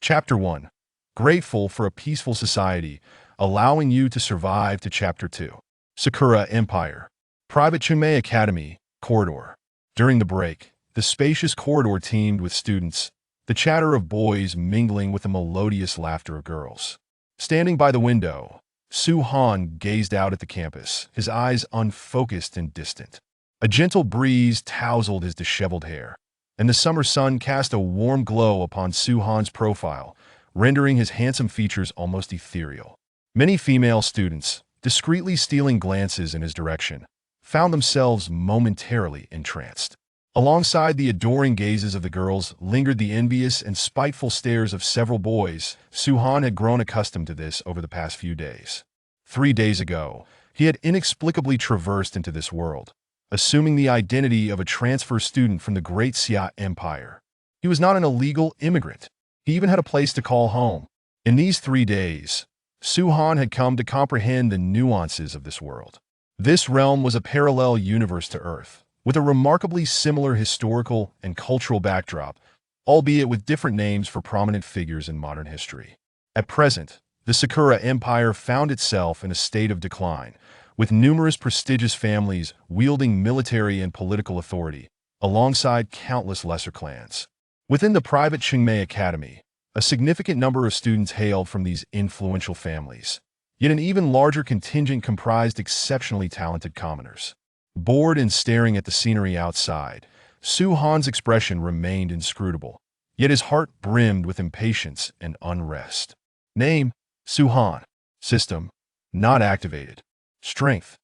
Chapter 1. Grateful for a peaceful society, allowing you to survive to Chapter 2. Sakura Empire. Private Chungmei Academy, corridor. During the break, the spacious corridor teemed with students, the chatter of boys mingling with the melodious laughter of girls. Standing by the window, Su-Han gazed out at the campus, his eyes unfocused and distant. A gentle breeze tousled his disheveled hair, and the summer sun cast a warm glow upon Su-Han's profile, rendering his handsome features almost ethereal. Many female students, discreetly stealing glances in his direction, found themselves momentarily entranced. Alongside the adoring gazes of the girls lingered the envious and spiteful stares of several boys. Su-Han had grown accustomed to this over the past few days. 3 days ago, he had inexplicably traversed into this world, assuming the identity of a transfer student from the great Xia Empire. He was not an illegal immigrant. He even had a place to call home. In these 3 days, Su-Han had come to comprehend the nuances of this world. This realm was a parallel universe to Earth, with a remarkably similar historical and cultural backdrop, albeit with different names for prominent figures in modern history. At present, the Sakura Empire found itself in a state of decline, with numerous prestigious families wielding military and political authority, alongside countless lesser clans. Within the private Chungmei Academy, a significant number of students hailed from these influential families, yet an even larger contingent comprised exceptionally talented commoners. Bored and staring at the scenery outside, Su-Han's expression remained inscrutable, yet his heart brimmed with impatience and unrest. Name: Su-Han. System: not activated. Strength: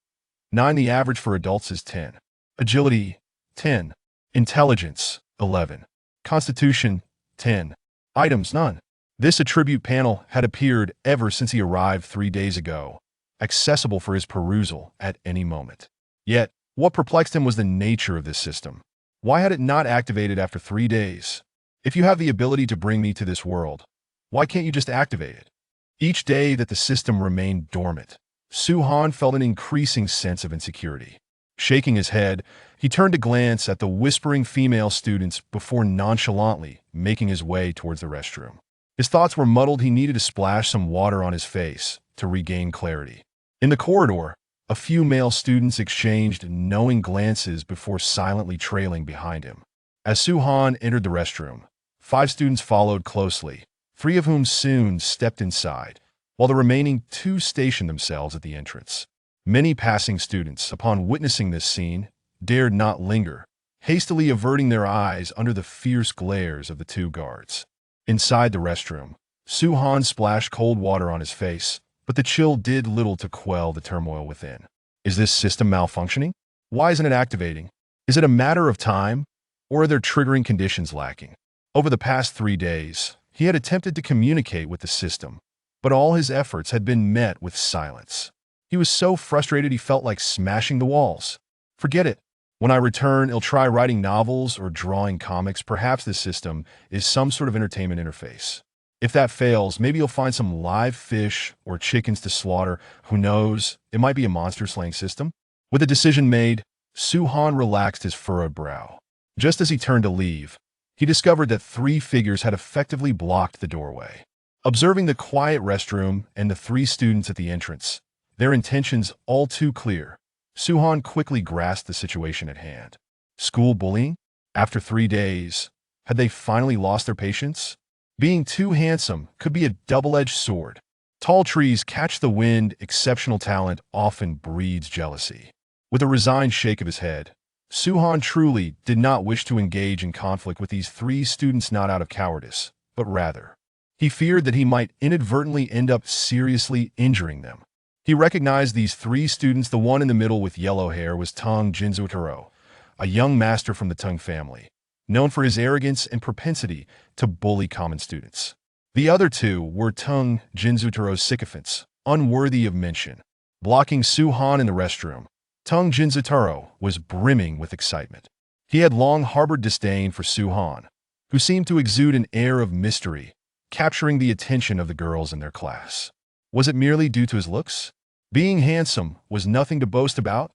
9. The average for adults is 10. Agility: 10. Intelligence: 11. Constitution: 10. Items: none. This attribute panel had appeared ever since he arrived 3 days ago, accessible for his perusal at any moment. Yet, what perplexed him was the nature of this system. Why had it not activated after 3 days? If you have the ability to bring me to this world, why can't you just activate it? Each day that the system remained dormant, Su-Han felt an increasing sense of insecurity. Shaking his head, he turned to glance at the whispering female students before nonchalantly making his way towards the restroom. His thoughts were muddled. He needed to splash some water on his face to regain clarity. In the corridor, a few male students exchanged knowing glances before silently trailing behind him. As Su-Han entered the restroom, 5 students followed closely, 3 of whom soon stepped inside, while the remaining 2 stationed themselves at the entrance. Many passing students, upon witnessing this scene, dared not linger, hastily averting their eyes under the fierce glares of the 2 guards. Inside the restroom, Su-Han splashed cold water on his face, but the chill did little to quell the turmoil within. Is this system malfunctioning? Why isn't it activating? Is it a matter of time, or are there triggering conditions lacking? Over the past 3 days, he had attempted to communicate with the system, but all his efforts had been met with silence. He was so frustrated he felt like smashing the walls. Forget it. When I return, I'll try writing novels or drawing comics. Perhaps this system is some sort of entertainment interface. If that fails, maybe you'll find some live fish or chickens to slaughter. Who knows? It might be a monster-slaying system. With a decision made, Su-Han relaxed his furrowed brow. Just as he turned to leave, he discovered that 3 figures had effectively blocked the doorway. Observing the quiet restroom and the 3 students at the entrance, their intentions all too clear, Su-Han quickly grasped the situation at hand. School bullying? After 3 days, had they finally lost their patience? Being too handsome could be a double-edged sword. Tall trees catch the wind. Exceptional talent often breeds jealousy. With a resigned shake of his head, Su-Han truly did not wish to engage in conflict with these 3 students, not out of cowardice, but rather, he feared that he might inadvertently end up seriously injuring them. He recognized these 3 students. The one in the middle with yellow hair was Tung Jinzutaro, a young master from the Tung family, known for his arrogance and propensity to bully common students. The other 2 were Tung Jinzutaro's sycophants, unworthy of mention. Blocking Su-Han in the restroom, Tung Jinzutaro was brimming with excitement. He had long harbored disdain for Su-Han, who seemed to exude an air of mystery, capturing the attention of the girls in their class. Was it merely due to his looks? Being handsome was nothing to boast about?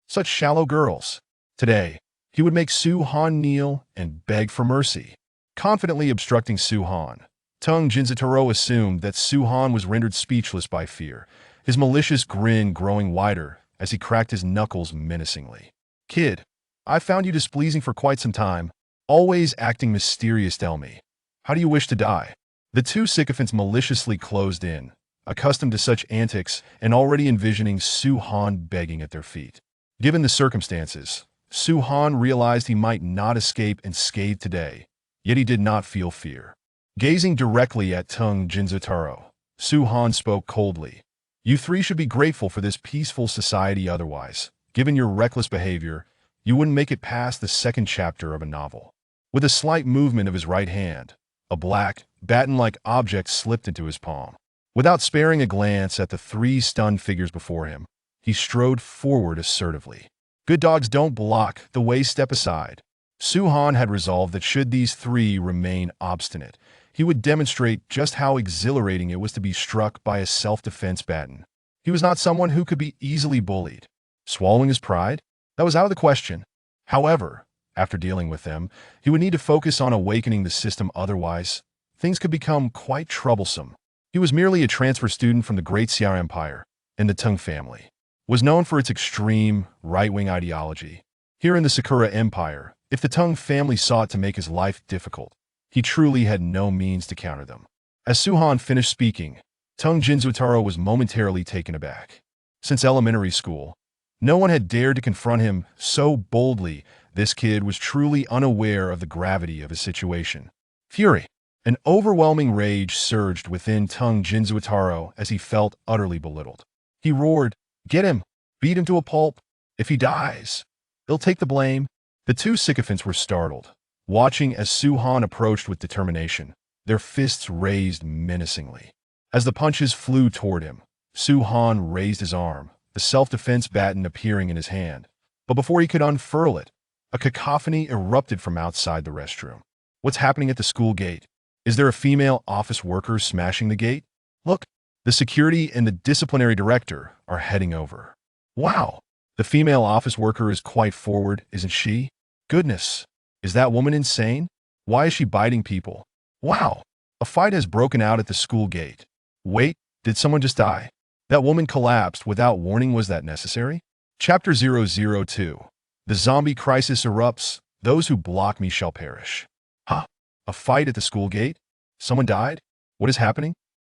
Such shallow girls. Today, he would make Su-Han kneel and beg for mercy. Confidently obstructing Su-Han, Tung Jinzutaro assumed that Suhan was rendered speechless by fear, his malicious grin growing wider as he cracked his knuckles menacingly. Kid, I found you displeasing for quite some time, always acting mysterious. Tell me, how do you wish to die? The two sycophants maliciously closed in, accustomed to such antics and already envisioning Suhan begging at their feet. Given the circumstances, Suhan realized he might not escape unscathed today, yet he did not feel fear. Gazing directly at Tung Jinzutaro, Suhan spoke coldly. You three should be grateful for this peaceful society, otherwise, given your reckless behavior, you wouldn't make it past the second chapter of a novel. With a slight movement of his right hand, a black, baton-like object slipped into his palm. Without sparing a glance at the three stunned figures before him, he strode forward assertively. Good dogs don't block the way, step aside. Suhan had resolved that should these three remain obstinate, he would demonstrate just how exhilarating it was to be struck by a self-defense baton. He was not someone who could be easily bullied. Swallowing his pride? That was out of the question. However, after dealing with them, he would need to focus on awakening the system, otherwise, things could become quite troublesome. He was merely a transfer student from the Great Xiao Empire, and the Tung family was known for its extreme, right-wing ideology. Here in the Sakura Empire, if the Tung family sought to make his life difficult, he truly had no means to counter them. As Suhan finished speaking, Tung Jinzutaro was momentarily taken aback. Since elementary school, no one had dared to confront him so boldly. This kid was truly unaware of the gravity of his situation. Fury, an overwhelming rage surged within Tung Jinzutaro as he felt utterly belittled. He roared, "Get him! Beat him to a pulp! If he dies, he'll take the blame." The two sycophants were startled, watching as Suhan approached with determination, their fists raised menacingly. As the punches flew toward him, Suhan raised his arm, the self-defense baton appearing in his hand. But before he could unfurl it, a cacophony erupted from outside the restroom. What's happening at the school gate? Is there a female office worker smashing the gate? Look, the security and the disciplinary director are heading over. Wow, the female office worker is quite forward, isn't she? Goodness, is that woman insane? Why is she biting people? Wow, a fight has broken out at the school gate. Wait, did someone just die? That woman collapsed without warning. Was that necessary? Chapter 002. The zombie crisis erupts. Those who block me shall perish. Huh? A fight at the school gate? Someone died? What is happening?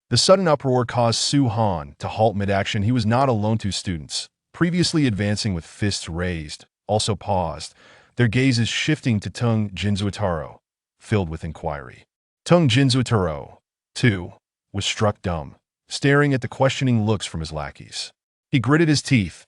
The sudden uproar caused Suhan to halt mid-action. He was not alone. Two students, previously advancing with fists raised, also paused, their gazes shifting to Tung Jinzutaro, filled with inquiry. Tung Jinzutaro, too, was struck dumb, staring at the questioning looks from his lackeys. He gritted his teeth,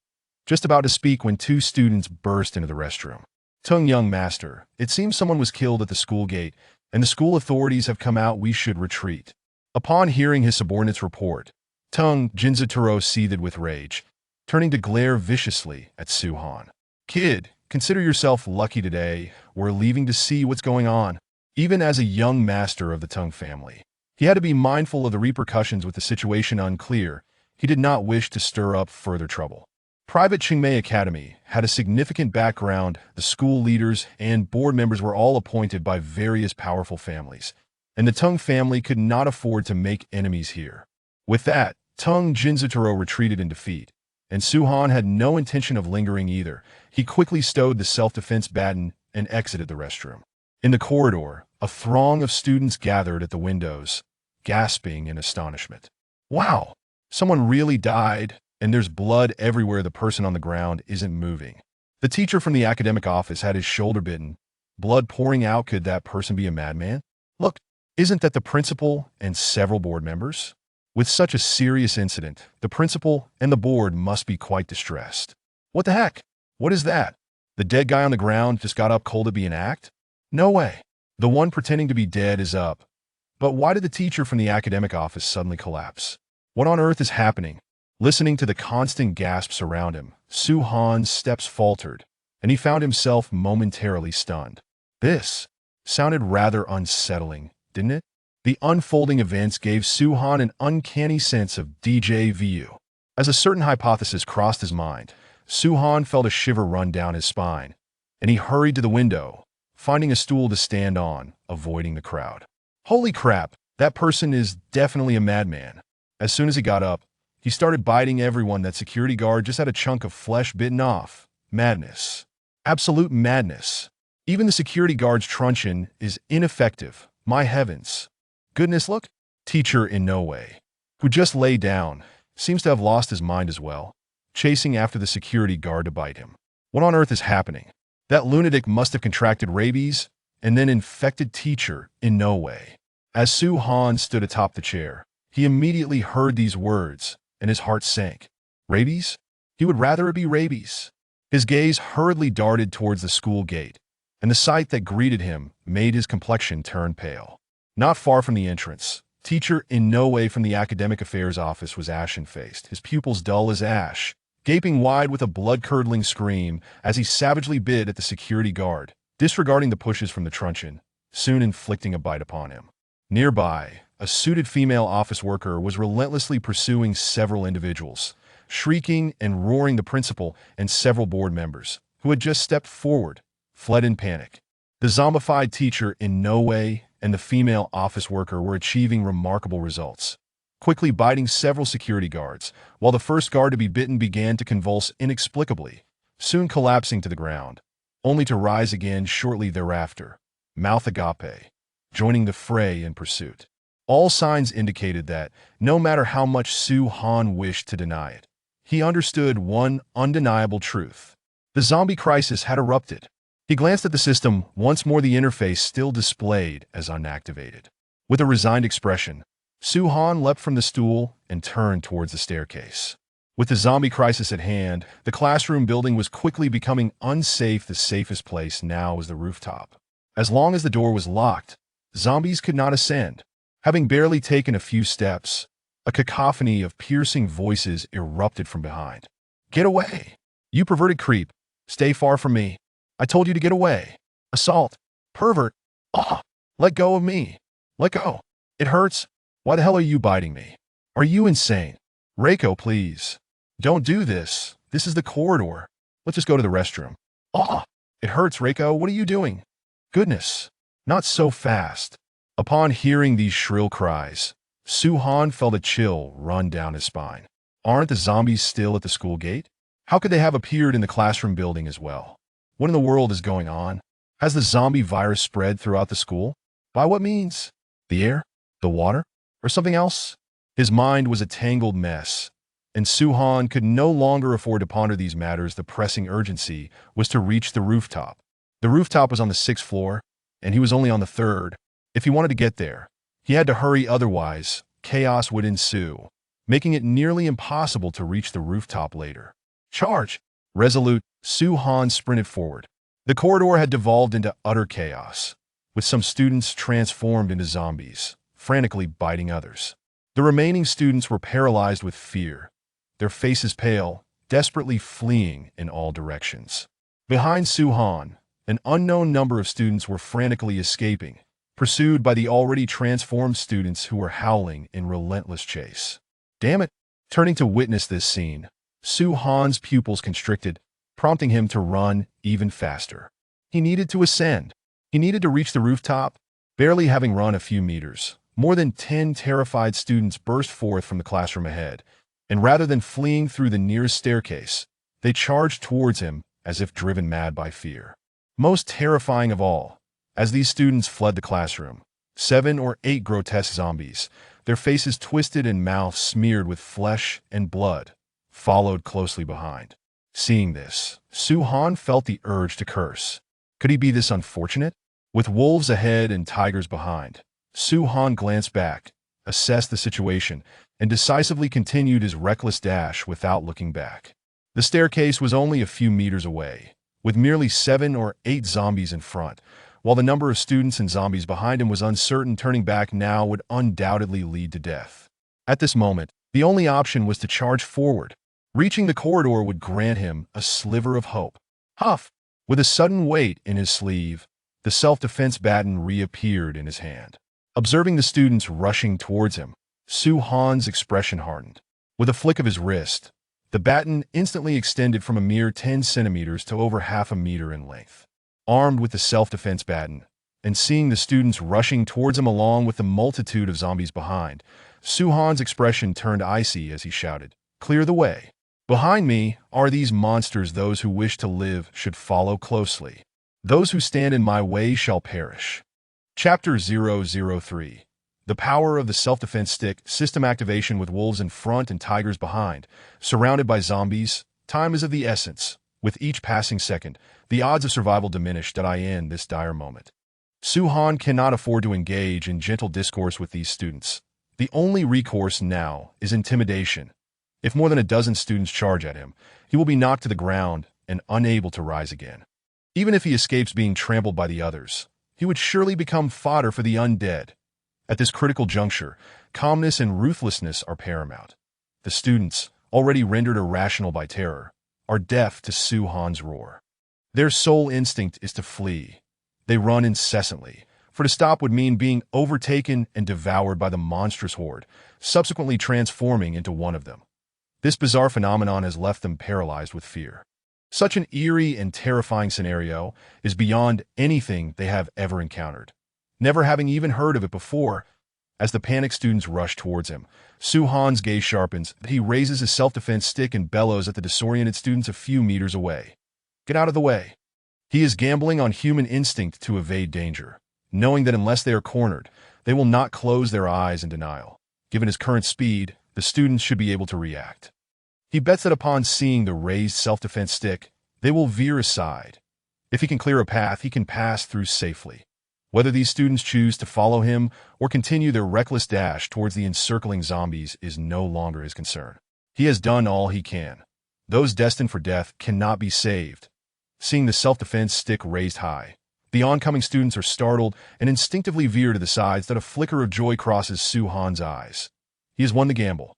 just about to speak when two students burst into the restroom. Tung, young master, it seems someone was killed at the school gate, and the school authorities have come out. We should retreat. Upon hearing his subordinate's report, Tung Jinzutaro seethed with rage, turning to glare viciously at Suhan. Kid, consider yourself lucky today. We're leaving to see what's going on. Even as a young master of the Tung family, he had to be mindful of the repercussions. With the situation unclear, he did not wish to stir up further trouble. Private Qingmei Academy had a significant background. The school leaders and board members were all appointed by various powerful families, and the Tung family could not afford to make enemies here. With that, Tung Jinzutaro retreated in defeat, and Suhan had no intention of lingering either. He quickly stowed the self-defense baton and exited the restroom. In the corridor, a throng of students gathered at the windows, gasping in astonishment. Wow, someone really died, and there's blood everywhere. The person on the ground isn't moving. The teacher from the academic office had his shoulder bitten, blood pouring out. Could that person be a madman? Look, isn't that the principal and several board members? With such a serious incident, the principal and the board must be quite distressed. What the heck? What is that? The dead guy on the ground just got up cold to be an act? No way. The one pretending to be dead is up. But why did the teacher from the academic office suddenly collapse? What on earth is happening? Listening to the constant gasps around him, Suhan's steps faltered, and he found himself momentarily stunned. This sounded rather unsettling, didn't it? The unfolding events gave Suhan an uncanny sense of déjà vu. As a certain hypothesis crossed his mind, Suhan felt a shiver run down his spine, and he hurried to the window, finding a stool to stand on, avoiding the crowd. Holy crap! That person is definitely a madman. As soon as he got up, he started biting everyone. That security guard just had a chunk of flesh bitten off. Madness. Absolute madness. Even the security guard's truncheon is ineffective. My heavens. Goodness, look. Teacher in no way. Who just lay down, seems to have lost his mind as well, chasing after the security guard to bite him. What on earth is happening? That lunatic must have contracted rabies and then infected teacher in no way. As Su Han stood atop the chair, he immediately heard these words and his heart sank. Rabies? He would rather it be rabies. His gaze hurriedly darted towards the school gate, and the sight that greeted him made his complexion turn pale. Not far from the entrance, teacher in no way from the academic affairs office was ashen-faced, his pupils dull as ash, gaping wide with a blood-curdling scream as he savagely bit at the security guard, disregarding the pushes from the truncheon, soon inflicting a bite upon him. Nearby, a suited female office worker was relentlessly pursuing several individuals, shrieking and roaring. The principal and several board members, who had just stepped forward, fled in panic. The zombified teacher in no way and the female office worker were achieving remarkable results, quickly biting several security guards, while the first guard to be bitten began to convulse inexplicably, soon collapsing to the ground, only to rise again shortly thereafter, mouth agape, joining the fray in pursuit. All signs indicated that, no matter how much Su Han wished to deny it, he understood one undeniable truth. The zombie crisis had erupted. He glanced at the system, once more the interface still displayed as unactivated. With a resigned expression, Su Han leapt from the stool and turned towards the staircase. With the zombie crisis at hand, the classroom building was quickly becoming unsafe. The safest place now was the rooftop. As long as the door was locked, zombies could not ascend. Having barely taken a few steps, a cacophony of piercing voices erupted from behind. "Get away! You perverted creep! Stay far from me! I told you to get away! Assault! Pervert! Ah! Let go of me! Let go! It hurts! Why the hell are you biting me? Are you insane? Reiko, please! Don't do this! This is the corridor! Let's just go to the restroom! Ah! It hurts, Reiko! What are you doing? Goodness! Not so fast!" Upon hearing these shrill cries, Su Han felt a chill run down his spine. Aren't the zombies still at the school gate? How could they have appeared in the classroom building as well? What in the world is going on? Has the zombie virus spread throughout the school? By what means? The air? The water? Or something else? His mind was a tangled mess, and Su Han could no longer afford to ponder these matters. The pressing urgency was to reach the rooftop. The rooftop was on the 6th floor, and he was only on the 3rd. If he wanted to get there, he had to hurry, otherwise chaos would ensue, making it nearly impossible to reach the rooftop later. Charge! Resolute, Su Han sprinted forward. The corridor had devolved into utter chaos, with some students transformed into zombies, frantically biting others. The remaining students were paralyzed with fear, their faces pale, desperately fleeing in all directions. Behind Su Han, an unknown number of students were frantically escaping, pursued by the already transformed students who were howling in relentless chase. Damn it! Turning to witness this scene, Su Han's pupils constricted, prompting him to run even faster. He needed to ascend. He needed to reach the rooftop. Barely having run a few meters, more than 10 terrified students burst forth from the classroom ahead, and rather than fleeing through the nearest staircase, they charged towards him as if driven mad by fear. Most terrifying of all, as these students fled the classroom, 7 or 8 grotesque zombies, their faces twisted and mouths smeared with flesh and blood, followed closely behind. Seeing this, Su Han felt the urge to curse. Could he be this unfortunate? With wolves ahead and tigers behind, Su Han glanced back, assessed the situation, and decisively continued his reckless dash without looking back. The staircase was only a few meters away, with merely 7 or 8 zombies in front, while the number of students and zombies behind him was uncertain. Turning back now would undoubtedly lead to death. At this moment, the only option was to charge forward. Reaching the corridor would grant him a sliver of hope. Huff! With a sudden weight in his sleeve, the self-defense baton reappeared in his hand. Observing the students rushing towards him, Su Han's expression hardened. With a flick of his wrist, the baton instantly extended from a mere 10 centimeters to over half a meter in length. Armed with the self-defense baton, and seeing the students rushing towards him along with the multitude of zombies behind, Suhan's expression turned icy as he shouted, "Clear the way! Behind me are these monsters. Those who wish to live should follow closely. Those who stand in my way shall perish." Chapter 003. The power of the self-defense stick. System activation. With wolves in front and tigers behind, surrounded by zombies, time is of the essence. With each passing second, the odds of survival diminish. In this dire moment, Suhan cannot afford to engage in gentle discourse with these students. The only recourse now is intimidation. If more than a dozen students charge at him, he will be knocked to the ground and unable to rise again. Even if he escapes being trampled by the others, he would surely become fodder for the undead. At this critical juncture, calmness and ruthlessness are paramount. The students, already rendered irrational by terror, are deaf to Suhan's roar. Their sole instinct is to flee. They run incessantly, for to stop would mean being overtaken and devoured by the monstrous horde, subsequently transforming into one of them. This bizarre phenomenon has left them paralyzed with fear. Such an eerie and terrifying scenario is beyond anything they have ever encountered. Never having even heard of it before, as the panicked students rush towards him, Suhan's gaze sharpens. He raises his self-defense stick and bellows at the disoriented students a few meters away. Get out of the way. He is gambling on human instinct to evade danger, knowing that unless they are cornered, they will not close their eyes in denial. Given his current speed, the students should be able to react. He bets that upon seeing the raised self-defense stick, they will veer aside. If he can clear a path, he can pass through safely. Whether these students choose to follow him or continue their reckless dash towards the encircling zombies is no longer his concern. He has done all he can. Those destined for death cannot be saved. Seeing the self-defense stick raised high, the oncoming students are startled and instinctively veer to the sides. A flicker of joy crosses Suhan's eyes. He has won the gamble.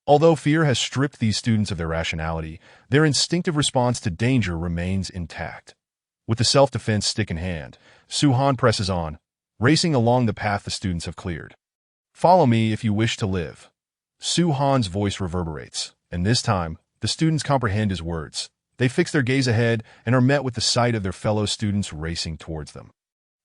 Although fear has stripped these students of their rationality, their instinctive response to danger remains intact. With the self-defense stick in hand, Suhan presses on, racing along the path the students have cleared. "Follow me if you wish to live." Suhan's voice reverberates, and this time, the students comprehend his words. They fix their gaze ahead and are met with the sight of their fellow students racing towards them.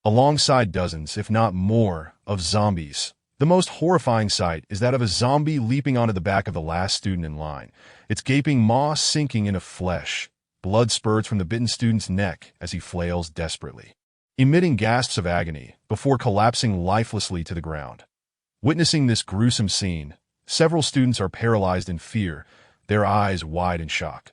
Alongside dozens, if not more, of zombies. The most horrifying sight is that of a zombie leaping onto the back of the last student in line, its gaping maw sinking into flesh. Blood spurts from the bitten student's neck as he flails desperately, emitting gasps of agony before collapsing lifelessly to the ground. Witnessing this gruesome scene, several students are paralyzed in fear, their eyes wide in shock.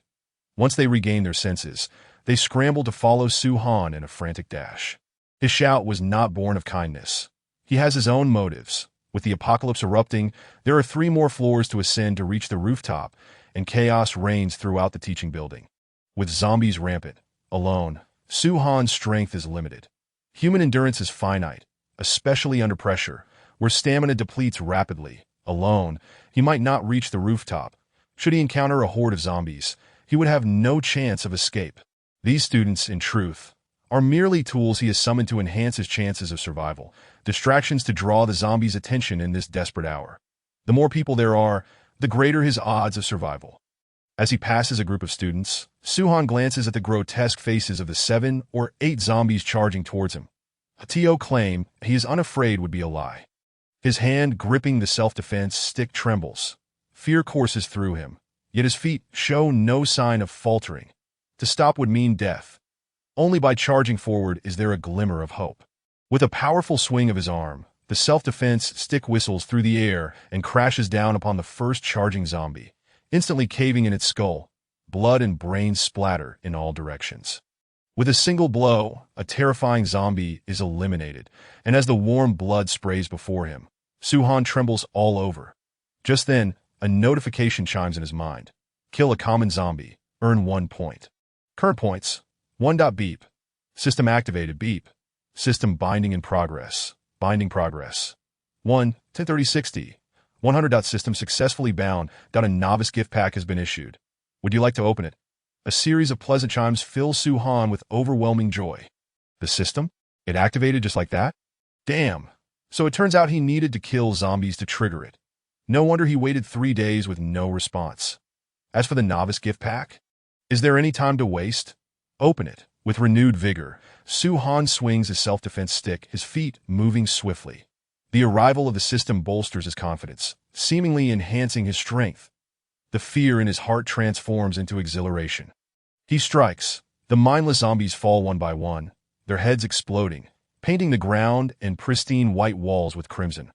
Once they regain their senses, they scramble to follow Suhan in a frantic dash. His shout was not born of kindness. He has his own motives. With the apocalypse erupting, there are 3 more floors to ascend to reach the rooftop, and chaos reigns throughout the teaching building. With zombies rampant, alone, Suhan's strength is limited. Human endurance is finite, especially under pressure, where stamina depletes rapidly. Alone, he might not reach the rooftop. Should he encounter a horde of zombies, he would have no chance of escape. These students, in truth, are merely tools he has summoned to enhance his chances of survival, distractions to draw the zombies' attention in this desperate hour. The more people there are, the greater his odds of survival. As he passes a group of students, Suhan glances at the grotesque faces of the 7 or 8 zombies charging towards him. Hato's claim he is unafraid would be a lie. His hand gripping the self-defense stick trembles. Fear courses through him, yet his feet show no sign of faltering. To stop would mean death. Only by charging forward is there a glimmer of hope. With a powerful swing of his arm, the self-defense stick whistles through the air and crashes down upon the first charging zombie, instantly caving in its skull. Blood and brains splatter in all directions. With a single blow, a terrifying zombie is eliminated, and as the warm blood sprays before him, Suhan trembles all over. Just then, a notification chimes in his mind. Kill a common zombie. Earn 1 point. Current points. 1. Beep. System activated. Beep. System binding in progress. Binding progress. 1. 103060. 100. System successfully bound. A novice gift pack has been issued. Would you like to open it? A series of pleasant chimes fill Suhan with overwhelming joy. The system? It activated just like that? Damn. So it turns out he needed to kill zombies to trigger it. No wonder he waited 3 days with no response. As for the novice gift pack, is there any time to waste? Open it. With renewed vigor, Su-Han swings his self-defense stick, his feet moving swiftly. The arrival of the system bolsters his confidence, seemingly enhancing his strength. The fear in his heart transforms into exhilaration. He strikes. The mindless zombies fall one by one, their heads exploding, painting the ground and pristine white walls with crimson.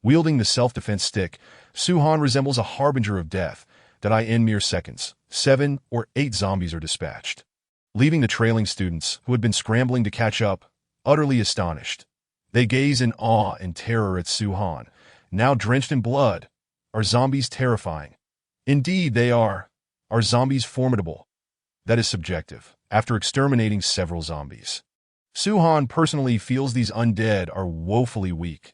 Wielding the self-defense stick, Su-Han resembles a harbinger of death that in mere seconds, 7 or 8 zombies are dispatched, leaving the trailing students, who had been scrambling to catch up, utterly astonished. They gaze in awe and terror at Su-Han, now drenched in blood. Are zombies terrifying? Indeed they are. Are zombies formidable? That is subjective. After exterminating several zombies, Su-Han personally feels these undead are woefully weak.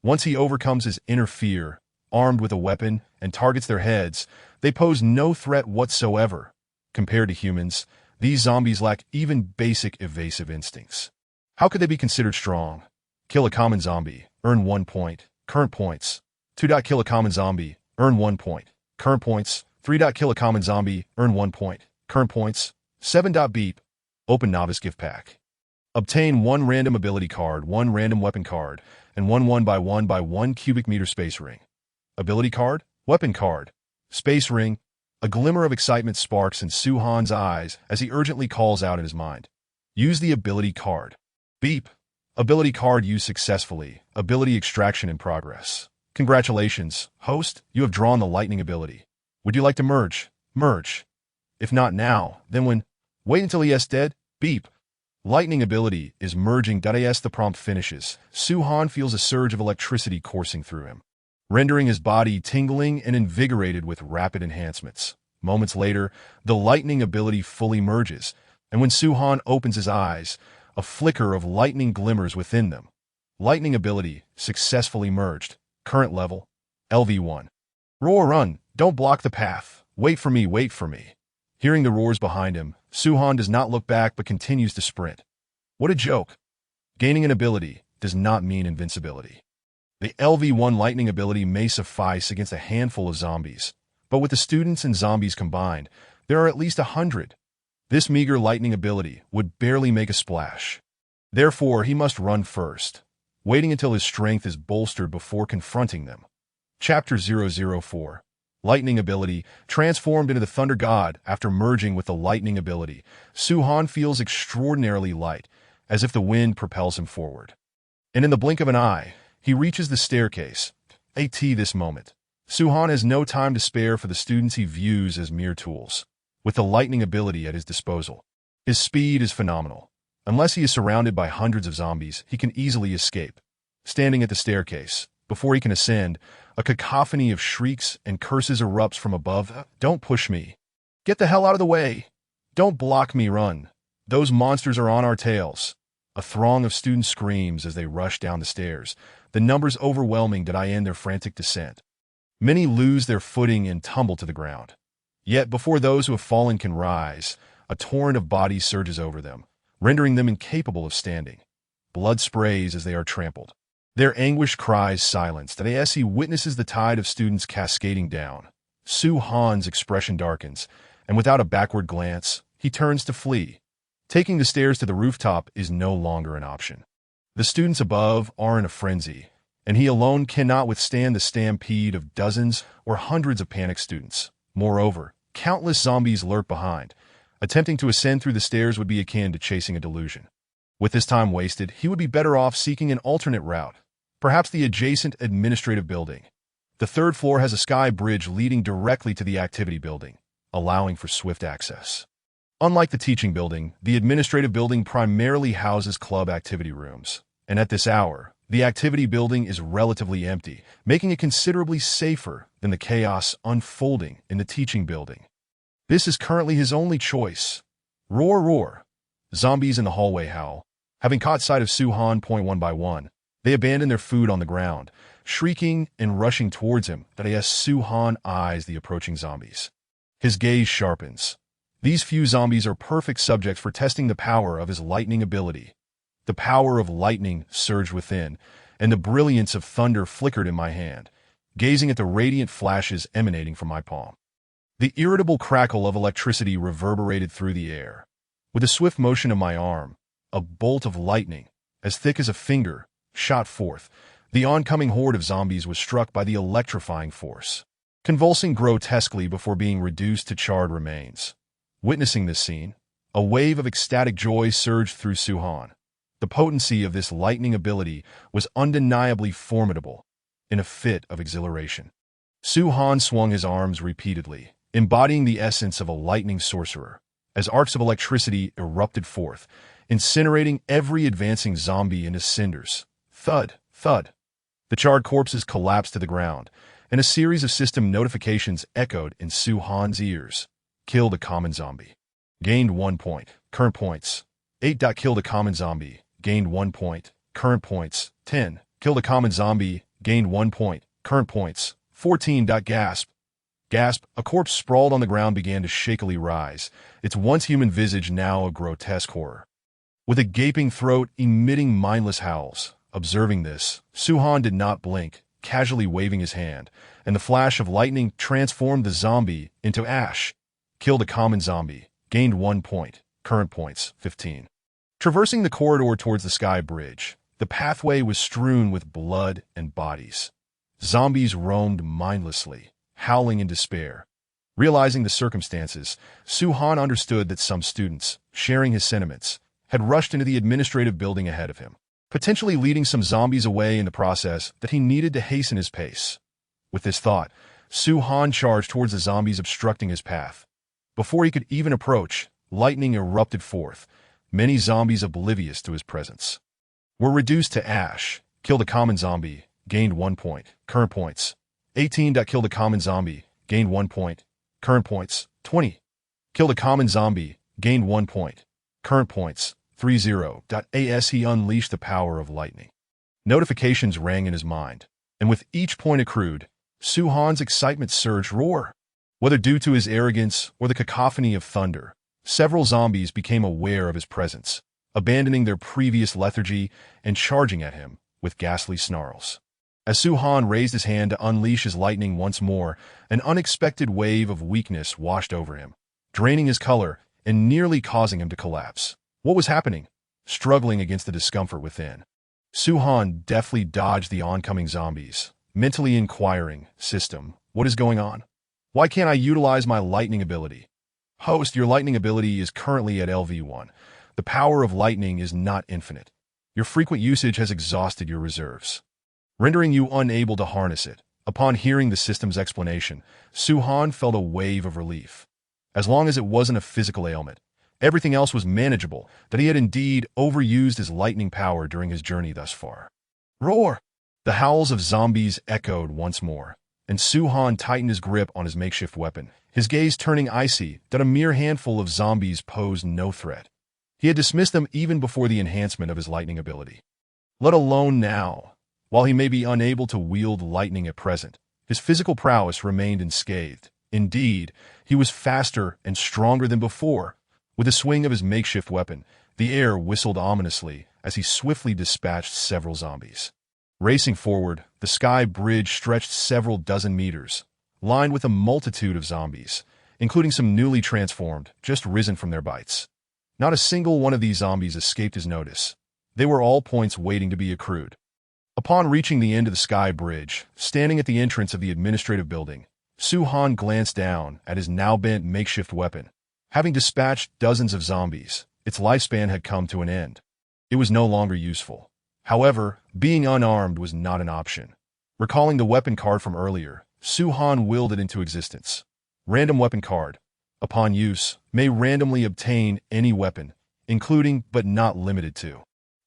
Once he overcomes his inner fear, armed with a weapon, and targets their heads, they pose no threat whatsoever. Compared to humans, these zombies lack even basic evasive instincts. How could they be considered strong? Kill a common zombie, earn 1 point, current points. 2. Kill a common zombie, earn 1 point, current points. 3. Kill a common zombie, earn 1 point, current points. 7. Beep. Open Novice Gift Pack. Obtain 1 random ability card, 1 random weapon card, and 1 by 1 cubic meter space ring. Ability card, weapon card, space ring. A glimmer of excitement sparks in Su-Han's eyes as he urgently calls out in his mind. Use the ability card. Beep. Ability card used successfully. Ability extraction in progress. Congratulations, host, you have drawn the lightning ability. Would you like to merge? Merge. If not now, then when? Wait until he is dead. Beep. Lightning ability is merging. As the prompt finishes, Su-Han feels a surge of electricity coursing through him, rendering his body tingling and invigorated with rapid enhancements. Moments later, the lightning ability fully merges, and when Su-Han opens his eyes, a flicker of lightning glimmers within them. Lightning ability successfully merged. Current level, LV1. Roar, run, don't block the path. Wait for me, wait for me. Hearing the roars behind him, Su-Han does not look back but continues to sprint. What a joke. Gaining an ability does not mean invincibility. The LV1 lightning ability may suffice against a handful of zombies, but with the students and zombies combined, there are at least 100. This meager lightning ability would barely make a splash. Therefore, he must run first, waiting until his strength is bolstered before confronting them. Chapter 004. Lightning ability transformed into the Thunder God. After merging with the lightning ability, Su-Han feels extraordinarily light, as if the wind propels him forward. And in the blink of an eye, he reaches the staircase. This moment, Su-Han has no time to spare for the students he views as mere tools. With the lightning ability at his disposal, his speed is phenomenal. Unless he is surrounded by hundreds of zombies, he can easily escape. Standing at the staircase, before he can ascend, a cacophony of shrieks and curses erupts from above. Don't push me. Get the hell out of the way. Don't block me, run. Those monsters are on our tails. A throng of students screams as they rush down the stairs, the numbers overwhelming their frantic descent. Many lose their footing and tumble to the ground. Yet before those who have fallen can rise, a torrent of bodies surges over them, rendering them incapable of standing. Blood sprays as they are trampled. Their anguished cries silenced as he witnesses the tide of students cascading down. Su-Han's expression darkens, and without a backward glance, he turns to flee. Taking the stairs to the rooftop is no longer an option. The students above are in a frenzy, and he alone cannot withstand the stampede of dozens or hundreds of panicked students. Moreover, countless zombies lurk behind. Attempting to ascend through the stairs would be akin to chasing a delusion. With his time wasted, he would be better off seeking an alternate route, perhaps the adjacent administrative building. The 3rd floor has a sky bridge leading directly to the activity building, allowing for swift access. Unlike the teaching building, the administrative building primarily houses club activity rooms, and at this hour, the activity building is relatively empty, making it considerably safer than the chaos unfolding in the teaching building. This is currently his only choice. Roar, roar. Zombies in the hallway howl. Having caught sight of Su-Han, 1 by 1, they abandon their food on the ground, shrieking and rushing towards him. As Su-Han eyes the approaching zombies, his gaze sharpens. These few zombies are perfect subjects for testing the power of his lightning ability. The power of lightning surged within, and the brilliance of thunder flickered in my hand, gazing at the radiant flashes emanating from my palm. The irritable crackle of electricity reverberated through the air. With a swift motion of my arm, a bolt of lightning, as thick as a finger, shot forth. The oncoming horde of zombies was struck by the electrifying force, convulsing grotesquely before being reduced to charred remains. Witnessing this scene, a wave of ecstatic joy surged through Suhan. The potency of this lightning ability was undeniably formidable. In a fit of exhilaration, Suhan swung his arms repeatedly, embodying the essence of a lightning sorcerer, as arcs of electricity erupted forth, incinerating every advancing zombie into cinders. Thud, thud. The charred corpses collapsed to the ground, and a series of system notifications echoed in Suhan's ears. Killed a common zombie. Gained 1 point. Current points. 8. Killed a common zombie. Gained 1 point. Current points. 10. Killed a common zombie. Gained 1 point. Current points. 14. Gasp. Gasp. A corpse sprawled on the ground began to shakily rise, its once human visage now a grotesque horror. With a gaping throat emitting mindless howls. Observing this, Suhan did not blink, casually waving his hand, and the flash of lightning transformed the zombie into ash. Killed a common zombie. Gained 1 point. Current points, 15. Traversing the corridor towards the sky bridge, the pathway was strewn with blood and bodies. Zombies roamed mindlessly, howling in despair. Realizing the circumstances, Suhan understood that some students, sharing his sentiments, had rushed into the administrative building ahead of him, potentially leading some zombies away in the process that he needed to hasten his pace. With this thought, Suhan charged towards the zombies obstructing his path. Before he could even approach, lightning erupted forth, many zombies oblivious to his presence. Were reduced to ash. Killed a common zombie. Gained 1 point. Current points. 18. Killed a common zombie. Gained 1 point. Current points. 20. Killed a common zombie. Gained 1 point. Current points. 30. As he unleashed the power of lightning. Notifications rang in his mind, and with each point accrued, Suhan's excitement surged roar. Whether due to his arrogance or the cacophony of thunder, several zombies became aware of his presence, abandoning their previous lethargy and charging at him with ghastly snarls. As Suhan raised his hand to unleash his lightning once more, an unexpected wave of weakness washed over him, draining his color and nearly causing him to collapse. What was happening? Struggling against the discomfort within, Suhan deftly dodged the oncoming zombies, mentally inquiring, "System, what is going on? Why can't I utilize my lightning ability?" Host, your lightning ability is currently at LV1. The power of lightning is not infinite. Your frequent usage has exhausted your reserves, rendering you unable to harness it. Upon hearing the system's explanation, Suhan felt a wave of relief. As long as it wasn't a physical ailment, everything else was manageable, that he had indeed overused his lightning power during his journey thus far. Roar! The howls of zombies echoed once more, and Suhan tightened his grip on his makeshift weapon, his gaze turning icy that a mere handful of zombies posed no threat. He had dismissed them even before the enhancement of his lightning ability. Let alone now. While he may be unable to wield lightning at present, his physical prowess remained unscathed. Indeed, he was faster and stronger than before. With a swing of his makeshift weapon, the air whistled ominously as he swiftly dispatched several zombies. Racing forward, the sky bridge stretched several dozen meters, lined with a multitude of zombies, including some newly transformed, just risen from their bites. Not a single one of these zombies escaped his notice. They were all points waiting to be accrued. Upon reaching the end of the sky bridge, standing at the entrance of the administrative building, Suhan glanced down at his now bent makeshift weapon. Having dispatched dozens of zombies, its lifespan had come to an end. It was no longer useful. However, being unarmed was not an option. Recalling the weapon card from earlier, Suhan willed it into existence. Random weapon card. Upon use, may randomly obtain any weapon, including but not limited to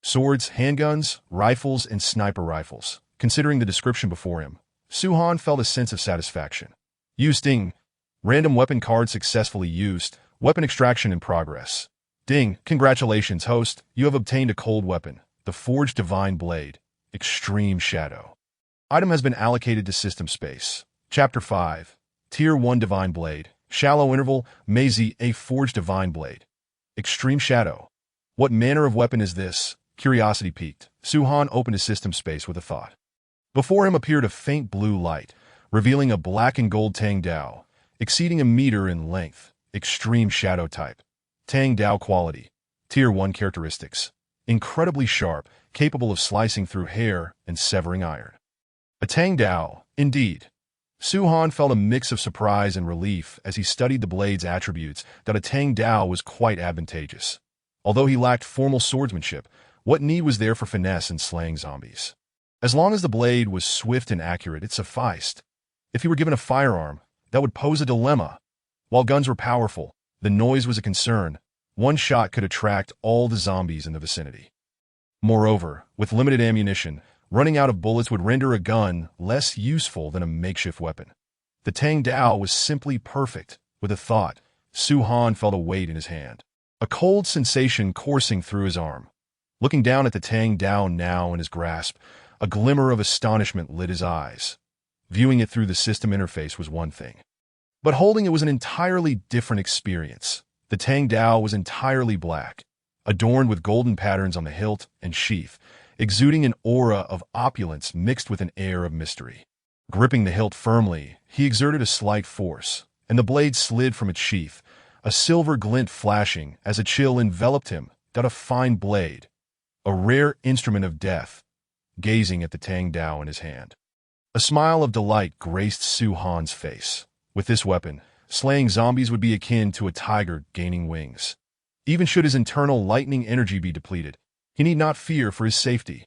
swords, handguns, rifles, and sniper rifles. Considering the description before him, Suhan felt a sense of satisfaction. Use ding. Random weapon card successfully used. Weapon extraction in progress. Ding. Congratulations, host. You have obtained a cold weapon. The Forged Divine Blade. Extreme Shadow. Item has been allocated to System Space. Chapter 5. Tier 1 Divine Blade. Shallow Interval. Maisie, a Forged Divine Blade. Extreme Shadow. What manner of weapon is this? Curiosity piqued. Suhan opened his System Space with a thought. Before him appeared a faint blue light, revealing a black and gold Tang Dao, exceeding a meter in length. Extreme Shadow type. Tang Dao quality. Tier 1 characteristics. Incredibly sharp, capable of slicing through hair and severing iron. A Tang Dao, indeed. Su-Han felt a mix of surprise and relief as he studied the blade's attributes that a Tang Dao was quite advantageous. Although he lacked formal swordsmanship, what need was there for finesse in slaying zombies? As long as the blade was swift and accurate, it sufficed. If he were given a firearm, that would pose a dilemma. While guns were powerful, the noise was a concern. One shot could attract all the zombies in the vicinity. Moreover, with limited ammunition, running out of bullets would render a gun less useful than a makeshift weapon. The Tang Dao was simply perfect. With a thought, Su-Han felt a weight in his hand. A cold sensation coursing through his arm. Looking down at the Tang Dao now in his grasp, a glimmer of astonishment lit his eyes. Viewing it through the system interface was one thing, but holding it was an entirely different experience. The Tang Dao was entirely black, adorned with golden patterns on the hilt and sheath, exuding an aura of opulence mixed with an air of mystery. Gripping the hilt firmly, he exerted a slight force, and the blade slid from its sheath, a silver glint flashing as a chill enveloped him. That a fine blade, a rare instrument of death, gazing at the Tang Dao in his hand. A smile of delight graced Su-Han's face. With this weapon, slaying zombies would be akin to a tiger gaining wings. Even should his internal lightning energy be depleted, he need not fear for his safety.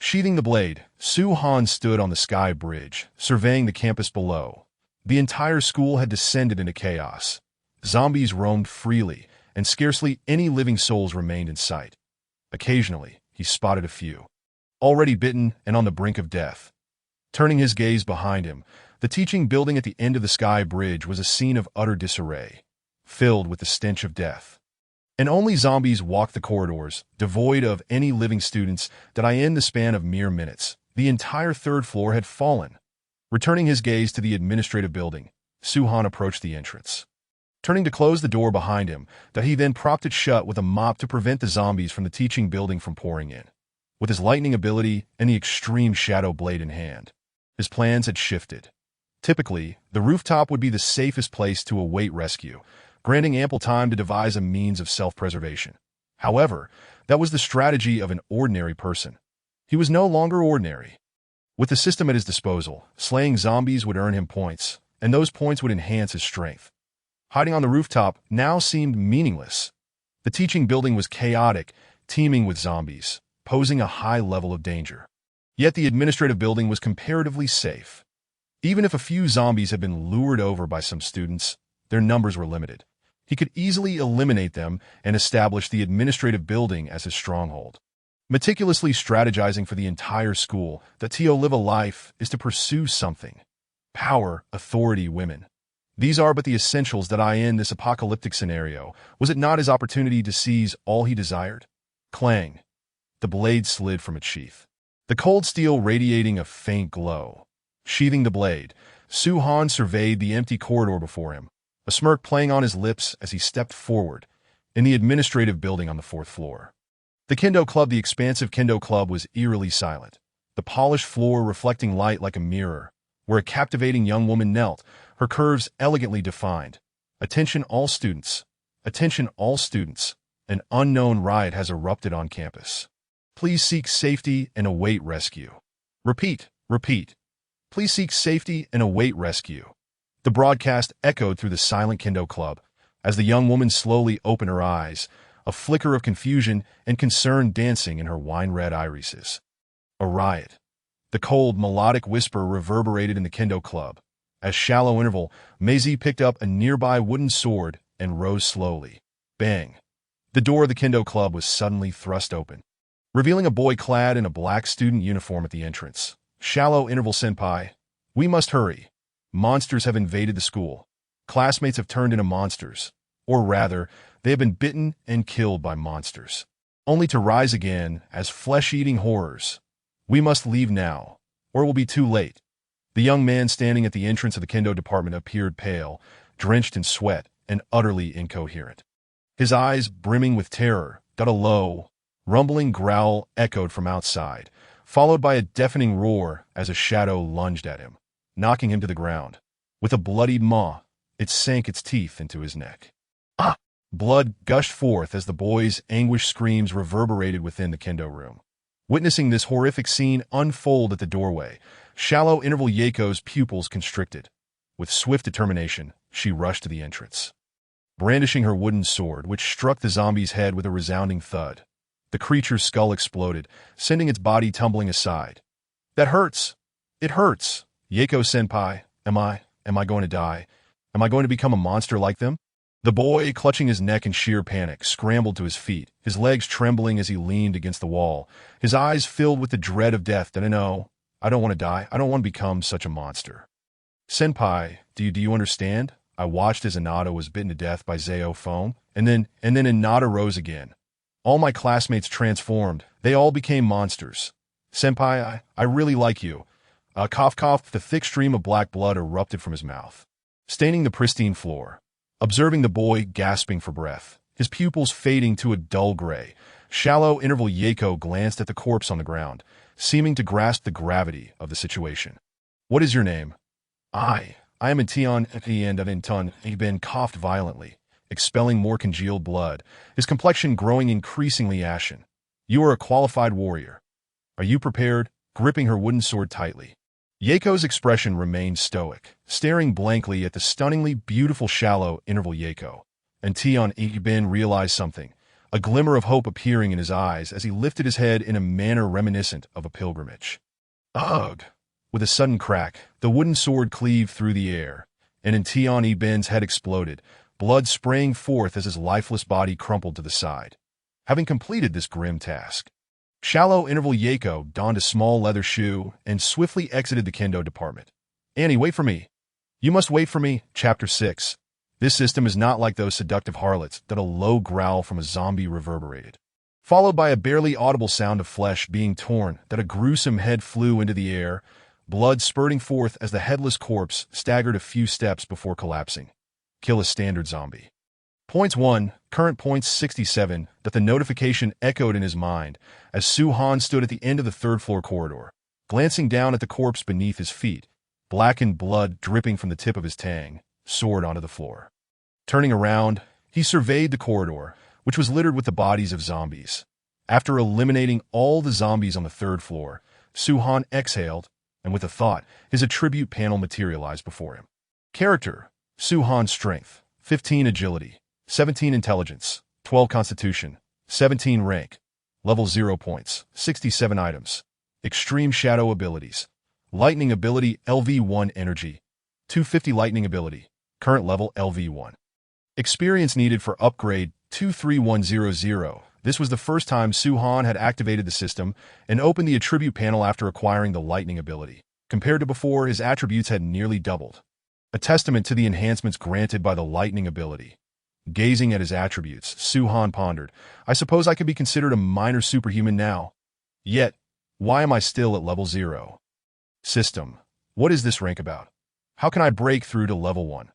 Sheathing the blade, Su-Han stood on the sky bridge, surveying the campus below. The entire school had descended into chaos. Zombies roamed freely, and scarcely any living souls remained in sight. Occasionally, he spotted a few, already bitten and on the brink of death. Turning his gaze behind him, the teaching building at the end of the sky bridge was a scene of utter disarray, filled with the stench of death. And only zombies walked the corridors, devoid of any living students, that in the span of mere minutes, the entire third floor had fallen. Returning his gaze to the administrative building, Su-Han approached the entrance. Turning to close the door behind him, that he then propped it shut with a mop to prevent the zombies from the teaching building from pouring in. With his lightning ability and the extreme shadow blade in hand, his plans had shifted. Typically, the rooftop would be the safest place to await rescue, granting ample time to devise a means of self-preservation. However, that was the strategy of an ordinary person. He was no longer ordinary. With the system at his disposal, slaying zombies would earn him points, and those points would enhance his strength. Hiding on the rooftop now seemed meaningless. The teaching building was chaotic, teeming with zombies, posing a high level of danger. Yet the administrative building was comparatively safe. Even if a few zombies had been lured over by some students, their numbers were limited. He could easily eliminate them and establish the administrative building as his stronghold. Meticulously strategizing for the entire school that to live a life is to pursue something. Power, authority, women. These are but the essentials that in this apocalyptic scenario. Was it not his opportunity to seize all he desired? Clang. The blade slid from its sheath, the cold steel radiating a faint glow. Sheathing the blade, Su-Han surveyed the empty corridor before him, a smirk playing on his lips as he stepped forward. In the administrative building on the 4th floor, the Kendo Club, the expansive Kendo Club, was eerily silent, the polished floor reflecting light like a mirror, where a captivating young woman knelt, her curves elegantly defined. Attention all students. Attention all students. An unknown riot has erupted on campus. Please seek safety and await rescue. Repeat, repeat. Please seek safety and await rescue. The broadcast echoed through the silent Kendo Club as the young woman slowly opened her eyes, a flicker of confusion and concern dancing in her wine-red irises. A riot. The cold, melodic whisper reverberated in the Kendo Club. As shallow interval, Maisie picked up a nearby wooden sword and rose slowly. Bang. The door of the Kendo Club was suddenly thrust open, revealing a boy clad in a black student uniform at the entrance. Shallow interval, senpai. We must hurry. Monsters have invaded the school. Classmates have turned into monsters. Or rather, they have been bitten and killed by monsters, only to rise again as flesh-eating horrors. We must leave now, or it will be too late. The young man standing at the entrance of the Kendo department appeared pale, drenched in sweat, and utterly incoherent. His eyes brimming with terror. A low, rumbling growl echoed from outside, followed by a deafening roar as a shadow lunged at him, knocking him to the ground. With a bloodied maw, it sank its teeth into his neck. Ah! Blood gushed forth as the boy's anguished screams reverberated within the kendo room. Witnessing this horrific scene unfold at the doorway, shallow interval Yako's pupils constricted. With swift determination, she rushed to the entrance. Brandishing her wooden sword, which struck the zombie's head with a resounding thud, the creature's skull exploded, sending its body tumbling aside. That hurts! It hurts! Yako-senpai, am I going to die? Am I going to become a monster like them? The boy, clutching his neck in sheer panic, scrambled to his feet, his legs trembling as he leaned against the wall, his eyes filled with the dread of death. No, I don't want to die. I don't want to become such a monster. Senpai, do you understand? I watched as Inada was bitten to death by Zao foam, and then Inada rose again. All my classmates transformed. They all became monsters. Senpai, I really like you. Cough cough, the thick stream of black blood erupted from his mouth, staining the pristine floor. Observing the boy gasping for breath, his pupils fading to a dull gray, shallow interval Yako glanced at the corpse on the ground, seeming to grasp the gravity of the situation. What is your name? I am Intion at the end of Inton. Ben coughed violently, expelling more congealed blood, his complexion growing increasingly ashen. You are a qualified warrior. Are you prepared? Gripping her wooden sword tightly. Yako's expression remained stoic, staring blankly at the stunningly beautiful shallow interval Yako. And Tion Ben realized something, a glimmer of hope appearing in his eyes as he lifted his head in a manner reminiscent of a pilgrimage. Ugh! With a sudden crack, the wooden sword cleaved through the air, and in Tion Ben's head exploded, blood spraying forth as his lifeless body crumpled to the side. Having completed this grim task, shallow interval Yako donned a small leather shoe and swiftly exited the kendo department. Annie, wait for me. You must wait for me. Chapter 6. This system is not like those seductive harlots that a low growl from a zombie reverberated, followed by a barely audible sound of flesh being torn, that a gruesome head flew into the air, blood spurting forth as the headless corpse staggered a few steps before collapsing. Kill a standard zombie. Points 1, current points 67, that the notification echoed in his mind as Su-Han stood at the end of the third-floor corridor, glancing down at the corpse beneath his feet, blackened blood dripping from the tip of his tang, sword onto the floor. Turning around, he surveyed the corridor, which was littered with the bodies of zombies. After eliminating all the zombies on the third floor, Su-Han exhaled, and with a thought, his attribute panel materialized before him. Character: Su-Han Strength, 15 Agility, 17 Intelligence, 12 Constitution, 17 Rank, Level 0 points, 67 items. Extreme Shadow Abilities. Lightning Ability LV1 Energy, 250 Lightning Ability, current level LV1. Experience needed for upgrade 23100. This was the first time Su-Han had activated the system and opened the attribute panel after acquiring the Lightning Ability. Compared to before, his attributes had nearly doubled, a testament to the enhancements granted by the Lightning Ability. Gazing at his attributes, Su-Han pondered, I suppose I could be considered a minor superhuman now. Yet, why am I still at level 0? System: what is this rank about? How can I break through to level 1?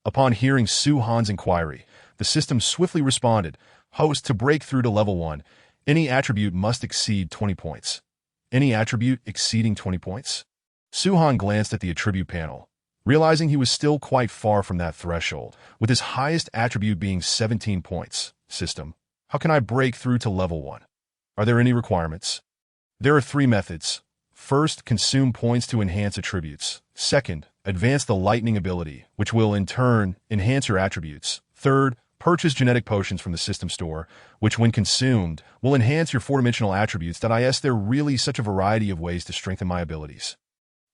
Upon hearing Su-Han's inquiry, the system swiftly responded, Host, to break through to level 1, any attribute must exceed 20 points. Any attribute exceeding 20 points? Su-Han glanced at the attribute panel, realizing he was still quite far from that threshold, with his highest attribute being 17 points. System: how can I break through to level 1? Are there any requirements? There are 3 methods. First, consume points to enhance attributes. Second, advance the Lightning Ability, which will, in turn, enhance your attributes. Third, purchase genetic potions from the system store, which, when consumed, will enhance your 4-dimensional attributes. There really such a variety of ways to strengthen my abilities.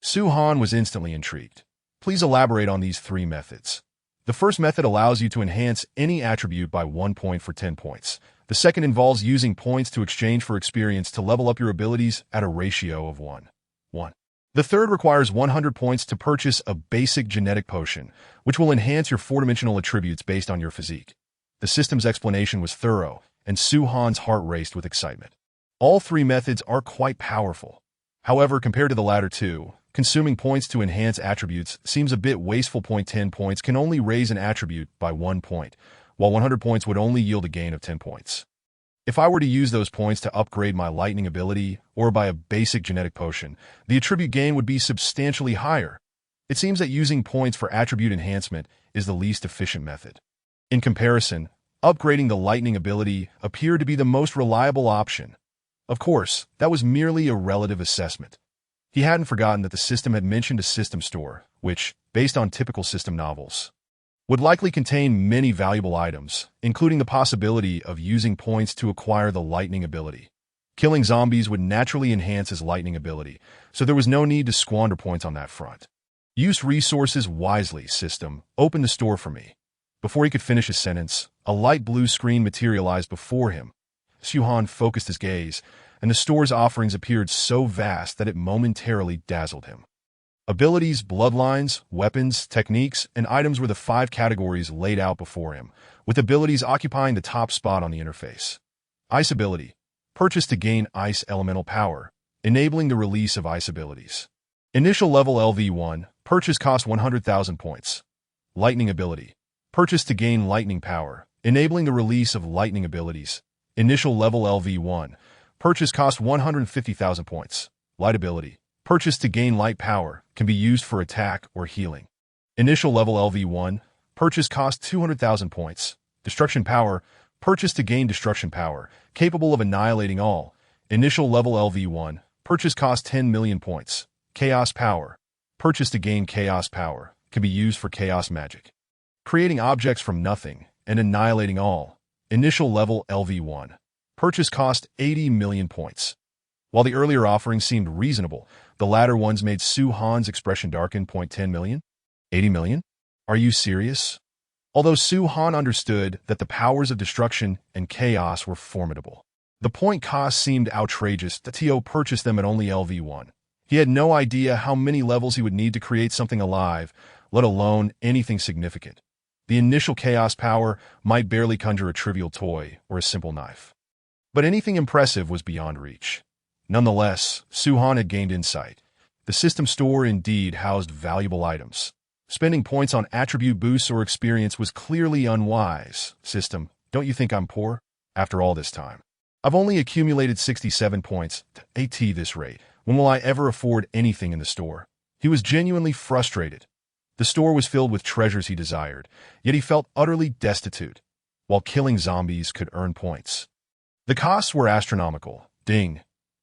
Su-Han was instantly intrigued. Please elaborate on these 3 methods. The first method allows you to enhance any attribute by 1 point for 10 points. The second involves using points to exchange for experience to level up your abilities at a ratio of 1:1. The third requires 100 points to purchase a basic genetic potion, which will enhance your 4-dimensional attributes based on your physique. The system's explanation was thorough, and Su-Han's heart raced with excitement. All 3 methods are quite powerful. However, compared to the latter 2, consuming points to enhance attributes seems a bit wasteful. 10 points can only raise an attribute by 1 point, while 100 points would only yield a gain of 10 points. If I were to use those points to upgrade my Lightning Ability or buy a basic genetic potion, the attribute gain would be substantially higher. It seems that using points for attribute enhancement is the least efficient method. In comparison, Upgrading the lightning ability appeared to be the most reliable option. Of course, that was merely a relative assessment. He hadn't forgotten that the system had mentioned a system store, which, based on typical system novels, would likely contain many valuable items, including the possibility of using points to acquire the lightning ability. Killing zombies would naturally enhance his lightning ability, so there was no need to squander points on that front. Use resources wisely, system. Open the store for me. Before he could finish his sentence, a light blue screen materialized before him. Suhan focused his gaze, and the store's offerings appeared so vast that it momentarily dazzled him. Abilities, bloodlines, weapons, techniques, and items were the 5 categories laid out before him, with abilities occupying the top spot on the interface. Ice ability. Purchase to gain ice elemental power, enabling the release of ice abilities. Initial level LV1. Purchase cost 100,000 points. Lightning ability. Purchase to gain lightning power, enabling the release of lightning abilities. Initial level LV1. Purchase cost 150,000 points. Light ability. Purchase to gain light power, can be used for attack or healing. Initial level LV1. Purchase cost 200,000 points. Destruction power. Purchase to gain destruction power, capable of annihilating all. Initial level LV1. Purchase cost 10 million points. Chaos power. Purchase to gain chaos power, can be used for chaos magic. Creating objects from nothing and annihilating all. Initial level LV1. Purchase cost 80 million points. While the earlier offerings seemed reasonable, the latter ones made Suhan's expression darken. 10 million? 80 million? Are you serious? Although Suhan understood that the powers of destruction and chaos were formidable, the point cost seemed outrageous that Tio purchased them at only LV1. He had no idea how many levels he would need to create something alive, let alone anything significant. The initial chaos power might barely conjure a trivial toy or a simple knife. But anything impressive was beyond reach. Nonetheless, Suhan had gained insight. The system store indeed housed valuable items. Spending points on attribute boosts or experience was clearly unwise. System, don't you think I'm poor? After all this time, I've only accumulated 67 points at this rate. When will I ever afford anything in the store? He was genuinely frustrated. The store was filled with treasures he desired, yet he felt utterly destitute, while killing zombies could earn points. The costs were astronomical. Ding.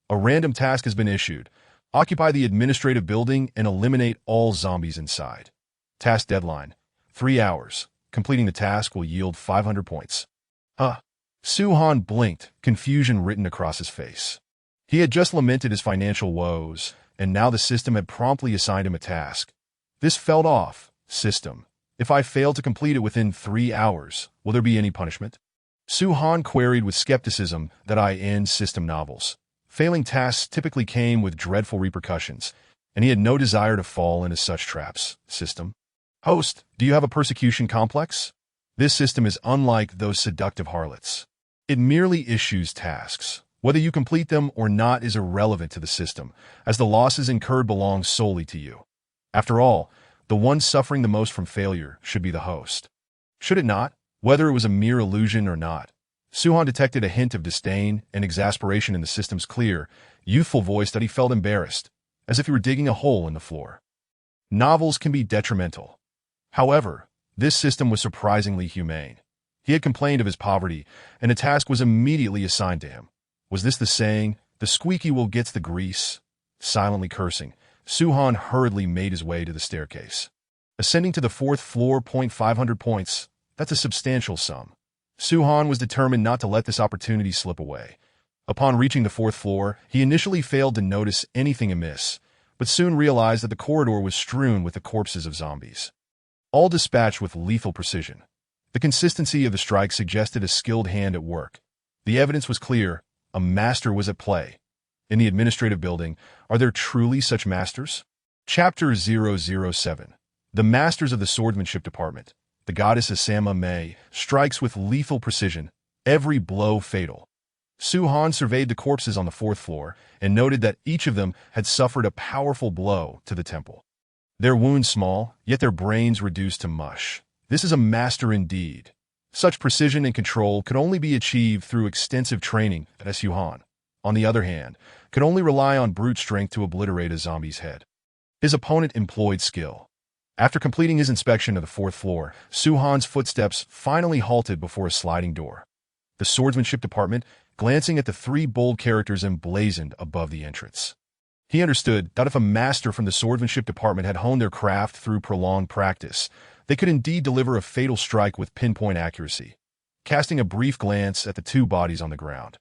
A random task has been issued. Occupy the administrative building and eliminate all zombies inside. Task deadline. 3 hours. Completing the task will yield 500 points. Suhan blinked, confusion written across his face. He had just lamented his financial woes, and now the system had promptly assigned him a task. This felt off. System, if I fail to complete it within 3 hours, will there be any punishment? Suhan queried with skepticism that in system novels, failing tasks typically came with dreadful repercussions, and he had no desire to fall into such traps. System. Host, do you have a persecution complex? This system is unlike those seductive harlots. It merely issues tasks. Whether you complete them or not is irrelevant to the system, as the losses incurred belong solely to you. After all, the one suffering the most from failure should be the host. Should it not? Whether it was a mere illusion or not. Suhan detected a hint of disdain and exasperation in the system's clear, youthful voice that he felt embarrassed, as if he were digging a hole in the floor. Novels can be detrimental. However, this system was surprisingly humane. He had complained of his poverty, and a task was immediately assigned to him. Was this the saying, the squeaky wheel gets the grease? Silently cursing, Suhan hurriedly made his way to the staircase. Ascending to the 4th floor. 500 points. That's a substantial sum. Suhan was determined not to let this opportunity slip away. Upon reaching the 4th floor, he initially failed to notice anything amiss, but soon realized that the corridor was strewn with the corpses of zombies, all dispatched with lethal precision. The consistency of the strike suggested a skilled hand at work. The evidence was clear. A master was at play. In the administrative building, are there truly such masters? Chapter 007. The Masters of the Swordsmanship Department. The goddess Asama May strikes with lethal precision, every blow fatal. Suhan surveyed the corpses on the 4th floor and noted that each of them had suffered a powerful blow to the temple. Their wounds small, yet their brains reduced to mush. This is a master indeed. Such precision and control could only be achieved through extensive training, as Suhan, on the other hand, could only rely on brute strength to obliterate a zombie's head. His opponent employed skill. After completing his inspection of the fourth floor, Suhan's footsteps finally halted before a sliding door. The swordsmanship department, glancing at the three bold characters emblazoned above the entrance. He understood that if a master from the swordsmanship department had honed their craft through prolonged practice, they could indeed deliver a fatal strike with pinpoint accuracy. Casting a brief glance at the two bodies on the ground,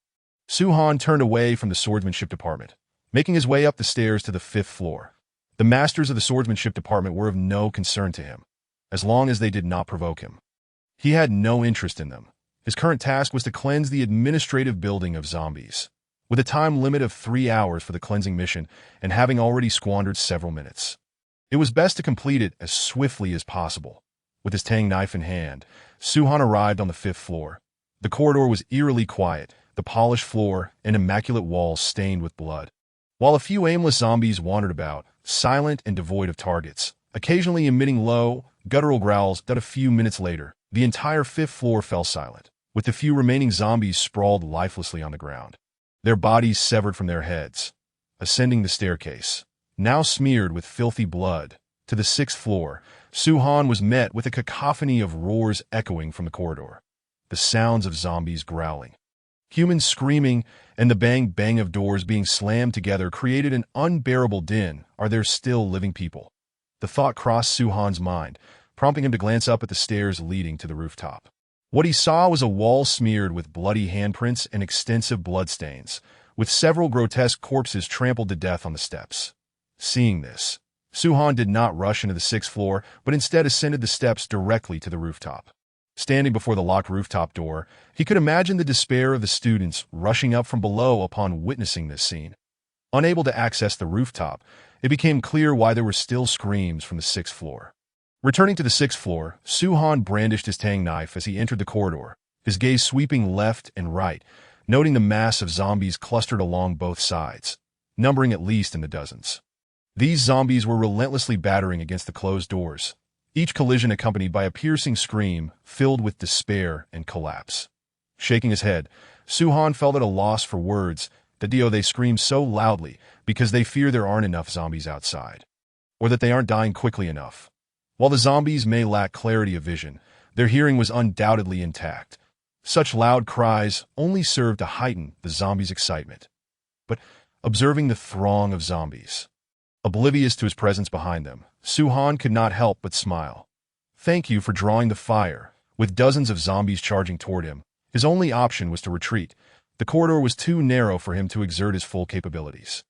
Suhan turned away from the swordsmanship department, making his way up the stairs to the fifth floor. The masters of the swordsmanship department were of no concern to him, as long as they did not provoke him. He had no interest in them. His current task was to cleanse the administrative building of zombies, with a time limit of 3 hours for the cleansing mission and having already squandered several minutes. It was best to complete it as swiftly as possible. With his tang knife in hand, Suhan arrived on the fifth floor. The corridor was eerily quiet, the polished floor and immaculate walls stained with blood. While a few aimless zombies wandered about, silent and devoid of targets, occasionally emitting low, guttural growls that a few minutes later, the entire fifth floor fell silent, with the few remaining zombies sprawled lifelessly on the ground, their bodies severed from their heads. Ascending the staircase, now smeared with filthy blood, to the sixth floor, Suhan was met with a cacophony of roars echoing from the corridor. The sounds of zombies growling, humans screaming, and the bang-bang of doors being slammed together created an unbearable din. Are there still living people? The thought crossed Suhan's mind, prompting him to glance up at the stairs leading to the rooftop. What he saw was a wall smeared with bloody handprints and extensive bloodstains, with several grotesque corpses trampled to death on the steps. Seeing this, Suhan did not rush into the sixth floor, but instead ascended the steps directly to the rooftop. Standing before the locked rooftop door, he could imagine the despair of the students rushing up from below upon witnessing this scene. Unable to access the rooftop, it became clear why there were still screams from the sixth floor. Returning to the sixth floor, Suhan brandished his tang knife as he entered the corridor, his gaze sweeping left and right, noting the mass of zombies clustered along both sides, numbering at least in the dozens. These zombies were relentlessly battering against the closed doors, each collision accompanied by a piercing scream filled with despair and collapse. Shaking his head, Suhan felt at a loss for words. They scream so loudly because they fear there aren't enough zombies outside, or that they aren't dying quickly enough. While the zombies may lack clarity of vision, their hearing was undoubtedly intact. Such loud cries only served to heighten the zombies' excitement. But observing the throng of zombies, oblivious to his presence behind them, Suhan could not help but smile. Thank you for drawing the fire. With dozens of zombies charging toward him, his only option was to retreat. The corridor was too narrow for him to exert his full capabilities.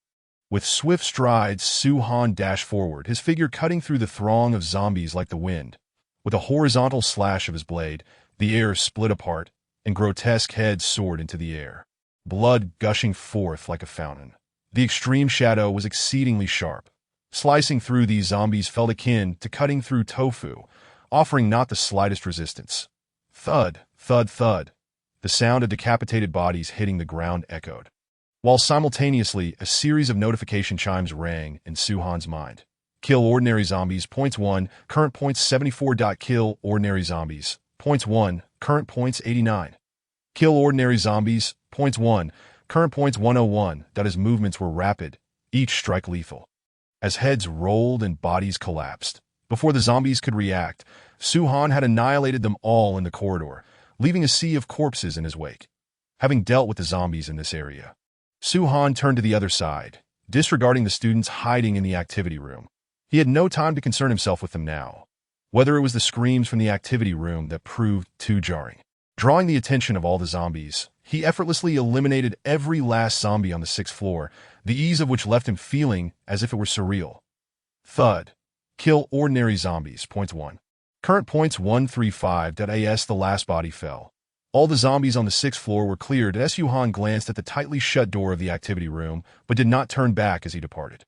With swift strides, Suhan dashed forward, his figure cutting through the throng of zombies like the wind. With a horizontal slash of his blade, the air split apart, and grotesque heads soared into the air, blood gushing forth like a fountain. The extreme shadow was exceedingly sharp. Slicing through these zombies felt akin to cutting through tofu, offering not the slightest resistance. Thud, thud, thud. The sound of decapitated bodies hitting the ground echoed, while simultaneously a series of notification chimes rang in Suhan's mind. Kill ordinary zombies, points 1, current points 74. Kill ordinary zombies, points 1, current points 89. Kill ordinary zombies, points 1, current points 101. His movements were rapid, each strike lethal. As heads rolled and bodies collapsed, before the zombies could react, Suhan had annihilated them all in the corridor, leaving a sea of corpses in his wake. Having dealt with the zombies in this area, Suhan turned to the other side, disregarding the students hiding in the activity room. He had no time to concern himself with them now, whether it was the screams from the activity room that proved too jarring. Drawing the attention of all the zombies, he effortlessly eliminated every last zombie on the sixth floor, the ease of which left him feeling as if it were surreal. Thud. Kill ordinary zombies, points 1. Current points 135. As the last body fell, all the zombies on the sixth floor were cleared. Suhan glanced at the tightly shut door of the activity room, but did not turn back as he departed.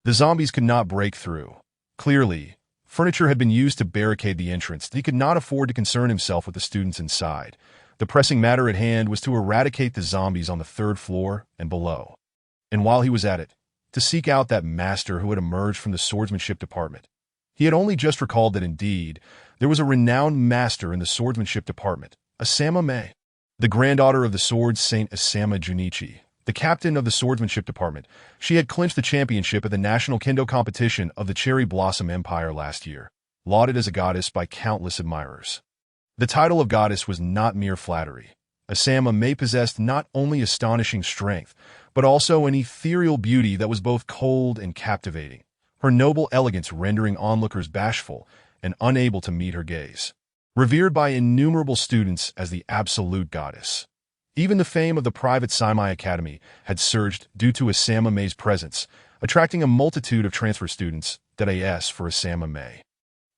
The zombies could not break through. Clearly, furniture had been used to barricade the entrance. He could not afford to concern himself with the students inside. The pressing matter at hand was to eradicate the zombies on the third floor and below. And while he was at it, to seek out that master who had emerged from the swordsmanship department. He had only just recalled that indeed, there was a renowned master in the swordsmanship department, Asama Mei, the granddaughter of the swords Saint Asama Junichi, the captain of the swordsmanship department. She had clinched the championship at the National Kendo competition of the Cherry Blossom Empire last year. lauded as a goddess by countless admirers. The title of goddess was not mere flattery. Asama May possessed not only astonishing strength, but also an ethereal beauty that was both cold and captivating, her noble elegance rendering onlookers bashful and unable to meet her gaze. Revered by innumerable students as the absolute goddess. Even the fame of the private Saimai Academy had surged due to Asama May's presence, attracting a multitude of transfer students that asked for Asama May.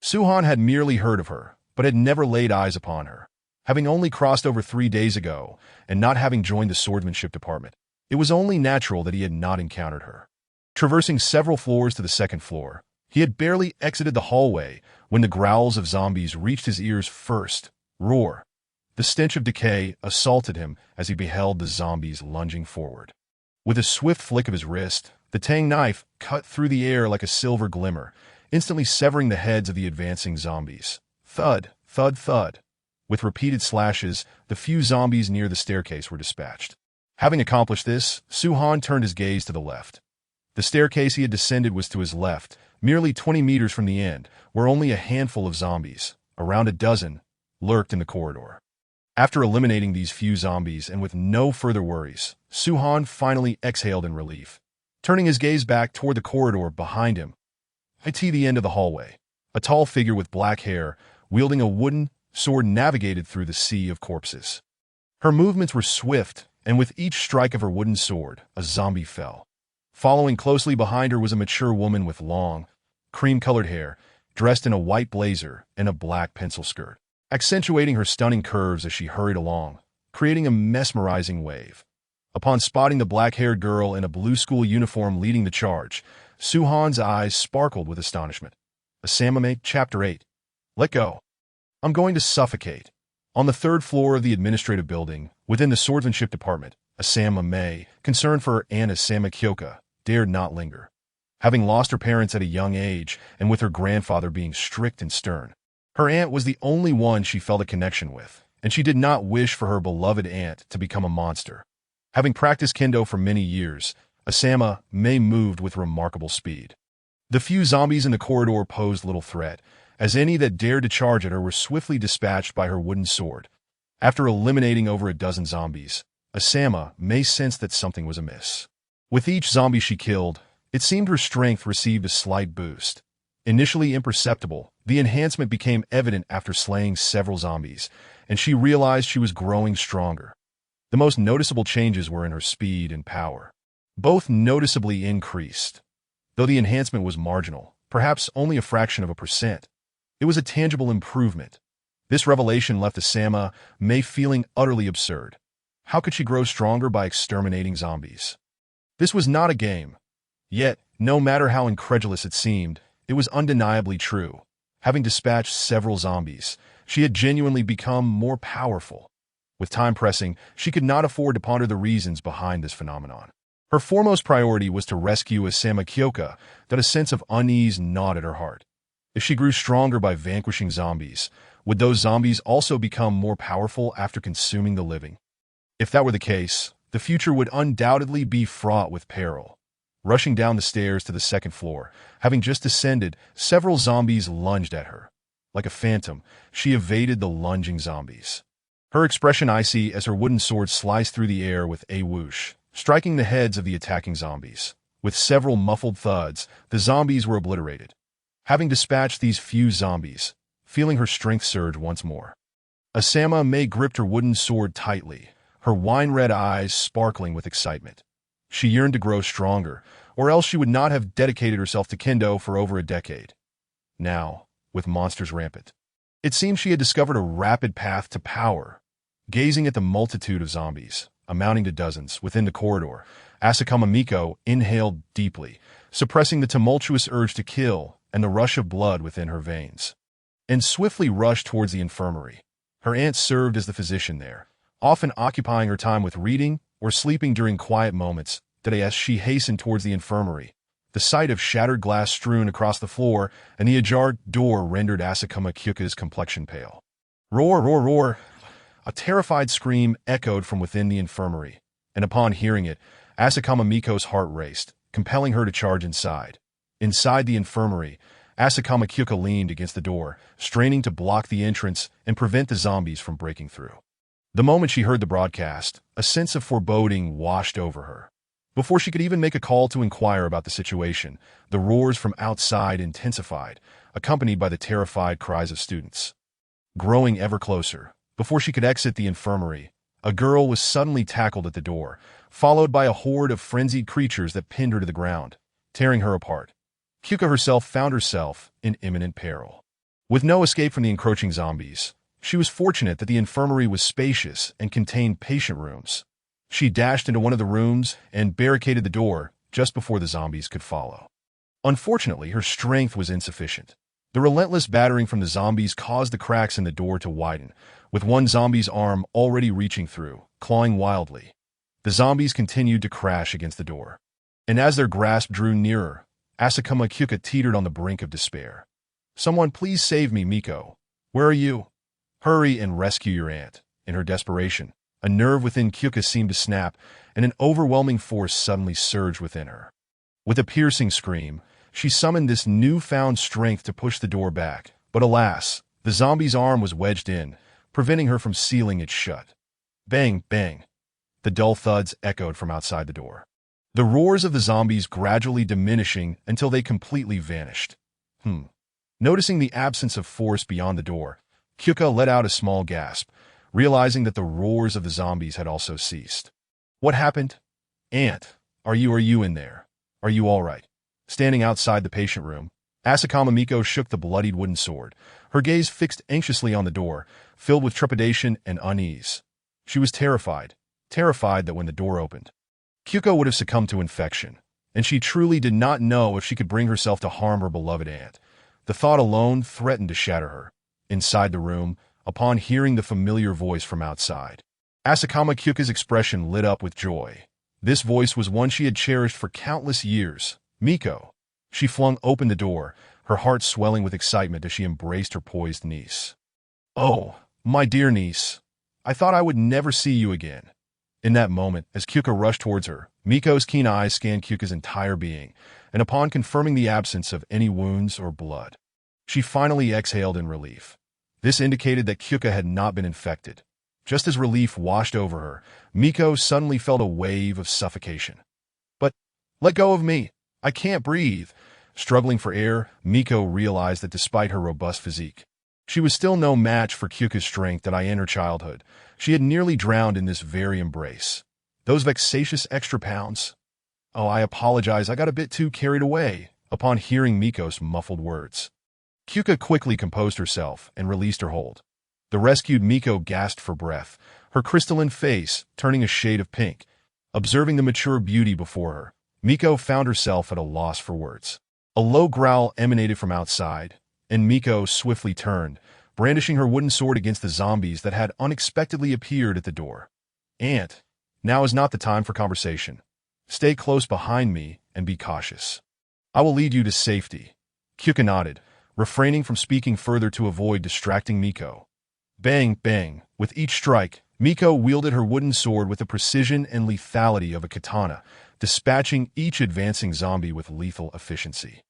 Suhan had merely heard of her, but had never laid eyes upon her. Having only crossed over 3 days ago, and not having joined the swordsmanship department, it was only natural that he had not encountered her. Traversing several floors to the second floor, he had barely exited the hallway when the growls of zombies reached his ears first. Roar. The stench of decay assaulted him as he beheld the zombies lunging forward. With a swift flick of his wrist, the tang knife cut through the air like a silver glimmer, instantly severing the heads of the advancing zombies. Thud, thud, thud. With repeated slashes, the few zombies near the staircase were dispatched. Having accomplished this, Suhan turned his gaze to the left. The staircase he had descended was to his left, merely 20 meters from the end, where only a handful of zombies, around a dozen, lurked in the corridor. After eliminating these few zombies and with no further worries, Suhan finally exhaled in relief. Turning his gaze back toward the corridor behind him, at the end of the hallway, a tall figure with black hair, wielding a wooden sword navigated through the sea of corpses. Her movements were swift, and with each strike of her wooden sword, a zombie fell. Following closely behind her was a mature woman with long, cream-colored hair, dressed in a white blazer and a black pencil skirt, accentuating her stunning curves as she hurried along, creating a mesmerizing wave. Upon spotting the black-haired girl in a blue school uniform leading the charge, Suhan's eyes sparkled with astonishment. Asama May, Chapter 8. Let go. I'm going to suffocate. On the third floor of the administrative building, within the swordsmanship department, Asama May, concerned for her aunt Asama Kyoka, dared not linger. Having lost her parents at a young age, and with her grandfather being strict and stern, her aunt was the only one she felt a connection with, and she did not wish for her beloved aunt to become a monster. Having practiced kendo for many years, Asama May moved with remarkable speed. The few zombies in the corridor posed little threat, as any that dared to charge at her were swiftly dispatched by her wooden sword. After eliminating over a dozen zombies, Asama May sensed that something was amiss. With each zombie she killed, it seemed her strength received a slight boost. Initially imperceptible, the enhancement became evident after slaying several zombies, and she realized she was growing stronger. The most noticeable changes were in her speed and power. Both noticeably increased. Though the enhancement was marginal, perhaps only a fraction of a percent, it was a tangible improvement. This revelation left Asama May feeling utterly absurd. How could she grow stronger by exterminating zombies? This was not a game. Yet, no matter how incredulous it seemed, it was undeniably true. Having dispatched several zombies, she had genuinely become more powerful. With time pressing, she could not afford to ponder the reasons behind this phenomenon. Her foremost priority was to rescue Asama Kyoka, that a sense of unease gnawed at her heart. If she grew stronger by vanquishing zombies, would those zombies also become more powerful after consuming the living? If that were the case, the future would undoubtedly be fraught with peril. Rushing down the stairs to the second floor, having just descended, several zombies lunged at her. Like a phantom, she evaded the lunging zombies. Her expression icy as her wooden sword sliced through the air with a whoosh, striking the heads of the attacking zombies. With several muffled thuds, the zombies were obliterated. Having dispatched these few zombies, feeling her strength surge once more, Asama May gripped her wooden sword tightly, her wine-red eyes sparkling with excitement. She yearned to grow stronger, or else she would not have dedicated herself to kendo for over a decade. Now, with monsters rampant, it seemed she had discovered a rapid path to power. Gazing at the multitude of zombies, amounting to dozens, within the corridor, Asakama Miko inhaled deeply, suppressing the tumultuous urge to kill and the rush of blood within her veins, and swiftly rushed towards the infirmary. Her aunt served as the physician there, often occupying her time with reading or sleeping during quiet moments. As she hastened towards the infirmary, the sight of shattered glass strewn across the floor and the ajar door rendered Asakama Kyoka's complexion pale. Roar, roar, roar! A terrified scream echoed from within the infirmary, and upon hearing it, Asakama Miko's heart raced, compelling her to charge inside. Inside the infirmary, Asakama Kyuka leaned against the door, straining to block the entrance and prevent the zombies from breaking through. The moment she heard the broadcast, a sense of foreboding washed over her. Before she could even make a call to inquire about the situation, the roars from outside intensified, accompanied by the terrified cries of students. Growing ever closer, before she could exit the infirmary, a girl was suddenly tackled at the door, followed by a horde of frenzied creatures that pinned her to the ground, tearing her apart. Kyuka herself found herself in imminent peril. With no escape from the encroaching zombies, she was fortunate that the infirmary was spacious and contained patient rooms. She dashed into one of the rooms and barricaded the door just before the zombies could follow. Unfortunately, her strength was insufficient. The relentless battering from the zombies caused the cracks in the door to widen, with one zombie's arm already reaching through, clawing wildly. The zombies continued to crash against the door. And as their grasp drew nearer, Asakama Kyuka teetered on the brink of despair. "Someone please save me, Miko. Where are you? Hurry and rescue your aunt." In her desperation, a nerve within Kyuka seemed to snap, and an overwhelming force suddenly surged within her. With a piercing scream, she summoned this newfound strength to push the door back, but alas, the zombie's arm was wedged in, preventing her from sealing it shut. Bang, bang. The dull thuds echoed from outside the door. The roars of the zombies gradually diminishing until they completely vanished. Noticing the absence of force beyond the door, Kyuka let out a small gasp, realizing that the roars of the zombies had also ceased. "What happened? Aunt, are you in there? Are you all right?" Standing outside the patient room, Asakama Miko shook the bloodied wooden sword, her gaze fixed anxiously on the door, filled with trepidation and unease. She was terrified that when the door opened, Kyuka would have succumbed to infection, and she truly did not know if she could bring herself to harm her beloved aunt. The thought alone threatened to shatter her. Inside the room, upon hearing the familiar voice from outside, Asakama Kyuka's expression lit up with joy. This voice was one she had cherished for countless years. "Miko." She flung open the door, her heart swelling with excitement as she embraced her poised niece. "Oh, my dear niece. I thought I would never see you again." In that moment, as Kyuka rushed towards her, Miko's keen eyes scanned Kyuka's entire being, and upon confirming the absence of any wounds or blood, she finally exhaled in relief. This indicated that Kyuka had not been infected. Just as relief washed over her, Miko suddenly felt a wave of suffocation. "But, let go of me. I can't breathe." Struggling for air, Miko realized that despite her robust physique, she was still no match for Kyuka's strength that in her childhood. She had nearly drowned in this very embrace. Those vexatious extra pounds. "Oh, I apologize, I got a bit too carried away." Upon hearing Miko's muffled words, Kyuka quickly composed herself and released her hold. The rescued Miko gasped for breath, her crystalline face turning a shade of pink. Observing the mature beauty before her, Miko found herself at a loss for words. A low growl emanated from outside, and Miko swiftly turned, brandishing her wooden sword against the zombies that had unexpectedly appeared at the door. "Aunt, now is not the time for conversation. Stay close behind me and be cautious. I will lead you to safety." Kyuka nodded, refraining from speaking further to avoid distracting Miko. Bang, bang. With each strike, Miko wielded her wooden sword with the precision and lethality of a katana, dispatching each advancing zombie with lethal efficiency.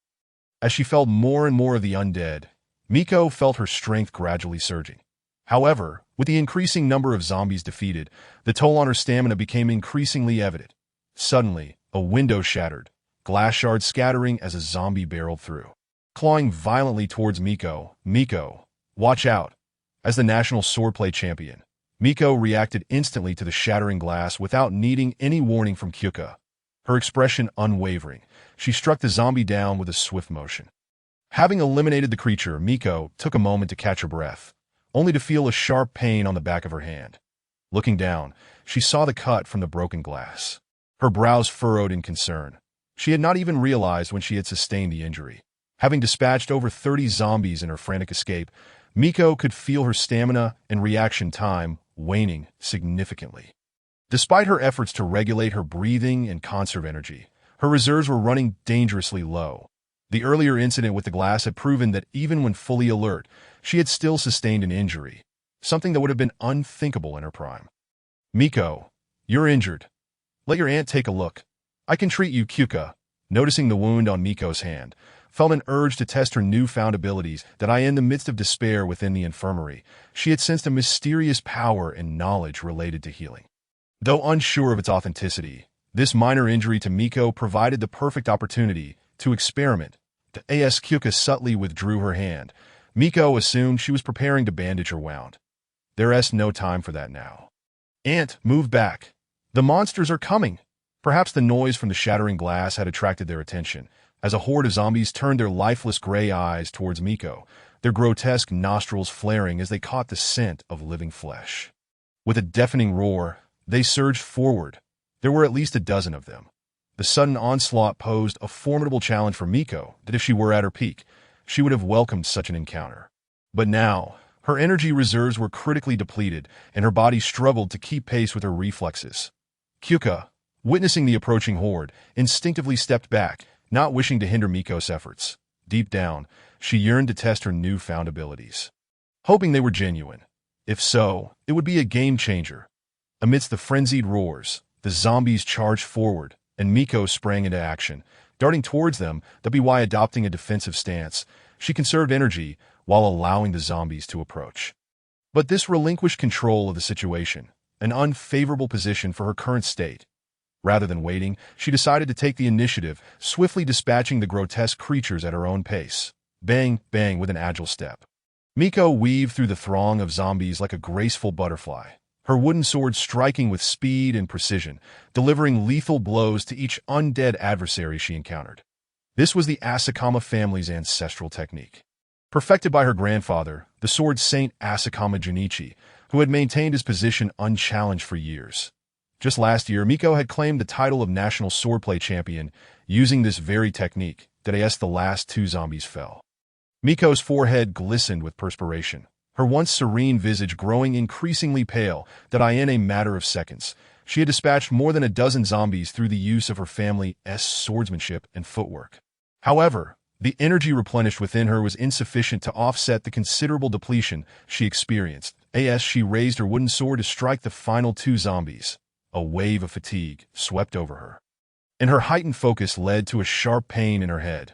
As she felt more and more of the undead, Miko felt her strength gradually surging. However, with the increasing number of zombies defeated, the toll on her stamina became increasingly evident. Suddenly, a window shattered, glass shards scattering as a zombie barreled through. Clawing violently towards Miko, "Miko, watch out." As the national swordplay champion, Miko reacted instantly to the shattering glass without needing any warning from Kyuka. Her expression unwavering, she struck the zombie down with a swift motion. Having eliminated the creature, Miko took a moment to catch her breath, only to feel a sharp pain on the back of her hand. Looking down, she saw the cut from the broken glass. Her brows furrowed in concern. She had not even realized when she had sustained the injury. Having dispatched over 30 zombies in her frantic escape, Miko could feel her stamina and reaction time waning significantly. Despite her efforts to regulate her breathing and conserve energy, her reserves were running dangerously low. The earlier incident with the glass had proven that even when fully alert, she had still sustained an injury, something that would have been unthinkable in her prime. "Miko, you're injured. Let your aunt take a look. I can treat you." Kyuka, noticing the wound on Miko's hand, felt an urge to test her newfound abilities that in the midst of despair within the infirmary, she had sensed a mysterious power and knowledge related to healing. Though unsure of its authenticity, this minor injury to Miko provided the perfect opportunity to experiment. As Kyuka subtly withdrew her hand, Miko assumed she was preparing to bandage her wound. There's no time for that now. "Aunt, move back. The monsters are coming." Perhaps the noise from the shattering glass had attracted their attention, as a horde of zombies turned their lifeless gray eyes towards Miko, their grotesque nostrils flaring as they caught the scent of living flesh. With a deafening roar, they surged forward. There were at least a dozen of them. The sudden onslaught posed a formidable challenge for Miko that if she were at her peak, she would have welcomed such an encounter. But now, her energy reserves were critically depleted, and her body struggled to keep pace with her reflexes. Kyuka, witnessing the approaching horde, instinctively stepped back, not wishing to hinder Miko's efforts. Deep down, she yearned to test her newfound abilities, hoping they were genuine. If so, it would be a game-changer. Amidst the frenzied roars, the zombies charged forward, and Miko sprang into action, darting towards them, while adopting a defensive stance. She conserved energy while allowing the zombies to approach. But this relinquished control of the situation, an unfavorable position for her current state. Rather than waiting, she decided to take the initiative, swiftly dispatching the grotesque creatures at her own pace. Bang, bang with an agile step. Miko weaved through the throng of zombies like a graceful butterfly, her wooden sword striking with speed and precision, delivering lethal blows to each undead adversary she encountered. This was the Asakama family's ancestral technique. Perfected by her grandfather, the sword Saint Asakama Junichi, who had maintained his position unchallenged for years. Just last year, Miko had claimed the title of National Swordplay Champion using this very technique. As the last two zombies fell, Miko's forehead glistened with perspiration, her once serene visage growing increasingly pale. In a matter of seconds, she had dispatched more than a dozen zombies through the use of her family's swordsmanship and footwork. However, the energy replenished within her was insufficient to offset the considerable depletion she experienced. As she raised her wooden sword to strike the final two zombies, a wave of fatigue swept over her, and her heightened focus led to a sharp pain in her head.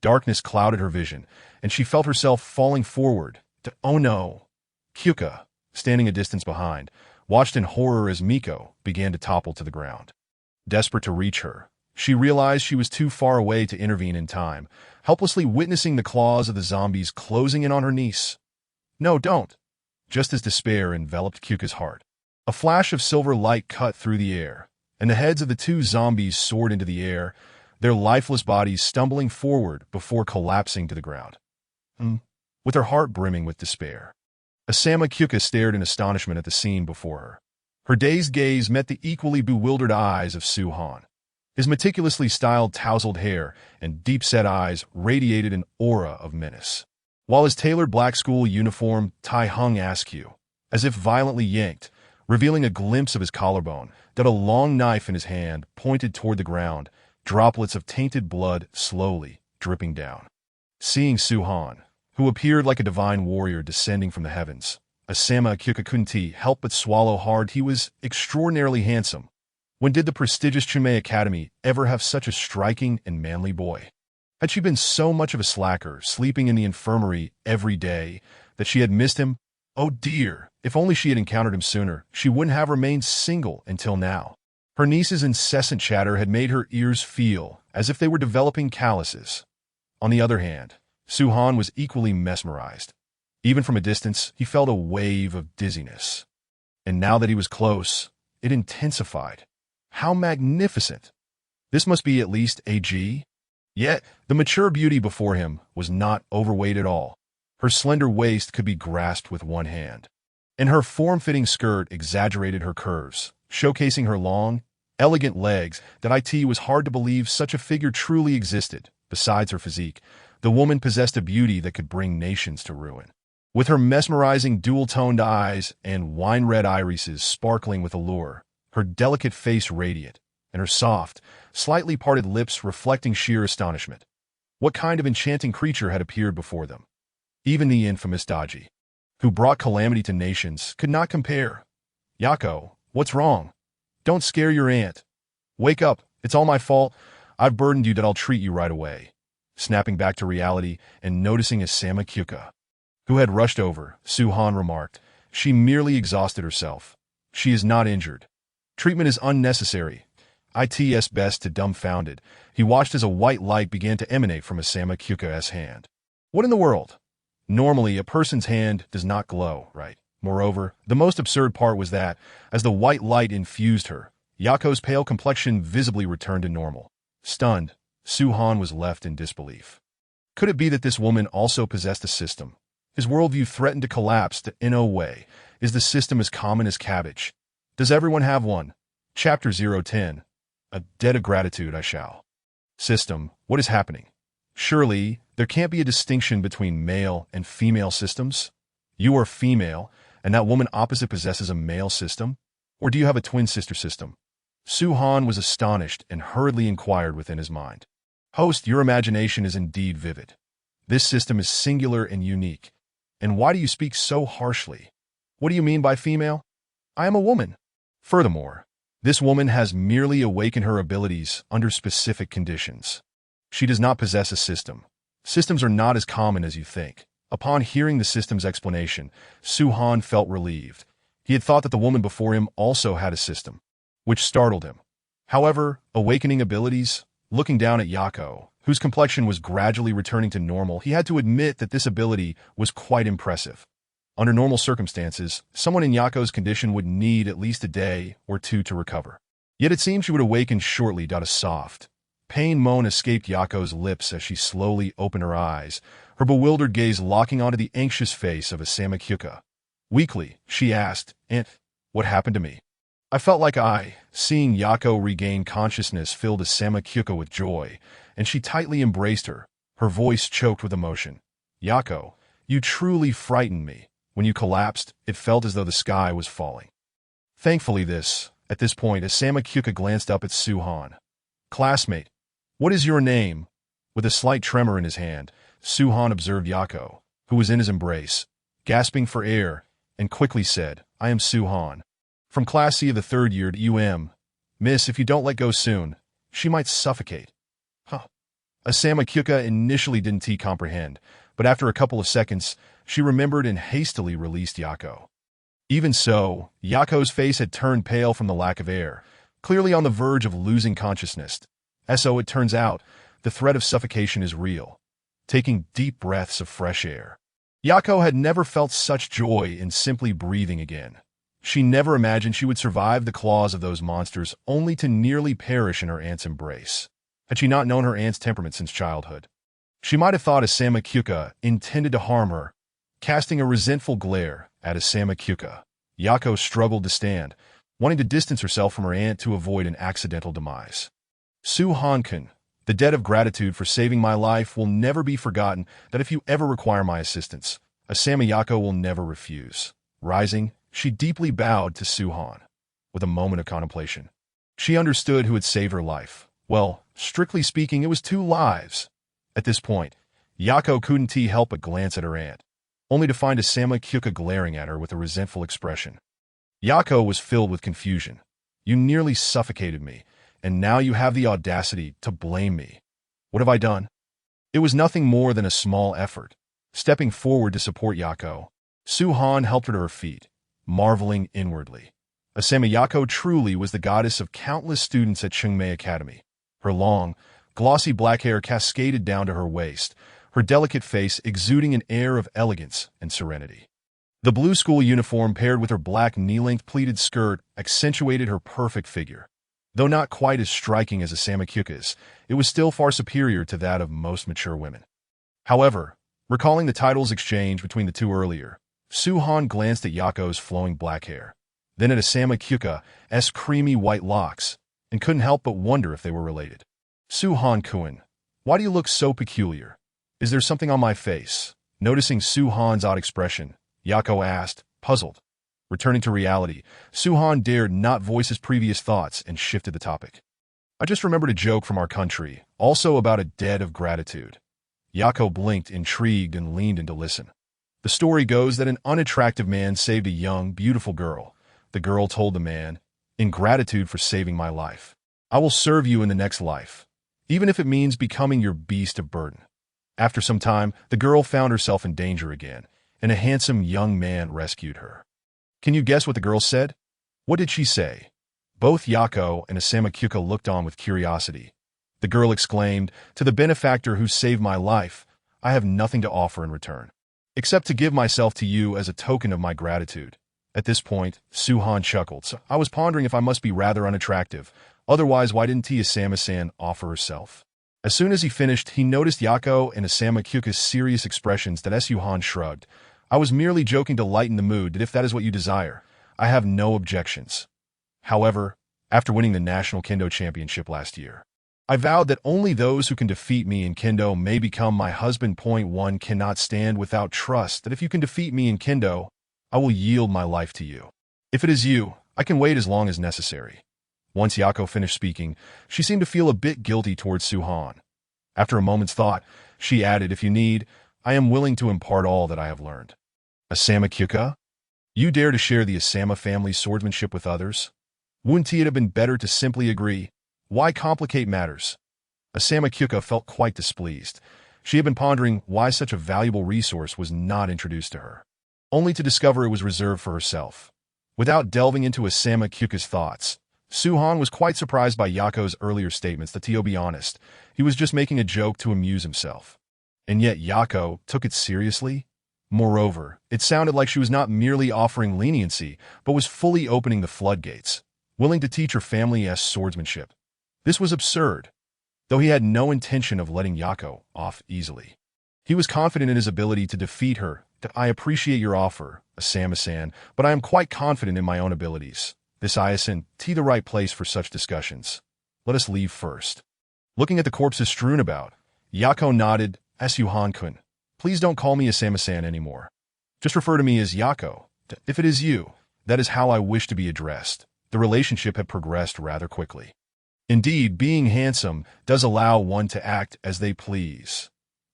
Darkness clouded her vision, and she felt herself falling forward. Oh no! Kyuka, standing a distance behind, watched in horror as Miko began to topple to the ground. Desperate to reach her, she realized she was too far away to intervene in time, helplessly witnessing the claws of the zombies closing in on her niece. "No, don't!" Just as despair enveloped Kyuka's heart, a flash of silver light cut through the air, and the heads of the two zombies soared into the air, their lifeless bodies stumbling forward before collapsing to the ground. With her heart brimming with despair, Asama Kyuka stared in astonishment at the scene before her. Her dazed gaze met the equally bewildered eyes of Suhan. His meticulously styled tousled hair and deep-set eyes radiated an aura of menace, while his tailored black school uniform tie hung askew, as if violently yanked, revealing a glimpse of his collarbone. A long knife in his hand pointed toward the ground, droplets of tainted blood slowly dripping down. Seeing Suhan, who appeared like a divine warrior descending from the heavens, Asama Kyuka couldn't help but swallow hard. He was extraordinarily handsome. When did the prestigious Chumei Academy ever have such a striking and manly boy? Had she been so much of a slacker, sleeping in the infirmary every day, that she had missed him? Oh dear, if only she had encountered him sooner, she wouldn't have remained single until now. Her niece's incessant chatter had made her ears feel as if they were developing calluses. On the other hand, Suhan was equally mesmerized. Even from a distance, he felt a wave of dizziness. And now that he was close, it intensified. How magnificent! This must be at least AG. Yet, the mature beauty before him was not overweight at all. Her slender waist could be grasped with one hand, and her form-fitting skirt exaggerated her curves, showcasing her long, elegant legs. It was hard to believe such a figure truly existed. Besides her physique, the woman possessed a beauty that could bring nations to ruin. With her mesmerizing dual-toned eyes and wine-red irises sparkling with allure, her delicate face radiant, and her soft, slightly parted lips reflecting sheer astonishment. What kind of enchanting creature had appeared before them? Even the infamous Daji, who brought calamity to nations, could not compare. "Yako, what's wrong? Don't scare your aunt. Wake up, it's all my fault. I've burdened you. I'll treat you right away." snapping back to reality and noticing Asama Kyuka, who had rushed over. Suhan remarked, "She merely exhausted herself. She is not injured. Treatment is unnecessary." It's best to dumbfounded. He watched as a white light began to emanate from Asama Kyuka's hand. What in the world? Normally, a person's hand does not glow, right? Moreover, the most absurd part was that, as the white light infused her, Yako's pale complexion visibly returned to normal. Stunned, Suhan was left in disbelief. Could it be that this woman also possessed a system? His worldview threatened to collapse. In no way is the system as common as cabbage. Does everyone have one? Chapter 010. A debt of gratitude I shall. System, what is happening? Surely, there can't be a distinction between male and female systems? You are female, and that woman opposite possesses a male system? Or do you have a twin sister system? Suhan was astonished and hurriedly inquired within his mind. Host, your imagination is indeed vivid. This system is singular and unique. And why do you speak so harshly? What do you mean by female? I am a woman. Furthermore, this woman has merely awakened her abilities under specific conditions. She does not possess a system. Systems are not as common as you think. Upon hearing the system's explanation, Suhan felt relieved. He had thought that the woman before him also had a system, which startled him. However, awakening abilities, looking down at Yako, whose complexion was gradually returning to normal, he had to admit that this ability was quite impressive. Under normal circumstances, someone in Yako's condition would need at least a day or two to recover. Yet it seemed she would awaken shortly. A soft pain moan escaped Yako's lips as she slowly opened her eyes, her bewildered gaze locking onto the anxious face of Asama Kyuka. Weakly, she asked, "Aunt, what happened to me?" I felt like seeing Yako regain consciousness filled Asama Kyuka with joy, and she tightly embraced her, her voice choked with emotion. Yako, you truly frightened me. When you collapsed, it felt as though the sky was falling. Thankfully at this point, Asama Kyuka glanced up at Suhan. Classmate, what is your name? With a slight tremor in his hand, Suhan observed Yako, who was in his embrace, gasping for air, and quickly said, I am Suhan. From Class C of the 3rd year at Miss, if you don't let go soon, she might suffocate. Asama Kyuka initially didn't comprehend, but after a couple of seconds, she remembered and hastily released Yako. Even so, Yako's face had turned pale from the lack of air, clearly on the verge of losing consciousness. So it turns out, the threat of suffocation is real. Taking deep breaths of fresh air. Yako had never felt such joy in simply breathing again. She never imagined she would survive the claws of those monsters only to nearly perish in her aunt's embrace. Had she not known her aunt's temperament since childhood, she might have thought Asama Kyuka intended to harm her. Casting a resentful glare at Asama Kyuka, Yako struggled to stand, wanting to distance herself from her aunt to avoid an accidental demise. Suhan-kun, the debt of gratitude for saving my life will never be forgotten. That if you ever require my assistance, Asama Yako will never refuse. Rising, she deeply bowed to Suhan. With a moment of contemplation, she understood who had saved her life. Well, strictly speaking, it was 2 lives. At this point, Yako couldn't help but glance at her aunt, only to find Asama Kyuka glaring at her with a resentful expression. Yako was filled with confusion. You nearly suffocated me, and now you have the audacity to blame me. What have I done? It was nothing more than a small effort. Stepping forward to support Yako, Suhan helped her to her feet, marveling inwardly. Asama Yako truly was the goddess of countless students at Chungmei Academy. Her long, glossy black hair cascaded down to her waist, her delicate face exuding an air of elegance and serenity. The blue school uniform paired with her black knee-length pleated skirt accentuated her perfect figure. Though not quite as striking as Asama Kyuka's, it was still far superior to that of most mature women. However, recalling the titles exchange between the two earlier, Suhan glanced at Yako's flowing black hair, then at Asama Kyuka's creamy white locks, and couldn't help but wonder if they were related. Suhan-kun, why do you look so peculiar? Is there something on my face? Noticing Suhan's odd expression, Yako asked, puzzled. Returning to reality, Suhan dared not voice his previous thoughts and shifted the topic. I just remembered a joke from our country, also about a debt of gratitude. Yako blinked, intrigued, and leaned in to listen. The story goes that an unattractive man saved a young, beautiful girl. The girl told the man, in gratitude for saving my life, I will serve you in the next life, even if it means becoming your beast of burden. After some time, the girl found herself in danger again, and a handsome young man rescued her. Can you guess what the girl said? What did she say? Both Yako and Asama Kyuka looked on with curiosity. The girl exclaimed, "To the benefactor who saved my life, I have nothing to offer in return, except to give myself to you as a token of my gratitude." At this point, Suhan chuckled. "So I was pondering if I must be rather unattractive. Otherwise, why didn't Asama-san offer herself?" As soon as he finished, he noticed Yako and Asama Kyuka's serious expressions that Suhan shrugged. "I was merely joking to lighten the mood, that if that is what you desire, I have no objections. However, after winning the National Kendo Championship last year, I vowed that only those who can defeat me in Kendo may become my husband. One cannot stand without trust that if you can defeat me in Kendo, I will yield my life to you. If it is you, I can wait as long as necessary." Once Yako finished speaking, she seemed to feel a bit guilty towards Suhan. After a moment's thought, she added, "If you need, I am willing to impart all that I have learned." "Asama Kyuka? You dare to share the Asama family's swordsmanship with others? Wouldn't it have been better to simply agree? Why complicate matters?" Asama Kyuka felt quite displeased. She had been pondering why such a valuable resource was not introduced to her, only to discover it was reserved for herself. Without delving into Asama Kyuka's thoughts, Suhan was quite surprised by Yako's earlier statements that, to be honest, he was just making a joke to amuse himself. And yet Yako took it seriously? Moreover, it sounded like she was not merely offering leniency, but was fully opening the floodgates, willing to teach her family swordsmanship. This was absurd, though he had no intention of letting Yako off easily. He was confident in his ability to defeat her. "I appreciate your offer, Asama-san, but I am quite confident in my own abilities. This isn't the right place for such discussions. Let us leave first." Looking at the corpses strewn about, Yako nodded. "Suhan-kun, please don't call me Asama-san anymore. Just refer to me as Yako. If it is you, that is how I wish to be addressed." The relationship had progressed rather quickly. Indeed, being handsome does allow one to act as they please.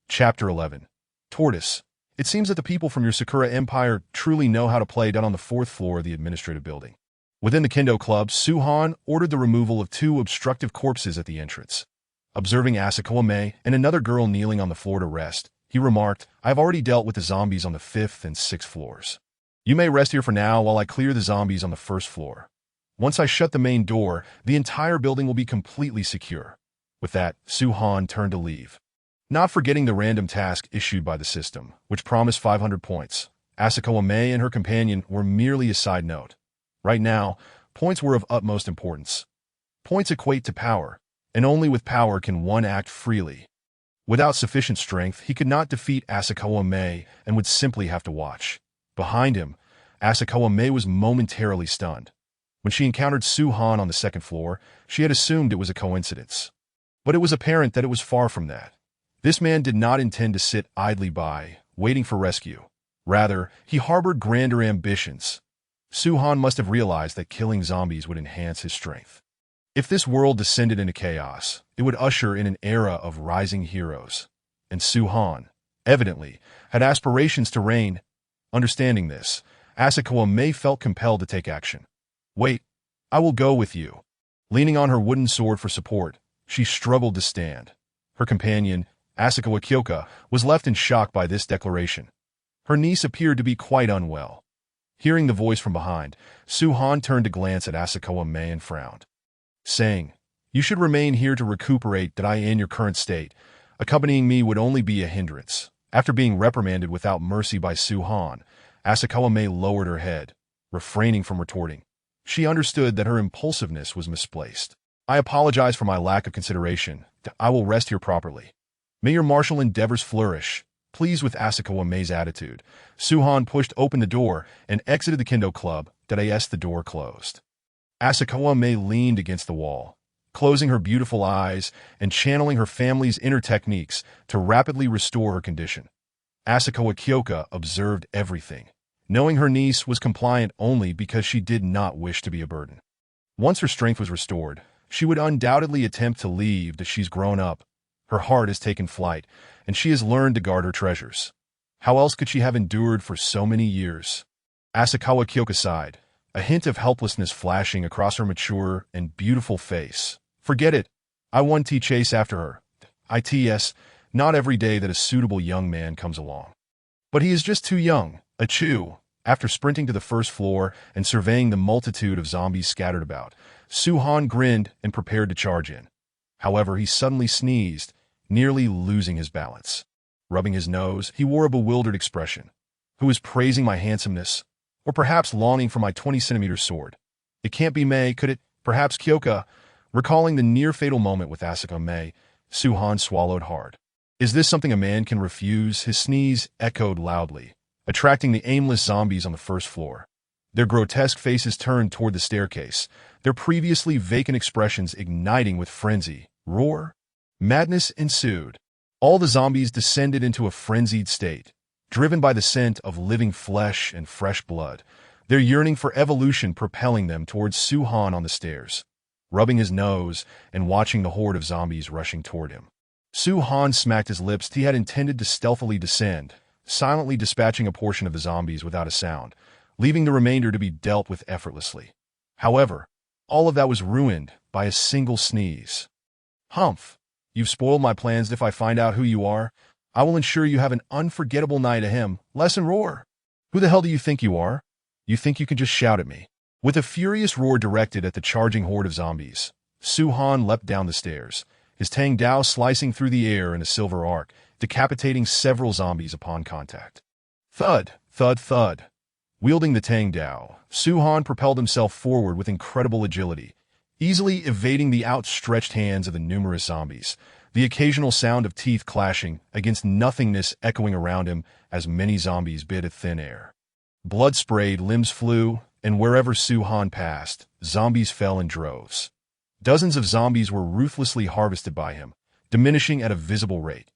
Chapter 11. Tortoise. It seems that the people from your Sakura Empire truly know how to play down on the 4th floor of the administrative building. Within the Kendo Club, Suhan ordered the removal of 2 obstructive corpses at the entrance. Observing Asako Ame and another girl kneeling on the floor to rest, he remarked, "I have already dealt with the zombies on the 5th and 6th floors. You may rest here for now while I clear the zombies on the 1st floor. Once I shut the main door, the entire building will be completely secure." With that, Suhan turned to leave, not forgetting the random task issued by the system, which promised 500 points. Asako Ame and her companion were merely a side note. Right now, points were of utmost importance. Points equate to power, and only with power can one act freely. Without sufficient strength, he could not defeat Asako Ame and would simply have to watch. Behind him, Asako Ame was momentarily stunned. When she encountered Suhan on the 2nd floor, she had assumed it was a coincidence. But it was apparent that it was far from that. This man did not intend to sit idly by, waiting for rescue. Rather, he harbored grander ambitions. Suhan must have realized that killing zombies would enhance his strength. If this world descended into chaos, it would usher in an era of rising heroes. And Suhan, evidently, had aspirations to reign. Understanding this, Asako Ame felt compelled to take action. "Wait, I will go with you." Leaning on her wooden sword for support, she struggled to stand. Her companion, Asako Kyuka, was left in shock by this declaration. Her niece appeared to be quite unwell. Hearing the voice from behind, Suhan turned to glance at Asako Ame and frowned, saying, "You should remain here to recuperate. That I in your current state. Accompanying me would only be a hindrance." After being reprimanded without mercy by Suhan, Asako Ame lowered her head, refraining from retorting. She understood that her impulsiveness was misplaced. "I apologize for my lack of consideration. I will rest here properly. May your martial endeavors flourish." Pleased with Asako Ame's attitude, Suhan pushed open the door and exited the Kendo Club. The door closed. Asako Ame leaned against the wall, closing her beautiful eyes and channeling her family's inner techniques to rapidly restore her condition. Asako Kyuka observed everything, knowing her niece was compliant only because she did not wish to be a burden. Once her strength was restored, she would undoubtedly attempt to leave. That she's grown up. Her heart has taken flight, and she has learned to guard her treasures. How else could she have endured for so many years? Asako Kyuka sighed, a hint of helplessness flashing across her mature and beautiful face. "Forget it. I won't chase after her. Not every day that a suitable young man comes along. But he is just too young, a chew. After sprinting to the first floor and surveying the multitude of zombies scattered about, Suhan grinned and prepared to charge in. However, he suddenly sneezed, nearly losing his balance. Rubbing his nose, he wore a bewildered expression. Who is praising my handsomeness? Or perhaps longing for my 20-centimeter sword? It can't be Mei, could it? Perhaps Kyoka? Recalling the near-fatal moment with Asuka Mei, Suhan swallowed hard. Is this something a man can refuse? His sneeze echoed loudly, attracting the aimless zombies on the first floor. Their grotesque faces turned toward the staircase, their previously vacant expressions igniting with frenzy. Roar? Madness ensued. All the zombies descended into a frenzied state, driven by the scent of living flesh and fresh blood, their yearning for evolution propelling them towards Suhan on the stairs. Rubbing his nose and watching the horde of zombies rushing toward him, Suhan smacked his lips. He had intended to stealthily descend, silently dispatching a portion of the zombies without a sound, leaving the remainder to be dealt with effortlessly. However, all of that was ruined by a single sneeze. Humph! You've spoiled my plans. If I find out who you are, I will ensure you have an unforgettable night. Ahem. Lesson roar. Who the hell do you think you are? You think you can just shout at me? With a furious roar directed at the charging horde of zombies, Suhan leapt down the stairs, his Tang Dao slicing through the air in a silver arc, decapitating several zombies upon contact. Thud, thud, thud. Wielding the Tang Dao, Suhan propelled himself forward with incredible agility, easily evading the outstretched hands of the numerous zombies, the occasional sound of teeth clashing against nothingness echoing around him as many zombies bit at thin air. Blood sprayed, limbs flew, and wherever Suhan passed, zombies fell in droves. Dozens of zombies were ruthlessly harvested by him, diminishing at a visible rate.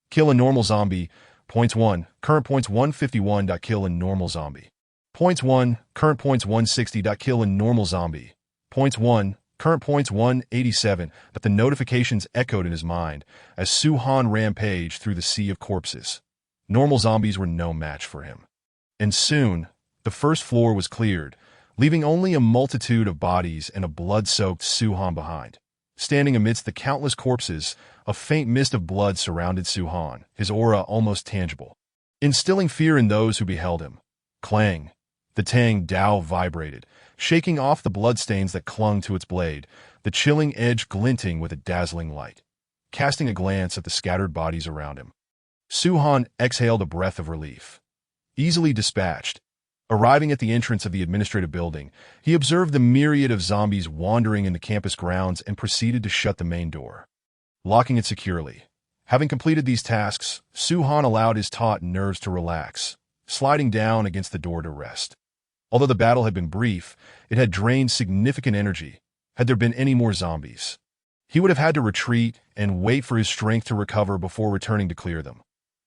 Kill a normal zombie. Points 1, current points 151. Kill a normal zombie. Points 1, current points 160. Kill a normal zombie. Points 1, current points 187. But the notifications echoed in his mind as Suhan rampaged through the sea of corpses. Normal zombies were no match for him. And soon, the first floor was cleared, leaving only a multitude of bodies and a blood-soaked Suhan behind. Standing amidst the countless corpses, a faint mist of blood surrounded Suhan, his aura almost tangible, instilling fear in those who beheld him. Clang! The Tang Dao vibrated, shaking off the bloodstains that clung to its blade, the chilling edge glinting with a dazzling light. Casting a glance at the scattered bodies around him, Suhan exhaled a breath of relief. Easily dispatched. Arriving at the entrance of the administrative building, he observed the myriad of zombies wandering in the campus grounds and proceeded to shut the main door, locking it securely. Having completed these tasks, Suhan allowed his taut nerves to relax, sliding down against the door to rest. Although the battle had been brief, it had drained significant energy. Had there been any more zombies, he would have had to retreat and wait for his strength to recover before returning to clear them.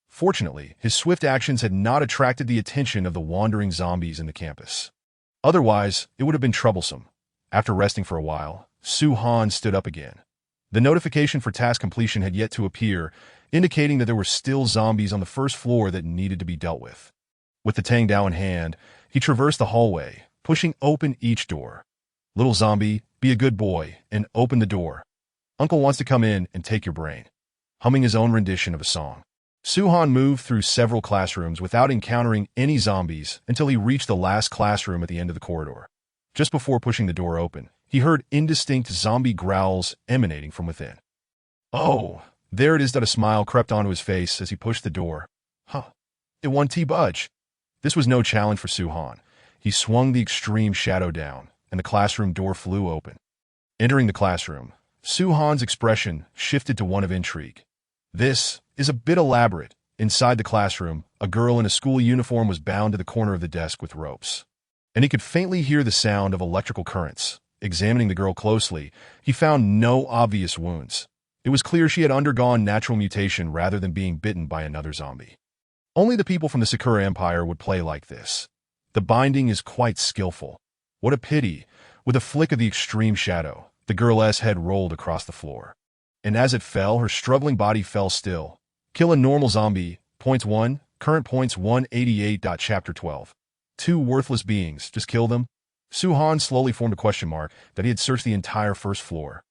Fortunately, his swift actions had not attracted the attention of the wandering zombies in the campus. Otherwise, it would have been troublesome. After resting for a while, Suhan stood up again. The notification for task completion had yet to appear, indicating that there were still zombies on the first floor that needed to be dealt with. With the Tang Dao in hand, he traversed the hallway, pushing open each door. Little zombie, be a good boy, and open the door. Uncle wants to come in and take your brain. Humming his own rendition of a song, Suhan moved through several classrooms without encountering any zombies until he reached the last classroom at the end of the corridor. Just before pushing the door open, he heard indistinct zombie growls emanating from within. Oh, there it is. That a smile crept onto his face as he pushed the door. Huh. It won't budge. This was no challenge for Suhan. He swung the extreme shadow down, and the classroom door flew open. Entering the classroom, Suhan's expression shifted to one of intrigue. This is a bit elaborate. Inside the classroom, a girl in a school uniform was bound to the corner of the desk with ropes, and he could faintly hear the sound of electrical currents. Examining the girl closely, he found no obvious wounds. It was clear she had undergone natural mutation rather than being bitten by another zombie. Only the people from the Sakura Empire would play like this. The binding is quite skillful. What a pity. With a flick of the extreme shadow, the girl's head rolled across the floor. And as it fell, her struggling body fell still. Kill a normal zombie. Points 1, current points 188. Chapter 12. Two worthless beings, just kill them? Suhan slowly formed a question mark that he had searched the entire first floor.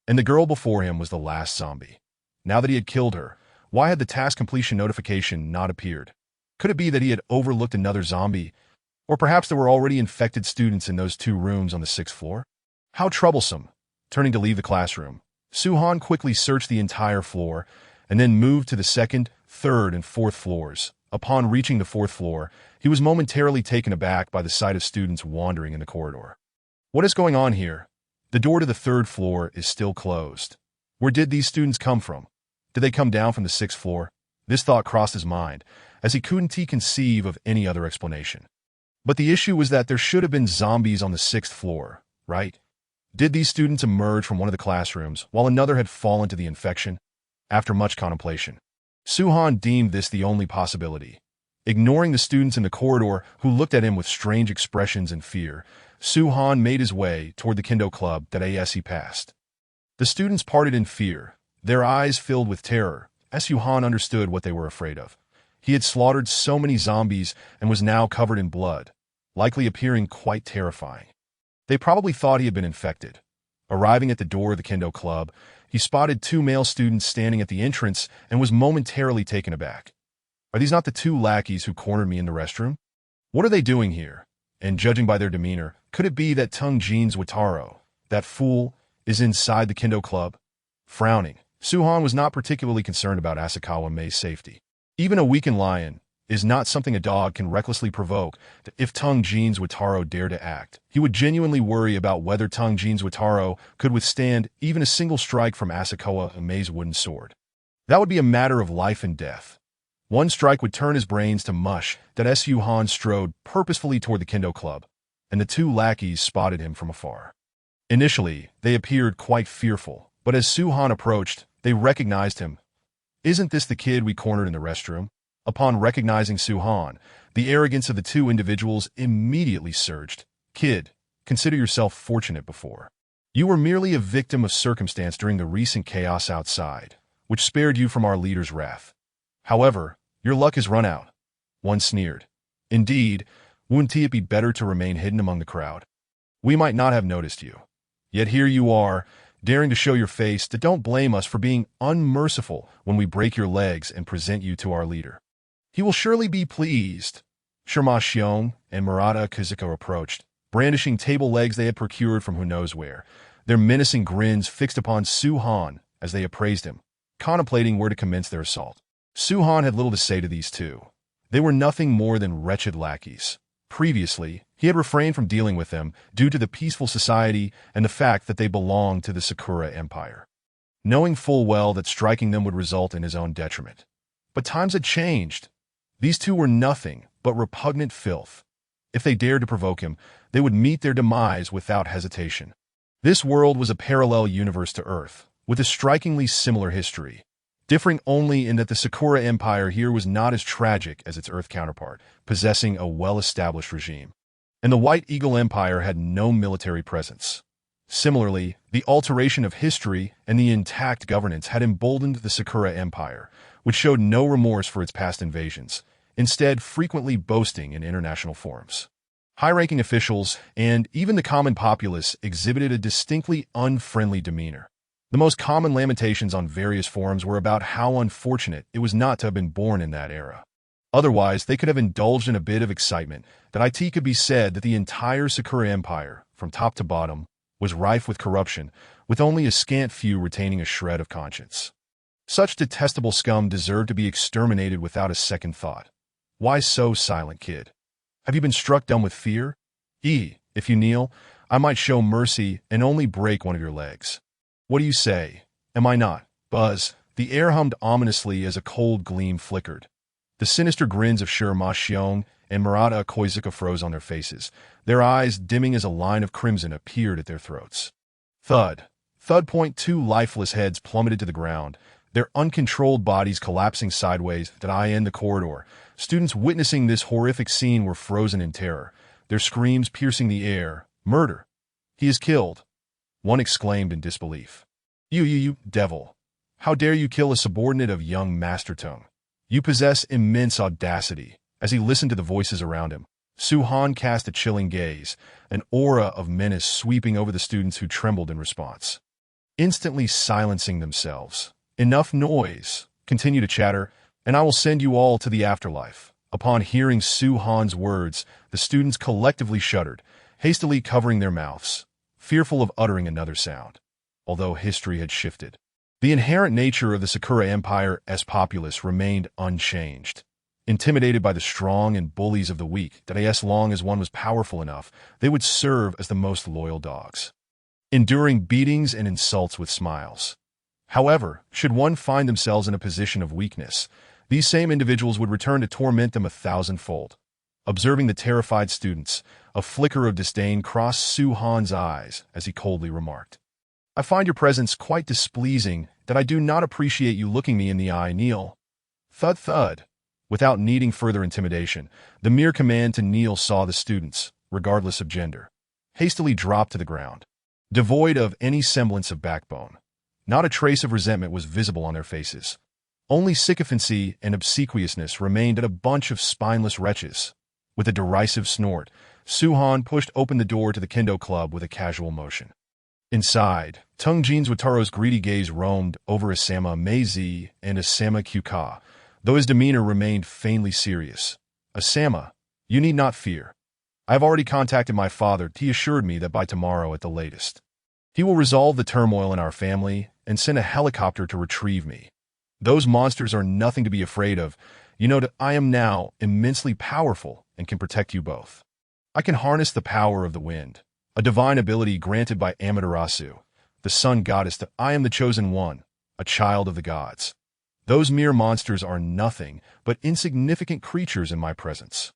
And the girl before him was the last zombie. Now that he had killed her, Why had the task completion notification not appeared? Could it be that he had overlooked another zombie? Or perhaps there were already infected students in those 2 rooms on the 6th floor? How troublesome. Turning to leave the classroom, Suhan quickly searched the entire floor and then moved to the 2nd, 3rd, and 4th floors. Upon reaching the 4th floor, he was momentarily taken aback by the sight of students wandering in the corridor. What is going on here? The door to the 3rd floor is still closed. Where did these students come from? Did they come down from the 6th floor? This thought crossed his mind, as he couldn't conceive of any other explanation. But the issue was that there should have been zombies on the 6th floor, right? Did these students emerge from one of the classrooms while another had fallen to the infection? After much contemplation, Suhan deemed this the only possibility. Ignoring the students in the corridor who looked at him with strange expressions and fear, Suhan made his way toward the Kendo Club that as he passed. The students parted in fear, their eyes filled with terror, as Suhan understood what they were afraid of. He had slaughtered so many zombies and was now covered in blood, likely appearing quite terrifying. They probably thought he had been infected. Arriving at the door of the Kendo Club, he spotted 2 male students standing at the entrance and was momentarily taken aback. Are these not the 2 lackeys who cornered me in the restroom? What are they doing here? And judging by their demeanor, could it be that Tung Jin's Wataro, that fool, is inside the Kendo Club? Frowning, Suhan was not particularly concerned about Asakawa Mei's safety. Even a weakened lion is not something a dog can recklessly provoke. If Tung Jin's Wataro dared to act, he would genuinely worry about whether Tung Jin's Wataro could withstand even a single strike from Asakawa Mei's wooden sword. That would be a matter of life and death. One strike would turn his brains to mush. That Suhan strode purposefully toward the Kendo Club, and the 2 lackeys spotted him from afar. Initially, they appeared quite fearful, but as Suhan approached, they recognized him. Isn't this the kid we cornered in the restroom? Upon recognizing Suhan, the arrogance of the 2 individuals immediately surged. Kid, consider yourself fortunate before. You were merely a victim of circumstance during the recent chaos outside, which spared you from our leader's wrath. However, your luck has run out. One sneered. Indeed, wouldn't it be better to remain hidden among the crowd? We might not have noticed you. Yet here you are, daring to show your face. Don't blame us for being unmerciful when we break your legs and present you to our leader. He will surely be pleased. Shirma Xiong and Murata Kazuko approached, brandishing table legs they had procured from who knows where, their menacing grins fixed upon Suhan as they appraised him, contemplating where to commence their assault. Suhan had little to say to these 2. They were nothing more than wretched lackeys. Previously, he had refrained from dealing with them due to the peaceful society and the fact that they belonged to the Sakura Empire, knowing full well that striking them would result in his own detriment. But times had changed. These 2 were nothing but repugnant filth. If they dared to provoke him, they would meet their demise without hesitation. This world was a parallel universe to Earth, with a strikingly similar history, differing only in that the Sakura Empire here was not as tragic as its Earth counterpart, possessing a well-established regime. And the White Eagle Empire had no military presence. Similarly, the alteration of history and the intact governance had emboldened the Sakura Empire, which showed no remorse for its past invasions, instead frequently boasting in international forums. High-ranking officials and even the common populace exhibited a distinctly unfriendly demeanor. The most common lamentations on various forums were about how unfortunate it was not to have been born in that era. Otherwise, they could have indulged in a bit of excitement that it could be said that the entire Sakura Empire, from top to bottom, was rife with corruption, with only a scant few retaining a shred of conscience. Such detestable scum deserved to be exterminated without a second thought. Why so silent, kid? Have you been struck dumb with fear? If you kneel, I might show mercy and only break one of your legs. What do you say? Am I not? Buzz. The air hummed ominously as a cold gleam flickered. The sinister grins of Shirma Xiong and Murata Koizuka froze on their faces, their eyes dimming as a line of crimson appeared at their throats. Thud. Thud. 2 lifeless heads plummeted to the ground, their uncontrolled bodies collapsing sideways in the corridor. Students witnessing this horrific scene were frozen in terror, their screams piercing the air. Murder. He is killed. One exclaimed in disbelief. You devil. How dare you kill a subordinate of young Master Tung? You possess immense audacity. As he listened to the voices around him, Suhan cast a chilling gaze, an aura of menace sweeping over the students who trembled in response, instantly silencing themselves. Enough noise. Continue to chatter, and I will send you all to the afterlife." Upon hearing Su-han's words, the students collectively shuddered, hastily covering their mouths, fearful of uttering another sound. Although history had shifted, the inherent nature of the Sakura Empire's populace remained unchanged. Intimidated by the strong and bullies of the weak, that as long as one was powerful enough, they would serve as the most loyal dogs, enduring beatings and insults with smiles. However, should one find themselves in a position of weakness, these same individuals would return to torment them 1,000-fold. Observing the terrified students, a flicker of disdain crossed Su-han's eyes as he coldly remarked, "I find your presence quite displeasing, that I do not appreciate you looking me in the eye, kneel." Thud thud. Without needing further intimidation, the mere command to kneel saw the students, regardless of gender, hastily drop to the ground, devoid of any semblance of backbone. Not a trace of resentment was visible on their faces. Only sycophancy and obsequiousness remained in a bunch of spineless wretches. With a derisive snort, Su-han pushed open the door to the kendo club with a casual motion. Inside, Tung Jin's Wataro's greedy gaze roamed over Asama Meizi and Asama Kyuka, though his demeanor remained faintly serious. "Asama, you need not fear. I have already contacted my father. He assured me that by tomorrow at the latest, he will resolve the turmoil in our family and send a helicopter to retrieve me. Those monsters are nothing to be afraid of. You know that I am now immensely powerful and can protect you both. I can harness the power of the wind, a divine ability granted by Amaterasu, the sun goddess, that I am the chosen one, a child of the gods. Those mere monsters are nothing but insignificant creatures in my presence.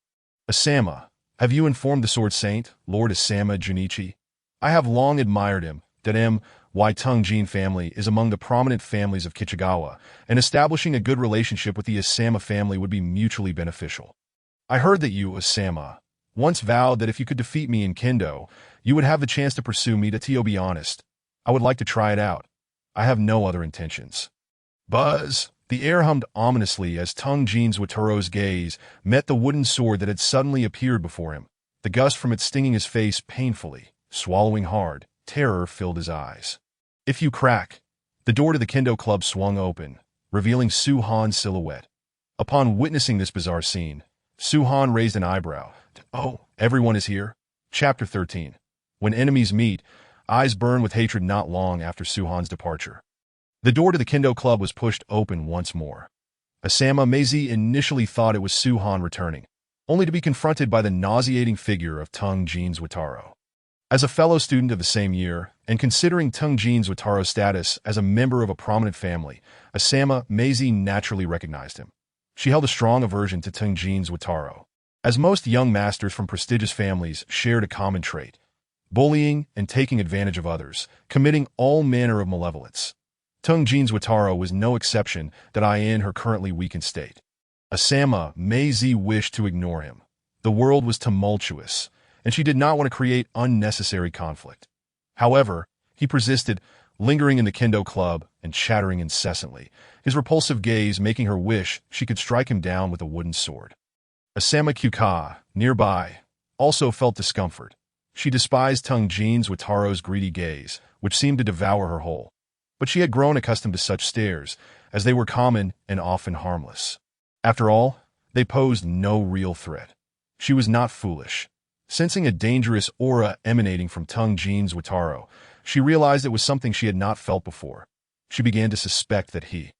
Asama, have you informed the Sword Saint, Lord Asama Junichi? I have long admired him, that M.Y. Tung Jin family is among the prominent families of Kichagawa, and establishing a good relationship with the Asama family would be mutually beneficial. I heard that you, Asama, once vowed that if you could defeat me in kendo, you would have the chance to pursue me. To be honest, I would like to try it out. I have no other intentions." Buzz! The air hummed ominously as Tung Jin's Wataro's gaze met the wooden sword that had suddenly appeared before him, the gust from it stinging his face painfully. Swallowing hard, terror filled his eyes. "If you crack." The door to the kendo club swung open, revealing Su-han's silhouette. Upon witnessing this bizarre scene, Su-han raised an eyebrow. "Oh, everyone is here?" Chapter 13. When enemies meet, eyes burn with hatred. Not long after Su-han's departure, the door to the kendo club was pushed open once more. Asama Meizi initially thought it was Su-han returning, only to be confronted by the nauseating figure of Tung Jin's Wataro. As a fellow student of the same year, and considering Tung Jin's Wataro's status as a member of a prominent family, Asama Meizi naturally recognized him. She held a strong aversion to Tung Jin's Wataro, as most young masters from prestigious families shared a common trait: bullying and taking advantage of others, committing all manner of malevolence. Tung Jin's Wataro was no exception, that in her currently weakened state. Asama Meizi wished to ignore him. The world was tumultuous, and she did not want to create unnecessary conflict. However, he persisted, lingering in the kendo club and chattering incessantly, his repulsive gaze making her wish she could strike him down with a wooden sword. Asama Kyuka, nearby, also felt discomfort. She despised Tung Jin's Wataro's greedy gaze, which seemed to devour her whole. But she had grown accustomed to such stares, as they were common and often harmless. After all, they posed no real threat. She was not foolish. Sensing a dangerous aura emanating from Tung Jin's Wataro, she realized it was something she had not felt before. She began to suspect that he,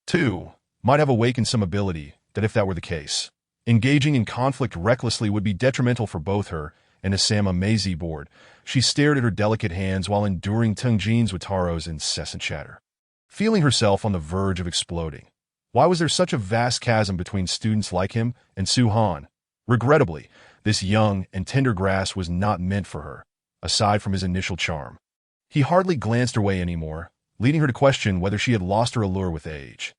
too, might have awakened some ability, that if that were the case, engaging in conflict recklessly would be detrimental for both her and Asama Meizi. Bored, she stared at her delicate hands while enduring Tung Jin's Wataro's incessant chatter, feeling herself on the verge of exploding. Why was there such a vast chasm between students like him and Su-han? Regrettably, this young and tender grass was not meant for her, aside from his initial charm. He hardly glanced her way anymore, leading her to question whether she had lost her allure with age.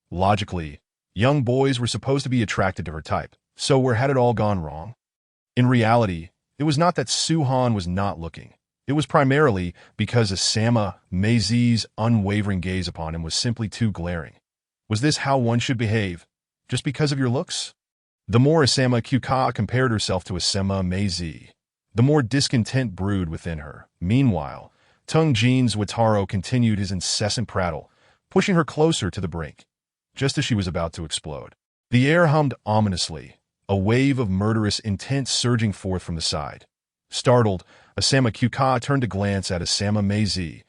Logically, young boys were supposed to be attracted to her type, so where had it all gone wrong? In reality, it was not that Su-han was not looking. It was primarily because Asama Meizi's unwavering gaze upon him was simply too glaring. Was this how one should behave, just because of your looks? The more Asama Kyuka compared herself to Asama Meizi, the more discontent brewed within her. Meanwhile, Tung Jin's Wataro continued his incessant prattle, pushing her closer to the brink. just as she was about to explode. The air hummed ominously, a wave of murderous intent surging forth from the side. Startled, Asama Kyuka turned to glance at Asama Meizi,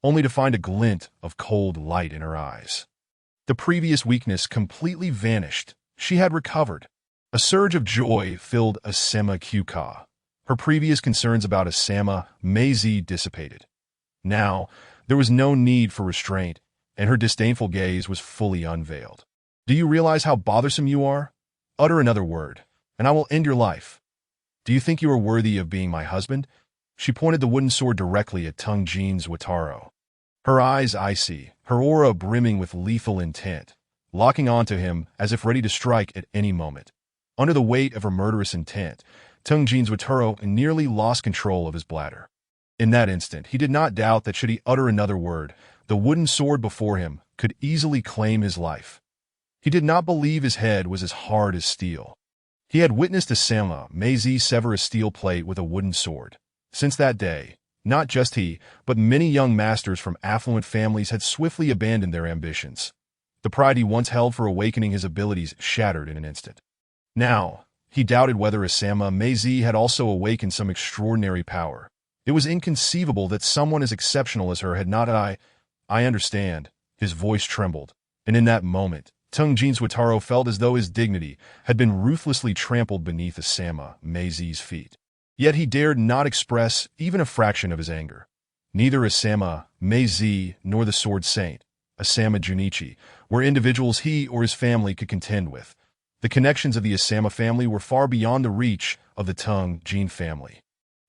only to find a glint of cold light in her eyes. The previous weakness completely vanished. She had recovered. A surge of joy filled Asama Kyuka. Her previous concerns about Asama Meizi dissipated. Now, there was no need for restraint, and her disdainful gaze was fully unveiled. Do you realize how bothersome you are? Utter another word, and I will end your life. Do you think you are worthy of being my husband? She pointed the wooden sword directly at Tungjin's Wataru. Her eyes icy, her aura brimming with lethal intent, locking onto him as if ready to strike at any moment. Under the weight of her murderous intent, Tungjin's Wataru nearly lost control of his bladder. In that instant, he did not doubt that should he utter another word, the wooden sword before him could easily claim his life. He did not believe his head was as hard as steel. He had witnessed Asama Meizi sever a steel plate with a wooden sword. Since that day, not just he, but many young masters from affluent families had swiftly abandoned their ambitions. The pride he once held for awakening his abilities shattered in an instant. Now, he doubted whether Asama Meizi had also awakened some extraordinary power. It was inconceivable that someone as exceptional as her had not. I understand. His voice trembled, and in that moment, Tungjin's Wataru felt as though his dignity had been ruthlessly trampled beneath Asama Meizi's feet. Yet he dared not express even a fraction of his anger. Neither Asama Meizi nor the Sword Saint, Asama Junichi, were individuals he or his family could contend with. The connections of the Asama family were far beyond the reach of the Tungjin family.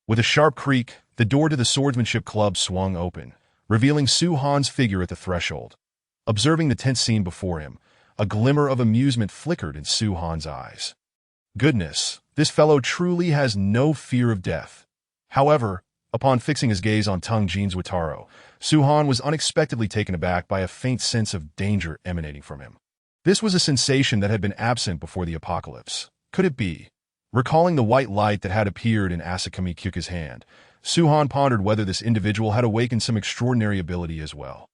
With a sharp creak, the door to the swordsmanship club swung open, revealing Su Han's figure at the threshold. Observing the tense scene before him, a glimmer of amusement flickered in Su Han's eyes. Goodness, this fellow truly has no fear of death. However, upon fixing his gaze on Tungjin's Wataru, Su Han was unexpectedly taken aback by a faint sense of danger emanating from him. This was a sensation that had been absent before the apocalypse. Could it be? Recalling the white light that had appeared in Asakami Kyuka's hand, Su Han pondered whether this individual had awakened some extraordinary ability as well.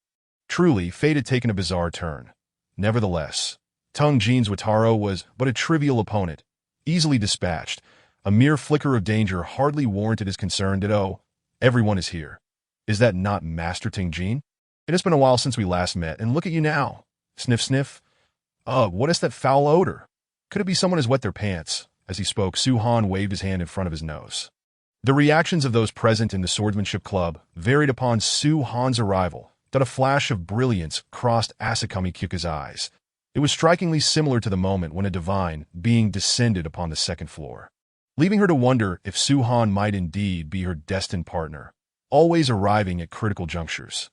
Truly, fate had taken a bizarre turn. Nevertheless, Tungjin's Wataru was but a trivial opponent, easily dispatched. A mere flicker of danger hardly warranted his concern that, oh, everyone is here. Is that not Master Tungjin? It has been a while since we last met, and look at you now. Sniff, sniff. Ugh, what is that foul odor? Could it be someone has wet their pants? As he spoke, Su Han waved his hand in front of his nose. The reactions of those present in the swordsmanship club varied upon Su Han's arrival, that a flash of brilliance crossed Asakami Kyuka's eyes. It was strikingly similar to the moment when a divine being descended upon the second floor, leaving her to wonder if Su Han might indeed be her destined partner, always arriving at critical junctures.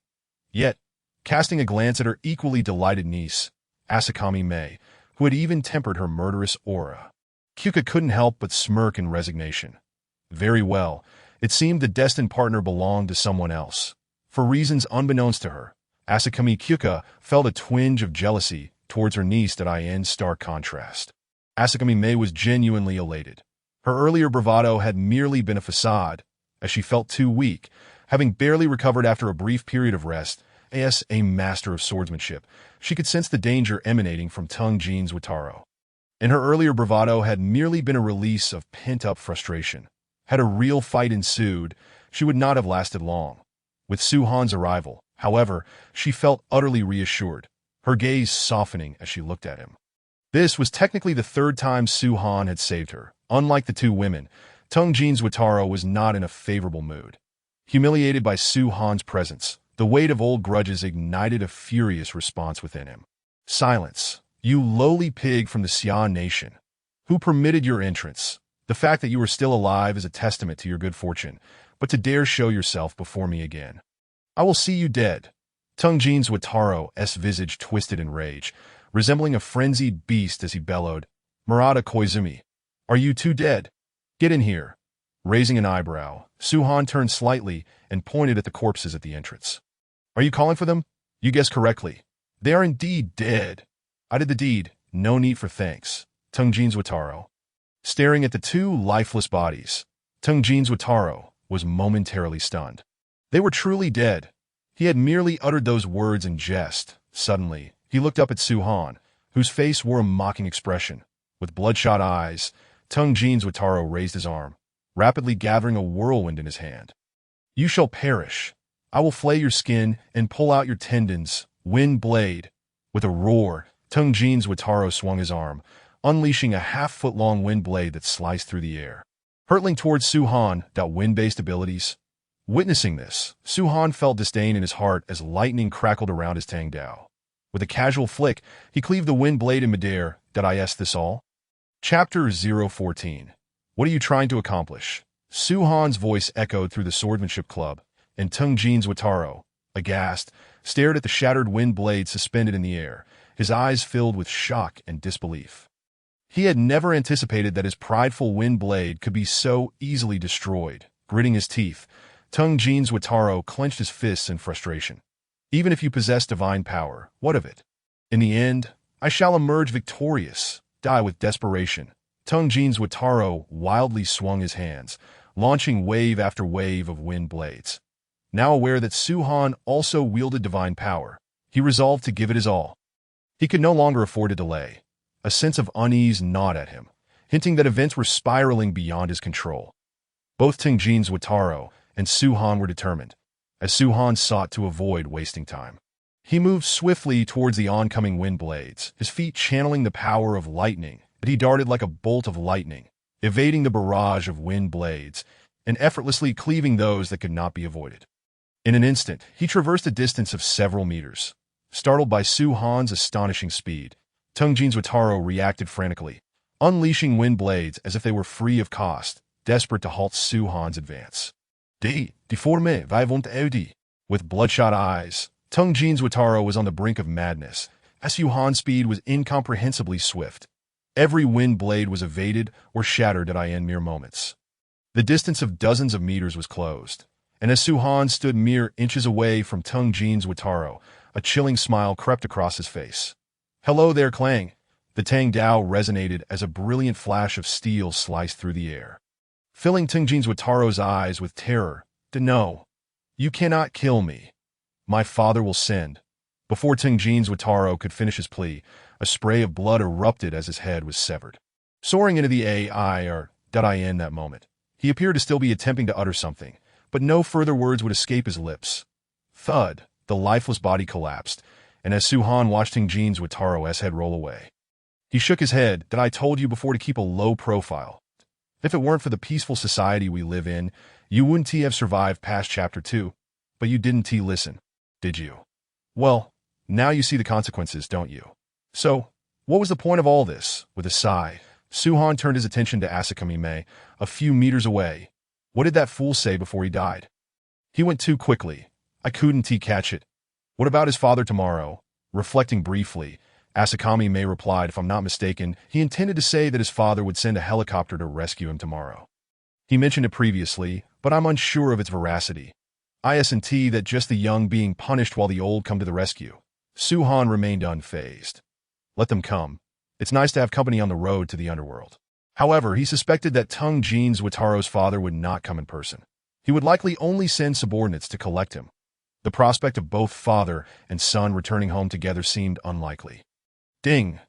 Yet, casting a glance at her equally delighted niece, Asakami Mei, who had even tempered her murderous aura, Kyuka couldn't help but smirk in resignation. Very well, it seemed the destined partner belonged to someone else. For reasons unbeknownst to her, Asakami Kyuka felt a twinge of jealousy towards her niece that I in stark contrast. Asakami Mei was genuinely elated. Her earlier bravado had merely been a facade, as she felt too weak, having barely recovered after a brief period of rest. As a master of swordsmanship, she could sense the danger emanating from Tungjin's Wataru. And her earlier bravado had merely been a release of pent-up frustration. Had a real fight ensued, she would not have lasted long. With Su Han's arrival, however, she felt utterly reassured, her gaze softening as she looked at him. This was technically the third time Su Han had saved her. Unlike the two women, Tungjin's Wataru was not in a favorable mood. Humiliated by Su Han's presence, the weight of old grudges ignited a furious response within him. Silence, you lowly pig from the Xia nation. Who permitted your entrance? The fact that you are still alive is a testament to your good fortune, but to dare show yourself before me again, I will see you dead. Tungjin's Wataru's visage twisted in rage, resembling a frenzied beast as he bellowed, Murata Koizumi, are you too dead? Get in here. Raising an eyebrow, Su Han turned slightly and pointed at the corpses at the entrance. Are you calling for them? You guessed correctly. They are indeed dead. I did the deed, no need for thanks. Tungjin's Wataru. Staring at the two lifeless bodies, Tungjin's Wataru was momentarily stunned. They were truly dead. He had merely uttered those words in jest. Suddenly, He looked up at Suhan, whose face wore a mocking expression. With bloodshot eyes, Tung Jin's Wataro raised his arm, rapidly gathering a whirlwind in his hand. You shall perish. I will flay your skin and pull out your tendons, wind blade. With a roar, Tung Jin's Wataro swung his arm, unleashing a half-foot-long wind blade that sliced through the air, hurtling towards Suhan, that wind-based abilities. Witnessing this, Suhan felt disdain in his heart as lightning crackled around his Tang Dao. With a casual flick, he cleaved the wind blade in midair. Did I ask this all? Chapter 014. What are you trying to accomplish? Suhan's voice echoed through the swordsmanship club, and Tung Jin's Wataro, aghast, stared at the shattered wind blade suspended in the air, his eyes filled with shock and disbelief. He had never anticipated that his prideful wind blade could be so easily destroyed. Gritting his teeth, Tung Jin's Wataro clenched his fists in frustration. Even if you possess divine power, what of it? In the end, I shall emerge victorious. Die with desperation. Tung Jin's Wataro wildly swung his hands, launching wave after wave of wind blades. Now aware that Suhan also wielded divine power, he resolved to give it his all. He could no longer afford to delay. A sense of unease gnawed at him, hinting that events were spiraling beyond his control. Both Tung Jin's Wataro and Suhan were determined, as Suhan sought to avoid wasting time. He moved swiftly towards the oncoming wind blades, his feet channeling the power of lightning, but he darted like a bolt of lightning, evading the barrage of wind blades and effortlessly cleaving those that could not be avoided. In an instant, he traversed a distance of several meters. Startled by Suhan's astonishing speed, Tung Jin's Wataro reacted frantically, unleashing wind blades as if they were free of cost, desperate to halt Suhan's advance. Deforme, vivant audi. With bloodshot eyes, Tung Jin's Wataro was on the brink of madness, as Suhan's speed was incomprehensibly swift. Every wind blade was evaded or shattered in mere moments. The distance of dozens of meters was closed, and as Suhan stood mere inches away from Tung Jin's Wataro, a chilling smile crept across his face. Hello there, Clang. The Tang Dao resonated as a brilliant flash of steel sliced through the air, filling Tung Jin's Wataro's eyes with terror. No, you cannot kill me. My father will send. Before Tung Jin's Wataro could finish his plea, a spray of blood erupted as his head was severed. Soaring into the in that moment, he appeared to still be attempting to utter something, but no further words would escape his lips. Thud, the lifeless body collapsed, and as Suhan watched Tung Jin's Wataro's head roll away, he shook his head. I told you before to keep a low profile. If it weren't for the peaceful society we live in, you wouldn't have survived past Chapter 2. But you didn't listen, did you? Well, now you see the consequences, don't you? So, what was the point of all this? With a sigh, Suhan turned his attention to Asakami-me, a few meters away. What did that fool say before he died? He went too quickly. I couldn't catch it. What about his father tomorrow? Reflecting briefly, Asakami-me replied, if I'm not mistaken, he intended to say that his father would send a helicopter to rescue him tomorrow. He mentioned it previously, but I'm unsure of its veracity. Isn't that just the young being punished while the old come to the rescue? Suhan remained unfazed. Let them come. It's nice to have company on the road to the underworld. However, he suspected that Tung Jin's Wataro's father would not come in person. He would likely only send subordinates to collect him. The prospect of both father and son returning home together seemed unlikely. Ding!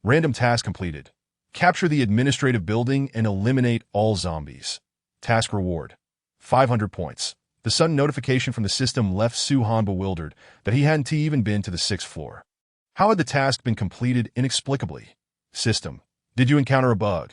Random task completed. Capture the administrative building and eliminate all zombies. Task reward: 500 points. The sudden notification from the system left Suhan bewildered that he hadn't even been to the 6th floor. How had the task been completed inexplicably? System: did you encounter a bug?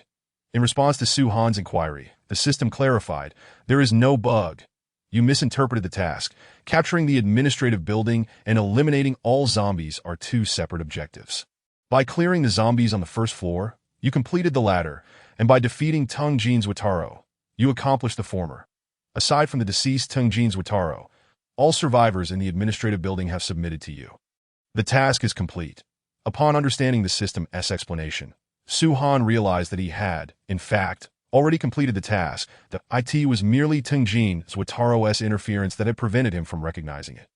In response to Suhan's inquiry, the system clarified, there is no bug. You misinterpreted the task. Capturing the administrative building and eliminating all zombies are two separate objectives. By clearing the zombies on the 1st floor, you completed the latter, and by defeating Tung Jin's Wataro, you accomplished the former. Aside from the deceased Tung Jin's Wataro, all survivors in the administrative building have submitted to you. The task is complete. Upon understanding the system's explanation, Suhan realized that he had, in fact, already completed the task. It was merely Tung Jin's Wataro's interference that had prevented him from recognizing it.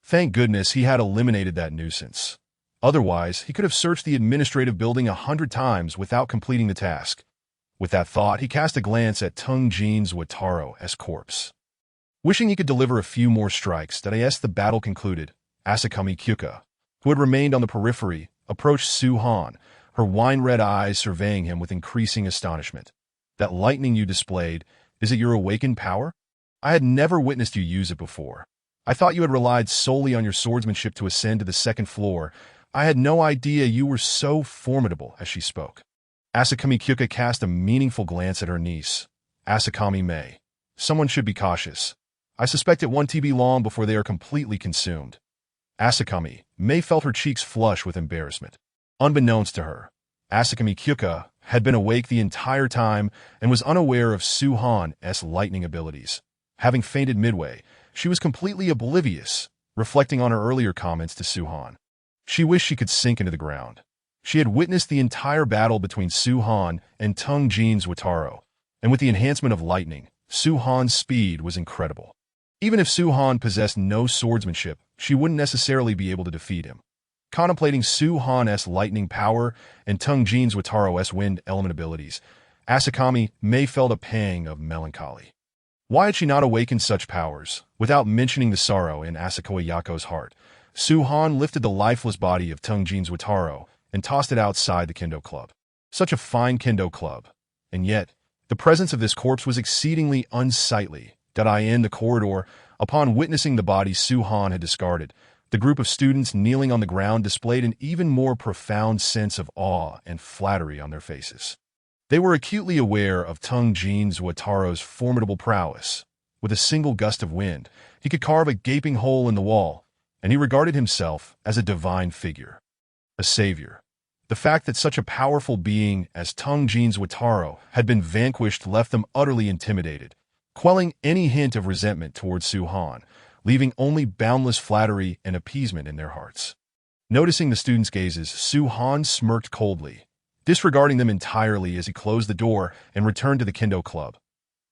Thank goodness he had eliminated that nuisance. Otherwise, he could have searched the administrative building 100 times without completing the task. With that thought, he cast a glance at Tung Jin's Wataro's corpse. Wishing he could deliver a few more strikes, the battle concluded. Asakami Kyuka. who had remained on the periphery, approached Su-Han, her wine-red eyes surveying him with increasing astonishment. That lightning you displayed, is it your awakened power? I had never witnessed you use it before. I thought you had relied solely on your swordsmanship to ascend to the second floor. I had no idea you were so formidable. As she spoke, Asakami Kyuka cast a meaningful glance at her niece. Asakami Mei. Someone should be cautious. I suspect it won't be long before they are completely consumed. Asakami Mei felt her cheeks flush with embarrassment. Unbeknownst to her, Asakami Kyuka had been awake the entire time and was unaware of Su-Han's lightning abilities. Having fainted midway, she was completely oblivious, reflecting on her earlier comments to Su-Han. She wished she could sink into the ground. She had witnessed the entire battle between Su-Han and Tung Jin's Wataru, and with the enhancement of lightning, Su-Han's speed was incredible. Even if Su-Han possessed no swordsmanship, she wouldn't necessarily be able to defeat him. Contemplating Su-Han's lightning power and Tung Jin's Wataru's wind element abilities, Asakami Mei felt a pang of melancholy. Why had she not awakened such powers? Without mentioning the sorrow in Asakawa Yako's heart, Su-Han lifted the lifeless body of Tung Jin's Wataru and tossed it outside the kendo club. Such a fine kendo club. And yet, the presence of this corpse was exceedingly unsightly. In the corridor, upon witnessing the body Su-Han had discarded, the group of students kneeling on the ground displayed an even more profound sense of awe and flattery on their faces. They were acutely aware of Tung Jin's Wataru's formidable prowess. With a single gust of wind, he could carve a gaping hole in the wall, and he regarded himself as a divine figure, a savior. The fact that such a powerful being as Tung Jin's Wataru had been vanquished left them utterly intimidated, quelling any hint of resentment towards Su-Han, leaving only boundless flattery and appeasement in their hearts. Noticing the students' gazes, Su-Han smirked coldly, disregarding them entirely as he closed the door and returned to the kendo club.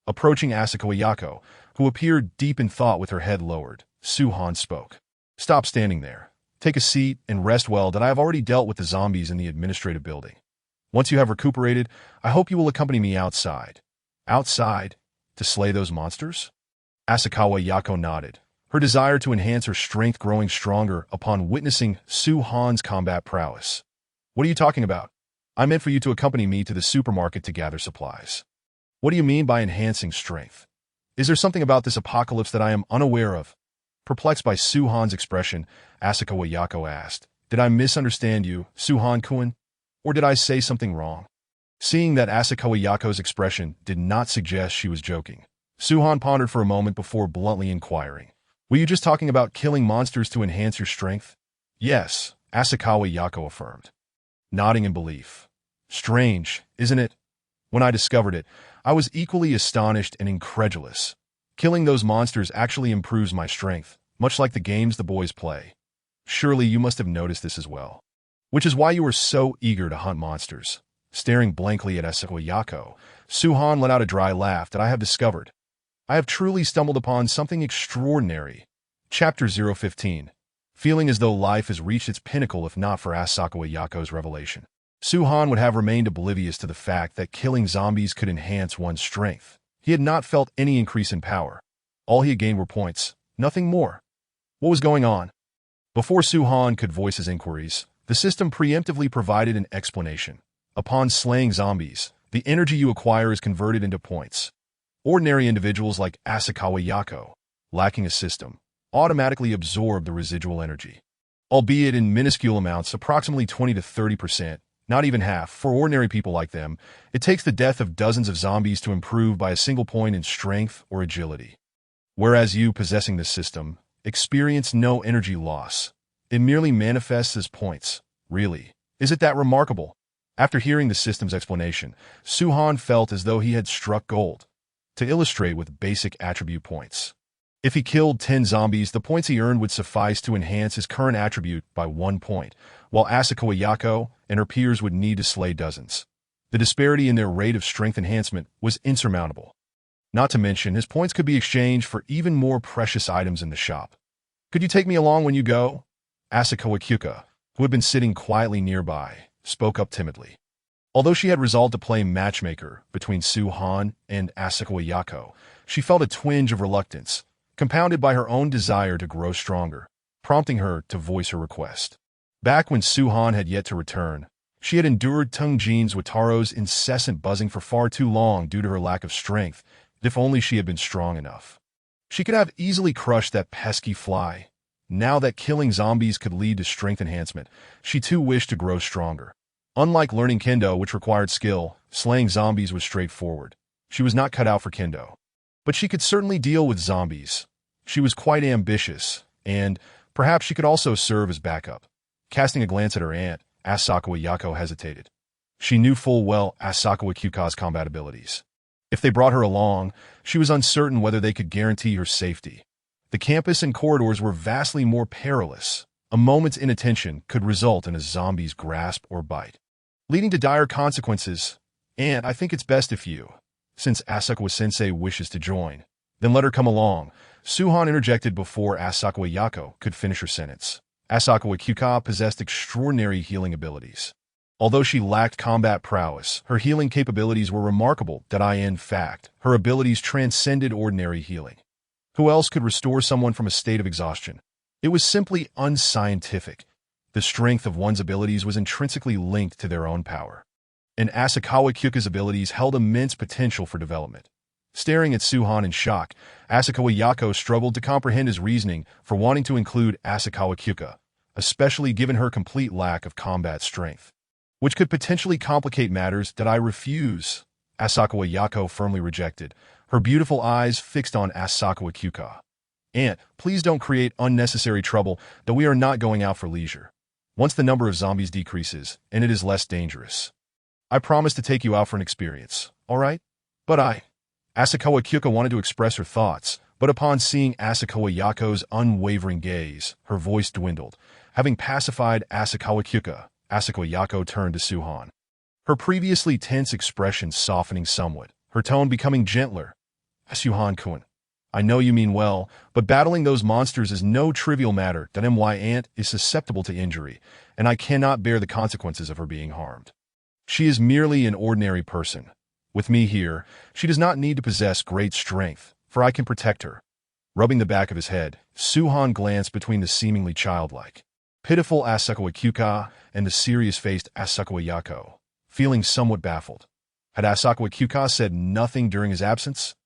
Approaching Asakawa Yako, who appeared deep in thought with her head lowered, Su-Han spoke. Stop standing there. Take a seat and rest well. That I have already dealt with the zombies in the administrative building. Once you have recuperated, I hope you will accompany me outside. Outside? To slay those monsters? Asakawa Yako nodded, her desire to enhance her strength growing stronger upon witnessing Su-Han's combat prowess. What are you talking about? I meant for you to accompany me to the supermarket to gather supplies. What do you mean by enhancing strength? Is there something about this apocalypse that I am unaware of? Perplexed by Su-Han's expression, Asakawa Yako asked, Did I misunderstand you, Su-Han-kun? Or did I say something wrong? Seeing that Asakawa Yako's expression did not suggest she was joking, Su-Han pondered for a moment before bluntly inquiring, Were you just talking about killing monsters to enhance your strength? Yes, Asakawa Yako affirmed, nodding in belief. Strange, isn't it? When I discovered it, I was equally astonished and incredulous. Killing those monsters actually improves my strength, much like the games the boys play. Surely you must have noticed this as well. Which is why you were so eager to hunt monsters. Staring blankly at Asakawa Yako, Su-Han let out a dry laugh. That I have discovered. I have truly stumbled upon something extraordinary. Chapter 015. Feeling as though life has reached its pinnacle if not for Asakawa Yako's revelation. Su-Han would have remained oblivious to the fact that killing zombies could enhance one's strength. He had not felt any increase in power. All he had gained were points, nothing more. What was going on? Before Su-Han could voice his inquiries, the system preemptively provided an explanation. Upon slaying zombies, the energy you acquire is converted into points. Ordinary individuals like Asakawa Yako, lacking a system, automatically absorb the residual energy. Albeit in minuscule amounts, approximately 20 to 30%, not even half. For ordinary people like them, it takes the death of dozens of zombies to improve by a single point in strength or agility. Whereas you, possessing this system, experience no energy loss. It merely manifests as points. Really, is it that remarkable? After hearing the system's explanation, Su-Han felt as though he had struck gold. To illustrate with basic attribute points. If he killed 10 zombies, the points he earned would suffice to enhance his current attribute by 1 point, while Asakawa Yako and her peers would need to slay dozens. The disparity in their rate of strength enhancement was insurmountable. Not to mention, his points could be exchanged for even more precious items in the shop. Could you take me along when you go? Asakawa Kyuka, who had been sitting quietly nearby, spoke up timidly. Although she had resolved to play matchmaker between Su-Han and Asakawa Yako, she felt a twinge of reluctance, compounded by her own desire to grow stronger, prompting her to voice her request. Back when Suhan had yet to return, she had endured Tung Jin's Wataro's incessant buzzing for far too long due to her lack of strength. If only she had been strong enough, she could have easily crushed that pesky fly. Now that killing zombies could lead to strength enhancement, she too wished to grow stronger. Unlike learning kendo, which required skill, slaying zombies was straightforward. She was not cut out for kendo. But she could certainly deal with zombies. She was quite ambitious, and perhaps she could also serve as backup. Casting a glance at her aunt, Asakawa Yako hesitated. She knew full well Asakawa Kyuka's combat abilities. If they brought her along, she was uncertain whether they could guarantee her safety. The campus and corridors were vastly more perilous. A moment's inattention could result in a zombie's grasp or bite, leading to dire consequences. And I think it's best if you, since Asakawa-sensei wishes to join, then let her come along. Suhan interjected before Asakawa Yako could finish her sentence. Asakawa Kyuka possessed extraordinary healing abilities. Although she lacked combat prowess, her healing capabilities were remarkable. In fact, her abilities transcended ordinary healing. Who else could restore someone from a state of exhaustion? It was simply unscientific. The strength of one's abilities was intrinsically linked to their own power. And Asakawa Kyuka's abilities held immense potential for development. Staring at Suhan in shock, Asakawa Yako struggled to comprehend his reasoning for wanting to include Asakawa Kyuka, especially given her complete lack of combat strength, which could potentially complicate matters. I refuse, Asakawa Yako firmly rejected, her beautiful eyes fixed on Asakawa Kyuka. Aunt, please don't create unnecessary trouble, though we are not going out for leisure. Once the number of zombies decreases, and it is less dangerous, I promise to take you out for an experience, all right? Asakawa Kyuka wanted to express her thoughts, but upon seeing Asakawa Yako's unwavering gaze, her voice dwindled. Having pacified Asakawa Kyuka, Asakawa Yako turned to Suhan, her previously tense expression softening somewhat, her tone becoming gentler. Suhan-kun, I know you mean well, but battling those monsters is no trivial matter. My aunt is susceptible to injury, and I cannot bear the consequences of her being harmed. She is merely an ordinary person. With me here, she does not need to possess great strength, for I can protect her. Rubbing the back of his head, Suhan glanced between the seemingly childlike, pitiful Asakawa Kyuka and the serious-faced Asakawa Yako, feeling somewhat baffled. Had Asakawa Kyuka said nothing during his absence?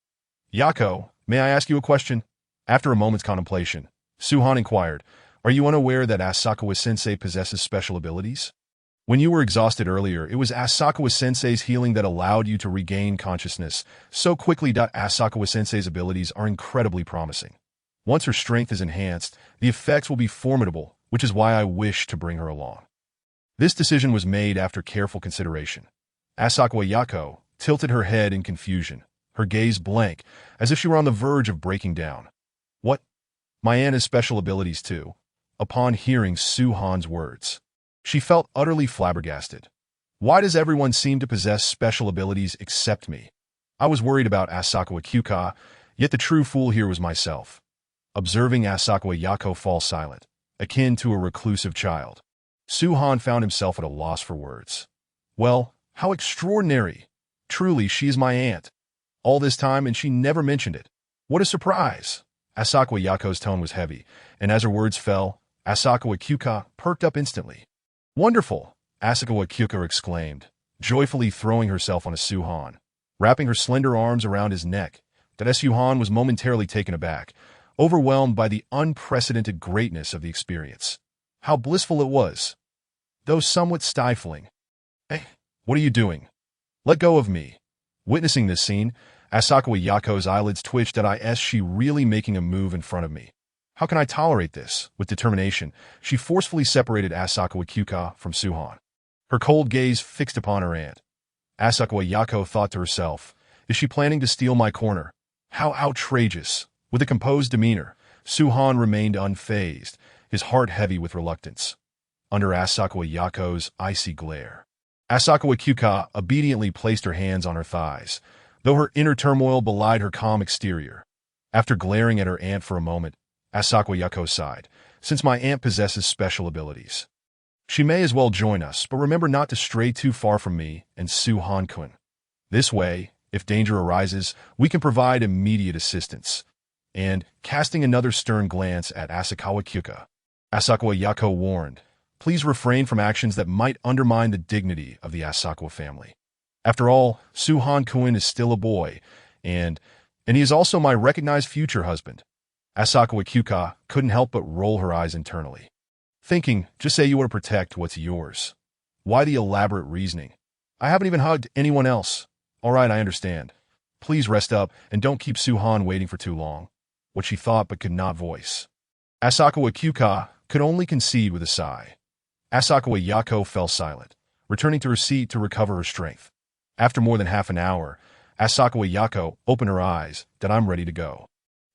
Yako, may I ask you a question? After a moment's contemplation, Suhan inquired, are you unaware that Asakawa-sensei possesses special abilities? When you were exhausted earlier, it was Asakawa-sensei's healing that allowed you to regain consciousness so quickly. Asakawa-sensei's abilities are incredibly promising. Once her strength is enhanced, the effects will be formidable, which is why I wish to bring her along. This decision was made after careful consideration. Asakawa Yako tilted her head in confusion, her gaze blank, as if she were on the verge of breaking down. What? My aunt has special abilities too? Upon hearing Suhan's words, she felt utterly flabbergasted. Why does everyone seem to possess special abilities except me? I was worried about Asakawa Kyuka, yet the true fool here was myself. Observing Asakawa Yako fall silent, akin to a reclusive child, Suhan found himself at a loss for words. Well, how extraordinary! Truly, she is my aunt. All this time and she never mentioned it. What a surprise! Asakawa Yako's tone was heavy, and as her words fell, Asakawa Kyuka perked up instantly. Wonderful! Asakawa Kyuka exclaimed, joyfully throwing herself on Suhan, wrapping her slender arms around his neck. Suhan was momentarily taken aback, overwhelmed by the unprecedented greatness of the experience. How blissful it was, though somewhat stifling. Hey, what are you doing? Let go of me. Witnessing this scene, Asakawa Yako's eyelids twitched. Is she really making a move in front of me? How can I tolerate this? With determination, she forcefully separated Asakawa Kyuka from Suhan, her cold gaze fixed upon her aunt. Asakawa Yako thought to herself, is she planning to steal my corner? How outrageous! With a composed demeanor, Suhan remained unfazed, his heart heavy with reluctance. Under Asakawa Yako's icy glare, Asakawa Kyuka obediently placed her hands on her thighs, though her inner turmoil belied her calm exterior. After glaring at her aunt for a moment, Asakawa Yako sighed. Since my aunt possesses special abilities, she may as well join us, but remember not to stray too far from me and Suhan-kun. This way, if danger arises, we can provide immediate assistance. And, casting another stern glance at Asakawa Kyuka, Asakawa Yako warned, Please refrain from actions that might undermine the dignity of the Asakawa family. After all, Suhan Kuin is still a boy, and he is also my recognized future husband. Asakawa Kyuka couldn't help but roll her eyes internally. Thinking, just say you want to protect what's yours. Why the elaborate reasoning? I haven't even hugged anyone else. All right, I understand. Please rest up and don't keep Suhan waiting for too long. What she thought but could not voice. Asakawa Kyuka could only concede with a sigh. Asakawa Yako fell silent, returning to her seat to recover her strength. After more than half an hour, Asakawa Yako opened her eyes that I'm ready to go.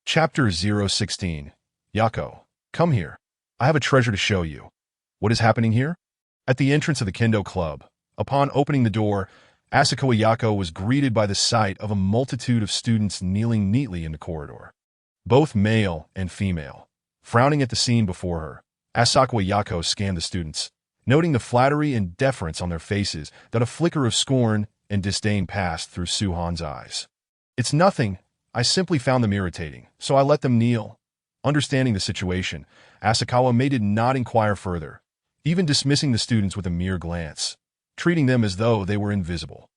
Chapter 016. Yako, come here. I have a treasure to show you. What is happening here? At the entrance of the Kendo Club, upon opening the door, Asakawa Yako was greeted by the sight of a multitude of students kneeling neatly in the corridor. Both male and female. Frowning at the scene before her, Asakawa Yako scanned the students, noting the flattery and deference on their faces that a flicker of scorn and disdain passed through Suhan's eyes. It's nothing. I simply found them irritating, so I let them kneel. Understanding the situation, Asakawa Mei did not inquire further, even dismissing the students with a mere glance, treating them as though they were invisible.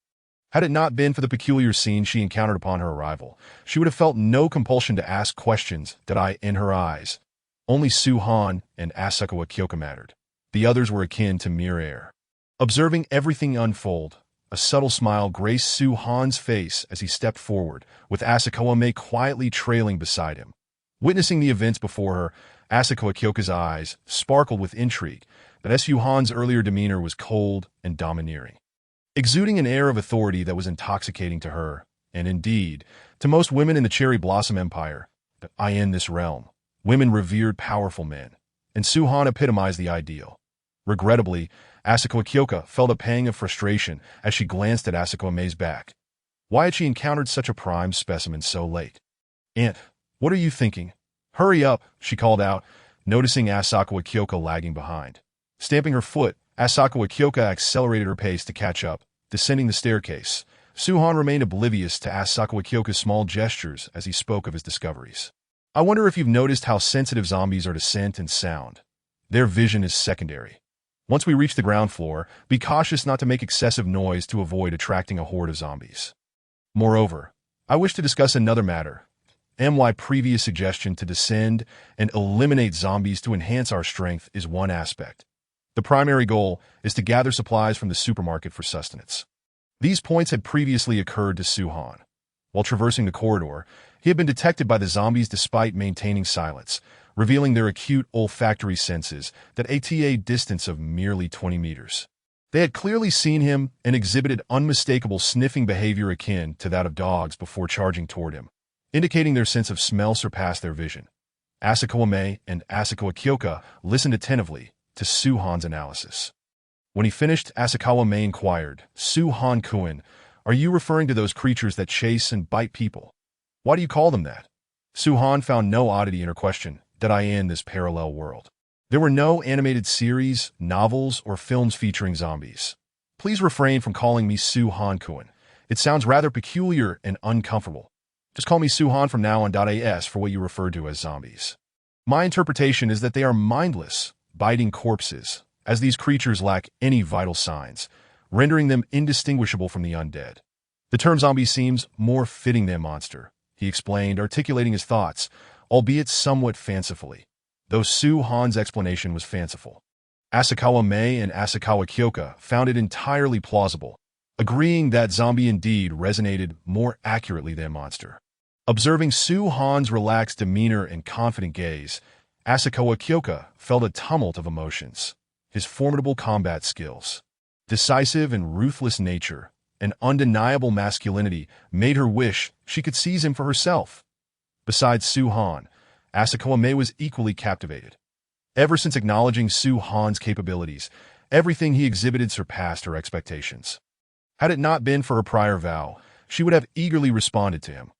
Had it not been for the peculiar scene she encountered upon her arrival, she would have felt no compulsion to ask questions that in her eyes. Only Suhan and Asakawa Kyoka mattered. The others were akin to mere air. Observing everything unfold, a subtle smile graced Suhan's face as he stepped forward, with Asakawa Mei quietly trailing beside him. Witnessing the events before her, Asakawa Kyoka's eyes sparkled with intrigue, but Suhan's earlier demeanor was cold and domineering, exuding an air of authority that was intoxicating to her, and indeed, to most women in the Cherry Blossom Empire, in this realm. Women revered powerful men, and Suhan epitomized the ideal. Regrettably, Asakawa Kyoka felt a pang of frustration as she glanced at Asakawa Mei's back. Why had she encountered such a prime specimen so late? Aunt, what are you thinking? Hurry up, she called out, noticing Asakawa Kyoka lagging behind. Stamping her foot, Asakawa Kyoka accelerated her pace to catch up, descending the staircase. Suhan remained oblivious to Asakawa Kyoka's small gestures as he spoke of his discoveries. I wonder if you've noticed how sensitive zombies are to scent and sound. Their vision is secondary. Once we reach the ground floor, be cautious not to make excessive noise to avoid attracting a horde of zombies. Moreover, I wish to discuss another matter. My previous suggestion to descend and eliminate zombies to enhance our strength is one aspect. The primary goal is to gather supplies from the supermarket for sustenance. These points had previously occurred to Suhan. While traversing the corridor, he had been detected by the zombies despite maintaining silence, revealing their acute olfactory senses at a distance of merely 20 meters. They had clearly seen him and exhibited unmistakable sniffing behavior akin to that of dogs before charging toward him, indicating their sense of smell surpassed their vision. Asakawa Mei and Asakawa Kyoka listened attentively to Suhan's analysis. When he finished, Asakawa Mei inquired, Suhan Kuin, are you referring to those creatures that chase and bite people? Why do you call them that? Suhan found no oddity in her question in this parallel world. There were no animated series, novels, or films featuring zombies. Please refrain from calling me Suhan Kuin. It sounds rather peculiar and uncomfortable. Just call me Suhan from now on. As for what you refer to as zombies. My interpretation is that they are mindless, biting corpses, as these creatures lack any vital signs, rendering them indistinguishable from the undead. The term zombie seems more fitting than monster, he explained, articulating his thoughts, albeit somewhat fancifully. Though Suhan's explanation was fanciful, Asakawa Mei and Asakawa Kyoka found it entirely plausible, agreeing that zombie indeed resonated more accurately than monster. Observing Suhan's relaxed demeanor and confident gaze, Asakawa Kyoka felt a tumult of emotions. His formidable combat skills, decisive and ruthless nature, and undeniable masculinity made her wish she could seize him for herself. Besides Suhan, Asakawa Mei was equally captivated. Ever since acknowledging Suhan's capabilities, everything he exhibited surpassed her expectations. Had it not been for her prior vow, she would have eagerly responded to him.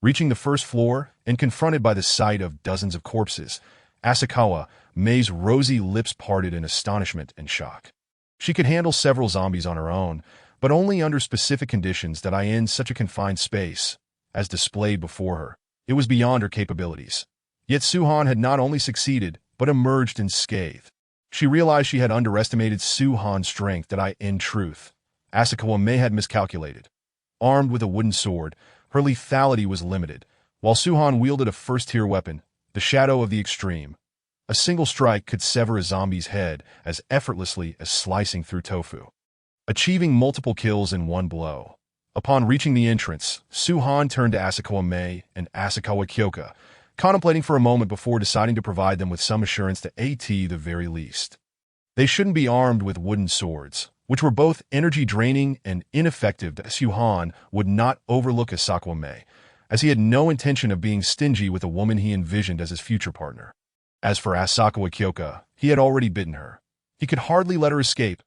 Reaching the first floor and confronted by the sight of dozens of corpses, Asakawa Mei's rosy lips parted in astonishment and shock. She could handle several zombies on her own, but only under specific conditions that in such a confined space, as displayed before her. It was beyond her capabilities. Yet Suhan had not only succeeded, but emerged unscathed. She realized she had underestimated Su-han's strength that in truth, Asakawa Mei had miscalculated. Armed with a wooden sword, her lethality was limited, while Su-han wielded a first-tier weapon, the Shadow of the Extreme. A single strike could sever a zombie's head as effortlessly as slicing through tofu, achieving multiple kills in one blow. Upon reaching the entrance, Su-han turned to Asakawa Mei and Asakawa Kyoka, contemplating for a moment before deciding to provide them with some assurance to the very least. They shouldn't be armed with wooden swords, which were both energy-draining and ineffective. Su-han would not overlook Asakawa Mei, as he had no intention of being stingy with a woman he envisioned as his future partner. As for Asakawa Kyoka, he had already bitten her. He could hardly let her escape.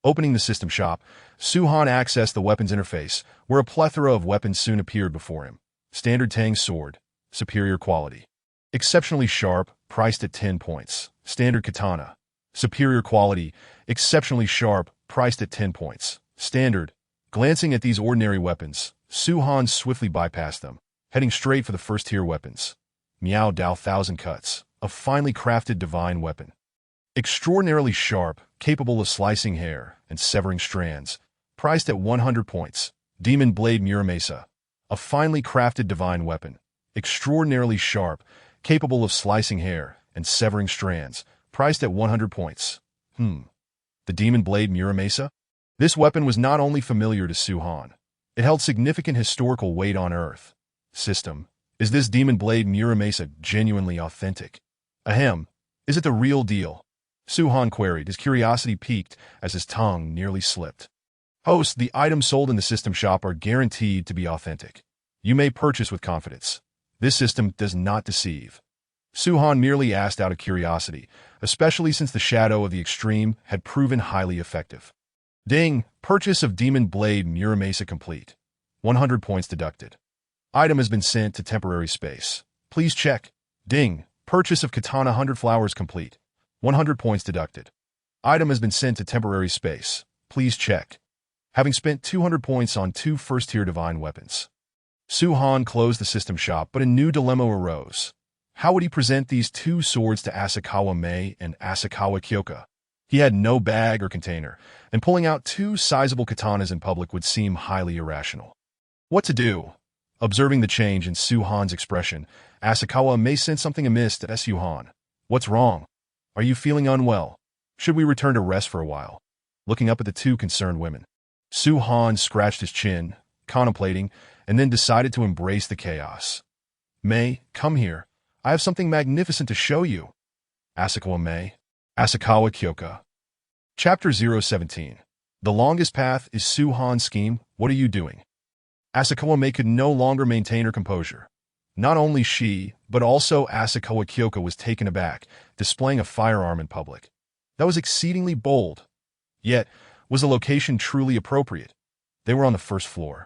Opening the system shop, Su-han accessed the weapons interface, where a plethora of weapons soon appeared before him. Standard Tang sword, superior quality. Exceptionally sharp, priced at 10 points. Standard katana, superior quality, exceptionally sharp, priced at 10 points. Standard. Glancing at these ordinary weapons, Su-han swiftly bypassed them, heading straight for the first-tier weapons. Miao Dao Thousand Cuts, a finely crafted divine weapon. Extraordinarily sharp, capable of slicing hair and severing strands, priced at 100 points. Demon Blade Muramasa, a finely crafted divine weapon. Extraordinarily sharp, capable of slicing hair and severing strands, priced at 100 points. The Demon Blade Muramasa? This weapon was not only familiar to Su-han, it held significant historical weight on Earth. System, is this Demon Blade Muramasa genuinely authentic? Ahem, is it the real deal? Su-han queried, his curiosity piqued as his tongue nearly slipped. Host, the items sold in the system shop are guaranteed to be authentic. You may purchase with confidence. This system does not deceive. Su-han merely asked out of curiosity, especially since the Shadow of the Extreme had proven highly effective. Ding! Purchase of Demon Blade Muramasa complete. 100 points deducted. Item has been sent to temporary space. Please check. Ding! Purchase of Katana 100 Flowers complete. 100 points deducted. Item has been sent to temporary space. Please check. Having spent 200 points on 2 first-tier divine weapons, Su-han closed the system shop, but a new dilemma arose. How would he present these 2 swords to Asakawa Mei and Asakawa Kyoka? He had no bag or container, and pulling out 2 sizable katanas in public would seem highly irrational. What to do? Observing the change in Su-han's expression, Asakawa Mei sensed something amiss at Su-han. What's wrong? Are you feeling unwell? Should we return to rest for a while? Looking up at the 2 concerned women, Su-han scratched his chin, contemplating, and then decided to embrace the chaos. Mei, come here. I have something magnificent to show you. Asakawa Mei. Asakawa Kyoka. Chapter 017. The longest path is Su-han's scheme. What are you doing? Asakawa Mei could no longer maintain her composure. Not only she, but also Asakawa Kyoka was taken aback, displaying a firearm in public. That was exceedingly bold. Yet, was the location truly appropriate? They were on the first floor,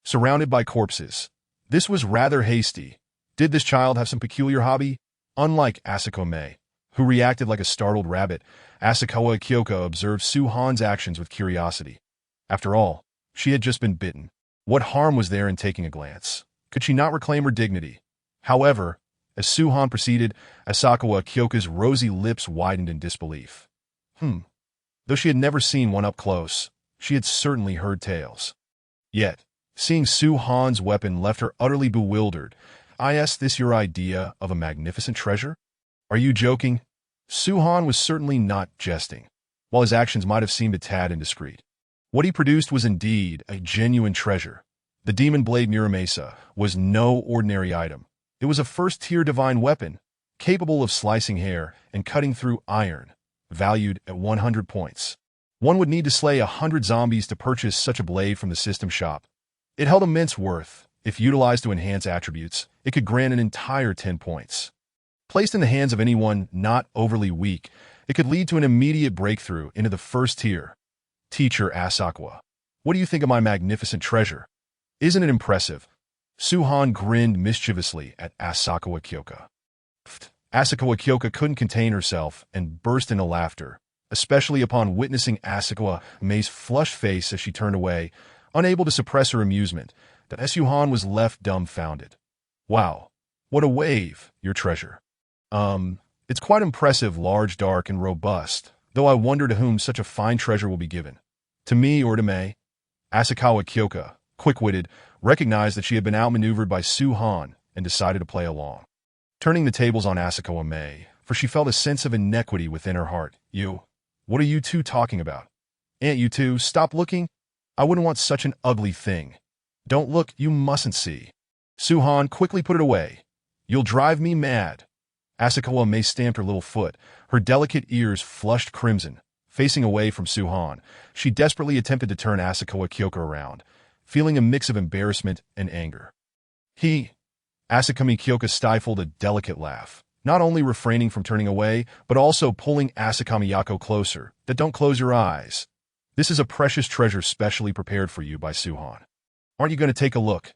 surrounded by corpses. This was rather hasty. Did this child have some peculiar hobby? Unlike Asakawa Mei, who reacted like a startled rabbit, Asakawa Kyoka observed Su-han's actions with curiosity. After all, she had just been bitten. What harm was there in taking a glance? Could she not reclaim her dignity? However, as Su-han proceeded, Asakawa Kyoka's rosy lips widened in disbelief. Though she had never seen one up close, she had certainly heard tales. Yet, seeing Su-han's weapon left her utterly bewildered. Is this your idea of a magnificent treasure? Are you joking? Su-han was certainly not jesting, while his actions might have seemed a tad indiscreet. What he produced was indeed a genuine treasure. The Demon Blade Muramasa was no ordinary item. It was a first-tier divine weapon, capable of slicing hair and cutting through iron, valued at 100 points. One would need to slay 100 zombies to purchase such a blade from the system shop. It held immense worth. If utilized to enhance attributes, it could grant an entire 10 points. Placed in the hands of anyone not overly weak, it could lead to an immediate breakthrough into the first tier. Teacher Asakawa, what do you think of my magnificent treasure? Isn't it impressive? Su-han grinned mischievously at Asakawa Kyoka. Asakawa Kyoka couldn't contain herself and burst into laughter, especially upon witnessing Asakawa Mei's flushed face as she turned away, unable to suppress her amusement. That Su-han was left dumbfounded. Wow, what a wave, your treasure. It's quite impressive, large, dark, and robust, though I wonder to whom such a fine treasure will be given. To me or to Mei? Asakawa Kyoka, quick-witted, recognized that she had been outmaneuvered by Su-Han and decided to play along. Turning the tables on Asakawa Mei, for she felt a sense of inequity within her heart. What are you two talking about? Aunt, you two, stop looking. I wouldn't want such an ugly thing. Don't look, you mustn't see. Su-Han quickly put it away. You'll drive me mad. Asakawa Mei stamped her little foot, her delicate ears flushed crimson. Facing away from Su-Han, she desperately attempted to turn Asakawa Kyoka around, feeling a mix of embarrassment and anger. Asakami Kyoka stifled a delicate laugh, not only refraining from turning away, but also pulling Asakami Yako closer. Don't close your eyes. This is a precious treasure specially prepared for you by Su-Han. Aren't you going to take a look?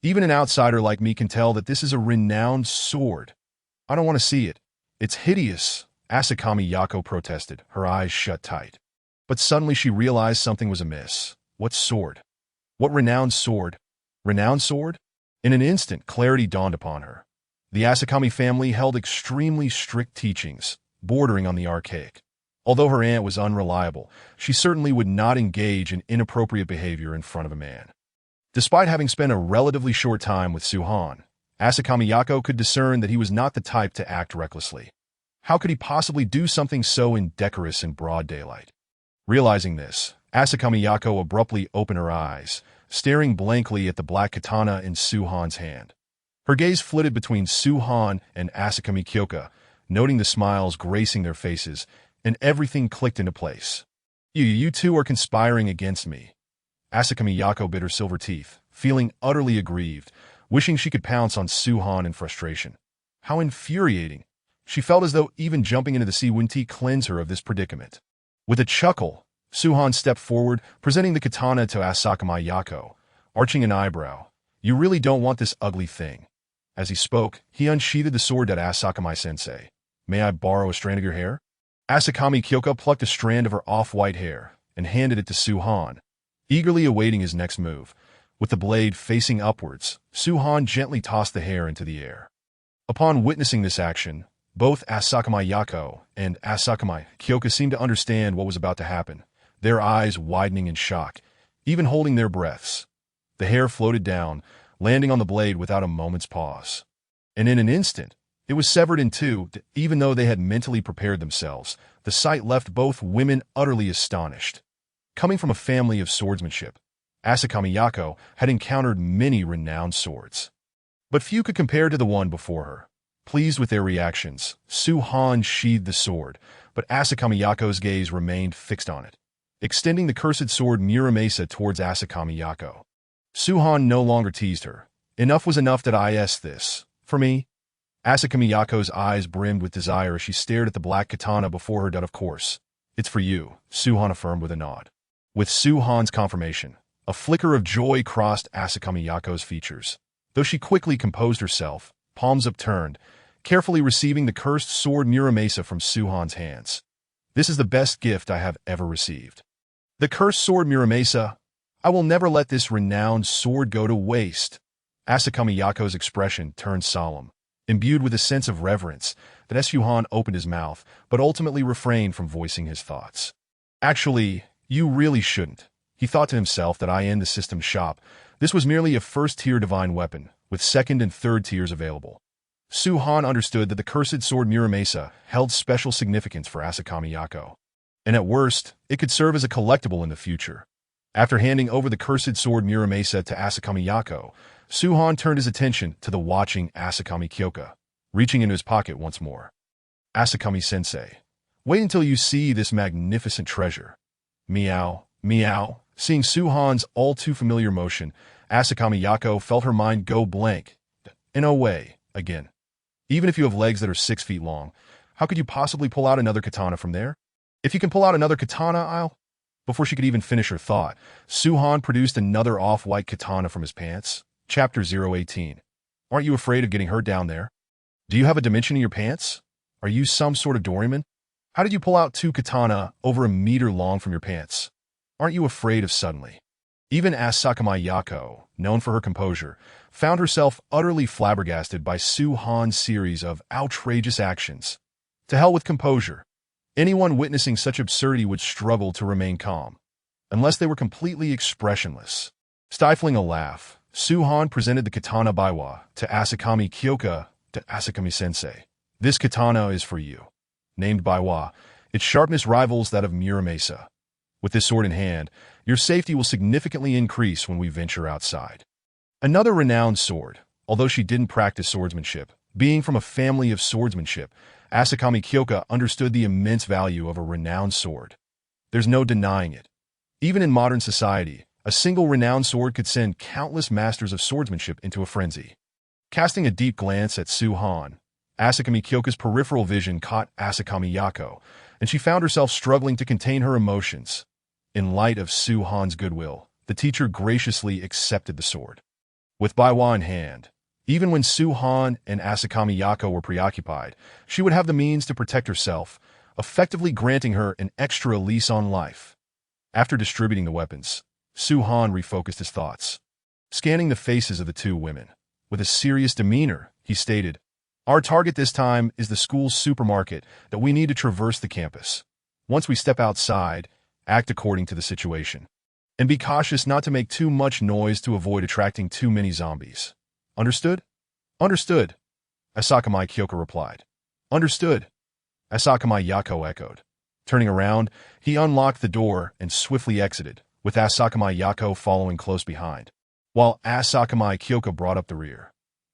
Even an outsider like me can tell that this is a renowned sword. I don't want to see it. It's hideous, Asakami Yako protested, her eyes shut tight. But suddenly she realized something was amiss. What sword? What renowned sword? Renowned sword? In an instant, clarity dawned upon her. The Asakami family held extremely strict teachings, bordering on the archaic. Although her aunt was unreliable, she certainly would not engage in inappropriate behavior in front of a man. Despite having spent a relatively short time with Su-Han, Asakami Yako could discern that he was not the type to act recklessly. How could he possibly do something so indecorous in broad daylight? Realizing this, Asakami Yako abruptly opened her eyes, staring blankly at the black katana in Su-Han's hand. Her gaze flitted between Su-Han and Asakami Kyoka, noting the smiles gracing their faces, and everything clicked into place. You two are conspiring against me. Asakami Yako bit her silver teeth, feeling utterly aggrieved, wishing she could pounce on Su-Han in frustration. How infuriating! She felt as though even jumping into the sea wouldn't cleanse her of this predicament. With a chuckle, Su-Han stepped forward, presenting the katana to Asakami Yako, arching an eyebrow. You really don't want this ugly thing. As he spoke, he unsheathed the sword at Asakami-sensei. May I borrow a strand of your hair? Asakami Kyoka plucked a strand of her off-white hair and handed it to Su-Han, eagerly awaiting his next move. With the blade facing upwards, Su-Han gently tossed the hair into the air. Upon witnessing this action, both Asakami Yako and Asakami Kyoka seemed to understand what was about to happen, their eyes widening in shock, even holding their breaths. The hair floated down, landing on the blade without a moment's pause. And in an instant, it was severed in two. Even though they had mentally prepared themselves, the sight left both women utterly astonished. Coming from a family of swordsmanship, Asakami Yako had encountered many renowned swords, but few could compare to the one before her. Pleased with their reactions, Su-Han sheathed the sword, but Asakami Yako's gaze remained fixed on it, extending the cursed sword Muramasa towards Asakami Yako. Su-Han no longer teased her. Enough was enough. That I asked this. For me? Asakami Yako's eyes brimmed with desire as she stared at the black katana before her. Of course. It's for you, Su-Han affirmed with a nod. With Su-Han's confirmation, a flicker of joy crossed Asakami Yako's features. Though she quickly composed herself, palms upturned, carefully receiving the cursed sword Muramasa from Su-Han's hands. This is the best gift I have ever received. The cursed sword Muramasa. I will never let this renowned sword go to waste. Asakami Yako's expression turned solemn, imbued with a sense of reverence, that Su-Han opened his mouth, but ultimately refrained from voicing his thoughts. Actually, you really shouldn't. He thought to himself that I in the system's shop. This was merely a first-tier divine weapon, with second and third tiers available. Su-Han understood that the cursed sword Muramasa held special significance for Asakami Yako, and at worst, it could serve as a collectible in the future. After handing over the cursed sword Muramasa to Asakami Yako, Su-Han turned his attention to the watching Asakami Kyoka, reaching into his pocket once more. Asakami-sensei, wait until you see this magnificent treasure. Meow, meow. Seeing Su-Han's all-too-familiar motion, Asakami Yako felt her mind go blank. In a way, again. Even if you have legs that are 6 feet long, how could you possibly pull out another katana from there? If you can pull out another katana, I'll... Before she could even finish her thought, Su-Han produced another off-white katana from his pants. Chapter 018. Aren't you afraid of getting hurt down there? Do you have a dimension in your pants? Are you some sort of Doraemon? How did you pull out 2 katana over a meter long from your pants? Aren't you afraid of suddenly? Even Asakami Yako, known for her composure, found herself utterly flabbergasted by Su-Han's series of outrageous actions. To hell with composure. Anyone witnessing such absurdity would struggle to remain calm, unless they were completely expressionless. Stifling a laugh, Suhan presented the katana Baiwa to Asakami Kyoka to Asakami-sensei. This katana is for you. Named Baiwa, its sharpness rivals that of Muramasa. With this sword in hand, your safety will significantly increase when we venture outside. Another renowned sword, although she didn't practice swordsmanship. Being from a family of swordsmanship, Asakami Kyoka understood the immense value of a renowned sword. There's no denying it. Even in modern society, a single renowned sword could send countless masters of swordsmanship into a frenzy. Casting a deep glance at Suhan, Asakami Kyoka's peripheral vision caught Asakami Yako, and she found herself struggling to contain her emotions. In light of Suhan's goodwill, the teacher graciously accepted the sword. With Baiwa in hand, even when Suhan and Asakami Yako were preoccupied, she would have the means to protect herself, effectively granting her an extra lease on life. After distributing the weapons, Suhan refocused his thoughts. Scanning the faces of the two women, with a serious demeanor, he stated, "Our target this time is the school's supermarket that we need to traverse the campus. Once we step outside, act according to the situation. And be cautious not to make too much noise to avoid attracting too many zombies. Understood?" "Understood," Asakami Kyoka replied. "Understood," Asakami Yako echoed. Turning around, he unlocked the door and swiftly exited, with Asakami Yako following close behind, while Asakami Kyoka brought up the rear.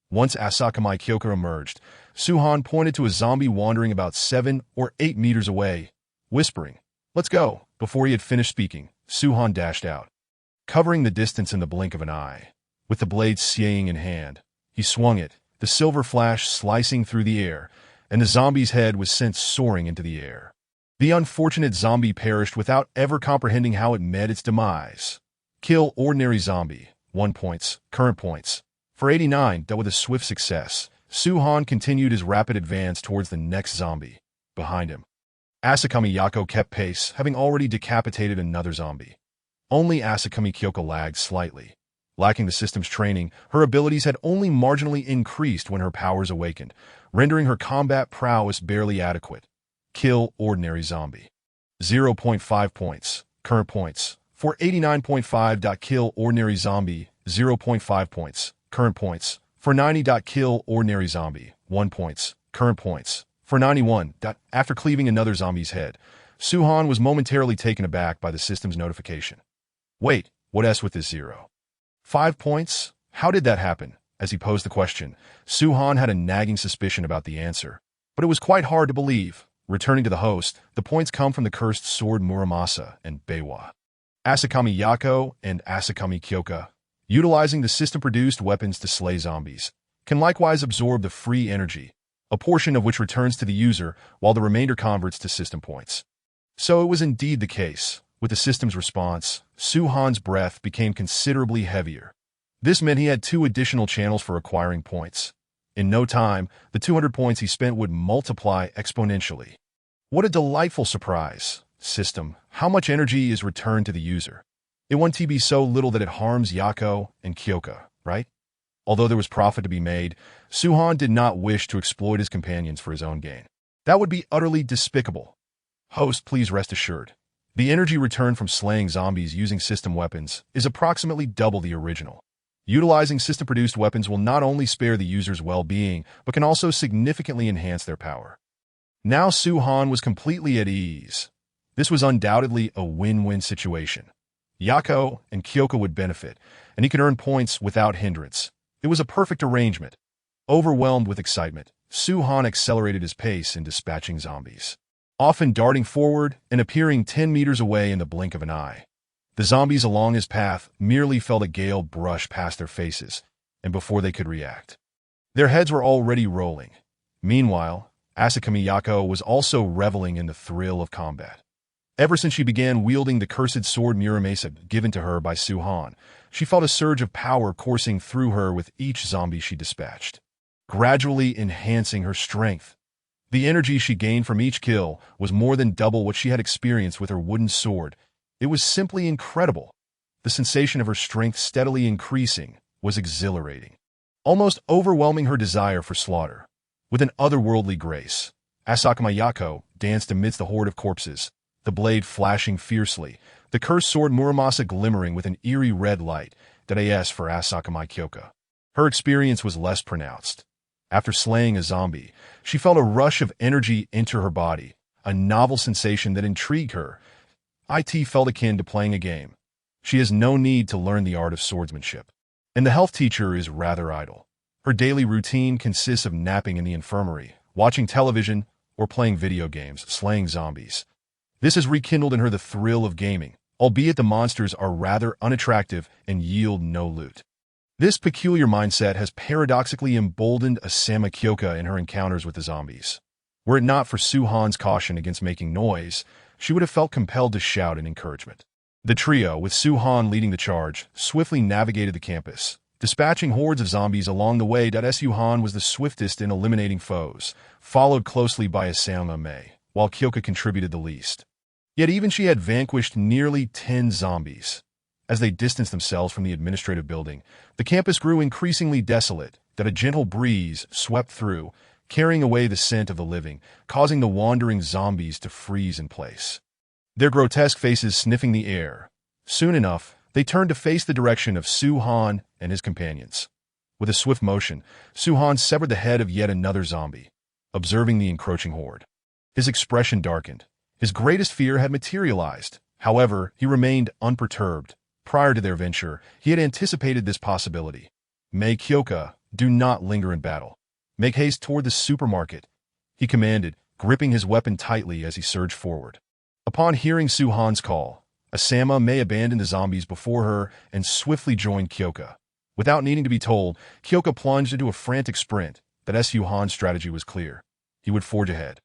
Once Asakami Kyoka emerged, Suhan pointed to a zombie wandering about 7 or 8 meters away, whispering, "Let's go." Before he had finished speaking, Suhan dashed out, covering the distance in the blink of an eye. With the blade swaying in hand, he swung it, the silver flash slicing through the air, and the zombie's head was sent soaring into the air. The unfortunate zombie perished without ever comprehending how it met its demise. Kill ordinary zombie. 1 points. Current points. For 89, dealt with a swift success. Suhan continued his rapid advance towards the next zombie. Behind him, Asakami Yako kept pace, having already decapitated another zombie. Only Asakami Kyoka lagged slightly. Lacking the system's training, her abilities had only marginally increased when her powers awakened, rendering her combat prowess barely adequate. Kill ordinary zombie. 0.5 points. Current points. For 89.5. Kill ordinary zombie. 0.5 points. Current points. For 90. Kill ordinary zombie. 1 points. Current points. For 91. After cleaving another zombie's head, Suhan was momentarily taken aback by the system's notification. Wait, what S with this 0? 5 points? How did that happen? As he posed the question, Suhan had a nagging suspicion about the answer, but it was quite hard to believe. Returning to the host, the points come from the cursed sword Muramasa and Baiwa. Asakami Yako and Asakami Kyoka, utilizing the system-produced weapons to slay zombies, can likewise absorb the free energy, a portion of which returns to the user while the remainder converts to system points. So it was indeed the case. With the system's response, Suhan's breath became considerably heavier. This meant he had 2 additional channels for acquiring points. In no time, the 200 points he spent would multiply exponentially. What a delightful surprise. System, how much energy is returned to the user? It won't be so little that it harms Yako and Kyoka, right? Although there was profit to be made, Suhan did not wish to exploit his companions for his own gain. That would be utterly despicable. Host, please rest assured. The energy returned from slaying zombies using system weapons is approximately double the original. Utilizing system-produced weapons will not only spare the user's well-being, but can also significantly enhance their power. Now Suhan was completely at ease. This was undoubtedly a win-win situation. Yako and Kyoka would benefit, and he could earn points without hindrance. It was a perfect arrangement. Overwhelmed with excitement, Suhan accelerated his pace in dispatching zombies, often darting forward and appearing 10 meters away in the blink of an eye. The zombies along his path merely felt a gale brush past their faces, and before they could react, their heads were already rolling. Meanwhile, Asakami Yako was also reveling in the thrill of combat. Ever since she began wielding the cursed sword Muramasa given to her by Suhan, she felt a surge of power coursing through her with each zombie she dispatched, gradually enhancing her strength. The energy she gained from each kill was more than double what she had experienced with her wooden sword. It was simply incredible. The sensation of her strength steadily increasing was exhilarating, almost overwhelming her desire for slaughter. With an otherworldly grace, Asakuma Yako danced amidst the horde of corpses, the blade flashing fiercely, the cursed sword Muramasa glimmering with an eerie red light, as for Asakuma Kyoka. Her experience was less pronounced. After slaying a zombie, she felt a rush of energy enter her body, a novel sensation that intrigued her. It felt akin to playing a game. She has no need to learn the art of swordsmanship. And the health teacher is rather idle. Her daily routine consists of napping in the infirmary, watching television, or playing video games, slaying zombies. This has rekindled in her the thrill of gaming, albeit the monsters are rather unattractive and yield no loot. This peculiar mindset has paradoxically emboldened Asama Kyoka in her encounters with the zombies. Were it not for Suhan's caution against making noise, she would have felt compelled to shout in encouragement. The trio, with Suhan leading the charge, swiftly navigated the campus, dispatching hordes of zombies along the way. Suhan was the swiftest in eliminating foes, followed closely by Asama Mei, while Kyoka contributed the least. Yet even she had vanquished nearly 10 zombies. As they distanced themselves from the administrative building, the campus grew increasingly desolate. A gentle breeze swept through, carrying away the scent of the living, causing the wandering zombies to freeze in place, their grotesque faces sniffing the air. Soon enough, they turned to face the direction of Suhan and his companions. With a swift motion, Suhan severed the head of yet another zombie, observing the encroaching horde. His expression darkened. His greatest fear had materialized. However, he remained unperturbed. Prior to their venture, he had anticipated this possibility. Mei Kyoka, do not linger in battle. Make haste toward the supermarket, he commanded, gripping his weapon tightly as he surged forward. Upon hearing Suhan's call, Asama Mei abandoned the zombies before her and swiftly joined Kyoka. Without needing to be told, Kyoka plunged into a frantic sprint. Suhan's strategy was clear. He would forge ahead.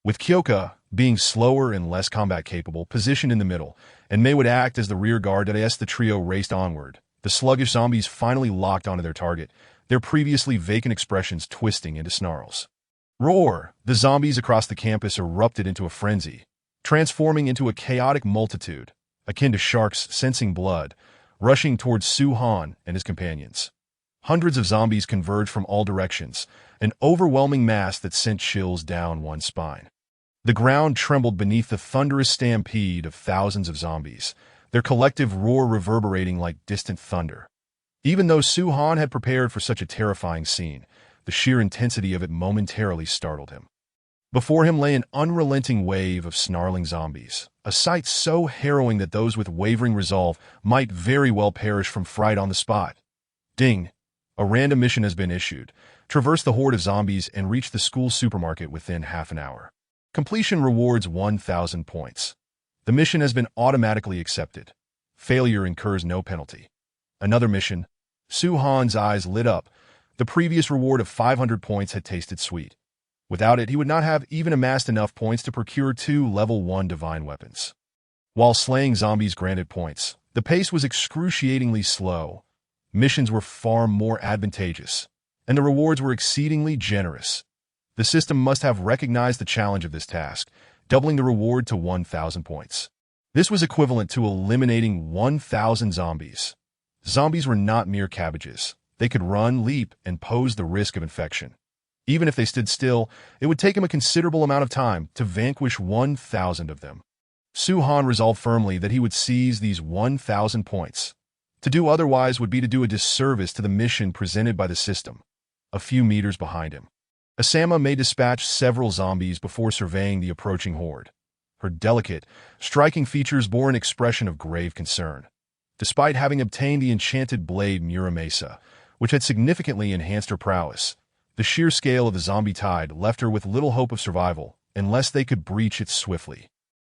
With Kyoka, being slower and less combat capable, positioned in the middle, and Mei would act as the rear guard. The trio raced onward. The sluggish zombies finally locked onto their target, their previously vacant expressions twisting into snarls. Roar! The zombies across the campus erupted into a frenzy, transforming into a chaotic multitude, akin to sharks sensing blood, rushing towards Suhan and his companions. Hundreds of zombies converged from all directions, an overwhelming mass that sent chills down one's spine. The ground trembled beneath the thunderous stampede of thousands of zombies, their collective roar reverberating like distant thunder. Even though Suhan had prepared for such a terrifying scene, the sheer intensity of it momentarily startled him. Before him lay an unrelenting wave of snarling zombies, a sight so harrowing that those with wavering resolve might very well perish from fright on the spot. Ding! A random mission has been issued. Traverse the horde of zombies and reach the school supermarket within half an hour. Completion rewards 1,000 points. The mission has been automatically accepted. Failure incurs no penalty. Another mission. Suhan's eyes lit up. The previous reward of 500 points had tasted sweet. Without it, he would not have even amassed enough points to procure 2 level 1 divine weapons. While slaying zombies granted points, the pace was excruciatingly slow. Missions were far more advantageous, and the rewards were exceedingly generous. The system must have recognized the challenge of this task, doubling the reward to 1,000 points. This was equivalent to eliminating 1,000 zombies. Zombies were not mere cabbages. They could run, leap, and pose the risk of infection. Even if they stood still, it would take him a considerable amount of time to vanquish 1,000 of them. Suhan resolved firmly that he would seize these 1,000 points. To do otherwise would be to do a disservice to the mission presented by the system. A few meters behind him, Asama Mei dispatched several zombies before surveying the approaching horde. Her delicate, striking features bore an expression of grave concern. Despite having obtained the enchanted blade Muramasa, which had significantly enhanced her prowess, the sheer scale of the zombie tide left her with little hope of survival unless they could breach it swiftly.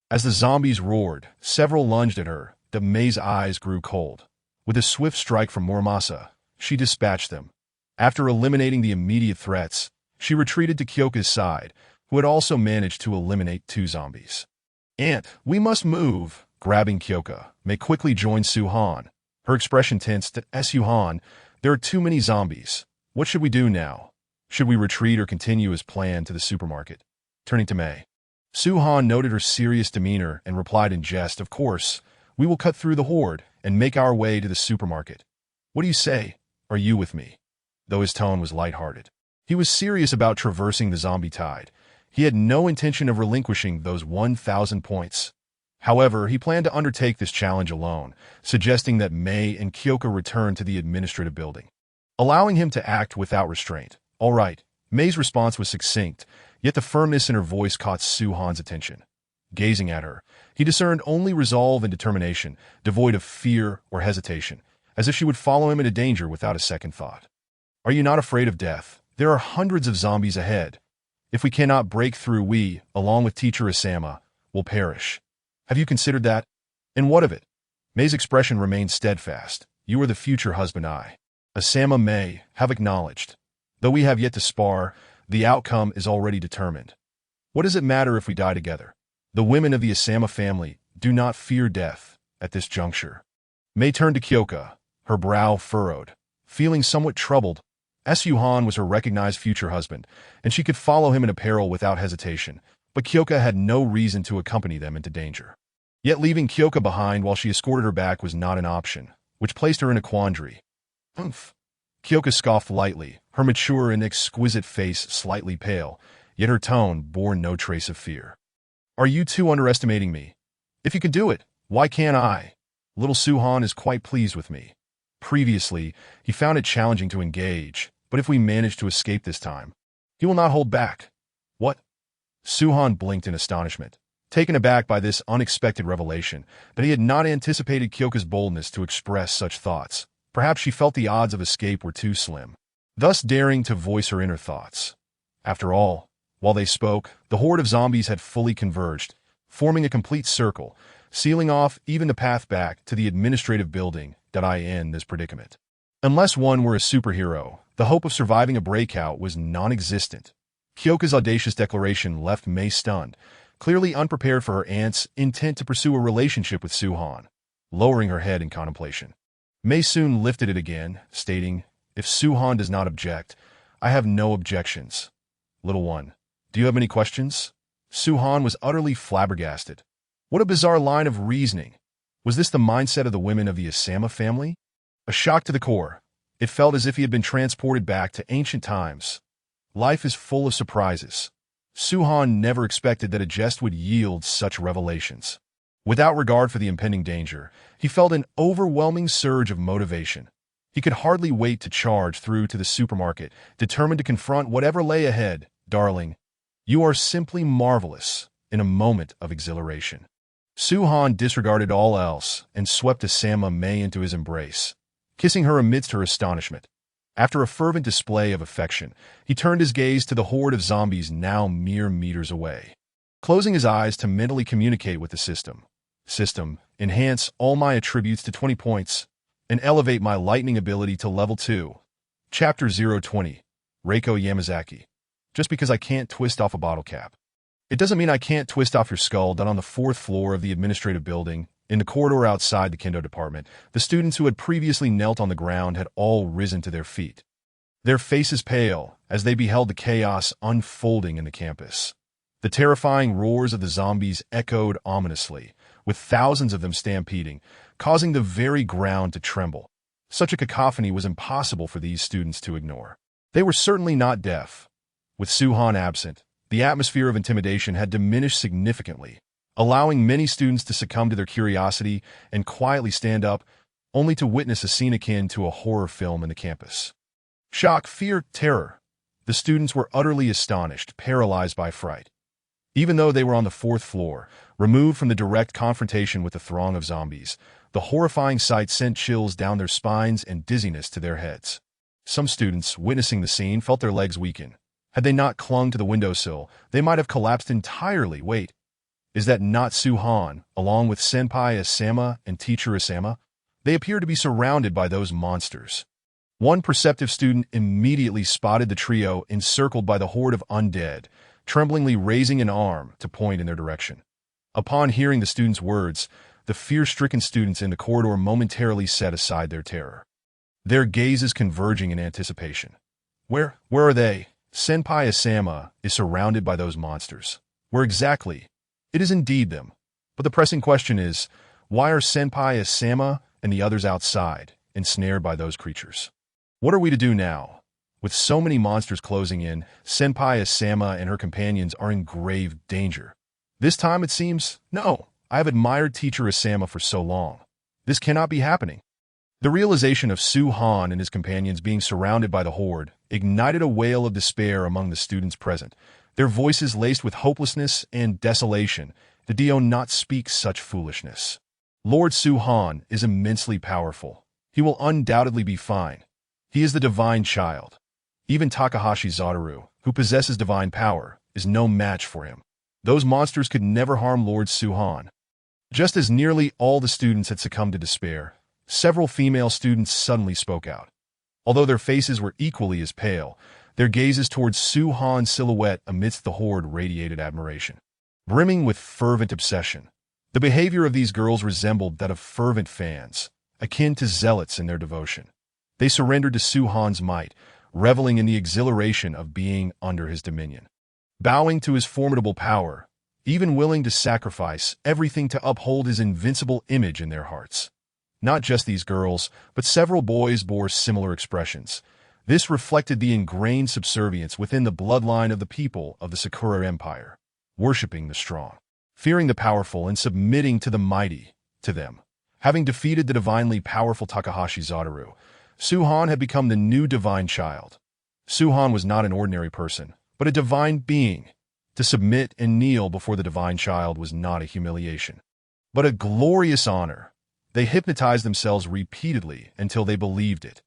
As the zombies roared, several lunged at her. Mei's eyes grew cold. With a swift strike from Muramasa, she dispatched them. After eliminating the immediate threats, she retreated to Kyoka's side, who had also managed to eliminate 2 zombies. "Aunt, we must move." Grabbing Kyoka, Mei quickly joined Suhan. Her expression tensed. "Suhan, there are too many zombies. What should we do now? Should we retreat or continue as planned to the supermarket?" Turning to Mei, Suhan noted her serious demeanor and replied in jest, "Of course, we will cut through the horde and make our way to the supermarket. What do you say? Are you with me?" Though his tone was lighthearted, he was serious about traversing the zombie tide. He had no intention of relinquishing those 1,000 points. However, he planned to undertake this challenge alone, suggesting that Mei and Kyoka return to the administrative building, allowing him to act without restraint. All right. Mei's response was succinct, yet the firmness in her voice caught Su-han's attention. Gazing at her, he discerned only resolve and determination, devoid of fear or hesitation, as if she would follow him into danger without a second thought. Are you not afraid of death? There are hundreds of zombies ahead. If we cannot break through, we, along with Teacher Isama, will perish. Have you considered that? And what of it? Mei's expression remained steadfast. You are the future husband Isama may have acknowledged. Though we have yet to spar, the outcome is already determined. What does it matter if we die together? The women of the Isama family do not fear death at this juncture. Mei turned to Kyoka, her brow furrowed. Feeling somewhat troubled, Su-han was her recognized future husband, and she could follow him in peril without hesitation, but Kyoka had no reason to accompany them into danger. Yet leaving Kyoka behind while she escorted her back was not an option, which placed her in a quandary. Umph. Kyoka scoffed lightly, her mature and exquisite face slightly pale, yet her tone bore no trace of fear. Are you two underestimating me? If you can do it, why can't I? Little Su-han is quite pleased with me. Previously, he found it challenging to engage, but if we manage to escape this time, he will not hold back. What? Su-han blinked in astonishment, taken aback by this unexpected revelation, but he had not anticipated Kyoka's boldness to express such thoughts. Perhaps she felt the odds of escape were too slim, thus daring to voice her inner thoughts. After all, while they spoke, the horde of zombies had fully converged, forming a complete circle, sealing off even the path back to the administrative building that I in this predicament. Unless one were a superhero, the hope of surviving a breakout was non-existent. Kyoka's audacious declaration left Mei stunned, clearly unprepared for her aunt's intent to pursue a relationship with Su-han. Lowering her head in contemplation, Mei soon lifted it again, stating, If Su-han does not object, I have no objections. Little one, do you have any questions? Su-han was utterly flabbergasted. What a bizarre line of reasoning. Was this the mindset of the women of the Isama family? A shock to the core. It felt as if he had been transported back to ancient times. Life is full of surprises. Su-han never expected that a jest would yield such revelations. Without regard for the impending danger, he felt an overwhelming surge of motivation. He could hardly wait to charge through to the supermarket, determined to confront whatever lay ahead. Darling, you are simply marvelous, in a moment of exhilaration. Su-han disregarded all else and swept Isama Mei into his embrace, kissing her amidst her astonishment. After a fervent display of affection, he turned his gaze to the horde of zombies now mere meters away. Closing his eyes to mentally communicate with the system. System, enhance all my attributes to 20 points, and elevate my lightning ability to level 2. Chapter 020. Reiko Yamazaki. Just because I can't twist off a bottle cap, it doesn't mean I can't twist off your skull. Down on the 4th floor of the administrative building, in the corridor outside the kendo department, the students who had previously knelt on the ground had all risen to their feet, their faces pale as they beheld the chaos unfolding in the campus. The terrifying roars of the zombies echoed ominously, with thousands of them stampeding, causing the very ground to tremble. Such a cacophony was impossible for these students to ignore. They were certainly not deaf. With Su-han absent, the atmosphere of intimidation had diminished significantly, allowing many students to succumb to their curiosity and quietly stand up, only to witness a scene akin to a horror film in the campus. Shock, fear, terror. The students were utterly astonished, paralyzed by fright. Even though they were on the 4th floor, removed from the direct confrontation with the throng of zombies, the horrifying sight sent chills down their spines and dizziness to their heads. Some students, witnessing the scene, felt their legs weaken. Had they not clung to the windowsill, they might have collapsed entirely. Wait, is that not Su-han, along with Senpai Isama and Teacher Isama? They appear to be surrounded by those monsters. One perceptive student immediately spotted the trio encircled by the horde of undead, tremblingly raising an arm to point in their direction. Upon hearing the student's words, the fear-stricken students in the corridor momentarily set aside their terror, their gazes converging in anticipation. Where are they? Senpai Isama is surrounded by those monsters. Where exactly? It is indeed them. But the pressing question is, why are Senpai Isama and the others outside, ensnared by those creatures? What are we to do now? With so many monsters closing in, Senpai Asama and her companions are in grave danger. This time it seems, no, I have admired teacher Asama for so long. This cannot be happening. The realization of Su-han and his companions being surrounded by the horde ignited a wail of despair among the students present, their voices laced with hopelessness and desolation. The Dio not speak such foolishness. Lord Su-han is immensely powerful. He will undoubtedly be fine. He is the divine child. Even Takahashi Zadaru, who possesses divine power, is no match for him. Those monsters could never harm Lord Su-han. Just as nearly all the students had succumbed to despair, several female students suddenly spoke out. Although their faces were equally as pale, their gazes towards Su-han's silhouette amidst the horde radiated admiration. Brimming with fervent obsession, the behavior of these girls resembled that of fervent fans, akin to zealots in their devotion. They surrendered to Su-han's might, reveling in the exhilaration of being under his dominion. Bowing to his formidable power, even willing to sacrifice everything to uphold his invincible image in their hearts. Not just these girls, but several boys bore similar expressions. This reflected the ingrained subservience within the bloodline of the people of the Sakura Empire, worshipping the strong, fearing the powerful, and submitting to the mighty, to them. Having defeated the divinely powerful Takahashi Zadaru, Su-han had become the new divine child. Su-han was not an ordinary person, but a divine being. To submit and kneel before the divine child was not a humiliation, but a glorious honor. They hypnotized themselves repeatedly until they believed it.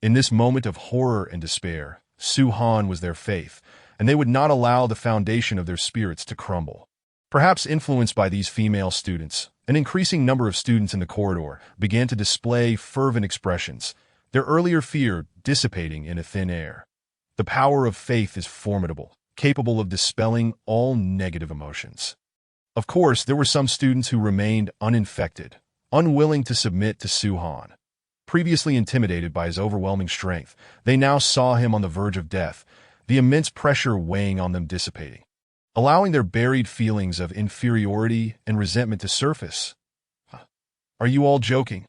In this moment of horror and despair, Su-han was their faith, and they would not allow the foundation of their spirits to crumble. Perhaps influenced by these female students, an increasing number of students in the corridor began to display fervent expressions, their earlier fear dissipating in a thin air. The power of faith is formidable, capable of dispelling all negative emotions. Of course, there were some students who remained uninfected, unwilling to submit to Su-han. Previously intimidated by his overwhelming strength, they now saw him on the verge of death, the immense pressure weighing on them dissipating, allowing their buried feelings of inferiority and resentment to surface. Are you all joking?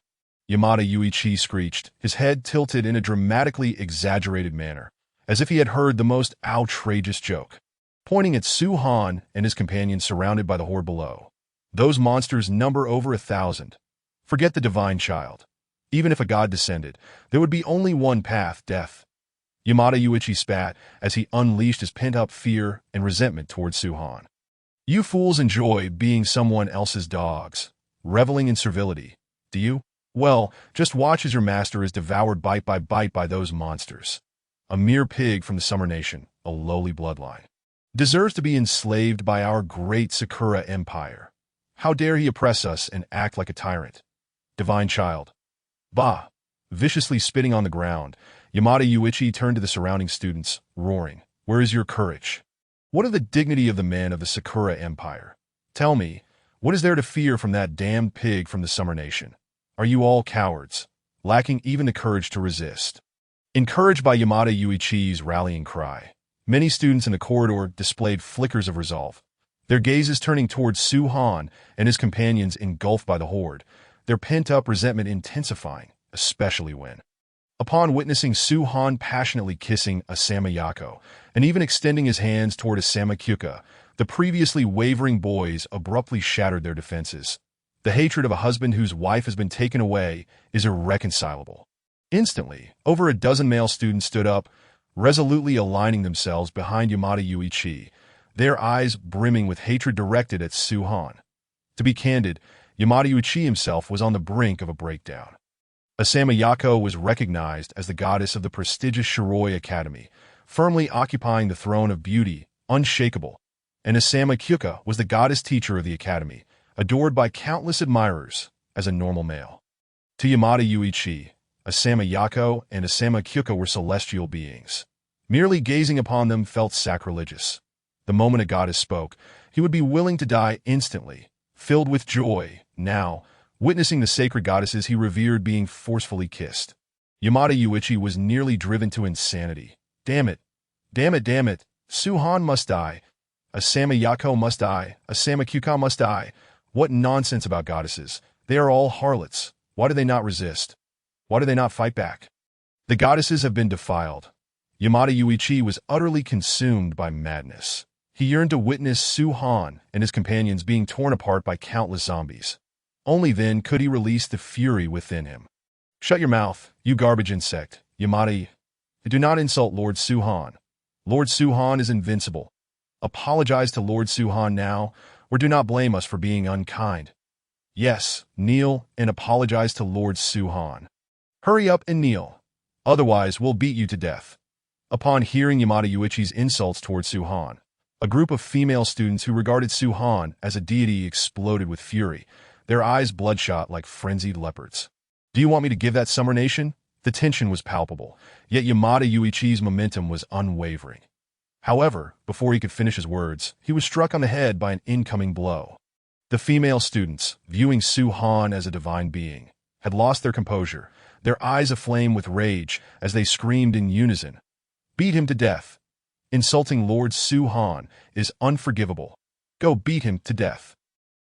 Yamada Yuichi screeched, his head tilted in a dramatically exaggerated manner, as if he had heard the most outrageous joke, pointing at Su-han and his companions surrounded by the horde below. Those monsters number over 1,000. Forget the divine child. Even if a god descended, there would be only one path, death. Yamada Yuichi spat as he unleashed his pent-up fear and resentment towards Su-han. You fools enjoy being someone else's dogs, reveling in servility, do you? Well, just watch as your master is devoured bite by bite by those monsters. A mere pig from the Summer Nation, a lowly bloodline, deserves to be enslaved by our great Sakura Empire. How dare he oppress us and act like a tyrant? Divine child. Bah! Viciously spitting on the ground, Yamada Yuichi turned to the surrounding students, roaring, Where is your courage? What of the dignity of the men of the Sakura Empire? Tell me, what is there to fear from that damned pig from the Summer Nation? Are you all cowards, lacking even the courage to resist? Encouraged by Yamada Yuichi's rallying cry, many students in the corridor displayed flickers of resolve, their gazes turning towards Su-han and his companions engulfed by the horde, their pent-up resentment intensifying, especially when, upon witnessing Su-han passionately kissing Asama Yako and even extending his hands toward Asama Kyuka, the previously wavering boys abruptly shattered their defenses. The hatred of a husband whose wife has been taken away is irreconcilable. Instantly, over a dozen male students stood up, resolutely aligning themselves behind Yamada Yuichi, their eyes brimming with hatred directed at Su-han. To be candid, Yamada Yuichi himself was on the brink of a breakdown. Asama Yako was recognized as the goddess of the prestigious Shiroi Academy, firmly occupying the throne of beauty, unshakable, and Asama Kyuka was the goddess teacher of the academy, adored by countless admirers as a normal male. To Yamada Yuichi, Asama Yako and Asama Kyuka were celestial beings. Merely gazing upon them felt sacrilegious. The moment a goddess spoke, he would be willing to die instantly, filled with joy, now, witnessing the sacred goddesses he revered being forcefully kissed. Yamada Yuichi was nearly driven to insanity. Damn it! Damn it! Damn it! Su-han must die. Asama Yako must die. Asama Kyuka must die. What nonsense about goddesses. They are all harlots. Why do they not resist? Why do they not fight back? The goddesses have been defiled. Yamada Yuichi was utterly consumed by madness. He yearned to witness Su-han and his companions being torn apart by countless zombies. Only then could he release the fury within him. "Shut your mouth, you garbage insect, Yamada. Do not insult Lord Su-han. Lord Su-han is invincible. Apologize to Lord Su-han now, or do not blame us for being unkind. Yes, kneel and apologize to Lord Su-han. Hurry up and kneel. Otherwise, we'll beat you to death." Upon hearing Yamada Yuichi's insults toward Su-han, a group of female students who regarded Su-han as a deity exploded with fury, their eyes bloodshot like frenzied leopards. "Do you want me to give that Summer Nation?" The tension was palpable, yet Yamada Yuichi's momentum was unwavering. However, before he could finish his words, he was struck on the head by an incoming blow. The female students, viewing Su-han as a divine being, had lost their composure, their eyes aflame with rage as they screamed in unison, "Beat him to death! Insulting Lord Su-han is unforgivable. Go beat him to death.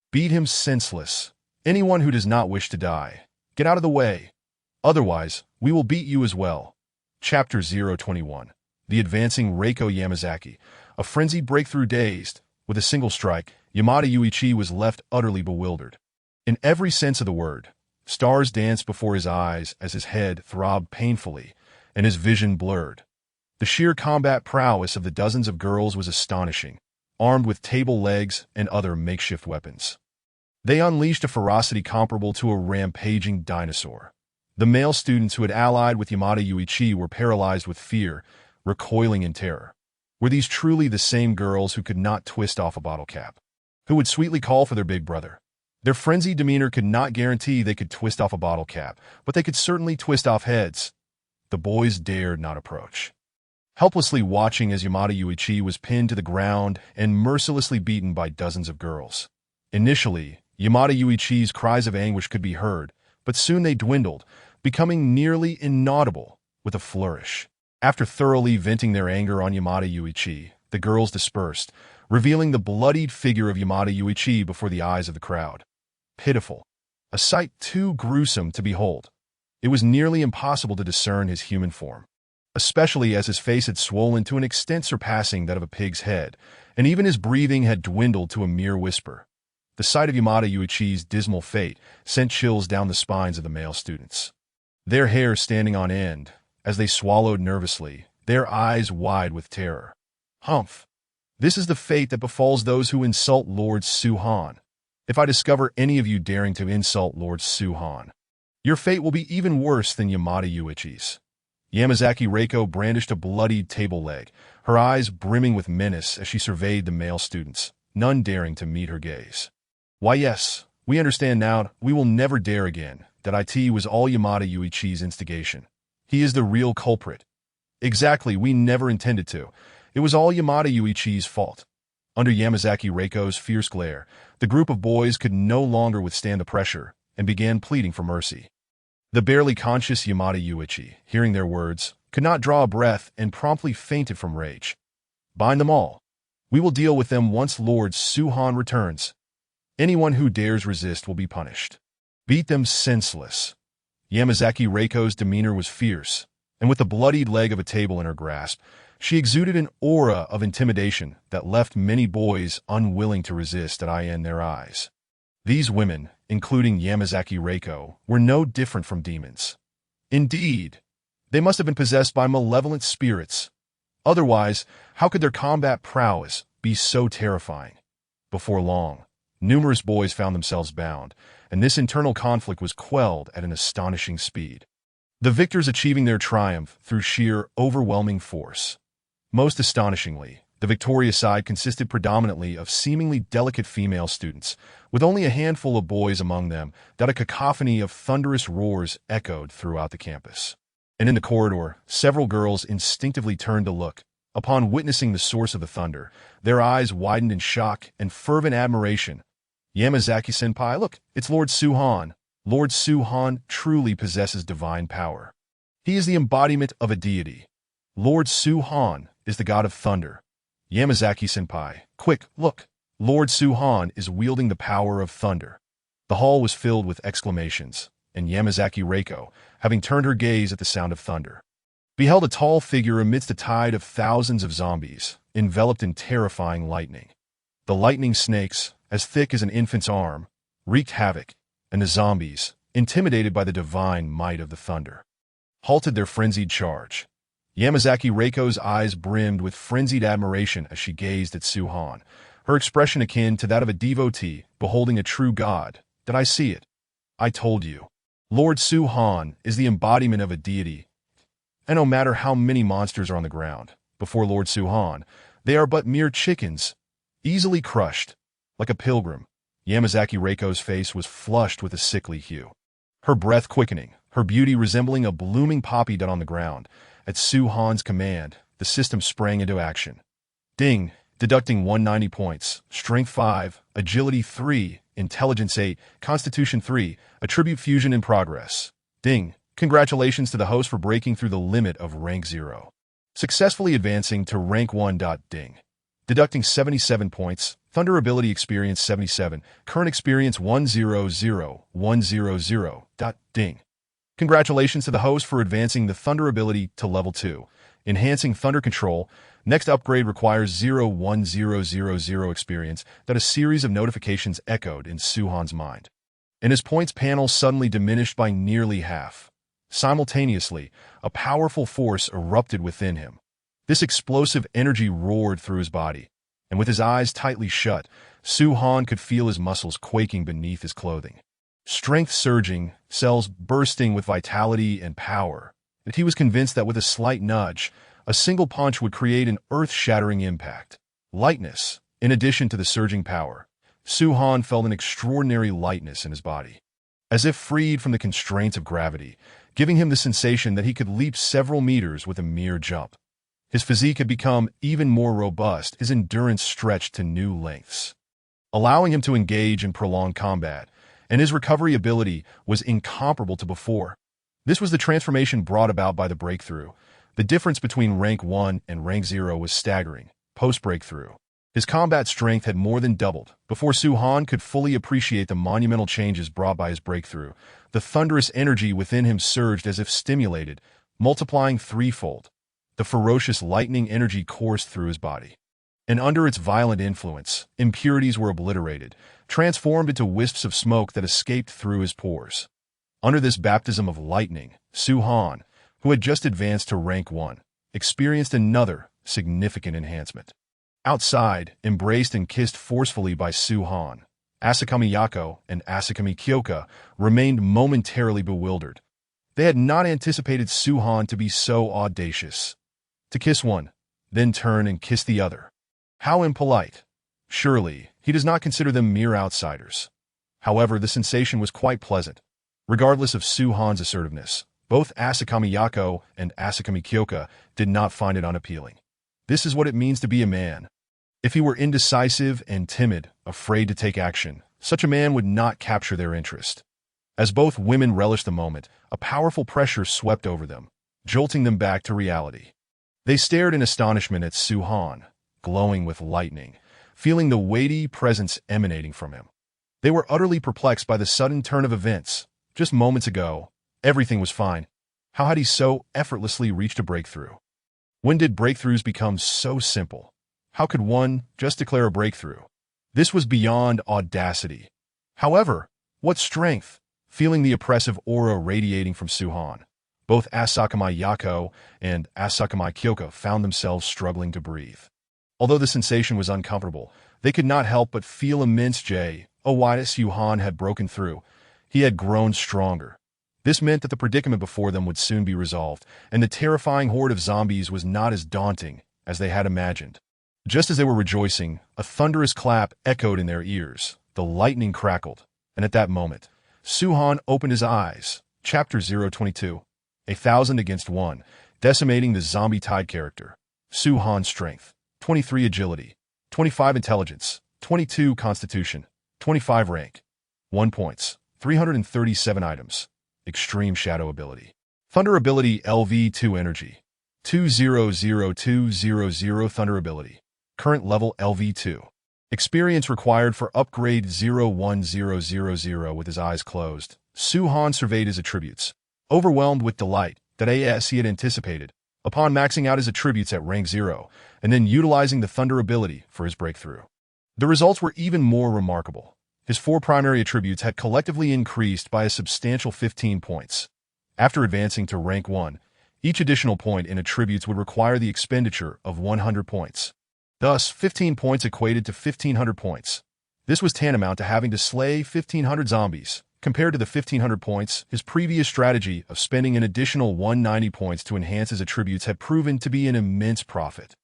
Beat him senseless. Anyone who does not wish to die, get out of the way. Otherwise, we will beat you as well." Chapter 021. The advancing Reiko Yamazaki, a frenzied breakthrough dazed. With a single strike, Yamada Yuichi was left utterly bewildered. In every sense of the word, stars danced before his eyes as his head throbbed painfully and his vision blurred. The sheer combat prowess of the dozens of girls was astonishing, armed with table legs and other makeshift weapons. They unleashed a ferocity comparable to a rampaging dinosaur. The male students who had allied with Yamada Yuichi were paralyzed with fear, recoiling in terror. Were these truly the same girls who could not twist off a bottle cap? Who would sweetly call for their big brother? Their frenzied demeanor could not guarantee they could twist off a bottle cap, but they could certainly twist off heads. The boys dared not approach. Helplessly watching as Yamada Yuichi was pinned to the ground and mercilessly beaten by dozens of girls. Initially, Yamada Yuichi's cries of anguish could be heard, but soon they dwindled, becoming nearly inaudible with a flourish. After thoroughly venting their anger on Yamada Yuichi, the girls dispersed, revealing the bloodied figure of Yamada Yuichi before the eyes of the crowd. Pitiful. A sight too gruesome to behold. It was nearly impossible to discern his human form, especially as his face had swollen to an extent surpassing that of a pig's head, and even his breathing had dwindled to a mere whisper. The sight of Yamada Yuichi's dismal fate sent chills down the spines of the male students. Their hair standing on end, as they swallowed nervously, their eyes wide with terror. Humph! This is the fate that befalls those who insult Lord Su-han. If I discover any of you daring to insult Lord Su-han, your fate will be even worse than Yamada Yuichi's. Yamazaki Reiko brandished a bloodied table leg, her eyes brimming with menace as she surveyed the male students, none daring to meet her gaze. "Why yes, we understand now, we will never dare again. That IT was all Yamada Yuichi's instigation. He is the real culprit. Exactly, we never intended to. It was all Yamada Yuichi's fault." Under Yamazaki Reiko's fierce glare, the group of boys could no longer withstand the pressure and began pleading for mercy. The barely conscious Yamada Yuichi, hearing their words, could not draw a breath and promptly fainted from rage. "Bind them all. We will deal with them once Lord Su-han returns. Anyone who dares resist will be punished. Beat them senseless." Yamazaki Reiko's demeanor was fierce, and with the bloodied leg of a table in her grasp, she exuded an aura of intimidation that left many boys unwilling to resist in their eyes. These women, including Yamazaki Reiko, were no different from demons. Indeed, they must have been possessed by malevolent spirits. Otherwise, how could their combat prowess be so terrifying? Before long, numerous boys found themselves bound, and this internal conflict was quelled at an astonishing speed. The victors achieving their triumph through sheer, overwhelming force. Most astonishingly, the victorious side consisted predominantly of seemingly delicate female students, with only a handful of boys among them that a cacophony of thunderous roars echoed throughout the campus. And in the corridor, several girls instinctively turned to look. Upon witnessing the source of the thunder, their eyes widened in shock and fervent admiration. "Yamazaki-senpai, look, it's Lord Su-han. Lord Su-han truly possesses divine power. He is the embodiment of a deity. Lord Su-han is the god of thunder. Yamazaki-senpai, quick, look. Lord Su-han is wielding the power of thunder." The hall was filled with exclamations, and Yamazaki Reiko, having turned her gaze at the sound of thunder, beheld a tall figure amidst a tide of thousands of zombies, enveloped in terrifying lightning. The lightning snakes, as thick as an infant's arm, wreaked havoc, and the zombies, intimidated by the divine might of the thunder, halted their frenzied charge. Yamazaki Reiko's eyes brimmed with frenzied admiration as she gazed at Suhan, her expression akin to that of a devotee beholding a true god. Did I see it? I told you. Lord Suhan is the embodiment of a deity, and no matter how many monsters are on the ground, before Lord Suhan, they are but mere chickens, easily crushed. Like a pilgrim, Yamazaki Reiko's face was flushed with a sickly hue, her breath quickening, her beauty resembling a blooming poppy dead on the ground. At Suhan's command, the system sprang into action. Ding, deducting 190 points, Strength 5, Agility 3, Intelligence 8, Constitution 3, Attribute Fusion in progress. Ding, congratulations to the host for breaking through the limit of Rank 0. Successfully advancing to Rank 1. Ding. Deducting 77 points, Thunder Ability Experience 77, Current Experience 100,100. Ding. Congratulations to the host for advancing the Thunder ability to Level 2. Enhancing Thunder Control. Next upgrade requires 01000 experience. That a series of notifications echoed in Suhan's mind, and his points panel suddenly diminished by nearly half. Simultaneously, a powerful force erupted within him. This explosive energy roared through his body, and with his eyes tightly shut, Suhan could feel his muscles quaking beneath his clothing. Strength surging, cells bursting with vitality and power, and he was convinced that with a slight nudge, a single punch would create an earth-shattering impact. Lightness, in addition to the surging power, Suhan felt an extraordinary lightness in his body, as if freed from the constraints of gravity, giving him the sensation that he could leap several meters with a mere jump. His physique had become even more robust, his endurance stretched to new lengths, allowing him to engage in prolonged combat, and his recovery ability was incomparable to before. This was the transformation brought about by the breakthrough. The difference between Rank 1 and Rank 0 was staggering. Post-breakthrough, his combat strength had more than doubled. Before Suhan could fully appreciate the monumental changes brought by his breakthrough, the thunderous energy within him surged as if stimulated, multiplying threefold. The ferocious lightning energy coursed through his body, and under its violent influence, impurities were obliterated, transformed into wisps of smoke that escaped through his pores. Under this baptism of lightning, Suhan, who had just advanced to Rank 1, experienced another significant enhancement. Outside, embraced and kissed forcefully by Suhan, Asakami Yako and Asakami Kyoka remained momentarily bewildered. They had not anticipated Suhan to be so audacious. To kiss one, then turn and kiss the other. How impolite. Surely, he does not consider them mere outsiders. However, the sensation was quite pleasant. Regardless of Suhan's assertiveness, both Asakami Yako and Asakami Kyoka did not find it unappealing. This is what it means to be a man. If he were indecisive and timid, afraid to take action, such a man would not capture their interest. As both women relished the moment, a powerful pressure swept over them, jolting them back to reality. They stared in astonishment at Suhan, glowing with lightning, feeling the weighty presence emanating from him. They were utterly perplexed by the sudden turn of events. Just moments ago, everything was fine. How had he so effortlessly reached a breakthrough? When did breakthroughs become so simple? How could one just declare a breakthrough? This was beyond audacity. However, what strength! Feeling the oppressive aura radiating from Suhan, both Asakami Yako and Asakami Kyoka found themselves struggling to breathe. Although the sensation was uncomfortable, they could not help but feel immense joy. Suhan had broken through. He had grown stronger. This meant that the predicament before them would soon be resolved, and the terrifying horde of zombies was not as daunting as they had imagined. Just as they were rejoicing, a thunderous clap echoed in their ears. The lightning crackled, and at that moment, Suhan opened his eyes. Chapter 022. 1,000 against 1, decimating the zombie tide character. Suhan's strength, 23 agility, 25 intelligence, 22 constitution, 25 rank, 1 points, 337 items. Extreme shadow ability. Thunder ability LV2 energy. 200200 thunder ability. Current level LV2. Experience required for upgrade 01000. With his eyes closed, Suhan surveyed his attributes, overwhelmed with delight that as he had anticipated, upon maxing out his attributes at rank 0, and then utilizing the Thunder ability for his breakthrough. The results were even more remarkable. His 4 primary attributes had collectively increased by a substantial 15 points. After advancing to rank 1, each additional point in attributes would require the expenditure of 100 points. Thus, 15 points equated to 1,500 points. This was tantamount to having to slay 1,500 zombies, compared to the 1,500 points. His previous strategy of spending an additional 190 points to enhance his attributes had proven to be an immense profit.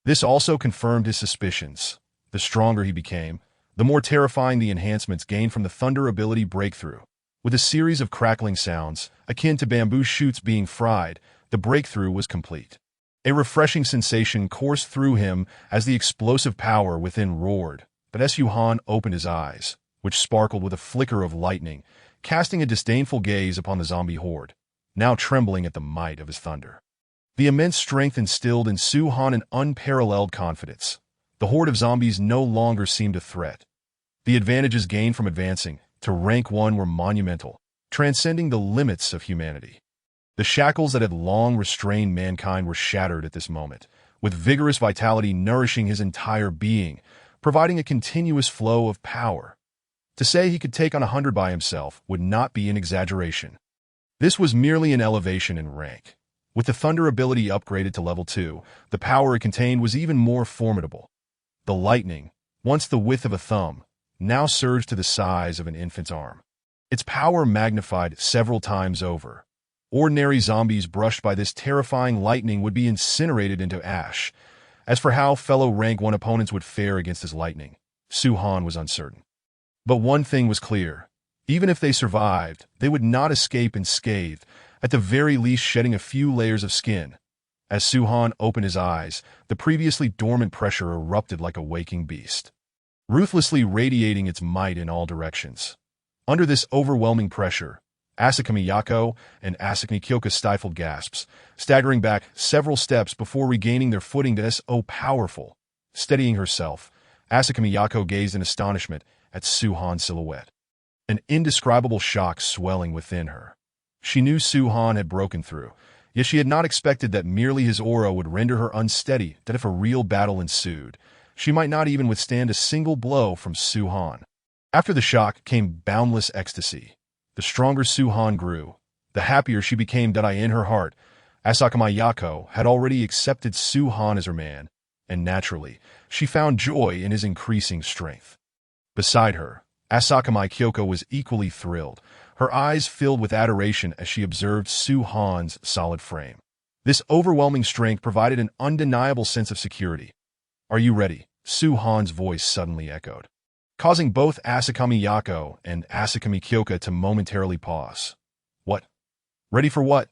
This also confirmed his suspicions. The stronger he became, the more terrifying the enhancements gained from the Thunder ability breakthrough. With a series of crackling sounds, akin to bamboo shoots being fried, the breakthrough was complete. A refreshing sensation coursed through him as the explosive power within roared, but Su-Han opened his eyes, which sparkled with a flicker of lightning, casting a disdainful gaze upon the zombie horde, now trembling at the might of his thunder. The immense strength instilled in Su-Han an unparalleled confidence. The horde of zombies no longer seemed a threat. The advantages gained from advancing to rank 1 were monumental, transcending the limits of humanity. The shackles that had long restrained mankind were shattered at this moment, with vigorous vitality nourishing his entire being, providing a continuous flow of power. To say he could take on 100 by himself would not be an exaggeration. This was merely an elevation in rank. With the Thunder ability upgraded to level 2, the power it contained was even more formidable. The lightning, once the width of a thumb, now surged to the size of an infant's arm. Its power magnified several times over. Ordinary zombies brushed by this terrifying lightning would be incinerated into ash. As for how fellow rank 1 opponents would fare against this lightning, Su-Han was uncertain. But one thing was clear. Even if they survived, they would not escape unscathed, at the very least shedding a few layers of skin. As Su-Han opened his eyes, the previously dormant pressure erupted like a waking beast, ruthlessly radiating its might in all directions. Under this overwhelming pressure, Asakami Yako and Asakami Kyoka stifled gasps, staggering back several steps before regaining their footing. So powerful. Steadying herself, Asakami Yako gazed in astonishment at Su-Han's silhouette, an indescribable shock swelling within her. She knew Su-Han had broken through, yet she had not expected that merely his aura would render her unsteady, that if a real battle ensued, she might not even withstand a single blow from Su-Han. After the shock came boundless ecstasy. The stronger Su-Han grew, the happier she became. In her heart, Asakami Yako had already accepted Su-Han as her man, and naturally, she found joy in his increasing strength. Beside her, Asakami Kyoka was equally thrilled, her eyes filled with adoration as she observed Su-Han's solid frame. This overwhelming strength provided an undeniable sense of security. "Are you ready?" Su-Han's voice suddenly echoed, causing both Asakami Yako and Asakami Kyoka to momentarily pause. "What? Ready for what?"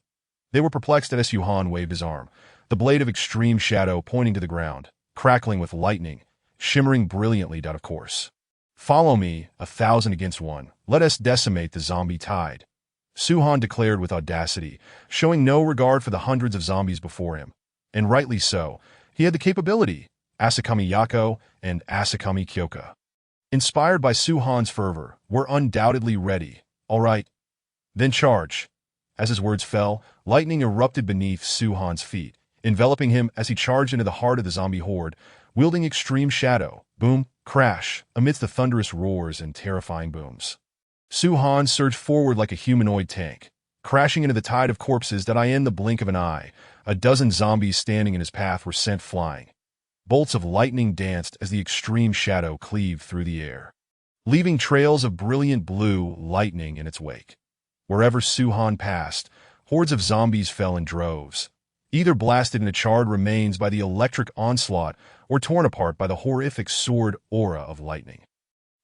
They were perplexed as Su-Han waved his arm, the blade of extreme shadow pointing to the ground, crackling with lightning, shimmering brilliantly. Of course. "Follow me, 1,000 against 1. Let us decimate the zombie tide," Su-Han declared with audacity, showing no regard for the hundreds of zombies before him. And rightly so. He had the capability. Asakami Yako and Asakami Kyoka, inspired by Su-Han's fervor, were undoubtedly ready. "All right. Then charge." As his words fell, lightning erupted beneath Su-Han's feet, enveloping him as he charged into the heart of the zombie horde, wielding extreme shadow. Boom, crash, amidst the thunderous roars and terrifying booms. Su-Han surged forward like a humanoid tank, crashing into the tide of corpses. In the blink of an eye, a dozen zombies standing in his path were sent flying. Bolts of lightning danced as the extreme shadow cleaved through the air, leaving trails of brilliant blue lightning in its wake. Wherever Su-Han passed, hordes of zombies fell in droves, either blasted into charred remains by the electric onslaught or torn apart by the horrific sword aura of lightning.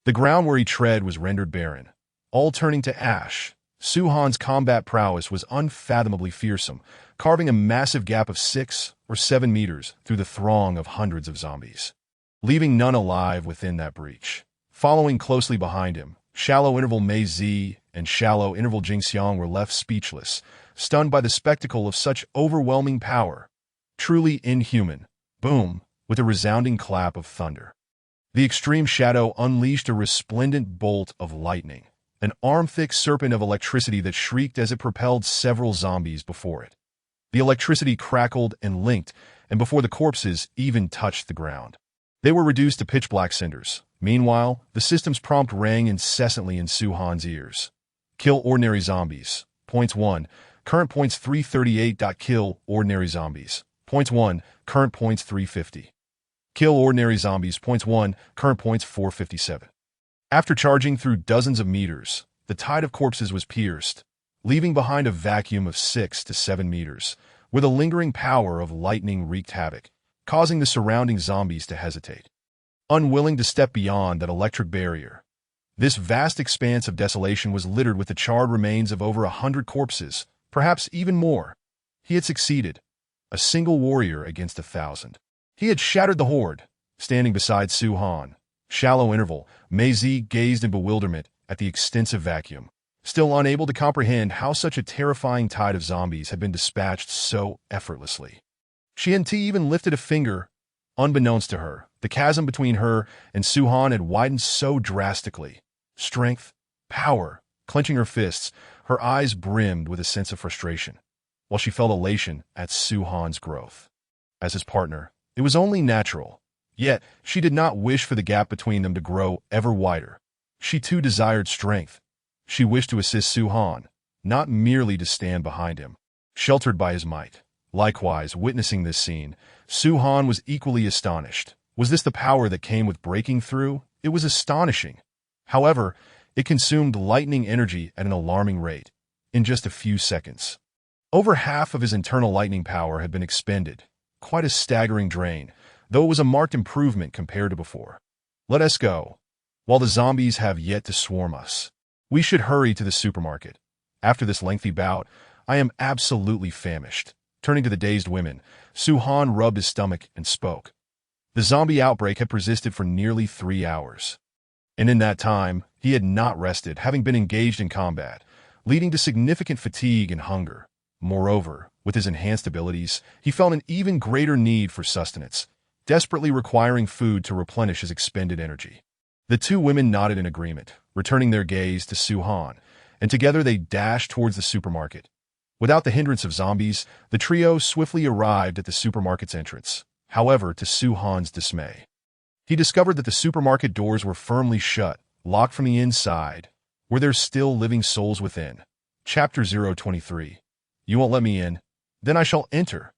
The ground where he tread was rendered barren, all turning to ash. Su-Han's combat prowess was unfathomably fearsome, carving a massive gap of 6 or 7 meters through the throng of hundreds of zombies, leaving none alive within that breach. Following closely behind him, Shallow Interval Mei Zi and Shallow Interval Jingxiang were left speechless, stunned by the spectacle of such overwhelming power. Truly inhuman. Boom, with a resounding clap of thunder. The extreme shadow unleashed a resplendent bolt of lightning, an arm-thick serpent of electricity that shrieked as it propelled several zombies before it. The electricity crackled and linked, and before the corpses even touched the ground, they were reduced to pitch-black cinders. Meanwhile, the system's prompt rang incessantly in Su-Han's ears. Kill ordinary zombies. Points 1. Current points 338. Kill ordinary zombies. Points 1. Current points 350. Kill ordinary zombies. Points 1. Current points 457. After charging through dozens of meters, the tide of corpses was pierced, leaving behind a vacuum of 6 to 7 meters, where the lingering power of lightning wreaked havoc, causing the surrounding zombies to hesitate. Unwilling to step beyond that electric barrier, this vast expanse of desolation was littered with the charred remains of over 100 corpses, perhaps even more. He had succeeded, a single warrior against 1,000. He had shattered the horde. Standing beside Su-Han, shallow interval, Mei Zi gazed in bewilderment at the extensive vacuum, still unable to comprehend how such a terrifying tide of zombies had been dispatched so effortlessly. She hadn't even lifted a finger. Unbeknownst to her, the chasm between her and Su-Han had widened so drastically. Strength, power, clenching her fists, her eyes brimmed with a sense of frustration, while she felt elation at Su-Han's growth. As his partner, it was only natural. Yet, she did not wish for the gap between them to grow ever wider. She too desired strength. She wished to assist Su-Han, not merely to stand behind him, sheltered by his might. Likewise, witnessing this scene, Su-Han was equally astonished. Was this the power that came with breaking through? It was astonishing. However, it consumed lightning energy at an alarming rate, in just a few seconds. Over half of his internal lightning power had been expended. Quite a staggering drain, though it was a marked improvement compared to before. Let us go. While the zombies have yet to swarm us, we should hurry to the supermarket. After this lengthy bout, I am absolutely famished. Turning to the dazed women, Su-Han rubbed his stomach and spoke. The zombie outbreak had persisted for nearly 3 hours. And in that time, he had not rested, having been engaged in combat, leading to significant fatigue and hunger. Moreover, with his enhanced abilities, he felt an even greater need for sustenance, desperately requiring food to replenish his expended energy. The two women nodded in agreement, returning their gaze to Su-Han, and together they dashed towards the supermarket. Without the hindrance of zombies, the trio swiftly arrived at the supermarket's entrance. However, to Su-Han's dismay, he discovered that the supermarket doors were firmly shut, locked from the inside. Were there still living souls within? Chapter 023. You won't let me in? Then I shall enter.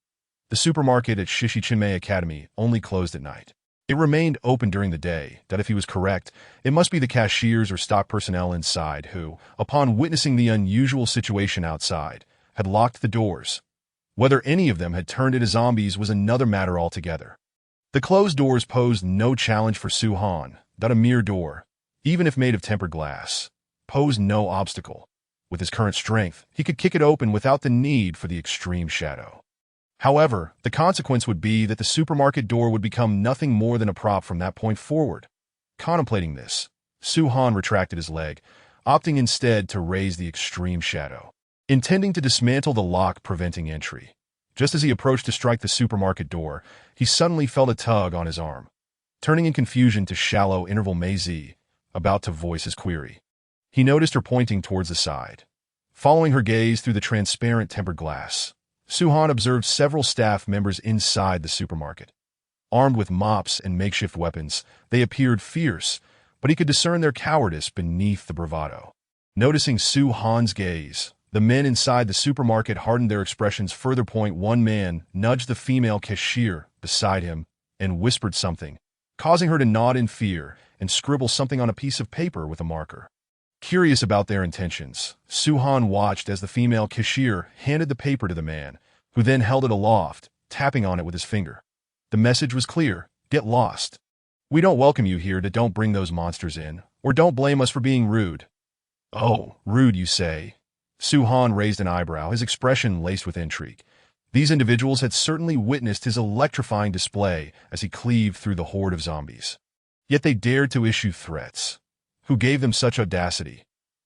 The supermarket at Shishichimei Academy only closed at night. It remained open during the day, that if he was correct, it must be the cashiers or stock personnel inside who, upon witnessing the unusual situation outside, had locked the doors. Whether any of them had turned into zombies was another matter altogether. The closed doors posed no challenge for Su-Han, that a mere door, even if made of tempered glass, posed no obstacle. With his current strength, he could kick it open without the need for the extreme shadow. However, the consequence would be that the supermarket door would become nothing more than a prop from that point forward. Contemplating this, Su-Han retracted his leg, opting instead to raise the extreme shadow, intending to dismantle the lock preventing entry. Just as he approached to strike the supermarket door, he suddenly felt a tug on his arm. Turning in confusion to shallow interval Mei Zi, about to voice his query, he noticed her pointing towards the side. Following her gaze through the transparent tempered glass, Su-Han observed several staff members inside the supermarket. Armed with mops and makeshift weapons, they appeared fierce, but he could discern their cowardice beneath the bravado. Noticing Su-Han's gaze, the men inside the supermarket hardened their expressions. Further point, one man nudged the female cashier beside him and whispered something, causing her to nod in fear and scribble something on a piece of paper with a marker. Curious about their intentions, Su-Han watched as the female cashier handed the paper to the man, who then held it aloft, tapping on it with his finger. The message was clear: get lost. We don't welcome you here. Don't bring those monsters in, or don't blame us for being rude. Oh, rude, you say? Su-Han raised an eyebrow, his expression laced with intrigue. These individuals had certainly witnessed his electrifying display as he cleaved through the horde of zombies. Yet they dared to issue threats. Who gave them such audacity?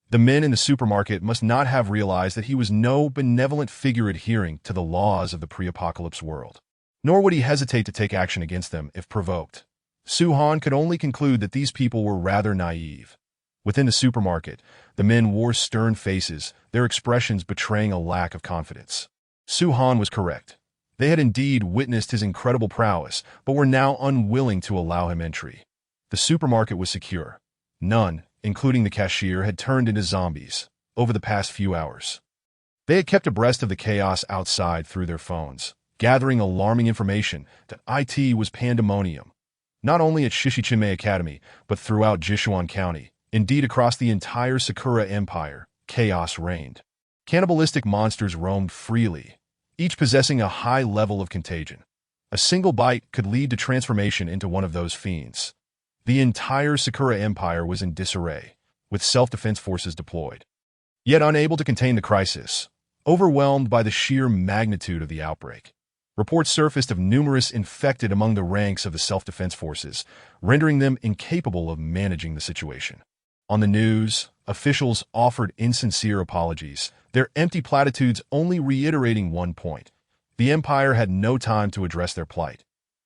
The men in the supermarket must not have realized that he was no benevolent figure adhering to the laws of the pre-apocalypse world. Nor would he hesitate to take action against them if provoked. Su-Han could only conclude that these people were rather naive. Within the supermarket, the men wore stern faces, their expressions betraying a lack of confidence. Suhan was correct. They had indeed witnessed his incredible prowess, but were now unwilling to allow him entry. The supermarket was secure. None, including the cashier, had turned into zombies over the past few hours. They had kept abreast of the chaos outside through their phones, gathering alarming information that IT was pandemonium, not only at Shishichime Academy, but throughout Jishuan County. Indeed, across the entire Sakura Empire, chaos reigned. Cannibalistic monsters roamed freely, each possessing a high level of contagion. A single bite could lead to transformation into one of those fiends. The entire Sakura Empire was in disarray, with self-defense forces deployed. Yet unable to contain the crisis, overwhelmed by the sheer magnitude of the outbreak, reports surfaced of numerous infected among the ranks of the self-defense forces, rendering them incapable of managing the situation. On the news, officials offered insincere apologies, their empty platitudes only reiterating one point. The Empire had no time to address their plight.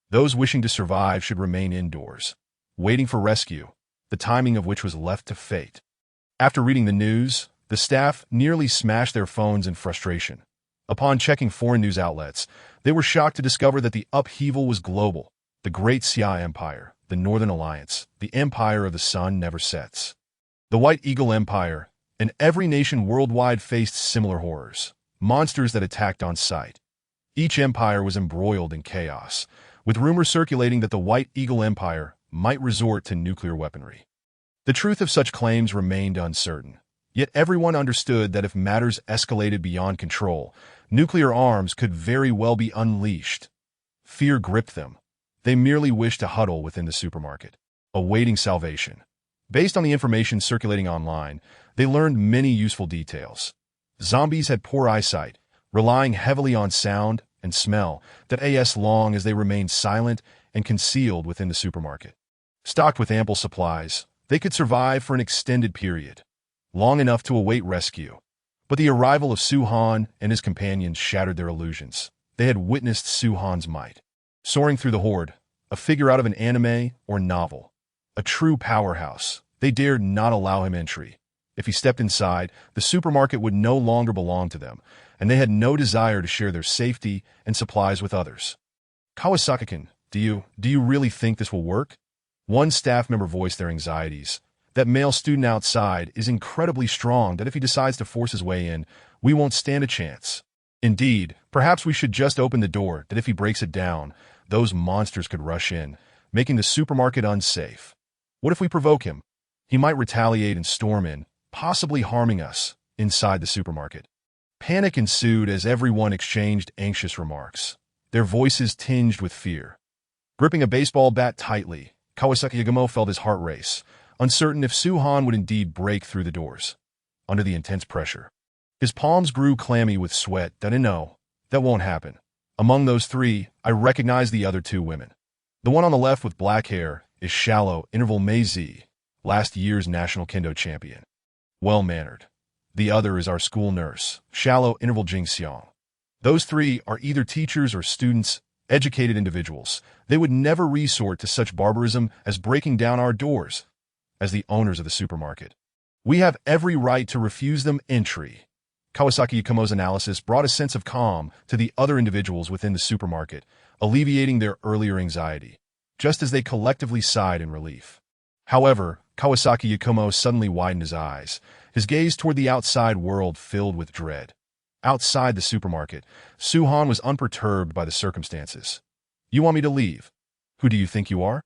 Those wishing to survive should remain indoors, waiting for rescue, the timing of which was left to fate. After reading the news, the staff nearly smashed their phones in frustration. Upon checking foreign news outlets, they were shocked to discover that the upheaval was global. The Great Xia Empire, the Northern Alliance, the Empire of the Sun never sets. The White Eagle Empire, and every nation worldwide faced similar horrors, monsters that attacked on sight. Each empire was embroiled in chaos, with rumors circulating that the White Eagle Empire might resort to nuclear weaponry. The truth of such claims remained uncertain, yet everyone understood that if matters escalated beyond control, nuclear arms could very well be unleashed. Fear gripped them. They merely wished to huddle within the supermarket, awaiting salvation. Based on the information circulating online, they learned many useful details. Zombies had poor eyesight, relying heavily on sound and smell that as long as they remained silent and concealed within the supermarket. Stocked with ample supplies, they could survive for an extended period, long enough to await rescue. But the arrival of Suhan and his companions shattered their illusions. They had witnessed Suhan's might. Soaring through the horde, a figure out of an anime or novel. A true powerhouse. They dared not allow him entry. If he stepped inside, the supermarket would no longer belong to them, and they had no desire to share their safety and supplies with others. Kawasaki-kun, do you really think this will work? One staff member voiced their anxieties. That male student outside is incredibly strong that if he decides to force his way in, we won't stand a chance. Indeed, perhaps we should just open the door that if he breaks it down, those monsters could rush in, making the supermarket unsafe. What if we provoke him? He might retaliate and storm in, possibly harming us inside the supermarket. Panic ensued as everyone exchanged anxious remarks, their voices tinged with fear. Gripping a baseball bat tightly, Kawasaki Yagamo felt his heart race, uncertain if Suhan would indeed break through the doors. Under the intense pressure, his palms grew clammy with sweat. No, that won't happen. Among those three, I recognize the other two women. The one on the left with black hair is Shallow Interval Mei-zi, last year's national kendo champion. Well-mannered. The other is our school nurse, Shallow Interval Jingxiang. Those three are either teachers or students, educated individuals. They would never resort to such barbarism as breaking down our doors. As the owners of the supermarket, we have every right to refuse them entry. Kawasaki Yakamo's analysis brought a sense of calm to the other individuals within the supermarket, alleviating their earlier anxiety, just as they collectively sighed in relief. However, Kawasaki Yakamo suddenly widened his eyes, his gaze toward the outside world filled with dread. Outside the supermarket, Suhan was unperturbed by the circumstances. You want me to leave? Who do you think you are?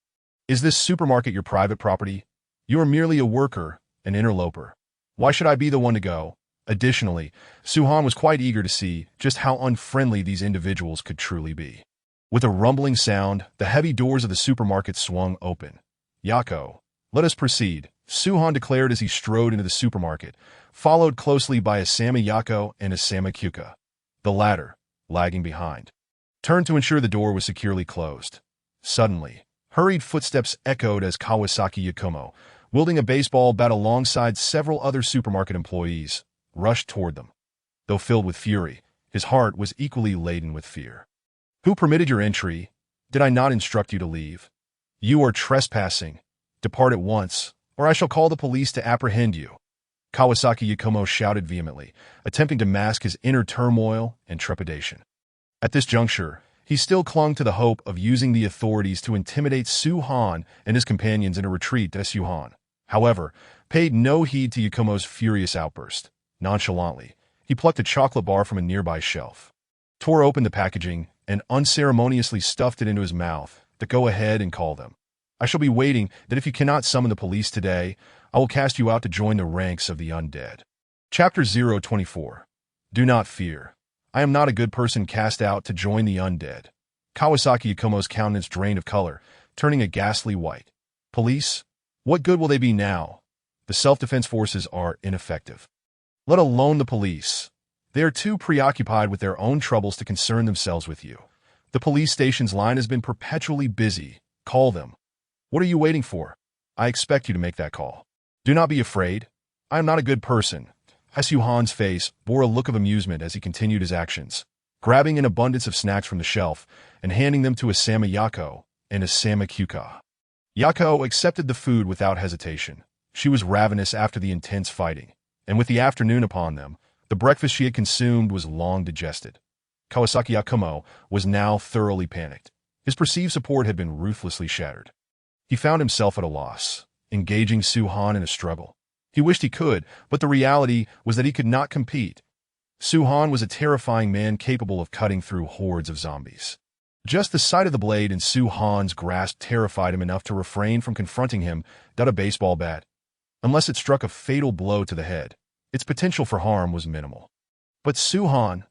Is this supermarket your private property? You are merely a worker, an interloper. Why should I be the one to go? Additionally, Suhan was quite eager to see just how unfriendly these individuals could truly be. With a rumbling sound, the heavy doors of the supermarket swung open. Yako, let us proceed, Suhan declared as he strode into the supermarket, followed closely by Asama Yako and Asama Kyuka. The latter, lagging behind, turned to ensure the door was securely closed. Suddenly, hurried footsteps echoed as Kawasaki Yakumo, wielding a baseball bat alongside several other supermarket employees, rushed toward them. Though filled with fury, his heart was equally laden with fear. Who permitted your entry? Did I not instruct you to leave? You are trespassing. Depart at once, or I shall call the police to apprehend you. Kawasaki Yakumo shouted vehemently, attempting to mask his inner turmoil and trepidation. At this juncture, he still clung to the hope of using the authorities to intimidate Su Han and his companions in a retreat to Su Han. However, paid no heed to Yakumo's furious outburst. Nonchalantly, he plucked a chocolate bar from a nearby shelf, tore open the packaging, and unceremoniously stuffed it into his mouth. Go ahead and call them. I shall be waiting that if you cannot summon the police today, I will cast you out to join the ranks of the undead. Chapter 024. Do not fear. I am not a good person cast out to join the undead. Kawasaki Yakumo's countenance drained of color, turning a ghastly white. Police? What good will they be now? The self-defense forces are ineffective. Let alone the police. They are too preoccupied with their own troubles to concern themselves with you. The police station's line has been perpetually busy. Call them. What are you waiting for? I expect you to make that call. Do not be afraid. I am not a good person. Su Han's face bore a look of amusement as he continued his actions, grabbing an abundance of snacks from the shelf and handing them to Asama Yako and Asama Kyuka. Yako accepted the food without hesitation. She was ravenous after the intense fighting, and with the afternoon upon them, the breakfast she had consumed was long digested. Kawasaki Yakumo was now thoroughly panicked. His perceived support had been ruthlessly shattered. He found himself at a loss, engaging Su Han in a struggle. He wished he could, but the reality was that he could not compete. Su Han was a terrifying man capable of cutting through hordes of zombies. Just the sight of the blade in Su Han's grasp terrified him enough to refrain from confronting him without a baseball bat. Unless it struck a fatal blow to the head, its potential for harm was minimal. But Su Han,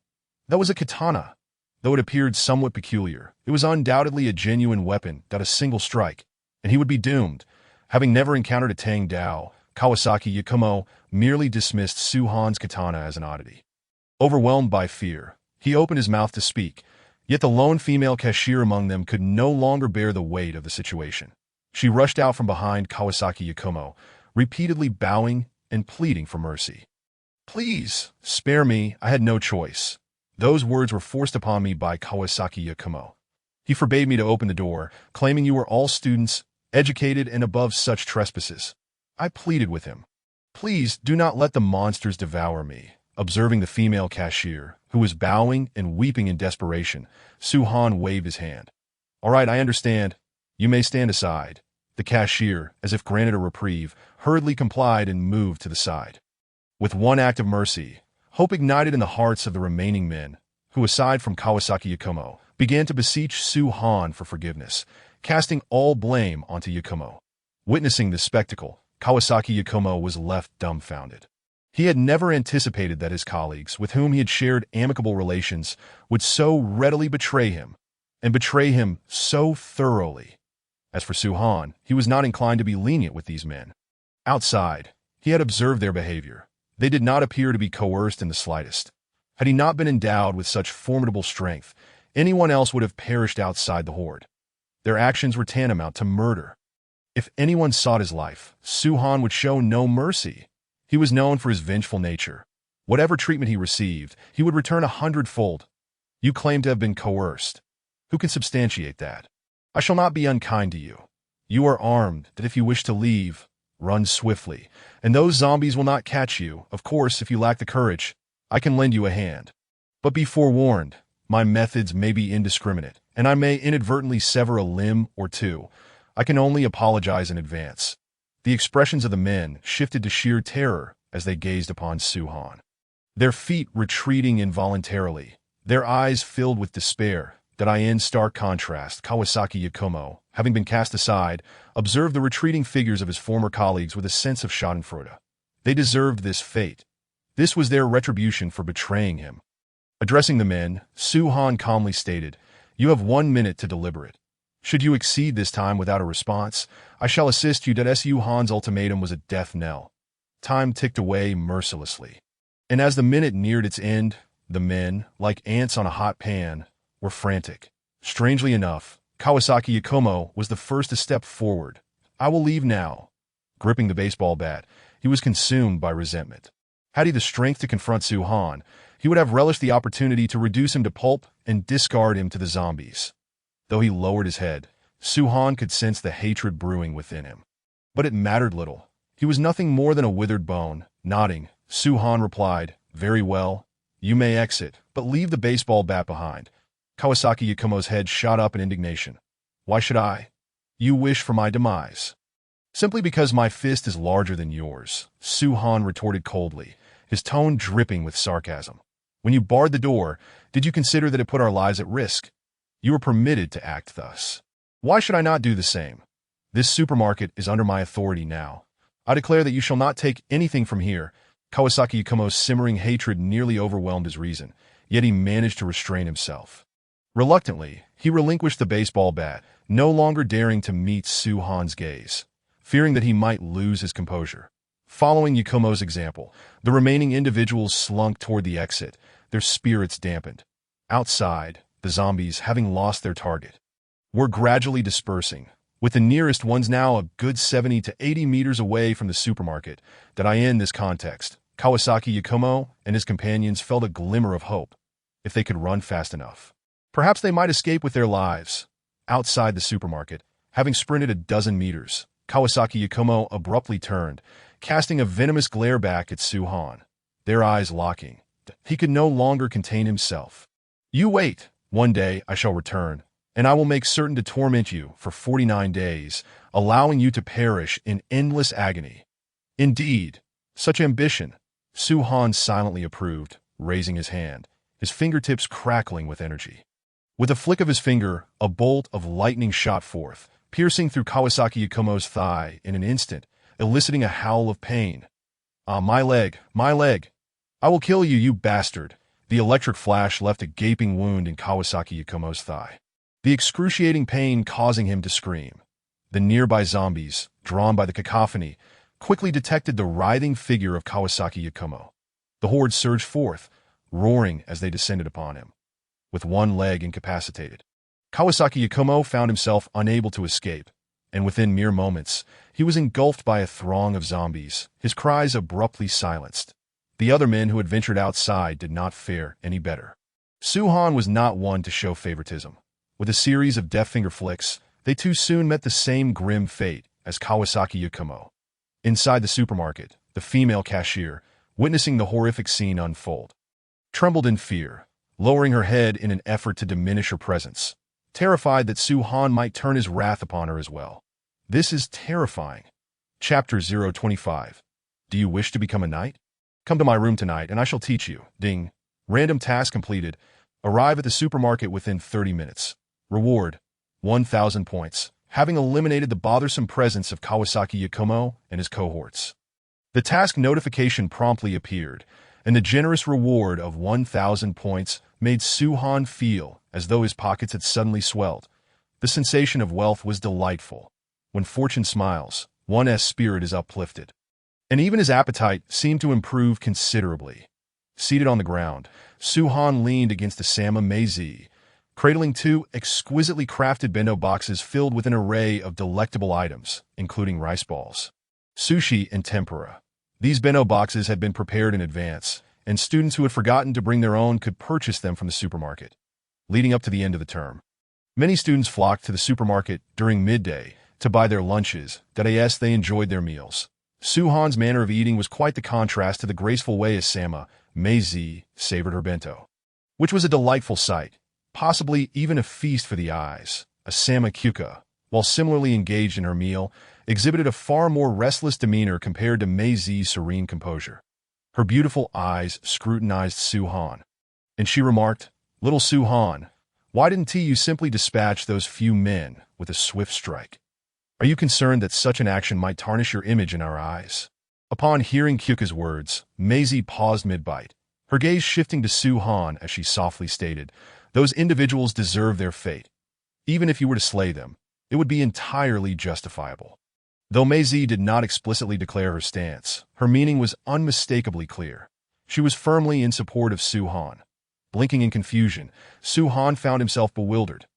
that was a katana. Though it appeared somewhat peculiar, it was undoubtedly a genuine weapon that a single strike, and he would be doomed. Having never encountered a Tang Dao, Kawasaki Yakumo merely dismissed Su Han's katana as an oddity. Overwhelmed by fear, he opened his mouth to speak, yet the lone female cashier among them could no longer bear the weight of the situation. She rushed out from behind Kawasaki Yakumo, repeatedly bowing and pleading for mercy. Please, spare me, I had no choice. Those words were forced upon me by Kawasaki Yakumo. He forbade me to open the door, claiming you were all students, educated and above such trespasses. I pleaded with him. Please do not let the monsters devour me. Observing the female cashier, who was bowing and weeping in desperation, Su Han waved his hand. All right, I understand. You may stand aside. The cashier, as if granted a reprieve, hurriedly complied and moved to the side. With one act of mercy, hope ignited in the hearts of the remaining men, who, aside from Kawasaki Yakumo, began to beseech Su Han for forgiveness, casting all blame onto Yakumo. Witnessing this spectacle, Kawasaki Yakumo was left dumbfounded. He had never anticipated that his colleagues, with whom he had shared amicable relations, would so readily betray him, and betray him so thoroughly. As for Su Han, he was not inclined to be lenient with these men. Outside, he had observed their behavior. They did not appear to be coerced in the slightest. Had he not been endowed with such formidable strength, anyone else would have perished outside the horde. Their actions were tantamount to murder. If anyone sought his life, Su Han would show no mercy. He was known for his vengeful nature. Whatever treatment he received, he would return 100-fold. You claim to have been coerced. Who can substantiate that? I shall not be unkind to you. You are armed, that if you wish to leave, run swiftly, and those zombies will not catch you. Of course, if you lack the courage, I can lend you a hand. But be forewarned, my methods may be indiscriminate, and I may inadvertently sever a limb or two. I can only apologize in advance. The expressions of the men shifted to sheer terror as they gazed upon Su Han. Their feet retreating involuntarily, their eyes filled with despair. That in stark contrast, Kawasaki Yakumo, having been cast aside, observed the retreating figures of his former colleagues with a sense of schadenfreude. They deserved this fate. This was their retribution for betraying him. Addressing the men, Su Han calmly stated, "You have 1 minute to deliberate. Should you exceed this time without a response, I shall assist you that Su Han's ultimatum was a death knell." Time ticked away mercilessly. And as the minute neared its end, the men, like ants on a hot pan, were frantic. Strangely enough, Kawasaki Yakumo was the first to step forward. "I will leave now." Gripping the baseball bat, he was consumed by resentment. Had he the strength to confront Su Han, he would have relished the opportunity to reduce him to pulp and discard him to the zombies. Though he lowered his head, Su Han could sense the hatred brewing within him. But it mattered little. He was nothing more than a withered bone. Nodding, Suhan replied, "Very well. You may exit, but leave the baseball bat behind." Kawasaki Yakumo's head shot up in indignation. "Why should I? You wish for my demise." "Simply because my fist is larger than yours," Suhan retorted coldly, his tone dripping with sarcasm. "When you barred the door, did you consider that it put our lives at risk? You were permitted to act thus. Why should I not do the same? This supermarket is under my authority now. I declare that you shall not take anything from here." Kawasaki Yakumo's simmering hatred nearly overwhelmed his reason, yet he managed to restrain himself. Reluctantly, he relinquished the baseball bat, no longer daring to meet Suhan's gaze, fearing that he might lose his composure. Following Yakumo's example, the remaining individuals slunk toward the exit, their spirits dampened. Outside, the zombies, having lost their target, were gradually dispersing, with the nearest ones now a good 70 to 80 meters away from the supermarket. That I end this context, Kawasaki Yakumo and his companions felt a glimmer of hope. If they could run fast enough, perhaps they might escape with their lives. Outside the supermarket, having sprinted a dozen meters, Kawasaki Yakumo abruptly turned, casting a venomous glare back at Suhan. Their eyes locking, he could no longer contain himself. "You wait. One day I shall return, and I will make certain to torment you for 49 days, allowing you to perish in endless agony." "Indeed, such ambition," Suhan silently approved, raising his hand, his fingertips crackling with energy. With a flick of his finger, a bolt of lightning shot forth, piercing through Kawasaki Yakumo's thigh in an instant, eliciting a howl of pain. "Ah, my leg, my leg! I will kill you, you bastard!" The electric flash left a gaping wound in Kawasaki Yakumo's thigh, the excruciating pain causing him to scream. The nearby zombies, drawn by the cacophony, quickly detected the writhing figure of Kawasaki Yakumo. The horde surged forth, roaring as they descended upon him. With one leg incapacitated, Kawasaki Yakumo found himself unable to escape, and within mere moments, he was engulfed by a throng of zombies, his cries abruptly silenced. The other men who had ventured outside did not fare any better. Suhan was not one to show favoritism. With a series of deft finger flicks, they too soon met the same grim fate as Kawasaki Yakumo. Inside the supermarket, the female cashier, witnessing the horrific scene unfold, trembled in fear, lowering her head in an effort to diminish her presence, terrified that Suhan might turn his wrath upon her as well. This is terrifying. Chapter 025. Do you wish to become a knight? Come to my room tonight, and I shall teach you. Ding. Random task completed. Arrive at the supermarket within 30 minutes. Reward: 1,000 points, having eliminated the bothersome presence of Kawasaki Yakumo and his cohorts. The task notification promptly appeared, and the generous reward of 1,000 points made Suhan feel as though his pockets had suddenly swelled. The sensation of wealth was delightful. When fortune smiles, one's spirit is uplifted, and even his appetite seemed to improve considerably. Seated on the ground, Suhan leaned against the Sama Meizi, cradling two exquisitely crafted bento boxes filled with an array of delectable items, including rice balls, sushi, and tempura. These bento boxes had been prepared in advance, and students who had forgotten to bring their own could purchase them from the supermarket. Leading up to the end of the term, many students flocked to the supermarket during midday to buy their lunches. That they enjoyed their meals. Suhan's manner of eating was quite the contrast to the graceful way as Sama Meizi savored her bento, which was a delightful sight, possibly even a feast for the eyes. A Sama Kyuka, while similarly engaged in her meal, exhibited a far more restless demeanor compared to Meizi's serene composure. Her beautiful eyes scrutinized Suhan, and she remarked, "Little Suhan, why didn't you simply dispatch those few men with a swift strike? Are you concerned that such an action might tarnish your image in our eyes?" Upon hearing Kyuka's words, Meizi paused mid-bite, her gaze shifting to Suhan as she softly stated, "Those individuals deserve their fate. Even if you were to slay them, it would be entirely justifiable." Though Meizi did not explicitly declare her stance, her meaning was unmistakably clear. She was firmly in support of Suhan. Blinking in confusion, Suhan found himself bewildered.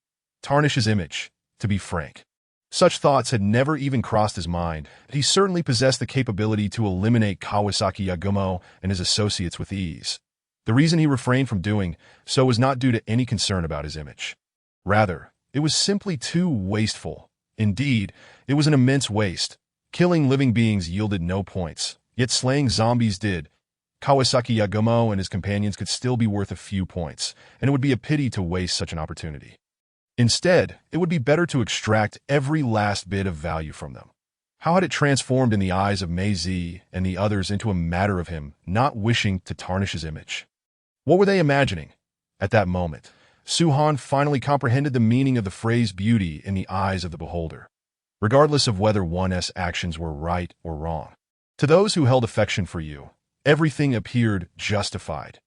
Tarnish his image, to be frank. Such thoughts had never even crossed his mind, but he certainly possessed the capability to eliminate Kawasaki Yakumo and his associates with ease. The reason he refrained from doing so was not due to any concern about his image. Rather, it was simply too wasteful. Indeed, it was an immense waste. Killing living beings yielded no points, yet slaying zombies did. Kawasaki Yagumo and his companions could still be worth a few points, and it would be a pity to waste such an opportunity. Instead, it would be better to extract every last bit of value from them. How had it transformed in the eyes of Mei Zi and the others into a matter of him not wishing to tarnish his image? What were they imagining? At that moment, Su-Han finally comprehended the meaning of the phrase beauty in the eyes of the beholder, regardless of whether one's actions were right or wrong. To those who held affection for you, everything appeared justified.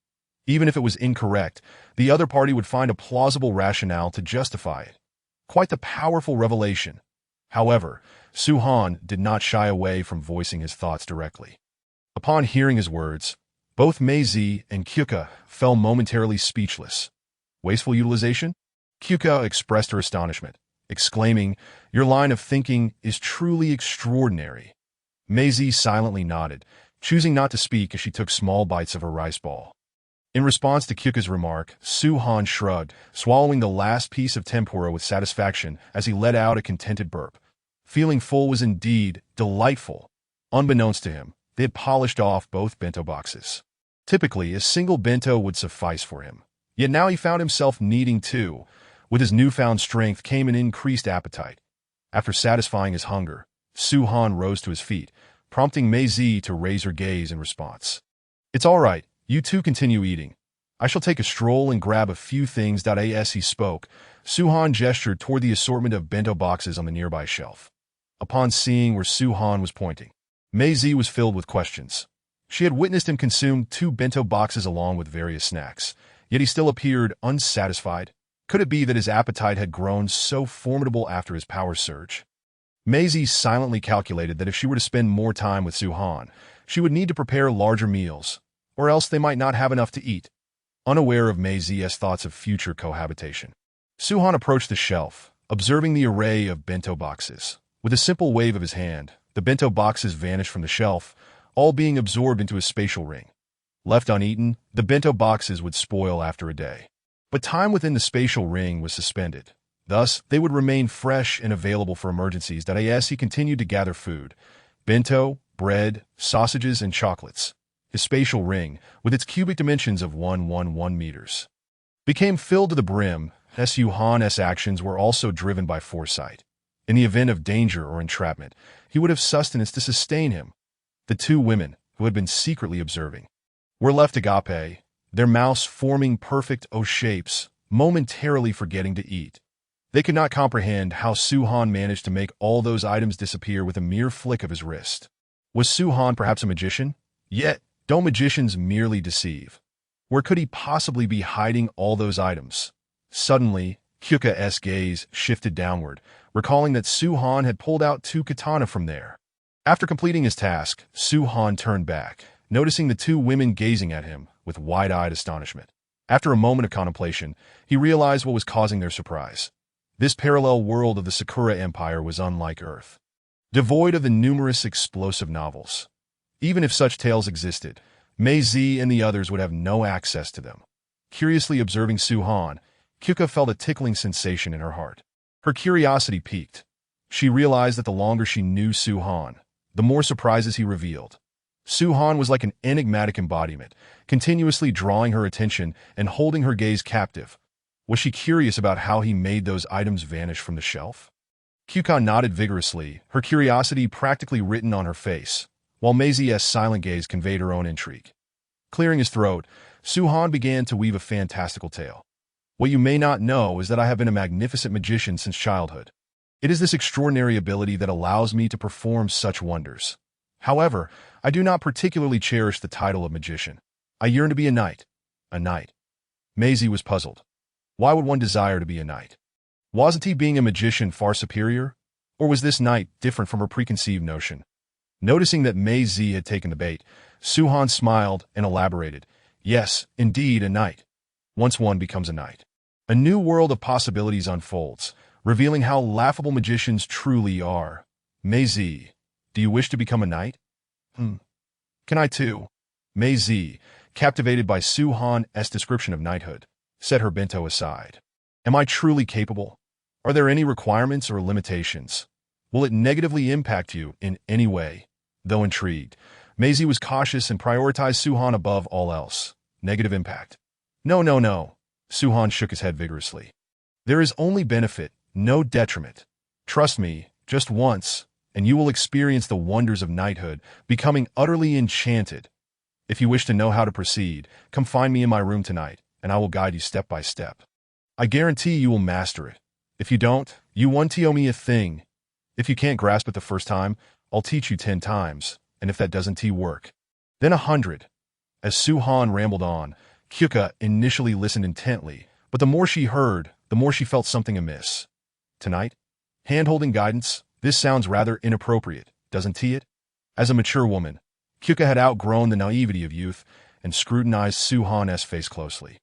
Even if it was incorrect, the other party would find a plausible rationale to justify it. Quite the powerful revelation. However, Su-Han did not shy away from voicing his thoughts directly. Upon hearing his words, both Mei Zi and Kyuka fell momentarily speechless. Wasteful utilization? Kyuka expressed her astonishment, exclaiming, "Your line of thinking is truly extraordinary." Mei Zi silently nodded, choosing not to speak as she took small bites of her rice ball. In response to Kyuka's remark, Su-Han shrugged, swallowing the last piece of tempura with satisfaction as he let out a contented burp. Feeling full was indeed delightful. Unbeknownst to him, they had polished off both bento boxes. Typically, a single bento would suffice for him. Yet now he found himself needing two. With his newfound strength came an increased appetite. After satisfying his hunger, Su-Han rose to his feet, prompting Mei Zi to raise her gaze in response. "It's all right. You two continue eating. I shall take a stroll and grab a few things." As he spoke, Su-Han gestured toward the assortment of bento boxes on the nearby shelf. Upon seeing where Su-Han was pointing, Mei Zi was filled with questions. She had witnessed him consume 2 bento boxes along with various snacks, yet he still appeared unsatisfied. Could it be that his appetite had grown so formidable after his power surge? Mei Zi silently calculated that if she were to spend more time with Su-Han, she would need to prepare larger meals, or else they might not have enough to eat. Unaware of Mei Zi's thoughts of future cohabitation, Su-Han approached the shelf, observing the array of bento boxes. With a simple wave of his hand, the bento boxes vanished from the shelf, all being absorbed into a spatial ring. Left uneaten, the bento boxes would spoil after a day. But time within the spatial ring was suspended. Thus, they would remain fresh and available for emergencies. As he continued to gather food, bento, bread, sausages, and chocolates, his spatial ring, with its cubic dimensions of 111 meters, became filled to the brim. Su-Han's actions were also driven by foresight. In the event of danger or entrapment, he would have sustenance to sustain him. The 2 women, who had been secretly observing, were left agape, their mouths forming perfect O shapes, momentarily forgetting to eat. They could not comprehend how Su-Han managed to make all those items disappear with a mere flick of his wrist. Was Su-Han perhaps a magician? Yet, don't magicians merely deceive? Where could he possibly be hiding all those items? Suddenly, Kyuka's gaze shifted downward, recalling that Su-Han had pulled out 2 katana from there. After completing his task, Su-Han turned back, noticing the 2 women gazing at him with wide-eyed astonishment. After a moment of contemplation, he realized what was causing their surprise. This parallel world of the Sakura Empire was unlike Earth, devoid of the numerous explosive novels. Even if such tales existed, Mei Zi and the others would have no access to them. Curiously observing Su-Han, Kyuka felt a tickling sensation in her heart. Her curiosity piqued. She realized that the longer she knew Su-Han, the more surprises he revealed. Su-Han was like an enigmatic embodiment, continuously drawing her attention and holding her gaze captive. Was she curious about how he made those items vanish from the shelf? Kyuka nodded vigorously, her curiosity practically written on her face, while Mei Zi's silent gaze conveyed her own intrigue. Clearing his throat, Su-Han began to weave a fantastical tale. "What you may not know is that I have been a magnificent magician since childhood. It is this extraordinary ability that allows me to perform such wonders. However, I do not particularly cherish the title of magician. I yearn to be a knight." A knight? Mei Zi was puzzled. Why would one desire to be a knight? Wasn't he being a magician far superior? Or was this knight different from her preconceived notion? Noticing that Mei Zi had taken the bait, Su-Han smiled and elaborated. "Yes, indeed, a knight. Once one becomes a knight, a new world of possibilities unfolds, revealing how laughable magicians truly are. Mei Zi, do you wish to become a knight?" Can I too?" Mei Zi, captivated by Su-Han's description of knighthood, set her bento aside. "Am I truly capable? Are there any requirements or limitations?" Will it negatively impact you in any way? Though intrigued, Maisie was cautious and prioritized Suhan above all else. Negative impact. No, no, no. Suhan shook his head vigorously. There is only benefit, no detriment. Trust me, just once, and you will experience the wonders of knighthood, becoming utterly enchanted. If you wish to know how to proceed, come find me in my room tonight, and I will guide you step by step. I guarantee you will master it. If you don't, you won't owe me a thing. If you can't grasp it the first time, I'll teach you 10 times, and if that doesn't work, then 100. As Suhan rambled on, Kyuka initially listened intently, but the more she heard, the more she felt something amiss. Tonight? Hand-holding guidance? This sounds rather inappropriate, doesn't it? As a mature woman, Kyuka had outgrown the naivety of youth and scrutinized Suhan's face closely.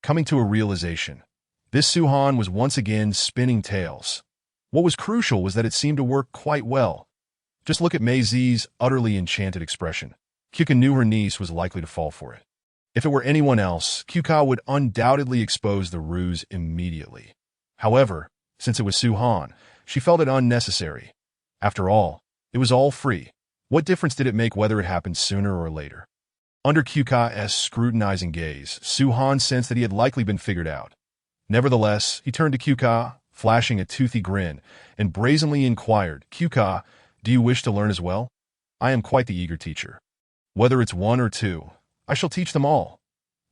Coming to a realization, this Suhan was once again spinning tales. What was crucial was that it seemed to work quite well. Just look at Maisie's utterly enchanted expression. Kyuka knew her niece was likely to fall for it. If it were anyone else, Kyuka would undoubtedly expose the ruse immediately. However, since it was Suhan, she felt it unnecessary. After all, it was all free. What difference did it make whether it happened sooner or later? Under Kyuka's scrutinizing gaze, Suhan sensed that he had likely been figured out. Nevertheless, he turned to Kyuka, flashing a toothy grin, and brazenly inquired, "Kyuka, do you wish to learn as well? I am quite the eager teacher. Whether it's 1 or 2, I shall teach them all.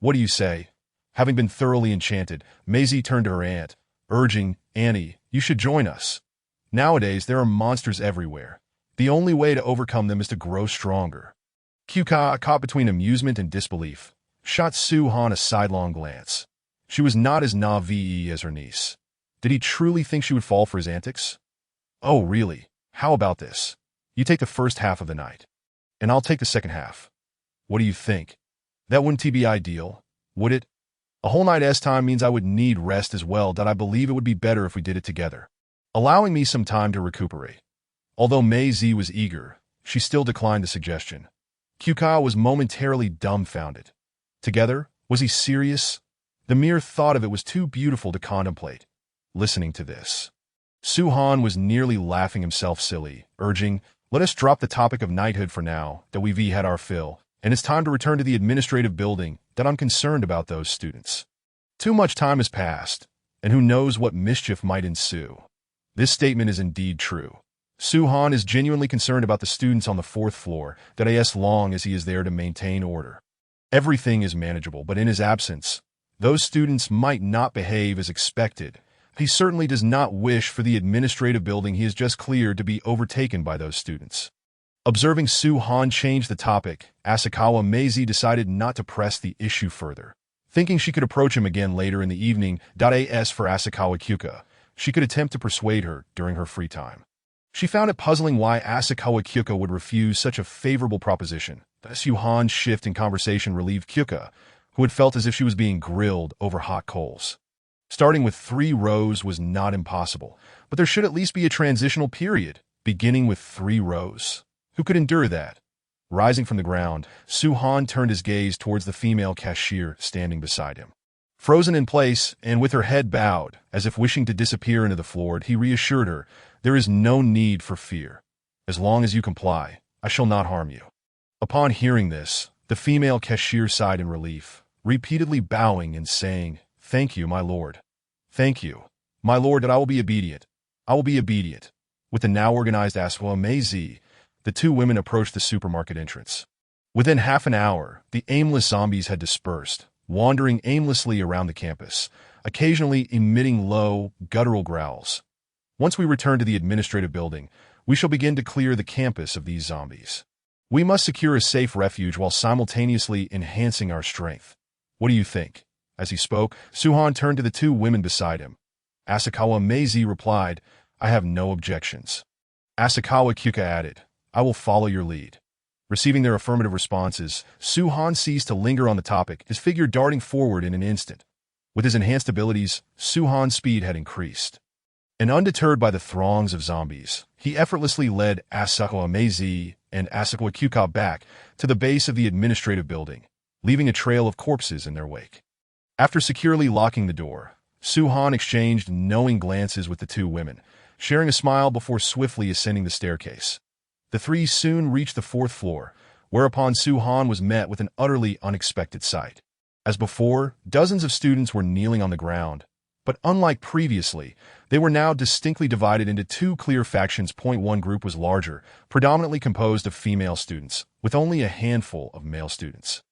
What do you say?" Having been thoroughly enchanted, Maisie turned to her aunt, urging, "Annie, you should join us. Nowadays, there are monsters everywhere. The only way to overcome them is to grow stronger." Kyuka, caught between amusement and disbelief, shot Suhan a sidelong glance. She was not as naive as her niece. Did he truly think she would fall for his antics? "Oh, really? How about this? You take the first half of the night, and I'll take the second half. What do you think? That wouldn't be ideal, would it? A whole night's time means I would need rest as well. That I believe it would be better if we did it together, allowing me some time to recuperate." Although Maisie was eager, she still declined the suggestion. Kyuka was momentarily dumbfounded. Together? Was he serious? The mere thought of it was too beautiful to contemplate. Listening to this, Suhan was nearly laughing himself silly, urging, "Let us drop the topic of knighthood for now, that we've had our fill, and it's time to return to the administrative building, that I'm concerned about those students. Too much time has passed, and who knows what mischief might ensue." This statement is indeed true. Suhan is genuinely concerned about the students on the 4th floor, that as long as he is there to maintain order. Everything is manageable, but in his absence, those students might not behave as expected. He certainly does not wish for the administrative building he has just cleared to be overtaken by those students. Observing Suhan change the topic, Asakawa Maisie decided not to press the issue further. Thinking she could approach him again later in the evening, as for Asakawa Kyuka, she could attempt to persuade her during her free time. She found it puzzling why Asakawa Kyuka would refuse such a favorable proposition. Suhan's shift in conversation relieved Kyuka, who had felt as if she was being grilled over hot coals. Starting with 3 rows was not impossible, but there should at least be a transitional period, beginning with 3 rows. Who could endure that? Rising from the ground, Suhan turned his gaze towards the female cashier standing beside him. Frozen in place, and with her head bowed, as if wishing to disappear into the floor, he reassured her, "There is no need for fear. As long as you comply, I shall not harm you." Upon hearing this, the female cashier sighed in relief, repeatedly bowing and saying, "Thank you, my lord. Thank you, my lord, that I will be obedient. I will be obedient." With the now organized Asakawa Maisie, the 2 women approached the supermarket entrance. Within half an hour, the aimless zombies had dispersed, wandering aimlessly around the campus, occasionally emitting low, guttural growls. Once we return to the administrative building, we shall begin to clear the campus of these zombies. We must secure a safe refuge while simultaneously enhancing our strength. What do you think? As he spoke, Suhan turned to the 2 women beside him. Asakawa Maisie replied, "I have no objections." Asakawa Kyuka added, "I will follow your lead." Receiving their affirmative responses, Suhan ceased to linger on the topic, his figure darting forward in an instant. With his enhanced abilities, Suhan's speed had increased. And undeterred by the throngs of zombies, he effortlessly led Asakawa Maisie and Asakawa Kyuka back to the base of the administrative building, leaving a trail of corpses in their wake. After securely locking the door, Suhan exchanged knowing glances with the 2 women, sharing a smile before swiftly ascending the staircase. The three soon reached the fourth floor, whereupon Su-han was met with an utterly unexpected sight. As before, dozens of students were kneeling on the ground, but unlike previously, they were now distinctly divided into two clear factions. One group was larger, predominantly composed of female students, with only a handful of male students.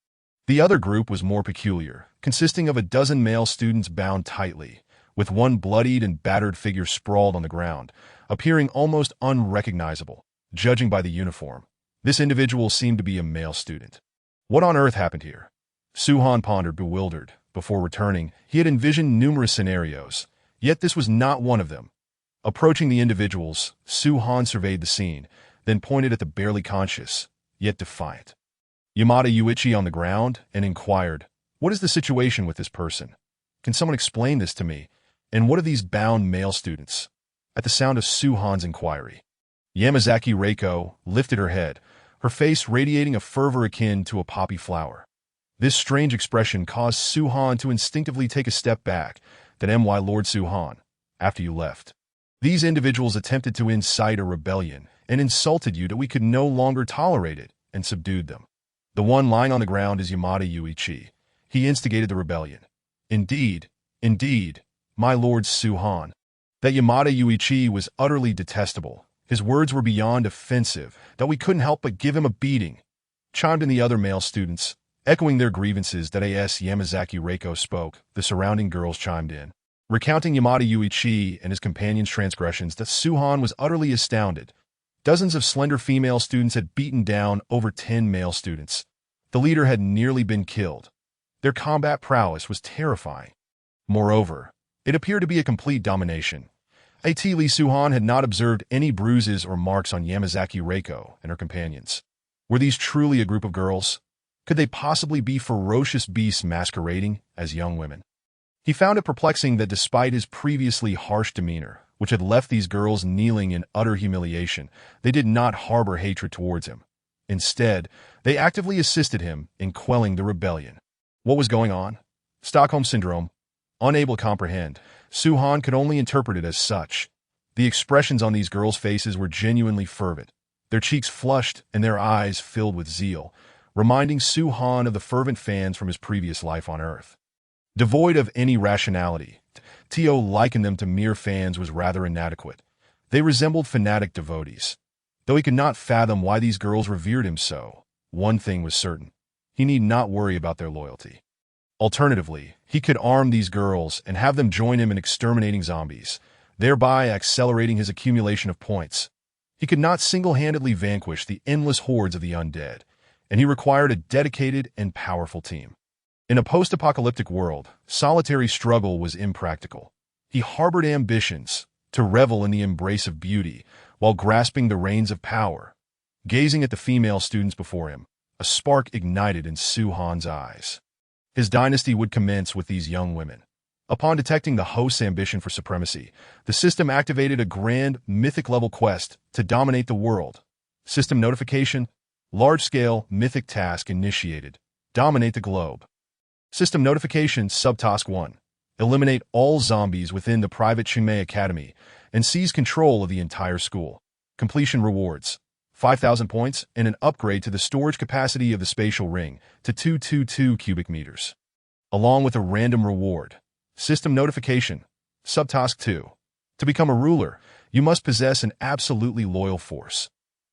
The other group was more peculiar, consisting of a dozen male students bound tightly, with one bloodied and battered figure sprawled on the ground, appearing almost unrecognizable, judging by the uniform. This individual seemed to be a male student. What on earth happened here? Su-han pondered, bewildered. Before returning, he had envisioned numerous scenarios, yet this was not one of them. Approaching the individuals, Su-han surveyed the scene, then pointed at the barely conscious, yet defiant Yamada Yuichi on the ground and inquired, "What is the situation with this person? Can someone explain this to me? And what are these bound male students?" At the sound of Su-han's inquiry, Yamazaki Reiko lifted her head, her face radiating a fervor akin to a poppy flower. This strange expression caused Su-han to instinctively take a step back. Then, "My Lord Su-han, after you left, these individuals attempted to incite a rebellion and insulted you that we could no longer tolerate it and subdued them. The one lying on the ground is Yamada Yuichi. He instigated the rebellion." Indeed, my Lord Su-han. That Yamada Yuichi was utterly detestable. His words were beyond offensive, that we couldn't help but give him a beating, chimed in the other male students, echoing their grievances. That as Yamazaki Reiko spoke, the surrounding girls chimed in, recounting Yamada Yuichi and his companion's transgressions. That Su-han was utterly astounded. Dozens of slender female students had beaten down over 10 male students. The leader had nearly been killed. Their combat prowess was terrifying. Moreover, it appeared to be a complete domination. Lee Su-han had not observed any bruises or marks on Yamazaki Reiko and her companions. Were these truly a group of girls? Could they possibly be ferocious beasts masquerading as young women? He found it perplexing that despite his previously harsh demeanor, which had left these girls kneeling in utter humiliation, they did not harbor hatred towards him. Instead, they actively assisted him in quelling the rebellion. What was going on? Stockholm Syndrome. Unable to comprehend, Su-han could only interpret it as such. The expressions on these girls' faces were genuinely fervent, their cheeks flushed and their eyes filled with zeal, reminding Su-han of the fervent fans from his previous life on Earth. Devoid of any rationality, Tio likened them to mere fans was rather inadequate. They resembled fanatic devotees. Though he could not fathom why these girls revered him so, one thing was certain. He need not worry about their loyalty. Alternatively, he could arm these girls and have them join him in exterminating zombies, thereby accelerating his accumulation of points. He could not single-handedly vanquish the endless hordes of the undead, and he required a dedicated and powerful team. In a post-apocalyptic world, solitary struggle was impractical. He harbored ambitions to revel in the embrace of beauty while grasping the reins of power. Gazing at the female students before him, a spark ignited in Su-han's eyes. His dynasty would commence with these young women. Upon detecting the host's ambition for supremacy, the system activated a grand, mythic-level quest to dominate the world. System notification: large-scale, mythic task initiated. Dominate the globe. System notification: Subtask 1. Eliminate all zombies within the private Chunmei Academy and seize control of the entire school. Completion rewards: 5,000 points and an upgrade to the storage capacity of the spatial ring to 222 cubic meters. Along with a random reward. System notification: Subtask 2. To become a ruler, you must possess an absolutely loyal force.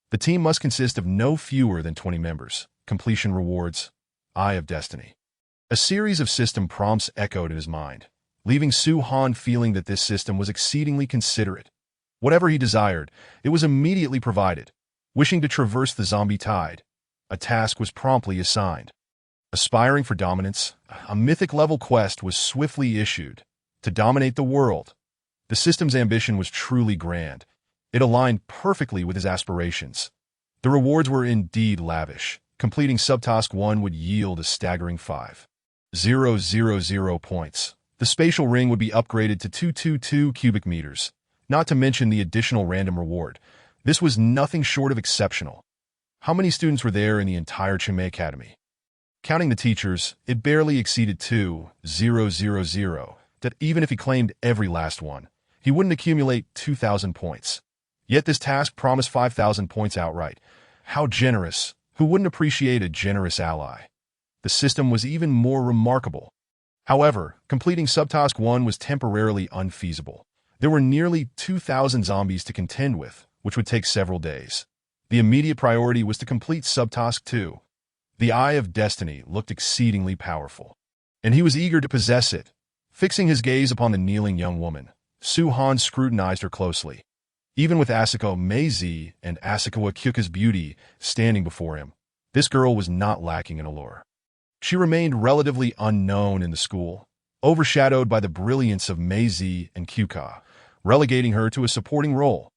The team must consist of no fewer than 20 members. Completion rewards: Eye of Destiny. A series of system prompts echoed in his mind, leaving Su-han feeling that this system was exceedingly considerate. Whatever he desired, it was immediately provided. Wishing to traverse the zombie tide, a task was promptly assigned. Aspiring for dominance, a mythic-level quest was swiftly issued to dominate the world. The system's ambition was truly grand. It aligned perfectly with his aspirations. The rewards were indeed lavish. Completing Subtask 1 would yield a staggering 5,000 points. The spatial ring would be upgraded to 222 cubic meters, not to mention the additional random reward. This was nothing short of exceptional. How many students were there in the entire Chunmei Academy? Counting the teachers, it barely exceeded 2,000. That even if he claimed every last one, he wouldn't accumulate 2,000 points. Yet this task promised 5,000 points outright. How generous! Who wouldn't appreciate a generous ally? The system was even more remarkable. However, completing Subtask 1 was temporarily unfeasible. There were nearly 2,000 zombies to contend with, which would take several days. The immediate priority was to complete Subtask 2. The Eye of Destiny looked exceedingly powerful, and he was eager to possess it. Fixing his gaze upon the kneeling young woman, Su-Han scrutinized her closely. Even with Asako Meizi and Asako Akyuka's beauty standing before him, this girl was not lacking in allure. She remained relatively unknown in the school, overshadowed by the brilliance of Meizi and Kyuka, relegating her to a supporting role,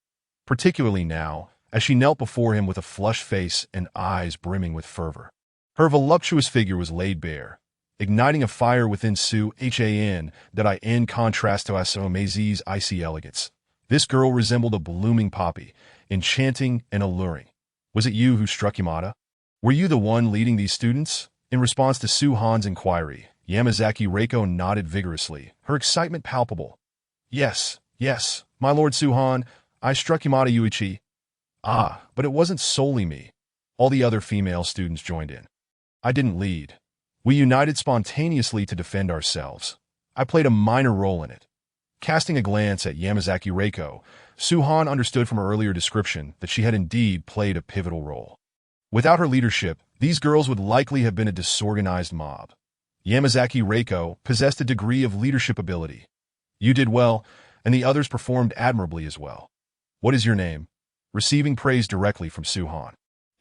particularly now as she knelt before him with a flushed face and eyes brimming with fervor. Her voluptuous figure was laid bare, igniting a fire within Su-Han that in contrast to Asako Meizi's icy elegance. This girl resembled a blooming poppy, enchanting and alluring. Was it you who struck Yamada? Were you the one leading these students? In response to Su-Han's inquiry, Yamazaki Reiko nodded vigorously, her excitement palpable. Yes, my lord Su-Han, I struck Yamada Yuichi. Ah, but it wasn't solely me. All the other female students joined in. I didn't lead. We united spontaneously to defend ourselves. I played a minor role in it. Casting a glance at Yamazaki Reiko, Su-Han understood from her earlier description that she had indeed played a pivotal role. Without her leadership, these girls would likely have been a disorganized mob. Yamazaki Reiko possessed a degree of leadership ability. You did well, and the others performed admirably as well. What is your name? Receiving praise directly from Su-Han.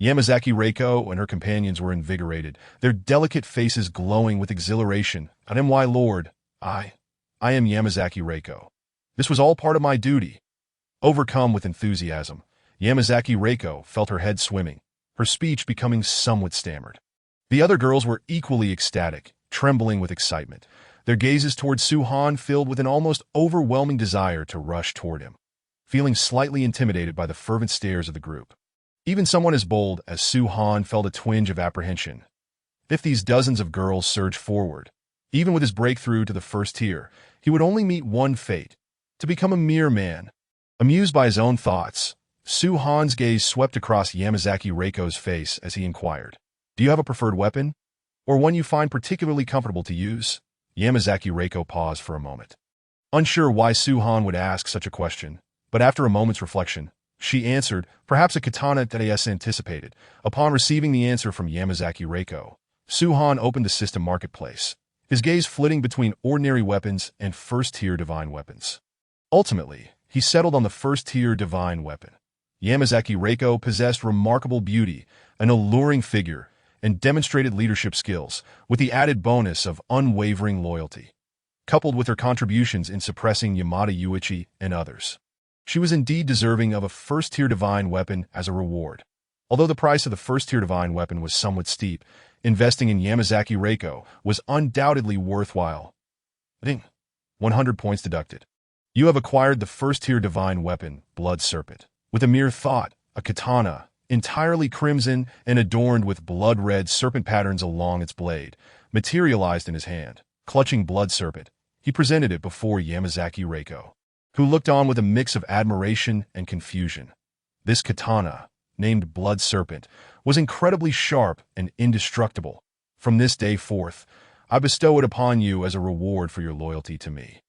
Yamazaki Reiko and her companions were invigorated, their delicate faces glowing with exhilaration. I am my lord. I am Yamazaki Reiko. This was all part of my duty. Overcome with enthusiasm, Yamazaki Reiko felt her head swimming, her speech becoming somewhat stammered. The other girls were equally ecstatic, trembling with excitement, their gazes toward Su-Han filled with an almost overwhelming desire to rush toward him, feeling slightly intimidated by the fervent stares of the group. Even someone as bold as Su-Han felt a twinge of apprehension. If these dozens of girls surged forward, even with his breakthrough to the first tier, he would only meet one fate, to become a mere man. Amused by his own thoughts, Su-Han's gaze swept across Yamazaki Reiko's face as he inquired, Do you have a preferred weapon? Or one you find particularly comfortable to use? Yamazaki Reiko paused for a moment. Unsure why Su-Han would ask such a question, but after a moment's reflection, she answered, perhaps a katana that he has anticipated. Upon receiving the answer from Yamazaki Reiko, Su-Han opened the system marketplace, his gaze flitting between ordinary weapons and first-tier divine weapons. Ultimately, he settled on the first-tier divine weapon. Yamazaki Reiko possessed remarkable beauty, an alluring figure, and demonstrated leadership skills, with the added bonus of unwavering loyalty, coupled with her contributions in suppressing Yamada Yuichi and others. She was indeed deserving of a first-tier divine weapon as a reward. Although the price of the first-tier divine weapon was somewhat steep, investing in Yamazaki Reiko was undoubtedly worthwhile. Ding. 100 points deducted. You have acquired the first-tier divine weapon, Blood Serpent. With a mere thought, a katana, entirely crimson and adorned with blood-red serpent patterns along its blade, materialized in his hand. Clutching Blood Serpent, he presented it before Yamazaki Reiko, who looked on with a mix of admiration and confusion. This katana, named Blood Serpent, was incredibly sharp and indestructible. From this day forth, I bestow it upon you as a reward for your loyalty to me.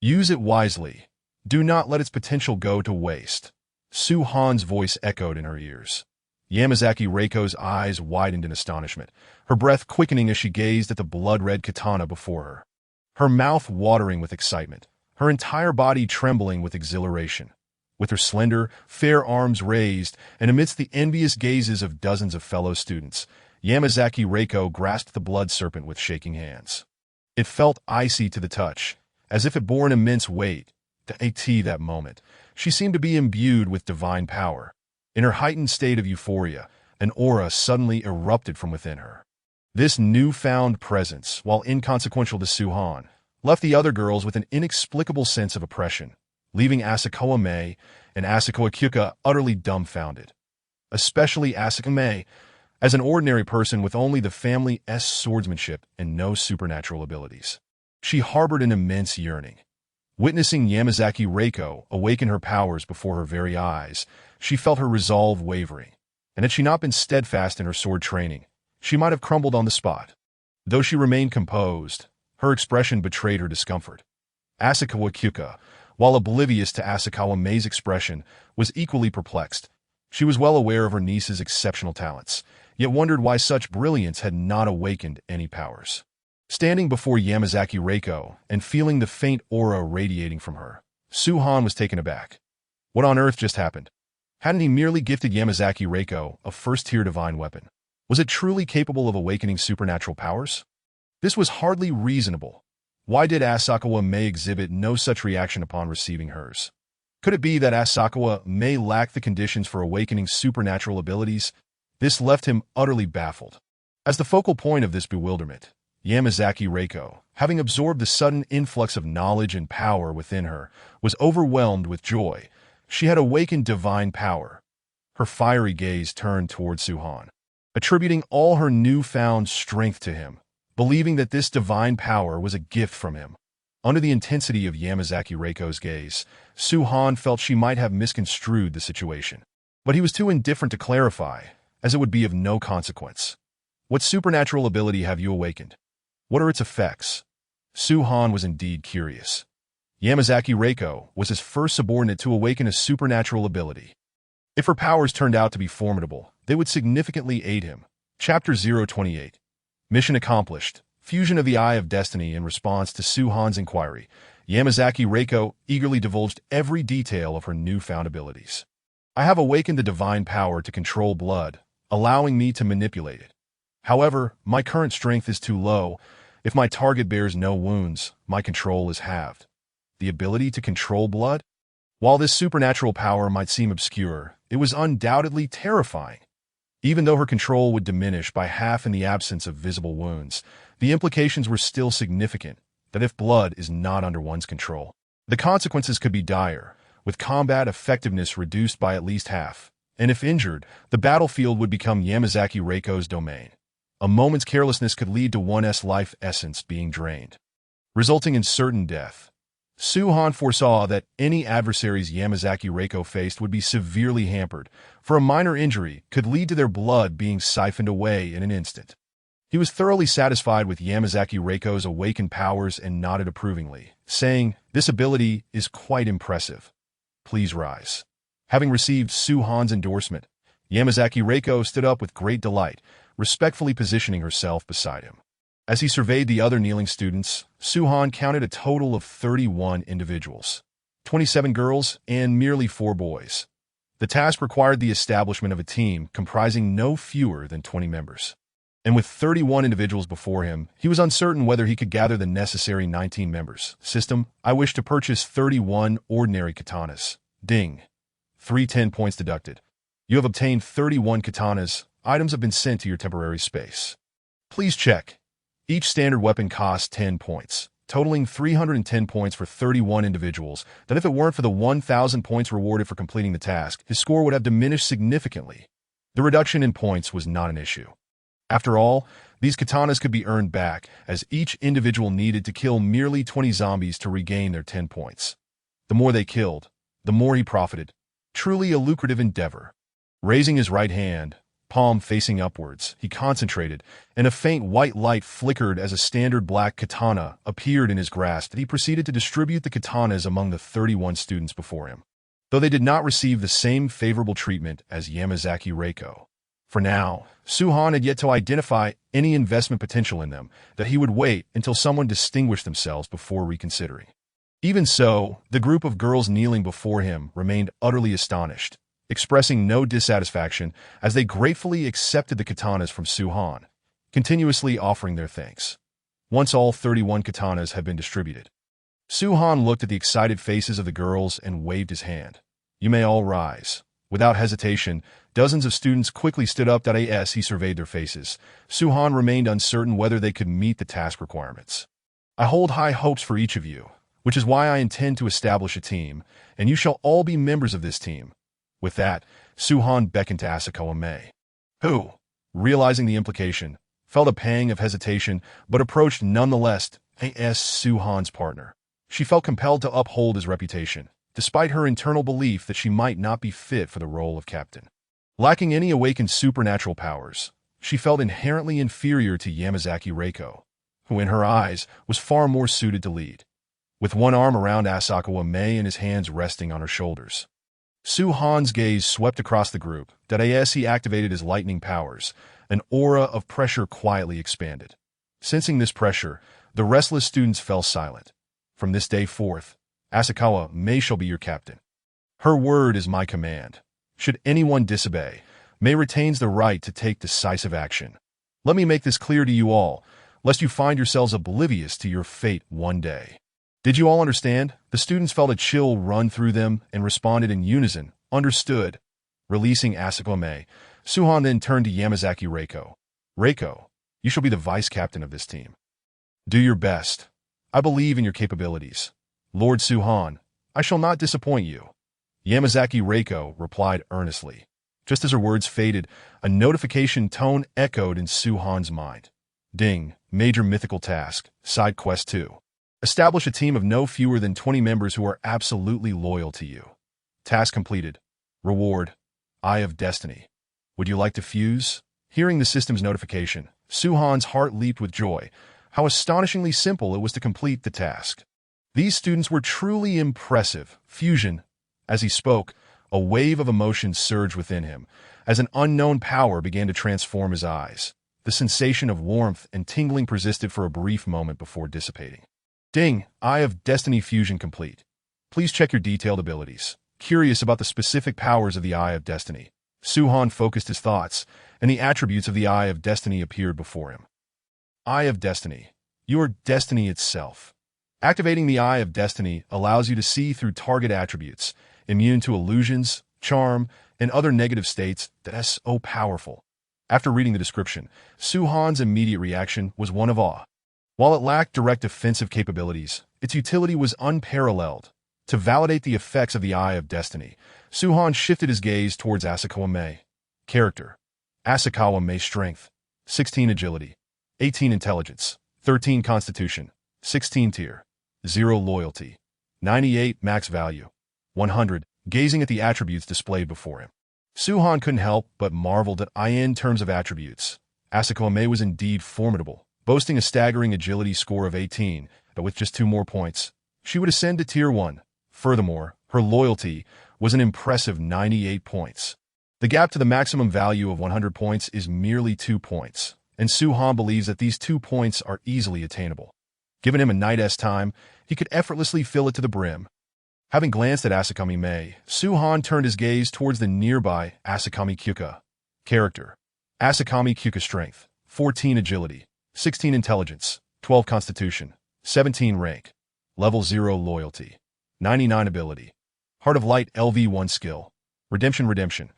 Use it wisely. Do not let its potential go to waste. Su-Han's voice echoed in her ears. Yamazaki Reiko's eyes widened in astonishment, her breath quickening as she gazed at the blood-red katana before her. Her mouth watering with excitement, her entire body trembling with exhilaration. With her slender, fair arms raised, and amidst the envious gazes of dozens of fellow students, Yamazaki Reiko grasped the Blood Serpent with shaking hands. It felt icy to the touch, as if it bore an immense weight. To that moment, she seemed to be imbued with divine power. In her heightened state of euphoria, an aura suddenly erupted from within her. This newfound presence, while inconsequential to Su-Han, left the other girls with an inexplicable sense of oppression, leaving Asako Mei and Asako Akyuka utterly dumbfounded. Especially Asako Mei, as an ordinary person with only the family's swordsmanship and no supernatural abilities. She harbored an immense yearning. Witnessing Yamazaki Reiko awaken her powers before her very eyes, she felt her resolve wavering, and had she not been steadfast in her sword training, she might have crumbled on the spot. Though she remained composed, her expression betrayed her discomfort. Asakawa Kyuka, while oblivious to Asakawa Mei's expression, was equally perplexed. She was well aware of her niece's exceptional talents, yet wondered why such brilliance had not awakened any powers. Standing before Yamazaki Reiko and feeling the faint aura radiating from her, Suhan was taken aback. What on earth just happened? Hadn't he merely gifted Yamazaki Reiko a first-tier divine weapon? Was it truly capable of awakening supernatural powers? This was hardly reasonable. Why did Asakawa Mei exhibit no such reaction upon receiving hers? Could it be that Asakawa Mei lacked the conditions for awakening supernatural abilities? This left him utterly baffled. As the focal point of this bewilderment, Yamazaki Reiko, having absorbed the sudden influx of knowledge and power within her, was overwhelmed with joy. She had awakened divine power. Her fiery gaze turned toward Suhan, attributing all her newfound strength to him, believing that this divine power was a gift from him. Under the intensity of Yamazaki Reiko's gaze, Suhan felt she might have misconstrued the situation. But he was too indifferent to clarify, as it would be of no consequence. What supernatural ability have you awakened? What are its effects? Suhan was indeed curious. Yamazaki Reiko was his first subordinate to awaken a supernatural ability. If her powers turned out to be formidable, they would significantly aid him. Chapter 028. Mission accomplished. Fusion of the Eye of Destiny. In response to Suhan's inquiry, Yamazaki Reiko eagerly divulged every detail of her newfound abilities. I have awakened the divine power to control blood, allowing me to manipulate it. However, my current strength is too low. If my target bears no wounds, my control is halved. The ability to control blood? While this supernatural power might seem obscure, it was undoubtedly terrifying. Even though her control would diminish by half in the absence of visible wounds, the implications were still significant, that if blood is not under one's control, the consequences could be dire, with combat effectiveness reduced by at least half, and if injured, the battlefield would become Yamazaki Reiko's domain. A moment's carelessness could lead to one's life essence being drained, resulting in certain death. Suhan foresaw that any adversaries Yamazaki Reiko faced would be severely hampered, for a minor injury could lead to their blood being siphoned away in an instant. He was thoroughly satisfied with Yamazaki Reiko's awakened powers and nodded approvingly, saying, "This ability is quite impressive. Please rise." Having received Suhan's endorsement, Yamazaki Reiko stood up with great delight, respectfully positioning herself beside him. As he surveyed the other kneeling students, Suhan counted a total of 31 individuals, 27 girls and merely 4 boys. The task required the establishment of a team comprising no fewer than 20 members. And with 31 individuals before him, he was uncertain whether he could gather the necessary 19 members. System, I wish to purchase 31 ordinary katanas. Ding. 310 points deducted. You have obtained 31 katanas. Items have been sent to your temporary space. Please check. Each standard weapon costs 10 points, totaling 310 points for 31 individuals, that if it weren't for the 1,000 points rewarded for completing the task, his score would have diminished significantly. The reduction in points was not an issue. After all, these katanas could be earned back, as each individual needed to kill merely 20 zombies to regain their 10 points. The more they killed, the more he profited. Truly a lucrative endeavor. Raising his right hand, palm facing upwards, he concentrated, and a faint white light flickered as a standard black katana appeared in his grasp. He proceeded to distribute the katanas among the 31 students before him, though they did not receive the same favorable treatment as Yamazaki Reiko. For now, Suhan had yet to identify any investment potential in them, that he would wait until someone distinguished themselves before reconsidering. Even so, the group of girls kneeling before him remained utterly astonished, expressing no dissatisfaction as they gratefully accepted the katanas from Suhan, continuously offering their thanks. Once all 31 katanas had been distributed, Suhan looked at the excited faces of the girls and waved his hand. You may all rise. Without hesitation, dozens of students quickly stood up. As he surveyed their faces, Suhan remained uncertain whether they could meet the task requirements. I hold high hopes for each of you, which is why I intend to establish a team, and you shall all be members of this team. With that, Suhan beckoned to Asakawa Mei, who, realizing the implication, felt a pang of hesitation but approached nonetheless as Suhan's partner. She felt compelled to uphold his reputation, despite her internal belief that she might not be fit for the role of captain. Lacking any awakened supernatural powers, she felt inherently inferior to Yamazaki Reiko, who in her eyes was far more suited to lead. With one arm around Asakawa Mei and his hands resting on her shoulders, Su-han's gaze swept across the group. As he activated his lightning powers, an aura of pressure quietly expanded. Sensing this pressure, the restless students fell silent. From this day forth, Asakawa Mei shall be your captain. Her word is my command. Should anyone disobey, Mei retains the right to take decisive action. Let me make this clear to you all, lest you find yourselves oblivious to your fate one day. Did you all understand? The students felt a chill run through them and responded in unison, understood. Releasing Asakawa Mei, Su-han then turned to Yamazaki Reiko. Reiko, you shall be the vice-captain of this team. Do your best. I believe in your capabilities. Lord Su-han, I shall not disappoint you. Yamazaki Reiko replied earnestly. Just as her words faded, a notification tone echoed in Su-han's mind. Ding, major mythical task, side quest 2. Establish a team of no fewer than 20 members who are absolutely loyal to you. Task completed. Reward, Eye of Destiny. Would you like to fuse? Hearing the system's notification, Su-han's heart leaped with joy. How astonishingly simple it was to complete the task. These students were truly impressive. Fusion. As he spoke, a wave of emotion surged within him, as an unknown power began to transform his eyes. The sensation of warmth and tingling persisted for a brief moment before dissipating. Ding! Eye of Destiny fusion complete. Please check your detailed abilities. Curious about the specific powers of the Eye of Destiny, Su-han focused his thoughts, and the attributes of the Eye of Destiny appeared before him. Eye of Destiny. You are destiny itself. Activating the Eye of Destiny allows you to see through target attributes, immune to illusions, charm, and other negative states that are so powerful. After reading the description, Su-han's immediate reaction was one of awe. While it lacked direct offensive capabilities, its utility was unparalleled. To validate the effects of the Eye of Destiny, Su-han shifted his gaze towards Asakawa Mei. Character: Asakawa Mei. Strength: 16 Agility, 18 Intelligence, 13 Constitution, 16 Tier, 0 Loyalty, 98 Max Value, 100. Gazing at the attributes displayed before him, Su-han couldn't help but marveled at in terms of attributes. Asakawa Mei was indeed formidable, boasting a staggering agility score of 18, but with just 2 more points, she would ascend to Tier 1. Furthermore, her loyalty was an impressive 98 points. The gap to the maximum value of 100 points is merely 2 points, and Su-han believes that these 2 points are easily attainable. Given him a night's time, he could effortlessly fill it to the brim. Having glanced at Asakami Mei, Su-han turned his gaze towards the nearby Asakami Kyuka. Character: Asakami Kyuka. Strength: 14 Agility, 16 Intelligence, 12 Constitution, 17 Rank, Level 0 Loyalty, 99 Ability. Heart of Light. LV1 Skill: Redemption.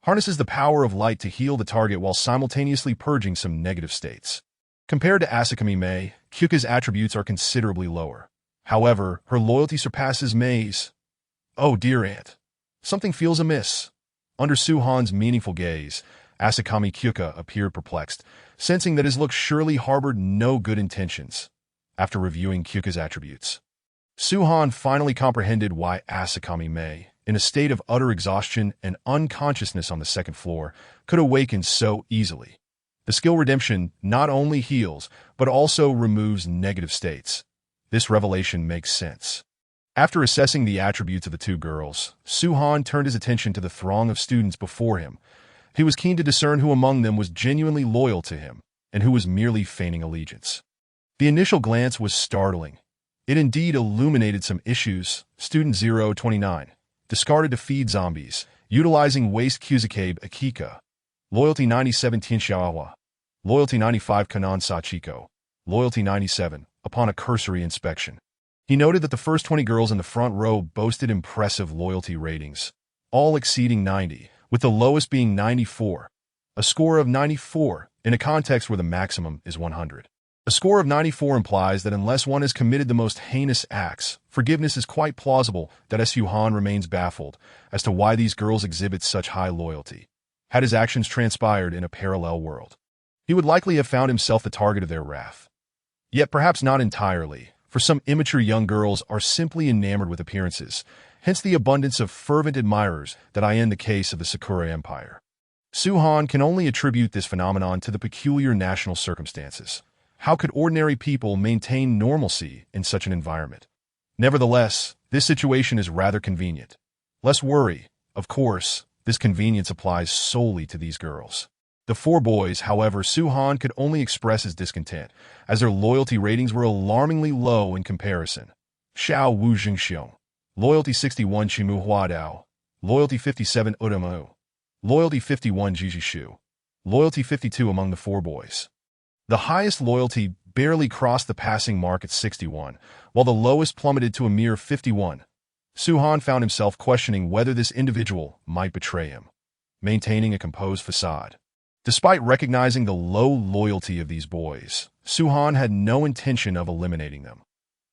Harnesses the power of light to heal the target while simultaneously purging some negative states. Compared to Asakami Mei, Kyuka's attributes are considerably lower. However, her loyalty surpasses Mei's. Oh dear aunt. Something feels amiss. Under Su-han's meaningful gaze, Asakami Kyuka appeared perplexed, sensing that his look surely harbored no good intentions. After reviewing Kyuka's attributes, Su-han finally comprehended why Asakami Mei, in a state of utter exhaustion and unconsciousness on the second floor, could awaken so easily. The skill Redemption not only heals, but also removes negative states. This revelation makes sense. After assessing the attributes of the 2 girls, Su-han turned his attention to the throng of students before him. He was keen to discern who among them was genuinely loyal to him, and who was merely feigning allegiance. The initial glance was startling. It indeed illuminated some issues. Student 029, discarded to feed zombies, utilizing waste Kuzakabe Akika. Loyalty 97 Tinshiawa. Loyalty 95 Kanan Sachiko. Loyalty 97, upon a cursory inspection. He noted that the first 20 girls in the front row boasted impressive loyalty ratings, all exceeding 90, with the lowest being 94. A score of 94, in a context where the maximum is 100. A score of 94 implies that unless one has committed the most heinous acts, forgiveness is quite plausible. That Su-han remains baffled as to why these girls exhibit such high loyalty. Had his actions transpired in a parallel world, he would likely have found himself the target of their wrath. Yet perhaps not entirely. For some immature young girls are simply enamored with appearances, hence the abundance of fervent admirers that in the case of the Sakura Empire. Suhan can only attribute this phenomenon to the peculiar national circumstances. How could ordinary people maintain normalcy in such an environment? Nevertheless, this situation is rather convenient. Less worry. Of course, this convenience applies solely to these girls. The four boys, however, Suhan could only express his discontent, as their loyalty ratings were alarmingly low in comparison. Xiao Wu Jingxiong. Loyalty 61 Shimu Huadao. Loyalty 57 Udamu. Loyalty 51 Jijishu. Loyalty 52 among the four boys. The highest loyalty barely crossed the passing mark at 61, while the lowest plummeted to a mere 51. Suhan found himself questioning whether this individual might betray him. Maintaining a composed facade. Despite recognizing the low loyalty of these boys, Suhan had no intention of eliminating them.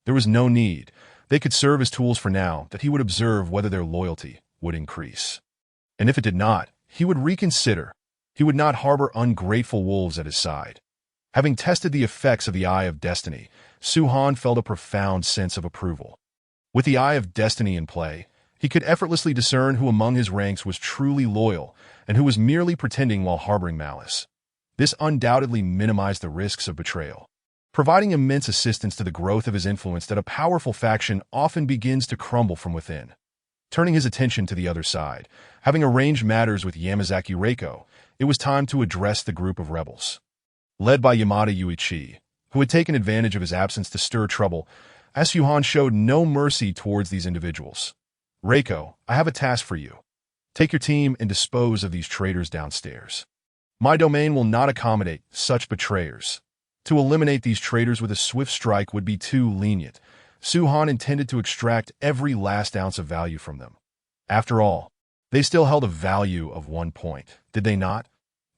There was no need. They could serve as tools for now that he would observe whether their loyalty would increase. And if it did not, he would reconsider. He would not harbor ungrateful wolves at his side. Having tested the effects of the Eye of Destiny, Suhan felt a profound sense of approval. With the Eye of Destiny in play, he could effortlessly discern who among his ranks was truly loyal and who was merely pretending while harboring malice. This undoubtedly minimized the risks of betrayal, providing immense assistance to the growth of his influence that a powerful faction often begins to crumble from within. Turning his attention to the other side, having arranged matters with Yamazaki Reiko, it was time to address the group of rebels. Led by Yamada Yuichi, who had taken advantage of his absence to stir trouble, Suhan showed no mercy towards these individuals. Reiko, I have a task for you. Take your team and dispose of these traitors downstairs. My domain will not accommodate such betrayers. To eliminate these traitors with a swift strike would be too lenient. Suhan intended to extract every last ounce of value from them. After all, they still held a value of 1 point, did they not?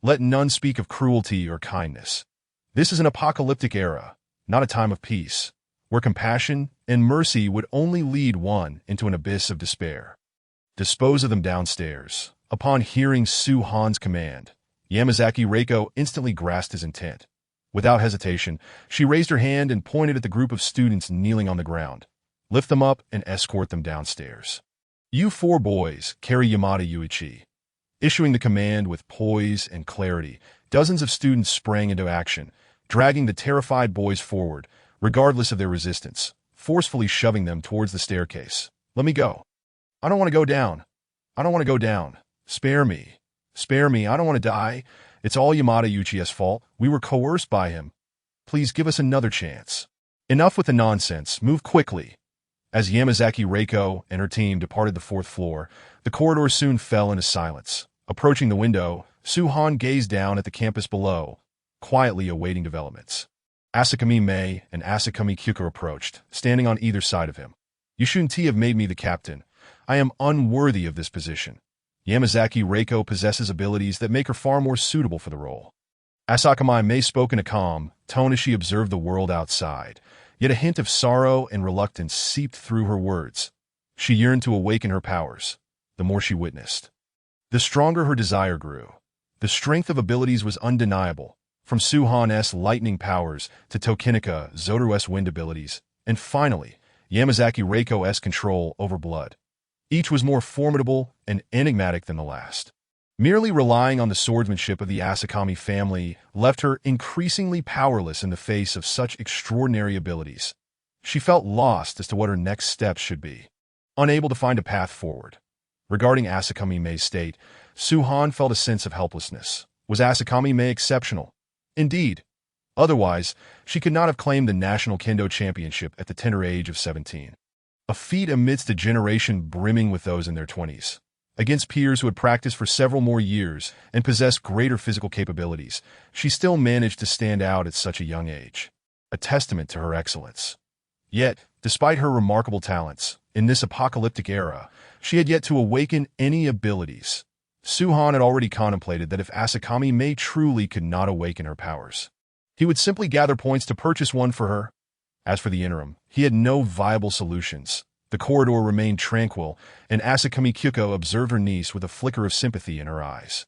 Let none speak of cruelty or kindness. This is an apocalyptic era, not a time of peace, where compassion and mercy would only lead one into an abyss of despair. Dispose of them downstairs. Upon hearing Suhan's command, Yamazaki Reiko instantly grasped his intent. Without hesitation, she raised her hand and pointed at the group of students kneeling on the ground. Lift them up and escort them downstairs. You four boys, carry Yamada Yuichi. Issuing the command with poise and clarity, dozens of students sprang into action, dragging the terrified boys forward, regardless of their resistance, forcefully shoving them towards the staircase. Let me go. I don't want to go down. I don't want to go down. Spare me. Spare me. I don't want to die. It's all Yamada Yuichi's fault. We were coerced by him. Please give us another chance. Enough with the nonsense. Move quickly. As Yamazaki Reiko and her team departed the fourth floor, the corridor soon fell into silence. Approaching the window, Suhan gazed down at the campus below, quietly awaiting developments. Asakami Mei and Asakami Kyuko approached, standing on either side of him. You shouldn't have made me the captain. I am unworthy of this position. Yamazaki Reiko possesses abilities that make her far more suitable for the role. Asakami Mei spoke in a calm tone as she observed the world outside, yet a hint of sorrow and reluctance seeped through her words. She yearned to awaken her powers, the more she witnessed. The stronger her desire grew. The strength of abilities was undeniable, from Suhan's lightning powers to Tokinika Zotaru's wind abilities, and finally, Yamazaki Reiko's control over blood. Each was more formidable and enigmatic than the last. Merely relying on the swordsmanship of the Asakami family left her increasingly powerless in the face of such extraordinary abilities. She felt lost as to what her next steps should be, unable to find a path forward. Regarding Asakami Mei's state, Suhan felt a sense of helplessness. Was Asakami Mei exceptional? Indeed. Otherwise, she could not have claimed the National Kendo Championship at the tender age of 17. A feat amidst a generation brimming with those in their 20s. Against peers who had practiced for several more years and possessed greater physical capabilities, she still managed to stand out at such a young age. A testament to her excellence. Yet, despite her remarkable talents, in this apocalyptic era, she had yet to awaken any abilities. Suhan had already contemplated that if Asakami Mei truly could not awaken her powers, he would simply gather points to purchase one for her. As for the interim, he had no viable solutions. The corridor remained tranquil, and Asakami Kyuko observed her niece with a flicker of sympathy in her eyes.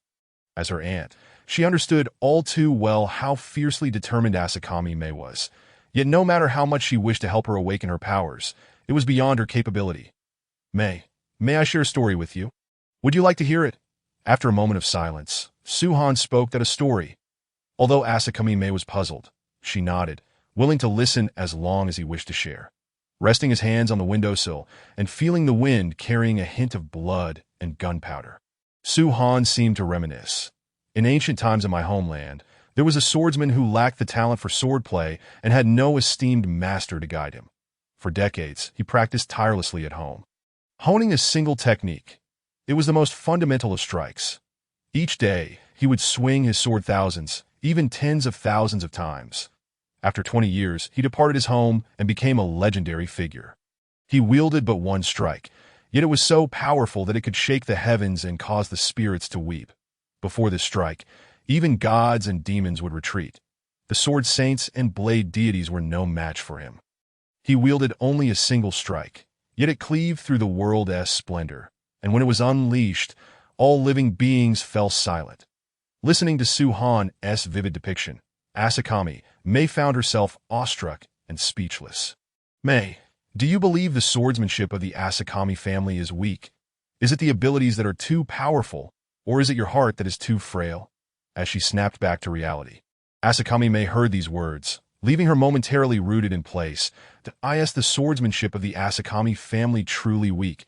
As her aunt, she understood all too well how fiercely determined Asakami Mei was. Yet no matter how much she wished to help her awaken her powers, it was beyond her capability. May I share a story with you? Would you like to hear it? After a moment of silence, Suhan spoke that a story. Although Asakami May was puzzled, she nodded, willing to listen as long as he wished to share. Resting his hands on the windowsill and feeling the wind carrying a hint of blood and gunpowder, Suhan seemed to reminisce. In ancient times in my homeland, there was a swordsman who lacked the talent for swordplay and had no esteemed master to guide him. For decades, he practiced tirelessly at home, honing a single technique. It was the most fundamental of strikes. Each day, he would swing his sword thousands, even tens of thousands of times. After 20 years, he departed his home and became a legendary figure. He wielded but one strike, yet it was so powerful that it could shake the heavens and cause the spirits to weep. Before this strike, even gods and demons would retreat. The sword saints and blade deities were no match for him. He wielded only a single strike, yet it cleaved through the world's splendor, and when it was unleashed, all living beings fell silent. Listening to Suhan's vivid depiction, Asakami May found herself awestruck and speechless. May, do you believe the swordsmanship of the Asakami family is weak? Is it the abilities that are too powerful, or is it your heart that is too frail? As she snapped back to reality, Asakami May heard these words, leaving her momentarily rooted in place. Is the swordsmanship of the Asakami family truly weak?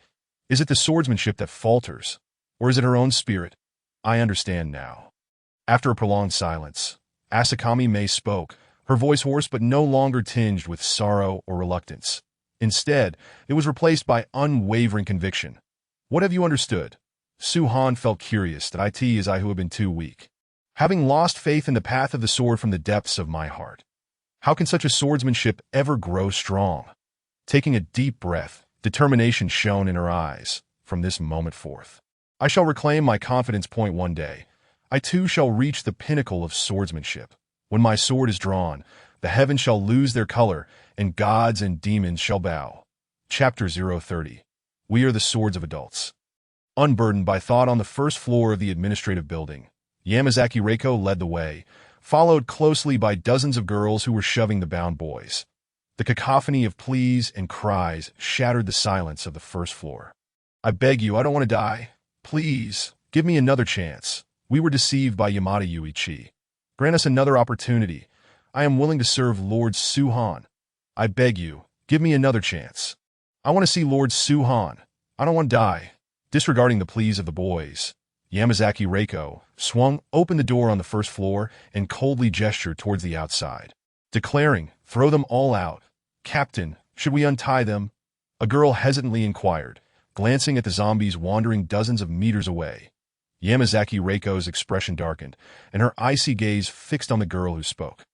Is it the swordsmanship that falters, or is it her own spirit? I understand now. After a prolonged silence, Asakami May spoke, her voice hoarse but no longer tinged with sorrow or reluctance. Instead, it was replaced by unwavering conviction. What have you understood? Suhan felt curious that it is I who have been too weak, having lost faith in the path of the sword from the depths of my heart. How can such a swordsmanship ever grow strong? Taking a deep breath, determination shone in her eyes. From this moment forth, I shall reclaim my confidence point one day. I too shall reach the pinnacle of swordsmanship. When my sword is drawn, the heavens shall lose their color, and gods and demons shall bow. Chapter 030. We are the swords of adults. Unburdened by thought on the first floor of the administrative building, Yamazaki Reiko led the way, followed closely by dozens of girls who were shoving the bound boys. The cacophony of pleas and cries shattered the silence of the first floor. I beg you, I don't want to die. Please, give me another chance. We were deceived by Yamada Yuichi. Grant us another opportunity. I am willing to serve Lord Suhan. I beg you, give me another chance. I want to see Lord Suhan. I don't want to die. Disregarding the pleas of the boys, Yamazaki Reiko swung open the door on the first floor and coldly gestured towards the outside, declaring, "Throw them all out." "Captain, should we untie them?" a girl hesitantly inquired, glancing at the zombies wandering dozens of meters away. Yamazaki Reiko's expression darkened, and her icy gaze fixed on the girl who spoke.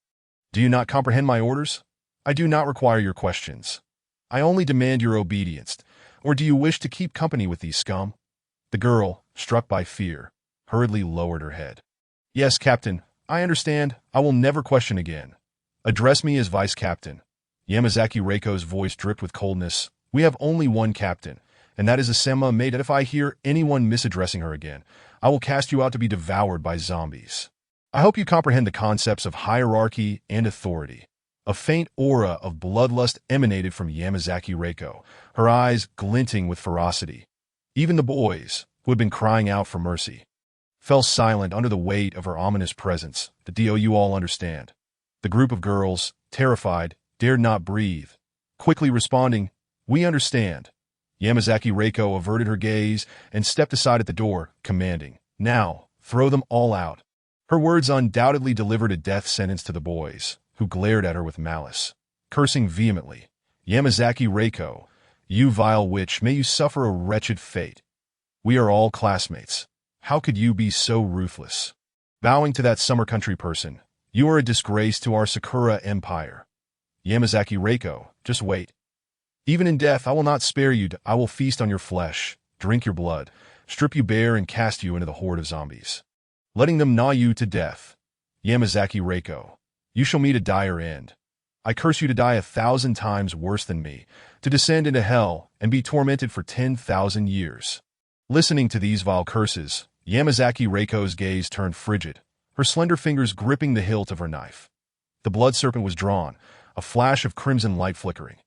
"Do you not comprehend my orders? I do not require your questions. I only demand your obedience. Or do you wish to keep company with these scum?" The girl, struck by fear, hurriedly lowered her head. "Yes, Captain, I understand. I will never question again. Address me as Vice Captain." Yamazaki Reiko's voice dripped with coldness. "We have only one captain, and that is Asema May. That if I hear anyone misaddressing her again, I will cast you out to be devoured by zombies. I hope you comprehend the concepts of hierarchy and authority." A faint aura of bloodlust emanated from Yamazaki Reiko, her eyes glinting with ferocity. Even the boys, who had been crying out for mercy, fell silent under the weight of her ominous presence. "Do you all understand?" The group of girls, terrified, dared not breathe, quickly responding, "We understand." Yamazaki Reiko averted her gaze and stepped aside at the door, commanding, "Now, throw them all out." Her words undoubtedly delivered a death sentence to the boys, who glared at her with malice, cursing vehemently. "Yamazaki Reiko, you vile witch, may you suffer a wretched fate. We are all classmates. How could you be so ruthless?" Bowing to that summer country person, "You are a disgrace to our Sakura Empire." Yamazaki Reiko, just wait. Even in death, I will not spare you. I will feast on your flesh, drink your blood, strip you bare and cast you into the horde of zombies, letting them gnaw you to death. Yamazaki Reiko, you shall meet a dire end. I curse you to die 1,000 times worse than me, to descend into hell and be tormented for 10,000 years. Listening to these vile curses, Yamazaki Reiko's gaze turned frigid, her slender fingers gripping the hilt of her knife. The blood serpent was drawn, a flash of crimson light flickering.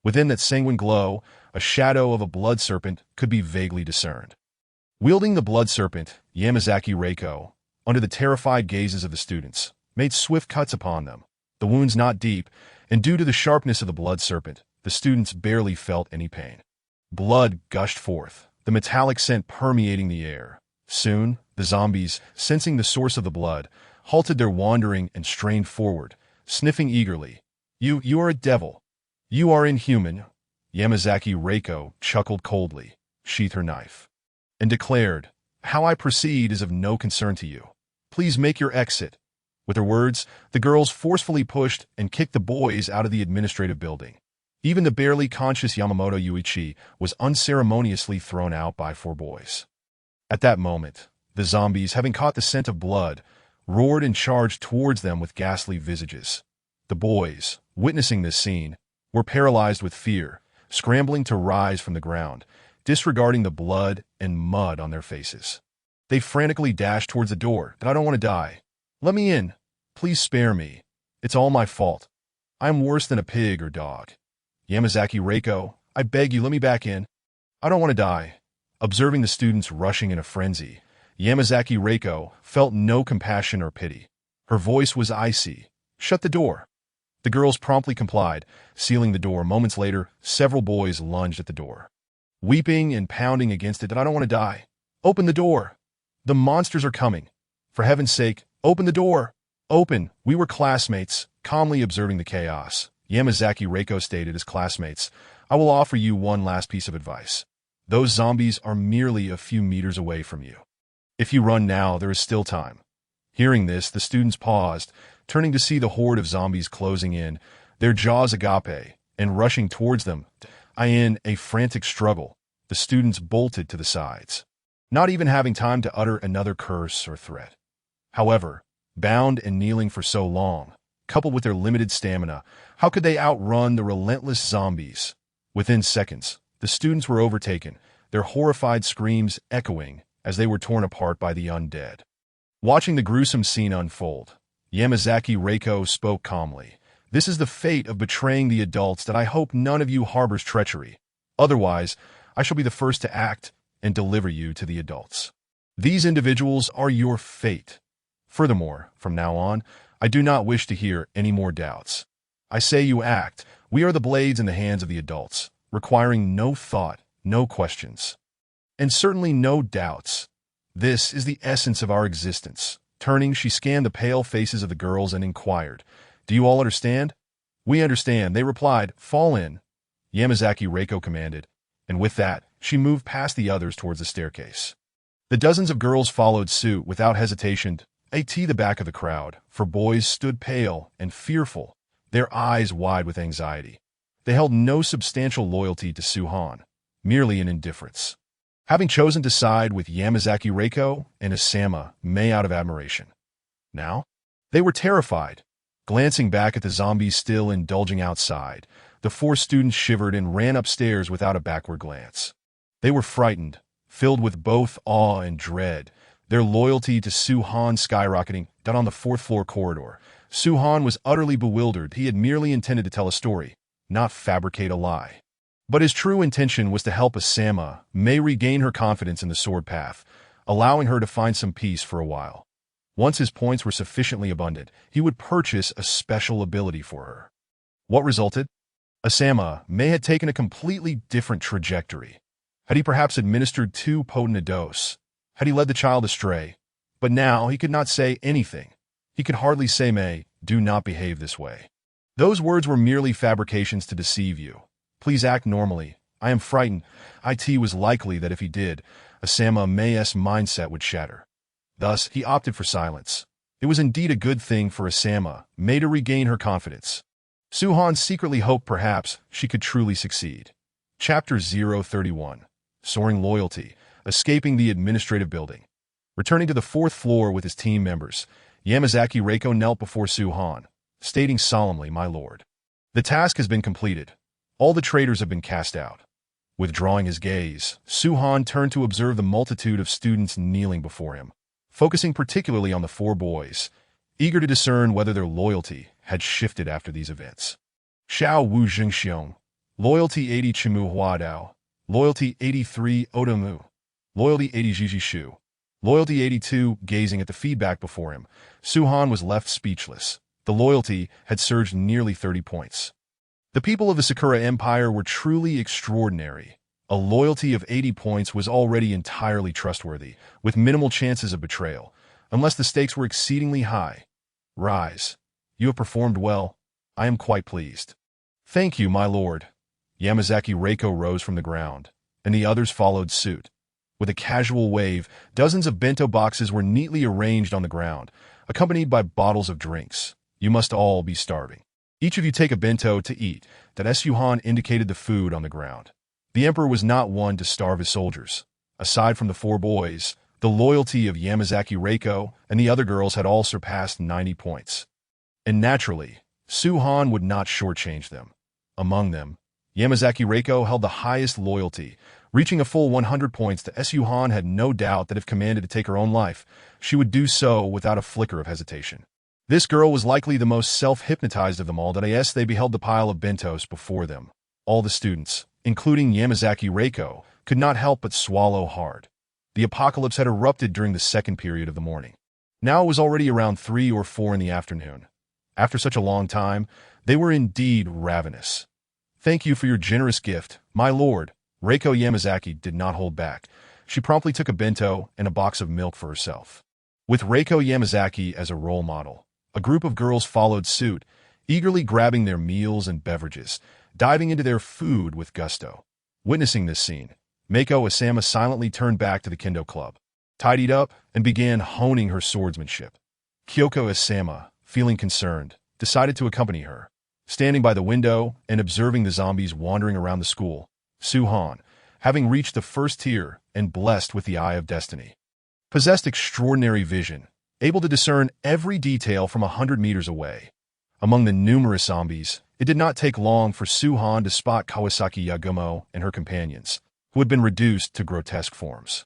Within that sanguine glow, a shadow of a blood serpent could be vaguely discerned. Wielding the blood serpent, Yamazaki Reiko, under the terrified gazes of the students, made swift cuts upon them. The wounds not deep, and due to the sharpness of the blood serpent, the students barely felt any pain. Blood gushed forth, the metallic scent permeating the air. Soon, the zombies, sensing the source of the blood, halted their wandering and strained forward, sniffing eagerly. You are a devil. You are inhuman. Yamazaki Reiko chuckled coldly, sheathed her knife, and declared, "How I proceed is of no concern to you. Please make your exit." With her words, the girls forcefully pushed and kicked the boys out of the administrative building. Even the barely conscious Yamamoto Yuichi was unceremoniously thrown out by 4 boys. At that moment, the zombies, having caught the scent of blood, roared and charged towards them with ghastly visages. The boys, witnessing this scene, were paralyzed with fear, scrambling to rise from the ground, disregarding the blood and mud on their faces. They frantically dashed towards the door. "I don't want to die. Let me in. Please spare me. It's all my fault. I'm worse than a pig or dog. Yamazaki Reiko, I beg you, let me back in. I don't want to die." Observing the students rushing in a frenzy, Yamazaki Reiko felt no compassion or pity. Her voice was icy. "Shut the door." The girls promptly complied, sealing the door. Moments later, several boys lunged at the door, weeping and pounding against it. "I don't want to die. Open the door. The monsters are coming. For heaven's sake, open the door. Open." We were classmates, calmly observing the chaos. Yamazaki Reiko stated as classmates, "I will offer you one last piece of advice. Those zombies are merely a few meters away from you. If you run now, there is still time." Hearing this, the students paused, turning to see the horde of zombies closing in, their jaws agape, and rushing towards them. In a frantic struggle, the students bolted to the sides, not even having time to utter another curse or threat. However, bound and kneeling for so long, coupled with their limited stamina, how could they outrun the relentless zombies? Within seconds, the students were overtaken, their horrified screams echoing as they were torn apart by the undead. Watching the gruesome scene unfold, Yamazaki Reiko spoke calmly. "This is the fate of betraying the adults that I hope none of you harbors treachery. Otherwise, I shall be the first to act and deliver you to the adults. These individuals are your fate. Furthermore, from now on, I do not wish to hear any more doubts. I say you act. We are the blades in the hands of the adults, requiring no thought, no questions, and certainly no doubts. This is the essence of our existence." Turning, she scanned the pale faces of the girls and inquired, "Do you all understand?" "We understand," they replied. "Fall in," Yamazaki Reiko commanded, and with that, she moved past the others towards the staircase. The dozens of girls followed suit without hesitation. At the back of the crowd, for boys stood pale and fearful, their eyes wide with anxiety. They held no substantial loyalty to Suhan, merely an indifference, having chosen to side with Yamazaki Reiko and Asama Mei out of admiration. Now, they were terrified. Glancing back at the zombies still indulging outside, the 4 students shivered and ran upstairs without a backward glance. They were frightened, filled with both awe and dread, their loyalty to Suhan skyrocketing. Down on the 4th floor corridor, Suhan was utterly bewildered. He had merely intended to tell a story, not fabricate a lie. But his true intention was to help Asama Mei regain her confidence in the sword path, allowing her to find some peace for a while. Once his points were sufficiently abundant, he would purchase a special ability for her. What resulted? Asama Mei had taken a completely different trajectory. Had he perhaps administered too potent a dose? Had he led the child astray? But now he could not say anything. He could hardly say, "Mei, do not behave this way. Those words were merely fabrications to deceive you. Please act normally. I am frightened." It was likely that if he did, Asama Mei's mindset would shatter. Thus, he opted for silence. It was indeed a good thing for Asama Mei to regain her confidence. Suhan secretly hoped perhaps she could truly succeed. Chapter 031. Soaring Loyalty. Escaping the administrative building. Returning to the 4th floor with his team members, Yamazaki Reiko knelt before Suhan, stating solemnly, "My lord, the task has been completed. All the traitors have been cast out." Withdrawing his gaze, Suhan turned to observe the multitude of students kneeling before him, focusing particularly on the 4 boys, eager to discern whether their loyalty had shifted after these events. Xiao Wu Jingxiong. Loyalty 80 Chimu Huadao. Loyalty 83 Otomu. Loyalty 80 Jijishu. Loyalty 82 gazing at the feedback before him. Suhan was left speechless. The loyalty had surged nearly 30 points. The people of the Sakura Empire were truly extraordinary. A loyalty of 80 points was already entirely trustworthy, with minimal chances of betrayal, unless the stakes were exceedingly high. Rise. You have performed well. I am quite pleased. Thank you, my lord. Yamazaki Reiko rose from the ground, and the others followed suit. With a casual wave, dozens of bento boxes were neatly arranged on the ground, accompanied by bottles of drinks. You must all be starving. Each of you take a bento to eat. That Suhan indicated the food on the ground. The emperor was not one to starve his soldiers. Aside from the 4 boys, the loyalty of Yamazaki Reiko and the other girls had all surpassed 90 points. And naturally, Suhan would not shortchange them. Among them, Yamazaki Reiko held the highest loyalty, reaching a full 100 points. The Suhan had no doubt that if commanded to take her own life, she would do so without a flicker of hesitation. This girl was likely the most self-hypnotized of them all. That they beheld the pile of bentos before them. All the students, including Yamazaki Reiko, could not help but swallow hard. The apocalypse had erupted during the second period of the morning. Now it was already around 3 or 4 in the afternoon. After such a long time, they were indeed ravenous. Thank you for your generous gift, my lord. Reiko Yamazaki did not hold back. She promptly took a bento and a box of milk for herself. With Reiko Yamazaki as a role model, a group of girls followed suit, eagerly grabbing their meals and beverages, diving into their food with gusto. Witnessing this scene, Mako Asama silently turned back to the kendo club, tidied up, and began honing her swordsmanship. Kyoko Asama, feeling concerned, decided to accompany her. Standing by the window and observing the zombies wandering around the school, Suhan, having reached the first tier and blessed with the Eye of Destiny, possessed extraordinary vision, able to discern every detail from 100 meters away. Among the numerous zombies, it did not take long for Suhan to spot Kawasaki Yagumo and her companions, who had been reduced to grotesque forms.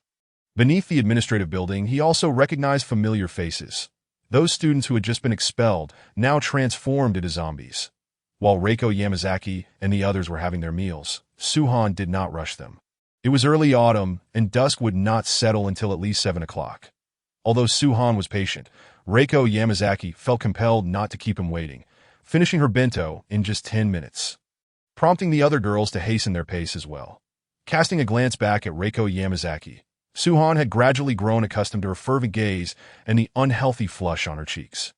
Beneath the administrative building, he also recognized familiar faces. Those students who had just been expelled, now transformed into zombies. While Reiko Yamazaki and the others were having their meals, Suhan did not rush them. It was early autumn, and dusk would not settle until at least 7 o'clock. Although Suhan was patient, Reiko Yamazaki felt compelled not to keep him waiting, finishing her bento in just 10 minutes, prompting the other girls to hasten their pace as well. Casting a glance back at Reiko Yamazaki, Suhan had gradually grown accustomed to her fervent gaze and the unhealthy flush on her cheeks.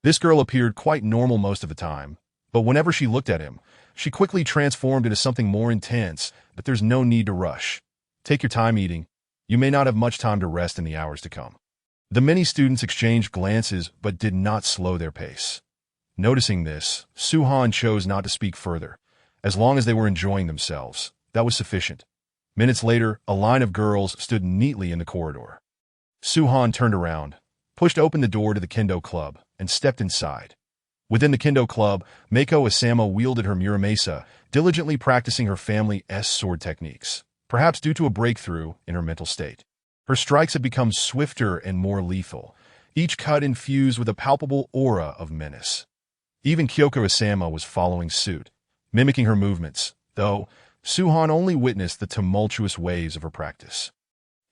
This girl appeared quite normal most of the time, but whenever she looked at him, she quickly transformed into something more intense. But there's no need to rush. Take your time eating. You may not have much time to rest in the hours to come. The many students exchanged glances but did not slow their pace. Noticing this, Suhan chose not to speak further. As long as they were enjoying themselves, that was sufficient. Minutes later, a line of girls stood neatly in the corridor. Suhan turned around, pushed open the door to the kendo club, and stepped inside. Within the kendo club, Mako Asama wielded her Muramesa, diligently practicing her family's sword techniques, perhaps due to a breakthrough in her mental state. Her strikes had become swifter and more lethal, each cut infused with a palpable aura of menace. Even Kyoko Asama was following suit, mimicking her movements, though Suhan only witnessed the tumultuous waves of her practice.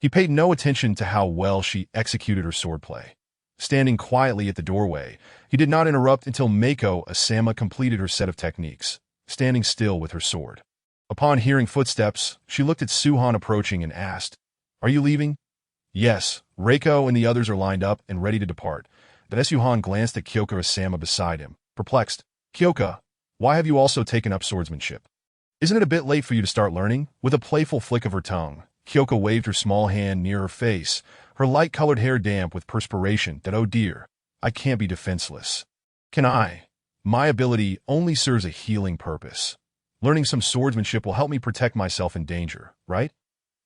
He paid no attention to how well she executed her swordplay. Standing quietly at the doorway, he did not interrupt until Mako Asama completed her set of techniques, standing still with her sword. Upon hearing footsteps, she looked at Suhan approaching and asked, "Are you leaving?" "Yes, Reiko and the others are lined up and ready to depart." But Suhan glanced at Kyoko Asama beside him, perplexed. "Kyoko, why have you also taken up swordsmanship? Isn't it a bit late for you to start learning?" With a playful flick of her tongue, Kyoko waved her small hand near her face, her light-colored hair damp with perspiration. That, oh dear, I can't be defenseless. Can I? My ability only serves a healing purpose. Learning some swordsmanship will help me protect myself in danger, right?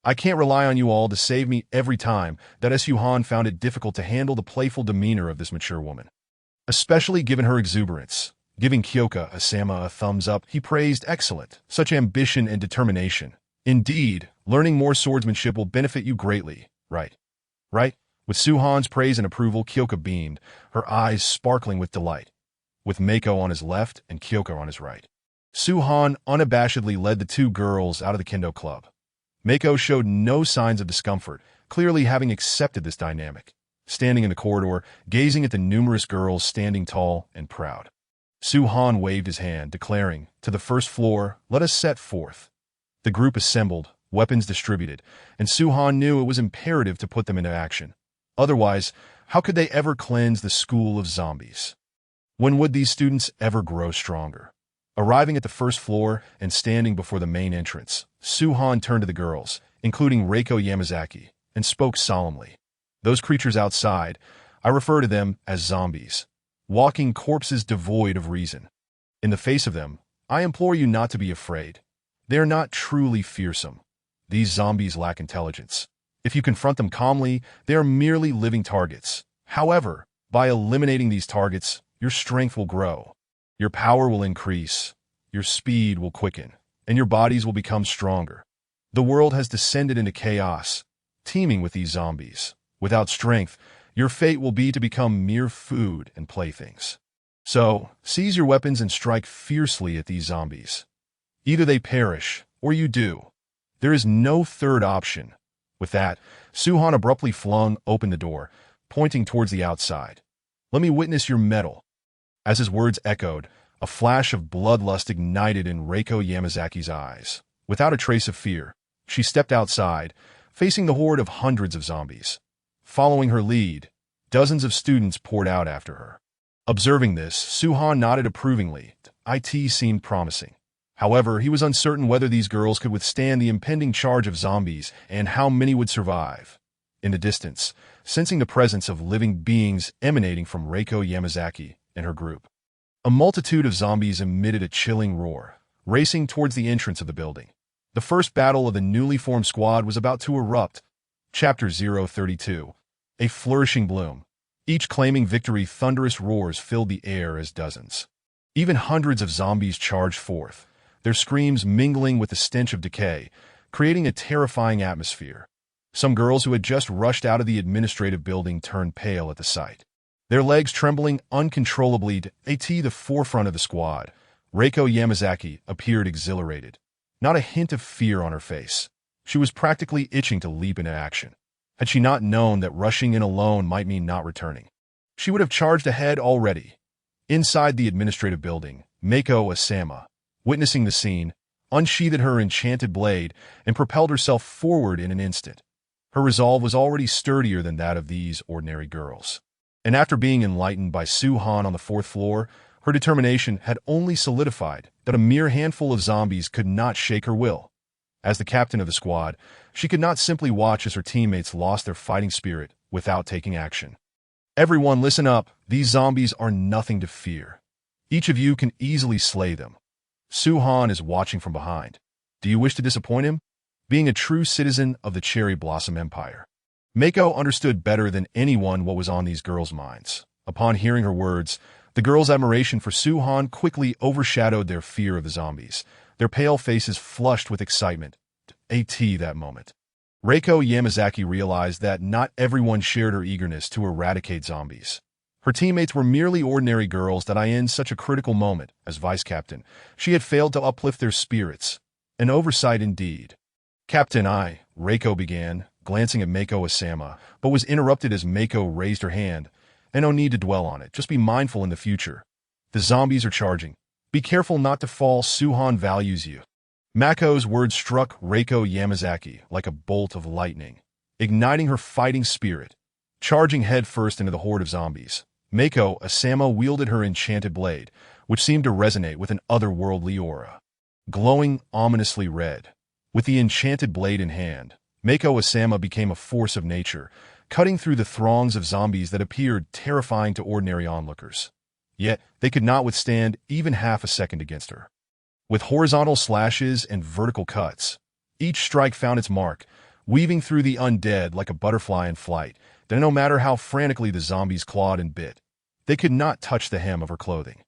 I can't rely on you all to save me every time. That Suhan found it difficult to handle the playful demeanor of this mature woman, especially given her exuberance. Giving Kyoko Asama a thumbs up, he praised excellent, such ambition and determination. Indeed, learning more swordsmanship will benefit you greatly, right? Right? With Suhan's praise and approval, Kyoko beamed, her eyes sparkling with delight. With Mako on his left and Kyoko on his right, Suhan unabashedly led the two girls out of the kendo club. Mako showed no signs of discomfort, clearly having accepted this dynamic, standing in the corridor, gazing at the numerous girls standing tall and proud. Suhan waved his hand, declaring, "To the first floor, let us set forth." The group assembled, weapons distributed, and Suhan knew it was imperative to put them into action. Otherwise, how could they ever cleanse the school of zombies? When would these students ever grow stronger? Arriving at the first floor and standing before the main entrance, Suhan turned to the girls, including Reiko Yamazaki, and spoke solemnly. "Those creatures outside, I refer to them as zombies, walking corpses devoid of reason. In the face of them, I implore you not to be afraid. They are not truly fearsome. These zombies lack intelligence. If you confront them calmly, they are merely living targets. However, by eliminating these targets, your strength will grow. Your power will increase, your speed will quicken, and your bodies will become stronger. The world has descended into chaos, teeming with these zombies. Without strength, your fate will be to become mere food and playthings. So, seize your weapons and strike fiercely at these zombies. Either they perish, or you do. There is no third option." With that, Suhan abruptly flung open the door, pointing towards the outside. "Let me witness your mettle." As his words echoed, a flash of bloodlust ignited in Reiko Yamazaki's eyes. Without a trace of fear, she stepped outside, facing the horde of hundreds of zombies. Following her lead, dozens of students poured out after her. Observing this, Suhan nodded approvingly. It seemed promising. However, he was uncertain whether these girls could withstand the impending charge of zombies and how many would survive. In the distance, sensing the presence of living beings emanating from Reiko Yamazaki and her group, a multitude of zombies emitted a chilling roar, racing towards the entrance of the building. The first battle of the newly formed squad was about to erupt. Chapter 032. A flourishing bloom. Each claiming victory, thunderous roars filled the air as dozens, even hundreds of zombies charged forth, their screams mingling with the stench of decay, creating a terrifying atmosphere. Some girls who had just rushed out of the administrative building turned pale at the sight, their legs trembling uncontrollably. At the forefront of the squad, Reiko Yamazaki appeared exhilarated, not a hint of fear on her face. She was practically itching to leap into action. Had she not known that rushing in alone might mean not returning, she would have charged ahead already. Inside the administrative building, Mako Asama, witnessing the scene, unsheathed her enchanted blade and propelled herself forward in an instant. Her resolve was already sturdier than that of these ordinary girls. And after being enlightened by Suhan on the fourth floor, her determination had only solidified that a mere handful of zombies could not shake her will. As the captain of the squad, she could not simply watch as her teammates lost their fighting spirit without taking action. "Everyone listen up, these zombies are nothing to fear. Each of you can easily slay them. Suhan is watching from behind. Do you wish to disappoint him? Being a true citizen of the Cherry Blossom Empire." Mako understood better than anyone what was on these girls' minds. Upon hearing her words, the girls' admiration for Suhan quickly overshadowed their fear of the zombies, their pale faces flushed with excitement. At that moment, Reiko Yamazaki realized that not everyone shared her eagerness to eradicate zombies. Her teammates were merely ordinary girls that in such a critical moment, as vice captain, she had failed to uplift their spirits. An oversight indeed. "Captain, Reiko began, glancing at Mako Asama, but was interrupted as Mako raised her hand. "And no need to dwell on it, just be mindful in the future. The zombies are charging. Be careful not to fall, Suhan values you." Mako's words struck Reiko Yamazaki like a bolt of lightning, igniting her fighting spirit. Charging headfirst into the horde of zombies, Mako Asama wielded her enchanted blade, which seemed to resonate with an otherworldly aura. Glowing ominously red, with the enchanted blade in hand, Mako Asama became a force of nature, cutting through the throngs of zombies that appeared terrifying to ordinary onlookers. Yet, they could not withstand even half a second against her. With horizontal slashes and vertical cuts, each strike found its mark, weaving through the undead like a butterfly in flight, that no matter how frantically the zombies clawed and bit, they could not touch the hem of her clothing.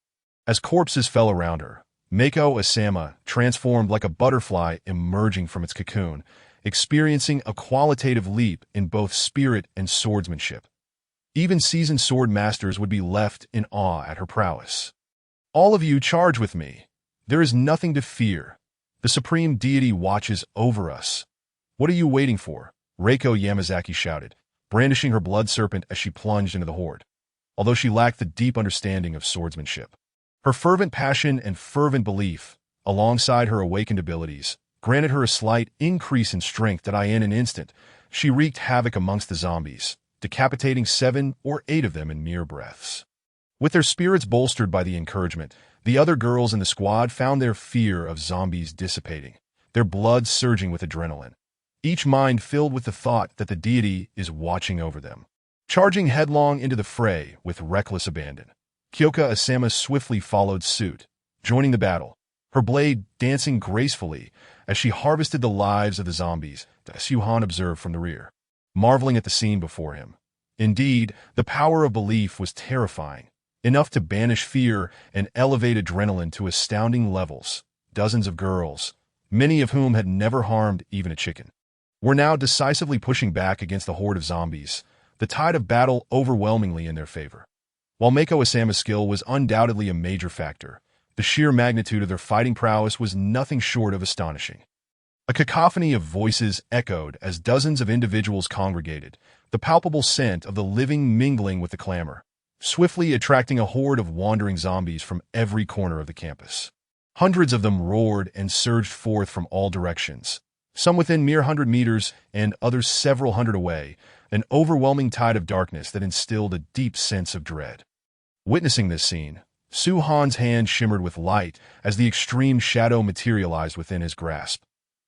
As corpses fell around her, Mako Asama transformed like a butterfly emerging from its cocoon, experiencing a qualitative leap in both spirit and swordsmanship. Even seasoned sword masters would be left in awe at her prowess. "All of you charge with me. There is nothing to fear. The supreme deity watches over us. What are you waiting for? Reiko Yamazaki shouted, brandishing her blood serpent as she plunged into the horde. Although she lacked the deep understanding of swordsmanship, her fervent passion and fervent belief, alongside her awakened abilities, granted her a slight increase in strength that in an instant, she wreaked havoc amongst the zombies, decapitating 7 or 8 of them in mere breaths. With their spirits bolstered by the encouragement, the other girls in the squad found their fear of zombies dissipating, their blood surging with adrenaline, each mind filled with the thought that the deity is watching over them. Charging headlong into the fray with reckless abandon, Kyoka Asama swiftly followed suit, joining the battle, her blade dancing gracefully as she harvested the lives of the zombies that Suhan observed from the rear, marveling at the scene before him. Indeed, the power of belief was terrifying, enough to banish fear and elevate adrenaline to astounding levels. Dozens of girls, many of whom had never harmed even a chicken, were now decisively pushing back against the horde of zombies, the tide of battle overwhelmingly in their favor. While Mako Asama's skill was undoubtedly a major factor, the sheer magnitude of their fighting prowess was nothing short of astonishing. A cacophony of voices echoed as dozens of individuals congregated, the palpable scent of the living mingling with the clamor, swiftly attracting a horde of wandering zombies from every corner of the campus. Hundreds of them roared and surged forth from all directions, some within mere 100 meters and others several hundred away, an overwhelming tide of darkness that instilled a deep sense of dread. Witnessing this scene, Suhan's hand shimmered with light as the extreme shadow materialized within his grasp.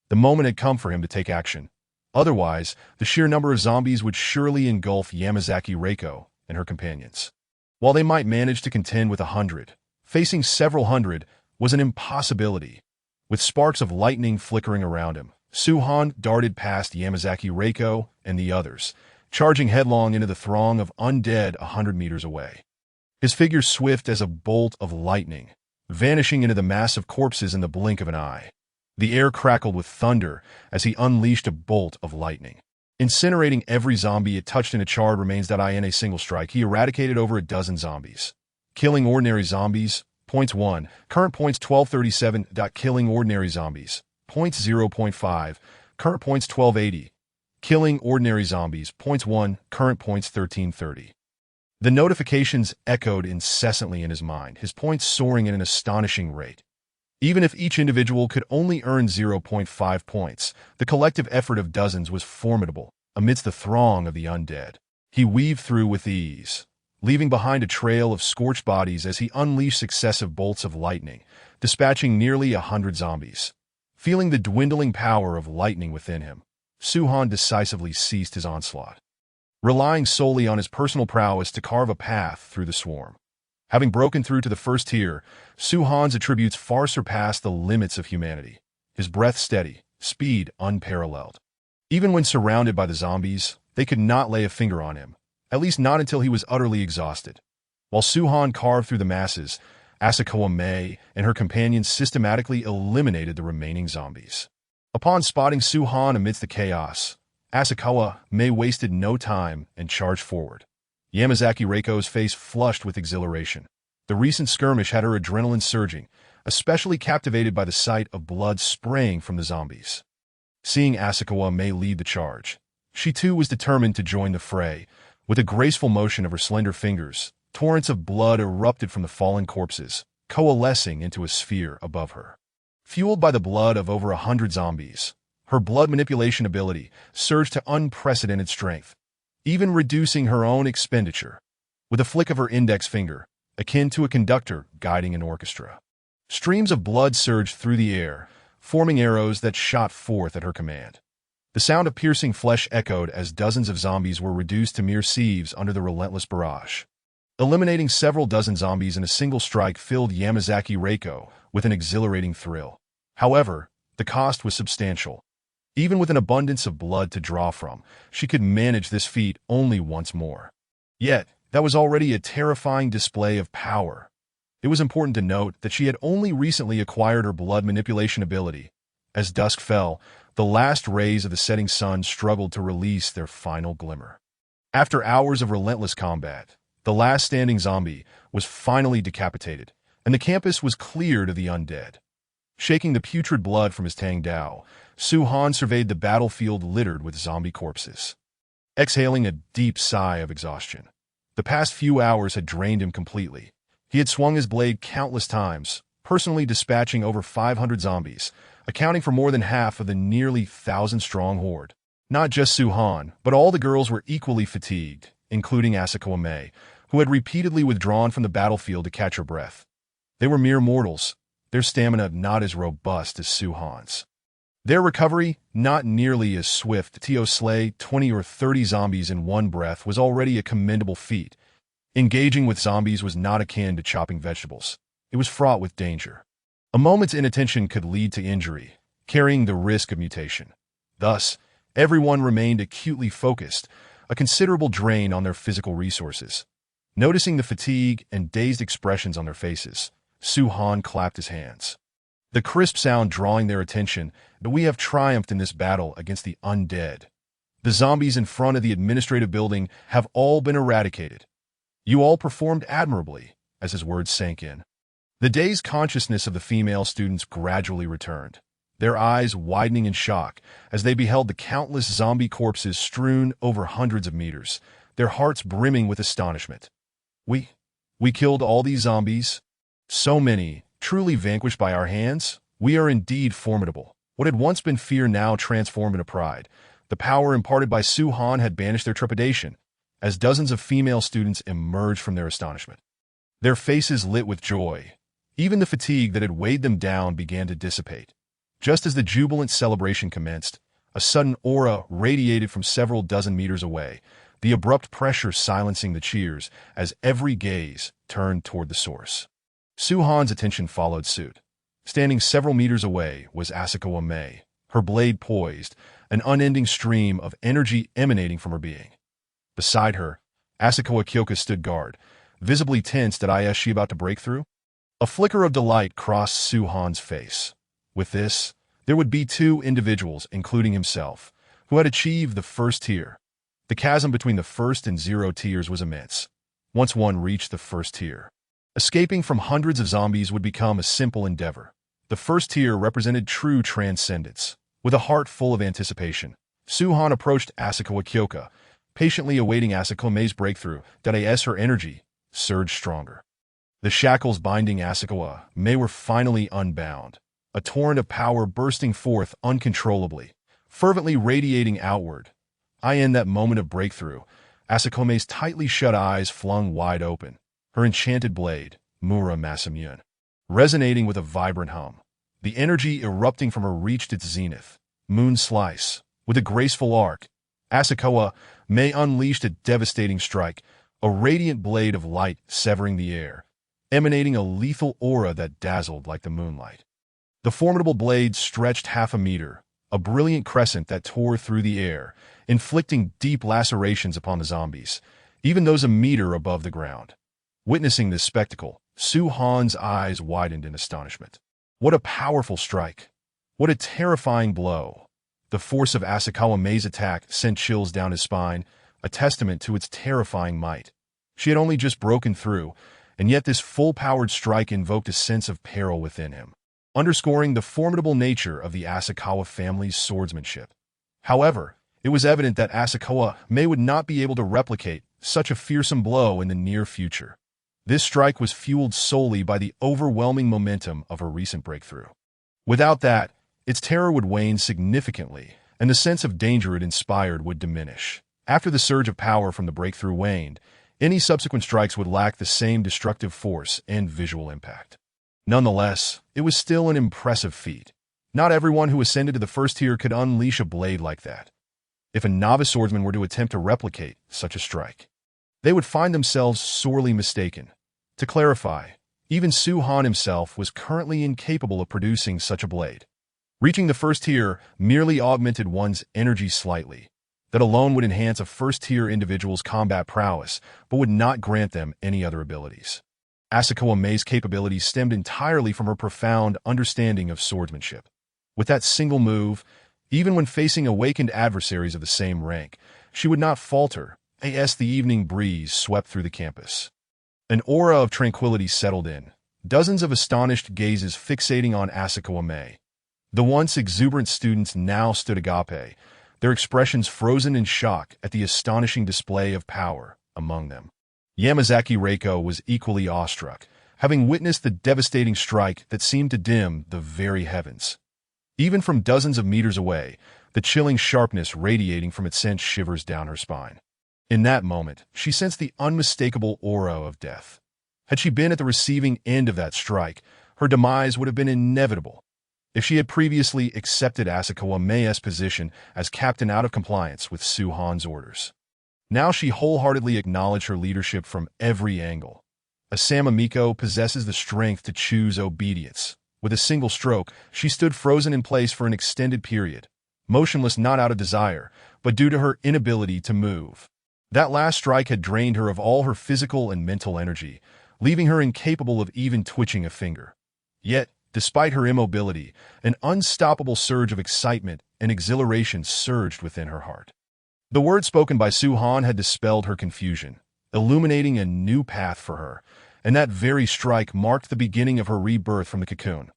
The moment had come for him to take action. Otherwise, the sheer number of zombies would surely engulf Yamazaki Reiko and her companions. While they might manage to contend with 100, facing several hundred was an impossibility. With sparks of lightning flickering around him, Suhan darted past Yamazaki Reiko and the others, charging headlong into the throng of undead 100 meters away. His figure swift as a bolt of lightning, vanishing into the mass of corpses in the blink of an eye. The air crackled with thunder as he unleashed a bolt of lightning, incinerating every zombie it touched in a charred remains. In a single strike, he eradicated over a dozen zombies. Killing ordinary zombies, points 1, current points 1237. Killing ordinary zombies, points 0.5, current points 1280. Killing ordinary zombies, points 1, current points 1330. The notifications echoed incessantly in his mind, his points soaring at an astonishing rate. Even if each individual could only earn 0.5 points, the collective effort of dozens was formidable amidst the throng of the undead. He weaved through with ease, leaving behind a trail of scorched bodies as he unleashed successive bolts of lightning, dispatching nearly 100 zombies. Feeling the dwindling power of lightning within him, Suhan decisively ceased his onslaught, relying solely on his personal prowess to carve a path through the swarm. Having broken through to the first tier, Suhan's attributes far surpassed the limits of humanity. His breath steady, speed unparalleled. Even when surrounded by the zombies, they could not lay a finger on him, at least not until he was utterly exhausted. While Suhan carved through the masses, Asakawa Mei and her companions systematically eliminated the remaining zombies. Upon spotting Suhan amidst the chaos, Asakawa Mei wasted no time and charged forward. Yamazaki Reiko's face flushed with exhilaration. The recent skirmish had her adrenaline surging, especially captivated by the sight of blood spraying from the zombies. Seeing Asakawa Mei lead the charge, she too was determined to join the fray. With a graceful motion of her slender fingers, torrents of blood erupted from the fallen corpses, coalescing into a sphere above her. Fueled by the blood of over 100 zombies, her blood manipulation ability surged to unprecedented strength, even reducing her own expenditure. With a flick of her index finger, akin to a conductor guiding an orchestra, streams of blood surged through the air, forming arrows that shot forth at her command. The sound of piercing flesh echoed as dozens of zombies were reduced to mere sieves under the relentless barrage. Eliminating several dozen zombies in a single strike filled Yamazaki Reiko with an exhilarating thrill. However, the cost was substantial. Even with an abundance of blood to draw from, she could manage this feat only once more. Yet, that was already a terrifying display of power. It was important to note that she had only recently acquired her blood manipulation ability. As dusk fell, the last rays of the setting sun struggled to release their final glimmer. After hours of relentless combat, the last standing zombie was finally decapitated, and the campus was cleared of the undead. Shaking the putrid blood from his Tang Dao, Su-Han surveyed the battlefield littered with zombie corpses. Exhaling a deep sigh of exhaustion. The past few hours had drained him completely. He had swung his blade countless times, personally dispatching over 500 zombies, accounting for more than half of the nearly 1,000-strong horde. Not just Su-Han, but all the girls were equally fatigued, including Asako May, who had repeatedly withdrawn from the battlefield to catch her breath. They were mere mortals, their stamina not as robust as Su-Han's. Their recovery, not nearly as swift. To slay 20 or 30 zombies in one breath was already a commendable feat. Engaging with zombies was not akin to chopping vegetables. It was fraught with danger. A moment's inattention could lead to injury, carrying the risk of mutation. Thus, everyone remained acutely focused, a considerable drain on their physical resources. Noticing the fatigue and dazed expressions on their faces, Su-Han clapped his hands. The crisp sound drawing their attention, but we have triumphed in this battle against the undead. The zombies in front of the administrative building have all been eradicated. You all performed admirably, as his words sank in. The dazed consciousness of the female students gradually returned, their eyes widening in shock as they beheld the countless zombie corpses strewn over hundreds of meters, their hearts brimming with astonishment. We killed all these zombies? So many, truly vanquished by our hands? We are indeed formidable. What had once been fear now transformed into pride. The power imparted by Su-Han had banished their trepidation, as dozens of female students emerged from their astonishment. Their faces lit with joy. Even the fatigue that had weighed them down began to dissipate. Just as the jubilant celebration commenced, a sudden aura radiated from several dozen meters away, the abrupt pressure silencing the cheers as every gaze turned toward the source. Su-Han's attention followed suit. Standing several meters away was Asako May, her blade poised, an unending stream of energy emanating from her being. Beside her, Asako Akioka stood guard, visibly tensed. Is she about to break through? A flicker of delight crossed Su-Han's face. With this, there would be two individuals, including himself, who had achieved the first tier. The chasm between the first and 0 tiers was immense. Once one reached the first tier, escaping from hundreds of zombies would become a simple endeavor. The first tier represented true transcendence. With a heart full of anticipation, Su-Han approached Asako Akioka, patiently awaiting Asako May's breakthrough. As her energy surged stronger. The shackles binding Asako May were finally unbound, a torrent of power bursting forth uncontrollably, fervently radiating outward. In that moment of breakthrough, Asako May's tightly shut eyes flung wide open, her enchanted blade, Mura Masamune, resonating with a vibrant hum. The energy erupting from her reached its zenith. Moon slice. With a graceful arc, Asako May unleashed a devastating strike, a radiant blade of light severing the air, emanating a lethal aura that dazzled like the moonlight. The formidable blade stretched half a meter, a brilliant crescent that tore through the air, inflicting deep lacerations upon the zombies, even those a meter above the ground. Witnessing this spectacle, Su-Han's eyes widened in astonishment. What a powerful strike! What a terrifying blow! The force of Asako May's attack sent chills down his spine, a testament to its terrifying might. She had only just broken through, and yet this full-powered strike invoked a sense of peril within him, underscoring the formidable nature of the Asakawa family's swordsmanship. However, it was evident that Asako May would not be able to replicate such a fearsome blow in the near future. This strike was fueled solely by the overwhelming momentum of her recent breakthrough. Without that, its terror would wane significantly, and the sense of danger it inspired would diminish. After the surge of power from the breakthrough waned, any subsequent strikes would lack the same destructive force and visual impact. Nonetheless, it was still an impressive feat. Not everyone who ascended to the first tier could unleash a blade like that. If a novice swordsman were to attempt to replicate such a strike, they would find themselves sorely mistaken. To clarify, even Su-Han himself was currently incapable of producing such a blade. Reaching the first tier merely augmented one's energy slightly. That alone would enhance a first-tier individual's combat prowess, but would not grant them any other abilities. Asako May's capabilities stemmed entirely from her profound understanding of swordsmanship. With that single move, even when facing awakened adversaries of the same rank, she would not falter. As the evening breeze swept through the campus, an aura of tranquility settled in, dozens of astonished gazes fixating on Asakawa May. The once exuberant students now stood agape, their expressions frozen in shock at the astonishing display of power among them. Yamazaki Reiko was equally awestruck, having witnessed the devastating strike that seemed to dim the very heavens. Even from dozens of meters away, the chilling sharpness radiating from it sent shivers down her spine. In that moment, she sensed the unmistakable aura of death. Had she been at the receiving end of that strike, her demise would have been inevitable. If she had previously accepted Asakawa Mae's position as captain out of compliance with Suhan's orders, now she wholeheartedly acknowledged her leadership from every angle. Asama Miko possesses the strength to choose obedience. With a single stroke, she stood frozen in place for an extended period, motionless not out of desire, but due to her inability to move. That last strike had drained her of all her physical and mental energy, leaving her incapable of even twitching a finger. Yet, despite her immobility, an unstoppable surge of excitement and exhilaration surged within her heart. The words spoken by Suhan had dispelled her confusion, illuminating a new path for her, and that very strike marked the beginning of her rebirth from the cocoon.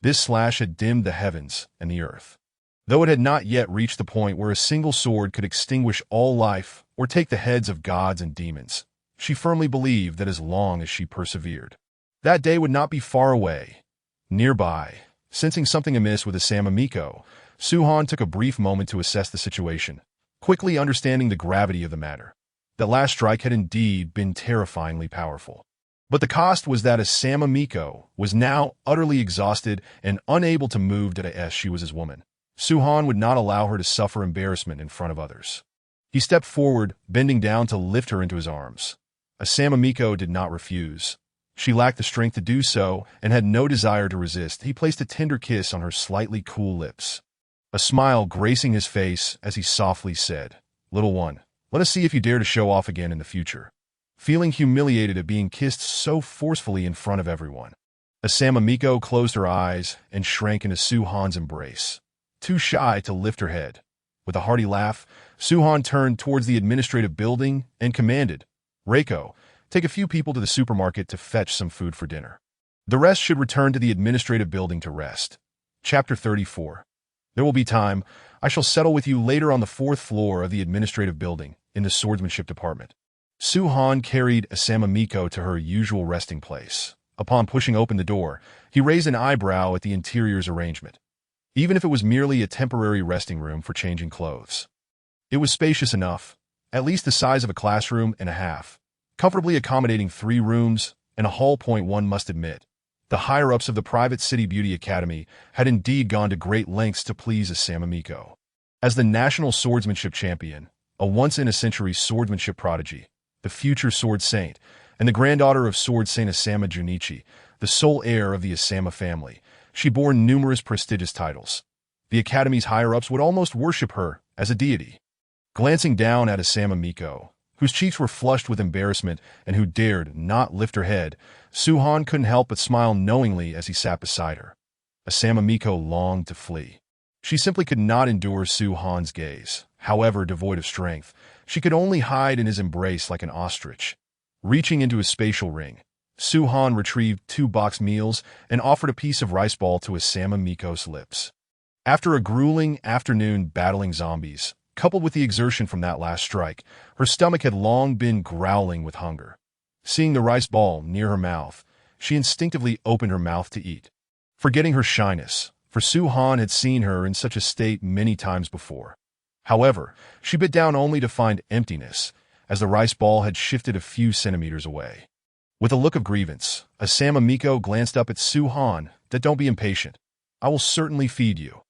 This slash had dimmed the heavens and the earth. Though it had not yet reached the point where a single sword could extinguish all life or take the heads of gods and demons, she firmly believed that as long as she persevered, that day would not be far away. Nearby, sensing something amiss with Asama Miko, Suhan took a brief moment to assess the situation, quickly understanding the gravity of the matter. The last strike had indeed been terrifyingly powerful. But the cost was that Asama Miko was now utterly exhausted and unable to move as she was his woman. Suhan would not allow her to suffer embarrassment in front of others. He stepped forward, bending down to lift her into his arms. Asama Miko did not refuse. She lacked the strength to do so and had no desire to resist. He placed a tender kiss on her slightly cool lips, a smile gracing his face as he softly said, "Little one, let us see if you dare to show off again in the future." Feeling humiliated at being kissed so forcefully in front of everyone, Asama Miko closed her eyes and shrank into Suhan's embrace, too shy to lift her head. With a hearty laugh, Suhan turned towards the administrative building and commanded, "Reiko, take a few people to the supermarket to fetch some food for dinner. The rest should return to the administrative building to rest." Chapter 34. There will be time. I shall settle with you later on the 4th floor of the administrative building, in the swordsmanship department. Suhan carried Asama Miko to her usual resting place. Upon pushing open the door, he raised an eyebrow at the interior's arrangement. Even if it was merely a temporary resting room for changing clothes, it was spacious enough, at least the size of a classroom and a half, comfortably accommodating 3 rooms and a hall. One must admit, the higher-ups of the private City Beauty Academy had indeed gone to great lengths to please Asama Miko. As the national swordsmanship champion, a once-in-a-century swordsmanship prodigy, the future Sword Saint, and the granddaughter of Sword Saint Asama Junichi, the sole heir of the Asama family, she bore numerous prestigious titles. The Academy's higher-ups would almost worship her as a deity. Glancing down at Asama Miko, whose cheeks were flushed with embarrassment and who dared not lift her head, Suhan couldn't help but smile knowingly as he sat beside her. Asama Miko longed to flee. She simply could not endure Suhan's gaze. However devoid of strength, she could only hide in his embrace like an ostrich. Reaching into his spatial ring, Suhan retrieved 2 boxed meals and offered a piece of rice ball to Asama Miko's lips. After a grueling afternoon battling zombies, coupled with the exertion from that last strike, her stomach had long been growling with hunger. Seeing the rice ball near her mouth, she instinctively opened her mouth to eat. Forgetting her shyness, for Suhan had seen her in such a state many times before. However, she bit down only to find emptiness, as the rice ball had shifted a few centimeters away. With a look of grievance, Asama Miko glanced up at Suhan. "Don't be impatient. I will certainly feed you.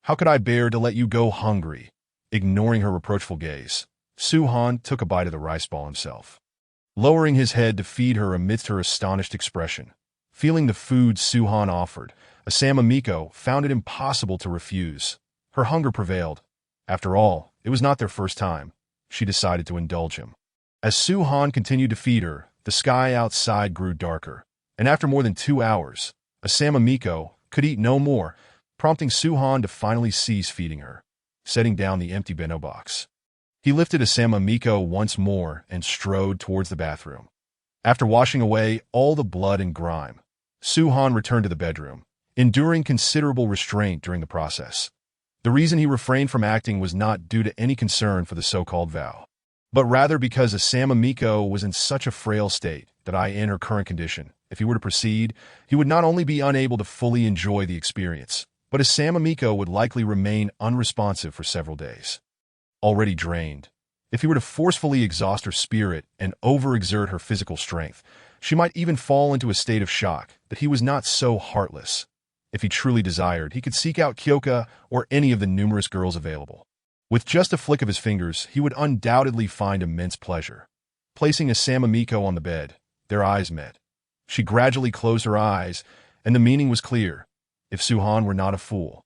How could I bear to let you go hungry?" Ignoring her reproachful gaze, Suhan took a bite of the rice ball himself, lowering his head to feed her amidst her astonished expression. Feeling the food Suhan offered, Asama Miko found it impossible to refuse. Her hunger prevailed. After all, it was not their first time. She decided to indulge him. As Suhan continued to feed her, the sky outside grew darker, and after more than 2 hours, Asama Miko could eat no more, prompting Suhan to finally cease feeding her, setting down the empty bento box. He lifted Asama Miko once more and strode towards the bathroom. After washing away all the blood and grime, Suhan returned to the bedroom, enduring considerable restraint during the process. The reason he refrained from acting was not due to any concern for the so-called vow, but rather because Asama Miko was in such a frail state that in her current condition, if he were to proceed, he would not only be unable to fully enjoy the experience, but Asama Miko would likely remain unresponsive for several days. Already drained, if he were to forcefully exhaust her spirit and overexert her physical strength, she might even fall into a state of shock that he was not so heartless. If he truly desired, he could seek out Kyoka or any of the numerous girls available. With just a flick of his fingers, he would undoubtedly find immense pleasure. Placing Asama Miko on the bed, their eyes met. She gradually closed her eyes, and the meaning was clear. If Suhan were not a fool,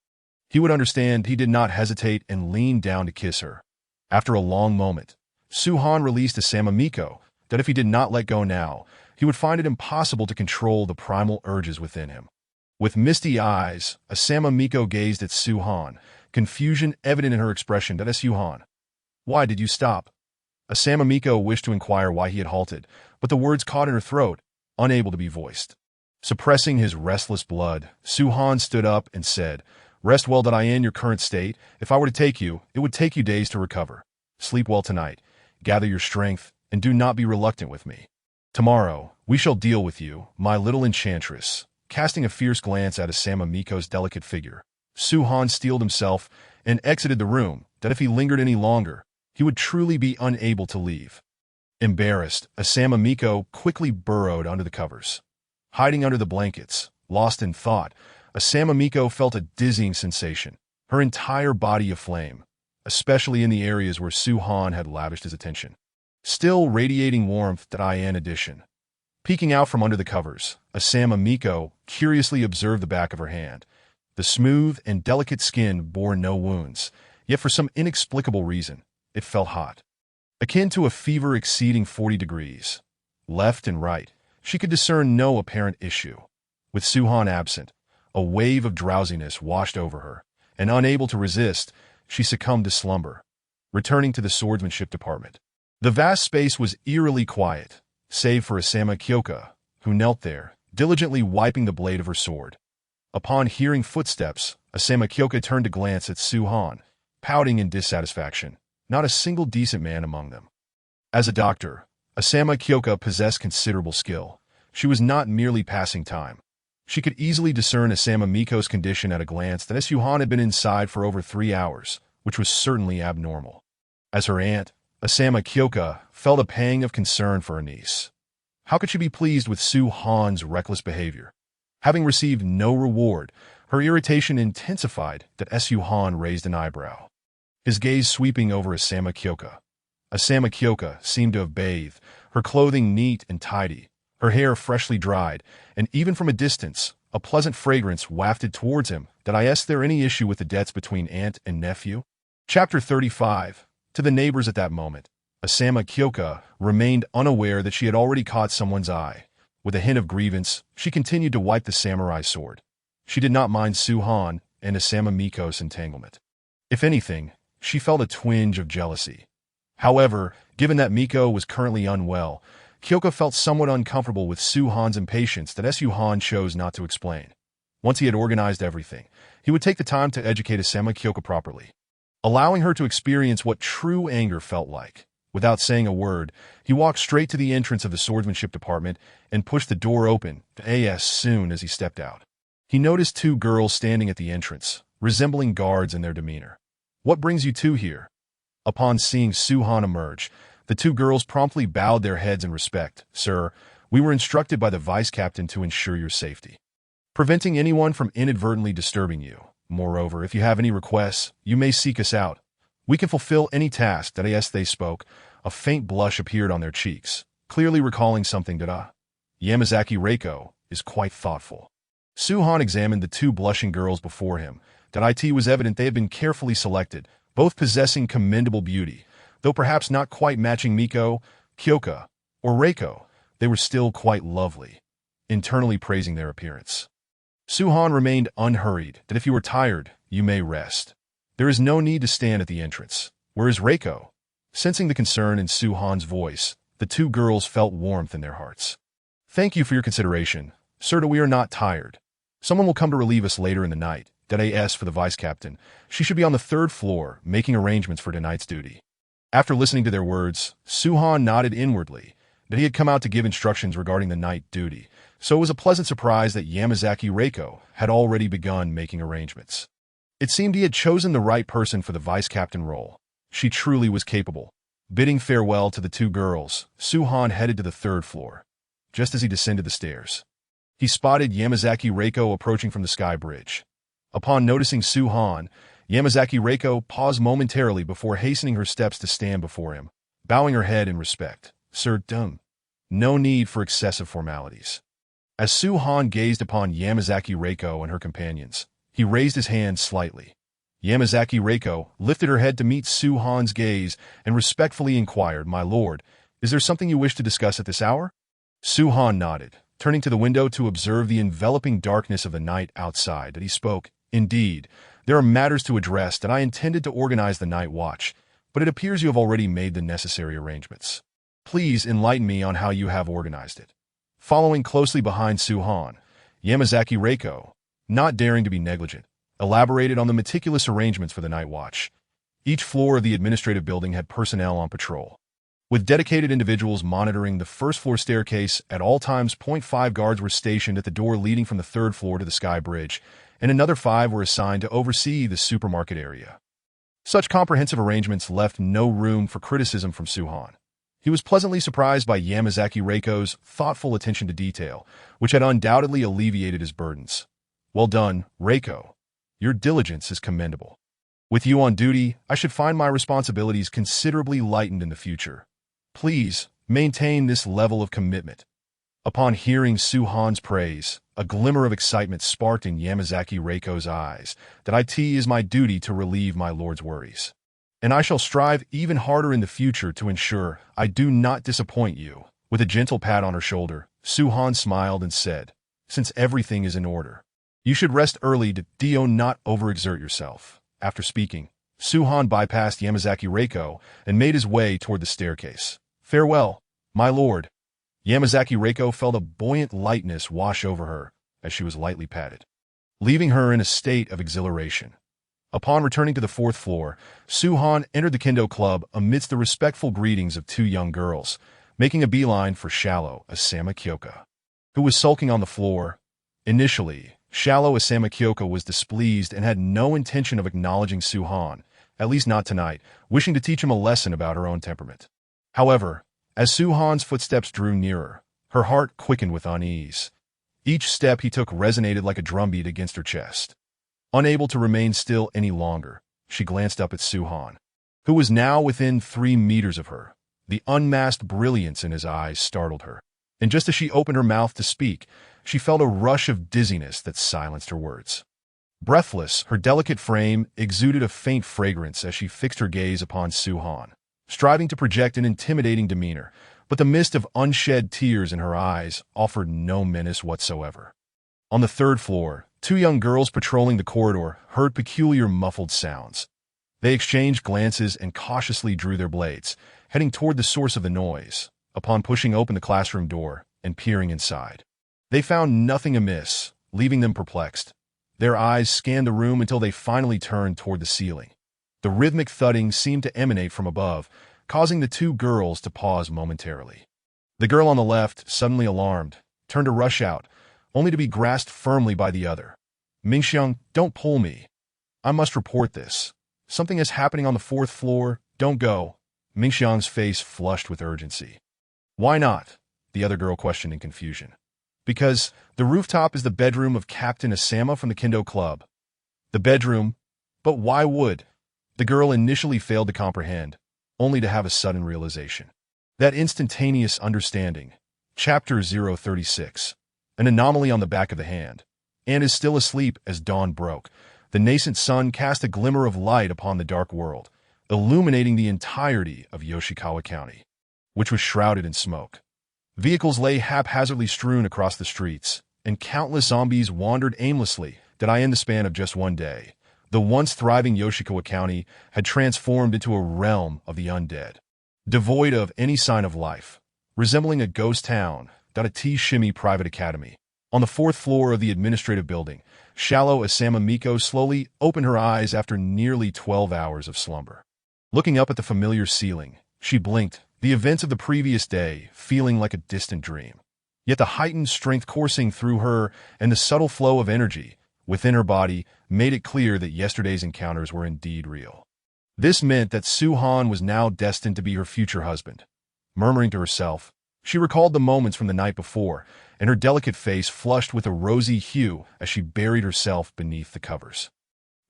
he would understand. He did not hesitate and leaned down to kiss her. After a long moment, Suhan released Asama Miko that if he did not let go now, he would find it impossible to control the primal urges within him. With misty eyes, Asama Miko gazed at Suhan, confusion evident in her expression. That is Suhan. Why did you stop? Asama Miko wished to inquire why he had halted, but the words caught in her throat, unable to be voiced. Suppressing his restless blood, Suhan stood up and said, "Rest well. That in your current state, if I were to take you, it would take you days to recover. Sleep well tonight, gather your strength, and do not be reluctant with me. Tomorrow, we shall deal with you, my little enchantress." Casting a fierce glance at Asama Miko's delicate figure, Suhan steeled himself and exited the room, that if he lingered any longer, he would truly be unable to leave. Embarrassed, Asama Miko quickly burrowed under the covers. Hiding under the blankets, lost in thought, Asama Miko felt a dizzying sensation, her entire body aflame, especially in the areas where Suhan had lavished his attention. Still radiating warmth. In addition, peeking out from under the covers, Asama Miko curiously observed the back of her hand. The smooth and delicate skin bore no wounds, yet for some inexplicable reason, it felt hot, akin to a fever exceeding 40 degrees. Left and right, she could discern no apparent issue. With Suhan absent, a wave of drowsiness washed over her, and unable to resist, she succumbed to slumber. Returning to the swordsmanship department, the vast space was eerily quiet, save for Asama Kyoka, who knelt there, diligently wiping the blade of her sword. Upon hearing footsteps, Asama Kyoka turned to glance at Suhan, pouting in dissatisfaction. Not a single decent man among them. As a doctor, Asama Kyoka possessed considerable skill. She was not merely passing time. She could easily discern Asama Miko's condition at a glance that Suhan had been inside for over 3 hours, which was certainly abnormal. As her aunt, Asama Kyoka felt a pang of concern for her niece. How could she be pleased with Suhan's reckless behavior? Having received no reward, her irritation intensified that Suhan raised an eyebrow, his gaze sweeping over Asama Kyoka. Asama Kyoka seemed to have bathed, her clothing neat and tidy, her hair freshly dried, and even from a distance, a pleasant fragrance wafted towards him. Is there any issue with the debts between aunt and nephew? Chapter 35. To the neighbors at that moment, Asama Kyoka remained unaware that she had already caught someone's eye. With a hint of grievance, she continued to wipe the samurai sword. She did not mind Suhan and Asama Miko's entanglement. If anything, she felt a twinge of jealousy. However, given that Miko was currently unwell, Kyoka felt somewhat uncomfortable with Suhan's impatience that Suhan chose not to explain. Once he had organized everything, he would take the time to educate Asama Kyoka properly, allowing her to experience what true anger felt like. Without saying a word, he walked straight to the entrance of the swordsmanship department and pushed the door open as soon as he stepped out. He noticed 2 girls standing at the entrance, resembling guards in their demeanor. "What brings you 2 here?" Upon seeing Suhan emerge, the 2 girls promptly bowed their heads in respect. "Sir, we were instructed by the vice-captain to ensure your safety, preventing anyone from inadvertently disturbing you. Moreover, if you have any requests, you may seek us out. We can fulfill any task." They spoke. A faint blush appeared on their cheeks, clearly recalling something. Yamazaki Reiko is quite thoughtful. Suhan examined the 2 blushing girls before him. It was evident they had been carefully selected, both possessing commendable beauty. Though perhaps not quite matching Miko, Kyoka, or Reiko, they were still quite lovely, internally praising their appearance. Suhan remained unhurried. "If you are tired, you may rest. There is no need to stand at the entrance. Where is Reiko?" Sensing the concern in Suhan's voice, the 2 girls felt warmth in their hearts. "Thank you for your consideration," Sir, we are not tired. Someone will come to relieve us later in the night. AS for the vice captain. She should be on the third floor, making arrangements for tonight's duty. After listening to their words, Suhan nodded inwardly that he had come out to give instructions regarding the night duty, so it was a pleasant surprise that Yamazaki Reiko had already begun making arrangements. It seemed he had chosen the right person for the vice captain role. She truly was capable. Bidding farewell to the two girls, Suhan headed to the third floor. Just as he descended the stairs, he spotted Yamazaki Reiko approaching from the sky bridge. Upon noticing Suhan, Yamazaki Reiko paused momentarily before hastening her steps to stand before him, bowing her head in respect. Sir, no need for excessive formalities. As Suhan gazed upon Yamazaki Reiko and her companions, he raised his hand slightly. Yamazaki Reiko lifted her head to meet Suhan's gaze and respectfully inquired, "My lord, is there something you wish to discuss at this hour?" Suhan nodded, turning to the window to observe the enveloping darkness of the night outside, that he spoke. "Indeed, there are matters to address, and I intended to organize the night watch, but it appears you have already made the necessary arrangements. Please enlighten me on how you have organized it." Following closely behind Suhan, Yamazaki Reiko, not daring to be negligent, elaborated on the meticulous arrangements for the night watch. Each floor of the administrative building had personnel on patrol, with dedicated individuals monitoring the first-floor staircase at all times. 5 guards were stationed at the door leading from the third floor to the sky bridge, and another 5 were assigned to oversee the supermarket area. Such comprehensive arrangements left no room for criticism from Suhan. He was pleasantly surprised by Yamazaki Reiko's thoughtful attention to detail, which had undoubtedly alleviated his burdens. "Well done, Reiko. Your diligence is commendable. With you on duty, I should find my responsibilities considerably lightened in the future. Please maintain this level of commitment." Upon hearing Suhan's praise, a glimmer of excitement sparked in Yamazaki Reiko's eyes. "That it is my duty to relieve my lord's worries, and I shall strive even harder in the future to ensure I do not disappoint you." With a gentle pat on her shoulder, Suhan smiled and said, "Since everything is in order, you should rest early to not overexert yourself." After speaking, Suhan bypassed Yamazaki Reiko and made his way toward the staircase. "Farewell, my lord." Yamazaki Reiko felt a buoyant lightness wash over her as she was lightly patted, leaving her in a state of exhilaration. Upon returning to the fourth floor, Suhan entered the Kendo Club amidst the respectful greetings of 2 young girls, making a beeline for Shallow Asama Kyoka, who was sulking on the floor. Initially, Shallow Asama Kyoka was displeased and had no intention of acknowledging Suhan, at least not tonight, wishing to teach him a lesson about her own temperament. However, as Suhan's footsteps drew nearer, her heart quickened with unease. Each step he took resonated like a drumbeat against her chest. Unable to remain still any longer, she glanced up at Suhan, who was now within 3 meters of her. The unmasked brilliance in his eyes startled her, and just as she opened her mouth to speak, she felt a rush of dizziness that silenced her words. Breathless, her delicate frame exuded a faint fragrance as she fixed her gaze upon Suhan, striving to project an intimidating demeanor, but the mist of unshed tears in her eyes offered no menace whatsoever. On the third floor, 2 young girls patrolling the corridor heard peculiar muffled sounds. They exchanged glances and cautiously drew their blades, heading toward the source of the noise. Upon pushing open the classroom door and peering inside, they found nothing amiss, leaving them perplexed. Their eyes scanned the room until they finally turned toward the ceiling. The rhythmic thudding seemed to emanate from above, causing the 2 girls to pause momentarily. The girl on the left, suddenly alarmed, turned to rush out, only to be grasped firmly by the other. "Mingxiang, don't pull me. I must report this. Something is happening on the 4th floor. Don't go." Mingxiang's face flushed with urgency. "Why not?" the other girl questioned in confusion. "Because the rooftop is the bedroom of Captain Asama from the Kendo Club." "The bedroom? But why would?" The girl initially failed to comprehend, only to have a sudden realization. That instantaneous understanding. Chapter 036. An anomaly on the back of the hand. And is still asleep as dawn broke. The nascent sun cast a glimmer of light upon the dark world, illuminating the entirety of Yoshikawa County, which was shrouded in smoke. Vehicles lay haphazardly strewn across the streets, and countless zombies wandered aimlessly. In the span of just one day, the once thriving Yoshikawa County had transformed into a realm of the undead, devoid of any sign of life, resembling a ghost town. A T. Shimmy Private Academy. On the fourth floor of the administrative building, Shallow Asama Miko slowly opened her eyes after nearly 12 hours of slumber. Looking up at the familiar ceiling, she blinked, the events of the previous day feeling like a distant dream. Yet the heightened strength coursing through her and the subtle flow of energy within her body made it clear that yesterday's encounters were indeed real. This meant that Su-han was now destined to be her future husband. Murmuring to herself, she recalled the moments from the night before, and her delicate face flushed with a rosy hue as she buried herself beneath the covers.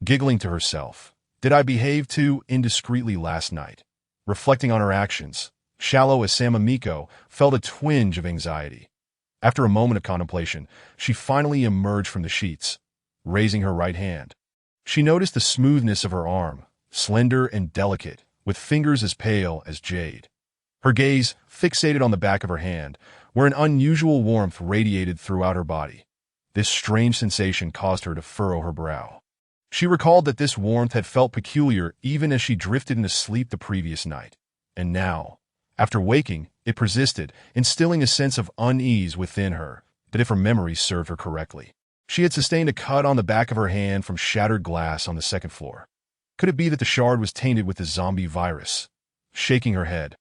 Giggling to herself, "Did I behave too indiscreetly last night?" Reflecting on her actions, Shallow Asama Miko felt a twinge of anxiety. After a moment of contemplation, she finally emerged from the sheets, raising her right hand. She noticed the smoothness of her arm, slender and delicate, with fingers as pale as jade. Her gaze fixated on the back of her hand, where an unusual warmth radiated throughout her body. This strange sensation caused her to furrow her brow. She recalled that this warmth had felt peculiar even as she drifted into sleep the previous night. And now, after waking, it persisted, instilling a sense of unease within her, that if her memory served her correctly, she had sustained a cut on the back of her hand from shattered glass on the second floor. Could it be that the shard was tainted with the zombie virus? Shaking her head,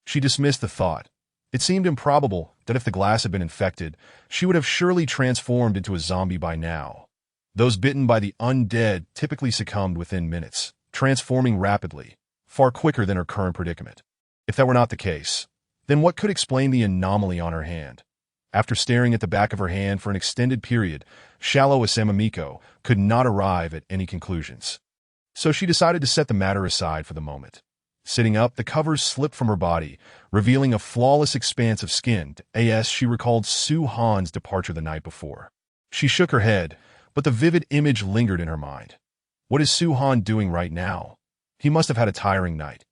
she dismissed the thought. It seemed improbable that if the glass had been infected, she would have surely transformed into a zombie by now. Those bitten by the undead typically succumbed within minutes, transforming rapidly, far quicker than her current predicament. If that were not the case, then what could explain the anomaly on her hand? After staring at the back of her hand for an extended period, Shallow Asama Miko could not arrive at any conclusions. So she decided to set the matter aside for the moment. Sitting up, the covers slipped from her body, revealing a flawless expanse of skin as she recalled Su-han's departure the night before. She shook her head, but the vivid image lingered in her mind. What is Su-han doing right now? He must have had a tiring night.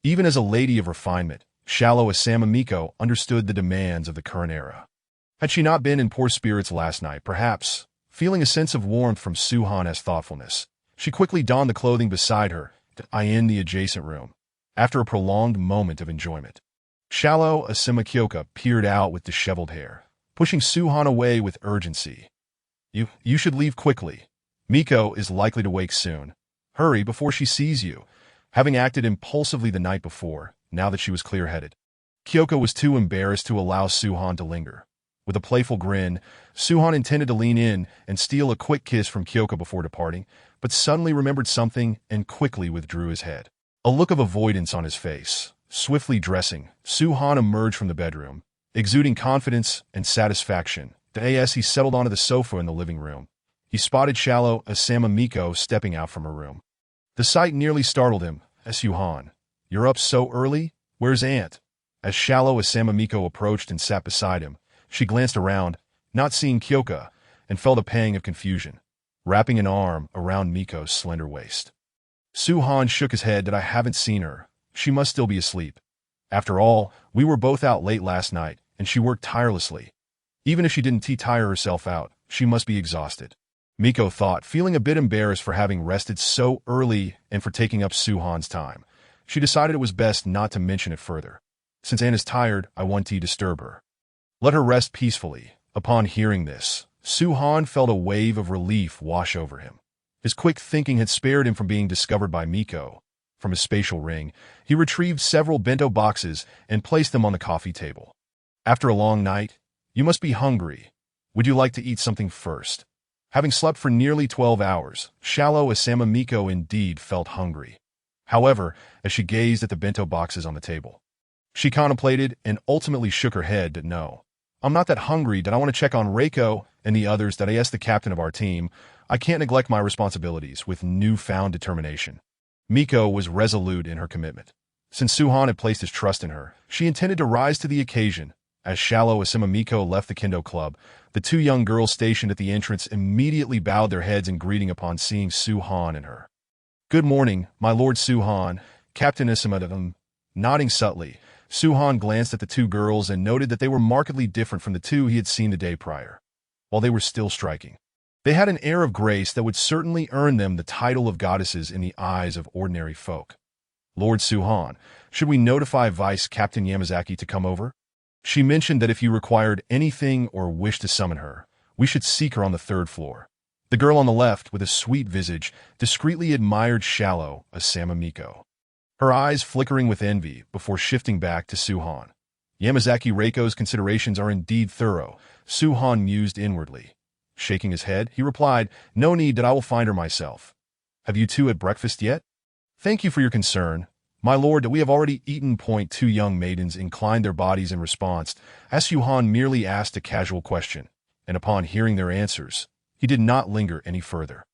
Even as a lady of refinement, Shallow Asama Miko understood the demands of the current era. Had she not been in poor spirits last night, perhaps, feeling a sense of warmth from Su-han's thoughtfulness, she quickly donned the clothing beside her to eye in the adjacent room. After a prolonged moment of enjoyment, Shallow Asama Kyoka peered out with disheveled hair, pushing Su-han away with urgency. You should leave quickly. Miko is likely to wake soon. Hurry before she sees you." Having acted impulsively the night before, now that she was clear-headed, Kyoka was too embarrassed to allow Su-han to linger. With a playful grin, Su-han intended to lean in and steal a quick kiss from Kyoka before departing, but suddenly remembered something and quickly withdrew his head. A look of avoidance on his face. Swiftly dressing, Su-han emerged from the bedroom, exuding confidence and satisfaction. As he settled onto the sofa in the living room, he spotted Shallow Asama Miko stepping out from her room. The sight nearly startled him. "Su-han, you're up so early? Where's Aunt?" As Shallow Asama Miko approached and sat beside him, she glanced around, not seeing Kyoka, and felt a pang of confusion, wrapping an arm around Miko's slender waist. Su-han shook his head. "That I haven't seen her. She must still be asleep. After all, we were both out late last night, and she worked tirelessly. Even if she didn't tire herself out, she must be exhausted." Miko thought, feeling a bit embarrassed for having rested so early and for taking up Su-han's time. She decided it was best not to mention it further. "Since Anne is tired, I won't disturb her. Let her rest peacefully." Upon hearing this, Su-han felt a wave of relief wash over him. His quick thinking had spared him from being discovered by Miko. From his spatial ring, he retrieved several bento boxes and placed them on the coffee table. "After a long night, you must be hungry. Would you like to eat something first?" Having slept for nearly 12 hours, Shallow Asama Miko indeed felt hungry. However, as she gazed at the bento boxes on the table, she contemplated and ultimately shook her head that no, "I'm not that hungry that I want to check on Reiko and the others that I asked the captain of our team. I can't neglect my responsibilities." With newfound determination, Miko was resolute in her commitment. Since Su-han had placed his trust in her, she intended to rise to the occasion. As Shallow Asama Miko left the kendo club, the two young girls stationed at the entrance immediately bowed their heads in greeting upon seeing Su-han and her. "Good morning, my lord Su-han, Captain Asama." Nodding subtly, Su-han glanced at the two girls and noted that they were markedly different from the two he had seen the day prior. While they were still striking, they had an air of grace that would certainly earn them the title of goddesses in the eyes of ordinary folk. "Lord Su-han, should we notify Vice Captain Yamazaki to come over? She mentioned that if you required anything or wished to summon her, We should seek her on the third floor. The girl on the left, with a sweet visage, discreetly admired Shallow, a Samamiko, her eyes flickering with envy before shifting back to Suhan. Yamazaki Reiko's considerations are indeed thorough, Suhan mused inwardly. Shaking his head, he replied, "No need that I will find her myself. Have you two had breakfast yet?" "Thank you for your concern, my lord, that we have already eaten." Two young maidens inclined their bodies in response, as Suhan merely asked a casual question, and upon hearing their answers, he did not linger any further.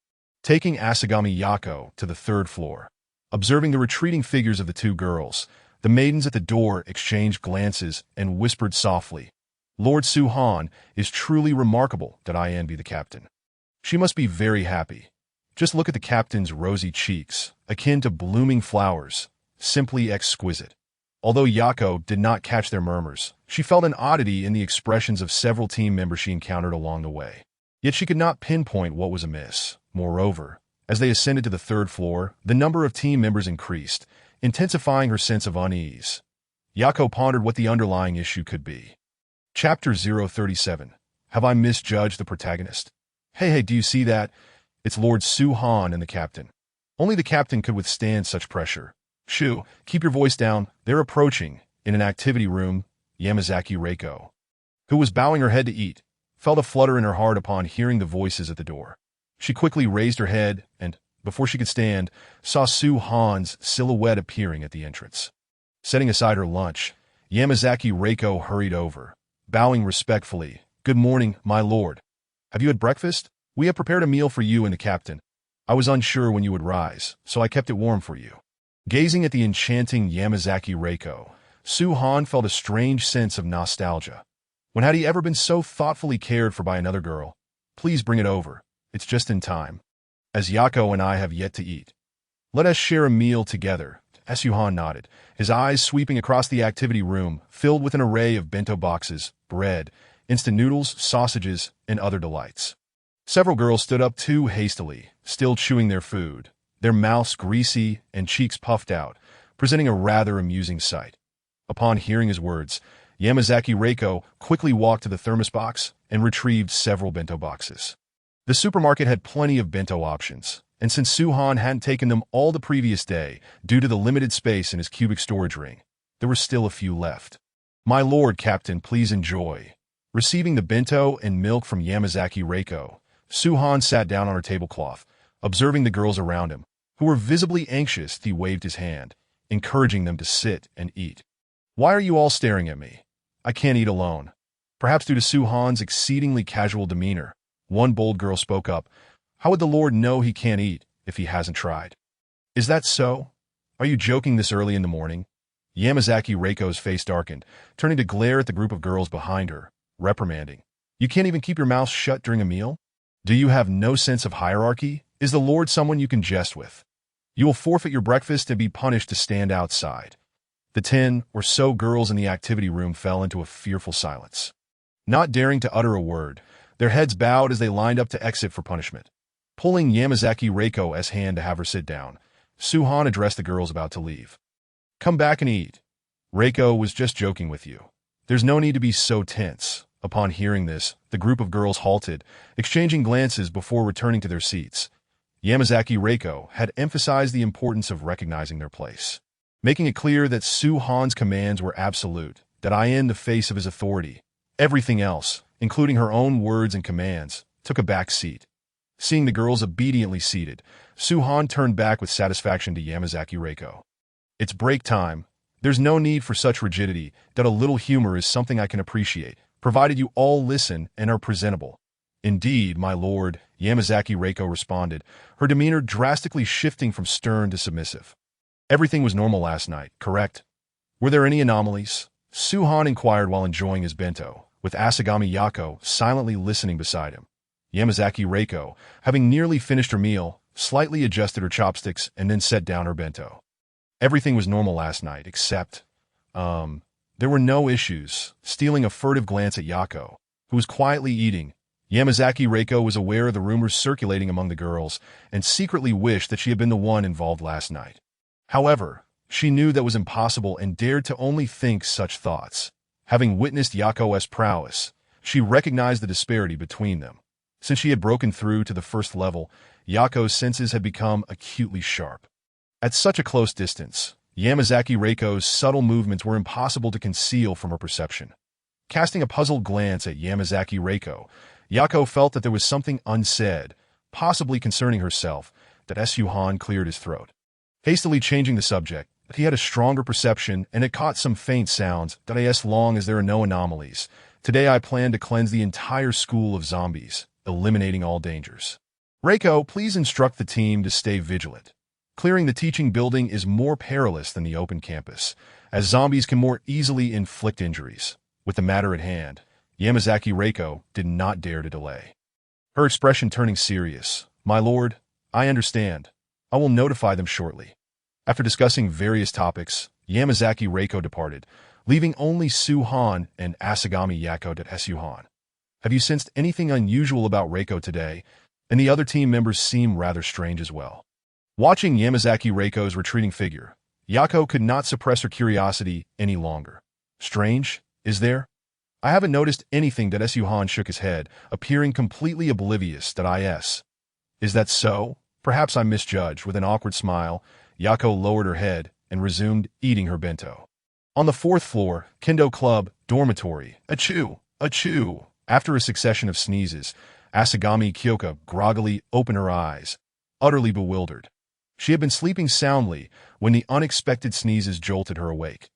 Taking Asagami Yako to the third floor, observing the retreating figures of the two girls, the maidens at the door exchanged glances and whispered softly, "Lord Suhan is truly remarkable that I envy the captain. She must be very happy. Just look at the captain's rosy cheeks, akin to blooming flowers, simply exquisite." Although Yako did not catch their murmurs, she felt an oddity in the expressions of several team members she encountered along the way. Yet she could not pinpoint what was amiss. Moreover, as they ascended to the third floor, the number of team members increased, intensifying her sense of unease. Yako pondered what the underlying issue could be. Chapter 037. Have I misjudged the protagonist? Hey, do you see that? It's Lord Suhan and the captain. Only the captain could withstand such pressure. Shoo, keep your voice down. They're approaching. In an activity room, Yamazaki Reiko, who was bowing her head to eat, felt a flutter in her heart upon hearing the voices at the door. She quickly raised her head and, before she could stand, saw Suhan's silhouette appearing at the entrance. Setting aside her lunch, Yamazaki Reiko hurried over, bowing respectfully. "Good morning, my lord. Have you had breakfast? We have prepared a meal for you and the captain. I was unsure when you would rise, so I kept it warm for you." Gazing at the enchanting Yamazaki Reiko, Suhan felt a strange sense of nostalgia. When had he ever been so thoughtfully cared for by another girl? "Please bring it over. It's just in time, as Yako and I have yet to eat. Let us share a meal together." Suhan nodded, his eyes sweeping across the activity room, filled with an array of bento boxes, bread, instant noodles, sausages, and other delights. Several girls stood up too hastily, still chewing their food, their mouths greasy and cheeks puffed out, presenting a rather amusing sight. Upon hearing his words, Yamazaki Reiko quickly walked to the thermos box and retrieved several bento boxes. The supermarket had plenty of bento options, and since Suhan hadn't taken them all the previous day due to the limited space in his cubic storage ring, there were still a few left. "My lord captain, please enjoy." Receiving the bento and milk from Yamazaki Reiko, Suhan sat down on her tablecloth, observing the girls around him, who were visibly anxious. He waved his hand, encouraging them to sit and eat. "Why are you all staring at me? I can't eat alone." Perhaps due to Suhan's exceedingly casual demeanor, one bold girl spoke up. "How would the Lord know he can't eat if he hasn't tried?" "Is that so? Are you joking this early in the morning?" Yamazaki Reiko's face darkened, turning to glare at the group of girls behind her, reprimanding. "You can't even keep your mouth shut during a meal? Do you have no sense of hierarchy? Is the Lord someone you can jest with? You will forfeit your breakfast and be punished to stand outside." The 10 or so girls in the activity room fell into a fearful silence. Not daring to utter a word, their heads bowed as they lined up to exit for punishment. Pulling Yamazaki Reiko's hand to have her sit down, Suhan addressed the girls about to leave. "Come back and eat. Reiko was just joking with you. There's no need to be so tense." Upon hearing this, the group of girls halted, exchanging glances before returning to their seats. Yamazaki Reiko had emphasized the importance of recognizing their place, making it clear that Suhan's commands were absolute, that in the face of his authority, everything else, including her own words and commands, took a back seat. Seeing the girls obediently seated, Suhan turned back with satisfaction to Yamazaki Reiko. "It's break time. There's no need for such rigidity. That a little humor is something I can appreciate, provided you all listen and are presentable." "Indeed, my lord," Yamazaki Reiko responded, her demeanor drastically shifting from stern to submissive. "Everything was normal last night, correct? Were there any anomalies?" Suhan inquired while enjoying his bento, with Asagami Yako silently listening beside him. Yamazaki Reiko, having nearly finished her meal, slightly adjusted her chopsticks and then set down her bento. "Everything was normal last night, except, there were no issues." Stealing a furtive glance at Yako, who was quietly eating, Yamazaki Reiko was aware of the rumors circulating among the girls and secretly wished that she had been the one involved last night. However, she knew that was impossible and dared to only think such thoughts. Having witnessed Yako's prowess, She recognized the disparity between them. Since she had broken through to the first level, Yako's senses had become acutely sharp. At such a close distance, Yamazaki Reiko's subtle movements were impossible to conceal from her perception. Casting a puzzled glance at Yamazaki Reiko, Yako felt that there was something unsaid, possibly concerning herself, that Su-han cleared his throat. Hastily changing the subject, he had a stronger perception and had caught some faint sounds that as long as there are no anomalies. Today I plan to cleanse the entire school of zombies, eliminating all dangers. Reiko, please instruct the team to stay vigilant. Clearing the teaching building is more perilous than the open campus, as zombies can more easily inflict injuries. With the matter at hand, Yamazaki Reiko did not dare to delay. Her expression turning serious. My lord, I understand. I will notify them shortly. After discussing various topics, Yamazaki Reiko departed, leaving only Su-han and Asagami Yako at Su-han. Have you sensed anything unusual about Reiko today? And the other team members seem rather strange as well. Watching Yamazaki Reiko's retreating figure, Yako could not suppress her curiosity any longer. Strange, is there? I haven't noticed anything. That Su-han shook his head, appearing completely oblivious. Is that so? Perhaps I misjudged. With an awkward smile, Yako lowered her head and resumed eating her bento. On the 4th floor, Kendo Club, dormitory. Achoo! Achoo! After a succession of sneezes, Asagami Kyoka groggily opened her eyes, utterly bewildered. She had been sleeping soundly when the unexpected sneezes jolted her awake.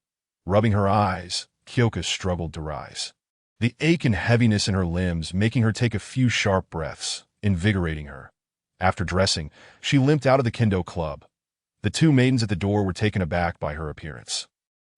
Rubbing her eyes, Kyoka struggled to rise. The ache and heaviness in her limbs making her take a few sharp breaths, invigorating her. After dressing, she limped out of the Kendo Club. The two maidens at the door were taken aback by her appearance.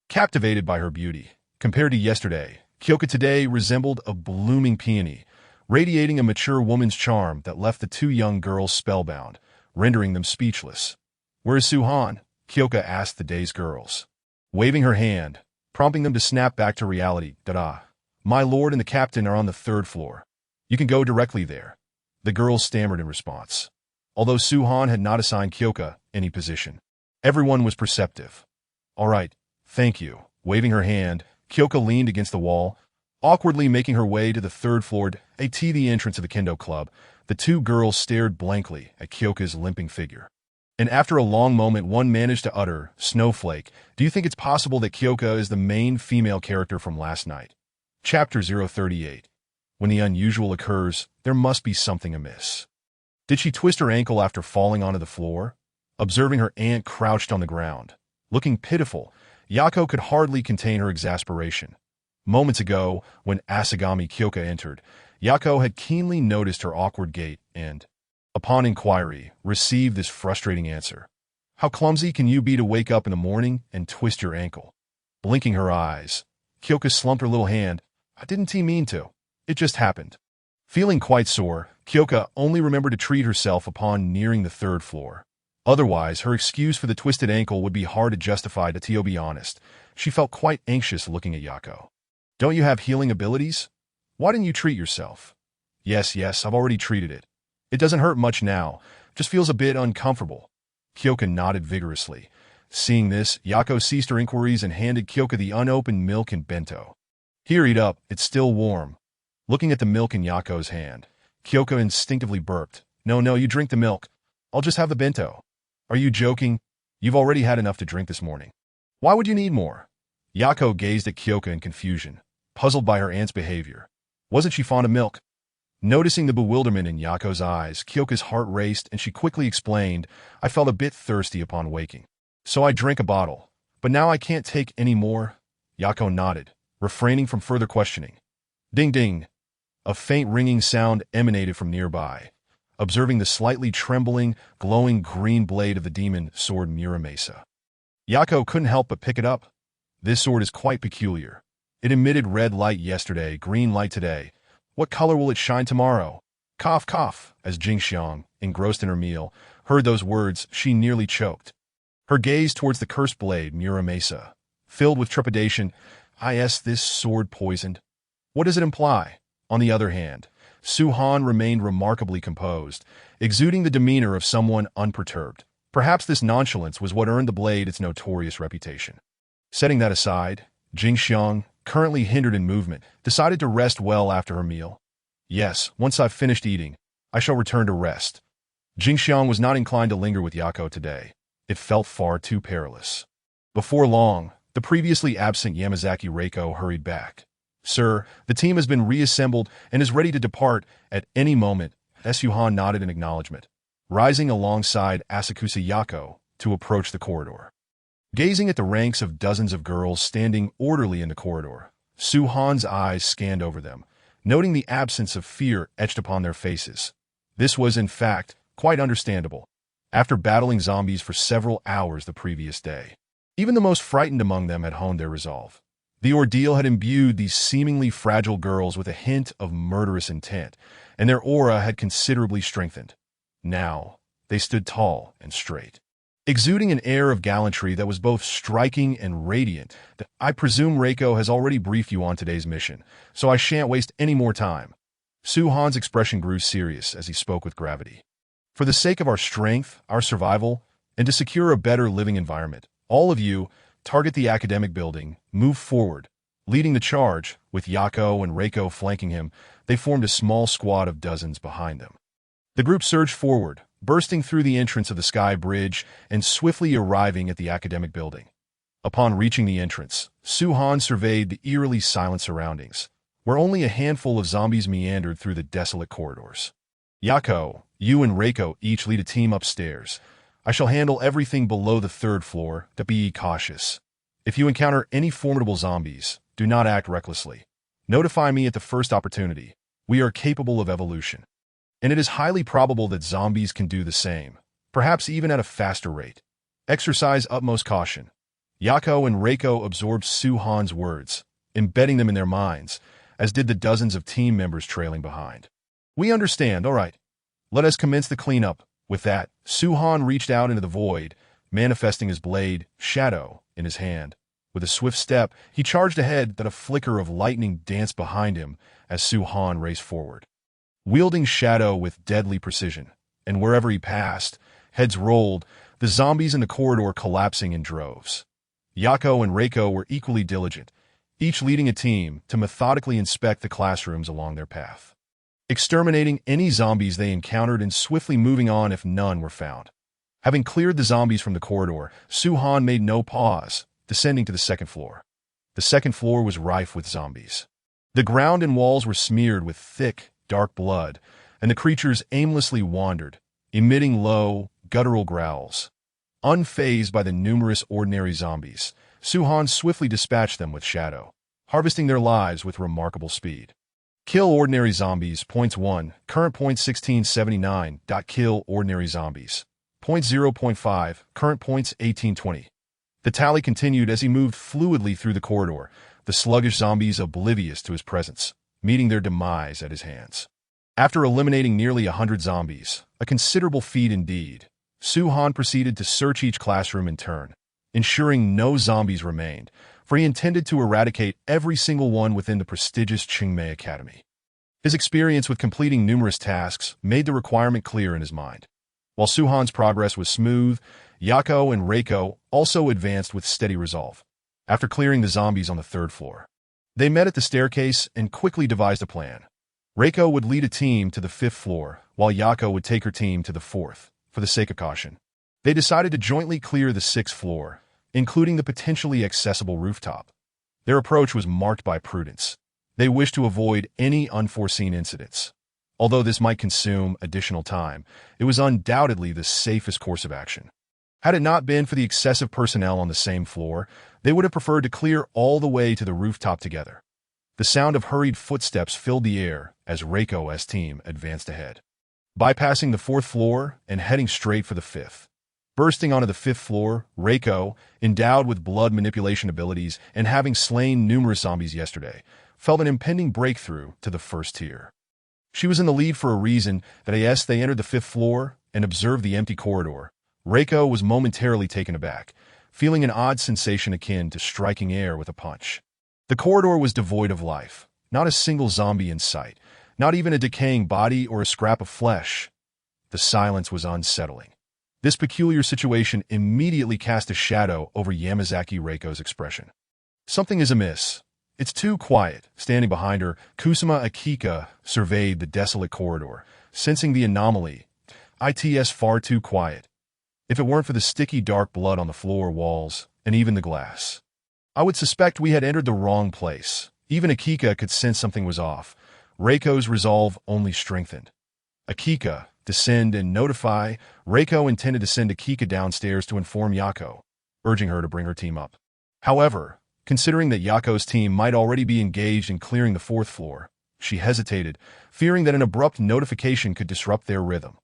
Captivated by her beauty, compared to yesterday, Kyoka today resembled a blooming peony, radiating a mature woman's charm that left the two young girls spellbound, rendering them speechless. Where is Su-han? Kyoka asked the dazed girls, waving her hand, prompting them to snap back to reality. My lord and the captain are on the 3rd floor. You can go directly there. The girls stammered in response. Although Su-han had not assigned Kyoka any position, everyone was perceptive. All right, thank you. Waving her hand, Kyoka leaned against the wall, awkwardly making her way to the 3rd floor. At the entrance of the Kendo Club, the two girls stared blankly at Kyoka's limping figure. And after a long moment, one managed to utter, Snowflake, do you think it's possible that Kyoka is the main female character from last night? Chapter 038. When the unusual occurs, there must be something amiss. Did she twist her ankle after falling onto the floor? Observing her aunt crouched on the ground, looking pitiful, Yako could hardly contain her exasperation. Moments ago, when Asagami Kyoka entered, Yako had keenly noticed her awkward gait and, upon inquiry, received this frustrating answer. How clumsy can you be to wake up in the morning and twist your ankle? Blinking her eyes, Kyoka slumped her little hand. I didn't mean to. It just happened. Feeling quite sore, Kyoka only remembered to treat herself upon nearing the 3rd floor. Otherwise, her excuse for the twisted ankle would be hard to justify. To be honest, she felt quite anxious looking at Yako. Don't you have healing abilities? Why didn't you treat yourself? Yes, I've already treated it. It doesn't hurt much now, just feels a bit uncomfortable. Kyoka nodded vigorously. Seeing this, Yako ceased her inquiries and handed Kyoka the unopened milk and bento. Here, eat up, it's still warm. Looking at the milk in Yako's hand, Kyoka instinctively burped. No, you drink the milk. I'll just have the bento. Are you joking? You've already had enough to drink this morning. Why would you need more? Yako gazed at Kyoka in confusion, puzzled by her aunt's behavior. Wasn't she fond of milk? Noticing the bewilderment in Yako's eyes, Kyoka's heart raced and she quickly explained, I felt a bit thirsty upon waking. So I drank a bottle. But now I can't take any more. Yako nodded, refraining from further questioning. Ding ding. A faint ringing sound emanated from nearby. Observing the slightly trembling, glowing green blade of the demon sword Muramasa, Yako couldn't help but pick it up. This sword is quite peculiar. It emitted red light yesterday, green light today. What color will it shine tomorrow? Cough, cough. As Jingxiang, engrossed in her meal, heard those words, she nearly choked. Her gaze towards the cursed blade, Muramasa, filled with trepidation. Is this sword poisoned? What does it imply? On the other hand, Su-han remained remarkably composed, exuding the demeanor of someone unperturbed. Perhaps this nonchalance was what earned the blade its notorious reputation. Setting that aside, Jingxiang, currently hindered in movement, decided to rest well after her meal. Yes, once I've finished eating, I shall return to rest. Jingxiang was not inclined to linger with Yako today. It felt far too perilous. Before long, the previously absent Yamazaki Reiko hurried back. Sir, the team has been reassembled and is ready to depart at any moment. Suhan nodded in acknowledgement, rising alongside Asakusa Yako to approach the corridor. Gazing at the ranks of dozens of girls standing orderly in the corridor, Suhan's eyes scanned over them, noting the absence of fear etched upon their faces. This was, in fact, quite understandable, after battling zombies for several hours the previous day. Even the most frightened among them had honed their resolve. The ordeal had imbued these seemingly fragile girls with a hint of murderous intent, and their aura had considerably strengthened. Now, they stood tall and straight, exuding an air of gallantry that was both striking and radiant. I presume Reiko has already briefed you on today's mission, so I shan't waste any more time. Suhan's expression grew serious as he spoke with gravity. For the sake of our strength, our survival, and to secure a better living environment, all of you, target the academic building, move forward. Leading the charge, with Yako and Reiko flanking him, they formed a small squad of dozens behind them. The group surged forward, bursting through the entrance of the Sky Bridge and swiftly arriving at the academic building. Upon reaching the entrance, Suhan surveyed the eerily silent surroundings, where only a handful of zombies meandered through the desolate corridors. Yako, you and Reiko each lead a team upstairs. I shall handle everything below the third floor, to be cautious. If you encounter any formidable zombies, do not act recklessly. Notify me at the first opportunity. We are capable of evolution. And it is highly probable that zombies can do the same, perhaps even at a faster rate. Exercise utmost caution. Yako and Reiko absorbed Suhan's words, embedding them in their minds, as did the dozens of team members trailing behind. We understand, all right. Let us commence the cleanup. With that, Suhan reached out into the void, manifesting his blade, Shadow, in his hand. With a swift step, he charged ahead that a flicker of lightning danced behind him as Suhan raced forward. Wielding Shadow with deadly precision, and wherever he passed, heads rolled, the zombies in the corridor collapsing in droves. Yako and Reiko were equally diligent, each leading a team to methodically inspect the classrooms along their path, exterminating any zombies they encountered and swiftly moving on if none were found. Having cleared the zombies from the corridor, Suhan made no pause, descending to the second floor. The second floor was rife with zombies. The ground and walls were smeared with thick, dark blood, and the creatures aimlessly wandered, emitting low, guttural growls. Unfazed by the numerous ordinary zombies, Suhan swiftly dispatched them with Shadow, harvesting their lives with remarkable speed. Kill ordinary zombies, points 1, current point 1679. Kill ordinary zombies. Point 0.5, current points 1820. The tally continued as he moved fluidly through the corridor, the sluggish zombies oblivious to his presence, meeting their demise at his hands. After eliminating nearly 100 zombies, a considerable feat indeed, Suhan proceeded to search each classroom in turn, ensuring no zombies remained, for he intended to eradicate every single one within the prestigious Qingmei Academy. His experience with completing numerous tasks made the requirement clear in his mind. While Suhan's progress was smooth, Yako and Reiko also advanced with steady resolve. After clearing the zombies on the third floor, they met at the staircase and quickly devised a plan. Reiko would lead a team to the fifth floor, while Yako would take her team to the fourth, for the sake of caution. They decided to jointly clear the sixth floor, including the potentially accessible rooftop. Their approach was marked by prudence. They wished to avoid any unforeseen incidents. Although this might consume additional time, it was undoubtedly the safest course of action. Had it not been for the excessive personnel on the same floor, they would have preferred to clear all the way to the rooftop together. The sound of hurried footsteps filled the air as Reiko's team advanced ahead, bypassing the fourth floor and heading straight for the fifth. Bursting onto the fifth floor, Reiko, endowed with blood manipulation abilities and having slain numerous zombies yesterday, felt an impending breakthrough to the first tier. She was in the lead for a reason that as they entered the fifth floor and observed the empty corridor, Reiko was momentarily taken aback, feeling an odd sensation akin to striking air with a punch. The corridor was devoid of life, not a single zombie in sight, not even a decaying body or a scrap of flesh. The silence was unsettling. This peculiar situation immediately cast a shadow over Yamazaki Reiko's expression. Something is amiss. It's too quiet. Standing behind her, Kusuma Akika surveyed the desolate corridor, sensing the anomaly. It's far too quiet. If it weren't for the sticky dark blood on the floor, walls, and even the glass, I would suspect we had entered the wrong place. Even Akika could sense something was off. Reiko's resolve only strengthened. Akika, descend and notify. Reiko intended to send Akika downstairs to inform Yako, urging her to bring her team up. However, considering that Yako's team might already be engaged in clearing the fourth floor, she hesitated, fearing that an abrupt notification could disrupt their rhythm.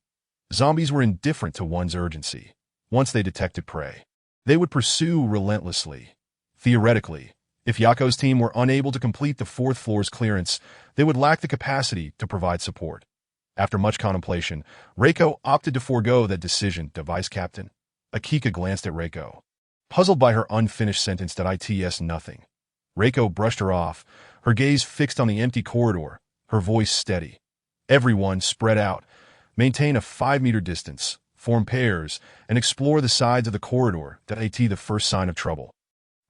Zombies were indifferent to one's urgency. Once they detected prey, they would pursue relentlessly. Theoretically, if Yako's team were unable to complete the fourth floor's clearance, they would lack the capacity to provide support. After much contemplation, Reiko opted to forego that decision. Vice Captain. Akika glanced at Reiko, puzzled by her unfinished sentence that it's nothing. Reiko brushed her off, her gaze fixed on the empty corridor, her voice steady. Everyone spread out. Maintain a 5-meter distance, form pairs, and explore the sides of the corridor. The first sign of trouble,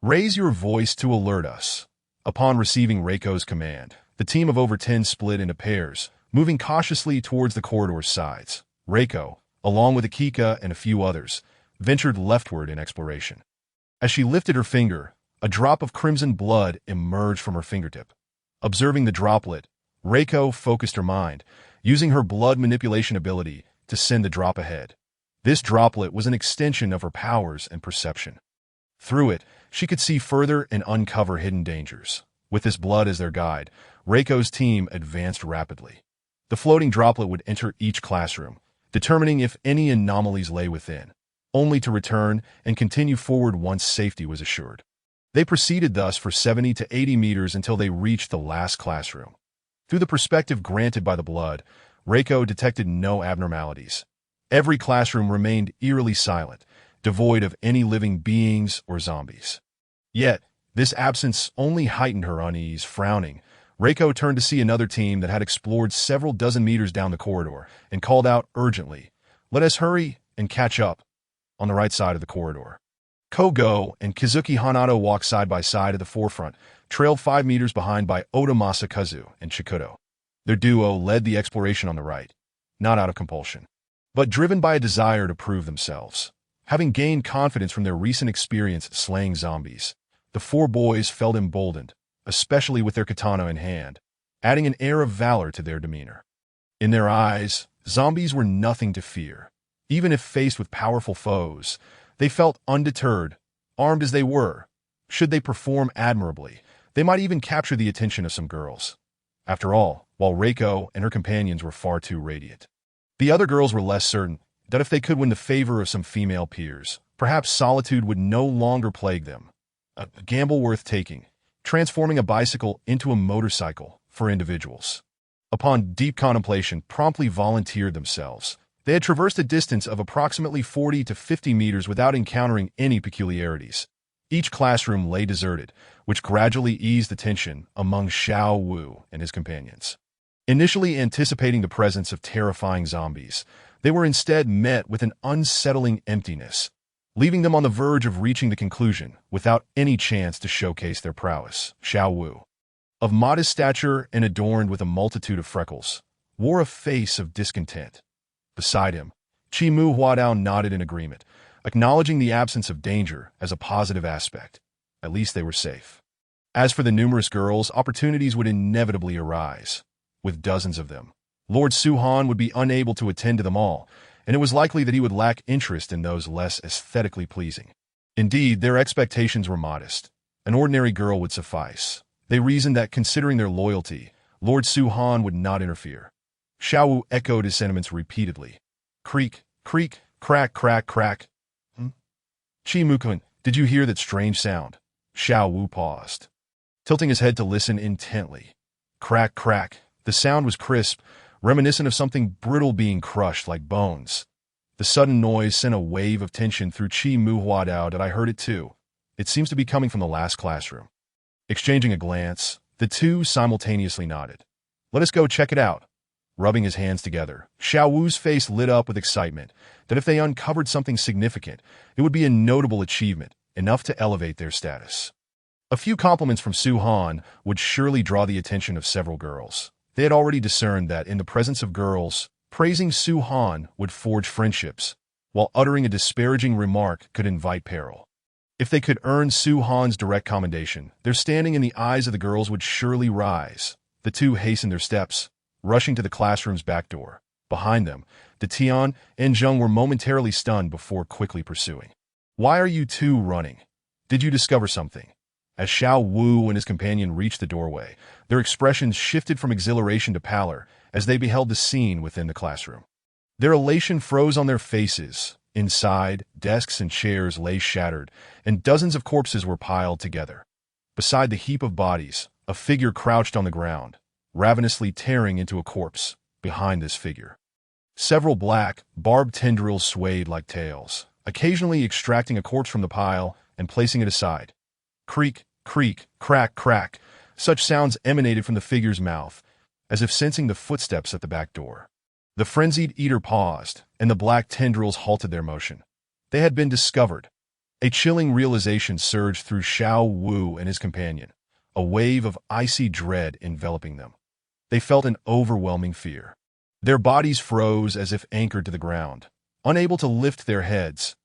raise your voice to alert us. Upon receiving Reiko's command, the team of over 10 split into pairs, moving cautiously towards the corridor's sides. Reiko, along with Akika and a few others, ventured leftward in exploration. As she lifted her finger, a drop of crimson blood emerged from her fingertip. Observing the droplet, Reiko focused her mind, using her blood manipulation ability to send the drop ahead. This droplet was an extension of her powers and perception. Through it, she could see further and uncover hidden dangers. With this blood as their guide, Reiko's team advanced rapidly. The floating droplet would enter each classroom, determining if any anomalies lay within, only to return and continue forward once safety was assured. They proceeded thus for 70 to 80 meters until they reached the last classroom. Through the perspective granted by the blood, Reiko detected no abnormalities. Every classroom remained eerily silent, devoid of any living beings or zombies. Yet, this absence only heightened her unease. Frowning, Reiko turned to see another team that had explored several dozen meters down the corridor and called out urgently, "Let us hurry and catch up." On the right side of the corridor, Kogo and Kazuki Hanato walked side by side at the forefront, trailed 5 meters behind by Oda Masakazu and Chikuto. Their duo led the exploration on the right, not out of compulsion, but driven by a desire to prove themselves. Having gained confidence from their recent experience slaying zombies, the 4 boys felt emboldened, especially with their katana in hand, adding an air of valor to their demeanor. In their eyes, zombies were nothing to fear. Even if faced with powerful foes, they felt undeterred, armed as they were. Should they perform admirably, they might even capture the attention of some girls. After all, while Reiko and her companions were far too radiant, the other girls were less certain that if they could win the favor of some female peers, perhaps solitude would no longer plague them. A gamble worth taking, transforming a bicycle into a motorcycle for individuals. Upon deep contemplation, promptly volunteered themselves. They had traversed a distance of approximately 40 to 50 meters without encountering any peculiarities. Each classroom lay deserted, which gradually eased the tension among Xiao Wu and his companions. Initially anticipating the presence of terrifying zombies, they were instead met with an unsettling emptiness, leaving them on the verge of reaching the conclusion without any chance to showcase their prowess. Xiao Wu, of modest stature and adorned with a multitude of freckles, wore a face of discontent. Beside him, Chi Mu Huadao nodded in agreement, acknowledging the absence of danger as a positive aspect. At least they were safe. As for the numerous girls, opportunities would inevitably arise. With dozens of them, Lord Suhan would be unable to attend to them all, and it was likely that he would lack interest in those less aesthetically pleasing. Indeed, their expectations were modest. An ordinary girl would suffice. They reasoned that, considering their loyalty, Lord Suhan would not interfere. Xiao Wu echoed his sentiments repeatedly. Creak, creak, crack, crack, crack. Chi Mu-kun, did you hear that strange sound? Xiao Wu paused, tilting his head to listen intently. Crack, crack. The sound was crisp, reminiscent of something brittle being crushed like bones. The sudden noise sent a wave of tension through Chi Mu Huadao that I heard it too. It seems to be coming from the last classroom. Exchanging a glance, the two simultaneously nodded. Let us go check it out. Rubbing his hands together, Xiao Wu's face lit up with excitement that if they uncovered something significant, it would be a notable achievement, enough to elevate their status. A few compliments from Su-han would surely draw the attention of several girls. They had already discerned that in the presence of girls, praising Su-han would forge friendships, while uttering a disparaging remark could invite peril. If they could earn Su-han's direct commendation, their standing in the eyes of the girls would surely rise. The two hastened their steps, rushing to the classroom's back door. Behind them, Tian and Zheng were momentarily stunned before quickly pursuing. "Why are you two running? Did you discover something?" As Xiao Wu and his companion reached the doorway, their expressions shifted from exhilaration to pallor as they beheld the scene within the classroom. Their elation froze on their faces. Inside, desks and chairs lay shattered, and dozens of corpses were piled together. Beside the heap of bodies, a figure crouched on the ground, ravenously tearing into a corpse. Behind this figure, several black, barbed tendrils swayed like tails, occasionally extracting a corpse from the pile and placing it aside. Creak, creak, crack, crack. Such sounds emanated from the figure's mouth, as if sensing the footsteps at the back door. The frenzied eater paused, and the black tendrils halted their motion. They had been discovered. A chilling realization surged through Xiao Wu and his companion, a wave of icy dread enveloping them. They felt an overwhelming fear. Their bodies froze as if anchored to the ground. Unable to lift their heads,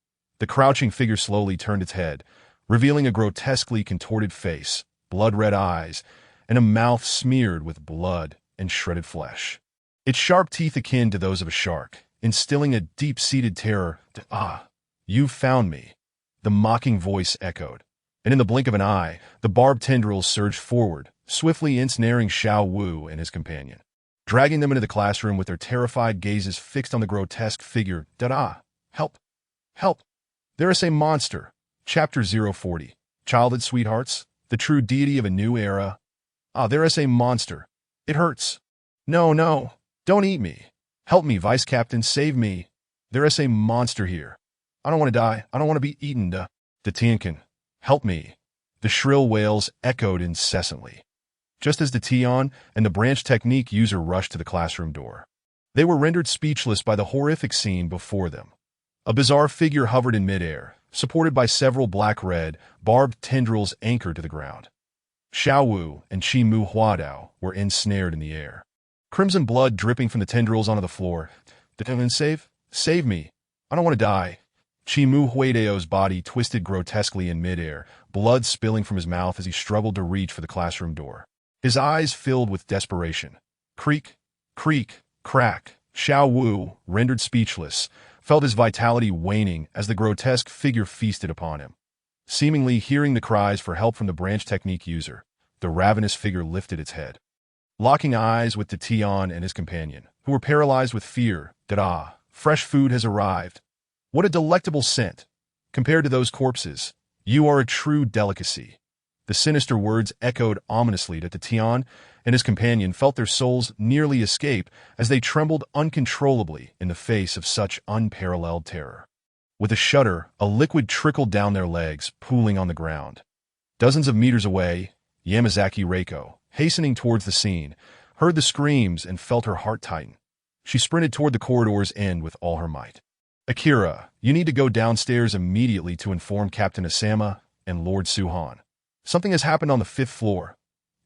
the crouching figure slowly turned its head, revealing a grotesquely contorted face, blood-red eyes, and a mouth smeared with blood and shredded flesh. Its sharp teeth akin to those of a shark, instilling a deep-seated terror. "Ah, you've found me," the mocking voice echoed. And in the blink of an eye, the barbed tendrils surged forward, swiftly ensnaring Xiao Wu and his companion, dragging them into the classroom with their terrified gazes fixed on the grotesque figure. "Da-da! Help! Help! There is a monster!" Chapter 040. Childhood sweethearts, the true deity of a new era. "Ah, there is a monster. It hurts. No, no, don't eat me. Help me, Vice Captain, save me. There is a monster here. I don't want to die. I don't want to be eaten. The Tiankin, help me." The shrill wails echoed incessantly, just as the Tian and the branch technique user rushed to the classroom door. They were rendered speechless by the horrific scene before them. A bizarre figure hovered in midair, supported by several black-red, barbed tendrils anchored to the ground. Xiao Wu and Qi Mu Huadao were ensnared in the air, crimson blood dripping from the tendrils onto the floor. Save me. I don't want to die." Qi Mu Huadao's body twisted grotesquely in midair, blood spilling from his mouth as he struggled to reach for the classroom door. His eyes filled with desperation. Creak, creak, crack. Xiao Wu, rendered speechless, felt his vitality waning as the grotesque figure feasted upon him. Seemingly hearing the cries for help from the branch technique user, the ravenous figure lifted its head, locking eyes with the Tian and his companion, who were paralyzed with fear. "Da-da! Fresh food has arrived. What a delectable scent! Compared to those corpses, you are a true delicacy." The sinister words echoed ominously that the Tian and his companion felt their souls nearly escape as they trembled uncontrollably in the face of such unparalleled terror. With a shudder, a liquid trickled down their legs, pooling on the ground. Dozens of meters away, Yamazaki Reiko, hastening towards the scene, heard the screams and felt her heart tighten. She sprinted toward the corridor's end with all her might. "Akira, you need to go downstairs immediately to inform Captain Asama and Lord Su-han. Something has happened on the 5th floor."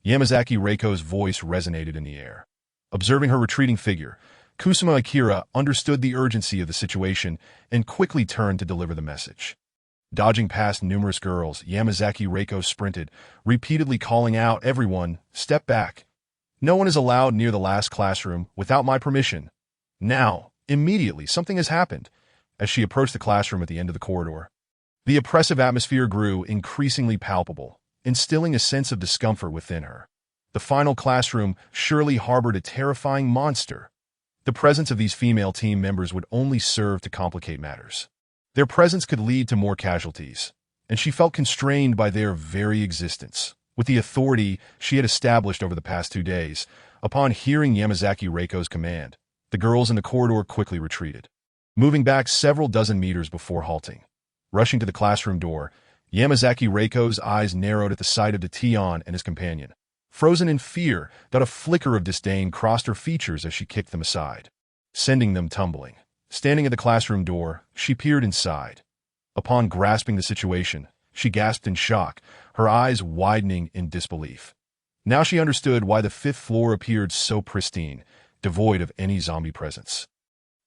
Yamazaki Reiko's voice resonated in the air. Observing her retreating figure, Kusuma Akira understood the urgency of the situation and quickly turned to deliver the message. Dodging past numerous girls, Yamazaki Reiko sprinted, repeatedly calling out, "Everyone, step back. No one is allowed near the last classroom without my permission. Now, immediately, something has happened." As she approached the classroom at the end of the corridor, the oppressive atmosphere grew increasingly palpable, instilling a sense of discomfort within her. The final classroom surely harbored a terrifying monster. The presence of these female team members would only serve to complicate matters. Their presence could lead to more casualties, and she felt constrained by their very existence. With the authority she had established over the past 2 days, upon hearing Yamazaki Reiko's command, the girls in the corridor quickly retreated, moving back several dozen meters before halting. Rushing to the classroom door, Yamazaki Reiko's eyes narrowed at the sight of the Tian and his companion. Frozen in fear, that a flicker of disdain crossed her features as she kicked them aside, sending them tumbling. Standing at the classroom door, she peered inside. Upon grasping the situation, she gasped in shock, her eyes widening in disbelief. Now she understood why the fifth floor appeared so pristine, devoid of any zombie presence.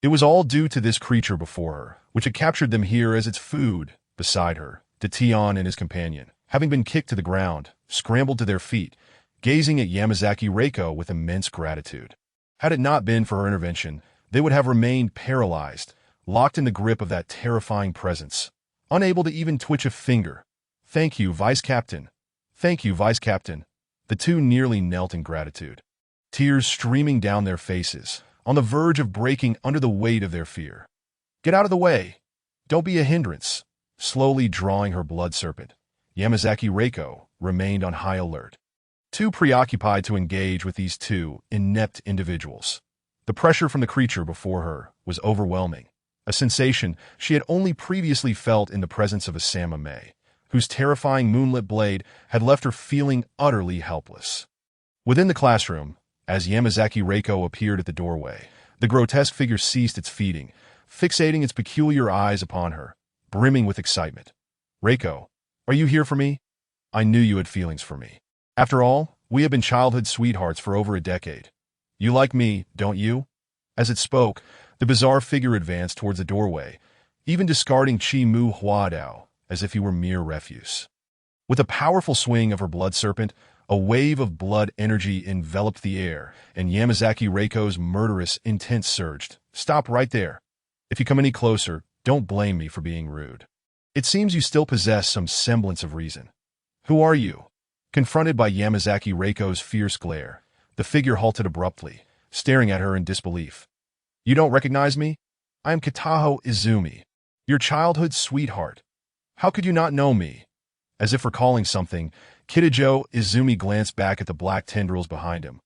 It was all due to this creature before her, which had captured them here as its food. Beside her, Tion and his companion, having been kicked to the ground, scrambled to their feet, gazing at Yamazaki Reiko with immense gratitude. Had it not been for her intervention, they would have remained paralyzed, locked in the grip of that terrifying presence, unable to even twitch a finger. "Thank you, Vice Captain. Thank you, Vice Captain." The two nearly knelt in gratitude, tears streaming down their faces, on the verge of breaking under the weight of their fear. "Get out of the way. Don't be a hindrance." Slowly drawing her blood serpent, Yamazaki Reiko remained on high alert, too preoccupied to engage with these two inept individuals. The pressure from the creature before her was overwhelming, a sensation she had only previously felt in the presence of Asama May, whose terrifying moonlit blade had left her feeling utterly helpless. Within the classroom, as Yamazaki Reiko appeared at the doorway, the grotesque figure ceased its feeding, fixating its peculiar eyes upon her, brimming with excitement. "Reiko, are you here for me? I knew you had feelings for me. After all, we have been childhood sweethearts for over a decade. You like me, don't you?" As it spoke, the bizarre figure advanced towards the doorway, even discarding Chi Mu Huadao as if he were mere refuse. With a powerful swing of her blood serpent, a wave of blood energy enveloped the air, and Yamazaki Reiko's murderous intent surged. "Stop right there. If you come any closer, don't blame me for being rude. It seems you still possess some semblance of reason. Who are you?" Confronted by Yamazaki Reiko's fierce glare, the figure halted abruptly, staring at her in disbelief. "You don't recognize me? I am Kitaho Izumi, your childhood sweetheart. How could you not know me?" As if recalling something, Kitajo Izumi glanced back at the black tendrils behind him.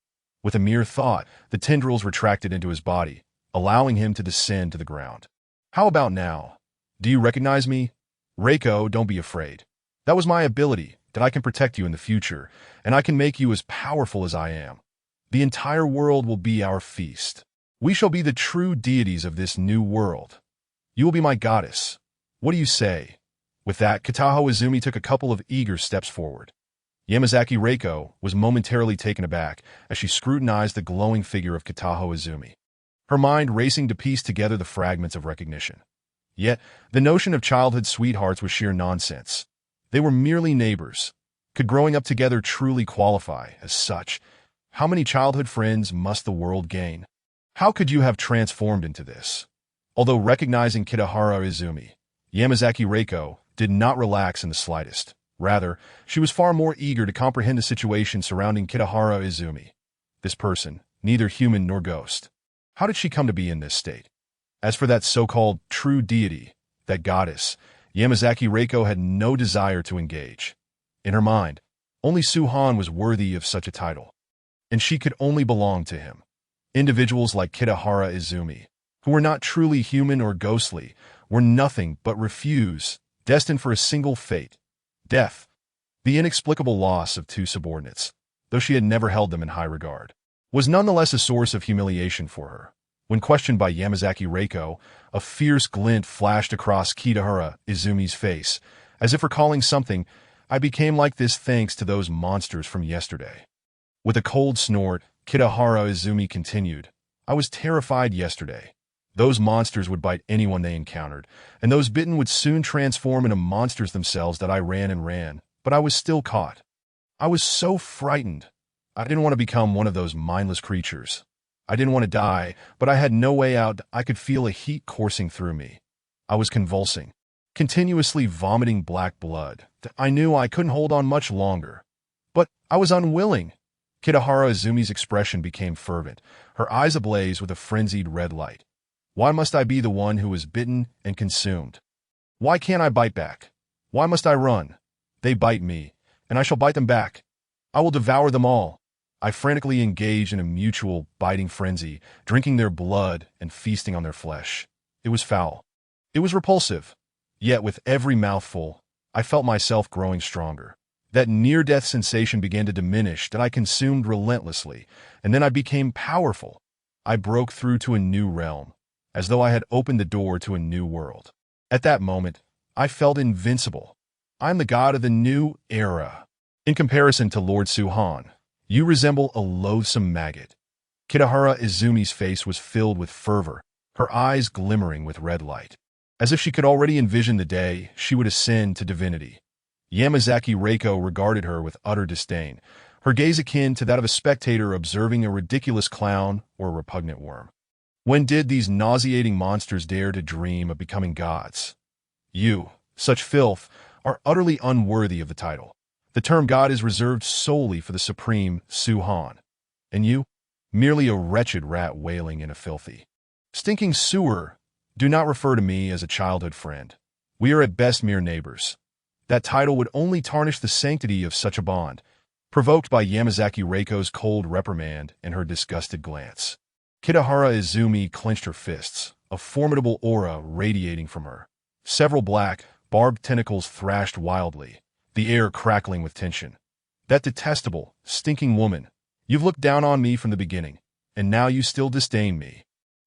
With a mere thought, the tendrils retracted into his body, allowing him to descend to the ground. "How about now? Do you recognize me? Reiko, don't be afraid. That was my ability, that I can protect you in the future, and I can make you as powerful as I am. The entire world will be our feast. We shall be the true deities of this new world. You will be my goddess. What do you say?" With that, Kitaho Izumi took a couple of eager steps forward. Yamazaki Reiko was momentarily taken aback as she scrutinized the glowing figure of Kitaho Izumi, her mind racing to piece together the fragments of recognition. Yet, the notion of childhood sweethearts was sheer nonsense. They were merely neighbors. Could growing up together truly qualify as such? How many childhood friends must the world gain? How could you have transformed into this? Although recognizing Kitahara Izumi, Yamazaki Reiko did not relax in the slightest. Rather, she was far more eager to comprehend the situation surrounding Kitahara Izumi. This person, neither human nor ghost. How did she come to be in this state? As for that so-called true deity, that goddess, Yamazaki Reiko had no desire to engage. In her mind, only Suhan was worthy of such a title, and she could only belong to him. Individuals like Kitahara Izumi, who were not truly human or ghostly, were nothing but refuse, destined for a single fate: death. The inexplicable loss of two subordinates, though she had never held them in high regard, was nonetheless a source of humiliation for her. When questioned by Yamazaki Reiko, a fierce glint flashed across Kitahara Izumi's face, as if recalling something. "I became like this thanks to those monsters from yesterday." With a cold snort, Kitahara Izumi continued, "I was terrified yesterday. Those monsters would bite anyone they encountered, and those bitten would soon transform into monsters themselves. That I ran and ran, but I was still caught. I was so frightened. I didn't want to become one of those mindless creatures. I didn't want to die, but I had no way out. I could feel a heat coursing through me. I was convulsing, continuously vomiting black blood. I knew I couldn't hold on much longer. But I was unwilling." Kitahara Izumi's expression became fervent, her eyes ablaze with a frenzied red light. "Why must I be the one who is bitten and consumed? Why can't I bite back? Why must I run? They bite me, and I shall bite them back. I will devour them all." I frantically engaged in a mutual biting frenzy, drinking their blood and feasting on their flesh. It was foul. It was repulsive. Yet with every mouthful, I felt myself growing stronger. That near-death sensation began to diminish, that I consumed relentlessly, and then I became powerful. I broke through to a new realm, as though I had opened the door to a new world. At that moment, I felt invincible. I'm the god of the new era. In comparison to Lord Suhan, you resemble a loathsome maggot. Kitahara Izumi's face was filled with fervor, her eyes glimmering with red light. As if she could already envision the day she would ascend to divinity. Yamazaki Reiko regarded her with utter disdain, her gaze akin to that of a spectator observing a ridiculous clown or a repugnant worm. When did these nauseating monsters dare to dream of becoming gods? You, such filth, are utterly unworthy of the title. The term god is reserved solely for the supreme Suhan. And you? Merely a wretched rat wailing in a filthy, stinking sewer. Do not refer to me as a childhood friend. We are at best mere neighbors. That title would only tarnish the sanctity of such a bond, provoked by Yamazaki Reiko's cold reprimand and her disgusted glance. Kitahara Izumi clenched her fists, a formidable aura radiating from her. Several black, barbed tentacles thrashed wildly, the air crackling with tension. That detestable, stinking woman. You've looked down on me from the beginning, and now you still disdain me.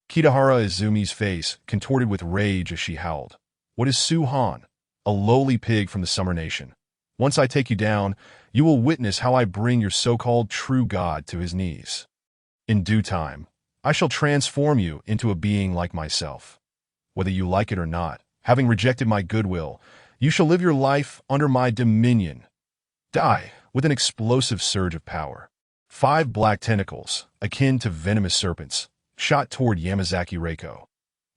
Kitahara Izumi's face contorted with rage as she howled. What is Suhan? A lowly pig from the Summer Nation. Once I take you down, you will witness how I bring your so-called true god to his knees. In due time, I shall transform you into a being like myself. Whether you like it or not, having rejected my goodwill, you shall live your life under my dominion. Die with an explosive surge of power. 5 black tentacles, akin to venomous serpents, shot toward Yamazaki Reiko.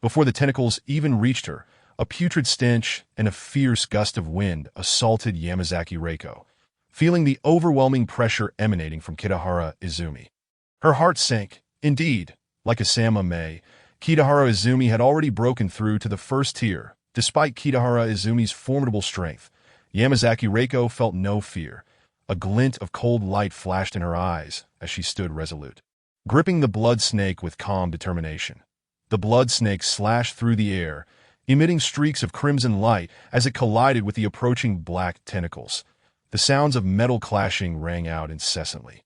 Before the tentacles even reached her, a putrid stench and a fierce gust of wind assaulted Yamazaki Reiko, feeling the overwhelming pressure emanating from Kitahara Izumi. Her heart sank. Indeed, like a Sama May, Kitahara Izumi had already broken through to the first tier. Despite Kitahara Izumi's formidable strength, Yamazaki Reiko felt no fear. A glint of cold light flashed in her eyes as she stood resolute, gripping the blood snake with calm determination. The blood snake slashed through the air, emitting streaks of crimson light as it collided with the approaching black tentacles. The sounds of metal clashing rang out incessantly,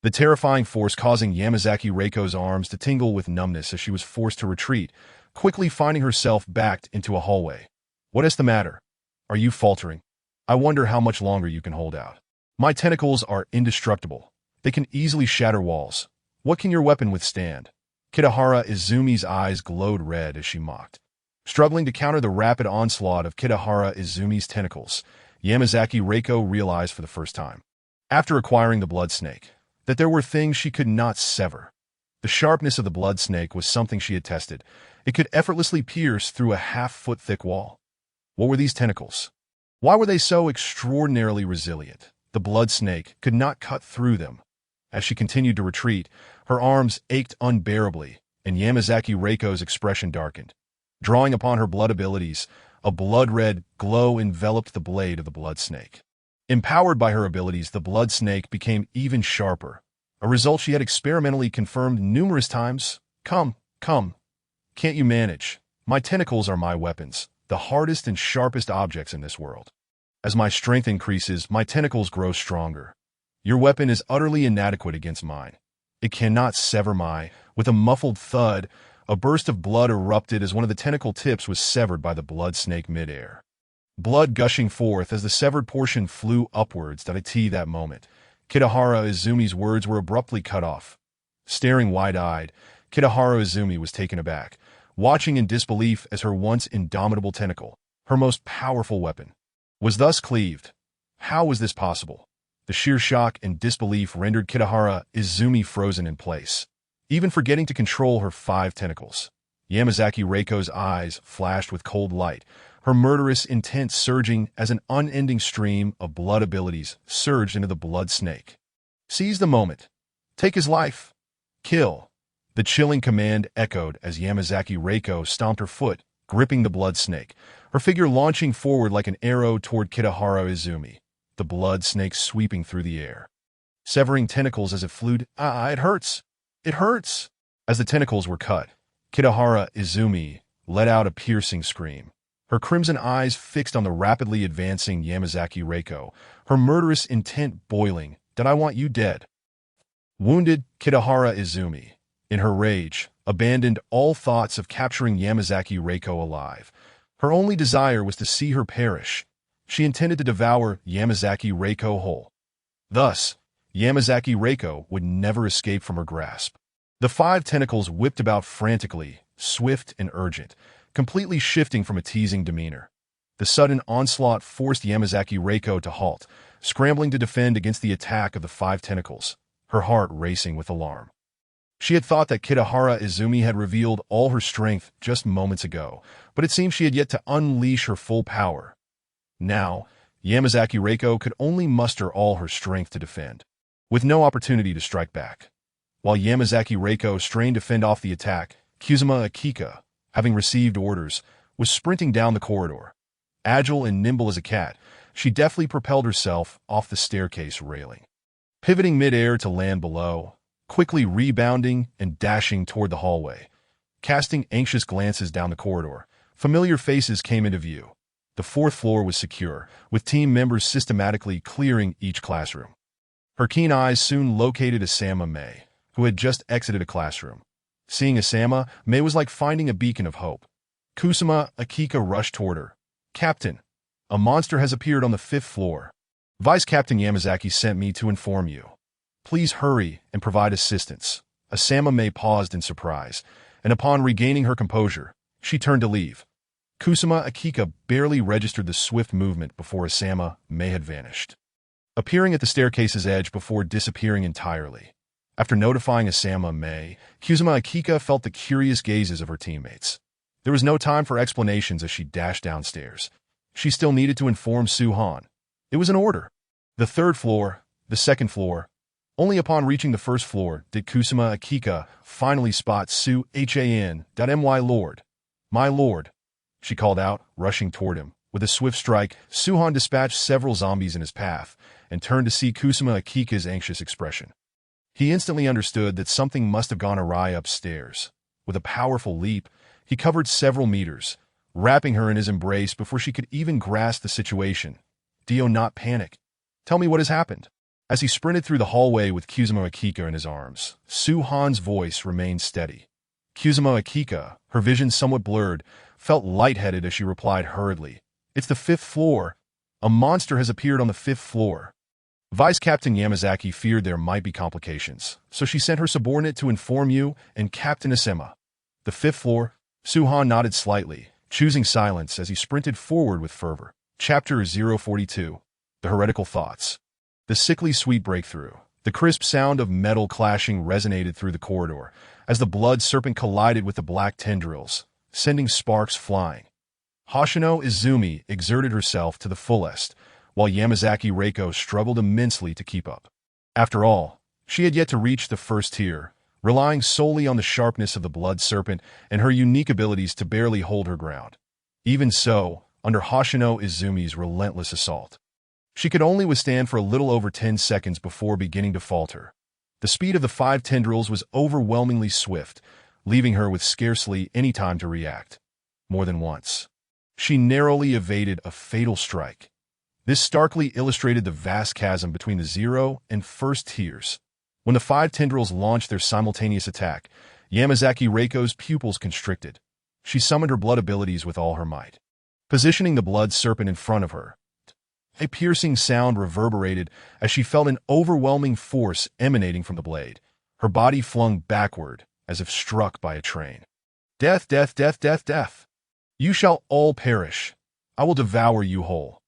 the terrifying force causing Yamazaki Reiko's arms to tingle with numbness as she was forced to retreat, quickly finding herself backed into a hallway. What is the matter? Are you faltering? I wonder how much longer you can hold out. My tentacles are indestructible. They can easily shatter walls. What can your weapon withstand? Kitahara Izumi's eyes glowed red as she mocked. Struggling to counter the rapid onslaught of Kitahara Izumi's tentacles, Yamazaki Reiko realized for the first time, after acquiring the blood snake, that there were things she could not sever. The sharpness of the blood snake was something she had tested. It could effortlessly pierce through a half-foot thick wall. What were these tentacles? Why were they so extraordinarily resilient? The blood snake could not cut through them. As she continued to retreat, her arms ached unbearably, and Yamazaki Reiko's expression darkened. Drawing upon her blood abilities, a blood-red glow enveloped the blade of the blood snake. Empowered by her abilities, the blood snake became even sharper, a result she had experimentally confirmed numerous times. Come. Can't you manage? My tentacles are my weapons, the hardest and sharpest objects in this world. As my strength increases, my tentacles grow stronger. Your weapon is utterly inadequate against mine. It cannot sever my... With a muffled thud, a burst of blood erupted as one of the tentacle tips was severed by the blood snake midair. Blood gushing forth as the severed portion flew upwards. That moment, Kitahara Izumi's words were abruptly cut off. Staring wide-eyed, Kitahara Izumi was taken aback, watching in disbelief as her once indomitable tentacle, her most powerful weapon, was thus cleaved. How was this possible? The sheer shock and disbelief rendered Kitahara Izumi frozen in place, even forgetting to control her 5 tentacles. Yamazaki Reiko's eyes flashed with cold light, her murderous intent surging as an unending stream of blood abilities surged into the blood snake. Seize the moment. Take his life. Kill. The chilling command echoed as Yamazaki Reiko stomped her foot, gripping the blood snake, her figure launching forward like an arrow toward Kitahara Izumi, the blood snake sweeping through the air, severing tentacles as it flew. It hurts. It hurts. As the tentacles were cut, Kitahara Izumi let out a piercing scream, her crimson eyes fixed on the rapidly advancing Yamazaki Reiko, her murderous intent boiling. Did I want you dead? Wounded, Kitahara Izumi, in her rage, abandoned all thoughts of capturing Yamazaki Reiko alive. Her only desire was to see her perish. She intended to devour Yamazaki Reiko whole. Thus, Yamazaki Reiko would never escape from her grasp. The 5 tentacles whipped about frantically, swift and urgent, completely shifting from a teasing demeanor. The sudden onslaught forced Yamazaki Reiko to halt, scrambling to defend against the attack of the 5 tentacles, her heart racing with alarm. She had thought that Kitahara Izumi had revealed all her strength just moments ago, but it seemed she had yet to unleash her full power. Now, Yamazaki Reiko could only muster all her strength to defend, with no opportunity to strike back. While Yamazaki Reiko strained to fend off the attack, Kuzuma Akika, having received orders, was sprinting down the corridor. Agile and nimble as a cat, she deftly propelled herself off the staircase railing, pivoting mid-air to land below, quickly rebounding and dashing toward the hallway. Casting anxious glances down the corridor, familiar faces came into view. The 4th floor was secure, with team members systematically clearing each classroom. Her keen eyes soon located Asama May, who had just exited a classroom. Seeing Asama, May was like finding a beacon of hope. Kusuma Akika rushed toward her. "Captain, a monster has appeared on the 5th floor. Vice Captain Yamazaki sent me to inform you. Please hurry and provide assistance." Asama May paused in surprise, and upon regaining her composure, she turned to leave. Kusuma Akika barely registered the swift movement before Asama May had vanished, appearing at the staircase's edge before disappearing entirely. After notifying Asama May, Kusuma Akika felt the curious gazes of her teammates. There was no time for explanations as she dashed downstairs. She still needed to inform Suhan. It was an order. The 3rd floor, the 2nd floor. Only upon reaching the 1st floor did Kusuma Akika finally spot Suhan.my lord. "My lord," she called out, rushing toward him. With a swift strike, Suhan dispatched several zombies in his path and turned to see Kusuma Akika's anxious expression. He instantly understood that something must have gone awry upstairs. With a powerful leap, he covered several meters, wrapping her in his embrace before she could even grasp the situation. "Do not panic. Tell me what has happened." As he sprinted through the hallway with Kuzuma Akika in his arms, Suhan's voice remained steady. Kuzuma Akika, her vision somewhat blurred, felt lightheaded as she replied hurriedly, "It's the 5th floor. A monster has appeared on the 5th floor." Vice Captain Yamazaki feared there might be complications, so she sent her subordinate to inform you and Captain Asema. "The 5th floor?" Suhan nodded slightly, choosing silence as he sprinted forward with fervor. Chapter 042. The Heretical Thoughts. The sickly sweet breakthrough. The crisp sound of metal clashing resonated through the corridor as the blood serpent collided with the black tendrils, sending sparks flying. Hoshino Izumi exerted herself to the fullest, while Yamazaki Reiko struggled immensely to keep up. After all, she had yet to reach the 1st tier, relying solely on the sharpness of the blood serpent and her unique abilities to barely hold her ground. Even so, under Hoshino Izumi's relentless assault, she could only withstand for a little over 10 seconds before beginning to falter. The speed of the 5 tendrils was overwhelmingly swift, leaving her with scarcely any time to react. More than once, she narrowly evaded a fatal strike. This starkly illustrated the vast chasm between the 0 and 1st tiers. When the 5 tendrils launched their simultaneous attack, Yamazaki Reiko's pupils constricted. She summoned her blood abilities with all her might, positioning the blood serpent in front of her. A piercing sound reverberated as she felt an overwhelming force emanating from the blade, her body flung backward as if struck by a train. "Death, death, death, death, death! You shall all perish. I will devour you whole."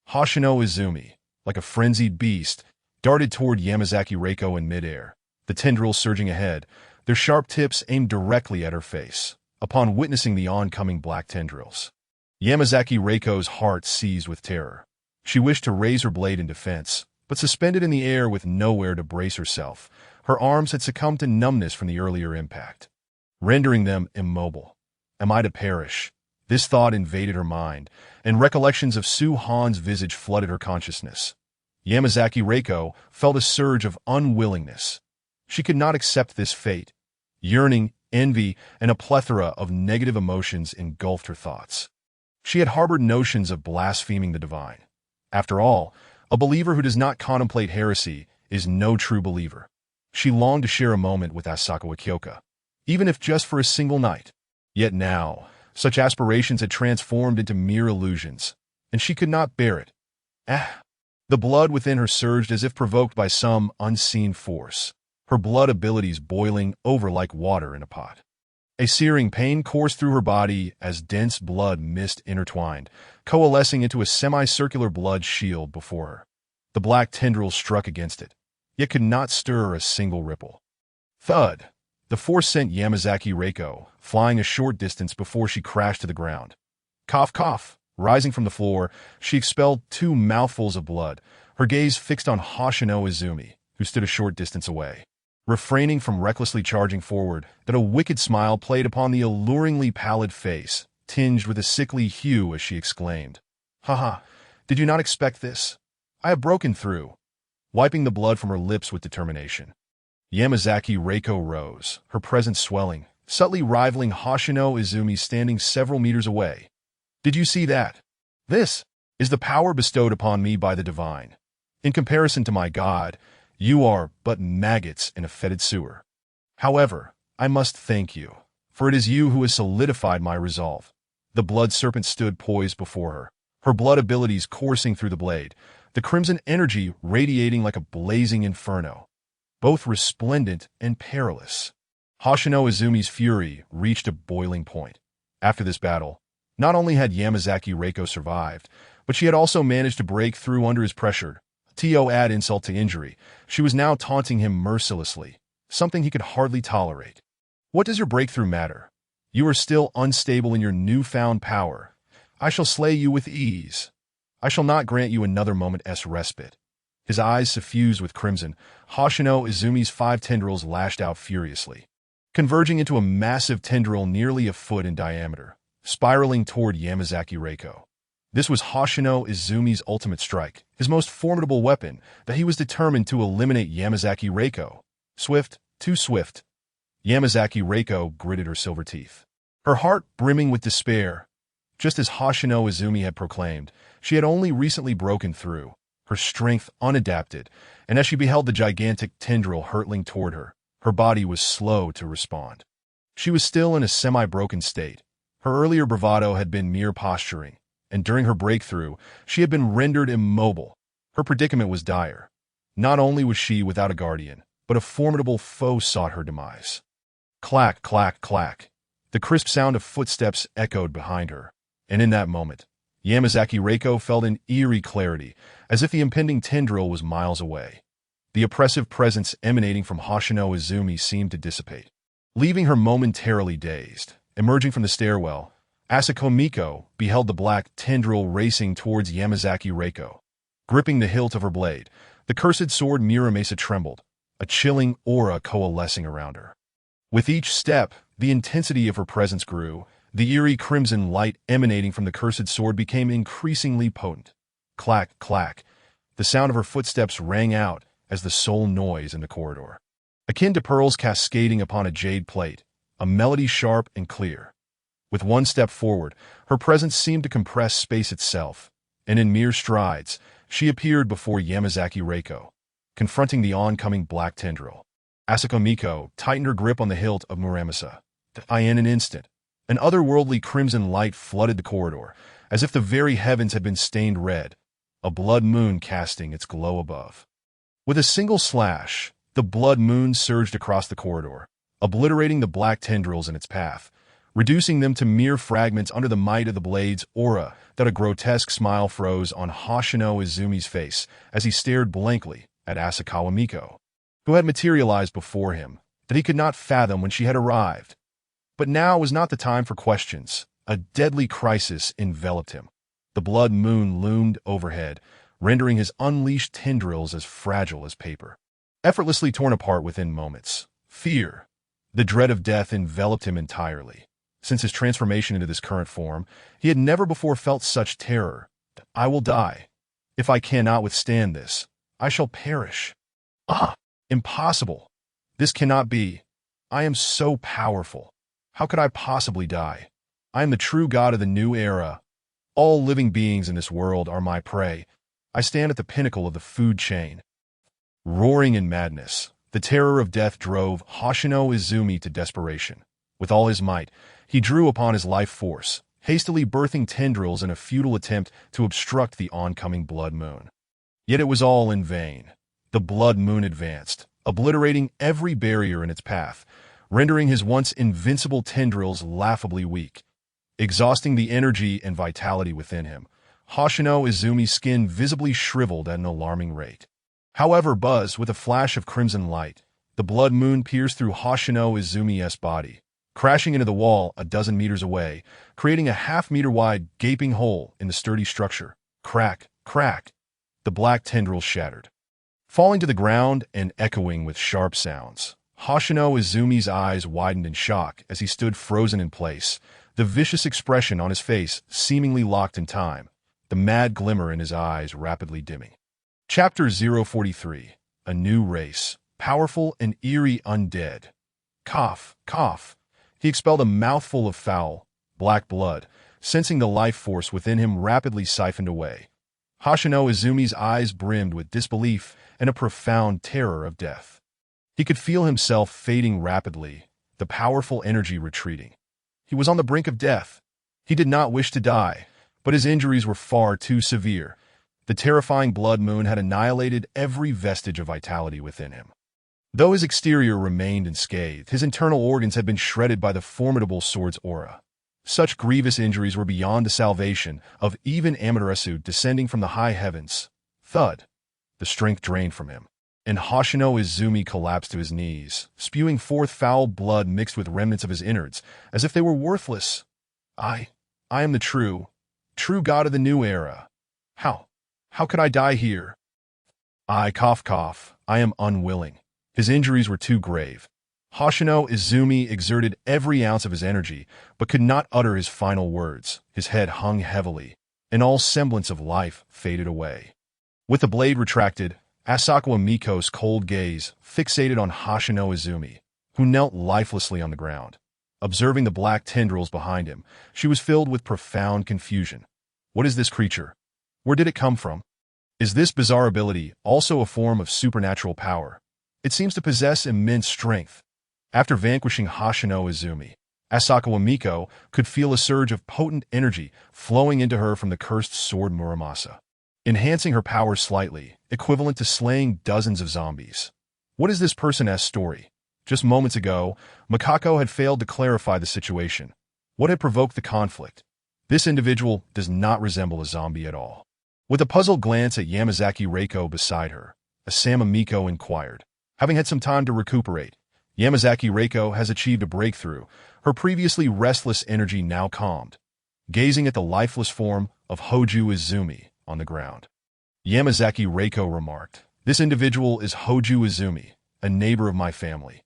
Hoshino Izumi, like a frenzied beast, darted toward Yamazaki Reiko in midair, the tendrils surging ahead, their sharp tips aimed directly at her face. Upon witnessing the oncoming black tendrils, Yamazaki Reiko's heart seized with terror. She wished to raise her blade in defense, but suspended in the air with nowhere to brace herself, her arms had succumbed to numbness from the earlier impact, rendering them immobile. Am I to perish? This thought invaded her mind, and recollections of Suhan's visage flooded her consciousness. Yamazaki Reiko felt a surge of unwillingness. She could not accept this fate. Yearning, envy, and a plethora of negative emotions engulfed her thoughts. She had harbored notions of blaspheming the divine. After all, a believer who does not contemplate heresy is no true believer. She longed to share a moment with Asakawa Kyoka, even if just for a single night. Yet now, such aspirations had transformed into mere illusions. and she could not bear it. Ah! The blood within her surged as if provoked by some unseen force, her blood abilities boiling over like water in a pot. A searing pain coursed through her body as dense blood mist intertwined, coalescing into a semicircular blood shield before her. The black tendrils struck against it, yet could not stir a single ripple. Thud! The force sent Yamazaki Reiko flying a short distance before she crashed to the ground. Cough, cough! Rising from the floor, she expelled 2 mouthfuls of blood, her gaze fixed on Hoshino Izumi, who stood a short distance away. Refraining from recklessly charging forward, that a wicked smile played upon the alluringly pallid face, tinged with a sickly hue as she exclaimed, "Haha, did you not expect this? I have broken through," wiping the blood from her lips with determination. Yamazaki Reiko rose, her presence swelling, subtly rivaling Hoshino Izumi standing several meters away. "Did you see that? This is the power bestowed upon me by the divine. In comparison to my god, you are but maggots in a fetid sewer. However, I must thank you, for it is you who has solidified my resolve." The blood serpent stood poised before her blood abilities coursing through the blade, the crimson energy radiating like a blazing inferno, both resplendent and perilous. Hoshino Izumi's fury reached a boiling point. After this battle, not only had Yamazaki Reiko survived, but she had also managed to break through under his pressure. To add insult to injury, she was now taunting him mercilessly, something he could hardly tolerate. "What does your breakthrough matter? You are still unstable in your newfound power. I shall slay you with ease. I shall not grant you another moment's respite." His eyes suffused with crimson, Hoshino Izumi's 5 tendrils lashed out furiously, converging into a massive tendril nearly a foot in diameter, spiraling toward Yamazaki Reiko. This was Hoshino Izumi's ultimate strike, his most formidable weapon, that he was determined to eliminate Yamazaki Reiko. Swift, too swift. Yamazaki Reiko gritted her silver teeth, her heart brimming with despair. Just as Hoshino Izumi had proclaimed, she had only recently broken through, her strength unadapted, and as she beheld the gigantic tendril hurtling toward her, her body was slow to respond. She was still in a semi-broken state. Her earlier bravado had been mere posturing, and during her breakthrough, she had been rendered immobile. Her predicament was dire. Not only was she without a guardian, but a formidable foe sought her demise. Clack, clack, clack. The crisp sound of footsteps echoed behind her, and in that moment, Yamazaki Reiko felt an eerie clarity, as if the impending tendril was miles away. The oppressive presence emanating from Hoshino Izumi seemed to dissipate, leaving her momentarily dazed. Emerging from the stairwell, Asako Miko beheld the black tendril racing towards Yamazaki Reiko. Gripping the hilt of her blade, the cursed sword Muramasa trembled, a chilling aura coalescing around her. With each step, the intensity of her presence grew. The eerie crimson light emanating from the cursed sword became increasingly potent. Clack, clack. The sound of her footsteps rang out as the sole noise in the corridor, akin to pearls cascading upon a jade plate, a melody sharp and clear. With one step forward, her presence seemed to compress space itself, and in mere strides, she appeared before Yamazaki Reiko, confronting the oncoming black tendril. Asako Miko tightened her grip on the hilt of Muramasa. In an instant, an otherworldly crimson light flooded the corridor, as if the very heavens had been stained red, a blood moon casting its glow above. With a single slash, the blood moon surged across the corridor, obliterating the black tendrils in its path, reducing them to mere fragments under the might of the blade's aura. That a grotesque smile froze on Hoshino Izumi's face as he stared blankly at Asakawa Miko, who had materialized before him, that he could not fathom when she had arrived. But now was not the time for questions. A deadly crisis enveloped him. The blood moon loomed overhead, rendering his unleashed tendrils as fragile as paper, effortlessly torn apart within moments. Fear, the dread of death enveloped him entirely. Since his transformation into this current form, he had never before felt such terror. "I will die. If I cannot withstand this, I shall perish. Ah, impossible. This cannot be. I am so powerful. How could I possibly die? I am the true god of the new era. All living beings in this world are my prey. I stand at the pinnacle of the food chain." Roaring in madness, the terror of death drove Hoshino Izumi to desperation. With all his might, he drew upon his life force, hastily birthing tendrils in a futile attempt to obstruct the oncoming blood moon. Yet it was all in vain. The blood moon advanced, obliterating every barrier in its path, rendering his once invincible tendrils laughably weak. Exhausting the energy and vitality within him, Hoshino Izumi's skin visibly shriveled at an alarming rate. However, with a flash of crimson light, the blood moon pierced through Hoshino Izumi's body, crashing into the wall a dozen meters away, creating a half-meter-wide gaping hole in the sturdy structure. Crack, crack. The black tendrils shattered, falling to the ground and echoing with sharp sounds. Hoshino Izumi's eyes widened in shock as he stood frozen in place, the vicious expression on his face seemingly locked in time, the mad glimmer in his eyes rapidly dimming. Chapter 043. A New Race. Powerful and eerie undead. Cough, cough. He expelled a mouthful of foul, black blood, sensing the life force within him rapidly siphoned away. Hoshino Izumi's eyes brimmed with disbelief and a profound terror of death. He could feel himself fading rapidly, the powerful energy retreating. He was on the brink of death. He did not wish to die, but his injuries were far too severe. The terrifying blood moon had annihilated every vestige of vitality within him. Though his exterior remained unscathed, his internal organs had been shredded by the formidable sword's aura. Such grievous injuries were beyond the salvation of even Amaterasu descending from the high heavens. Thud. The strength drained from him, and Hoshino Izumi collapsed to his knees, spewing forth foul blood mixed with remnants of his innards, as if they were worthless. I am the true god of the new era. How could I die here? Cough, cough. I am unwilling. His injuries were too grave. Hoshino Izumi exerted every ounce of his energy, but could not utter his final words. His head hung heavily, and all semblance of life faded away. With the blade retracted, Asakawa Miko's cold gaze fixated on Hoshino Izumi, who knelt lifelessly on the ground. Observing the black tendrils behind him, she was filled with profound confusion. What is this creature? Where did it come from? Is this bizarre ability also a form of supernatural power? It seems to possess immense strength. After vanquishing Hoshino Izumi, Asakawa Miko could feel a surge of potent energy flowing into her from the cursed sword Muramasa, enhancing her power slightly, equivalent to slaying dozens of zombies. What is this person's story? Just moments ago, Makako had failed to clarify the situation. What had provoked the conflict? This individual does not resemble a zombie at all. With a puzzled glance at Yamazaki Reiko beside her, Asama Miko inquired. Having had some time to recuperate, Yamazaki Reiko has achieved a breakthrough, her previously restless energy now calmed, gazing at the lifeless form of Hoju Izumi on the ground. Yamazaki Reiko remarked, "This individual is Hoju Izumi, a neighbor of my family.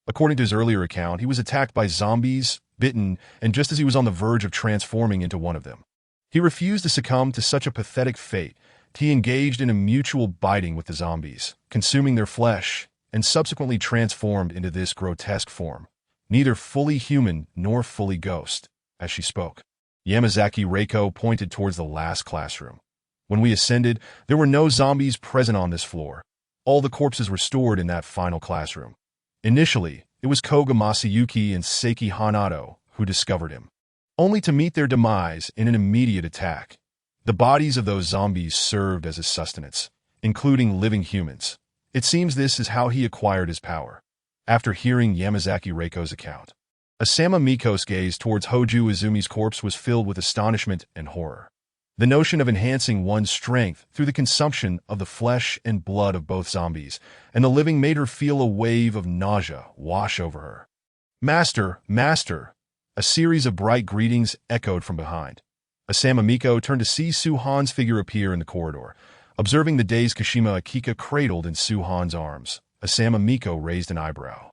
According to his earlier account, he was attacked by zombies, bitten, and just as he was on the verge of transforming into one of them, he refused to succumb to such a pathetic fate. He engaged in a mutual biting with the zombies, consuming their flesh, and subsequently transformed into this grotesque form, neither fully human nor fully ghost." As she spoke, Yamazaki Reiko pointed towards the last classroom. "When we ascended, there were no zombies present on this floor. All the corpses were stored in that final classroom. Initially, it was Koga Masayuki and Seiki Hanato who discovered him, only to meet their demise in an immediate attack. The bodies of those zombies served as his sustenance, including living humans. It seems this is how he acquired his power." After hearing Yamazaki Reiko's account, Asama Miko's gaze towards Hoju Izumi's corpse was filled with astonishment and horror. The notion of enhancing one's strength through the consumption of the flesh and blood of both zombies and the living made her feel a wave of nausea wash over her. "Master, master!" A series of bright greetings echoed from behind. Asama Miko turned to see Suhan's figure appear in the corridor. Observing the dazed Kashima Akika cradled in Suhan's arms, Asama Miko raised an eyebrow.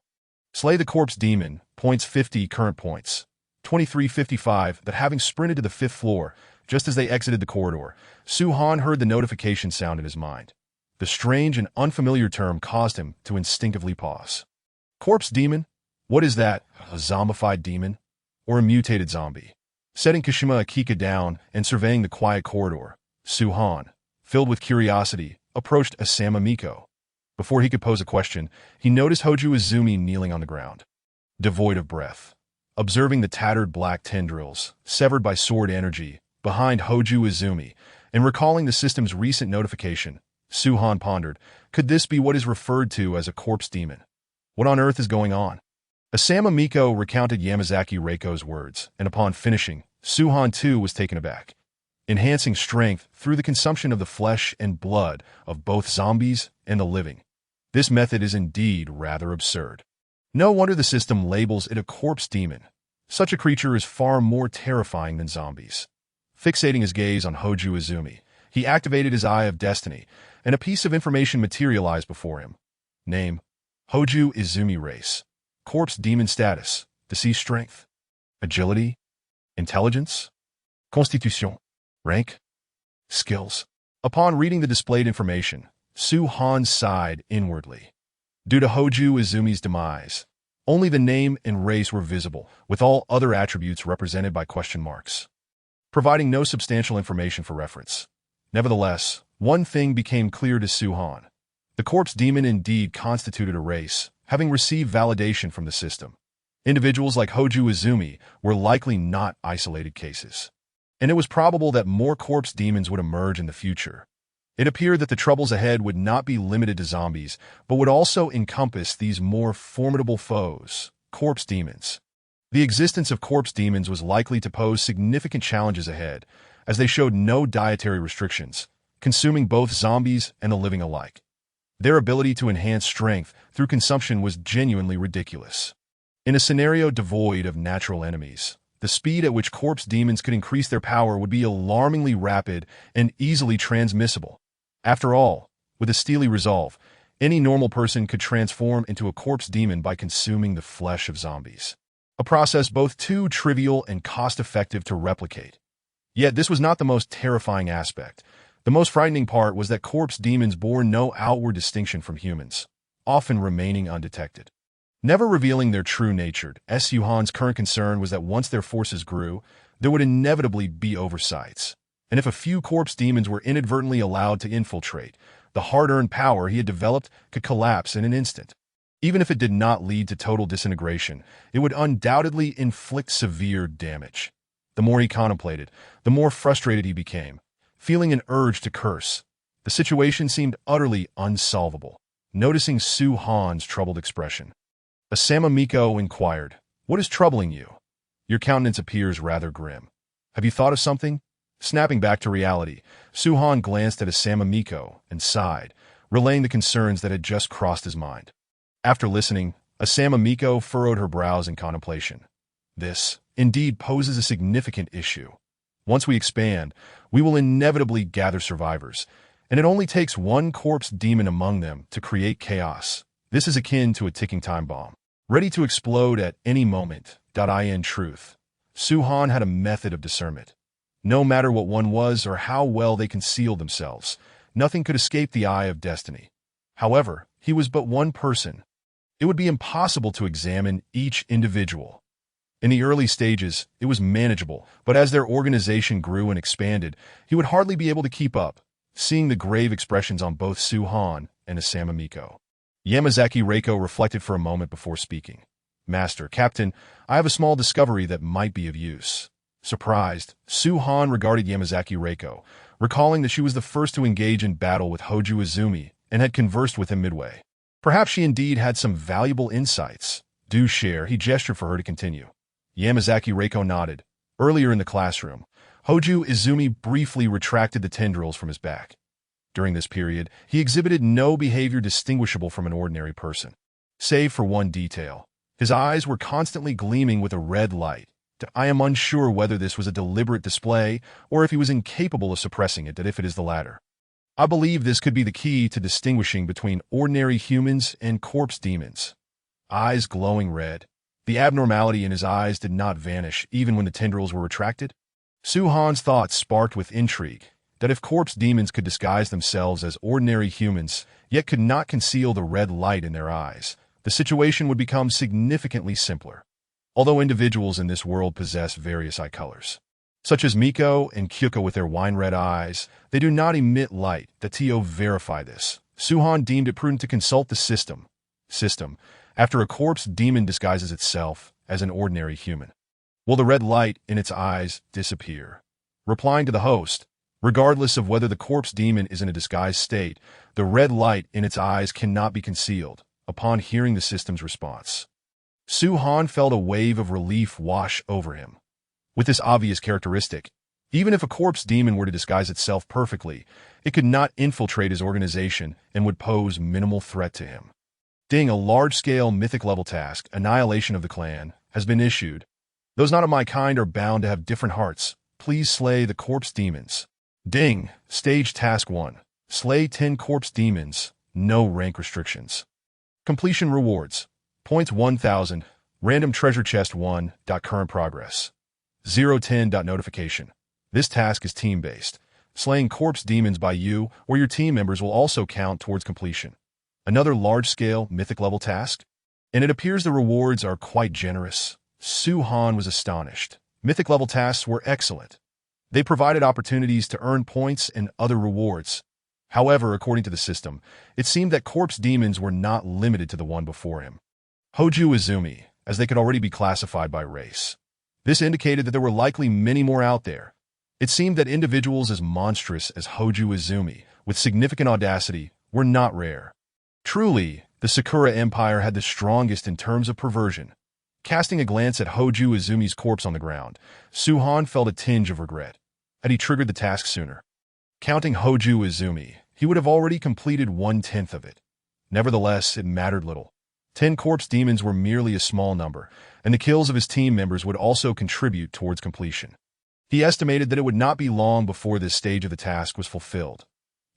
"Slay the corpse demon, points 50 current points. 2355 that having sprinted to the 5th floor, just as they exited the corridor, Suhan heard the notification sound in his mind. The strange and unfamiliar term caused him to instinctively pause. Corpse demon? What is that? A zombified demon? Or a mutated zombie? Setting Kashima Akika down and surveying the quiet corridor, Suhan, filled with curiosity, approached Asama Miko. Before he could pose a question, he noticed Hoju Izumi kneeling on the ground, devoid of breath. Observing the tattered black tendrils, severed by sword energy, behind Hoju Izumi, and recalling the system's recent notification, Suhan pondered, could this be what is referred to as a corpse demon? What on earth is going on? Asama Miko recounted Yamazaki Reiko's words, and upon finishing, Suhan too was taken aback. Enhancing strength through the consumption of the flesh and blood of both zombies and the living. This method is indeed rather absurd. No wonder the system labels it a corpse demon. Such a creature is far more terrifying than zombies. Fixating his gaze on Hoju Izumi, he activated his Eye of Destiny, and a piece of information materialized before him. Name: Hoju Izumi. Race: corpse demon. Status: deceased. Strength: agility, intelligence, constitution. Rank: skills. Upon reading the displayed information, Suhan sighed inwardly. Due to Hoju Izumi's demise, only the name and race were visible, with all other attributes represented by question marks, providing no substantial information for reference. Nevertheless, one thing became clear to Suhan. The corpse demon indeed constituted a race, having received validation from the system. Individuals like Hoju Izumi were likely not isolated cases, and it was probable that more corpse demons would emerge in the future. It appeared that the troubles ahead would not be limited to zombies, but would also encompass these more formidable foes, corpse demons. The existence of corpse demons was likely to pose significant challenges ahead, as they showed no dietary restrictions, consuming both zombies and the living alike. Their ability to enhance strength through consumption was genuinely ridiculous. In a scenario devoid of natural enemies, the speed at which corpse demons could increase their power would be alarmingly rapid and easily transmissible. After all, with a steely resolve, any normal person could transform into a corpse demon by consuming the flesh of zombies. A process both too trivial and cost-effective to replicate. Yet this was not the most terrifying aspect. The most frightening part was that corpse demons bore no outward distinction from humans, often remaining undetected. Never revealing their true nature, Suhan's current concern was that once their forces grew, there would inevitably be oversights. And if a few corpse demons were inadvertently allowed to infiltrate, the hard-earned power he had developed could collapse in an instant. Even if it did not lead to total disintegration, it would undoubtedly inflict severe damage. The more he contemplated, the more frustrated he became, feeling an urge to curse. The situation seemed utterly unsolvable. Noticing Suhan's troubled expression, Asama Miko inquired, "What is troubling you? Your countenance appears rather grim. Have you thought of something?" Snapping back to reality, Suhan glanced at Asama Miko and sighed, relaying the concerns that had just crossed his mind. After listening, Asama Miko furrowed her brows in contemplation. This, indeed, poses a significant issue. Once we expand, we will inevitably gather survivors, and it only takes one corpse demon among them to create chaos. This is akin to a ticking time bomb, ready to explode at any moment. In truth, Suhan had a method of discernment. No matter what one was or how well they concealed themselves, nothing could escape the Eye of Destiny. However, he was but one person. It would be impossible to examine each individual. In the early stages, it was manageable, but as their organization grew and expanded, he would hardly be able to keep up, seeing the grave expressions on both Suhan and Asama Miko. Yamazaki Reiko reflected for a moment before speaking. "Master, Captain, I have a small discovery that might be of use." Surprised, Suhan regarded Yamazaki Reiko, recalling that she was the first to engage in battle with Hoju Izumi and had conversed with him midway. Perhaps she indeed had some valuable insights. "Do share," he gestured for her to continue. Yamazaki Reiko nodded. Earlier in the classroom, Hoju Izumi briefly retracted the tendrils from his back. During this period, he exhibited no behavior distinguishable from an ordinary person, save for one detail. His eyes were constantly gleaming with a red light. I am unsure whether this was a deliberate display or if he was incapable of suppressing it, if it is the latter. I believe this could be the key to distinguishing between ordinary humans and corpse demons. Eyes glowing red. The abnormality in his eyes did not vanish even when the tendrils were retracted. Suhan's thoughts sparked with intrigue that if corpse demons could disguise themselves as ordinary humans, yet could not conceal the red light in their eyes, the situation would become significantly simpler. Although individuals in this world possess various eye colors, such as Miko and Kyuko with their wine-red eyes, they do not emit light. To verify this, Suhan deemed it prudent to consult the system. After a corpse demon disguises itself as an ordinary human. Will the red light in its eyes disappear? Replying to the host, regardless of whether the corpse demon is in a disguised state, the red light in its eyes cannot be concealed. Upon hearing the system's response, Su-Han felt a wave of relief wash over him. With this obvious characteristic, even if a corpse demon were to disguise itself perfectly, it could not infiltrate his organization and would pose minimal threat to him. Ding, a large-scale mythic-level task, Annihilation of the Clan, has been issued. Those not of my kind are bound to have different hearts. Please slay the corpse demons. Ding, Stage Task 1. Slay 10 corpse demons. No rank restrictions. Completion rewards. Points 1,000. Random treasure chest 1. Current progress. 010. Notification. This task is team-based. Slaying corpse demons by you or your team members will also count towards completion. Another large-scale mythic-level task? And it appears the rewards are quite generous. Su-Han was astonished. Mythic-level tasks were excellent. They provided opportunities to earn points and other rewards. However, according to the system, it seemed that corpse demons were not limited to the one before him. Hoju Izumi, as they could already be classified by race. This indicated that there were likely many more out there. It seemed that individuals as monstrous as Hoju Izumi, with significant audacity, were not rare. Truly, the Sakura Empire had the strongest in terms of perversion. Casting a glance at Hoju Izumi's corpse on the ground, Su-Han felt a tinge of regret. Had he triggered the task sooner? Counting Hoju Izumi, he would have already completed 1/10 of it. Nevertheless, it mattered little. 10 corpse demons were merely a small number, and the kills of his team members would also contribute towards completion. He estimated that it would not be long before this stage of the task was fulfilled.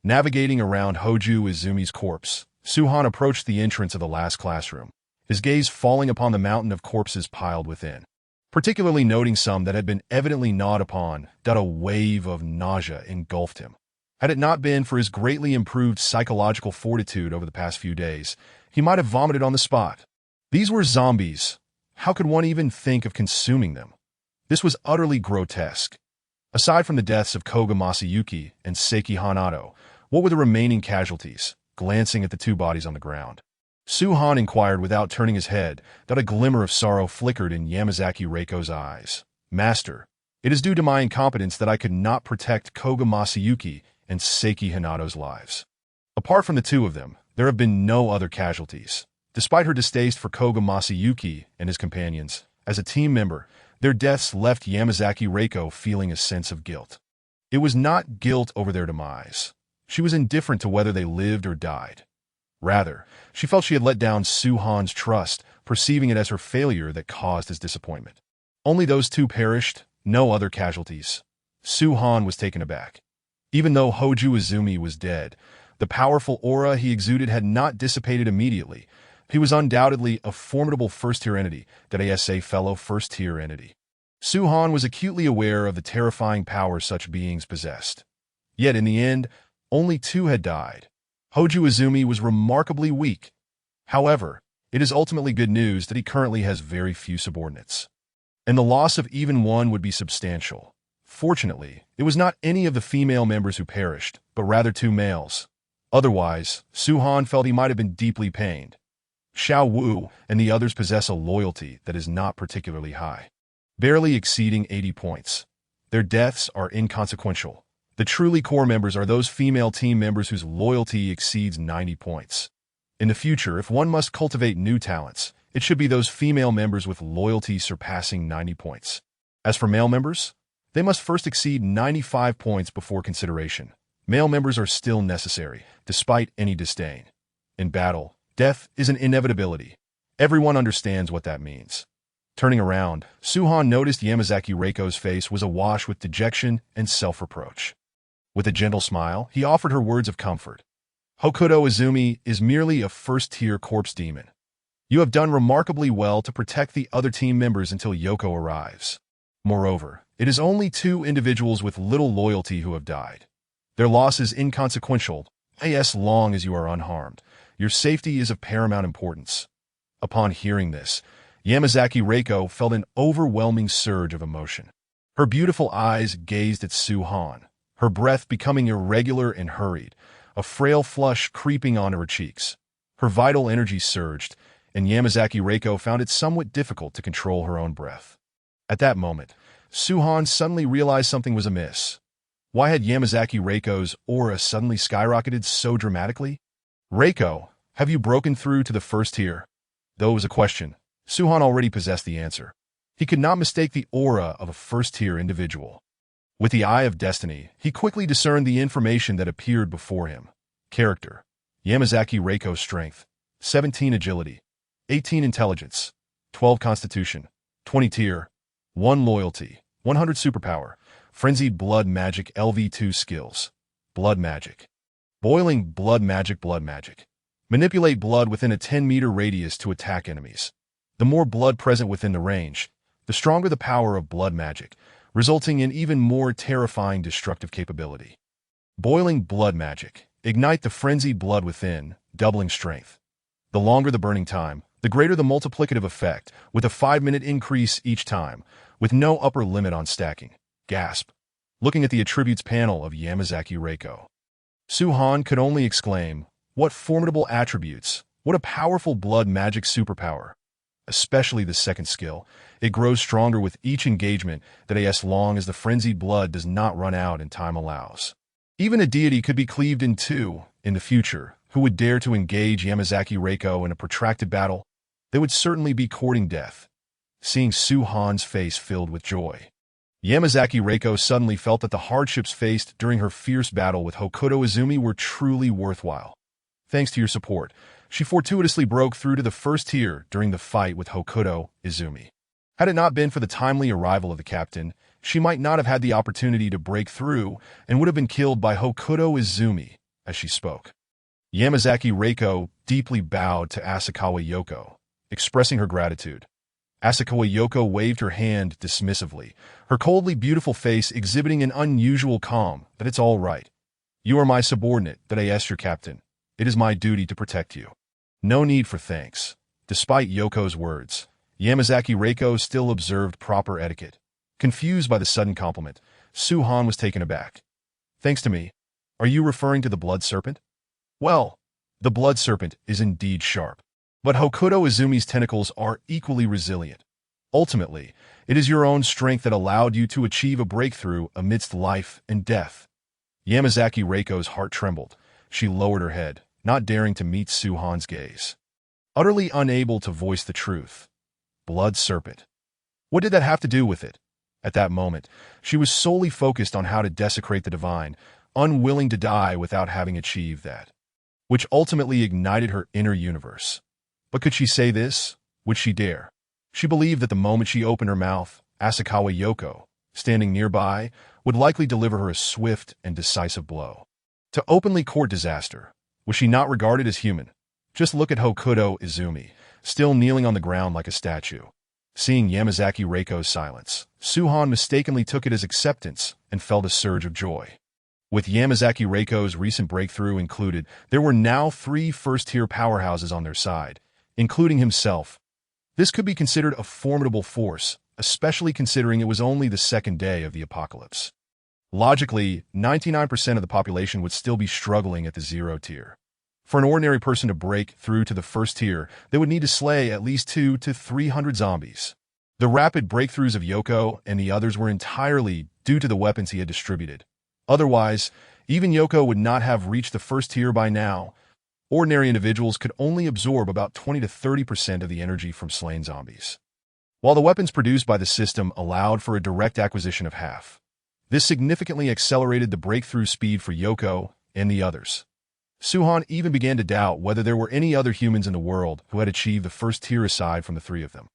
Navigating around Hoju Izumi's corpse, Su-Han approached the entrance of the last classroom, his gaze falling upon the mountain of corpses piled within. Particularly noting some that had been evidently gnawed upon, that a wave of nausea engulfed him. Had it not been for his greatly improved psychological fortitude over the past few days, he might have vomited on the spot. These were zombies. How could one even think of consuming them? This was utterly grotesque. Aside from the deaths of Koga Masayuki and Seiki Hanato, what were the remaining casualties? Glancing at the two bodies on the ground, Su-Han inquired without turning his head, that a glimmer of sorrow flickered in Yamazaki Reiko's eyes. Master, it is due to my incompetence that I could not protect Koga Masayuki and Seiki Hanato's lives. Apart from the two of them, there have been no other casualties. Despite her distaste for Koga Masayuki and his companions, as a team member, their deaths left Yamazaki Reiko feeling a sense of guilt. It was not guilt over their demise. She was indifferent to whether they lived or died. Rather, she felt she had let down Su-Han's trust, perceiving it as her failure that caused his disappointment. Only those two perished, no other casualties. Su-Han was taken aback. Even though Hoju Izumi was dead, the powerful aura he exuded had not dissipated immediately. He was undoubtedly a formidable first-tier entity, that is a fellow first-tier entity. Su-Han was acutely aware of the terrifying power such beings possessed. Yet in the end, only two had died. Hoju Izumi was remarkably weak. However, it is ultimately good news that he currently has very few subordinates. And the loss of even one would be substantial. Fortunately, it was not any of the female members who perished, but rather two males. Otherwise, Su-Han felt he might have been deeply pained. Xiao Wu and the others possess a loyalty that is not particularly high, barely exceeding 80 points. Their deaths are inconsequential. The truly core members are those female team members whose loyalty exceeds 90 points. In the future, if one must cultivate new talents, it should be those female members with loyalty surpassing 90 points. As for male members, they must first exceed 95 points before consideration. Male members are still necessary, despite any disdain. In battle, death is an inevitability. Everyone understands what that means. Turning around, Su-Han noticed Yamazaki Reiko's face was awash with dejection and self-reproach. With a gentle smile, he offered her words of comfort. Hokuto Izumi is merely a first-tier corpse demon. You have done remarkably well to protect the other team members until Yoko arrives. Moreover, it is only two individuals with little loyalty who have died. Their loss is inconsequential, as long as you are unharmed. Your safety is of paramount importance. Upon hearing this, Yamazaki Reiko felt an overwhelming surge of emotion. Her beautiful eyes gazed at Su-Han, her breath becoming irregular and hurried, a frail flush creeping onto her cheeks. Her vital energy surged, and Yamazaki Reiko found it somewhat difficult to control her own breath. At that moment, Suhan suddenly realized something was amiss. Why had Yamazaki Reiko's aura suddenly skyrocketed so dramatically? "Reiko, have you broken through to the first tier?" Though it was a question, Suhan already possessed the answer. He could not mistake the aura of a first-tier individual. With the eye of destiny, he quickly discerned the information that appeared before him. Character: Yamazaki Reiko's strength, 17 agility, 18 intelligence, 12 constitution, 20 tier, 1 loyalty, 100 superpower, frenzied blood magic LV2 skills, blood magic. Boiling blood magic. Manipulate blood within a 10-meter radius to attack enemies. The more blood present within the range, the stronger the power of blood magic, resulting in even more terrifying destructive capability. Boiling blood magic. Ignite the frenzied blood within, doubling strength. The longer the burning time, the greater the multiplicative effect, with a 5-minute increase each time, with no upper limit on stacking. Gasp. Looking at the attributes panel of Yamazaki Reiko, Suhan could only exclaim, "What formidable attributes! What a powerful blood magic superpower!" Especially the second skill. It grows stronger with each engagement, that as long as the frenzied blood does not run out and time allows. Even a deity could be cleaved in two in the future. Who would dare to engage Yamazaki Reiko in a protracted battle? They would certainly be courting death. Seeing Suhan's face filled with joy, Yamazaki Reiko suddenly felt that the hardships faced during her fierce battle with Hokuto Izumi were truly worthwhile. Thanks to your support, she fortuitously broke through to the first tier during the fight with Hokuto Izumi. Had it not been for the timely arrival of the captain, she might not have had the opportunity to break through and would have been killed by Hokuto Izumi as she spoke. Yamazaki Reiko deeply bowed to Asakawa Yoko, expressing her gratitude. Asakawa Yoko waved her hand dismissively, her coldly beautiful face exhibiting an unusual calm. "That it's all right. You are my subordinate, that I ask your captain. It is my duty to protect you. No need for thanks." Despite Yoko's words, Yamazaki Reiko still observed proper etiquette. Confused by the sudden compliment, Suhan was taken aback. "Thanks to me? Are you referring to the blood serpent?" "Well, the blood serpent is indeed sharp, but Hokuto Izumi's tentacles are equally resilient. Ultimately, it is your own strength that allowed you to achieve a breakthrough amidst life and death." Yamazaki Reiko's heart trembled. She lowered her head, not daring to meet Suhan's gaze. Utterly unable to voice the truth. Blood serpent. What did that have to do with it? At that moment, she was solely focused on how to desecrate the divine, unwilling to die without having achieved that, which ultimately ignited her inner universe. But could she say this? Would she dare? She believed that the moment she opened her mouth, Asakawa Yoko, standing nearby, would likely deliver her a swift and decisive blow. To openly court disaster, was she not regarded as human? Just look at Hokuto Izumi, still kneeling on the ground like a statue. Seeing Yamazaki Reiko's silence, Suhan mistakenly took it as acceptance and felt a surge of joy. With Yamazaki Reiko's recent breakthrough included, there were now 3 first-tier powerhouses on their side, including himself. This could be considered a formidable force, especially considering it was only the second day of the apocalypse. Logically, 99% of the population would still be struggling at the 0 tier. For an ordinary person to break through to the first tier, they would need to slay at least 200 to 300 zombies. The rapid breakthroughs of Yoko and the others were entirely due to the weapons he had distributed. Otherwise, even Yoko would not have reached the first tier by now. Ordinary individuals could only absorb about 20 to 30% of the energy from slain zombies, while the weapons produced by the system allowed for a direct acquisition of half. This significantly accelerated the breakthrough speed for Yoko and the others. Suhan even began to doubt whether there were any other humans in the world who had achieved the first tier aside from the 3 of them.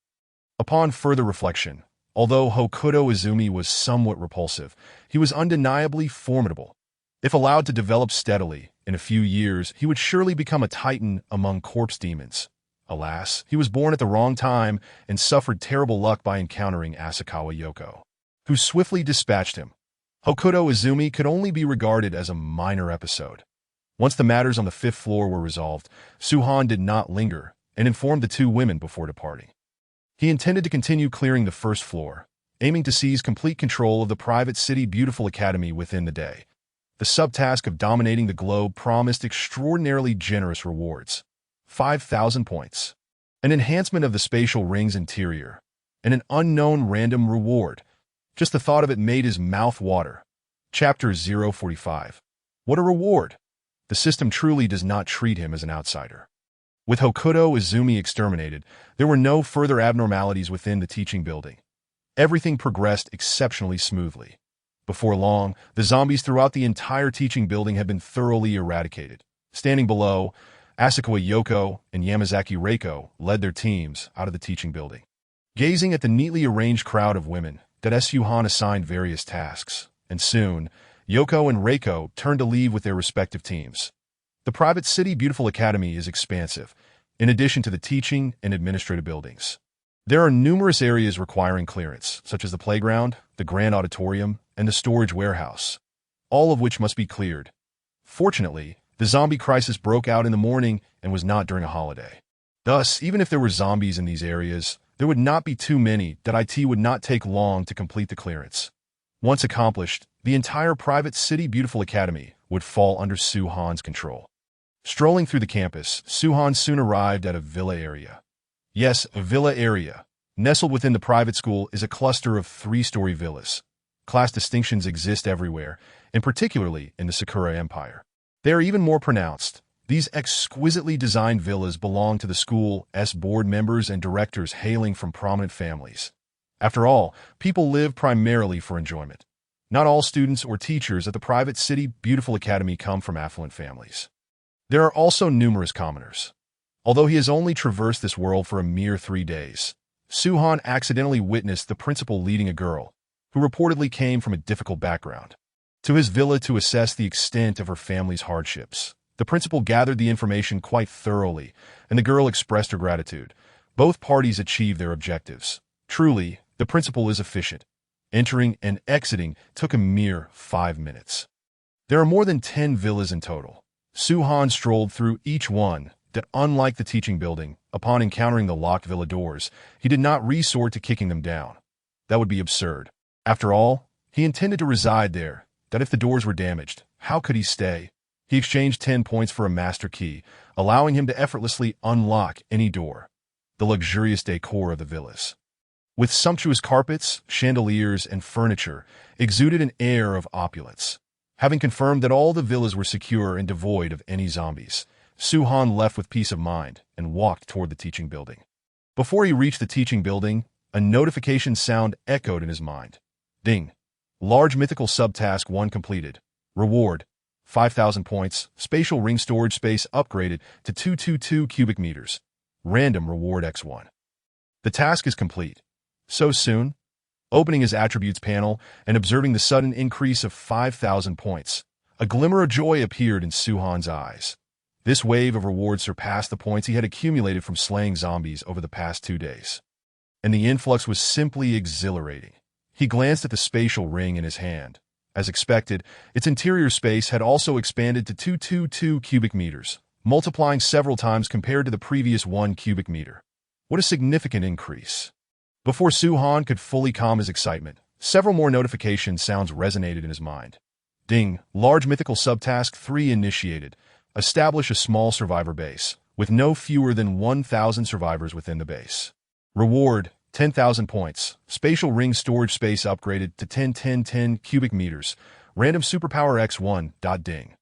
Upon further reflection, although Hokuto Izumi was somewhat repulsive, he was undeniably formidable. If allowed to develop steadily, in a few years he would surely become a titan among corpse demons. Alas, he was born at the wrong time and suffered terrible luck by encountering Asakawa Yoko, who swiftly dispatched him. Hokuto Izumi could only be regarded as a minor episode. Once the matters on the 5th floor were resolved, Suhan did not linger and informed the 2 women before departing. He intended to continue clearing the 1st floor, aiming to seize complete control of the private city Beautiful Academy within the day. The subtask of dominating the globe promised extraordinarily generous rewards. 5,000 points. An enhancement of the spatial ring's interior, and an unknown random reward. Just the thought of it made his mouth water. Chapter 045. What a reward! The system truly does not treat him as an outsider. With Hokuto Izumi exterminated, there were no further abnormalities within the teaching building. Everything progressed exceptionally smoothly. Before long, the zombies throughout the entire teaching building had been thoroughly eradicated. Standing below, Asakawa Yoko and Yamazaki Reiko led their teams out of the teaching building. Gazing at the neatly arranged crowd of women, Suhan assigned various tasks, and soon, Yoko and Reiko turned to leave with their respective teams. The private City Beautiful Academy is expansive, in addition to the teaching and administrative buildings. There are numerous areas requiring clearance, such as the playground, the grand auditorium, and the storage warehouse, all of which must be cleared. Fortunately, the zombie crisis broke out in the morning and was not during a holiday. Thus, even if there were zombies in these areas, there would not be too many that it would not take long to complete the clearance. Once accomplished, the entire private City Beautiful Academy would fall under Suhan's control. Strolling through the campus, Suhan soon arrived at a villa area. Yes, a villa area. Nestled within the private school is a cluster of 3-story villas. Class distinctions exist everywhere, and particularly in the Sakura Empire. They are even more pronounced. These exquisitely designed villas belong to the school's board members and directors hailing from prominent families. After all, people live primarily for enjoyment. Not all students or teachers at the private City Beautiful Academy come from affluent families. There are also numerous commoners. Although he has only traversed this world for a mere 3 days, Suhan accidentally witnessed the principal leading a girl, who reportedly came from a difficult background, to his villa to assess the extent of her family's hardships. The principal gathered the information quite thoroughly, and the girl expressed her gratitude. Both parties achieved their objectives. Truly, the principal is efficient. Entering and exiting took a mere 5 minutes. There are more than 10 villas in total. Suhan strolled through each one, that unlike the teaching building, upon encountering the locked villa doors, he did not resort to kicking them down. That would be absurd. After all, he intended to reside there, that if the doors were damaged, how could he stay? He exchanged 10 points for a master key, allowing him to effortlessly unlock any door. The luxurious decor of the villas, with sumptuous carpets, chandeliers, and furniture, exuded an air of opulence. Having confirmed that all the villas were secure and devoid of any zombies, Suhan left with peace of mind and walked toward the teaching building. Before he reached the teaching building, a notification sound echoed in his mind. Ding. Large mythical subtask 1 completed. Reward: 5,000 points. Spatial ring storage space upgraded to 222 cubic meters. Random reward X1. The task is complete. So soon? Opening his attributes panel and observing the sudden increase of 5,000 points, a glimmer of joy appeared in Suhan's eyes. This wave of rewards surpassed the points he had accumulated from slaying zombies over the past 2 days. And the influx was simply exhilarating. He glanced at the spatial ring in his hand. As expected, its interior space had also expanded to 222 cubic meters, multiplying several times compared to the previous 1 cubic meter. What a significant increase. Before Suhan could fully calm his excitement, several more notification sounds resonated in his mind. Ding. Large mythical subtask 3 initiated. Establish a small survivor base, with no fewer than 1,000 survivors within the base. Reward: 10,000 points. Spatial ring storage space upgraded to 10 cubic meters. Random superpower X1. Ding.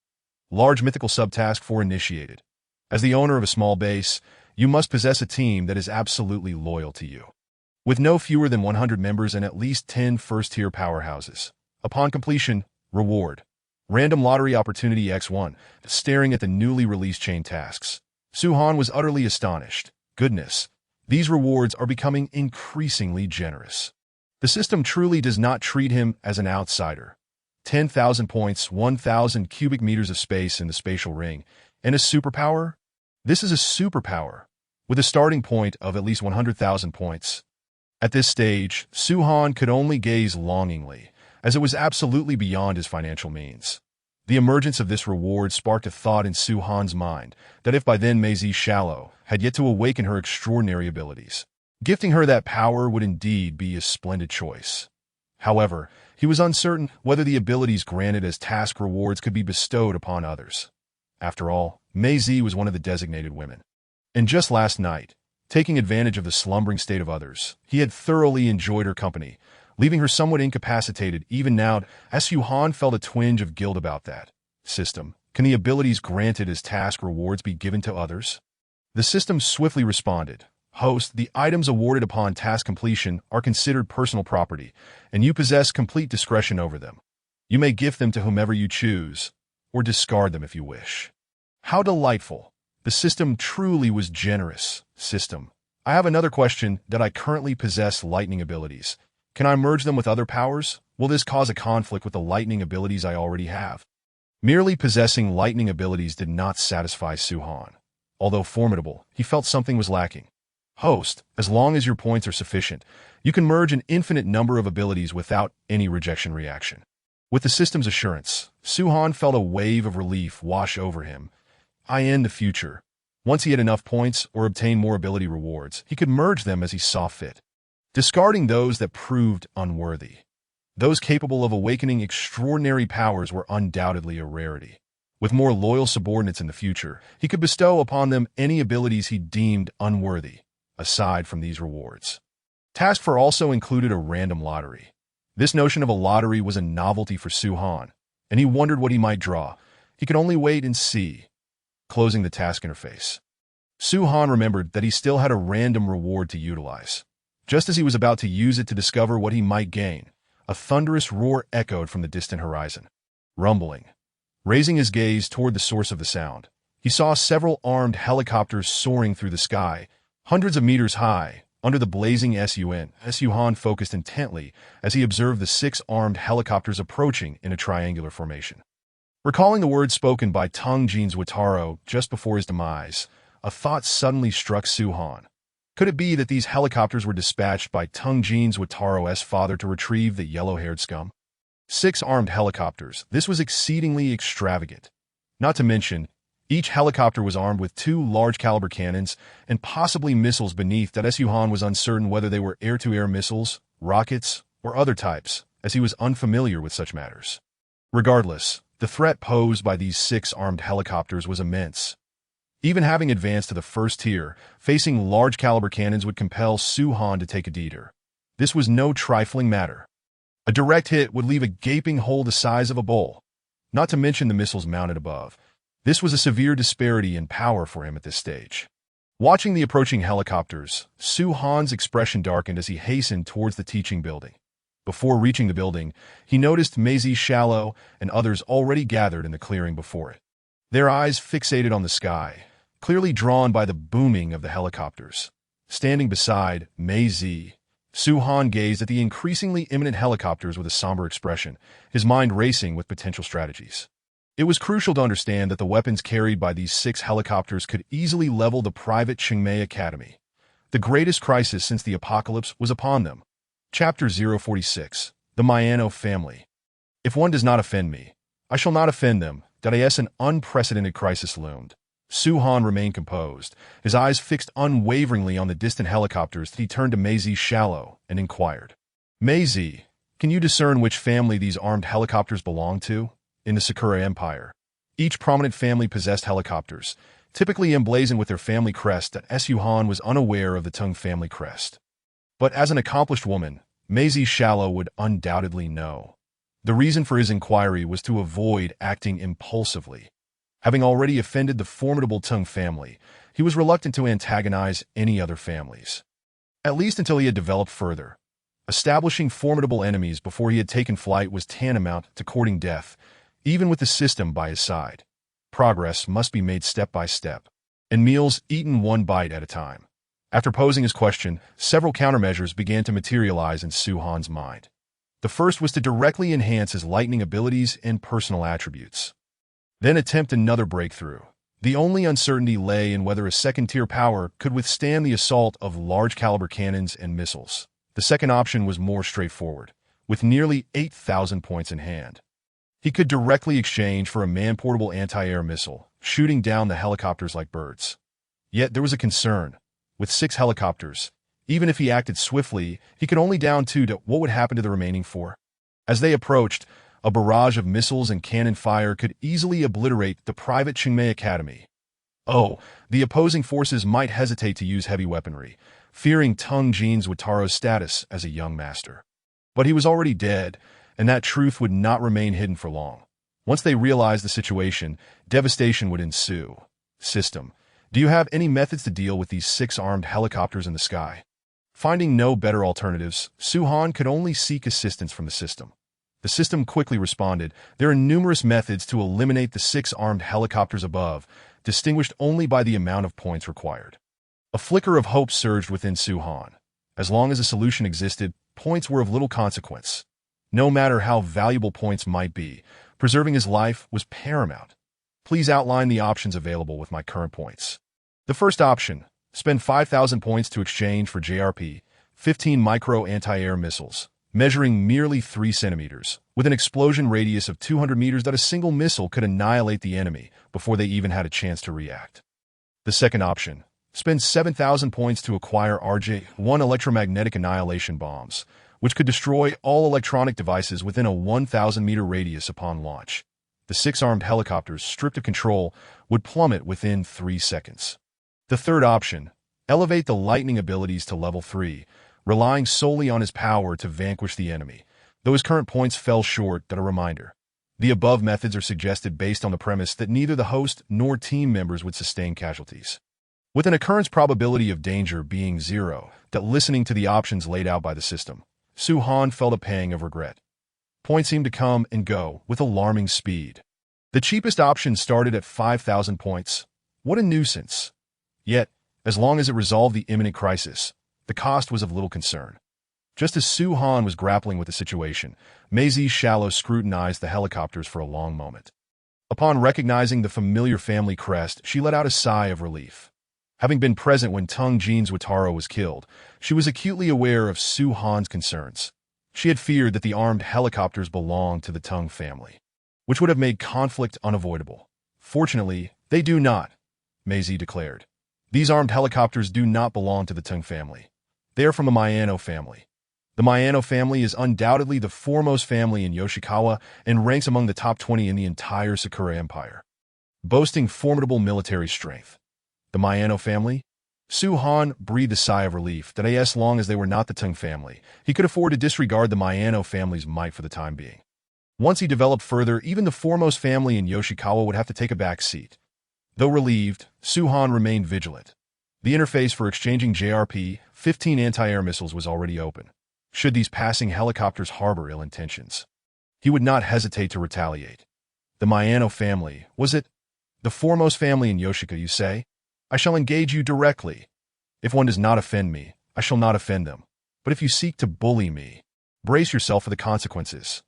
Large mythical subtask 4 initiated. As the owner of a small base, you must possess a team that is absolutely loyal to you, with no fewer than 100 members and at least 10 first-tier powerhouses. Upon completion, reward: Random lottery opportunity X1. Staring at the newly released chain tasks, Suhan was utterly astonished. Goodness, these rewards are becoming increasingly generous. The system truly does not treat him as an outsider. 10,000 points, 1,000 cubic meters of space in the spatial ring, and a superpower? This is a superpower, with a starting point of at least 100,000 points. At this stage, Suhan could only gaze longingly, as it was absolutely beyond his financial means. The emergence of this reward sparked a thought in Suhan's mind that if by then Maisie Shallow had yet to awaken her extraordinary abilities, gifting her that power would indeed be a splendid choice. However, he was uncertain whether the abilities granted as task rewards could be bestowed upon others. After all, Maisie was one of the designated women. And just last night, Taking advantage of the slumbering state of others, he had thoroughly enjoyed her company, leaving her somewhat incapacitated. Even now, Su-Han felt a twinge of guilt about that. System, can the abilities granted as task rewards be given to others? The system swiftly responded. Host, the items awarded upon task completion are considered personal property, and you possess complete discretion over them. You may gift them to whomever you choose, or discard them if you wish. How delightful. The system truly was generous. System, I have another question. That I currently possess lightning abilities. Can I merge them with other powers? Will this cause a conflict with the lightning abilities I already have? Merely possessing lightning abilities did not satisfy Su-Han. Although formidable, he felt something was lacking. Host, as long as your points are sufficient, you can merge an infinite number of abilities without any rejection reaction. With the system's assurance, Su-Han felt a wave of relief wash over him. In the future, once he had enough points or obtained more ability rewards, he could merge them as he saw fit, discarding those that proved unworthy. Those capable of awakening extraordinary powers were undoubtedly a rarity. With more loyal subordinates in the future, he could bestow upon them any abilities he deemed unworthy, aside from these rewards. Task 4 also included a random lottery. This notion of a lottery was a novelty for Su-Han, and he wondered what he might draw. He could only wait and see. Closing the task interface, Su-Han remembered that he still had a random reward to utilize. Just as he was about to use it to discover what he might gain, a thunderous roar echoed from the distant horizon. Rumbling. Raising his gaze toward the source of the sound, he saw several armed helicopters soaring through the sky, hundreds of meters high, under the blazing sun. Su-Han focused intently as he observed the 6 armed helicopters approaching in a triangular formation. Recalling the words spoken by Tung Jin's Wataro just before his demise, a thought suddenly struck Su-Han. Could it be that these helicopters were dispatched by Tung Jin's Wataro's father to retrieve the yellow-haired scum? 6 armed helicopters. This was exceedingly extravagant. Not to mention, each helicopter was armed with 2 large-caliber cannons and possibly missiles beneath that. Su-Han was uncertain whether they were air-to-air missiles, rockets, or other types, as he was unfamiliar with such matters. Regardless, the threat posed by these 6 armed helicopters was immense. Even having advanced to the first tier, facing large-caliber cannons would compel Su-Han to take a detour. This was no trifling matter. A direct hit would leave a gaping hole the size of a bowl, not to mention the missiles mounted above. This was a severe disparity in power for him at this stage. Watching the approaching helicopters, Su-Han's expression darkened as he hastened towards the teaching building. Before reaching the building, he noticed Maisie Shallow and others already gathered in the clearing before it. Their eyes fixated on the sky, clearly drawn by the booming of the helicopters. Standing beside Maisie, Su-Han gazed at the increasingly imminent helicopters with a somber expression, his mind racing with potential strategies. It was crucial to understand that the weapons carried by these 6 helicopters could easily level the private Changmei Academy. The greatest crisis since the apocalypse was upon them. Chapter 046, The Maiano Family. If one does not offend me, I shall not offend them. Yes, an unprecedented crisis loomed. Su-Han remained composed, his eyes fixed unwaveringly on the distant helicopters. He turned to Maisie Shallow and inquired, Maisie, can you discern which family these armed helicopters belong to? In the Sakura Empire, each prominent family possessed helicopters, typically emblazoned with their family crest. That Su-Han was unaware of the Tung family crest. But as an accomplished woman, Maisie Shallow would undoubtedly know. The reason for his inquiry was to avoid acting impulsively. Having already offended the formidable Tung family, he was reluctant to antagonize any other families, at least until he had developed further. Establishing formidable enemies before he had taken flight was tantamount to courting death, even with the system by his side. Progress must be made step by step, and meals eaten one bite at a time. After posing his question, several countermeasures began to materialize in Su-Han's mind. The first was to directly enhance his lightning abilities and personal attributes. Then attempt another breakthrough. The only uncertainty lay in whether a second-tier power could withstand the assault of large-caliber cannons and missiles. The second option was more straightforward, with nearly 8,000 points in hand. He could directly exchange for a man-portable anti-air missile, shooting down the helicopters like birds. Yet there was a concern. With 6 helicopters, even if he acted swiftly, he could only down 2. What would happen to the remaining 4? As they approached, a barrage of missiles and cannon fire could easily obliterate the private Changmei Academy. Oh, the opposing forces might hesitate to use heavy weaponry, fearing Tung Jin's Wataro's status as a young master. But he was already dead, and that truth would not remain hidden for long. Once they realized the situation, devastation would ensue. System. Do you have any methods to deal with these 6 armed helicopters in the sky? Finding no better alternatives, Su-Han could only seek assistance from the system. The system quickly responded, there are numerous methods to eliminate the 6 armed helicopters above, distinguished only by the amount of points required. A flicker of hope surged within Su-Han. As long as a solution existed, points were of little consequence. No matter how valuable points might be, preserving his life was paramount. Please outline the options available with my current points. The first option, spend 5,000 points to exchange for JRP, 15 micro anti-air missiles, measuring merely 3 centimeters, with an explosion radius of 200 meters that a single missile could annihilate the enemy before they even had a chance to react. The second option, spend 7,000 points to acquire RJ-1 electromagnetic annihilation bombs, which could destroy all electronic devices within a 1,000-meter radius upon launch. The 6 armed helicopters, stripped of control, would plummet within 3 seconds. The third option, elevate the lightning abilities to level 3, relying solely on his power to vanquish the enemy, though his current points fell short. A reminder. The above methods are suggested based on the premise that neither the host nor team members would sustain casualties. With an occurrence probability of danger being 0, listening to the options laid out by the system, Su-Han felt a pang of regret. Points seemed to come and go with alarming speed. The cheapest option started at 5,000 points. What a nuisance. Yet, as long as it resolved the imminent crisis, the cost was of little concern. Just as Su-Han was grappling with the situation, Mei Shallow scrutinized the helicopters for a long moment. Upon recognizing the familiar family crest, she let out a sigh of relief. Having been present when Tung Jin's Wataru was killed, she was acutely aware of Su-Han's concerns. She had feared that the armed helicopters belonged to the Tung family, which would have made conflict unavoidable. Fortunately, they do not, Mei declared. These armed helicopters do not belong to the Tung family. They are from the Miyano family. The Miyano family is undoubtedly the foremost family in Yoshikawa and ranks among the top 20 in the entire Sakura Empire, boasting formidable military strength. The Miyano family? Su-Han breathed a sigh of relief that as long as they were not the Tung family, he could afford to disregard the Miyano family's might for the time being. Once he developed further, even the foremost family in Yoshikawa would have to take a back seat. Though relieved, Su-Han remained vigilant. The interface for exchanging JRP-15 anti-air missiles was already open. Should these passing helicopters harbor ill intentions, he would not hesitate to retaliate. The Miyano family, was it? The foremost family in Yoshika, you say? I shall engage you directly. If one does not offend me, I shall not offend them. But if you seek to bully me, brace yourself for the consequences.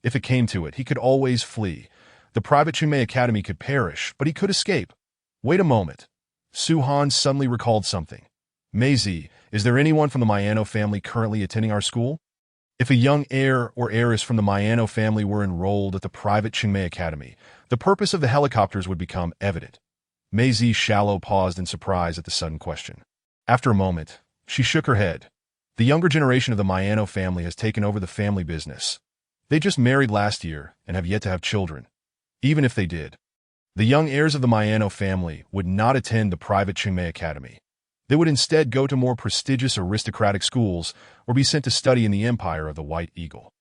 If it came to it, he could always flee. The private Chunmei Academy could perish, but he could escape. Wait a moment. Su-Han suddenly recalled something. Mei, is there anyone from the Miyano family currently attending our school? If a young heir or heiress from the Miyano family were enrolled at the private Chunmei Academy, the purpose of the helicopters would become evident. Mei Shallow paused in surprise at the sudden question. After a moment, she shook her head. The younger generation of the Miyano family has taken over the family business. They just married last year and have yet to have children. Even if they did, the young heirs of the Miyano family would not attend the private Chunmei Academy. They would instead go to more prestigious aristocratic schools or be sent to study in the empire of the White Eagle.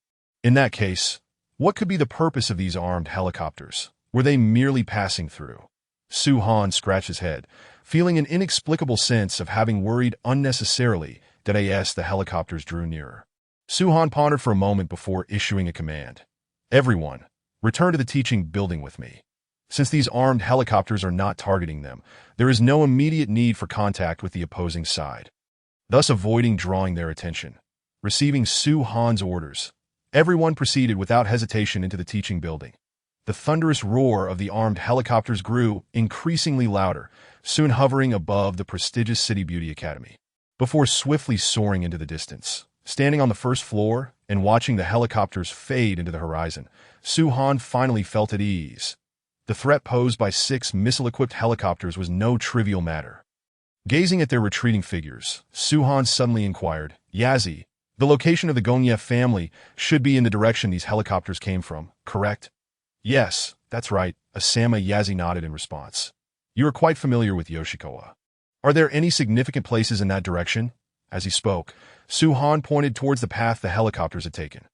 In that case, what could be the purpose of these armed helicopters? Were they merely passing through? Su-Han scratched his head, feeling an inexplicable sense of having worried unnecessarily that the helicopters drew nearer. Su-Han pondered for a moment before issuing a command. Everyone, return to the teaching building with me. Since these armed helicopters are not targeting them, there is no immediate need for contact with the opposing side, thus avoiding drawing their attention. Receiving Su-Han's orders, everyone proceeded without hesitation into the teaching building. The thunderous roar of the armed helicopters grew increasingly louder, soon hovering above the prestigious City Beauty Academy, before swiftly soaring into the distance. Standing on the first floor and watching the helicopters fade into the horizon, Su-Han finally felt at ease. The threat posed by 6 missile-equipped helicopters was no trivial matter. Gazing at their retreating figures, Su-Han suddenly inquired, Yazi, the location of the Gonye family should be in the direction these helicopters came from, correct? Yes, that's right, Asama Yazi nodded in response. You are quite familiar with Yoshikawa. Are there any significant places in that direction? As he spoke, Suhan pointed towards the path the helicopters had taken.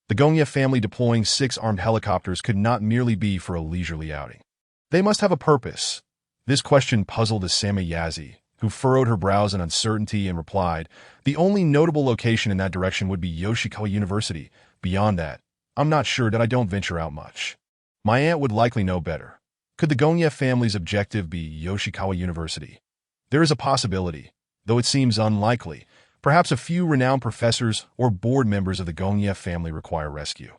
The Gongye family deploying 6 armed helicopters could not merely be for a leisurely outing. They must have a purpose. This question puzzled Asama Yazi, who furrowed her brows in uncertainty and replied, "The only notable location in that direction would be Yoshikawa University. Beyond that, I'm not sure that I don't venture out much. My aunt would likely know better. Could the Gongye family's objective be Yoshikawa University? There is a possibility, though it seems unlikely. Perhaps a few renowned professors or board members of the Gongye family require rescue.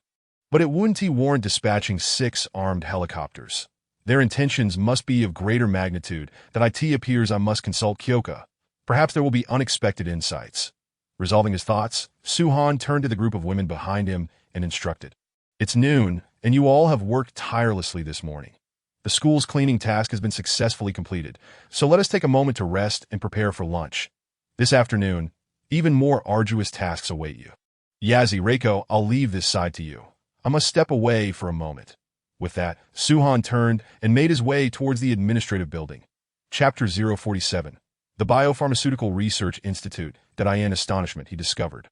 But it wouldn't warrant dispatching 6 armed helicopters. Their intentions must be of greater magnitude that it appears I must consult Kyoka. Perhaps there will be unexpected insights." Resolving his thoughts, Suhan turned to the group of women behind him and instructed, "It's noon, and you all have worked tirelessly this morning. The school's cleaning task has been successfully completed, so let us take a moment to rest and prepare for lunch. This afternoon, even more arduous tasks await you. Yazi, Reiko, I'll leave this side to you. I must step away for a moment." With that, Suhan turned and made his way towards the administrative building. Chapter 047. The Biopharmaceutical Research Institute. In astonishment, he discovered.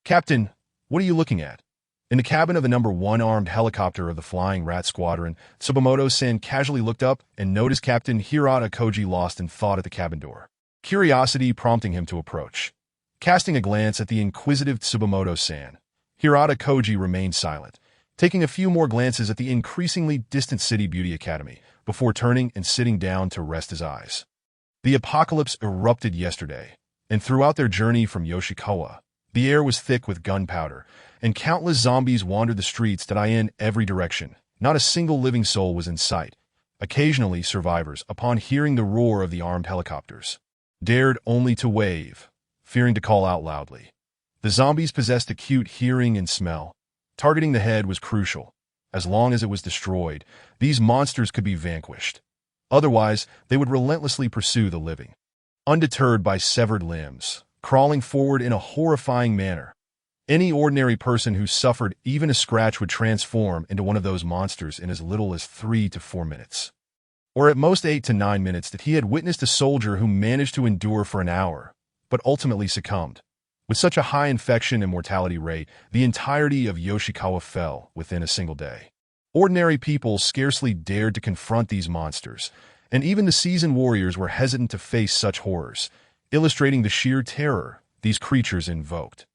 "Captain, what are you looking at?" In the cabin of the number 1 armed helicopter of the Flying Rat Squadron, Tsubamoto-san casually looked up and noticed Captain Hirata Koji lost in thought at the cabin door, curiosity prompting him to approach. Casting a glance at the inquisitive Tsubamoto-san, Hirata Koji remained silent, taking a few more glances at the increasingly distant City Beauty Academy before turning and sitting down to rest his eyes. The apocalypse erupted yesterday, and throughout their journey from Yoshikawa, the air was thick with gunpowder, and countless zombies wandered the streets in every direction. Not a single living soul was in sight. Occasionally, survivors, upon hearing the roar of the armed helicopters, dared only to wave, fearing to call out loudly. The zombies possessed acute hearing and smell. Targeting the head was crucial. As long as it was destroyed, these monsters could be vanquished. Otherwise, they would relentlessly pursue the living, undeterred by severed limbs, crawling forward in a horrifying manner. Any ordinary person who suffered even a scratch would transform into one of those monsters in as little as 3 to 4 minutes. Or at most 8 to 9 minutes. That he had witnessed a soldier who managed to endure for an hour, but ultimately succumbed. With such a high infection and mortality rate, the entirety of Yoshikawa fell within a single day. Ordinary people scarcely dared to confront these monsters, and even the seasoned warriors were hesitant to face such horrors, illustrating the sheer terror these creatures invoked.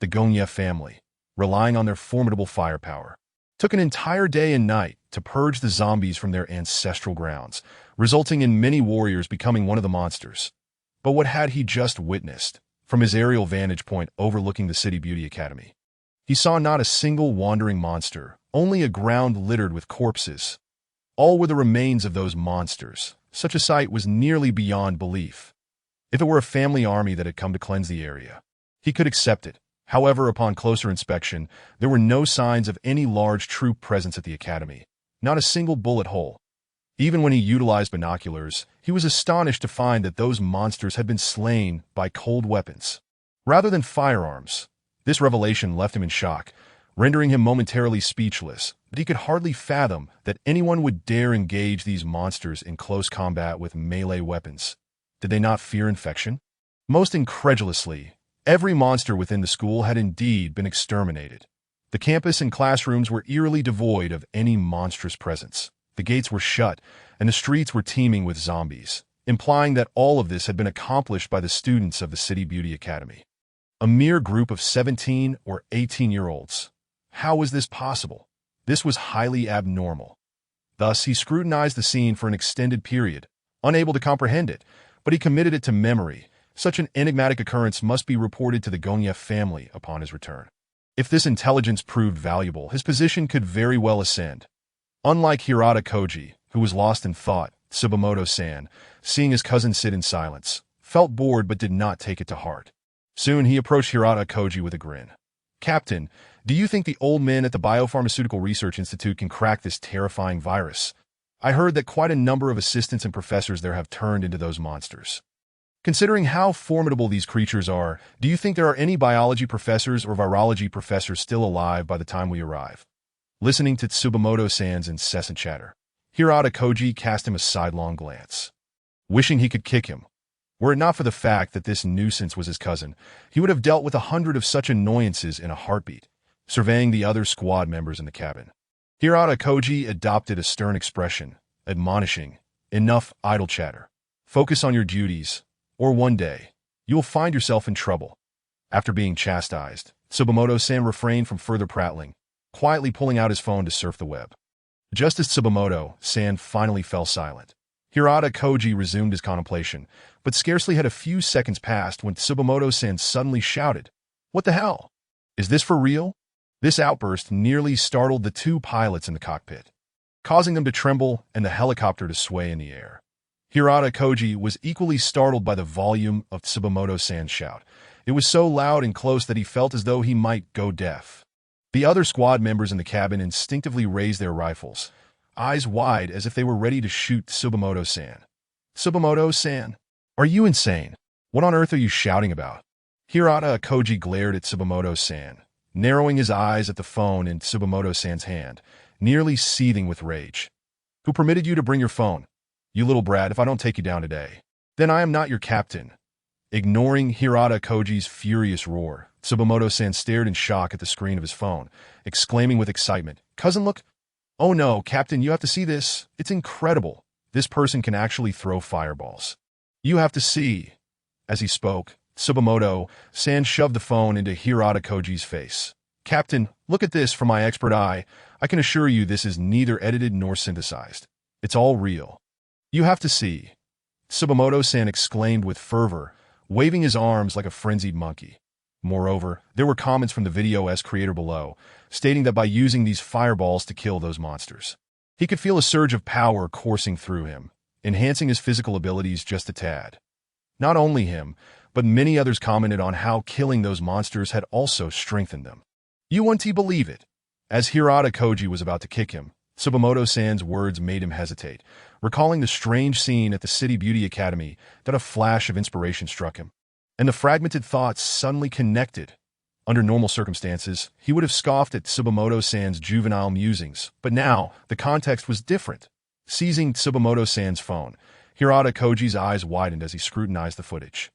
The Gongye family, relying on their formidable firepower, took an entire day and night to purge the zombies from their ancestral grounds, resulting in many warriors becoming one of the monsters. But what had he just witnessed? From his aerial vantage point overlooking the City Beauty Academy, he saw not a single wandering monster, only a ground littered with corpses. All were the remains of those monsters. Such a sight was nearly beyond belief. If it were a family army that had come to cleanse the area, he could accept it. However, upon closer inspection, there were no signs of any large troop presence at the academy, not a single bullet hole. Even when he utilized binoculars, he was astonished to find that those monsters had been slain by cold weapons, rather than firearms. This revelation left him in shock, rendering him momentarily speechless, but he could hardly fathom that anyone would dare engage these monsters in close combat with melee weapons. Did they not fear infection? Most incredulously, every monster within the school had indeed been exterminated. The campus and classrooms were eerily devoid of any monstrous presence. The gates were shut, and the streets were teeming with zombies, implying that all of this had been accomplished by the students of the City Beauty Academy. A mere group of 17 or 18-year-olds. How was this possible? This was highly abnormal. Thus, he scrutinized the scene for an extended period, unable to comprehend it, but he committed it to memory. Such an enigmatic occurrence must be reported to the Gongye family upon his return. If this intelligence proved valuable, his position could very well ascend. Unlike Hirata Koji, who was lost in thought, Tsubamoto-san, seeing his cousin sit in silence, felt bored but did not take it to heart. Soon he approached Hirata Koji with a grin. "Captain, do you think the old men at the Biopharmaceutical Research Institute can crack this terrifying virus? I heard that quite a number of assistants and professors there have turned into those monsters. Considering how formidable these creatures are, do you think there are any biology professors or virology professors still alive by the time we arrive?" Listening to Tsubamoto-san's incessant chatter, Hirata Koji cast him a sidelong glance. wishing he could kick him. Were it not for the fact that this nuisance was his cousin, he would have dealt with 100 of such annoyances in a heartbeat, surveying the other squad members in the cabin. Hirata Koji adopted a stern expression, admonishing, "Enough idle chatter. Focus on your duties, or one day, you will find yourself in trouble." After being chastised, Tsubamoto-san refrained from further prattling, quietly pulling out his phone to surf the web. Just as Tsubamoto-san finally fell silent, Hirata Koji resumed his contemplation, but scarcely had a few seconds passed when Tsubamoto-san suddenly shouted, "What the hell? Is this for real?" This outburst nearly startled the two pilots in the cockpit, causing them to tremble and the helicopter to sway in the air. Hirata Koji was equally startled by the volume of Tsubamoto-san's shout. It was so loud and close that he felt as though he might go deaf. The other squad members in the cabin instinctively raised their rifles, eyes wide as if they were ready to shoot Tsubamoto-san. "Tsubamoto-san, are you insane? What on earth are you shouting about?" Hirata Koji glared at Tsubamoto-san, narrowing his eyes at the phone in Tsubamoto-san's hand, nearly seething with rage. "Who permitted you to bring your phone? You little brat, if I don't take you down today, then I am not your captain." Ignoring Hirata Koji's furious roar, Tsubamoto-san stared in shock at the screen of his phone, exclaiming with excitement, "Cousin, look! Oh no, Captain, you have to see this. It's incredible. This person can actually throw fireballs. You have to see." As he spoke, Tsubamoto-san shoved the phone into Hirata Koji's face. "Captain, look at this from my expert eye. I can assure you this is neither edited nor synthesized. It's all real. You have to see." Tsubamoto-san exclaimed with fervor, waving his arms like a frenzied monkey. Moreover, there were comments from the video's creator below, stating that by using these fireballs to kill those monsters, he could feel a surge of power coursing through him, enhancing his physical abilities just a tad. Not only him, but many others commented on how killing those monsters had also strengthened them. "You wouldn't believe it." As Hirata Koji was about to kick him, Tsubamoto-san's words made him hesitate, recalling the strange scene at the City Beauty Academy that a flash of inspiration struck him, and the fragmented thoughts suddenly connected. Under normal circumstances, he would have scoffed at Tsubamoto-san's juvenile musings, but now the context was different. Seizing Tsubamoto-san's phone, Hirata Koji's eyes widened as he scrutinized the footage,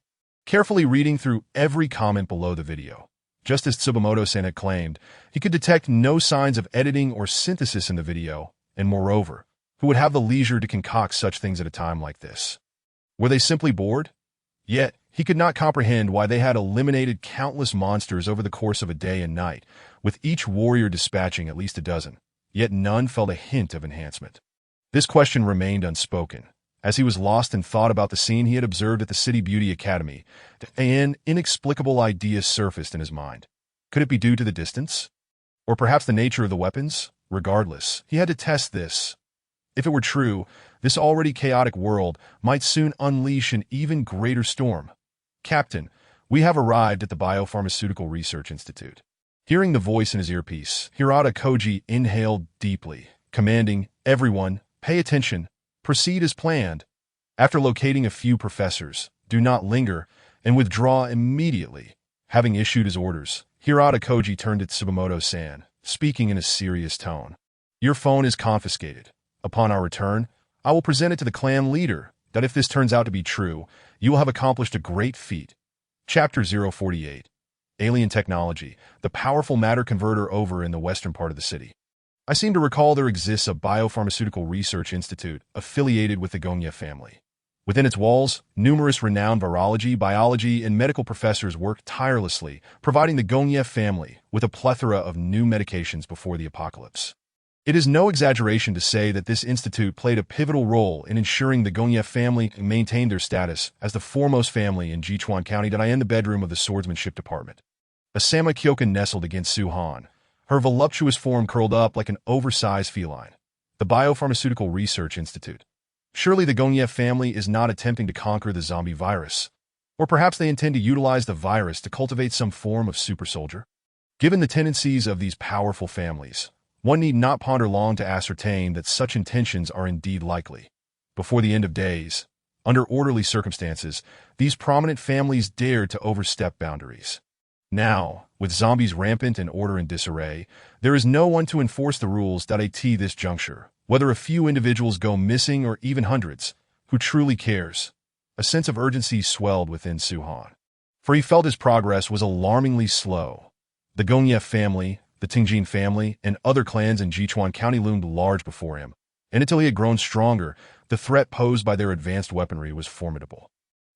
carefully reading through every comment below the video. Just as Tsubamoto-san had claimed, he could detect no signs of editing or synthesis in the video, and moreover, who would have the leisure to concoct such things at a time like this? Were they simply bored? Yet, he could not comprehend why they had eliminated countless monsters over the course of a day and night, with each warrior dispatching at least a dozen, yet none felt a hint of enhancement. This question remained unspoken. As he was lost in thought about the scene he had observed at the City Beauty Academy, an inexplicable idea surfaced in his mind. Could it be due to the distance? Or perhaps the nature of the weapons? Regardless, he had to test this. If it were true, this already chaotic world might soon unleash an even greater storm. "Captain, we have arrived at the Biopharmaceutical Research Institute." Hearing the voice in his earpiece, Hirata Koji inhaled deeply, commanding, "Everyone, pay attention. Proceed as planned. After locating a few professors, do not linger, and withdraw immediately." Having issued his orders, Hirata Koji turned to Tsubamoto-san, speaking in a serious tone. "Your phone is confiscated. Upon our return, I will present it to the clan leader, that if this turns out to be true, you will have accomplished a great feat." Chapter 048. Alien Technology, the powerful matter converter over in the western part of the city. I seem to recall there exists a biopharmaceutical research institute affiliated with the Gonya family. Within its walls, numerous renowned virology, biology, and medical professors work tirelessly, providing the Gonya family with a plethora of new medications before the apocalypse. It is no exaggeration to say that this institute played a pivotal role in ensuring the Gonya family maintained their status as the foremost family in Jichuan County. In the bedroom of the swordsmanship department, Asama Kyoka nestled against Suhan, her voluptuous form curled up like an oversized feline. The Biopharmaceutical Research Institute. Surely the Gonya family is not attempting to conquer the zombie virus. Or perhaps they intend to utilize the virus to cultivate some form of super soldier? Given the tendencies of these powerful families, one need not ponder long to ascertain that such intentions are indeed likely. Before the end of days, under orderly circumstances, these prominent families dared to overstep boundaries. Now, with zombies rampant and order in disarray, there is no one to enforce the rules. At this juncture, whether a few individuals go missing or even hundreds, who truly cares. A sense of urgency swelled within Su-han, for he felt his progress was alarmingly slow. The Gongye family, the Tingjin family, and other clans in Jichuan County loomed large before him, and until he had grown stronger, the threat posed by their advanced weaponry was formidable.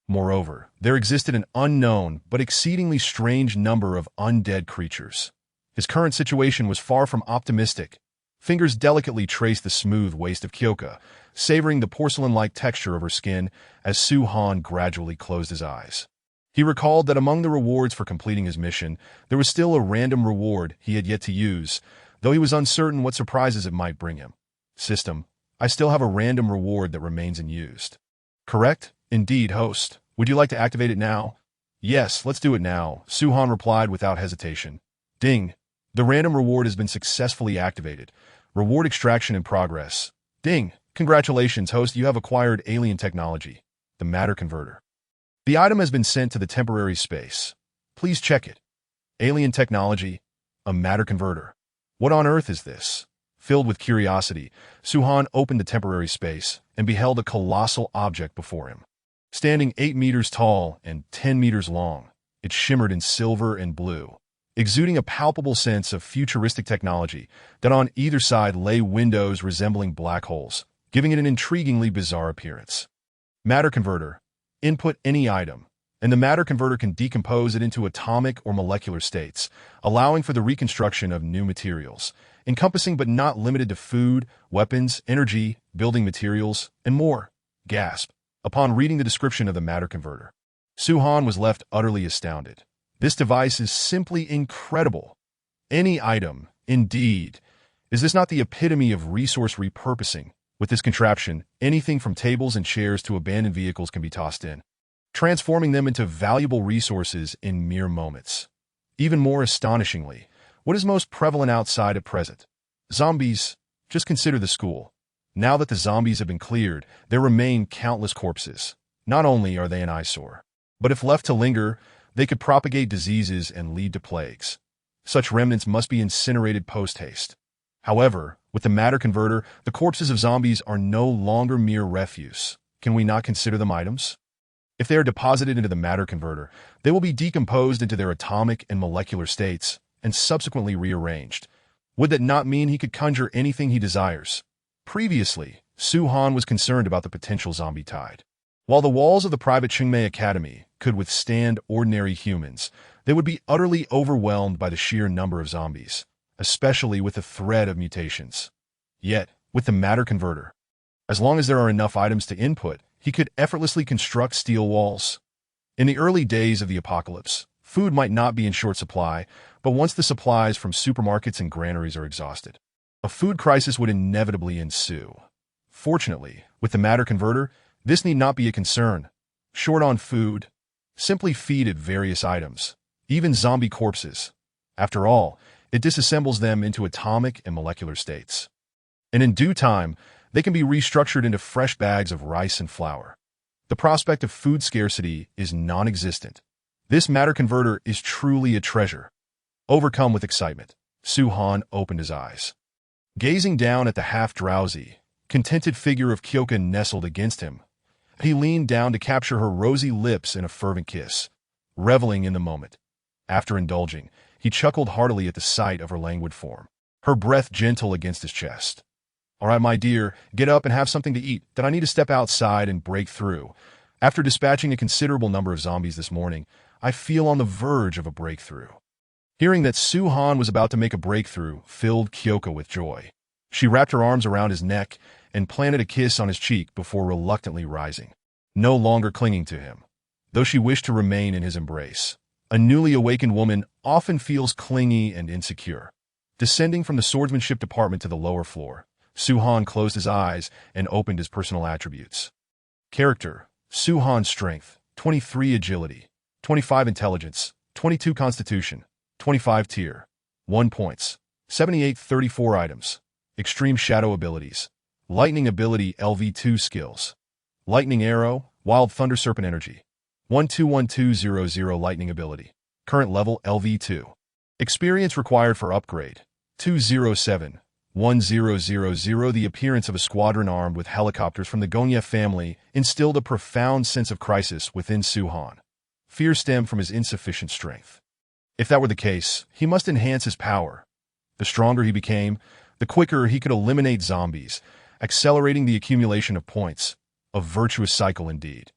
Moreover, there existed an unknown but exceedingly strange number of undead creatures. His current situation was far from optimistic. Fingers delicately traced the smooth waist of Kyoka, savoring the porcelain-like texture of her skin as Su-han gradually closed his eyes. He recalled that among the rewards for completing his mission, there was still a random reward he had yet to use, though he was uncertain what surprises it might bring him. System, I still have a random reward that remains unused. Correct? Indeed, host. Would you like to activate it now? Yes, let's do it now, Su-han replied without hesitation. Ding. The random reward has been successfully activated. Reward extraction in progress. Ding. Congratulations, host, you have acquired alien technology, the matter converter. The item has been sent to the temporary space. Please check it. Alien technology, a matter converter. What on earth is this? Filled with curiosity, Su-han opened the temporary space and beheld a colossal object before him. Standing 8 meters tall and 10 meters long, it shimmered in silver and blue, exuding a palpable sense of futuristic technology that on either side lay windows resembling black holes, giving it an intriguingly bizarre appearance. Matter converter. Input any item, and the matter converter can decompose it into atomic or molecular states, allowing for the reconstruction of new materials, encompassing but not limited to food, weapons, energy, building materials, and more. Gasp. Upon reading the description of the matter converter, Su-han was left utterly astounded. This device is simply incredible. Any item, indeed. Is this not the epitome of resource repurposing? With this contraption, anything from tables and chairs to abandoned vehicles can be tossed in, transforming them into valuable resources in mere moments. Even more astonishingly, what is most prevalent outside at present? Zombies. Just consider the school. Now that the zombies have been cleared, there remain countless corpses. Not only are they an eyesore, but if left to linger, they could propagate diseases and lead to plagues. Such remnants must be incinerated post-haste. However, with the matter converter, the corpses of zombies are no longer mere refuse. Can we not consider them items? If they are deposited into the matter converter, they will be decomposed into their atomic and molecular states and subsequently rearranged. Would that not mean he could conjure anything he desires? Previously, Su-han was concerned about the potential zombie tide. While the walls of the private Chungmei Academy could withstand ordinary humans, they would be utterly overwhelmed by the sheer number of zombies, especially with the threat of mutations. Yet, with the matter converter, as long as there are enough items to input, he could effortlessly construct steel walls. In the early days of the apocalypse, food might not be in short supply, but once the supplies from supermarkets and granaries are exhausted, a food crisis would inevitably ensue. Fortunately, with the matter converter, this need not be a concern. Short on food, simply feed it various items, even zombie corpses. After all, it disassembles them into atomic and molecular states. And in due time, they can be restructured into fresh bags of rice and flour. The prospect of food scarcity is non-existent. This matter converter is truly a treasure. Overcome with excitement, Su-han opened his eyes. Gazing down at the half-drowsy, contented figure of Kyoka nestled against him, he leaned down to capture her rosy lips in a fervent kiss, reveling in the moment. After indulging, he chuckled heartily at the sight of her languid form, her breath gentle against his chest. All right, my dear, get up and have something to eat, that I need to step outside and break through. After dispatching a considerable number of zombies this morning, I feel on the verge of a breakthrough. Hearing that Su-han was about to make a breakthrough filled Kyoka with joy. She wrapped her arms around his neck and planted a kiss on his cheek before reluctantly rising, no longer clinging to him, though she wished to remain in his embrace. A newly awakened woman often feels clingy and insecure. Descending from the swordsmanship department to the lower floor, Su-han closed his eyes and opened his personal attributes. Character: Su-han strength, 23 agility, 25 intelligence, 22 constitution, 25 tier, 1 points, 78 34 items, extreme shadow abilities, lightning ability LV2 skills, lightning arrow, wild thunder serpent energy, 121200 lightning ability, current level LV2, experience required for upgrade, 207, 1000. The appearance of a squadron armed with helicopters from the Gonye family instilled a profound sense of crisis within Suhan. Fear stemmed from his insufficient strength. If that were the case, he must enhance his power. The stronger he became, the quicker he could eliminate zombies, accelerating the accumulation of points. A virtuous cycle indeed.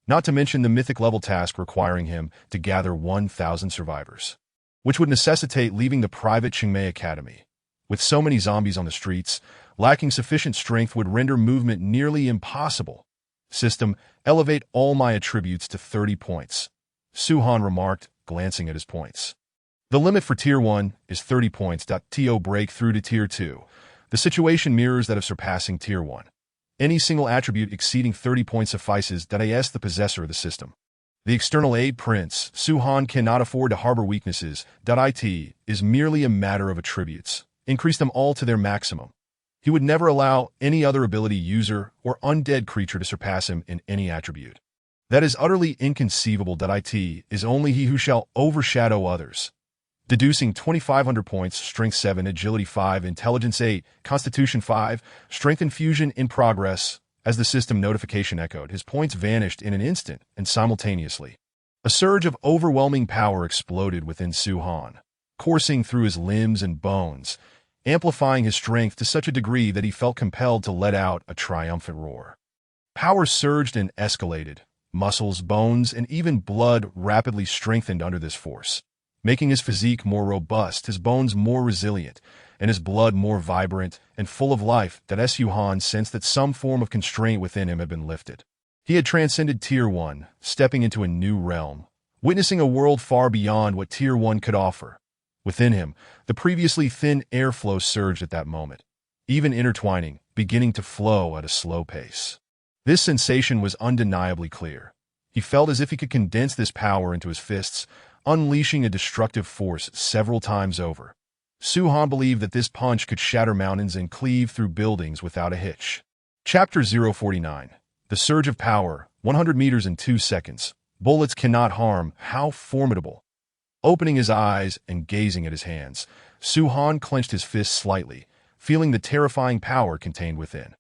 Not to mention the mythic-level task requiring him to gather 1,000 survivors, which would necessitate leaving the private Qingmei Academy. With so many zombies on the streets, lacking sufficient strength would render movement nearly impossible. System, elevate all my attributes to 30 points. Suhan remarked, glancing at his points. The limit for Tier 1 is 30 points. To break through to Tier 2. The situation mirrors that of surpassing Tier 1. Any single attribute exceeding 30 points suffices. The possessor of the system. The external aid Prince, Suhan cannot afford to harbor weaknesses. It is merely a matter of attributes. Increase them all to their maximum. He would never allow any other ability user or undead creature to surpass him in any attribute. That is utterly inconceivable. It is only he who shall overshadow others. Deducing 2,500 points, Strength 7, Agility 5, Intelligence 8, Constitution 5, Strength Infusion in progress. As the system notification echoed, his points vanished in an instant and simultaneously. A surge of overwhelming power exploded within Suhan, coursing through his limbs and bones, amplifying his strength to such a degree that he felt compelled to let out a triumphant roar. Power surged and escalated. Muscles, bones, and even blood rapidly strengthened under this force, making his physique more robust, his bones more resilient, and his blood more vibrant and full of life. Suhan sensed that some form of constraint within him had been lifted. He had transcended Tier 1, stepping into a new realm, witnessing a world far beyond what Tier 1 could offer. Within him, the previously thin airflow surged at that moment, even intertwining, beginning to flow at a slow pace. This sensation was undeniably clear. He felt as if he could condense this power into his fists, unleashing a destructive force several times over. Suhan believed that this punch could shatter mountains and cleave through buildings without a hitch. Chapter 049. The Surge of Power, 100 meters in 2 seconds. Bullets cannot harm. How formidable. Opening his eyes and gazing at his hands, Suhan clenched his fists slightly, feeling the terrifying power contained within.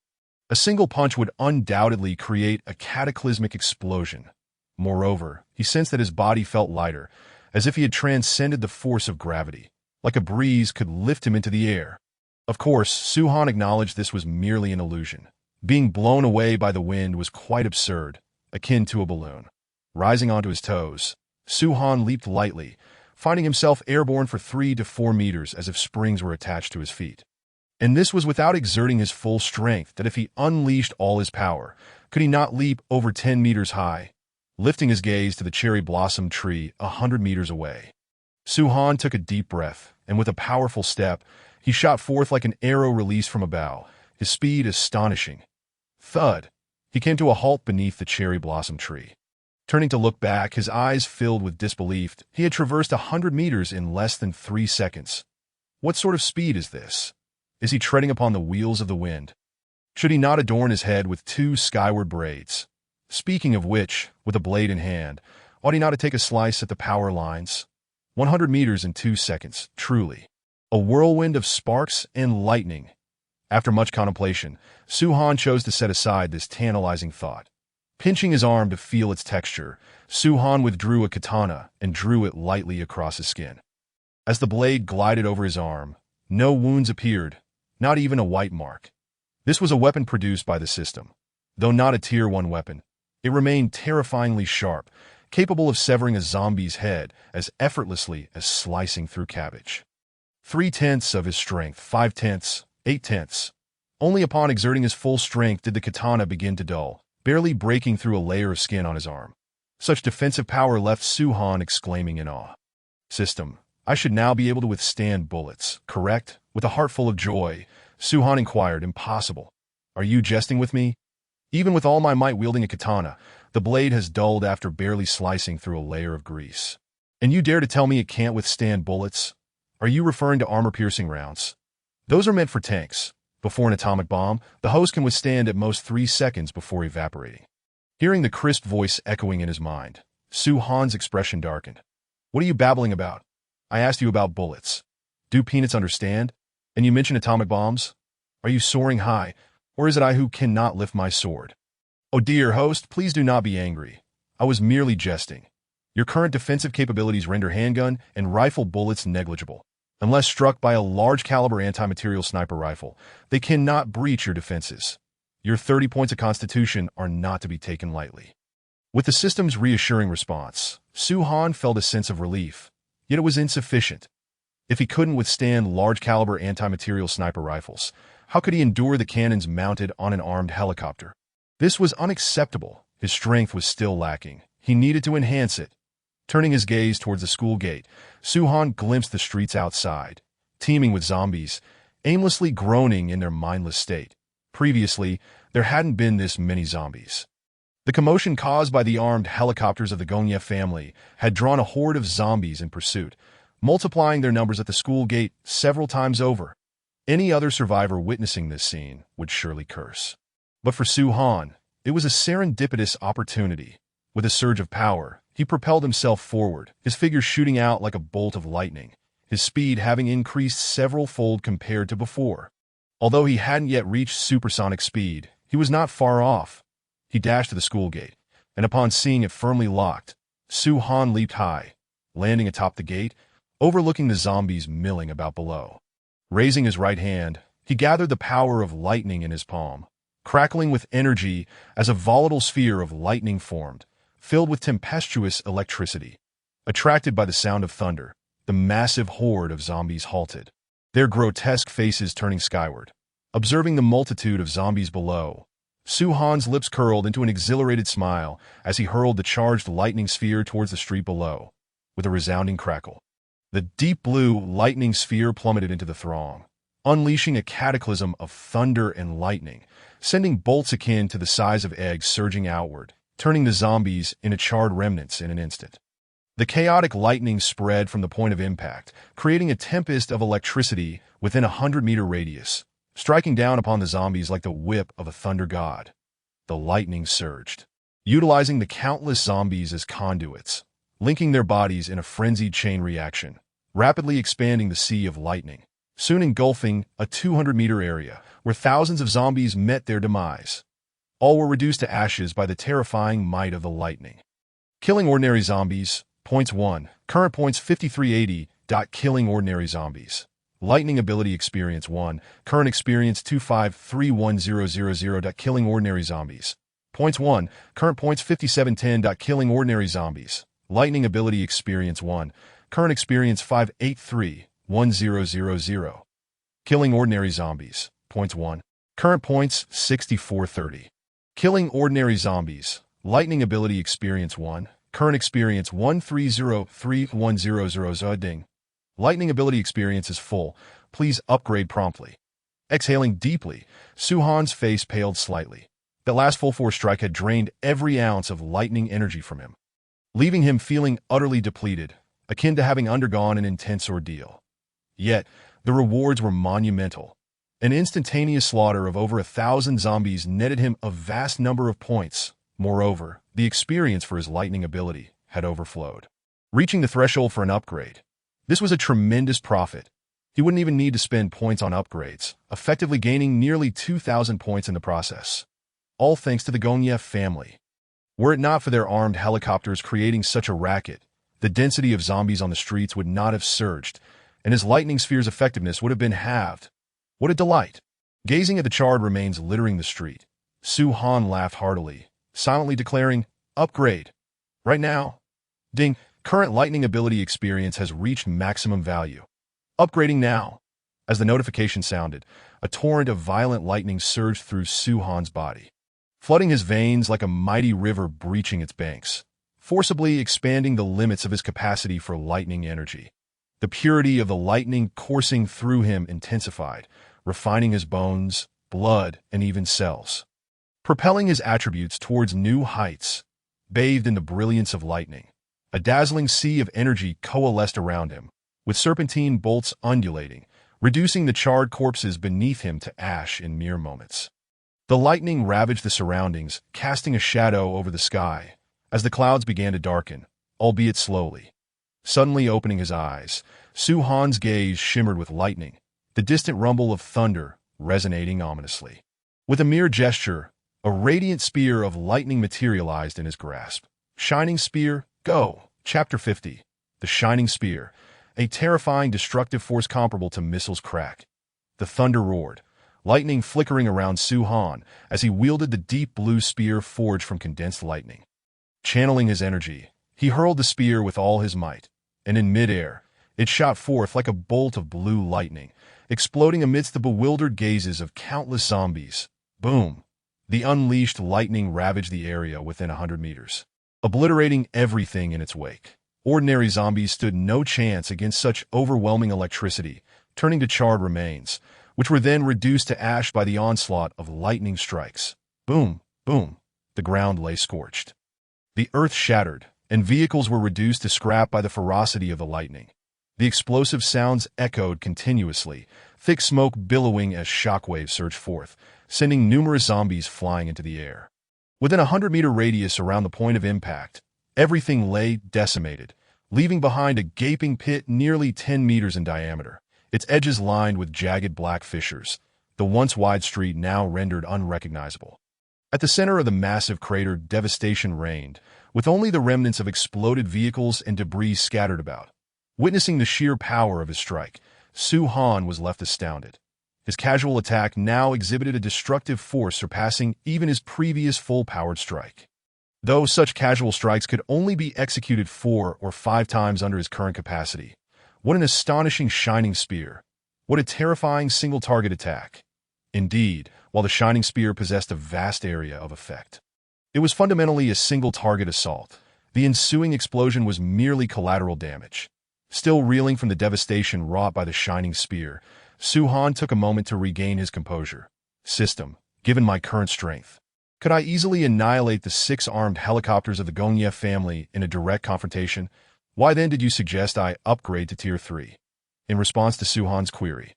A single punch would undoubtedly create a cataclysmic explosion. Moreover, he sensed that his body felt lighter, as if he had transcended the force of gravity, like a breeze could lift him into the air. Of course, Suhan acknowledged this was merely an illusion. Being blown away by the wind was quite absurd, akin to a balloon. Rising onto his toes, Suhan leaped lightly, finding himself airborne for 3 to 4 meters as if springs were attached to his feet. And this was without exerting his full strength. If he unleashed all his power, could he not leap over 10 meters high? Lifting his gaze to the cherry blossom tree 100 meters away, Suhan took a deep breath, and with a powerful step, he shot forth like an arrow released from a bow, his speed astonishing. Thud! He came to a halt beneath the cherry blossom tree. Turning to look back, his eyes filled with disbelief. He had traversed 100 meters in less than 3 seconds. What sort of speed is this? Is he treading upon the wheels of the wind? Should he not adorn his head with 2 skyward braids? Speaking of which, with a blade in hand, ought he not to take a slice at the power lines? 100 meters in 2 seconds, truly. A whirlwind of sparks and lightning. After much contemplation, Suhan chose to set aside this tantalizing thought. Pinching his arm to feel its texture, Suhan withdrew a katana and drew it lightly across his skin. As the blade glided over his arm, no wounds appeared, not even a white mark. This was a weapon produced by the system. Though not a Tier 1 weapon, it remained terrifyingly sharp, capable of severing a zombie's head as effortlessly as slicing through cabbage. 3/10 of his strength, 5/10, 8/10. Only upon exerting his full strength did the katana begin to dull, barely breaking through a layer of skin on his arm. Such defensive power left Suhan exclaiming in awe. System, I should now be able to withstand bullets, correct? With a heart full of joy, Suhan inquired, impossible. Are you jesting with me? Even with all my might wielding a katana, the blade has dulled after barely slicing through a layer of grease. And you dare to tell me it can't withstand bullets? Are you referring to armor-piercing rounds? Those are meant for tanks. Before an atomic bomb, the host can withstand at most 3 seconds before evaporating. Hearing the crisp voice echoing in his mind, Suhan's expression darkened. What are you babbling about? I asked you about bullets. Do peanuts understand? And you mention atomic bombs? Are you soaring high, or is it I who cannot lift my sword? Oh dear host, please do not be angry. I was merely jesting. Your current defensive capabilities render handgun and rifle bullets negligible. Unless struck by a large-caliber anti-material sniper rifle, they cannot breach your defenses. Your 30 points of constitution are not to be taken lightly. With the system's reassuring response, Su-Han felt a sense of relief, yet it was insufficient. If he couldn't withstand large-caliber anti-material sniper rifles, how could he endure the cannons mounted on an armed helicopter? This was unacceptable. His strength was still lacking. He needed to enhance it. Turning his gaze towards the school gate, Su-Han glimpsed the streets outside, teeming with zombies, aimlessly groaning in their mindless state. Previously, there hadn't been this many zombies. The commotion caused by the armed helicopters of the Gonye family had drawn a horde of zombies in pursuit, multiplying their numbers at the school gate several times over. Any other survivor witnessing this scene would surely curse. But for Su-Han, it was a serendipitous opportunity. With a surge of power, he propelled himself forward, his figure shooting out like a bolt of lightning, his speed having increased several-fold compared to before. Although he hadn't yet reached supersonic speed, he was not far off. He dashed to the school gate, and upon seeing it firmly locked, Su-Han leaped high, landing atop the gate, overlooking the zombies milling about below. Raising his right hand, he gathered the power of lightning in his palm, crackling with energy as a volatile sphere of lightning formed, filled with tempestuous electricity. Attracted by the sound of thunder, the massive horde of zombies halted, their grotesque faces turning skyward. Observing the multitude of zombies below, Su-Han's lips curled into an exhilarated smile as he hurled the charged lightning sphere towards the street below. With a resounding crackle, the deep blue lightning sphere plummeted into the throng, unleashing a cataclysm of thunder and lightning, sending bolts akin to the size of eggs surging outward, turning the zombies into charred remnants in an instant. The chaotic lightning spread from the point of impact, creating a tempest of electricity within a 100-meter radius, striking down upon the zombies like the whip of a thunder god. The lightning surged, utilizing the countless zombies as conduits, linking their bodies in a frenzied chain reaction, rapidly expanding the sea of lightning, soon engulfing a 200-meter area where thousands of zombies met their demise. All were reduced to ashes by the terrifying might of the lightning. Killing ordinary zombies. Points 1. Current points 5380. Killing ordinary zombies. Lightning ability experience 1. Current experience 2531000. Killing ordinary zombies. Points 1. Current points 5710. Killing ordinary zombies. Lightning ability experience 1. Current experience 5831000. Killing ordinary zombies. Points 1. Current points 6430. Killing ordinary zombies. Lightning ability experience 1. Current experience 1303100. Ding. Lightning ability experience is full. Please upgrade promptly. Exhaling deeply, Su-Han's face paled slightly. That last full force strike had drained every ounce of lightning energy from him, leaving him feeling utterly depleted, akin to having undergone an intense ordeal. Yet, the rewards were monumental. An instantaneous slaughter of over 1,000 zombies netted him a vast number of points. Moreover, the experience for his lightning ability had overflowed, reaching the threshold for an upgrade. This was a tremendous profit. He wouldn't even need to spend points on upgrades, effectively gaining nearly 2,000 points in the process. All thanks to the Gonye family. Were it not for their armed helicopters creating such a racket, the density of zombies on the streets would not have surged, and his lightning sphere's effectiveness would have been halved. What a delight! Gazing at the charred remains littering the street, Su-Han laughed heartily, silently declaring, "Upgrade. Right now." Ding. Current lightning ability experience has reached maximum value. Upgrading now. As the notification sounded, a torrent of violent lightning surged through Su-Han's body, flooding his veins like a mighty river breaching its banks, forcibly expanding the limits of his capacity for lightning energy. The purity of the lightning coursing through him intensified, refining his bones, blood, and even cells, propelling his attributes towards new heights. Bathed in the brilliance of lightning, a dazzling sea of energy coalesced around him, with serpentine bolts undulating, reducing the charred corpses beneath him to ash in mere moments. The lightning ravaged the surroundings, casting a shadow over the sky, as the clouds began to darken, albeit slowly. Suddenly opening his eyes, Su-Han's gaze shimmered with lightning, the distant rumble of thunder resonating ominously. With a mere gesture, a radiant spear of lightning materialized in his grasp. Shining Spear, go! Chapter 50. The Shining Spear, a terrifying destructive force comparable to missiles crack. The thunder roared, lightning flickering around Su-Han as he wielded the deep blue spear forged from condensed lightning. Channeling his energy, he hurled the spear with all his might, and in midair, it shot forth like a bolt of blue lightning, exploding amidst the bewildered gazes of countless zombies. Boom! The unleashed lightning ravaged the area within 100 meters, obliterating everything in its wake. Ordinary zombies stood no chance against such overwhelming electricity, turning to charred remains, which were then reduced to ash by the onslaught of lightning strikes. Boom, boom, the ground lay scorched. The earth shattered, and vehicles were reduced to scrap by the ferocity of the lightning. The explosive sounds echoed continuously, thick smoke billowing as shockwaves surged forth, sending numerous zombies flying into the air. Within a 100-meter radius around the point of impact, everything lay decimated, leaving behind a gaping pit nearly 10 meters in diameter, its edges lined with jagged black fissures, the once wide street now rendered unrecognizable. At the center of the massive crater, devastation reigned, with only the remnants of exploded vehicles and debris scattered about. Witnessing the sheer power of his strike, Su-Han was left astounded. His casual attack now exhibited a destructive force surpassing even his previous full-powered strike. Though such casual strikes could only be executed 4 or 5 times under his current capacity, what an astonishing Shining Spear! What a terrifying single-target attack! Indeed, while the Shining Spear possessed a vast area of effect, it was fundamentally a single-target assault. The ensuing explosion was merely collateral damage. Still reeling from the devastation wrought by the Shining Spear, Su-Han took a moment to regain his composure. System, given my current strength, could I easily annihilate the 6 armed helicopters of the Gongye family in a direct confrontation? Why then did you suggest I upgrade to Tier 3? In response to Su-Han's query,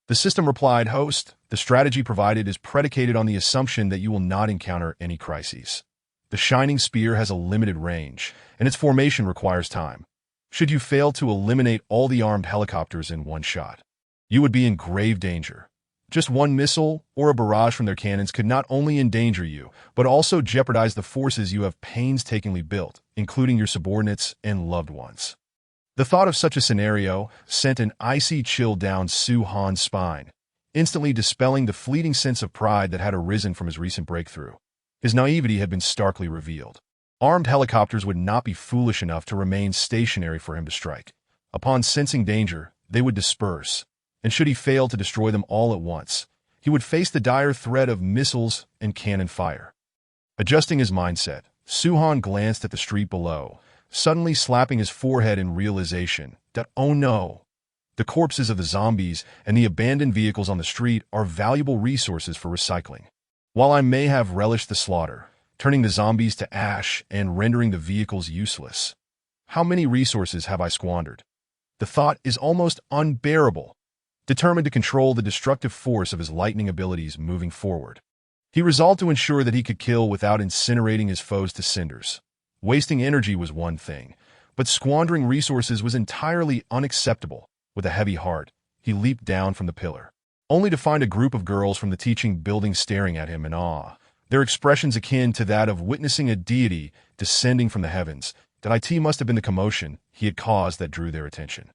the system replied, Host, the strategy provided is predicated on the assumption that you will not encounter any crises. The Shining Spear has a limited range, and its formation requires time. Should you fail to eliminate all the armed helicopters in one shot, you would be in grave danger. Just one missile or a barrage from their cannons could not only endanger you, but also jeopardize the forces you have painstakingly built, including your subordinates and loved ones. The thought of such a scenario sent an icy chill down Su-Han's spine, instantly dispelling the fleeting sense of pride that had arisen from his recent breakthrough. His naivety had been starkly revealed. Armed helicopters would not be foolish enough to remain stationary for him to strike. Upon sensing danger, they would disperse, and should he fail to destroy them all at once, he would face the dire threat of missiles and cannon fire. Adjusting his mindset, Su-Han glanced at the street below, suddenly slapping his forehead in realization that, oh no, the corpses of the zombies and the abandoned vehicles on the street are valuable resources for recycling. While I may have relished the slaughter, turning the zombies to ash and rendering the vehicles useless, how many resources have I squandered? The thought is almost unbearable. Determined to control the destructive force of his lightning abilities moving forward, he resolved to ensure that he could kill without incinerating his foes to cinders. Wasting energy was one thing, but squandering resources was entirely unacceptable. With a heavy heart, he leaped down from the pillar, only to find a group of girls from the teaching building staring at him in awe, their expressions akin to that of witnessing a deity descending from the heavens. That it must have been the commotion he had caused that drew their attention.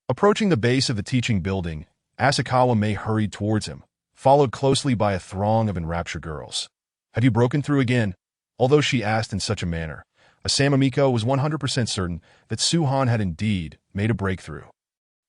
Approaching the base of the teaching building, Asakawa Mei hurried towards him, followed closely by a throng of enraptured girls. Have you broken through again? Although she asked in such a manner, Asamamiko was 100% certain that Su-Han had indeed made a breakthrough.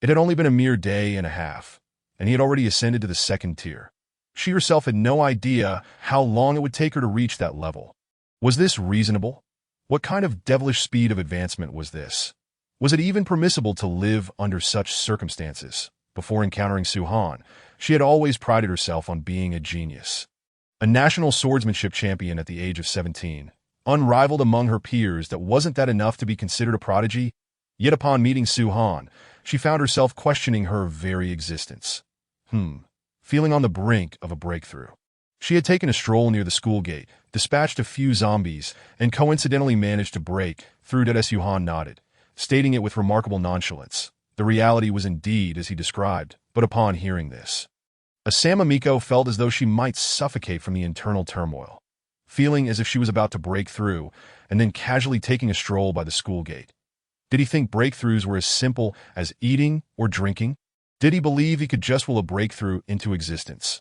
It had only been a mere day and a half, and he had already ascended to the 2nd tier. She herself had no idea how long it would take her to reach that level. Was this reasonable? What kind of devilish speed of advancement was this? Was it even permissible to live under such circumstances? Before encountering Su-Han, she had always prided herself on being a genius. A national swordsmanship champion at the age of 17, unrivaled among her peers. That wasn't that enough to be considered a prodigy? Yet upon meeting Su-Han, she found herself questioning her very existence. Feeling on the brink of a breakthrough. She had taken a stroll near the school gate, dispatched a few zombies, and coincidentally managed to break through. Su-Han nodded, stating it with remarkable nonchalance. The reality was indeed as he described. But upon hearing this, Asama Miko felt as though she might suffocate from the internal turmoil, feeling as if she was about to break through and then casually taking a stroll by the school gate. Did he think breakthroughs were as simple as eating or drinking? Did he believe he could just will a breakthrough into existence?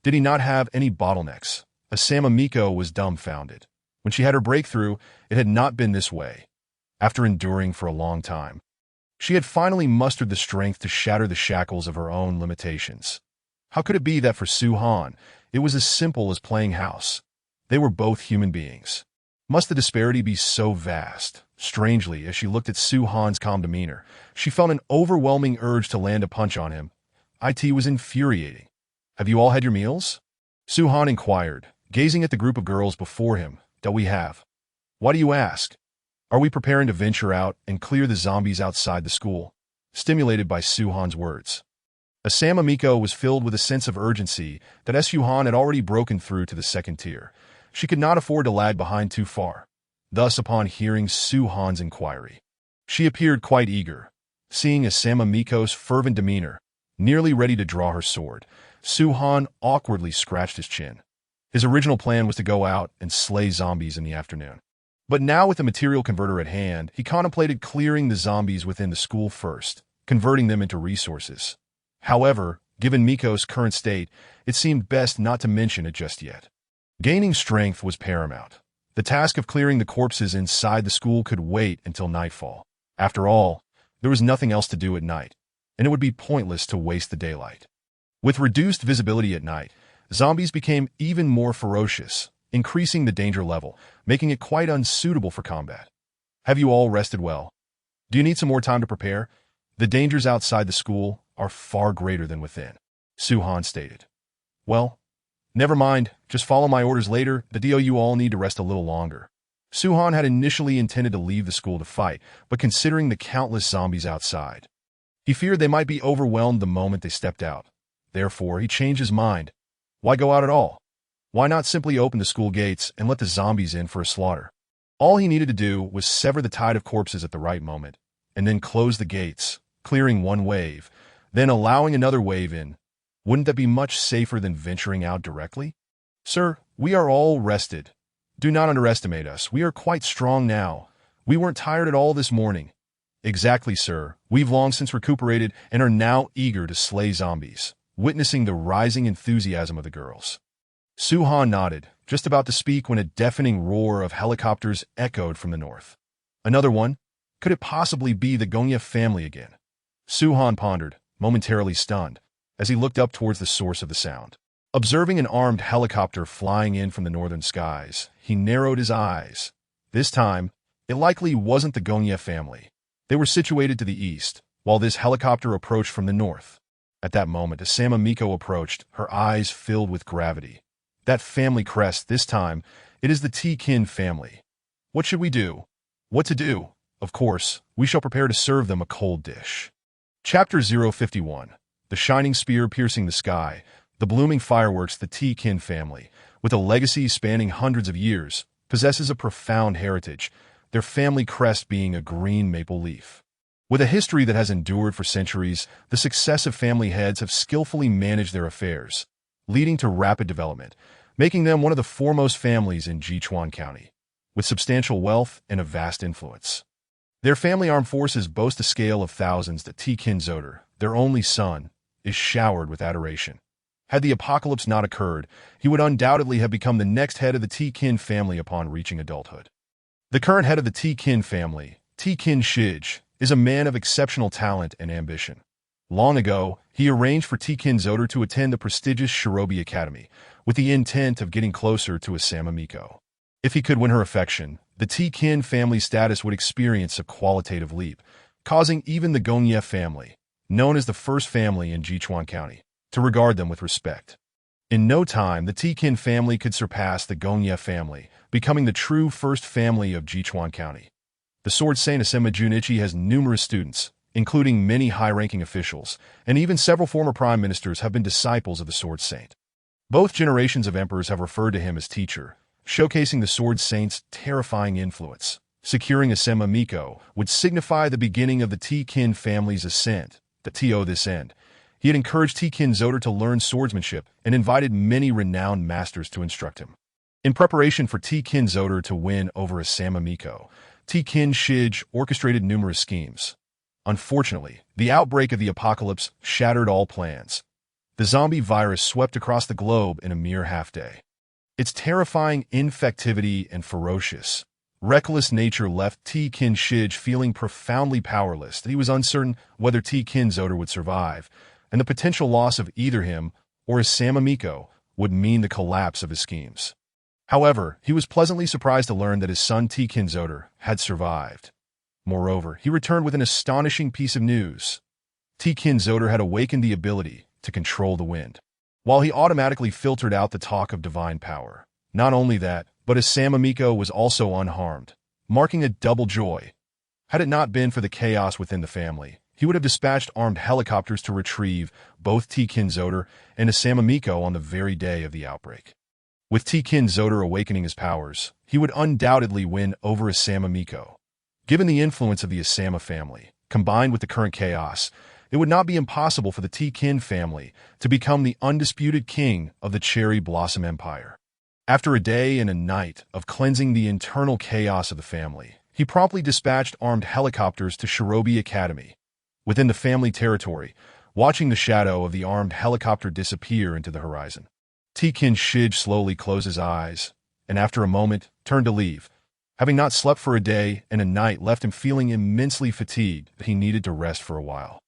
Did he not have any bottlenecks? Asama Miko was dumbfounded. When she had her breakthrough, it had not been this way. After enduring for a long time, she had finally mustered the strength to shatter the shackles of her own limitations. How could it be that for Su-Han, it was as simple as playing house? They were both human beings. Must the disparity be so vast? Strangely, as she looked at Su-Han's calm demeanor, she felt an overwhelming urge to land a punch on him. It was infuriating. Have you all had your meals? Su-Han inquired, gazing at the group of girls before him. That we have. Why do you ask? Are we preparing to venture out and clear the zombies outside the school? Stimulated by Su-Han's words, Asama Miko was filled with a sense of urgency that as Su-Han had already broken through to the second tier. She could not afford to lag behind too far. Thus, upon hearing Su-Han's inquiry, she appeared quite eager. Seeing Asama Miko's fervent demeanor, nearly ready to draw her sword, Su-Han awkwardly scratched his chin. His original plan was to go out and slay zombies in the afternoon. But now with the material converter at hand, he contemplated clearing the zombies within the school first, converting them into resources. However, given Miko's current state, it seemed best not to mention it just yet. Gaining strength was paramount. The task of clearing the corpses inside the school could wait until nightfall. After all, there was nothing else to do at night, and it would be pointless to waste the daylight. With reduced visibility at night, zombies became even more ferocious, increasing the danger level, making it quite unsuitable for combat. Have you all rested well? Do you need some more time to prepare? The dangers outside the school are far greater than within, Su-Han stated. Well, never mind, just follow my orders later. You all need to rest a little longer. Su-Han had initially intended to leave the school to fight, but considering the countless zombies outside, he feared they might be overwhelmed the moment they stepped out. Therefore, he changed his mind. Why go out at all? Why not simply open the school gates and let the zombies in for a slaughter? All he needed to do was sever the tide of corpses at the right moment, and then close the gates, clearing one wave, then allowing another wave in. Wouldn't that be much safer than venturing out directly? Sir, we are all rested. Do not underestimate us. We are quite strong now. We weren't tired at all this morning. Exactly, sir. We've long since recuperated and are now eager to slay zombies, witnessing the rising enthusiasm of the girls. Su-Han nodded, just about to speak when a deafening roar of helicopters echoed from the north. Another one? Could it possibly be the Gonya family again? Su-Han pondered, momentarily stunned, as he looked up towards the source of the sound. Observing an armed helicopter flying in from the northern skies, he narrowed his eyes. This time, it likely wasn't the Gonya family. They were situated to the east, while this helicopter approached from the north. At that moment, Asama Miko approached, her eyes filled with gravity. That family crest, this time, it is the T-Kin family. What should we do? What to do? Of course, we shall prepare to serve them a cold dish. Chapter 051. The shining spear piercing the sky, the blooming fireworks. The T-Kin family, with a legacy spanning hundreds of years, possesses a profound heritage, their family crest being a green maple leaf. With a history that has endured for centuries, the successive family heads have skillfully managed their affairs, leading to rapid development, making them one of the foremost families in Jichuan County, with substantial wealth and a vast influence. Their family armed forces boast a scale of thousands. The T-Kin Zoder, their only son, is showered with adoration. Had the apocalypse not occurred, he would undoubtedly have become the next head of the T-Kin family upon reaching adulthood. The current head of the T-Kin family, T-Kin Shij, is a man of exceptional talent and ambition. Long ago, he arranged for T-Kin Zoder to attend the prestigious Shinobi Academy, with the intent of getting closer to Asama Miko. If he could win her affection, the T-Kin family status would experience a qualitative leap, causing even the Gonya family, known as the first family in Jichuan County, to regard them with respect. In no time, the T-Kin family could surpass the Gonya family, becoming the true first family of Jichuan County. The Sword Saint Asama Junichi has numerous students, including many high-ranking officials, and even several former prime ministers have been disciples of the Sword Saint. Both generations of emperors have referred to him as teacher, showcasing the Sword Saint's terrifying influence. Securing Asama Miko would signify the beginning of the T-Kin family's ascent. To this end, He had encouraged T-Kin Zoder to learn swordsmanship and invited many renowned masters to instruct him. In preparation for T-Kin Zoder to win over Asama Miko, T-Kin Shij orchestrated numerous schemes. Unfortunately, the outbreak of the apocalypse shattered all plans. The zombie virus swept across the globe in a mere half-day. Its terrifying infectivity and ferocious, reckless nature left T-Kin Shij feeling profoundly powerless. He was uncertain whether T-Kin Zoder would survive, and the potential loss of either him or Asama Miko would mean the collapse of his schemes. However, he was pleasantly surprised to learn that his son T-Kin Zoder had survived. Moreover, he returned with an astonishing piece of news. T-Kin Zoder had awakened the ability to control the wind. While he automatically filtered out the talk of divine power. Not only that, but Asama Miko was also unharmed, marking a double joy. Had it not been for the chaos within the family, he would have dispatched armed helicopters to retrieve both T-Kin Zoder and Asama Miko on the very day of the outbreak. With T-Kin Zoder awakening his powers, he would undoubtedly win over Asama Miko. Given the influence of the Asama family, combined with the current chaos, it would not be impossible for the T-Kin family to become the undisputed king of the Cherry Blossom Empire. After a day and a night of cleansing the internal chaos of the family, he promptly dispatched armed helicopters to Shirobie Academy. Within the family territory, watching the shadow of the armed helicopter disappear into the horizon, T-Kin Shij slowly closed his eyes, and after a moment, turned to leave. Having not slept for a day and a night left him feeling immensely fatigued that he needed to rest for a while.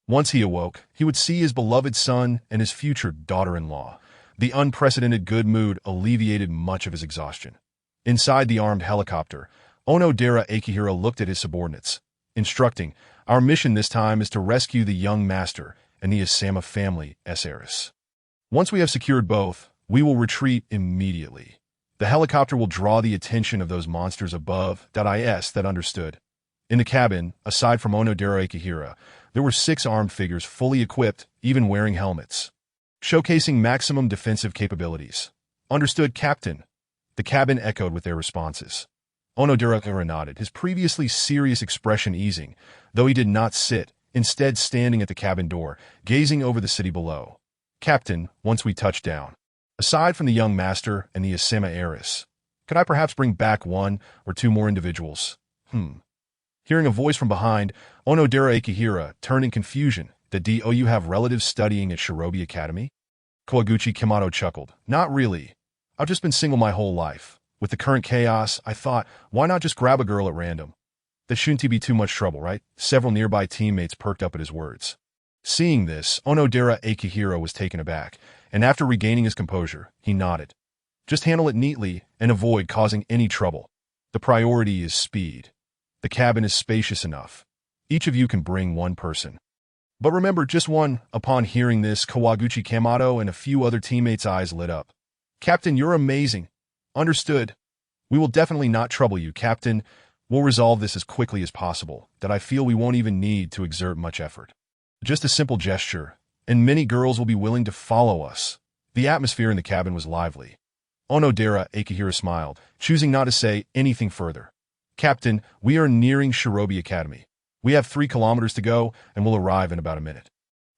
Once he awoke, he would see his beloved son and his future daughter-in-law. The unprecedented good mood alleviated much of his exhaustion. Inside the armed helicopter, Onodera Akihira looked at his subordinates, instructing, "Our mission this time is to rescue the young master and the Asama family heiress. Once we have secured both, we will retreat immediately. The helicopter will draw the attention of those monsters above. That understood." In the cabin, aside from Onodera Akihira, there were 6 armed figures fully equipped, even wearing helmets, showcasing maximum defensive capabilities. "Understood, Captain." The cabin echoed with their responses. Onodera Akihira nodded, his previously serious expression easing, though he did not sit, instead standing at the cabin door, gazing over the city below. "Captain, once we touch down, aside from the young master and the Asama heiress, could I perhaps bring back 1 or 2 more individuals?" Hearing a voice from behind, Onodera Akihira turned in confusion. "Do you have relatives studying at Shirobie Academy?" Kawaguchi Kimato chuckled. "Not really. I've just been single my whole life. With the current chaos, I thought, why not just grab a girl at random? That shouldn't be too much trouble, right?" Several nearby teammates perked up at his words. Seeing this, Onodera Akihira was taken aback, and after regaining his composure, he nodded. "Just handle it neatly and avoid causing any trouble. The priority is speed. The cabin is spacious enough. Each of you can bring 1 person. But remember, just 1." Upon hearing this, Kawaguchi Kimato and a few other teammates' eyes lit up. "Captain, you're amazing." "Understood. We will definitely not trouble you, Captain. We'll resolve this as quickly as possible. I feel we won't even need to exert much effort. Just a simple gesture, and many girls will be willing to follow us." The atmosphere in the cabin was lively. Onodera Akihira smiled, choosing not to say anything further. "Captain, we are nearing Shirobie Academy. We have 3 kilometers to go, and will arrive in about a minute."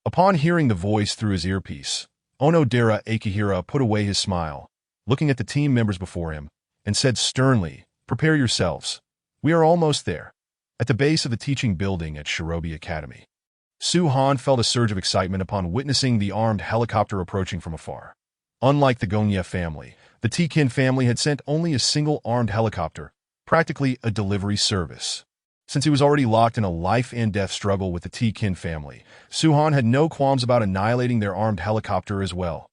Upon hearing the voice through his earpiece, Onodera Akihira put away his smile, looking at the team members before him, and said sternly, "Prepare yourselves. We are almost there." At the base of the teaching building at Shirobie Academy, Su-Han felt a surge of excitement upon witnessing the armed helicopter approaching from afar. Unlike the Gonye family, the T-Kin family had sent only a single armed helicopter, practically a delivery service. Since he was already locked in a life-and-death struggle with the T-Kin family, Su-Han had no qualms about annihilating their armed helicopter as well.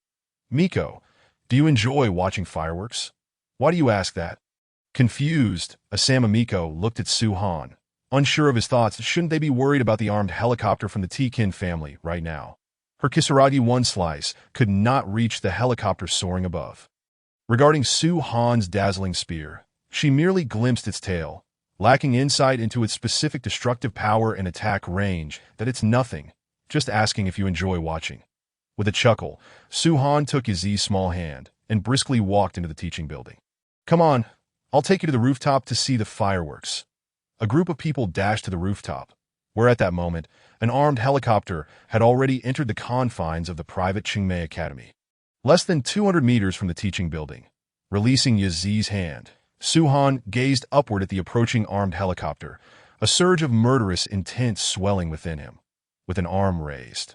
"Miko, do you enjoy watching fireworks?" "Why do you ask that?" Confused, Asama Miko looked at Su-Han, unsure of his thoughts. Shouldn't they be worried about the armed helicopter from the T-Kin family right now? Her Kisaragi 1 slice could not reach the helicopter soaring above. Regarding Su-Han's dazzling spear, she merely glimpsed its tail, lacking insight into its specific destructive power and attack range. "That it's nothing, just asking if you enjoy watching." With a chuckle, Su-Han took his small hand and briskly walked into the teaching building. "Come on, I'll take you to the rooftop to see the fireworks." A group of people dashed to the rooftop, where at that moment, an armed helicopter had already entered the confines of the private Qingmei Academy. Less than 200 meters from the teaching building, releasing Yazi's hand, Su-Han gazed upward at the approaching armed helicopter, a surge of murderous intent swelling within him, with an arm raised.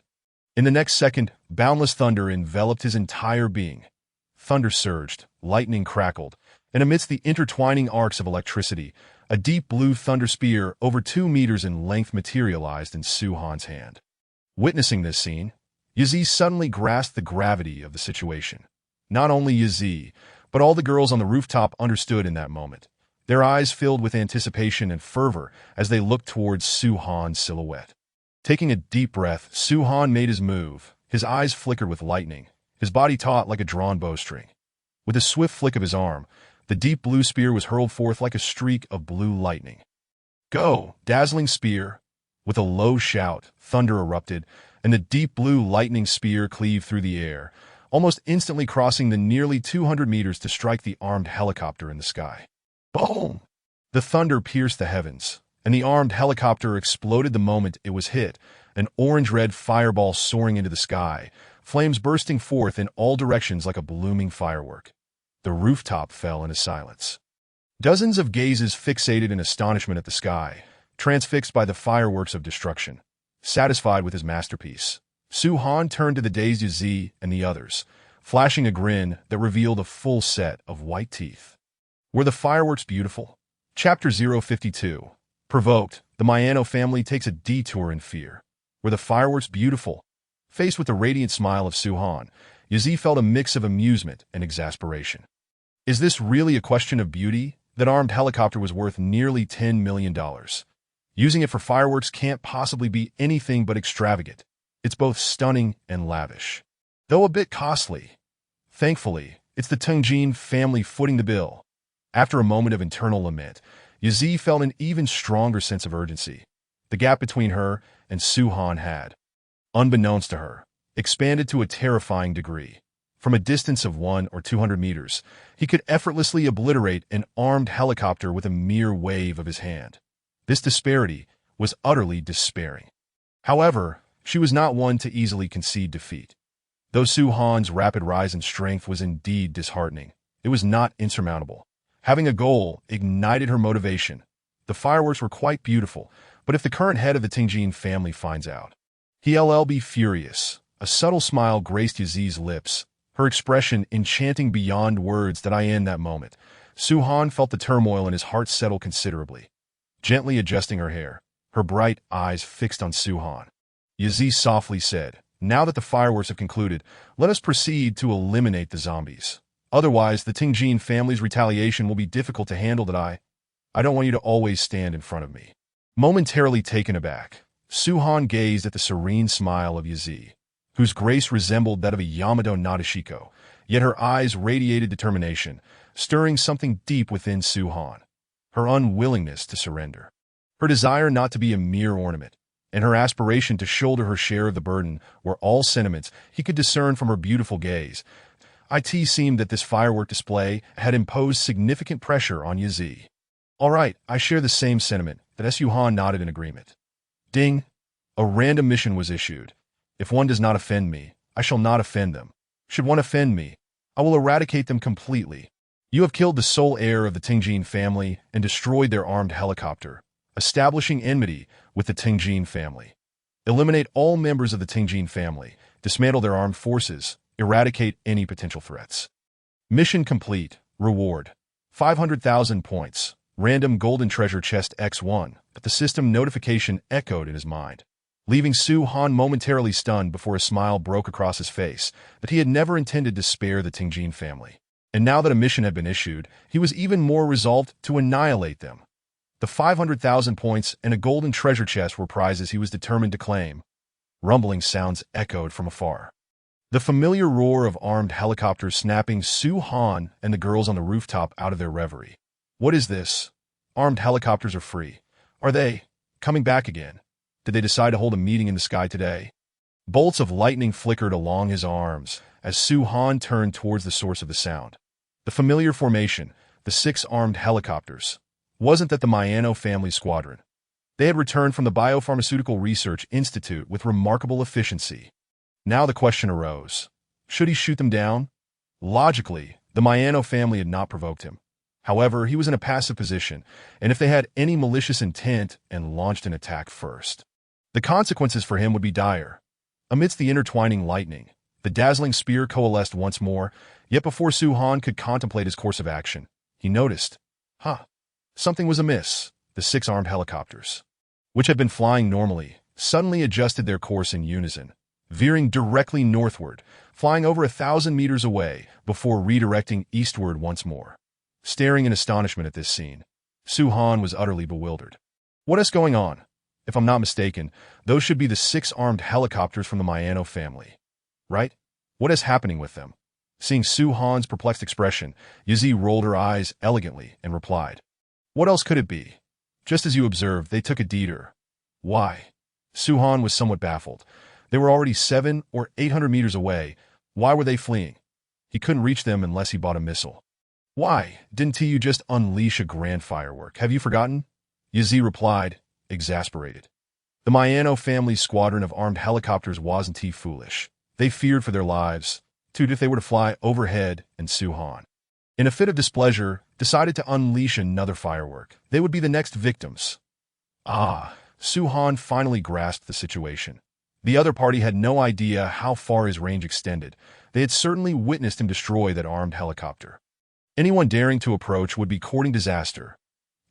In the next second, boundless thunder enveloped his entire being. Thunder surged, lightning crackled, and amidst the intertwining arcs of electricity, a deep blue thunder spear over 2 meters in length materialized in Su-Han's hand. Witnessing this scene, Yazi suddenly grasped the gravity of the situation. Not only Yazi, but all the girls on the rooftop understood in that moment, their eyes filled with anticipation and fervor as they looked towards Su-Han's silhouette. Taking a deep breath, Su-Han made his move. His eyes flickered with lightning, his body taut like a drawn bowstring. With a swift flick of his arm, the deep blue spear was hurled forth like a streak of blue lightning. Go! Dazzling spear! With a low shout, thunder erupted, and the deep blue lightning spear cleaved through the air, almost instantly crossing the nearly 200 meters to strike the armed helicopter in the sky. Boom! The thunder pierced the heavens, and the armed helicopter exploded the moment it was hit, an orange-red fireball soaring into the sky, flames bursting forth in all directions like a blooming firework. The rooftop fell into silence. Dozens of gazes fixated in astonishment at the sky, transfixed by the fireworks of destruction. Satisfied with his masterpiece, Su-Han turned to the dazed Yazi and the others, flashing a grin that revealed a full set of white teeth. Were the fireworks beautiful? Chapter 052. Provoked, the Maiano family takes a detour in fear. Were the fireworks beautiful? Faced with the radiant smile of Su-Han, Yazi felt a mix of amusement and exasperation. Is this really a question of beauty? That armed helicopter was worth nearly $10 million. Using it for fireworks can't possibly be anything but extravagant. It's both stunning and lavish, though a bit costly. Thankfully, it's the Tengjin family footing the bill. After a moment of internal lament, Yazi felt an even stronger sense of urgency. The gap between her and Su-Han had, unbeknownst to her, expanded to a terrifying degree. From a distance of 100 or 200 meters, he could effortlessly obliterate an armed helicopter with a mere wave of his hand. This disparity was utterly despairing. However, she was not one to easily concede defeat. Though Su-Han's rapid rise in strength was indeed disheartening, it was not insurmountable. Having a goal ignited her motivation. The fireworks were quite beautiful, but if the current head of the Tengjin family finds out, he'll be furious. A subtle smile graced Yazi's lips, her expression enchanting beyond words. That in that moment, Su-Han felt the turmoil in his heart settle considerably. Gently adjusting her hair, her bright eyes fixed on Su-Han, Yazi softly said, "Now that the fireworks have concluded, let us proceed to eliminate the zombies. Otherwise, the Tengjin family's retaliation will be difficult to handle. I don't want you to always stand in front of me." Momentarily taken aback, Su-Han gazed at the serene smile of Yazi, whose grace resembled that of a Yamato Nadeshiko, yet her eyes radiated determination, stirring something deep within Su-Han. Her unwillingness to surrender, her desire not to be a mere ornament, and her aspiration to shoulder her share of the burden were all sentiments he could discern from her beautiful gaze. It seemed that this firework display had imposed significant pressure on Yazi. "All right, I share the same sentiment," that Su-Han nodded in agreement. Ding! A random mission was issued. "If one does not offend me, I shall not offend them. Should one offend me, I will eradicate them completely. You have killed the sole heir of the Tengjin family and destroyed their armed helicopter, establishing enmity with the Tengjin family. Eliminate all members of the Tengjin family, dismantle their armed forces, eradicate any potential threats. Mission complete. Reward: 500,000 points. Random golden treasure chest X1." But the system notification echoed in his mind, leaving Su-Han momentarily stunned before a smile broke across his face that he had never intended to spare the Tengjin family. And now that a mission had been issued, he was even more resolved to annihilate them. The 500,000 points and a golden treasure chest were prizes he was determined to claim. Rumbling sounds echoed from afar. The familiar roar of armed helicopters snapping Su-Han and the girls on the rooftop out of their reverie. What is this? Armed helicopters are free. Are they coming back again? Did they decide to hold a meeting in the sky today? Bolts of lightning flickered along his arms as Su-Han turned towards the source of the sound. The familiar formation, the 6 armed helicopters. Wasn't that the Maiano family squadron? They had returned from the Biopharmaceutical Research Institute with remarkable efficiency. Now the question arose. Should he shoot them down? Logically, the Maiano family had not provoked him. However, he was in a passive position, and if they had any malicious intent and launched an attack first, the consequences for him would be dire. Amidst the intertwining lightning, the dazzling spear coalesced once more, yet before Su-Han could contemplate his course of action, he noticed, something was amiss. The 6 armed helicopters, which had been flying normally, suddenly adjusted their course in unison, veering directly northward, flying over 1,000 meters away before redirecting eastward once more. Staring in astonishment at this scene, Su-Han was utterly bewildered. What is going on? If I'm not mistaken, those should be the 6 armed helicopters from the Maiano family. Right? What is happening with them? Seeing Su-Han's perplexed expression, Yazi rolled her eyes elegantly and replied, "What else could it be? Just as you observed, they took a detour." Why? Su-Han was somewhat baffled. They were already 700 or 800 meters away. Why were they fleeing? He couldn't reach them unless he bought a missile. Why? Didn't you just unleash a grand firework? Have you forgotten? Yazi replied, exasperated. The Maiano family's squadron of armed helicopters wasn't foolish. They feared for their lives, too, if they were to fly overhead, and Su-Han, in a fit of displeasure, decided to unleash another firework. They would be the next victims. Su-Han finally grasped the situation. The other party had no idea how far his range extended. They had certainly witnessed him destroy that armed helicopter. Anyone daring to approach would be courting disaster.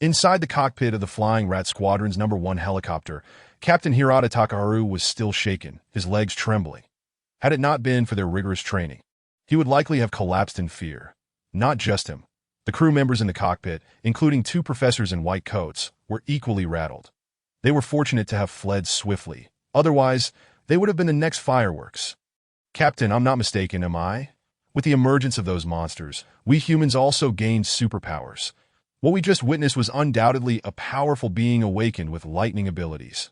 Inside the cockpit of the Flying Rat Squadron's No. 1 helicopter, Captain Hirata Takaharu was still shaken, his legs trembling. Had it not been for their rigorous training, he would likely have collapsed in fear. Not just him. The crew members in the cockpit, including 2 professors in white coats, were equally rattled. They were fortunate to have fled swiftly. Otherwise, they would have been the next fireworks. "Captain, I'm not mistaken, am I? With the emergence of those monsters, we humans also gained superpowers. What we just witnessed was undoubtedly a powerful being awakened with lightning abilities."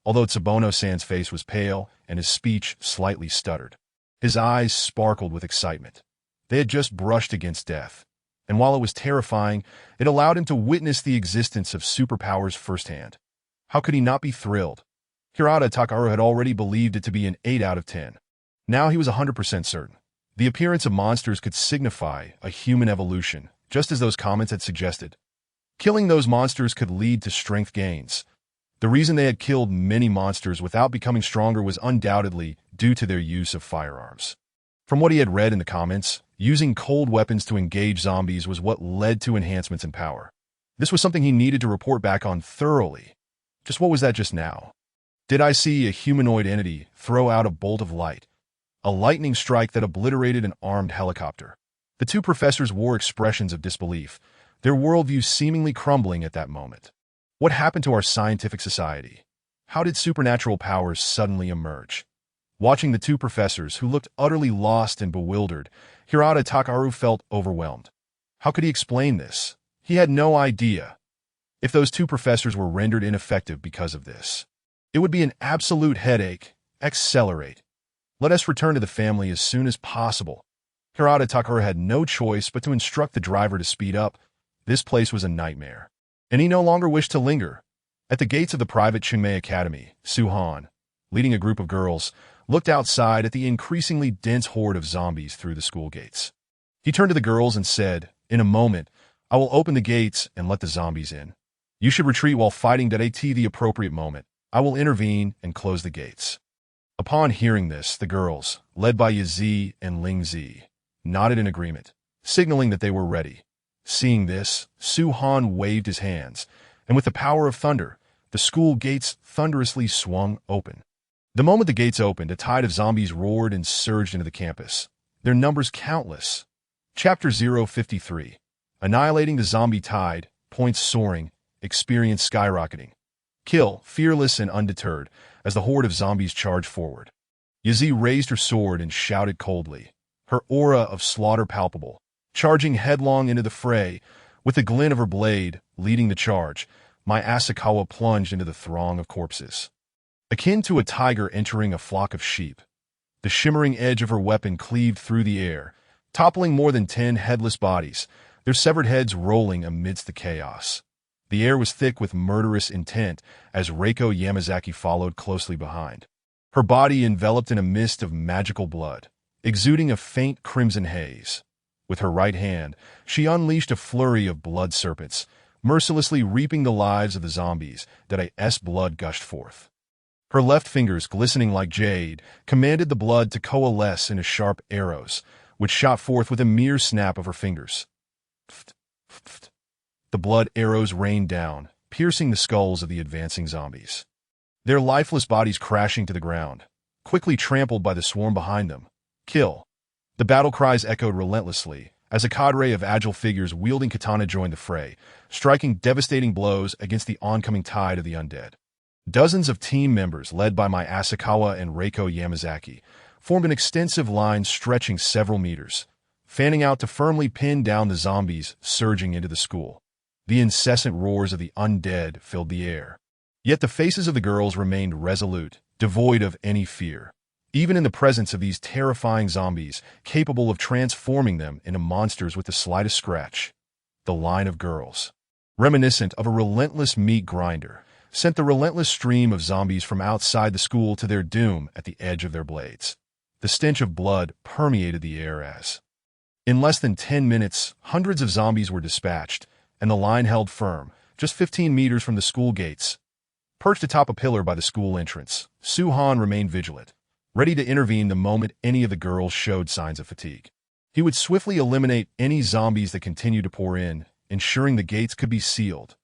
Although Tsubono-san's face was pale and his speech slightly stuttered, his eyes sparkled with excitement. They had just brushed against death, and while it was terrifying, it allowed him to witness the existence of superpowers firsthand. How could he not be thrilled? Hirata Takaharu had already believed it to be an 8 out of 10. Now he was 100% certain. The appearance of monsters could signify a human evolution, just as those comments had suggested. Killing those monsters could lead to strength gains. The reason they had killed many monsters without becoming stronger was undoubtedly due to their use of firearms. From what he had read in the comments, using cold weapons to engage zombies was what led to enhancements in power. This was something he needed to report back on thoroughly. Just what was that just now? Did I see a humanoid entity throw out a bolt of light? A lightning strike that obliterated an armed helicopter. The 2 professors wore expressions of disbelief, their worldview seemingly crumbling at that moment. What happened to our scientific society? How did supernatural powers suddenly emerge? Watching the 2 professors, who looked utterly lost and bewildered, Hirata Takaharu felt overwhelmed. How could he explain this? He had no idea. If those 2 professors were rendered ineffective because of this, it would be an absolute headache. Accelerate. Let us return to the family as soon as possible. Hirata Takaharu had no choice but to instruct the driver to speed up. This place was a nightmare, and he no longer wished to linger. At the gates of the private Chunmei Academy, Su-Han, leading a group of girls, looked outside at the increasingly dense horde of zombies through the school gates. He turned to the girls and said, "In a moment, I will open the gates and let the zombies in. You should retreat while fighting at the appropriate moment. I will intervene and close the gates." Upon hearing this, the girls, led by Yazi and Lingzi, nodded in agreement, signaling that they were ready. Seeing this, Su-Han waved his hands, and with the power of thunder, the school gates thunderously swung open. The moment the gates opened, a tide of zombies roared and surged into the campus, their numbers countless. Chapter 053. Annihilating the zombie tide, points soaring, experience skyrocketing. Kill, fearless and undeterred, as the horde of zombies charged forward. Yazi raised her sword and shouted coldly, her aura of slaughter palpable, charging headlong into the fray. With the glint of her blade leading the charge, my Asakawa plunged into the throng of corpses. Akin to a tiger entering a flock of sheep, the shimmering edge of her weapon cleaved through the air, toppling more than 10 headless bodies, their severed heads rolling amidst the chaos. The air was thick with murderous intent as Reiko Yamazaki followed closely behind. Her body enveloped in a mist of magical blood, exuding a faint crimson haze. With her right hand, she unleashed a flurry of blood serpents, mercilessly reaping the lives of the zombies that as blood gushed forth. Her left fingers, glistening like jade, commanded the blood to coalesce into sharp arrows, which shot forth with a mere snap of her fingers. The blood arrows rained down, piercing the skulls of the advancing zombies. Their lifeless bodies crashing to the ground, quickly trampled by the swarm behind them. Kill! The battle cries echoed relentlessly as a cadre of agile figures wielding katana joined the fray, striking devastating blows against the oncoming tide of the undead. Dozens of team members, led by my Asakawa and Reiko Yamazaki, formed an extensive line stretching several meters, fanning out to firmly pin down the zombies surging into the school. The incessant roars of the undead filled the air. Yet the faces of the girls remained resolute, devoid of any fear, even in the presence of these terrifying zombies capable of transforming them into monsters with the slightest scratch. The line of girls, reminiscent of a relentless meat grinder, sent the relentless stream of zombies from outside the school to their doom at the edge of their blades. The stench of blood permeated the air as, in less than 10 minutes, hundreds of zombies were dispatched, and the line held firm, just 15 meters from the school gates. Perched atop a pillar by the school entrance, Su-Han remained vigilant, ready to intervene the moment any of the girls showed signs of fatigue. He would swiftly eliminate any zombies that continued to pour in, ensuring the gates could be sealed.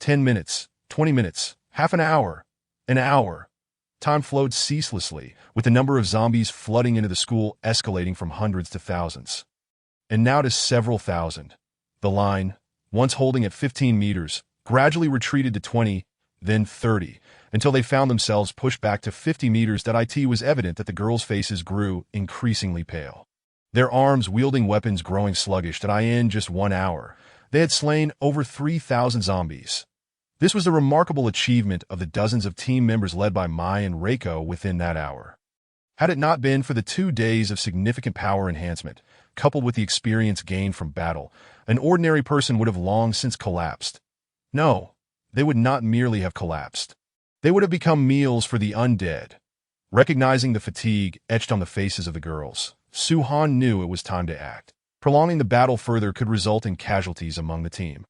10 minutes, 20 minutes, half an hour, an hour. Time flowed ceaselessly, with the number of zombies flooding into the school escalating from hundreds to thousands. And now to several thousand. The line, once holding at 15 meters, gradually retreated to 20, then 30, until they found themselves pushed back to 50 meters. It was evident that the girls' faces grew increasingly pale, their arms wielding weapons growing sluggish. In just 1 hour, they had slain over 3,000 zombies. This was a remarkable achievement of the dozens of team members led by Mai and Reiko within that hour. Had it not been for the 2 days of significant power enhancement, coupled with the experience gained from battle, an ordinary person would have long since collapsed. No, they would not merely have collapsed. They would have become meals for the undead. Recognizing the fatigue etched on the faces of the girls, Su-Han knew it was time to act. Prolonging the battle further could result in casualties among the team.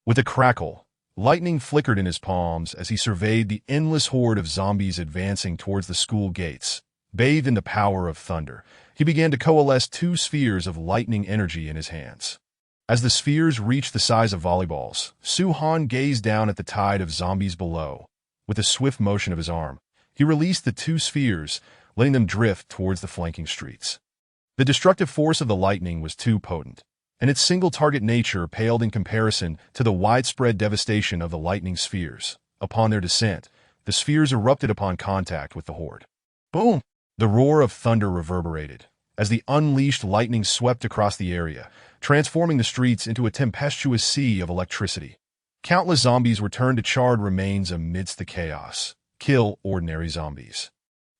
With a crackle, lightning flickered in his palms as he surveyed the endless horde of zombies advancing towards the school gates. Bathed in the power of thunder, he began to coalesce 2 spheres of lightning energy in his hands. As the spheres reached the size of volleyballs, Su-Han gazed down at the tide of zombies below. With a swift motion of his arm, he released the 2 spheres, letting them drift towards the flanking streets. The destructive force of the lightning was too potent, and its single-target nature paled in comparison to the widespread devastation of the lightning spheres. Upon their descent, the spheres erupted upon contact with the horde. Boom! The roar of thunder reverberated as the unleashed lightning swept across the area, transforming the streets into a tempestuous sea of electricity. Countless zombies were turned to charred remains amidst the chaos. Kill ordinary zombies.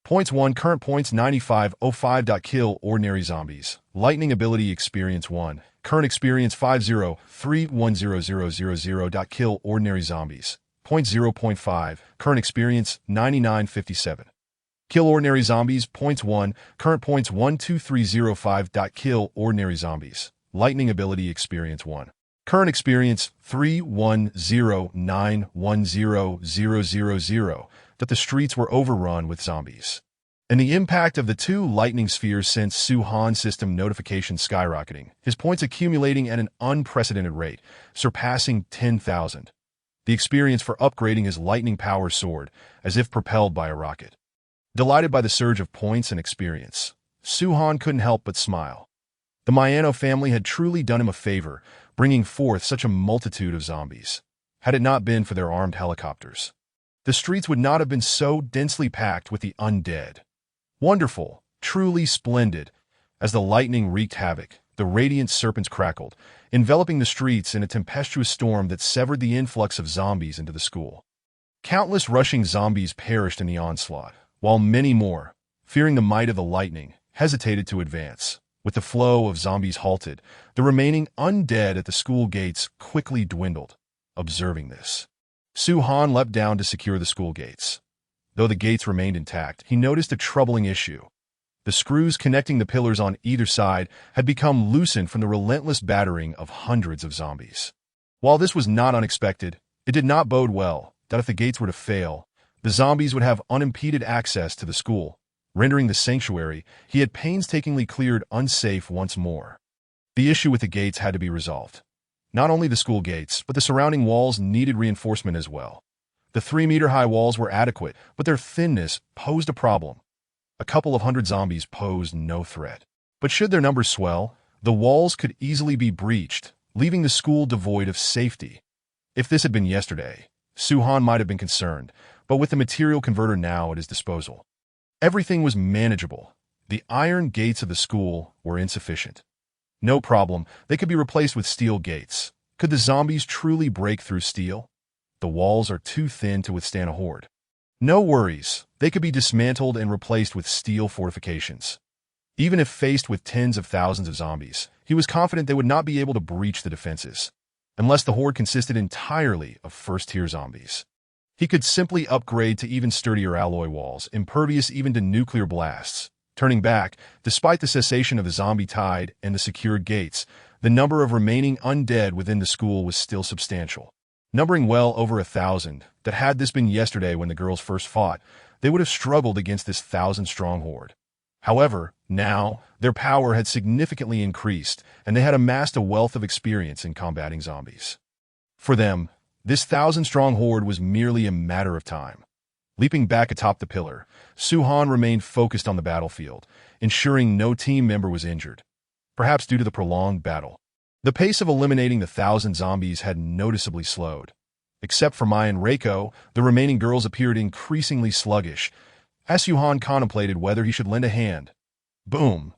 Points 1 Current points 9505. Kill ordinary zombies. Lightning ability experience 1. Current experience 50310000. Kill ordinary zombies. Point 0.5. Current experience 9957. Kill ordinary zombies. Points 1. Current points 12305. Kill ordinary zombies. Lightning ability experience 1. Current experience 310910000. That the streets were overrun with zombies. And the impact of the 2 lightning spheres sent Su-Han's system notifications skyrocketing, his points accumulating at an unprecedented rate, surpassing 10,000. The experience for upgrading his lightning power soared, as if propelled by a rocket. Delighted by the surge of points and experience, Su-Han couldn't help but smile. The Mayano family had truly done him a favor, bringing forth such a multitude of zombies. Had it not been for their armed helicopters, the streets would not have been so densely packed with the undead. Wonderful, truly splendid. As the lightning wreaked havoc, the radiant serpents crackled, enveloping the streets in a tempestuous storm that severed the influx of zombies into the school. Countless rushing zombies perished in the onslaught, while many more, fearing the might of the lightning, hesitated to advance. With the flow of zombies halted, the remaining undead at the school gates quickly dwindled. observing this. Su-han leapt down to secure the school gates. Though the gates remained intact, he noticed a troubling issue. The screws connecting the pillars on either side had become loosened from the relentless battering of hundreds of zombies. While this was not unexpected, it did not bode well that if the gates were to fail, the zombies would have unimpeded access to the school, rendering the sanctuary he had painstakingly cleared unsafe once more. The issue with the gates had to be resolved. Not only the school gates, but the surrounding walls needed reinforcement as well. The 3-meter-high walls were adequate, but their thinness posed a problem. A couple of hundred zombies posed no threat. But should their numbers swell, the walls could easily be breached, leaving the school devoid of safety. If this had been yesterday, Su-han might have been concerned, but with the material converter now at his disposal, everything was manageable. The iron gates of the school were insufficient. No problem, they could be replaced with steel gates. Could the zombies truly break through steel? The walls are too thin to withstand a horde. No worries, they could be dismantled and replaced with steel fortifications. Even if faced with tens of thousands of zombies, he was confident they would not be able to breach the defenses, unless the horde consisted entirely of first-tier zombies. He could simply upgrade to even sturdier alloy walls, impervious even to nuclear blasts. Turning back, despite the cessation of the zombie tide and the secured gates, the number of remaining undead within the school was still substantial, numbering well over 1,000, that had this been yesterday when the girls first fought, they would have struggled against this 1,000-strong horde. However, now, their power had significantly increased, and they had amassed a wealth of experience in combating zombies. For them, this 1,000-strong horde was merely a matter of time. Leaping back atop the pillar, Su-han remained focused on the battlefield, ensuring no team member was injured. Perhaps due to the prolonged battle, the pace of eliminating the 1,000 zombies had noticeably slowed. Except for Mai and Reiko, the remaining girls appeared increasingly sluggish, as Su-han contemplated whether he should lend a hand. Boom!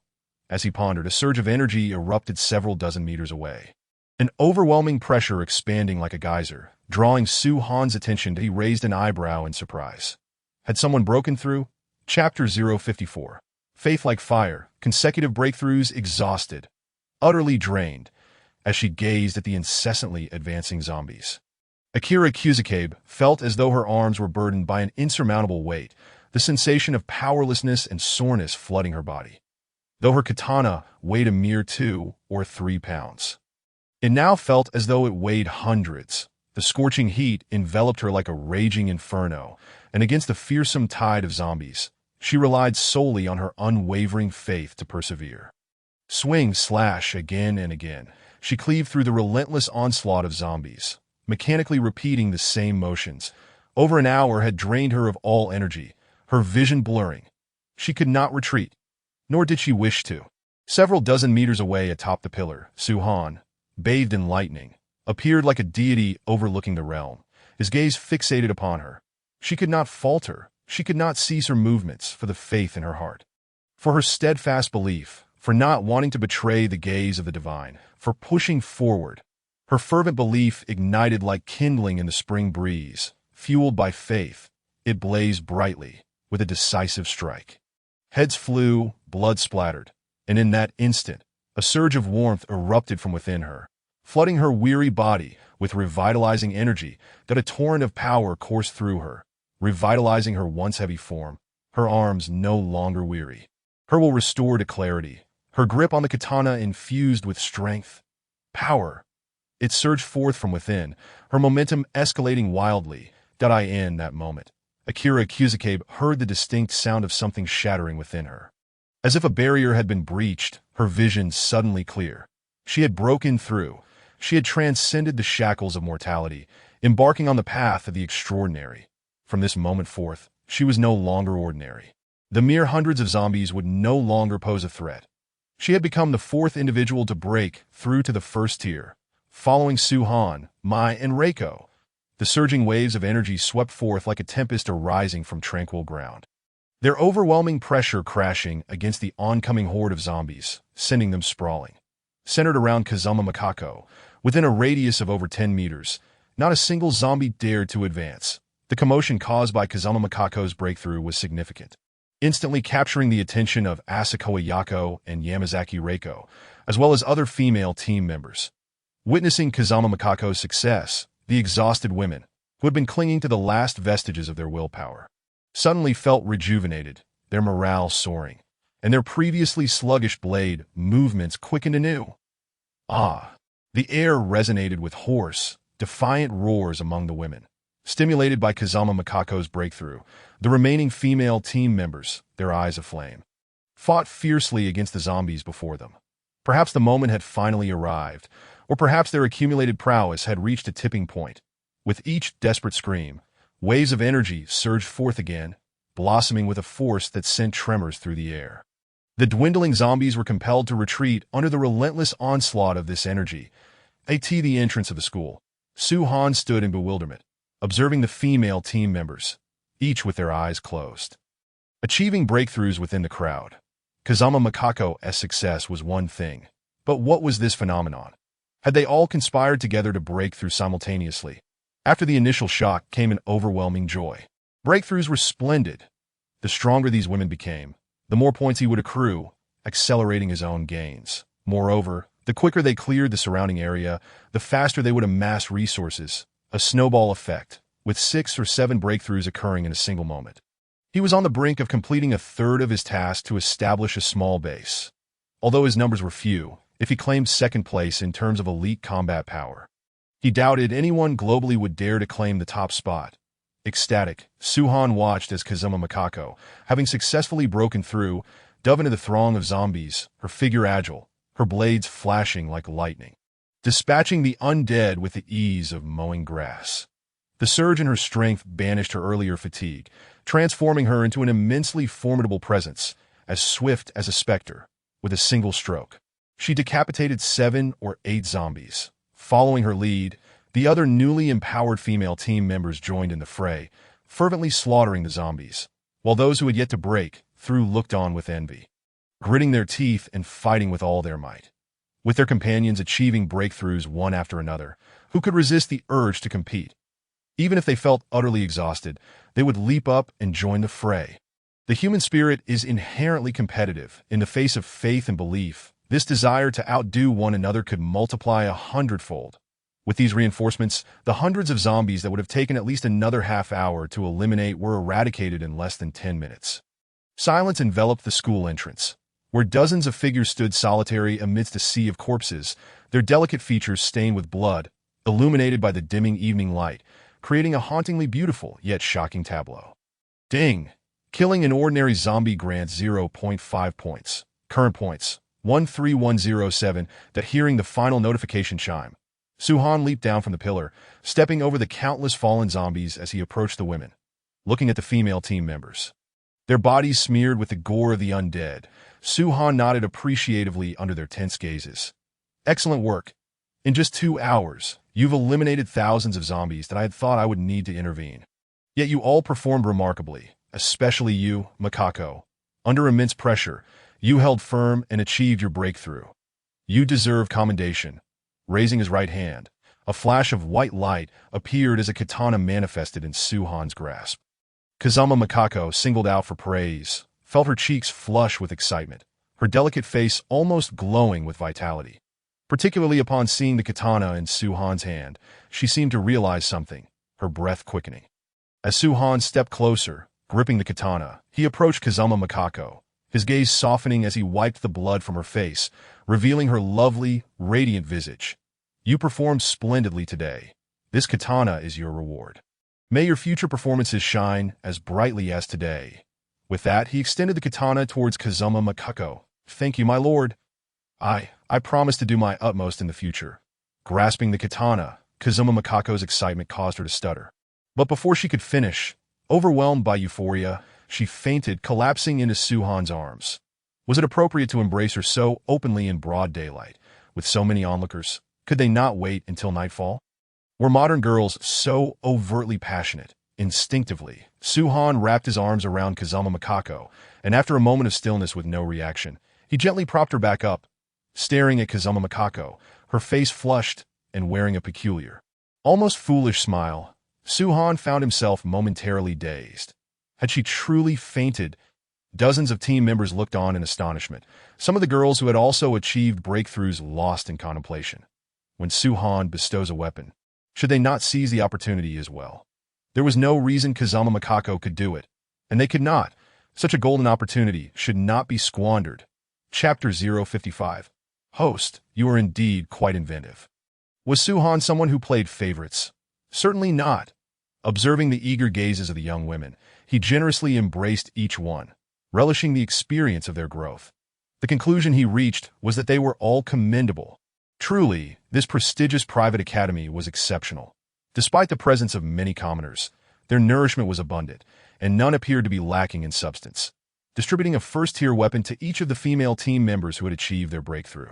As he pondered, a surge of energy erupted several dozen meters away. An overwhelming pressure expanding like a geyser, drawing Su-han's attention. He raised an eyebrow in surprise. Had someone broken through? Chapter 054. Faith like fire, consecutive breakthroughs exhausted, utterly drained, as she gazed at the incessantly advancing zombies. Akira Kuzukabe felt as though her arms were burdened by an insurmountable weight, the sensation of powerlessness and soreness flooding her body. Though her katana weighed a mere 2 or 3 pounds, it now felt as though it weighed hundreds. The scorching heat enveloped her like a raging inferno, and against the fearsome tide of zombies, she relied solely on her unwavering faith to persevere. Swing, slash, again and again, she cleaved through the relentless onslaught of zombies, mechanically repeating the same motions. Over an hour had drained her of all energy, her vision blurring. She could not retreat, nor did she wish to. Several dozen meters away atop the pillar, Su-han, bathed in lightning, appeared like a deity overlooking the realm, his gaze fixated upon her. She could not falter, she could not cease her movements for the faith in her heart, for her steadfast belief, for not wanting to betray the gaze of the divine, for pushing forward. Her fervent belief ignited like kindling in the spring breeze. Fueled by faith, it blazed brightly, with a decisive strike. Heads flew, blood splattered, and in that instant, a surge of warmth erupted from within her, flooding her weary body with revitalizing energy that a torrent of power coursed through her, revitalizing her once heavy form, her arms no longer weary, her will restored to clarity, her grip on the katana infused with strength, power. It surged forth from within, her momentum escalating wildly. In that moment, Akira Kuzukabe heard the distinct sound of something shattering within her. As if a barrier had been breached, her vision suddenly clear. She had broken through. She had transcended the shackles of mortality, embarking on the path of the extraordinary. From this moment forth, she was no longer ordinary. The mere hundreds of zombies would no longer pose a threat. She had become the fourth individual to break through to the first tier, following Su-han, Mai, and Reiko. The surging waves of energy swept forth like a tempest arising from tranquil ground, their overwhelming pressure crashing against the oncoming horde of zombies, sending them sprawling. Centered around Kazama Makako, within a radius of over 10 meters, not a single zombie dared to advance. The commotion caused by Kazama Makako's breakthrough was significant, instantly capturing the attention of Asakawa Yako and Yamazaki Reiko, as well as other female team members. Witnessing Kazama Makako's success, The exhausted women, who had been clinging to the last vestiges of their willpower, suddenly felt rejuvenated, their morale soaring, and their previously sluggish blade movements quickened anew. Ah! The air resonated with hoarse, defiant roars among the women. Stimulated by Kazama Makako's breakthrough, the remaining female team members, their eyes aflame, fought fiercely against the zombies before them. Perhaps the moment had finally arrived, or perhaps their accumulated prowess had reached a tipping point. With each desperate scream, waves of energy surged forth again, blossoming with a force that sent tremors through the air. The dwindling zombies were compelled to retreat under the relentless onslaught of this energy. At the entrance of the school, Su-han stood in bewilderment, observing the female team members, each with their eyes closed, achieving breakthroughs within the crowd. Kazama Makako's success was one thing, but what was this phenomenon? Had they all conspired together to break through simultaneously? After the initial shock came an overwhelming joy. Breakthroughs were splendid. The stronger these women became, the more points he would accrue, accelerating his own gains. Moreover, the quicker they cleared the surrounding area, the faster they would amass resources, a snowball effect, with 6 or 7 breakthroughs occurring in a single moment. He was on the brink of completing a third of his task to establish a small base. Although his numbers were few, if he claimed second place in terms of elite combat power, he doubted anyone globally would dare to claim the top spot. Ecstatic, Su-han watched as Kazama Makako, having successfully broken through, dove into the throng of zombies, her figure agile, her blades flashing like lightning, dispatching the undead with the ease of mowing grass. The surge in her strength banished her earlier fatigue, transforming her into an immensely formidable presence, as swift as a specter. With a single stroke, she decapitated 7 or 8 zombies. Following her lead, the other newly empowered female team members joined in the fray, fervently slaughtering the zombies, while those who had yet to break through looked on with envy, gritting their teeth and fighting with all their might. With their companions achieving breakthroughs one after another, who could resist the urge to compete? Even if they felt utterly exhausted, they would leap up and join the fray. The human spirit is inherently competitive. In the face of faith and belief, this desire to outdo one another could multiply 100-fold. With these reinforcements, the hundreds of zombies that would have taken at least another half hour to eliminate were eradicated in less than 10 minutes. Silence enveloped the school entrance, where dozens of figures stood solitary amidst a sea of corpses, their delicate features stained with blood, illuminated by the dimming evening light, creating a hauntingly beautiful yet shocking tableau. Ding! Killing an ordinary zombie grants 0.5 points. Current points, 13107. That hearing the final notification chime, Su-han leaped down from the pillar, stepping over the countless fallen zombies as he approached the women, looking at the female team members. Their bodies smeared with the gore of the undead, Su-han nodded appreciatively under their tense gazes. Excellent work. In just 2 hours, you've eliminated thousands of zombies that I had thought I would need to intervene. Yet you all performed remarkably, especially you, Makako. Under immense pressure, you held firm and achieved your breakthrough. You deserve commendation. Raising his right hand, a flash of white light appeared as a katana manifested in Su-han's grasp. Kazama Makako, singled out for praise, felt her cheeks flush with excitement, her delicate face almost glowing with vitality. Particularly upon seeing the katana in Su-han's hand, she seemed to realize something, her breath quickening. As Su-han stepped closer, gripping the katana, he approached Kazama Makako, his gaze softening as he wiped the blood from her face, revealing her lovely, radiant visage. You performed splendidly today. This katana is your reward. May your future performances shine as brightly as today. With that, he extended the katana towards Kazama Makako. Thank you, my lord. I promise to do my utmost in the future. Grasping the katana, Kazama Makako's excitement caused her to stutter. But before she could finish, overwhelmed by euphoria, she fainted, collapsing into Su-han's arms. Was it appropriate to embrace her so openly in broad daylight, with so many onlookers? Could they not wait until nightfall? Were modern girls so overtly passionate? Instinctively, Su-han wrapped his arms around Kazama Makako, and after a moment of stillness with no reaction, he gently propped her back up. Staring at Kazama Makako, her face flushed and wearing a peculiar, almost foolish smile, Su-han found himself momentarily dazed. Had she truly fainted? Dozens of team members looked on in astonishment, some of the girls who had also achieved breakthroughs lost in contemplation. When Su-han bestows a weapon, should they not seize the opportunity as well? There was no reason Kazama Makako could do it, and they could not. Such a golden opportunity should not be squandered. Chapter 055. Host, you are indeed quite inventive. Was Suhan someone who played favorites? Certainly not. Observing the eager gazes of the young women, he generously embraced each one, relishing the experience of their growth. The conclusion he reached was that they were all commendable. Truly, this prestigious private academy was exceptional. Despite the presence of many commoners, their nourishment was abundant, and none appeared to be lacking in substance, distributing a first-tier weapon to each of the female team members who had achieved their breakthrough.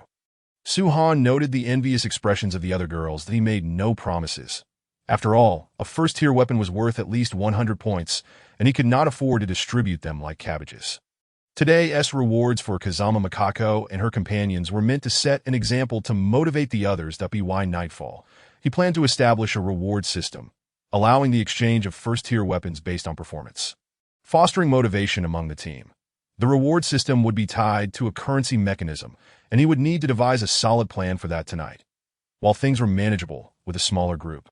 Suhan noted the envious expressions of the other girls that he made no promises. After all, a first-tier weapon was worth at least 100 points, and he could not afford to distribute them like cabbages. Today's rewards for Kazama Makako and her companions were meant to set an example to motivate the others. By nightfall, he planned to establish a reward system, allowing the exchange of first-tier weapons based on performance, fostering motivation among the team. The reward system would be tied to a currency mechanism, and he would need to devise a solid plan for that tonight. While things were manageable with a smaller group,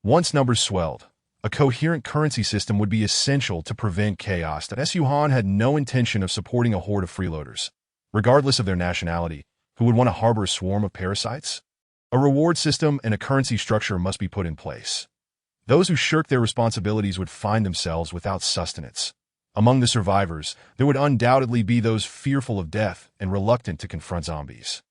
once numbers swelled, a coherent currency system would be essential to prevent chaos. Suhan had no intention of supporting a horde of freeloaders, regardless of their nationality, who would want to harbor a swarm of parasites. A reward system and a currency structure must be put in place. Those who shirked their responsibilities would find themselves without sustenance. Among the survivors, there would undoubtedly be those fearful of death and reluctant to confront zombies.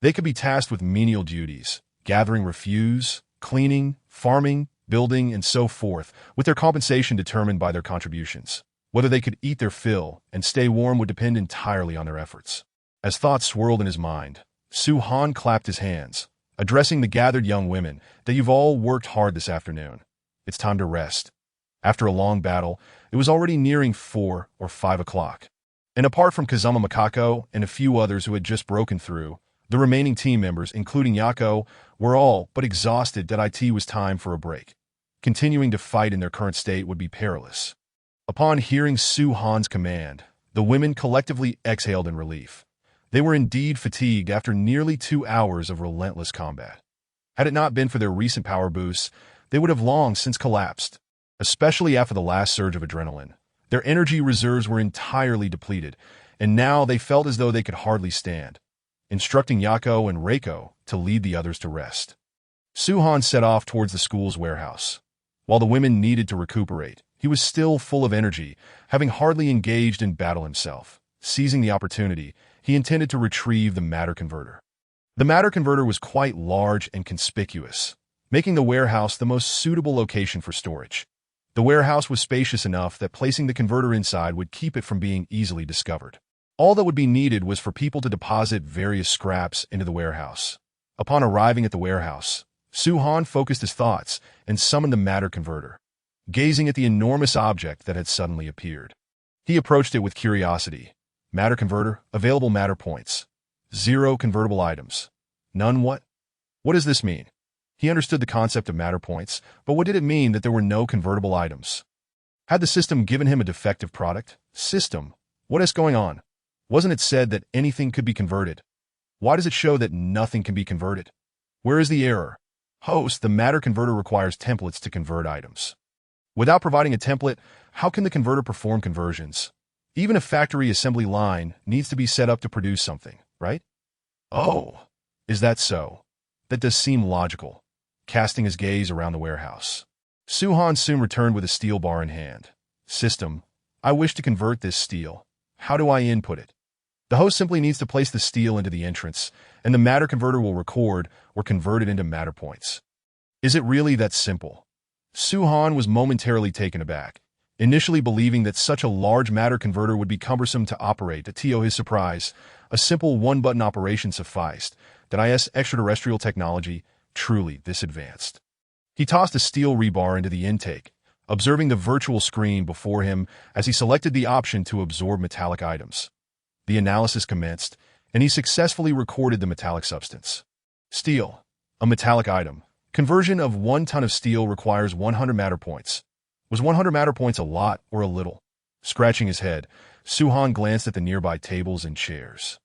They could be tasked with menial duties, gathering refuse, cleaning, farming, building, and so forth, with their compensation determined by their contributions. Whether they could eat their fill and stay warm would depend entirely on their efforts. As thoughts swirled in his mind, Suhan clapped his hands, addressing the gathered young women, that you've all worked hard this afternoon. It's time to rest. After a long battle, it was already nearing 4 or 5 o'clock. And apart from Kazama Makako and a few others who had just broken through, the remaining team members, including Yako, were all but exhausted. It was time for a break. Continuing to fight in their current state would be perilous. Upon hearing Suhan's command, the women collectively exhaled in relief. They were indeed fatigued after nearly 2 hours of relentless combat. Had it not been for their recent power boosts, they would have long since collapsed. Especially after the last surge of adrenaline, their energy reserves were entirely depleted, and now they felt as though they could hardly stand, instructing Yako and Reiko to lead the others to rest. Suhan set off towards the school's warehouse. While the women needed to recuperate, he was still full of energy, having hardly engaged in battle himself. Seizing the opportunity, he intended to retrieve the matter converter. The matter converter was quite large and conspicuous, making the warehouse the most suitable location for storage. The warehouse was spacious enough that placing the converter inside would keep it from being easily discovered. All that would be needed was for people to deposit various scraps into the warehouse. Upon arriving at the warehouse, Suhan focused his thoughts and summoned the matter converter, gazing at the enormous object that had suddenly appeared. He approached it with curiosity. Matter converter, available matter points. 0 convertible items. None what? What does this mean? He understood the concept of matter points, but what did it mean that there were no convertible items? Had the system given him a defective product? System? What is going on? Wasn't it said that anything could be converted? Why does it show that nothing can be converted? Where is the error? Host, the matter converter requires templates to convert items. Without providing a template, how can the converter perform conversions? Even a factory assembly line needs to be set up to produce something, right? Oh, is that so? That does seem logical. Casting his gaze around the warehouse, Suhan soon returned with a steel bar in hand. System, I wish to convert this steel. How do I input it? The host simply needs to place the steel into the entrance, and the matter converter will record or convert it into matter points. Is it really that simple? Suhan was momentarily taken aback, initially believing that such a large matter converter would be cumbersome to operate. To his surprise, a simple one-button operation sufficed. That extraterrestrial technology, truly this advanced. He tossed a steel rebar into the intake, observing the virtual screen before him as he selected the option to absorb metallic items. The analysis commenced, and he successfully recorded the metallic substance. Steel, a metallic item. Conversion of 1 ton of steel requires 100 matter points. Was 100 matter points a lot or a little? Scratching his head, Suhan glanced at the nearby tables and chairs,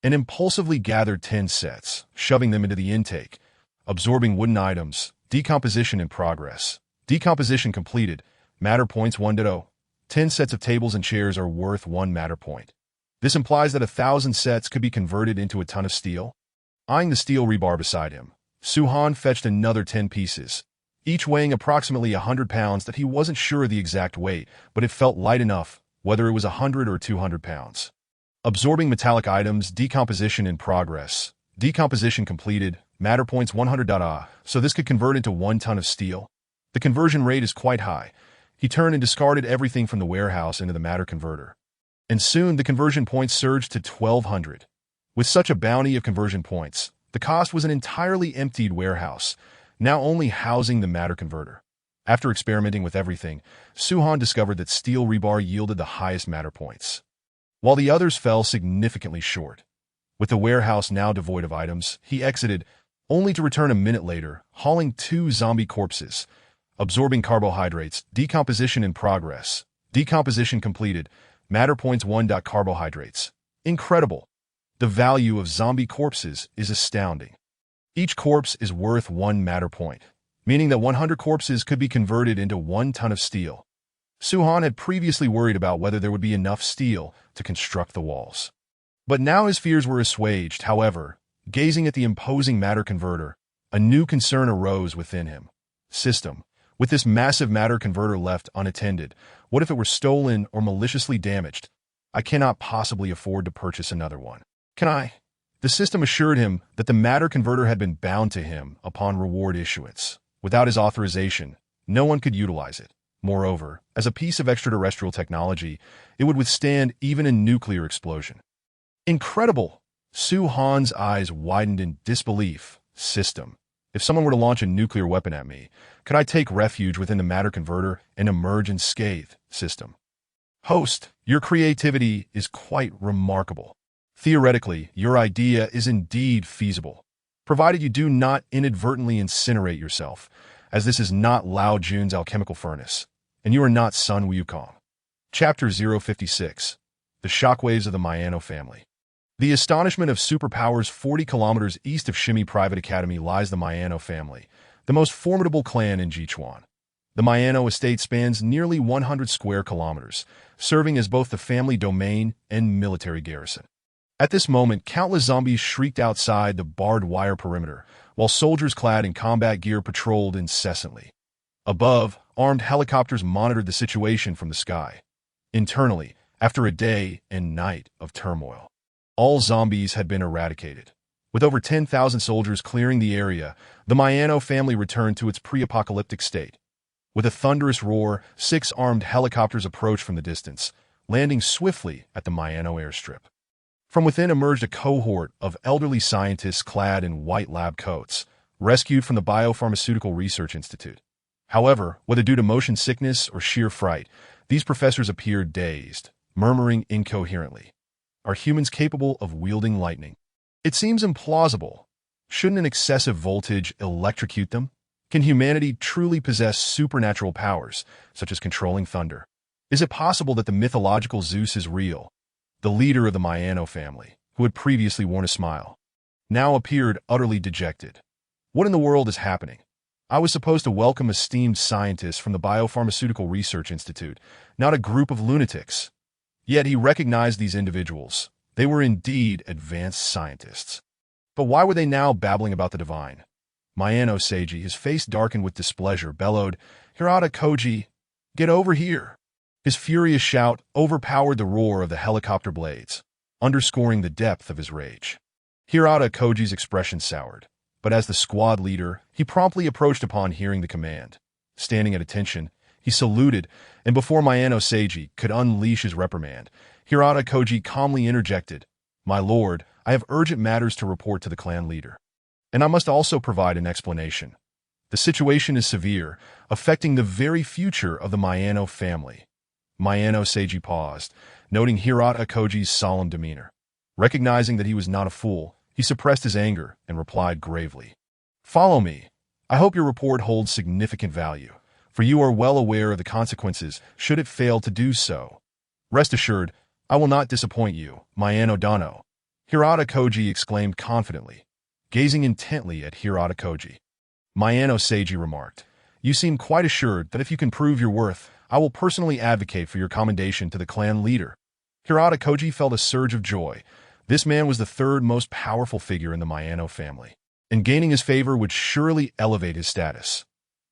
and impulsively gathered 10 sets, shoving them into the intake. Absorbing wooden items, Decomposition in progress. Decomposition completed. Matter points 1 10 sets of tables and chairs are worth 1 matter point. This implies that 1,000 sets could be converted into a ton of steel. Eyeing the steel rebar beside him, Suhan fetched another 10 pieces, each weighing approximately 100 pounds that he wasn't sure of the exact weight, but it felt light enough, whether it was 100 or 200 pounds. Absorbing metallic items. Decomposition in progress. Decomposition completed. Matter points 100. So this could convert into 1 ton of steel. The conversion rate is quite high. He turned and discarded everything from the warehouse into the matter converter. And soon the conversion points surged to 1,200. With such a bounty of conversion points, the cost was an entirely emptied warehouse, now only housing the matter converter. After experimenting with everything, Suhan discovered that steel rebar yielded the highest matter points, while the others fell significantly short. With the warehouse now devoid of items, he exited, only to return a minute later, hauling 2 zombie corpses. Absorbing carbohydrates. Decomposition in progress. Decomposition completed. Matter points 1. Carbohydrates. Incredible. The value of zombie corpses is astounding. Each corpse is worth 1 matter point, meaning that 100 corpses could be converted into 1 ton of steel. Suhan had previously worried about whether there would be enough steel to construct the walls. But now his fears were assuaged. However, gazing at the imposing matter converter, a new concern arose within him. System. With this massive matter converter left unattended, what if it were stolen or maliciously damaged? I cannot possibly afford to purchase another one. Can I? The system assured him that the matter converter had been bound to him upon reward issuance. Without his authorization, no one could utilize it. Moreover, as a piece of extraterrestrial technology, it would withstand even a nuclear explosion. Incredible! Suhan's eyes widened in disbelief. System. If someone were to launch a nuclear weapon at me, could I take refuge within the matter converter and emerge unscathed? System. Host, your creativity is quite remarkable. Theoretically, your idea is indeed feasible, provided you do not inadvertently incinerate yourself, as this is not Lao Jun's alchemical furnace, and you are not Sun Wukong. Chapter 056. The Shockwaves of the Mayano Family. The astonishment of superpowers. 40 kilometers east of Shimi Private Academy lies the Mayano family, the most formidable clan in Jichuan. The Mayano estate spans nearly 100 square kilometers, serving as both the family domain and military garrison. At this moment, countless zombies shrieked outside the barbed wire perimeter, while soldiers clad in combat gear patrolled incessantly. Above, armed helicopters monitored the situation from the sky. Internally, after a day and night of turmoil, all zombies had been eradicated. With over 10,000 soldiers clearing the area, the Mayano family returned to its pre-apocalyptic state. With a thunderous roar, 6 armed helicopters approached from the distance, landing swiftly at the Mayano airstrip. From within emerged a cohort of elderly scientists clad in white lab coats, rescued from the Biopharmaceutical Research Institute. However, whether due to motion sickness or sheer fright, these professors appeared dazed, murmuring incoherently. Are humans capable of wielding lightning? It seems implausible. Shouldn't an excessive voltage electrocute them? Can humanity truly possess supernatural powers, such as controlling thunder? Is it possible that the mythological Zeus is real? The leader of the Mayano family, who had previously worn a smile, now appeared utterly dejected. What in the world is happening? I was supposed to welcome esteemed scientists from the Biopharmaceutical Research Institute, not a group of lunatics. Yet he recognized these individuals. They were indeed advanced scientists. But why were they now babbling about the divine? Mayano Seiji, his face darkened with displeasure, bellowed, "Hirata Koji, get over here!" His furious shout overpowered the roar of the helicopter blades, underscoring the depth of his rage. Hirata Koji's expression soured, but as the squad leader, he promptly approached upon hearing the command. Standing at attention, he saluted, and before Mayano Seiji could unleash his reprimand, Hirata Koji calmly interjected, "My lord, I have urgent matters to report to the clan leader. And I must also provide an explanation. The situation is severe, affecting the very future of the Mayano family." Mayano Seiji paused, noting Hirata Koji's solemn demeanor. Recognizing that he was not a fool, he suppressed his anger and replied gravely, "Follow me. I hope your report holds significant value, for you are well aware of the consequences should it fail to do so. Rest assured, I will not disappoint you, Mayano Dano," Hirata Koji exclaimed confidently, gazing intently at Hirata Koji. Mayano Seiji remarked. You seem quite assured that if you can prove your worth, I will personally advocate for your commendation to the clan leader. Hirata Koji felt a surge of joy. This man was the third most powerful figure in the Mayano family, and gaining his favor would surely elevate his status.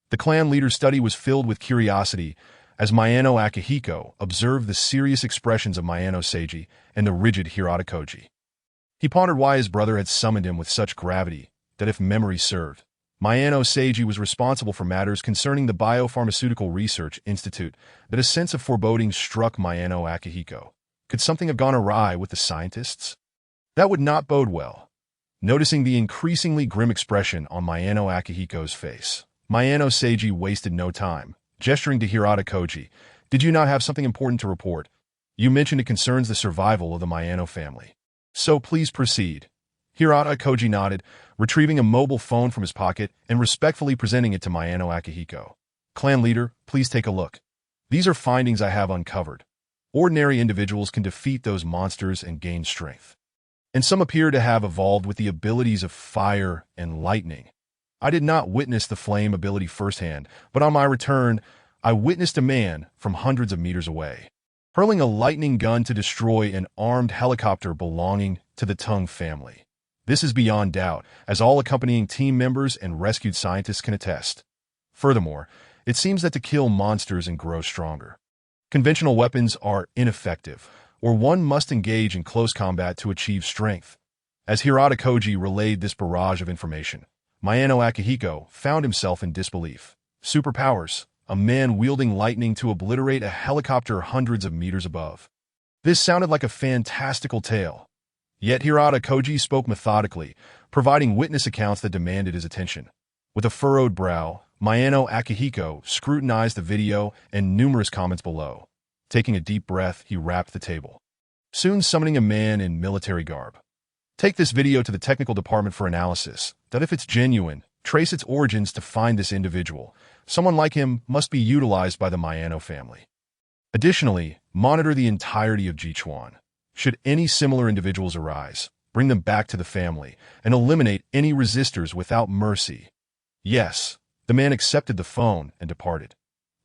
The clan leader's study was filled with curiosity as Mayano Akihiko observed the serious expressions of Mayano Seiji and the rigid Hirata Koji. He pondered why his brother had summoned him with such gravity that, if memory served, Mayano Seiji was responsible for matters concerning the Biopharmaceutical Research Institute, that a sense of foreboding struck Mayano Akihiko. Could something have gone awry with the scientists? That would not bode well. Noticing the increasingly grim expression on Mayano Akihiko's face, Mayano Seiji wasted no time, gesturing to Hirata Koji. Did you not have something important to report? You mentioned it concerns the survival of the Mayano family. So please proceed. Hirata Koji nodded, retrieving a mobile phone from his pocket and respectfully presenting it to Mayano Akihiko. Clan leader, please take a look. These are findings I have uncovered. Ordinary individuals can defeat those monsters and gain strength. And some appear to have evolved with the abilities of fire and lightning. I did not witness the flame ability firsthand, but on my return, I witnessed a man from hundreds of meters away hurling a lightning gun to destroy an armed helicopter belonging to the Tung family. This is beyond doubt, as all accompanying team members and rescued scientists can attest. Furthermore, it seems that to kill monsters and grow stronger, conventional weapons are ineffective, or one must engage in close combat to achieve strength. As Hirata Koji relayed this barrage of information, Mayano Akihiko found himself in disbelief. Superpowers, a man wielding lightning to obliterate a helicopter hundreds of meters above. This sounded like a fantastical tale. Yet Hirata Koji spoke methodically, providing witness accounts that demanded his attention. With a furrowed brow, Mayano Akihiko scrutinized the video and numerous comments below. Taking a deep breath, he rapped the table, soon summoning a man in military garb. Take this video to the technical department for analysis, that if it's genuine, trace its origins to find this individual. Someone like him must be utilized by the Mayano family. Additionally, monitor the entirety of Jichuan. Should any similar individuals arise, bring them back to the family, and eliminate any resistors without mercy. Yes, the man accepted the phone and departed.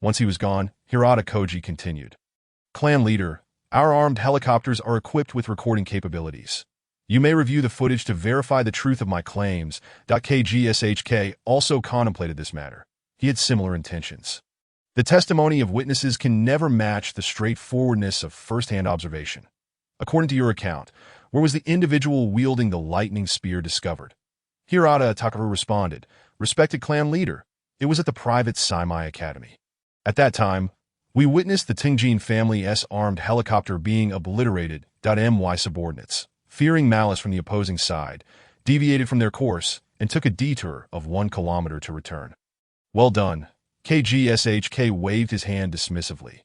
Once he was gone, Hirata Koji continued. Clan leader, our armed helicopters are equipped with recording capabilities. You may review the footage to verify the truth of my claims. KGSHK also contemplated this matter. He had similar intentions. The testimony of witnesses can never match the straightforwardness of first-hand observation. According to your account, where was the individual wielding the lightning spear discovered? Hirata Takaru responded, respected clan leader, it was at the private Saimai Academy. At that time, we witnessed the Tingjin family's armed helicopter being obliterated. My subordinates, fearing malice from the opposing side, deviated from their course and took a detour of 1 kilometer to return. Well done. KGSHK waved his hand dismissively.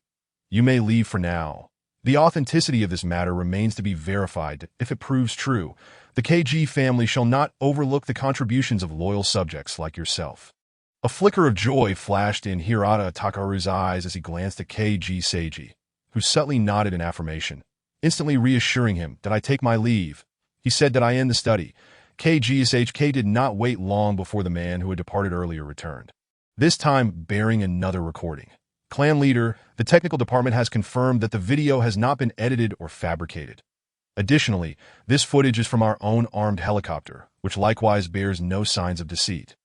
You may leave for now. The authenticity of this matter remains to be verified. If it proves true, the KG family shall not overlook the contributions of loyal subjects like yourself. A flicker of joy flashed in Hirata Takaru's eyes as he glanced at KG Seiji, who subtly nodded in affirmation, instantly reassuring him that I take my leave. He said that I end the study. KGSHK did not wait long before the man who had departed earlier returned, this time bearing another recording. Clan leader, the technical department has confirmed that the video has not been edited or fabricated. Additionally, this footage is from our own armed helicopter, which likewise bears no signs of deceit.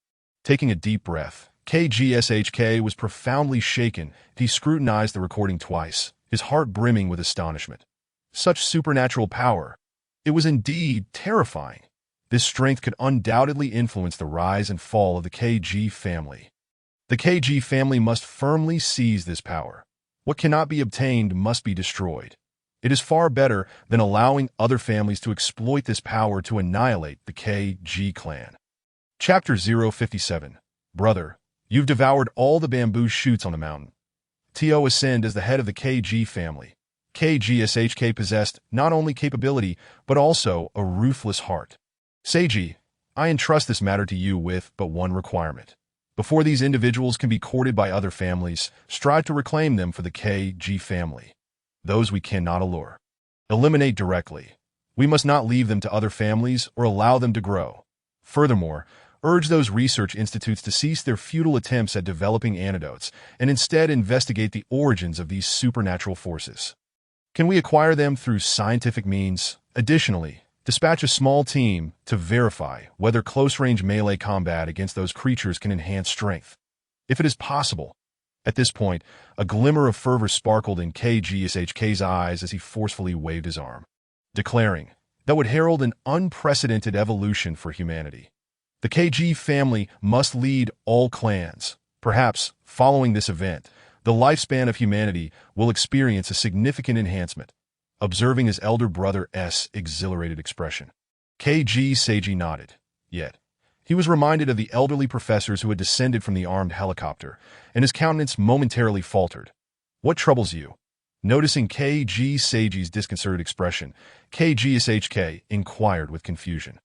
Taking a deep breath, KGSHK was profoundly shaken. He scrutinized the recording twice, his heart brimming with astonishment. Such supernatural power. It was indeed terrifying. This strength could undoubtedly influence the rise and fall of the KG family. The KG family must firmly seize this power. What cannot be obtained must be destroyed. It is far better than allowing other families to exploit this power to annihilate the KG clan. Chapter 057. Brother, you've devoured all the bamboo shoots on the mountain. To ascend as the head of the KG family. KGSHK possessed not only capability, but also a ruthless heart. Seiji, I entrust this matter to you with but one requirement. Before these individuals can be courted by other families, strive to reclaim them for the KG family. Those we cannot allure. Eliminate directly. We must not leave them to other families or allow them to grow. Furthermore, urge those research institutes to cease their futile attempts at developing antidotes and instead investigate the origins of these supernatural forces. Can we acquire them through scientific means? Additionally, dispatch a small team to verify whether close-range melee combat against those creatures can enhance strength. If it is possible. At this point, a glimmer of fervor sparkled in KGSHK's eyes as he forcefully waved his arm, declaring that would herald an unprecedented evolution for humanity. The KG family must lead all clans. Perhaps, following this event, the lifespan of humanity will experience a significant enhancement. Observing his elder brother's exhilarated expression, KG Seiji nodded. Yet, he was reminded of the elderly professors who had descended from the armed helicopter, and his countenance momentarily faltered. What troubles you? Noticing KG Seiji's disconcerted expression, KGSHK inquired with confusion.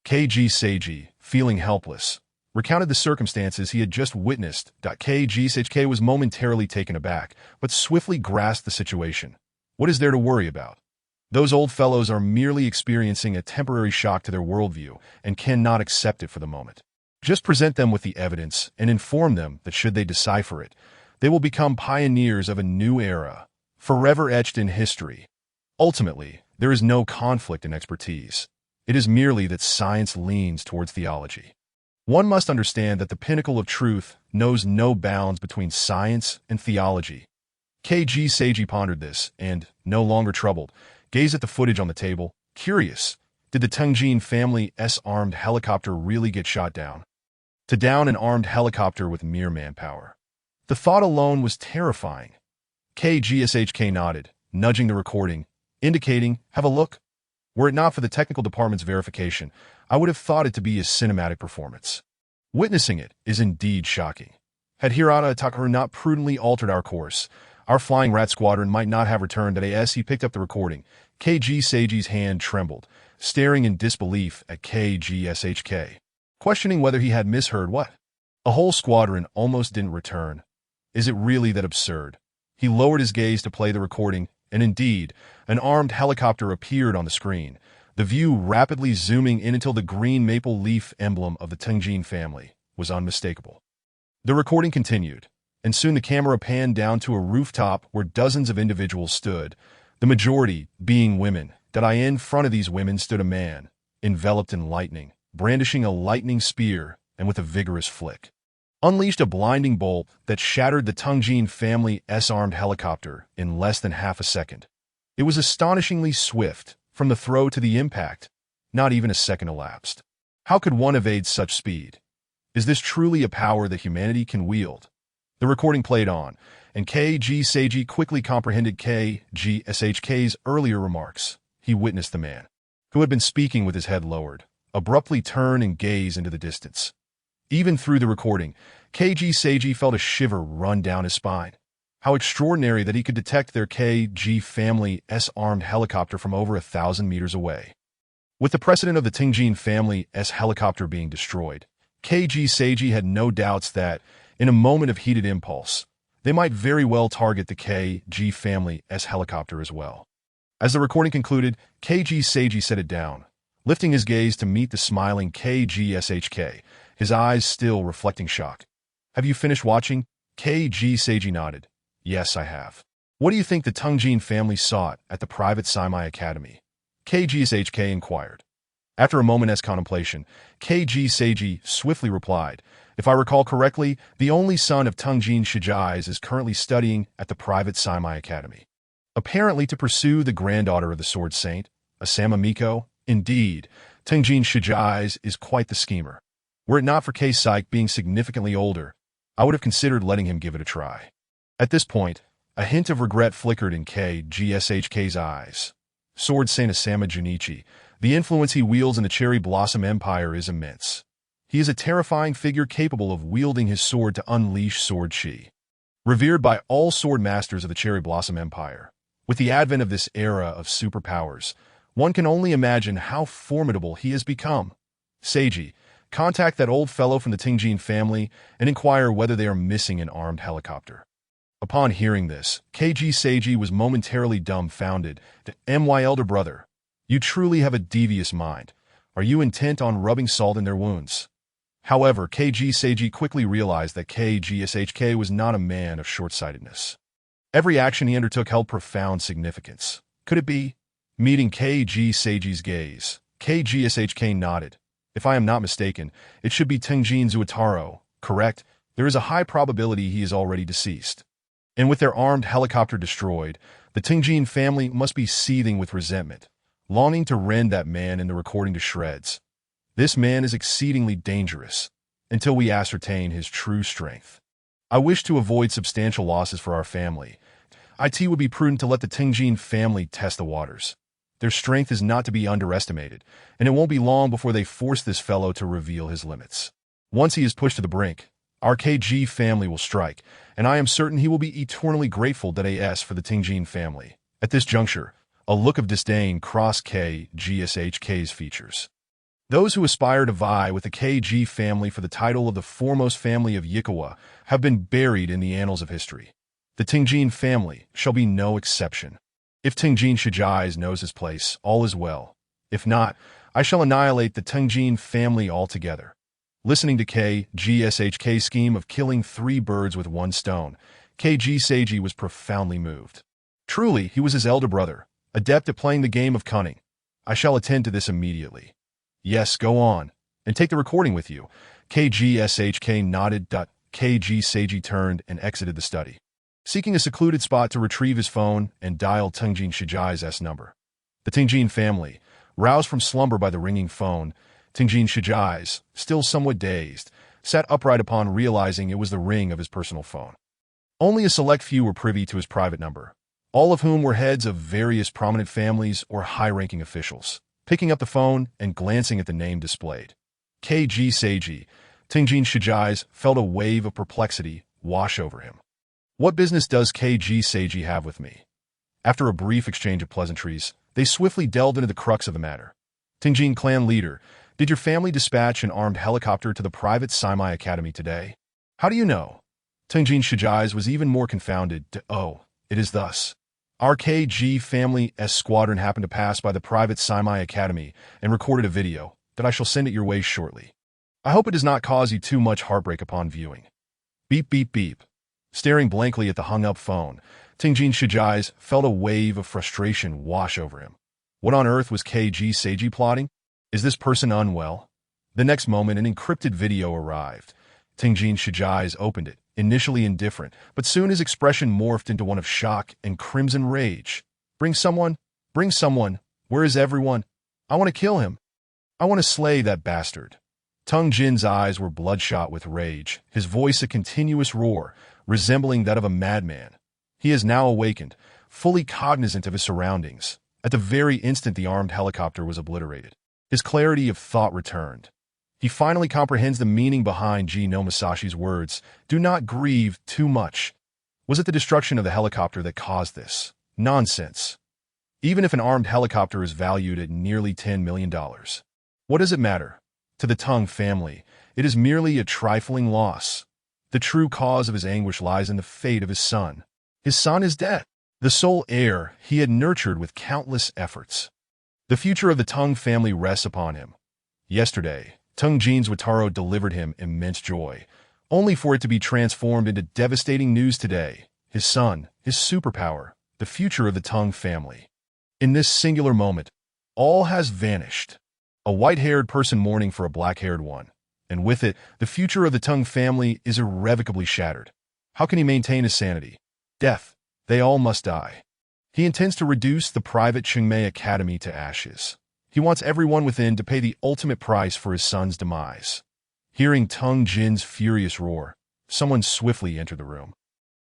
KG Seiji, feeling helpless, recounted the circumstances he had just witnessed. KGSHK was momentarily taken aback, but swiftly grasped the situation. What is there to worry about? Those old fellows are merely experiencing a temporary shock to their worldview and cannot accept it for the moment. Just present them with the evidence and inform them that should they decipher it, they will become pioneers of a new era, forever etched in history. Ultimately, there is no conflict in expertise. It is merely that science leans towards theology. One must understand that the pinnacle of truth knows no bounds between science and theology. KG Seiji pondered this and, no longer troubled, gazed at the footage on the table, curious. Did the Tengjin family's armed helicopter really get shot down? To down an armed helicopter with mere manpower. The thought alone was terrifying. KGSHK nodded, nudging the recording, indicating, have a look. Were it not for the technical department's verification, I would have thought it to be a cinematic performance. Witnessing it is indeed shocking. Had Hirata Takahiro not prudently altered our course, our flying rat squadron might not have returned. As he picked up the recording, KG Seiji's hand trembled, staring in disbelief at KGSHK, questioning whether he had misheard what. A whole squadron almost didn't return. Is it really that absurd? He lowered his gaze to play the recording, and indeed, an armed helicopter appeared on the screen, the view rapidly zooming in until the green maple leaf emblem of the Tengjin family was unmistakable. The recording continued, and soon the camera panned down to a rooftop where dozens of individuals stood, the majority being women. In front of these women stood a man, enveloped in lightning, brandishing a lightning spear, and with a vigorous flick, unleashed a blinding bolt that shattered the Tengjin family's armed helicopter in less than half a second. It was astonishingly swift, from the throw to the impact. Not even a second elapsed. How could one evade such speed? Is this truly a power that humanity can wield? The recording played on, and KG Seiji quickly comprehended KGSHK's earlier remarks. He witnessed the man, who had been speaking with his head lowered, abruptly turn and gaze into the distance. Even through the recording, KG Seiji felt a shiver run down his spine. How extraordinary that he could detect their KG family's armed helicopter from over 1,000 meters away. With the precedent of the Tengjin family's helicopter being destroyed, KG Seiji had no doubts that, in a moment of heated impulse, they might very well target the KG family's helicopter as well. As the recording concluded, KG Seiji set it down, lifting his gaze to meet the smiling KGSHK, his eyes still reflecting shock. Have you finished watching? KG Seiji nodded. Yes, I have. What do you think the Tengjin family sought at the private Saimai Academy? KGSHK inquired. After a moment's contemplation, KG Seiji swiftly replied, if I recall correctly, the only son of Tengjin Shijai is currently studying at the private Saimai Academy. Apparently to pursue the granddaughter of the Sword Saint, Asama Miko. Indeed, Tengjin Shijai is quite the schemer. Were it not for K-Psyche being significantly older, I would have considered letting him give it a try. At this point, a hint of regret flickered in KGSHK's eyes. Sword Saint Asama Junichi, the influence he wields in the Cherry Blossom Empire is immense. He is a terrifying figure capable of wielding his sword to unleash sword chi. Revered by all sword masters of the Cherry Blossom Empire, with the advent of this era of superpowers, one can only imagine how formidable he has become. Seiji, contact that old fellow from the Tengjin family and inquire whether they are missing an armed helicopter. Upon hearing this, KG Seiji was momentarily dumbfounded. My elder brother, you truly have a devious mind. Are you intent on rubbing salt in their wounds? However, KG Seiji quickly realized that KGSHK was not a man of short-sightedness. Every action he undertook held profound significance. Could it be? Meeting KG Seiji's gaze, KGSHK nodded. If I am not mistaken, it should be Tenjin Zuotaro, correct? There is a high probability he is already deceased. And with their armed helicopter destroyed, the Tenjin family must be seething with resentment, longing to rend that man in the recording to shreds. This man is exceedingly dangerous, until we ascertain his true strength. I wish to avoid substantial losses for our family. It would be prudent to let the Tenjin family test the waters. Their strength is not to be underestimated, and it won't be long before they force this fellow to reveal his limits. Once he is pushed to the brink, our KG family will strike, and I am certain he will be eternally grateful that AS for the Tenjin family. At this juncture, a look of disdain crossed KGSHK's features. Those who aspire to vie with the KG family for the title of the foremost family of Yikawa have been buried in the annals of history. The Tenjin family shall be no exception. If Tenjin Shijai knows his place, all is well. If not, I shall annihilate the Tenjin family altogether. Listening to KGSHK's scheme of killing 3 birds with 1 stone, KG Seiji was profoundly moved. Truly, he was his elder brother, adept at playing the game of cunning. I shall attend to this immediately. Yes, go on, and take the recording with you. KGSHK nodded. KG Seiji turned and exited the study, seeking a secluded spot to retrieve his phone and dial Tenjin Shijai's number. The Tenjin family, roused from slumber by the ringing phone, Tenjin Shijai, still somewhat dazed, sat upright upon realizing it was the ring of his personal phone. Only a select few were privy to his private number, all of whom were heads of various prominent families or high-ranking officials. Picking up the phone and glancing at the name displayed, KG Seiji, Tenjin Shijai felt a wave of perplexity wash over him. What business does KG Seiji have with me? After a brief exchange of pleasantries, they swiftly delved into the crux of the matter. Tenjin clan leader, did your family dispatch an armed helicopter to the private Saimai Academy today? How do you know? Tenjin Shijai was even more confounded. Oh, it is thus. Our KG family S squadron happened to pass by the private Saimai Academy and recorded a video that I shall send it your way shortly. I hope it does not cause you too much heartbreak upon viewing. Beep beep beep. Staring blankly at the hung-up phone, Tenjin Shijai felt a wave of frustration wash over him. What on earth was KG Seiji plotting? Is this person unwell? The next moment, an encrypted video arrived. Tenjin Shijai opened it, initially indifferent, but soon his expression morphed into one of shock and crimson rage. Bring someone! Bring someone! Where is everyone? I want to kill him. I want to slay that bastard. Tung Jin's eyes were bloodshot with rage, his voice a continuous roar, resembling that of a madman. He is now awakened, fully cognizant of his surroundings. At the very instant the armed helicopter was obliterated, his clarity of thought returned. He finally comprehends the meaning behind Ji no Masashi's words, do not grieve too much. Was it the destruction of the helicopter that caused this? Nonsense. Even if an armed helicopter is valued at nearly $10 million. What does it matter? To the Tung family, it is merely a trifling loss. The true cause of his anguish lies in the fate of his son. His son is dead, the sole heir he had nurtured with countless efforts. The future of the Tung family rests upon him. Yesterday, Tenjin Zuotaro delivered him immense joy, only for it to be transformed into devastating news today. His son, his superpower, the future of the Tung family. In this singular moment, all has vanished. A white-haired person mourning for a black-haired one, and with it, the future of the Tung family is irrevocably shattered. How can he maintain his sanity? Death. They all must die. He intends to reduce the private Chungmei Academy to ashes. He wants everyone within to pay the ultimate price for his son's demise. Hearing Tung Jin's furious roar, someone swiftly entered the room.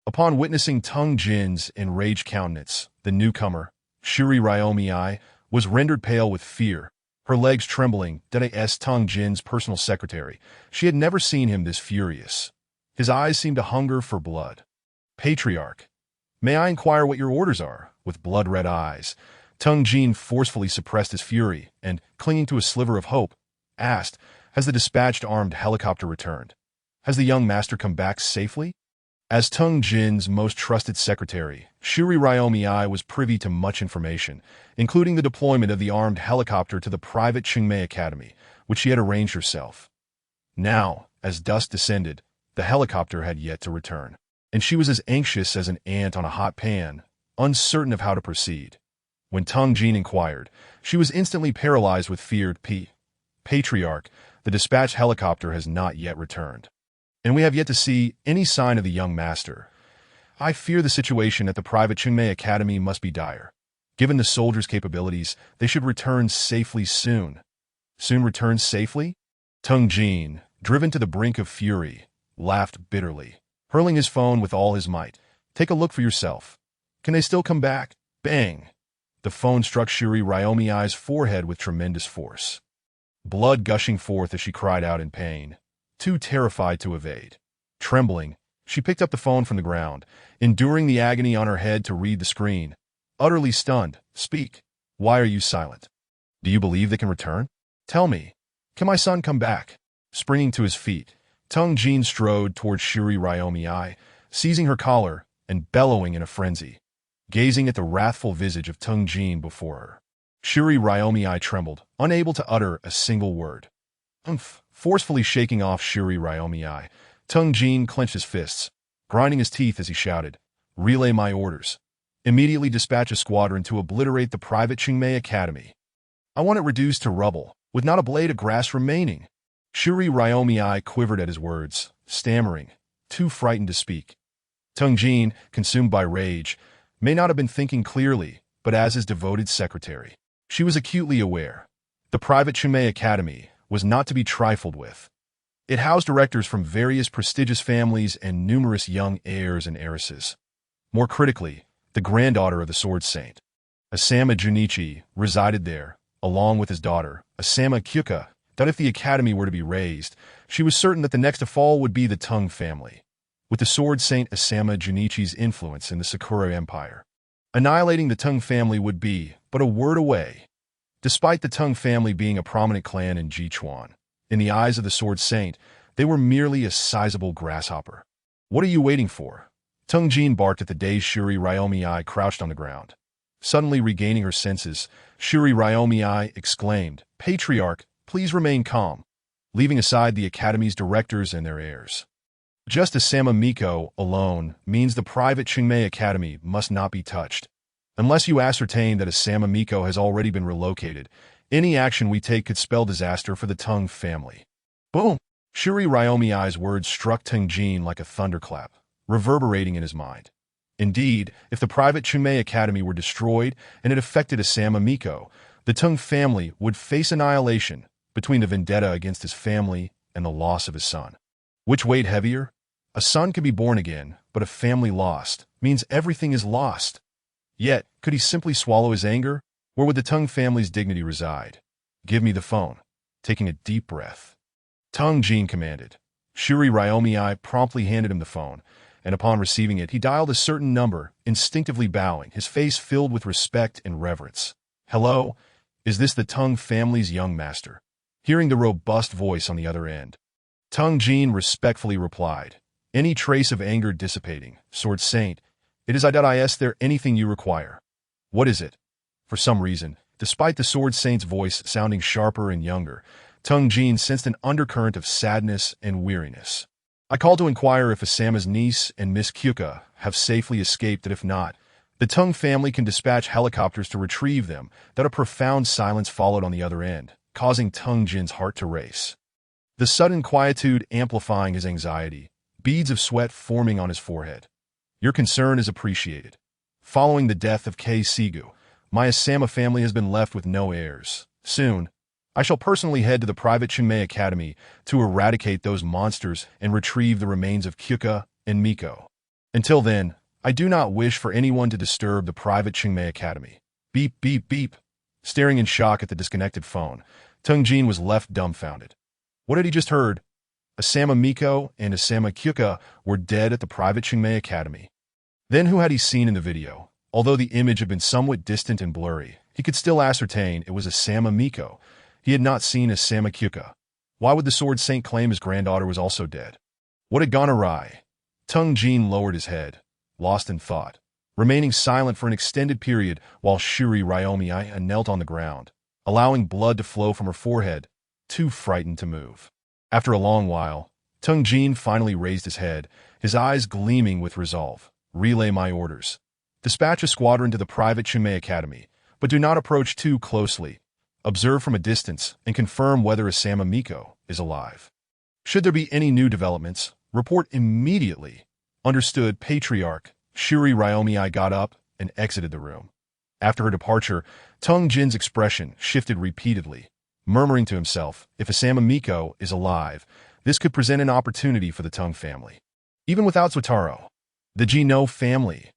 Upon witnessing Tung Jin's enraged countenance, the newcomer, Shuri Ryomi, was rendered pale with fear, her legs trembling. As Tung Jin's personal secretary, she had never seen him this furious. His eyes seemed to hunger for blood. Patriarch, may I inquire what your orders are? With blood-red eyes, Tung Jin forcefully suppressed his fury and, clinging to a sliver of hope, asked, has the dispatched armed helicopter returned? Has the young master come back safely? As Tung Jin's most trusted secretary, Shuri Ryomi was privy to much information, including the deployment of the armed helicopter to the private Chungmei Academy, which she had arranged herself. Now, as dusk descended, the helicopter had yet to return, and she was as anxious as an ant on a hot pan, uncertain of how to proceed. When Tung Jin inquired, she was instantly paralyzed with fear. Patriarch, the dispatch helicopter has not yet returned, and we have yet to see any sign of the young master. I fear the situation at the private Chungmei Academy must be dire. Given the soldiers' capabilities, they should return safely soon. Soon return safely? Tung Jin, driven to the brink of fury, laughed bitterly, hurling his phone with all his might. Take a look for yourself. Can they still come back? Bang! The phone struck Shuri Ryomi's forehead with tremendous force, blood gushing forth as she cried out in pain, too terrified to evade. Trembling, she picked up the phone from the ground, enduring the agony on her head to read the screen. Utterly stunned, "Speak. Why are you silent? Do you believe they can return? Tell me, can my son come back?" Springing to his feet, Tung Jin strode towards Shuri Ryomi, seizing her collar and bellowing in a frenzy, gazing at the wrathful visage of Tung Jin before her. Shuri Ryomi trembled, unable to utter a single word. Forcefully shaking off Shuri Ryomi, Tung Jin clenched his fists, grinding his teeth as he shouted, "Relay my orders. Immediately dispatch a squadron to obliterate the private Chungmei Academy. I want it reduced to rubble, with not a blade of grass remaining." Shuri Ryomi quivered at his words, stammering, too frightened to speak. Tung Jin, consumed by rage, may not have been thinking clearly, but as his devoted secretary, she was acutely aware. The private Chungmei Academy was not to be trifled with. It housed directors from various prestigious families and numerous young heirs and heiresses. More critically, the granddaughter of the Sword Saint, Asama Junichi, resided there, along with his daughter, Asama Kyuka. That if the academy were to be razed, she was certain that the next to fall would be the Tung family, with the Sword Saint Asama Junichi's influence in the Sakura Empire. Annihilating the Tung family would be but a word away. Despite the Tung family being a prominent clan in Jichuan, in the eyes of the Sword Saint, they were merely a sizable grasshopper. "What are you waiting for?" Tung Jin barked at the dazed Shuri Ryomi crouched on the ground. Suddenly regaining her senses, Shuri Ryomi exclaimed, "Patriarch, please remain calm," leaving aside the academy's directors and their heirs. Just Asama Miko alone means the private Chungmei Academy must not be touched. Unless you ascertain that Asama Miko has already been relocated, any action we take could spell disaster for the Tung family. Boom! Shuri Ryomi's words struck Tung Jin like a thunderclap, reverberating in his mind. Indeed, if the private Chungmei Academy were destroyed and it affected Asama Miko, the Tung family would face annihilation between the vendetta against his family and the loss of his son. Which weighed heavier? A son could be born again, but a family lost means everything is lost. Yet, could he simply swallow his anger? Where would the Tung family's dignity reside? "Give me the phone." Taking a deep breath, Tung Jin commanded. Shuri Ryomi promptly handed him the phone, and upon receiving it, he dialed a certain number, instinctively bowing, his face filled with respect and reverence. "Hello? Is this the Tung family's young master?" Hearing the robust voice on the other end, Tung Jin respectfully replied, any trace of anger dissipating. "Sword Saint, it is is there anything you require?" "What is it?" For some reason, despite the Sword Saint's voice sounding sharper and younger, Tung Jin sensed an undercurrent of sadness and weariness. "I called to inquire if Asama's niece and Miss Kyuka have safely escaped, that if not, the Tung family can dispatch helicopters to retrieve them." That a profound silence followed on the other end, causing Tung Jin's heart to race. The sudden quietude amplifying his anxiety, beads of sweat forming on his forehead. "Your concern is appreciated. Following the death of Kei Sigu, my Asama family has been left with no heirs. Soon, I shall personally head to the private Chungmei Academy to eradicate those monsters and retrieve the remains of Kyuka and Miko. Until then, I do not wish for anyone to disturb the private Chungmei Academy." Beep, beep, beep. Staring in shock at the disconnected phone, Tung Jin was left dumbfounded. What had he just heard? Asama Miko and Asama Kyuka were dead at the private Chungmei Academy. Then who had he seen in the video? Although the image had been somewhat distant and blurry, he could still ascertain it was Asama Miko. He had not seen Asama Kyuka. Why would the Sword Saint claim his granddaughter was also dead? What had gone awry? Tung Jin lowered his head, lost in thought, remaining silent for an extended period while Shuri Ryomi knelt on the ground, allowing blood to flow from her forehead, too frightened to move. After a long while, Tung Jin finally raised his head, his eyes gleaming with resolve. Relay my orders. Dispatch a squadron to the private Chunmei Academy, but do not approach too closely. Observe from a distance and confirm whether Asama Miko is alive. Should there be any new developments, report immediately. Understood, Patriarch. Shuri Ryomi got up and exited the room. After her departure, Tung Jin's expression shifted repeatedly, murmuring to himself, if Asama Miko is alive, this could present an opportunity for the Tung family. Even without Swataro, the Gino family.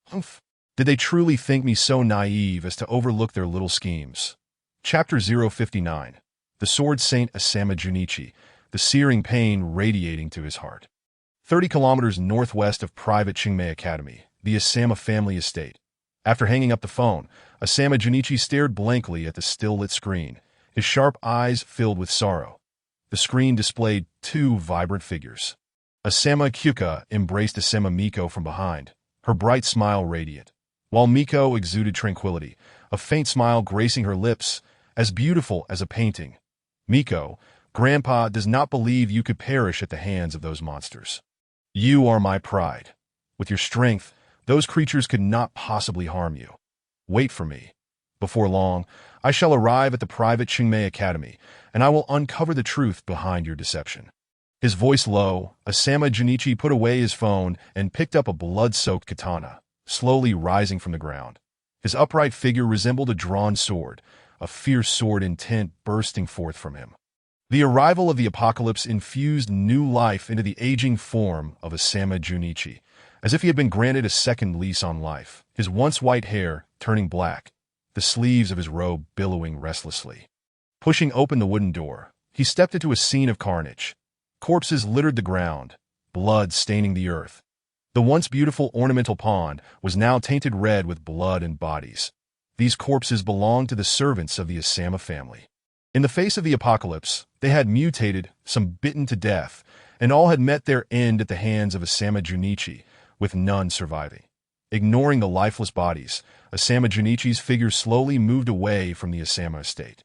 Humph. Did they truly think me so naive as to overlook their little schemes? Chapter 059. The Sword Saint Asama Junichi, the searing pain radiating to his heart. 30 kilometers northwest of private Chunmei Academy, the Asama family estate. After hanging up the phone, Asama Junichi stared blankly at the still-lit screen, his sharp eyes filled with sorrow. The screen displayed two vibrant figures. Asama Kyuka embraced Asama Miko from behind, her bright smile radiant, while Miko exuded tranquility, a faint smile gracing her lips, as beautiful as a painting. Miko, Grandpa does not believe you could perish at the hands of those monsters. You are my pride. With your strength, those creatures could not possibly harm you. Wait for me. Before long, I shall arrive at the private Chunmei Academy, and I will uncover the truth behind your deception. His voice low, Asama Junichi put away his phone and picked up a blood-soaked katana, slowly rising from the ground. His upright figure resembled a drawn sword, a fierce sword intent bursting forth from him. The arrival of the apocalypse infused new life into the aging form of Asama Junichi, as if he had been granted a second lease on life, his once white hair turning black, the sleeves of his robe billowing restlessly. Pushing open the wooden door, he stepped into a scene of carnage. Corpses littered the ground, blood staining the earth. The once beautiful ornamental pond was now tainted red with blood and bodies. These corpses belonged to the servants of the Asama family. In the face of the apocalypse, they had mutated, some bitten to death, and all had met their end at the hands of Asama Junichi, with none surviving. Ignoring the lifeless bodies, Asama Junichi's figure slowly moved away from the Asama estate.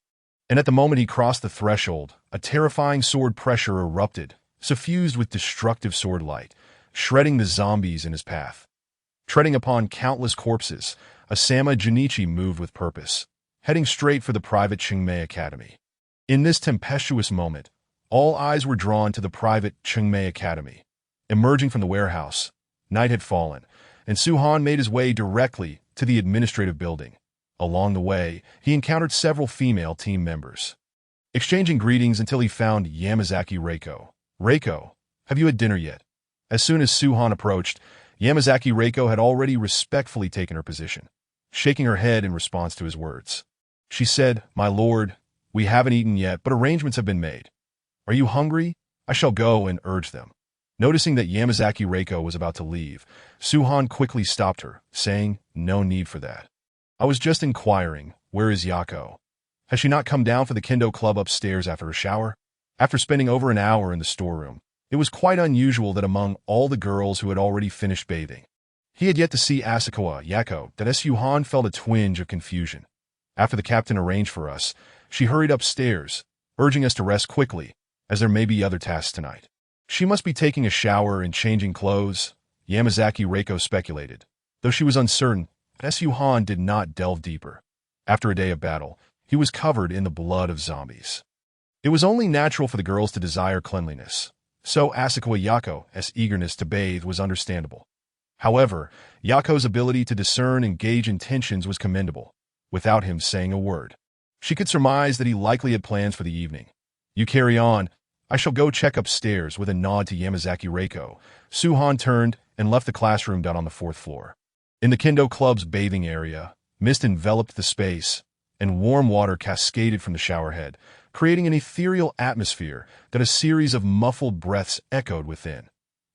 And at the moment he crossed the threshold, a terrifying sword pressure erupted, suffused with destructive sword light, shredding the zombies in his path. Treading upon countless corpses, Asama Junichi moved with purpose, heading straight for the private Chunmei Academy. In this tempestuous moment, all eyes were drawn to the private Chunmei Academy. Emerging from the warehouse, night had fallen, and Suhan made his way directly to the administrative building. Along the way, he encountered several female team members. Exchanging greetings until he found Yamazaki Reiko. Reiko, have you had dinner yet? As soon as Suhan approached, Yamazaki Reiko had already respectfully taken her position, shaking her head in response to his words. She said, My lord, we haven't eaten yet, but arrangements have been made. Are you hungry? I shall go and urge them. Noticing that Yamazaki Reiko was about to leave, Suhan quickly stopped her, saying, No need for that. I was just inquiring, where is Yako? Has she not come down for the kendo club upstairs after a shower? After spending over an hour in the storeroom, it was quite unusual that among all the girls who had already finished bathing, he had yet to see Asakawa Yako, that Suhan felt a twinge of confusion. After the captain arranged for us, she hurried upstairs, urging us to rest quickly, as there may be other tasks tonight. She must be taking a shower and changing clothes, Yamazaki Reiko speculated, though she was uncertain. Suhan did not delve deeper. After a day of battle, he was covered in the blood of zombies. It was only natural for the girls to desire cleanliness, so Asakawa Yako's eagerness to bathe was understandable. However, Yako's ability to discern and gauge intentions was commendable, without him saying a word. She could surmise that he likely had plans for the evening. You carry on. I shall go check upstairs. With a nod to Yamazaki Reiko, Suhan turned and left the classroom down on the 4th floor. In the kendo club's bathing area, mist enveloped the space, and warm water cascaded from the showerhead, creating an ethereal atmosphere that a series of muffled breaths echoed within.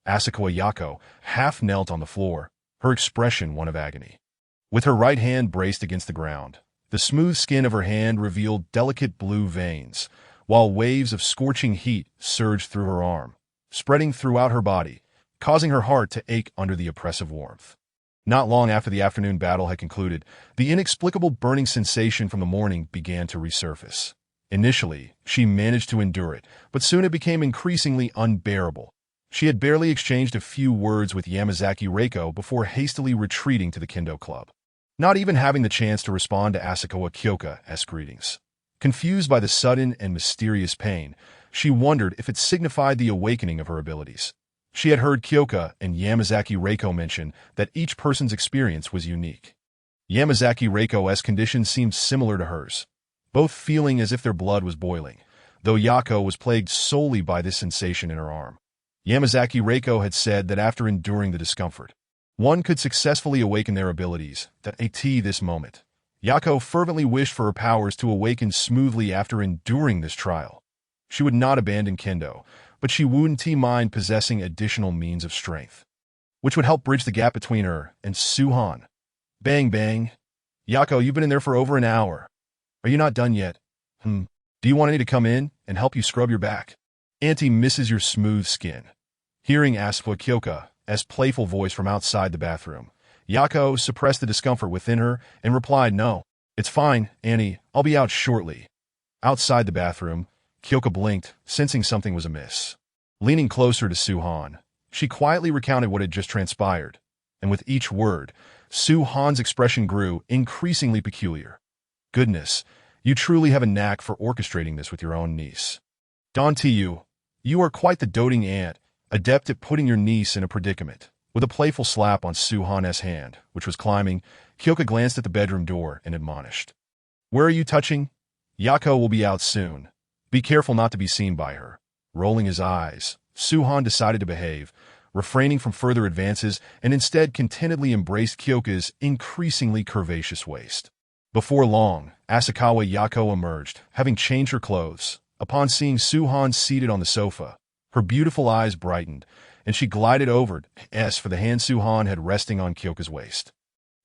Asakawa Yako half knelt on the floor, her expression one of agony. With her right hand braced against the ground, the smooth skin of her hand revealed delicate blue veins, while waves of scorching heat surged through her arm, spreading throughout her body, causing her heart to ache under the oppressive warmth. Not long after the afternoon battle had concluded, the inexplicable burning sensation from the morning began to resurface. Initially, she managed to endure it, but soon it became increasingly unbearable. She had barely exchanged a few words with Yamazaki Reiko before hastily retreating to the Kendo Club, not even having the chance to respond to Asakawa Kyoka's greetings. Confused by the sudden and mysterious pain, she wondered if it signified the awakening of her abilities. She had heard Kyoka and Yamazaki Reiko mention that each person's experience was unique. Yamazaki Reiko's condition seemed similar to hers, both feeling as if their blood was boiling, though Yako was plagued solely by this sensation in her arm. Yamazaki Reiko had said that after enduring the discomfort, one could successfully awaken their abilities, that at this moment. Yako fervently wished for her powers to awaken smoothly after enduring this trial. She would not abandon Kendo, but she wouldn't mind possessing additional means of strength, which would help bridge the gap between her and Suhan. Bang bang. Yako, you've been in there for over an hour. Are you not done yet? Do you want me to come in and help you scrub your back? Auntie misses your smooth skin. Hearing Aspa Kyoka's playful voice from outside the bathroom, Yako suppressed the discomfort within her and replied, "No, it's fine, Annie. I'll be out shortly." Outside the bathroom, Kyoka blinked, sensing something was amiss. Leaning closer to Suhan, she quietly recounted what had just transpired, and with each word, Suhan's expression grew increasingly peculiar. "Goodness, you truly have a knack for orchestrating this with your own niece. Don to you, you are quite the doting aunt, adept at putting your niece in a predicament." With a playful slap on Suhan's hand, which was climbing, Kyoka glanced at the bedroom door and admonished, "Where are you touching? Yako will be out soon. Be careful not to be seen by her." Rolling his eyes, Suhan decided to behave, refraining from further advances and instead contentedly embraced Kyoka's increasingly curvaceous waist. Before long, Asakawa Yako emerged, having changed her clothes. Upon seeing Suhan seated on the sofa, her beautiful eyes brightened, and she glided over for the hand Suhan had resting on Kyoka's waist.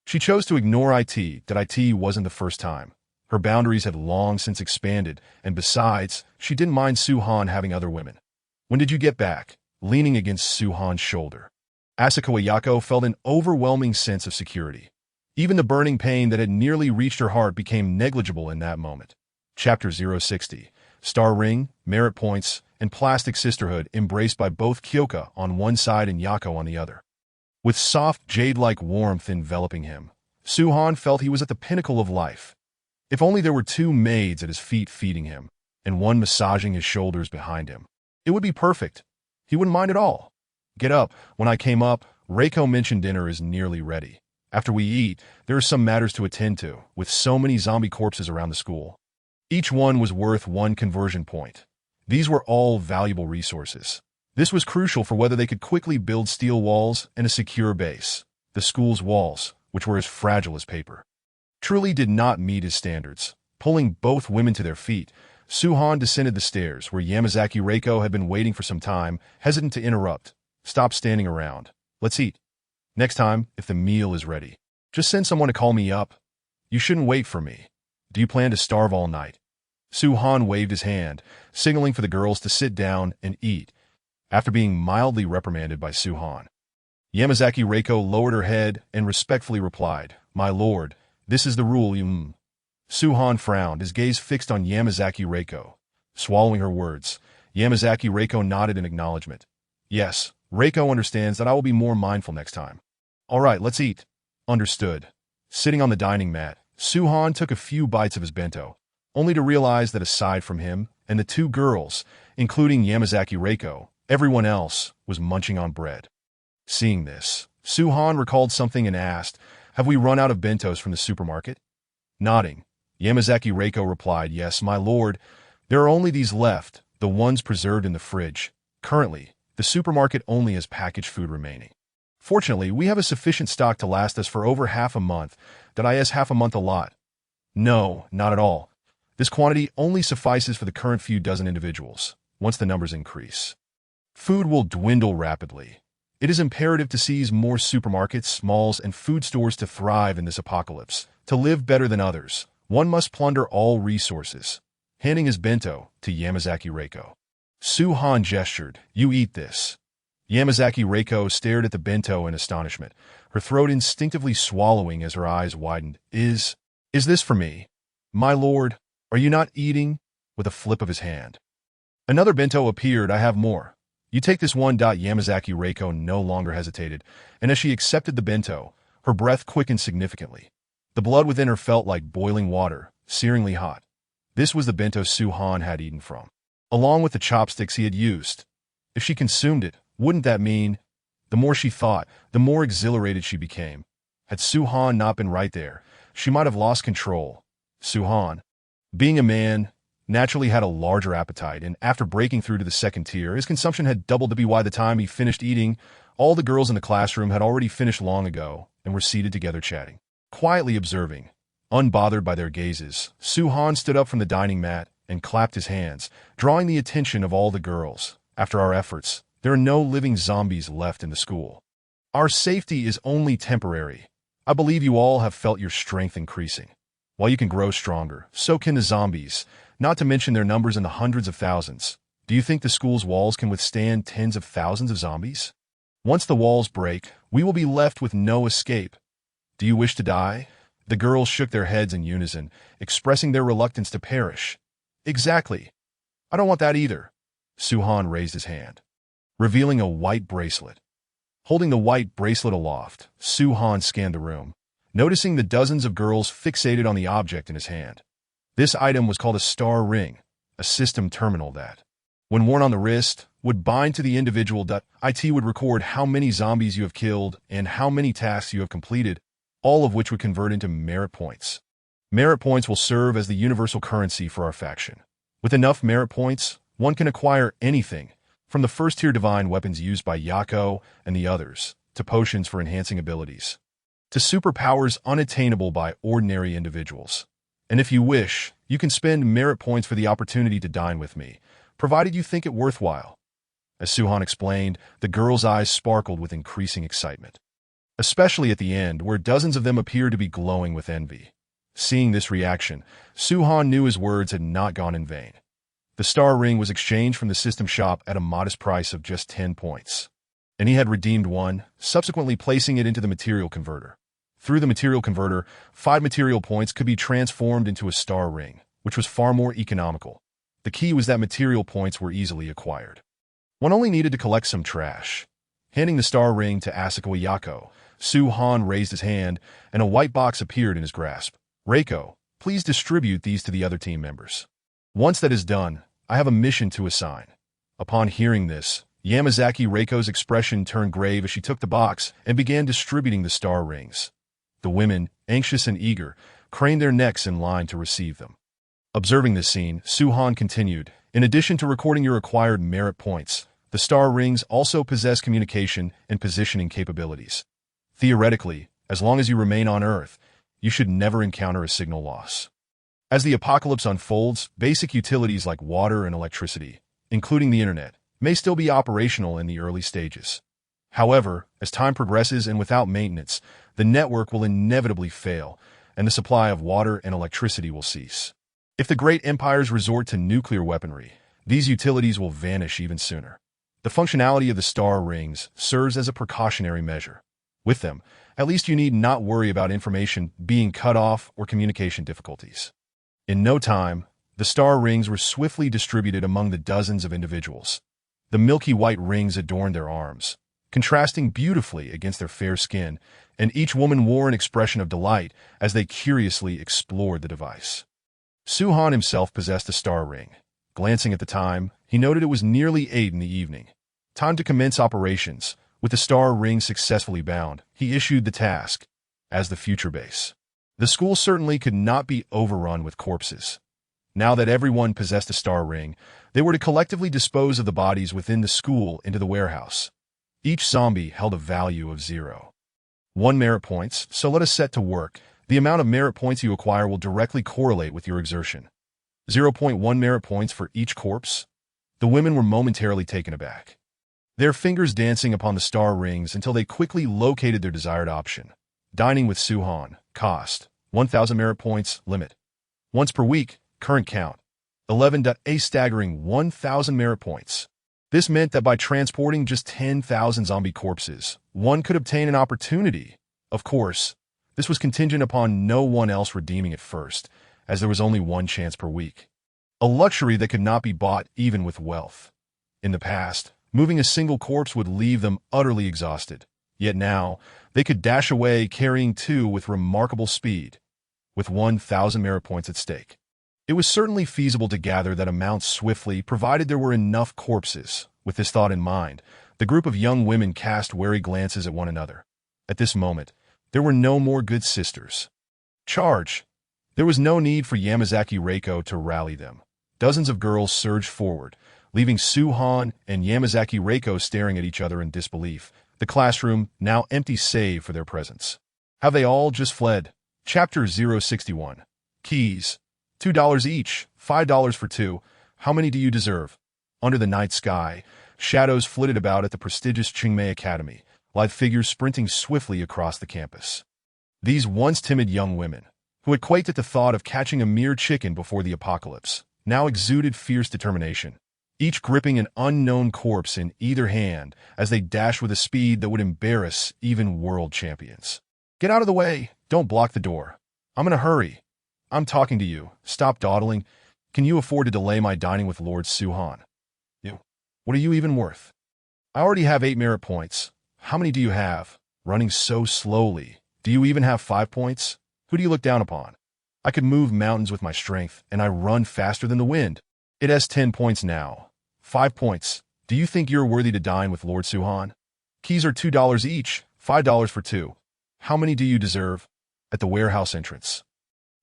She chose to ignore it wasn't the first time. Her boundaries had long since expanded, and besides, she didn't mind Suhan having other women. "When did you get back?" Leaning against Suhan's shoulder, Asakawa Yako felt an overwhelming sense of security. Even the burning pain that had nearly reached her heart became negligible in that moment. Chapter 060. Star Ring, Merit Points, and Plastic Sisterhood embraced by both Kyoka on one side and Yako on the other. With soft, jade-like warmth enveloping him, Suhan felt he was at the pinnacle of life. If only there were two maids at his feet feeding him, and one massaging his shoulders behind him. It would be perfect. He wouldn't mind at all. "Get up. When I came up, Reiko mentioned dinner is nearly ready. After we eat, there are some matters to attend to, with so many zombie corpses around the school." Each one was worth 1 conversion point. These were all valuable resources. This was crucial for whether they could quickly build steel walls and a secure base. The school's walls, which were as fragile as paper, truly did not meet his standards. Pulling both women to their feet, Suhan descended the stairs where Yamazaki Reiko had been waiting for some time, hesitant to interrupt. "Stop standing around. Let's eat. Next time, if the meal is ready, just send someone to call me up. You shouldn't wait for me. Do you plan to starve all night?" Suhan waved his hand, signaling for the girls to sit down and eat. After being mildly reprimanded by Suhan, Yamazaki Reiko lowered her head and respectfully replied, "My lord, this is the rule you." Suhan frowned, his gaze fixed on Yamazaki Reiko. Swallowing her words, Yamazaki Reiko nodded in acknowledgement. "Yes, Reiko understands that I will be more mindful next time." "All right, let's eat." "Understood." Sitting on the dining mat, Suhan took a few bites of his bento, only to realize that aside from him and the two girls, including Yamazaki Reiko, everyone else was munching on bread. Seeing this, Suhan recalled something and asked, "Have we run out of bentos from the supermarket?" Nodding, Yamazaki Reiko replied, "Yes, my lord. There are only these left, the ones preserved in the fridge. Currently, the supermarket only has packaged food remaining. Fortunately, we have a sufficient stock to last us for over half a month. That is half a month a lot." "No, not at all. This quantity only suffices for the current few dozen individuals. Once the numbers increase, food will dwindle rapidly. It is imperative to seize more supermarkets, malls, and food stores to thrive in this apocalypse. To live better than others, one must plunder all resources." Handing his bento to Yamazaki Reiko, Suhan gestured, "You eat this." Yamazaki Reiko stared at the bento in astonishment, her throat instinctively swallowing as her eyes widened. Is this for me? My lord, are you not eating?" with a flip of his hand. Another bento appeared. I have more. You take this one. Yamazaki Reiko no longer hesitated, and as she accepted the bento, her breath quickened significantly. The blood within her felt like boiling water, searingly hot. This was the bento Suhan had eaten from, along with the chopsticks he had used. If she consumed it, wouldn't that mean? The more she thought, the more exhilarated she became. Had Suhan not been right there, she might have lost control. Suhan, being a man, naturally had a larger appetite, and after breaking through to the second tier, his consumption had doubled. By the time he finished eating, all the girls in the classroom had already finished long ago and were seated together chatting, quietly observing. Unbothered by their gazes, Suhan stood up from the dining mat and clapped his hands, drawing the attention of all the girls. After our efforts, there are no living zombies left in the school. Our safety is only temporary. I believe you all have felt your strength increasing. While you can grow stronger, so can the zombies, not to mention their numbers in the hundreds of thousands. Do you think the school's walls can withstand tens of thousands of zombies? Once the walls break, we will be left with no escape. Do you wish to die? The girls shook their heads in unison, expressing their reluctance to perish. Exactly. I don't want that either. Suhan raised his hand, revealing a white bracelet. Holding the white bracelet aloft, Suhan scanned the room, noticing the dozens of girls fixated on the object in his hand. This item was called a star ring, a system terminal that, when worn on the wrist, would bind to the individual. It would record how many zombies you have killed and how many tasks you have completed, all of which would convert into merit points. Merit points will serve as the universal currency for our faction. With enough merit points, one can acquire anything, from the first-tier divine weapons used by Yako and the others, to potions for enhancing abilities, to superpowers unattainable by ordinary individuals. And if you wish, you can spend merit points for the opportunity to dine with me, provided you think it worthwhile. As Suhan explained, the girls' eyes sparkled with increasing excitement, especially at the end, where dozens of them appeared to be glowing with envy. Seeing this reaction, Suhan knew his words had not gone in vain. The star ring was exchanged from the system shop at a modest price of just 10 points, and he had redeemed one, subsequently placing it into the material converter. Through the material converter, 5 material points could be transformed into a star ring, which was far more economical. The key was that material points were easily acquired. One only needed to collect some trash. Handing the star ring to Asakawa Yako, Suhan raised his hand, and a white box appeared in his grasp. Reiko, please distribute these to the other team members. Once that is done, I have a mission to assign. Upon hearing this, Yamazaki Reiko's expression turned grave as she took the box and began distributing the star rings. The women, anxious and eager, craned their necks in line to receive them. Observing this scene, Suhan continued, in addition to recording your acquired merit points, the star rings also possess communication and positioning capabilities. Theoretically, as long as you remain on Earth, you should never encounter a signal loss. As the apocalypse unfolds, basic utilities like water and electricity, including the internet, may still be operational in the early stages. However, as time progresses and without maintenance, the network will inevitably fail, and the supply of water and electricity will cease. If the great empires resort to nuclear weaponry, these utilities will vanish even sooner. The functionality of the star rings serves as a precautionary measure. With them, at least you need not worry about information being cut off or communication difficulties. In no time, the star rings were swiftly distributed among the dozens of individuals. The milky white rings adorned their arms, contrasting beautifully against their fair skin, and each woman wore an expression of delight as they curiously explored the device. Suhan himself possessed a star ring. Glancing at the time, he noted it was nearly 8 in the evening. Time to commence operations. With the star ring successfully bound, he issued the task. As the future base, the school certainly could not be overrun with corpses. Now that everyone possessed a star ring, they were to collectively dispose of the bodies within the school into the warehouse. Each zombie held a value of 0.1 merit points, so let us set to work. The amount of merit points you acquire will directly correlate with your exertion. 0.1 merit points for each corpse? The women were momentarily taken aback, their fingers dancing upon the star rings until they quickly located their desired option. Dining with Suhan. Cost, 1,000 merit points, limit. Once per week, current count, 11. A staggering 1,000 merit points. This meant that by transporting just 10,000 zombie corpses, one could obtain an opportunity. Of course, this was contingent upon no one else redeeming it first, as there was only one chance per week. a luxury that could not be bought even with wealth. In the past, moving a single corpse would leave them utterly exhausted. Yet now, they could dash away carrying two with remarkable speed, with 1,000 merit points at stake. It was certainly feasible to gather that amount swiftly, provided there were enough corpses. With this thought in mind, the group of young women cast wary glances at one another. At this moment, there were no more good sisters. Charge! There was no need for Yamazaki Reiko to rally them. Dozens of girls surged forward, leaving Suhan and Yamazaki Reiko staring at each other in disbelief, the classroom now empty save for their presence. Have they all just fled? Chapter 061. Keys. $2 each, $5 for two. How many do you deserve? Under the night sky, shadows flitted about at the prestigious Qingmei Academy, like figures sprinting swiftly across the campus. These once timid young women, who had quaked at the thought of catching a mere chicken before the apocalypse, now exuded fierce determination, each gripping an unknown corpse in either hand as they dashed with a speed that would embarrass even world champions. Get out of the way! Don't block the door. I'm in a hurry. I'm talking to you. Stop dawdling. Can you afford to delay my dining with Lord Suhan? You. What are you even worth? I already have 8 merit points. How many do you have? Running so slowly. Do you even have 5 points? Who do you look down upon? I could move mountains with my strength, and I run faster than the wind. It has 10 points now. 5 points. Do you think you're worthy to dine with Lord Suhan? Keys are $2 each, $5 for two. How many do you deserve? At the warehouse entrance,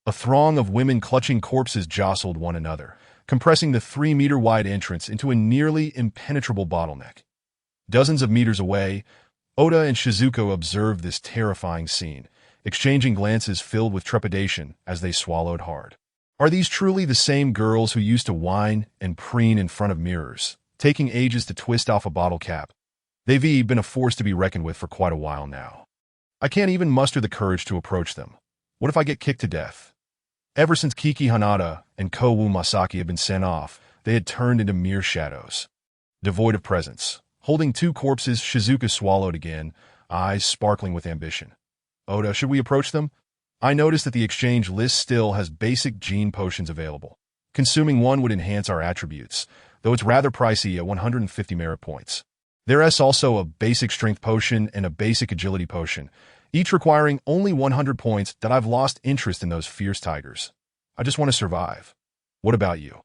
a throng of women clutching corpses jostled one another, compressing the 3-meter-wide entrance into a nearly impenetrable bottleneck. Dozens of meters away, Oda and Shizuko observed this terrifying scene, exchanging glances filled with trepidation as they swallowed hard. Are these truly the same girls who used to whine and preen in front of mirrors, taking ages to twist off a bottle cap? They've been a force to be reckoned with for quite a while now. I can't even muster the courage to approach them. What if I get kicked to death? Ever since Kiki Hanada and Kowu Masaki had been sent off, they had turned into mere shadows. Devoid of presence, holding 2 corpses, Shizuka swallowed again, eyes sparkling with ambition. Oda, should we approach them? I noticed that the exchange list still has basic gene potions available. Consuming one would enhance our attributes, though it's rather pricey at 150 merit points. There is also a basic strength potion and a basic agility potion, each requiring only 100 points. That I've lost interest in those fierce tigers. I just want to survive. What about you?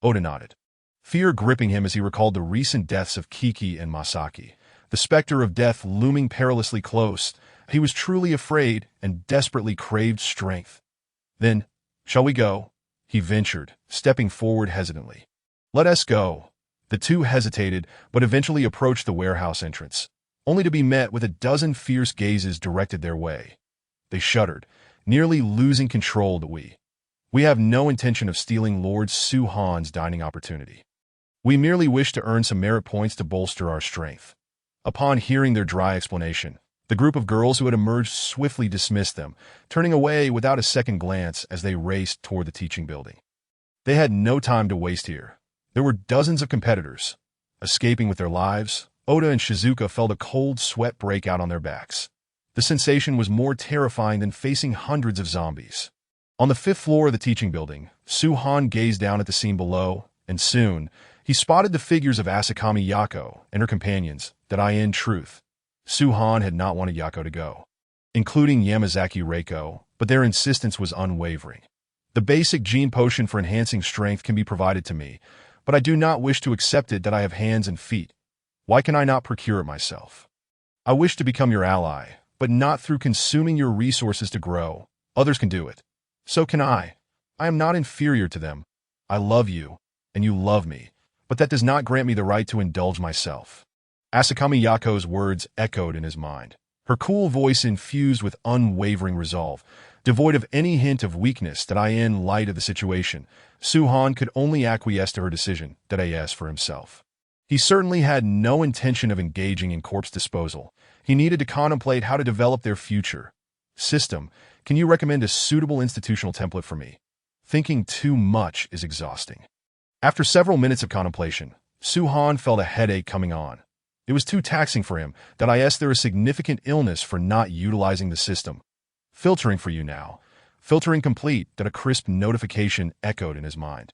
Oda nodded, fear gripping him as he recalled the recent deaths of Kiki and Masaki, the specter of death looming perilously close. He was truly afraid and desperately craved strength. Then, shall we go? He ventured, stepping forward hesitantly. Let us go. The two hesitated, but eventually approached the warehouse entrance, only to be met with a dozen fierce gazes directed their way. They shuddered, nearly losing control of the We have no intention of stealing Lord Suhan's dining opportunity. We merely wish to earn some merit points to bolster our strength. Upon hearing their dry explanation, the group of girls who had emerged swiftly dismissed them, turning away without a second glance as they raced toward the teaching building. They had no time to waste here. There were dozens of competitors. Escaping with their lives, Oda and Shizuka felt a cold sweat break out on their backs. The sensation was more terrifying than facing hundreds of zombies. On the 5th floor of the teaching building, Suhan gazed down at the scene below, and soon, he spotted the figures of Asakami Yako and her companions. That in truth, Suhan had not wanted Yako to go, including Yamazaki Reiko, but their insistence was unwavering. The basic gene potion for enhancing strength can be provided to me, but I do not wish to accept it. That I have hands and feet. Why can I not procure it myself? I wish to become your ally, but not through consuming your resources to grow. Others can do it. So can I. I am not inferior to them. I love you, and you love me, but that does not grant me the right to indulge myself. Asakami Yako's words echoed in his mind, her cool voice infused with unwavering resolve, devoid of any hint of weakness. That in light of the situation, Suhan could only acquiesce to her decision. That for himself. He certainly had no intention of engaging in corpse disposal. He needed to contemplate how to develop their future. System, can you recommend a suitable institutional template for me? Thinking too much is exhausting. After several minutes of contemplation, Suhan felt a headache coming on. It was too taxing for him. That there is significant illness for not utilizing the system. Filtering for you now. Filtering complete. That a crisp notification echoed in his mind.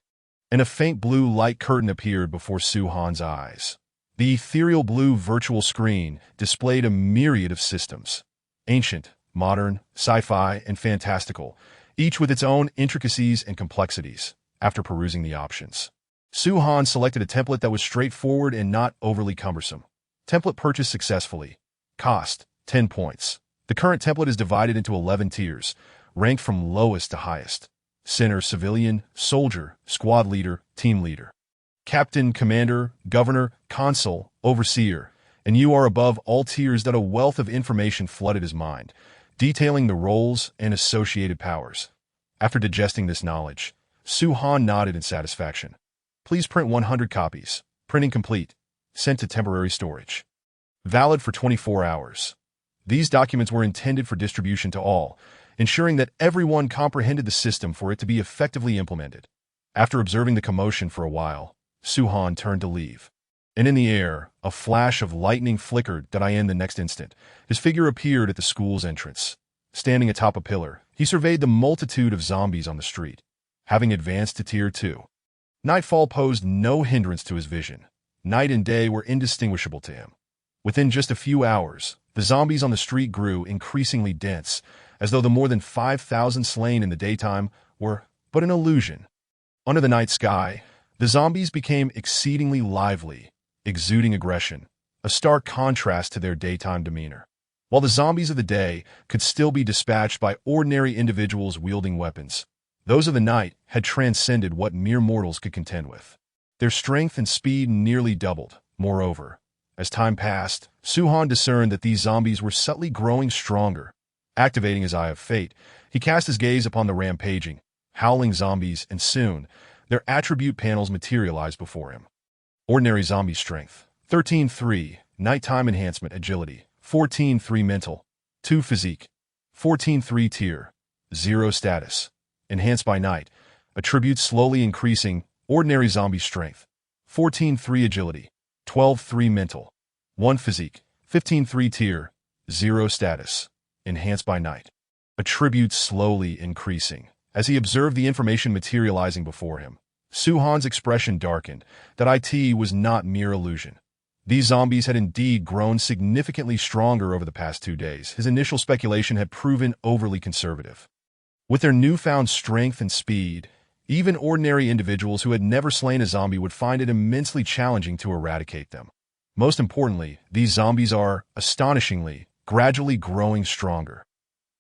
and a faint blue light curtain appeared before Su-Han's eyes. The ethereal blue virtual screen displayed a myriad of systems. Ancient, modern, sci-fi, and fantastical, each with its own intricacies and complexities. After perusing the options, Su-Han selected a template that was straightforward and not overly cumbersome. Template purchased successfully. Cost, 10 points. The current template is divided into 11 tiers, ranked from lowest to highest. Center, civilian, soldier, squad leader, team leader. Captain, commander, governor, consul, overseer, and you are above all tiers. That a wealth of information flooded his mind, detailing the roles and associated powers. After digesting this knowledge, Su-Han nodded in satisfaction. Please print 100 copies. Printing complete. Sent to temporary storage. Valid for 24 hours. These documents were intended for distribution to all, ensuring that everyone comprehended the system for it to be effectively implemented. After observing the commotion for a while, Su-Han turned to leave. And in the air, a flash of lightning flickered that in the next instant, his figure appeared at the school's entrance. Standing atop a pillar, he surveyed the multitude of zombies on the street. Having advanced to Tier 2, nightfall posed no hindrance to his vision. Night and day were indistinguishable to him. Within just a few hours, the zombies on the street grew increasingly dense, as though the more than 5,000 slain in the daytime were but an illusion. Under the night sky, the zombies became exceedingly lively, exuding aggression, a stark contrast to their daytime demeanor. While the zombies of the day could still be dispatched by ordinary individuals wielding weapons, those of the night had transcended what mere mortals could contend with. Their strength and speed nearly doubled. Moreover, as time passed, Su-Han discerned that these zombies were subtly growing stronger. Activating his Eye of Fate, he cast his gaze upon the rampaging, howling zombies, and soon, their attribute panels materialized before him. Ordinary zombie strength, 13-3, nighttime enhancement agility, 14-3 mental, 2 physique, 14-3 tier, 0 status, enhanced by night, attributes slowly increasing, ordinary zombie strength, 14-3 agility, 12-3 mental, 1 physique, 15-3 tier, 0 status, enhanced by night, attributes slowly increasing. As he observed the information materializing before him, Su-Han's expression darkened. That it was not mere illusion. These zombies had indeed grown significantly stronger over the past 2 days. His initial speculation had proven overly conservative. With their newfound strength and speed, even ordinary individuals who had never slain a zombie would find it immensely challenging to eradicate them. Most importantly, these zombies are, astonishingly, gradually growing stronger.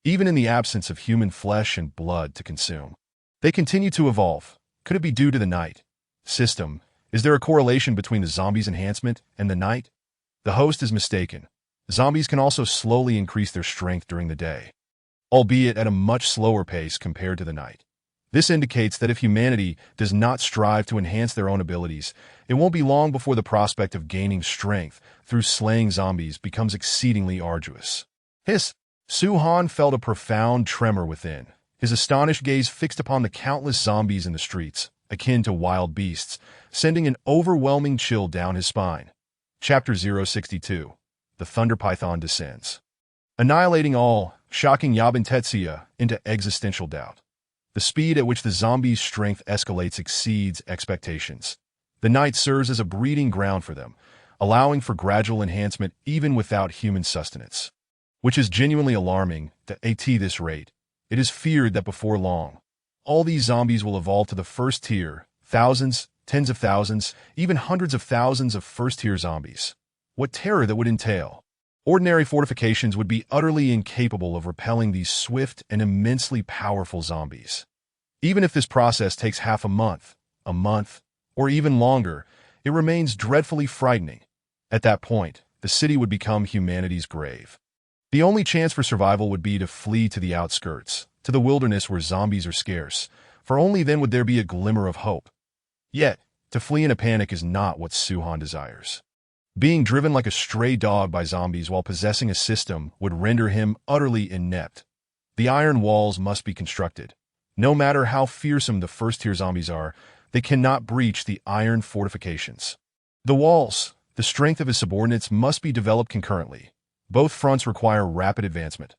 Even in the absence of human flesh and blood to consume, they continue to evolve. Could it be due to the night system? Is there a correlation between the zombies' enhancement and the night? The host is mistaken. Zombies can also slowly increase their strength during the day, albeit at a much slower pace compared to the night. This indicates that if humanity does not strive to enhance their own abilities, it won't be long before the prospect of gaining strength through slaying zombies becomes exceedingly arduous. Su-Han felt a profound tremor within, his astonished gaze fixed upon the countless zombies in the streets, akin to wild beasts, sending an overwhelming chill down his spine. Chapter 062. The Thunder Python Descends. Annihilating all, shocking Yabin Tetsuya into existential doubt. The speed at which the zombies' strength escalates exceeds expectations. The night serves as a breeding ground for them, allowing for gradual enhancement even without human sustenance. Which is genuinely alarming. At this rate, it is feared that before long, all these zombies will evolve to the first tier, thousands, tens of thousands, even hundreds of thousands of first-tier zombies. What terror that would entail! Ordinary fortifications would be utterly incapable of repelling these swift and immensely powerful zombies. Even if this process takes half a month, or even longer, it remains dreadfully frightening. At that point, the city would become humanity's grave. The only chance for survival would be to flee to the outskirts, to the wilderness where zombies are scarce, for only then would there be a glimmer of hope. Yet, to flee in a panic is not what Su-Han desires. Being driven like a stray dog by zombies while possessing a system would render him utterly inept. The iron walls must be constructed. No matter how fearsome the first-tier zombies are, they cannot breach the iron fortifications. The walls, the strength of his subordinates, must be developed concurrently. Both fronts require rapid advancement.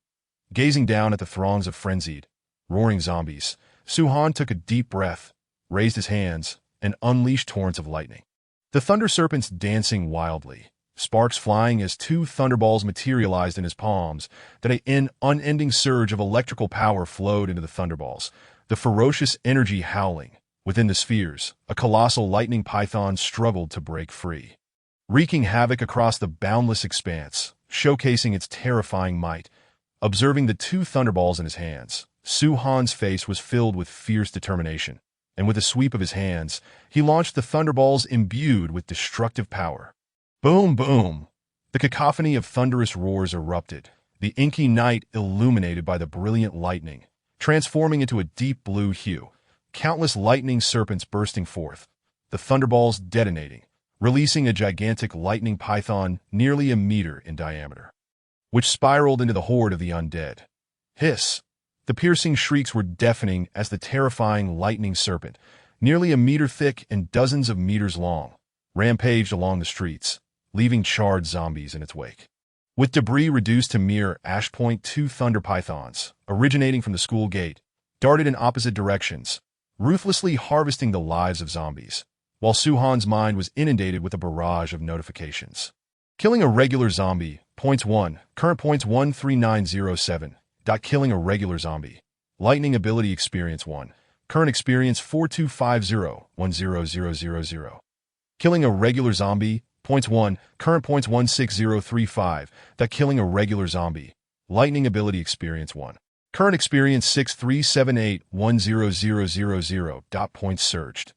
Gazing down at the throngs of frenzied, roaring zombies, Su-Han took a deep breath, raised his hands, and unleashed torrents of lightning. The thunder serpents dancing wildly, sparks flying as two thunderballs materialized in his palms, that an unending surge of electrical power flowed into the thunderballs, the ferocious energy howling. Within the spheres, a colossal lightning python struggled to break free, wreaking havoc across the boundless expanse, showcasing its terrifying might. Observing the two thunderballs in his hands, Su-Han's face was filled with fierce determination, and with a sweep of his hands, he launched the thunderballs imbued with destructive power. Boom, boom! The cacophony of thunderous roars erupted, the inky night illuminated by the brilliant lightning, transforming into a deep blue hue, countless lightning serpents bursting forth, the thunderballs detonating, releasing a gigantic lightning python nearly a meter in diameter, which spiraled into the horde of the undead. Hiss! The piercing shrieks were deafening as the terrifying lightning serpent, nearly a meter thick and dozens of meters long, rampaged along the streets, leaving charred zombies in its wake. With debris reduced to mere ash point, two thunder pythons, originating from the school gate, darted in opposite directions, ruthlessly harvesting the lives of zombies, while Su-Han's mind was inundated with a barrage of notifications. Killing a regular zombie, points 1, current points 13907. Killing a regular zombie. Lightning ability experience 1, current experience 4250-10000. Killing a regular zombie, points 1, current points 16035. Killing a regular zombie. Lightning ability experience 1. Current experience 6378-10000. Points surged.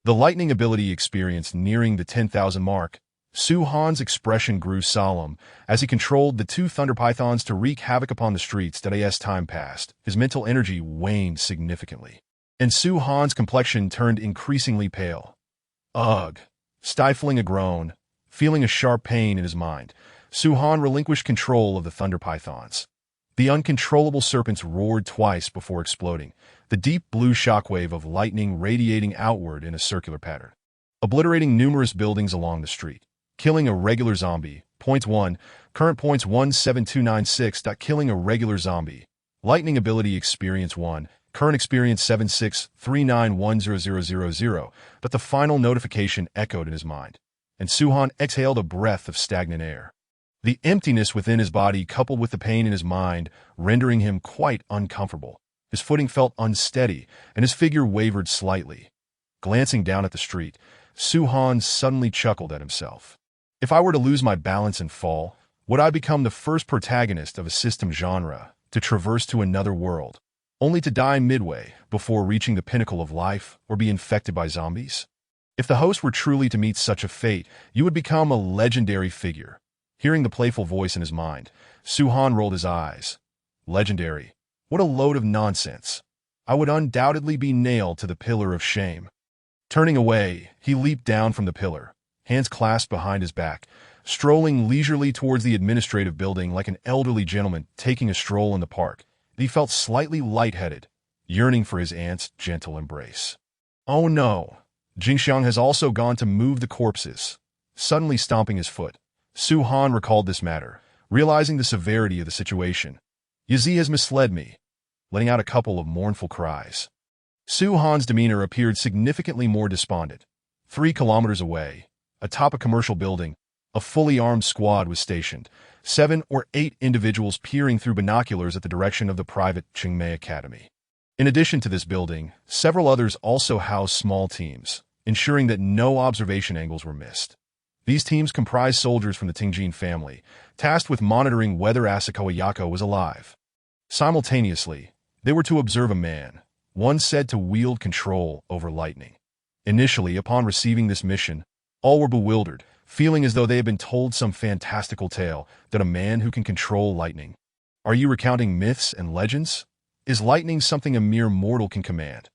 The lightning ability experience nearing the 10,000 mark, Su-Han's expression grew solemn as he controlled the two thunder pythons to wreak havoc upon the streets. As time passed, his mental energy waned significantly, and Su-Han's complexion turned increasingly pale. Ugh! Stifling a groan, feeling a sharp pain in his mind, Su-Han relinquished control of the thunder pythons. The uncontrollable serpents roared twice before exploding, the deep blue shockwave of lightning radiating outward in a circular pattern, obliterating numerous buildings along the street. Killing a regular zombie, points 1, current points 17296. Killing a regular zombie. Lightning ability experience 1, current experience 76391000. But the final notification echoed in his mind, and Su-Han exhaled a breath of stagnant air. The emptiness within his body coupled with the pain in his mind, rendering him quite uncomfortable. His footing felt unsteady, and his figure wavered slightly. Glancing down at the street, Su-Han suddenly chuckled at himself. If I were to lose my balance and fall, would I become the first protagonist of a system genre to traverse to another world, only to die midway before reaching the pinnacle of life or be infected by zombies? If the host were truly to meet such a fate, you would become a legendary figure. Hearing the playful voice in his mind, Su-Han rolled his eyes. Legendary? What a load of nonsense. I would undoubtedly be nailed to the pillar of shame. Turning away, he leaped down from the pillar, hands clasped behind his back, strolling leisurely towards the administrative building like an elderly gentleman taking a stroll in the park. He felt slightly lightheaded, yearning for his aunt's gentle embrace. Oh no! Jingxiang has also gone to move the corpses. Suddenly stomping his foot, Su-Han recalled this matter, realizing the severity of the situation. Yazi has misled me, letting out a couple of mournful cries. Su-Han's demeanor appeared significantly more despondent. 3 kilometers away, atop a commercial building, a fully armed squad was stationed, 7 or 8 individuals peering through binoculars at the direction of the private Qingmei Academy. In addition to this building, several others also housed small teams, ensuring that no observation angles were missed. These teams comprised soldiers from the Tingjin family, tasked with monitoring whether Asako Ayako was alive. Simultaneously, they were to observe a man, one said to wield control over lightning. Initially, upon receiving this mission, all were bewildered, feeling as though they had been told some fantastical tale that a man who can control lightning. Are you recounting myths and legends? Is lightning something a mere mortal can command?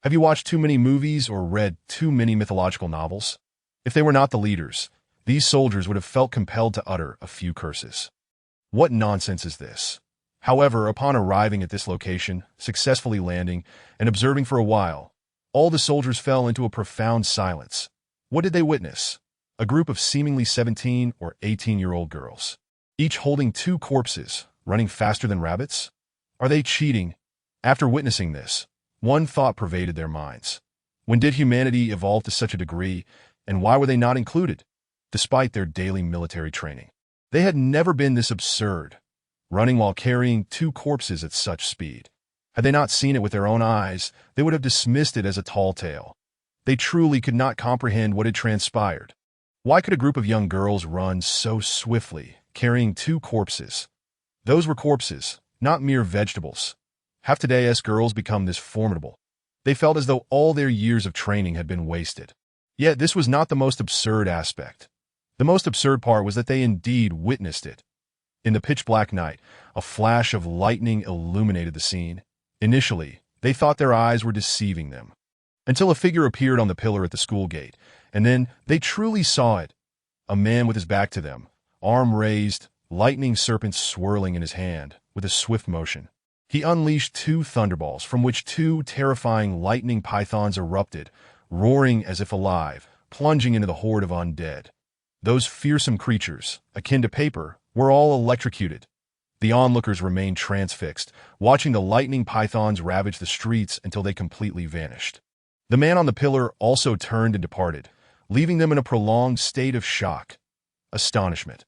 Have you watched too many movies or read too many mythological novels? If they were not the leaders, these soldiers would have felt compelled to utter a few curses. What nonsense is this? However, upon arriving at this location, successfully landing, and observing for a while, all the soldiers fell into a profound silence. What did they witness? A group of seemingly 17 or 18-year-old girls, each holding 2 corpses, running faster than rabbits? Are they cheating? After witnessing this, one thought pervaded their minds. When did humanity evolve to such a degree, and why were they not included, despite their daily military training? They had never been this absurd, running while carrying two corpses at such speed. Had they not seen it with their own eyes, they would have dismissed it as a tall tale. They truly could not comprehend what had transpired. Why could a group of young girls run so swiftly, carrying two corpses? Those were corpses, not mere vegetables. Have today's girls become this formidable? They felt as though all their years of training had been wasted. Yet this was not the most absurd aspect. The most absurd part was that they indeed witnessed it. In the pitch-black night, a flash of lightning illuminated the scene. Initially, they thought their eyes were deceiving them, until a figure appeared on the pillar at the school gate, and then they truly saw it. A man with his back to them, arm raised, lightning serpents swirling in his hand, with a swift motion. He unleashed two thunderballs from which two terrifying lightning pythons erupted, roaring as if alive, plunging into the horde of undead. Those fearsome creatures, akin to paper, were all electrocuted. The onlookers remained transfixed, watching the lightning pythons ravage the streets until they completely vanished. The man on the pillar also turned and departed, leaving them in a prolonged state of shock, astonishment,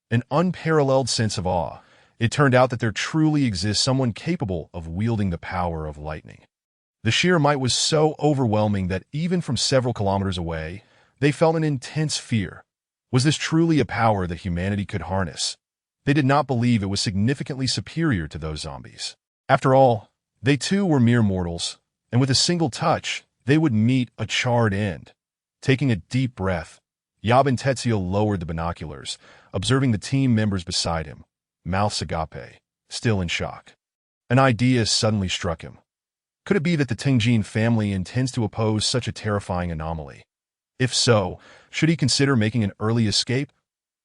an unparalleled sense of awe. It turned out that there truly exists someone capable of wielding the power of lightning. The sheer might was so overwhelming that even from several kilometers away, they felt an intense fear. Was this truly a power that humanity could harness? They did not believe it was significantly superior to those zombies. After all, they too were mere mortals, and with a single touch, they would meet a charred end. Taking a deep breath, Yab and Tetsuya lowered the binoculars, observing the team members beside him, mouths agape, still in shock. An idea suddenly struck him. Could it be that the Tingjin family intends to oppose such a terrifying anomaly? If so, should he consider making an early escape?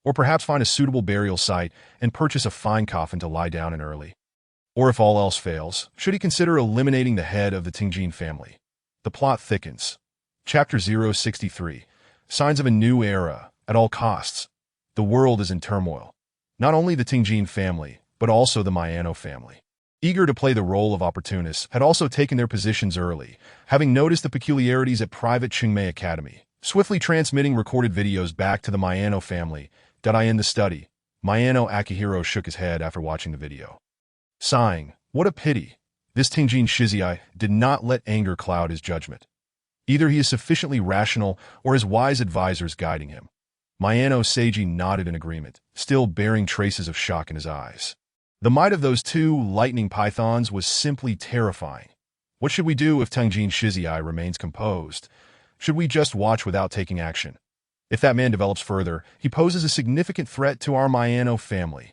Or perhaps find a suitable burial site and purchase a fine coffin to lie down in early? Or if all else fails, should he consider eliminating the head of the Tingjin family? The plot thickens. Chapter 063. Signs of a new era, at all costs. The world is in turmoil. Not only the Tingjin family, but also the Miyano family, eager to play the role of opportunists, had also taken their positions early, having noticed the peculiarities at private Chungmei Academy, swiftly transmitting recorded videos back to the Miyano family. Did I end the study? Miyano Akihiro shook his head after watching the video. Sighing, what a pity. This Tingjin Shizai did not let anger cloud his judgment. Either he is sufficiently rational or his wise advisors guiding him. Miyano Seiji nodded in agreement, still bearing traces of shock in his eyes. The might of those two lightning pythons was simply terrifying. What should we do if Tingjin Shizai remains composed? Should we just watch without taking action? If that man develops further, he poses a significant threat to our Miyano family.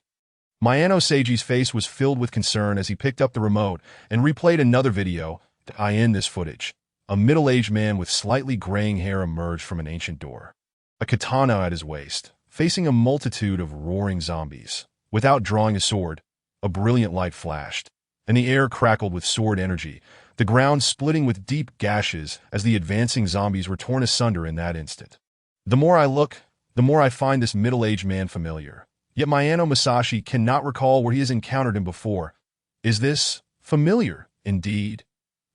Miyano Seiji's face was filled with concern as he picked up the remote and replayed another video. I end this footage. A middle-aged man with slightly graying hair emerged from an ancient door, a katana at his waist, facing a multitude of roaring zombies. Without drawing a sword, a brilliant light flashed, and the air crackled with sword energy, the ground splitting with deep gashes as the advancing zombies were torn asunder in that instant. The more I look, the more I find this middle-aged man familiar. Yet Miyano Masashi cannot recall where he has encountered him before. Is this familiar, indeed?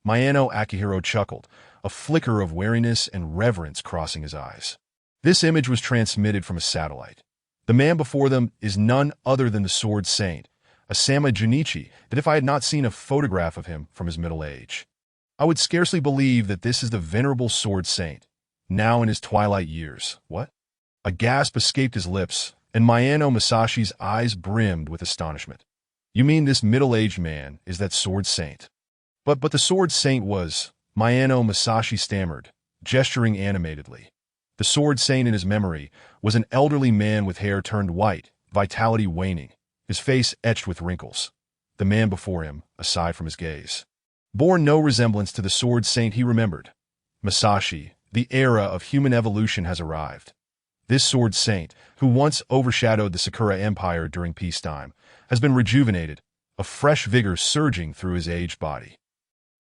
Miyano Akihiro chuckled, a flicker of wariness and reverence crossing his eyes. This image was transmitted from a satellite. The man before them is none other than the Sword Saint, Asama Junichi, that if I had not seen a photograph of him from his middle age, I would scarcely believe that this is the venerable Sword Saint, now in his twilight years. What? A gasp escaped his lips, and Miyano Masashi's eyes brimmed with astonishment. You mean this middle-aged man is that Sword Saint? But the Sword Saint was, Miyano Masashi stammered, gesturing animatedly. The Sword Saint in his memory was an elderly man with hair turned white, vitality waning, his face etched with wrinkles. The man before him, aside from his gaze, bore no resemblance to the Sword Saint he remembered. Masashi, the era of human evolution has arrived. This Sword Saint, who once overshadowed the Sakura Empire during peacetime, has been rejuvenated, a fresh vigor surging through his aged body.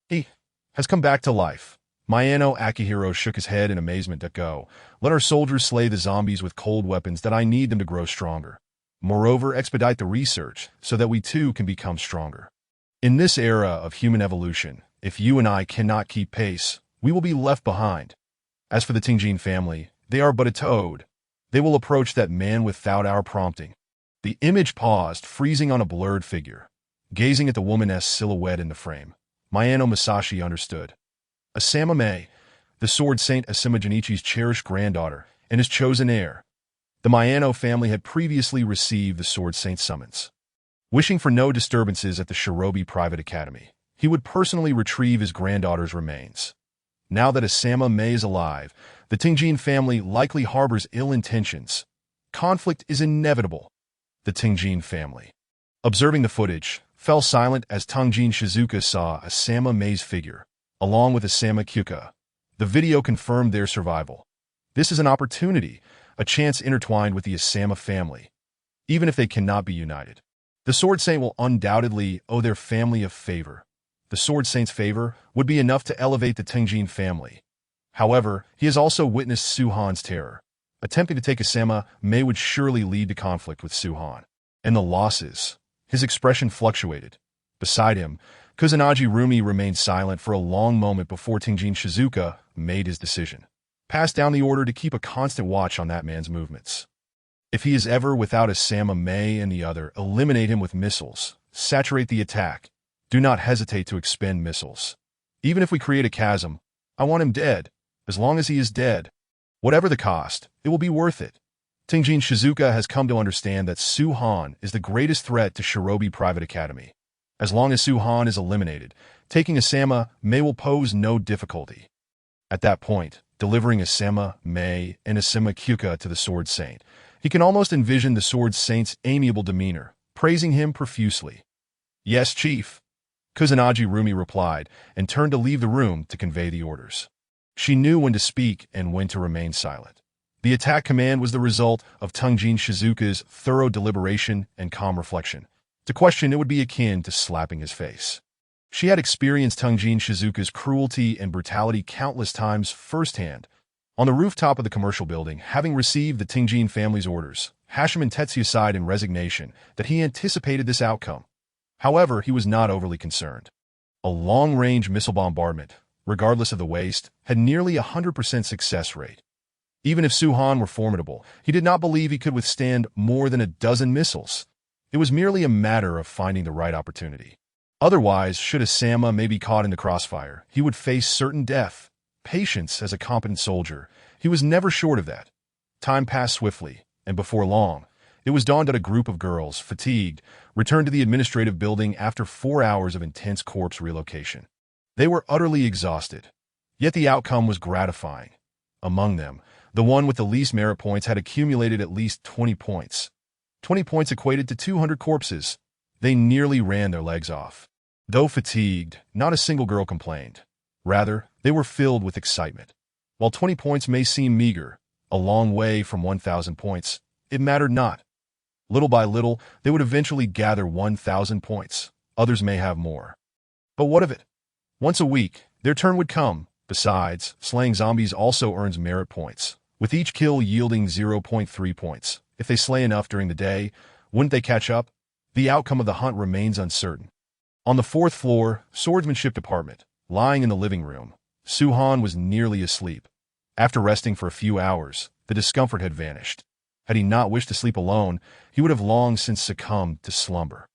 He has come back to life. Miyano Akihiro shook his head in amazement. Go. Let our soldiers slay the zombies with cold weapons that I need them to grow stronger. Moreover, expedite the research so that we too can become stronger. In this era of human evolution, if you and I cannot keep pace, we will be left behind. As for the Tingjin family, they are but a toad. They will approach that man without our prompting. The image paused, freezing on a blurred figure. Gazing at the woman-esque silhouette in the frame, Mayano Masashi understood. Asama Mei, the Sword Saint Asima Junichi's cherished granddaughter, and his chosen heir. The Mayano family had previously received the Sword Saint summons. Wishing for no disturbances at the Shirobie Private Academy, he would personally retrieve his granddaughter's remains. Now that Asama Mei is alive, the Tingjin family likely harbors ill intentions. Conflict is inevitable. The Tingjin family, observing the footage, fell silent as Tingjin Shizuka saw Asama Mei's figure, along with Asama Kyuka. The video confirmed their survival. This is an opportunity, a chance intertwined with the Asama family. Even if they cannot be united, the Sword Saint will undoubtedly owe their family a favor. The Sword Saint's favor would be enough to elevate the Tingjin family. However, he has also witnessed Suhan's terror. Attempting to take Asama Mei would surely lead to conflict with Suhan. And the losses. His expression fluctuated. Beside him, Kusanagi Rumi remained silent for a long moment before Tingjin Shizuka made his decision. Passed down the order to keep a constant watch on that man's movements. If he is ever without Asama Mei and the other, eliminate him with missiles. Saturate the attack. Do not hesitate to expend missiles. Even if we create a chasm, I want him dead. As long as he is dead, whatever the cost, it will be worth it. Tingjin Shizuka has come to understand that Suhan is the greatest threat to Shirobie Private Academy. As long as Suhan is eliminated, taking Asama Mei will pose no difficulty. At that point, delivering Asama Mei and Asima Kyuka to the Sword Saint, he can almost envision the Sword Saint's amiable demeanor, praising him profusely. Yes, Chief. Kusanagi Rumi replied and turned to leave the room to convey the orders. She knew when to speak and when to remain silent. The attack command was the result of Tingjin Shizuka's thorough deliberation and calm reflection. To question it would be akin to slapping his face. She had experienced Tingjin Shizuka's cruelty and brutality countless times firsthand. On the rooftop of the commercial building, having received the Tingjin family's orders, Hashiman Tetsuya sighed in resignation that he anticipated this outcome. However, he was not overly concerned. A long-range missile bombardment, regardless of the waste, had nearly 100% success rate. Even if Suhan were formidable, he did not believe he could withstand more than a dozen missiles. It was merely a matter of finding the right opportunity. Otherwise, should Asama Mei be caught in the crossfire, he would face certain death. Patience as a competent soldier, he was never short of that. Time passed swiftly, and before long, it was dawned that a group of girls, fatigued, returned to the administrative building after 4 hours of intense corpse relocation. They were utterly exhausted, yet the outcome was gratifying. Among them, the one with the least merit points had accumulated at least 20 points. 20 points equated to 200 corpses. They nearly ran their legs off. Though fatigued, not a single girl complained. Rather, they were filled with excitement. While 20 points may seem meager, a long way from 1,000 points, it mattered not. Little by little, they would eventually gather 1,000 points. Others may have more. But what of it? Once a week, their turn would come. Besides, slaying zombies also earns merit points, with each kill yielding 0.3 points. If they slay enough during the day, wouldn't they catch up? The outcome of the hunt remains uncertain. On the 4th floor, swordsmanship department, lying in the living room, Suhan was nearly asleep. After resting for a few hours, the discomfort had vanished. Had he not wished to sleep alone, he would have long since succumbed to slumber.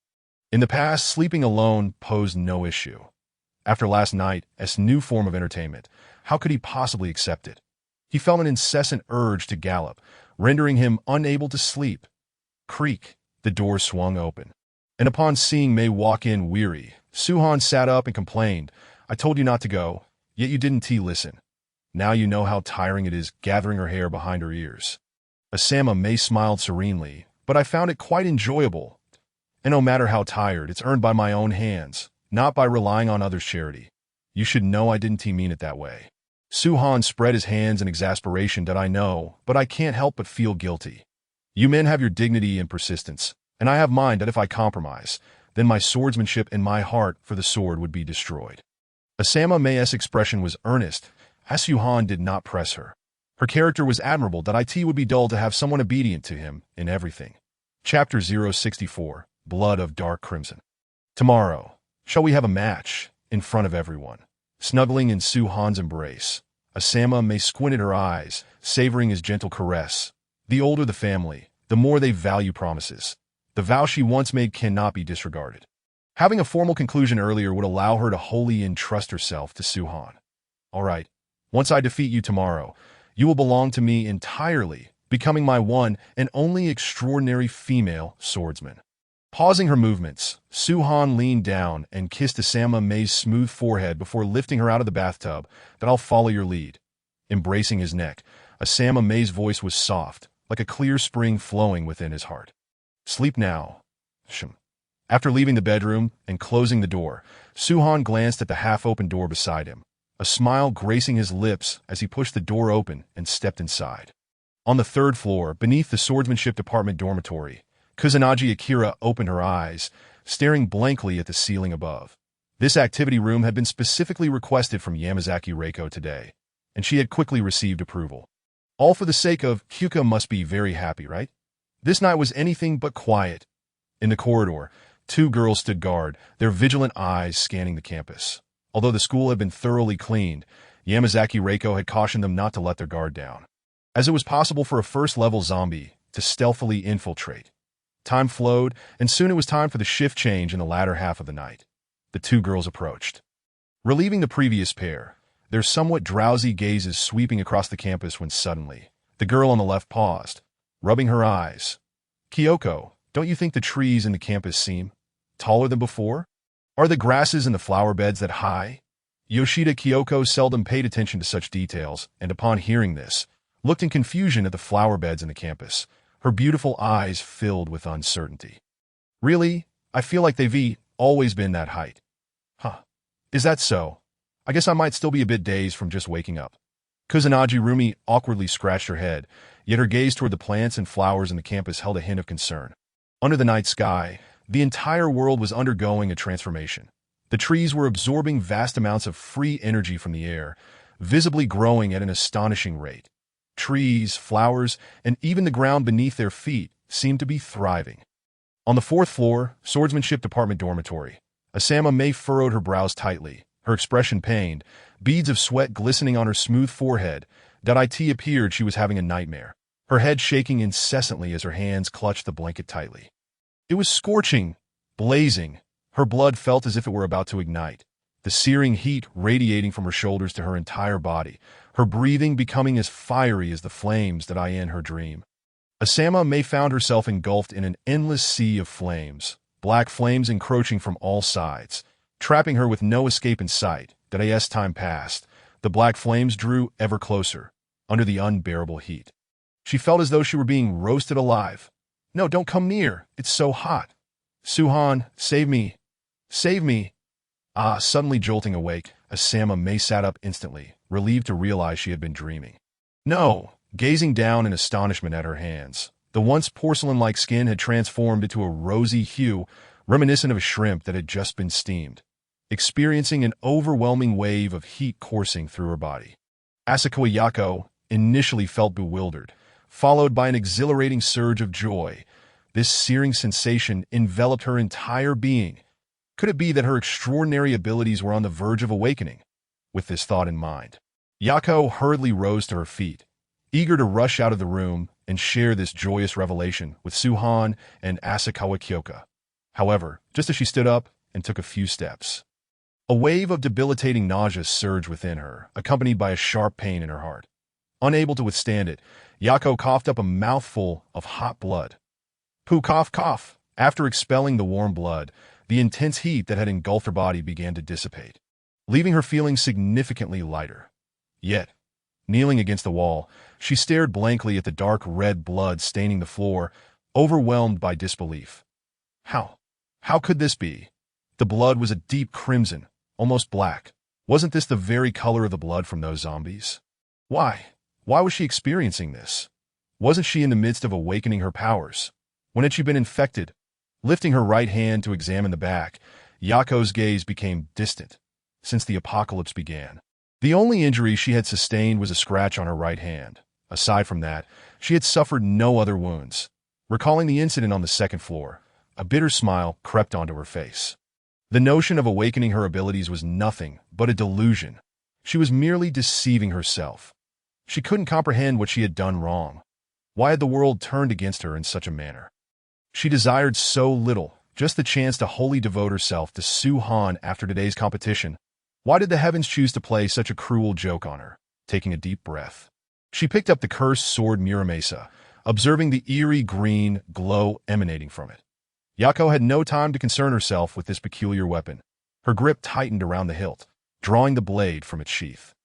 In the past, sleeping alone posed no issue. After last night, as a new form of entertainment, how could he possibly accept it? He felt an incessant urge to gallop, rendering him unable to sleep. Creak, the door swung open. And upon seeing Mei walk in weary, Suhan sat up and complained, "I told you not to go, yet you didn't listen. Now you know how tiring it is gathering her hair behind her ears." Asama Mei smiled serenely, "But I found it quite enjoyable. And no matter how tired, it's earned by my own hands, not by relying on others' charity. You should know I didn't mean it that way." Suhan spread his hands in exasperation. "That I know, but I can't help but feel guilty. You men have your dignity and persistence, and I have mine that if I compromise, then my swordsmanship and my heart for the sword would be destroyed." Asama Mei's expression was earnest, as Suhan did not press her. Her character was admirable. That it would be dull to have someone obedient to him in everything. Chapter 064, Blood of Dark Crimson. "Tomorrow, shall we have a match, in front of everyone?" Snuggling in Su-han's embrace, Asama May squinted her eyes, savoring his gentle caress. The older the family, the more they value promises. The vow she once made cannot be disregarded. Having a formal conclusion earlier would allow her to wholly entrust herself to Su-han. All right, once I defeat you tomorrow, you will belong to me entirely, becoming my one and only extraordinary female swordsman. Pausing her movements, Su-han leaned down and kissed Asama May's smooth forehead before lifting her out of the bathtub. That I'll follow your lead. Embracing his neck, Asama May's voice was soft, like a clear spring flowing within his heart. Sleep now. Shum. After leaving the bedroom and closing the door, Su-han glanced at the half-open door beside him, a smile gracing his lips as he pushed the door open and stepped inside. On the third floor, beneath the swordsmanship department dormitory, Kusanagi Akira opened her eyes, staring blankly at the ceiling above. This activity room had been specifically requested from Yamazaki Reiko today, and she had quickly received approval. All for the sake of Hyuka must be very happy, right? This night was anything but quiet. In the corridor, two girls stood guard, their vigilant eyes scanning the campus. Although the school had been thoroughly cleaned, Yamazaki Reiko had cautioned them not to let their guard down, as it was possible for a first-level zombie to stealthily infiltrate. Time flowed, and soon it was time for the shift change in the latter half of the night. The two girls approached. Relieving the previous pair, their somewhat drowsy gazes sweeping across the campus when suddenly, the girl on the left paused, rubbing her eyes. Kyoko, don't you think the trees in the campus seem taller than before? Are the grasses and the flower beds that high? Yoshida Kyoko seldom paid attention to such details, and upon hearing this, looked in confusion at the flower beds in the campus, her beautiful eyes filled with uncertainty. Really? I feel like they've always been that height. Huh. Is that so? I guess I might still be a bit dazed from just waking up. Kusanagi Rumi awkwardly scratched her head, yet her gaze toward the plants and flowers in the campus held a hint of concern. Under the night sky, the entire world was undergoing a transformation. The trees were absorbing vast amounts of free energy from the air, visibly growing at an astonishing rate. Trees, flowers, and even the ground beneath their feet seemed to be thriving. On the fourth floor, swordsmanship department dormitory, Asama May furrowed her brows tightly, her expression pained, beads of sweat glistening on her smooth forehead. It appeared she was having a nightmare, her head shaking incessantly as her hands clutched the blanket tightly. It was scorching, blazing. Her blood felt as if it were about to ignite, the searing heat radiating from her shoulders to her entire body, her breathing becoming as fiery as the flames that in her dream. Asama May found herself engulfed in an endless sea of flames, black flames encroaching from all sides, trapping her with no escape in sight. As time passed, the black flames drew ever closer, under the unbearable heat. She felt as though she were being roasted alive. No, don't come near. It's so hot. Su-han, save me. Save me. Suddenly jolting awake, Asama May sat up instantly, relieved to realize she had been dreaming. No, gazing down in astonishment at her hands. The once porcelain-like skin had transformed into a rosy hue, reminiscent of a shrimp that had just been steamed, experiencing an overwhelming wave of heat coursing through her body. Asakawa Yako initially felt bewildered, followed by an exhilarating surge of joy. This searing sensation enveloped her entire being. Could it be that her extraordinary abilities were on the verge of awakening? With this thought in mind, Yako hurriedly rose to her feet, eager to rush out of the room and share this joyous revelation with Su-han and Asakawa Kyoka. However, just as she stood up and took a few steps, a wave of debilitating nausea surged within her, accompanied by a sharp pain in her heart. Unable to withstand it, Yako coughed up a mouthful of hot blood. Pooh, cough, cough. After expelling the warm blood, the intense heat that had engulfed her body began to dissipate, leaving her feeling significantly lighter. Yet, kneeling against the wall, she stared blankly at the dark red blood staining the floor, overwhelmed by disbelief. How could this be? The blood was a deep crimson, almost black. Wasn't this the very color of the blood from those zombies? Why was she experiencing this? Wasn't she in the midst of awakening her powers? When had she been infected? Lifting her right hand to examine the back, Yako's gaze became distant. Since the apocalypse began, the only injury she had sustained was a scratch on her right hand. Aside from that, she had suffered no other wounds. Recalling the incident on the second floor, a bitter smile crept onto her face. The notion of awakening her abilities was nothing but a delusion. She was merely deceiving herself. She couldn't comprehend what she had done wrong. Why had the world turned against her in such a manner? She desired so little, just the chance to wholly devote herself to Su-Han after today's competition. Why did the heavens choose to play such a cruel joke on her? Taking a deep breath, she picked up the cursed sword Muramasa, observing the eerie green glow emanating from it. Yako had no time to concern herself with this peculiar weapon. Her grip tightened around the hilt, drawing the blade from its sheath.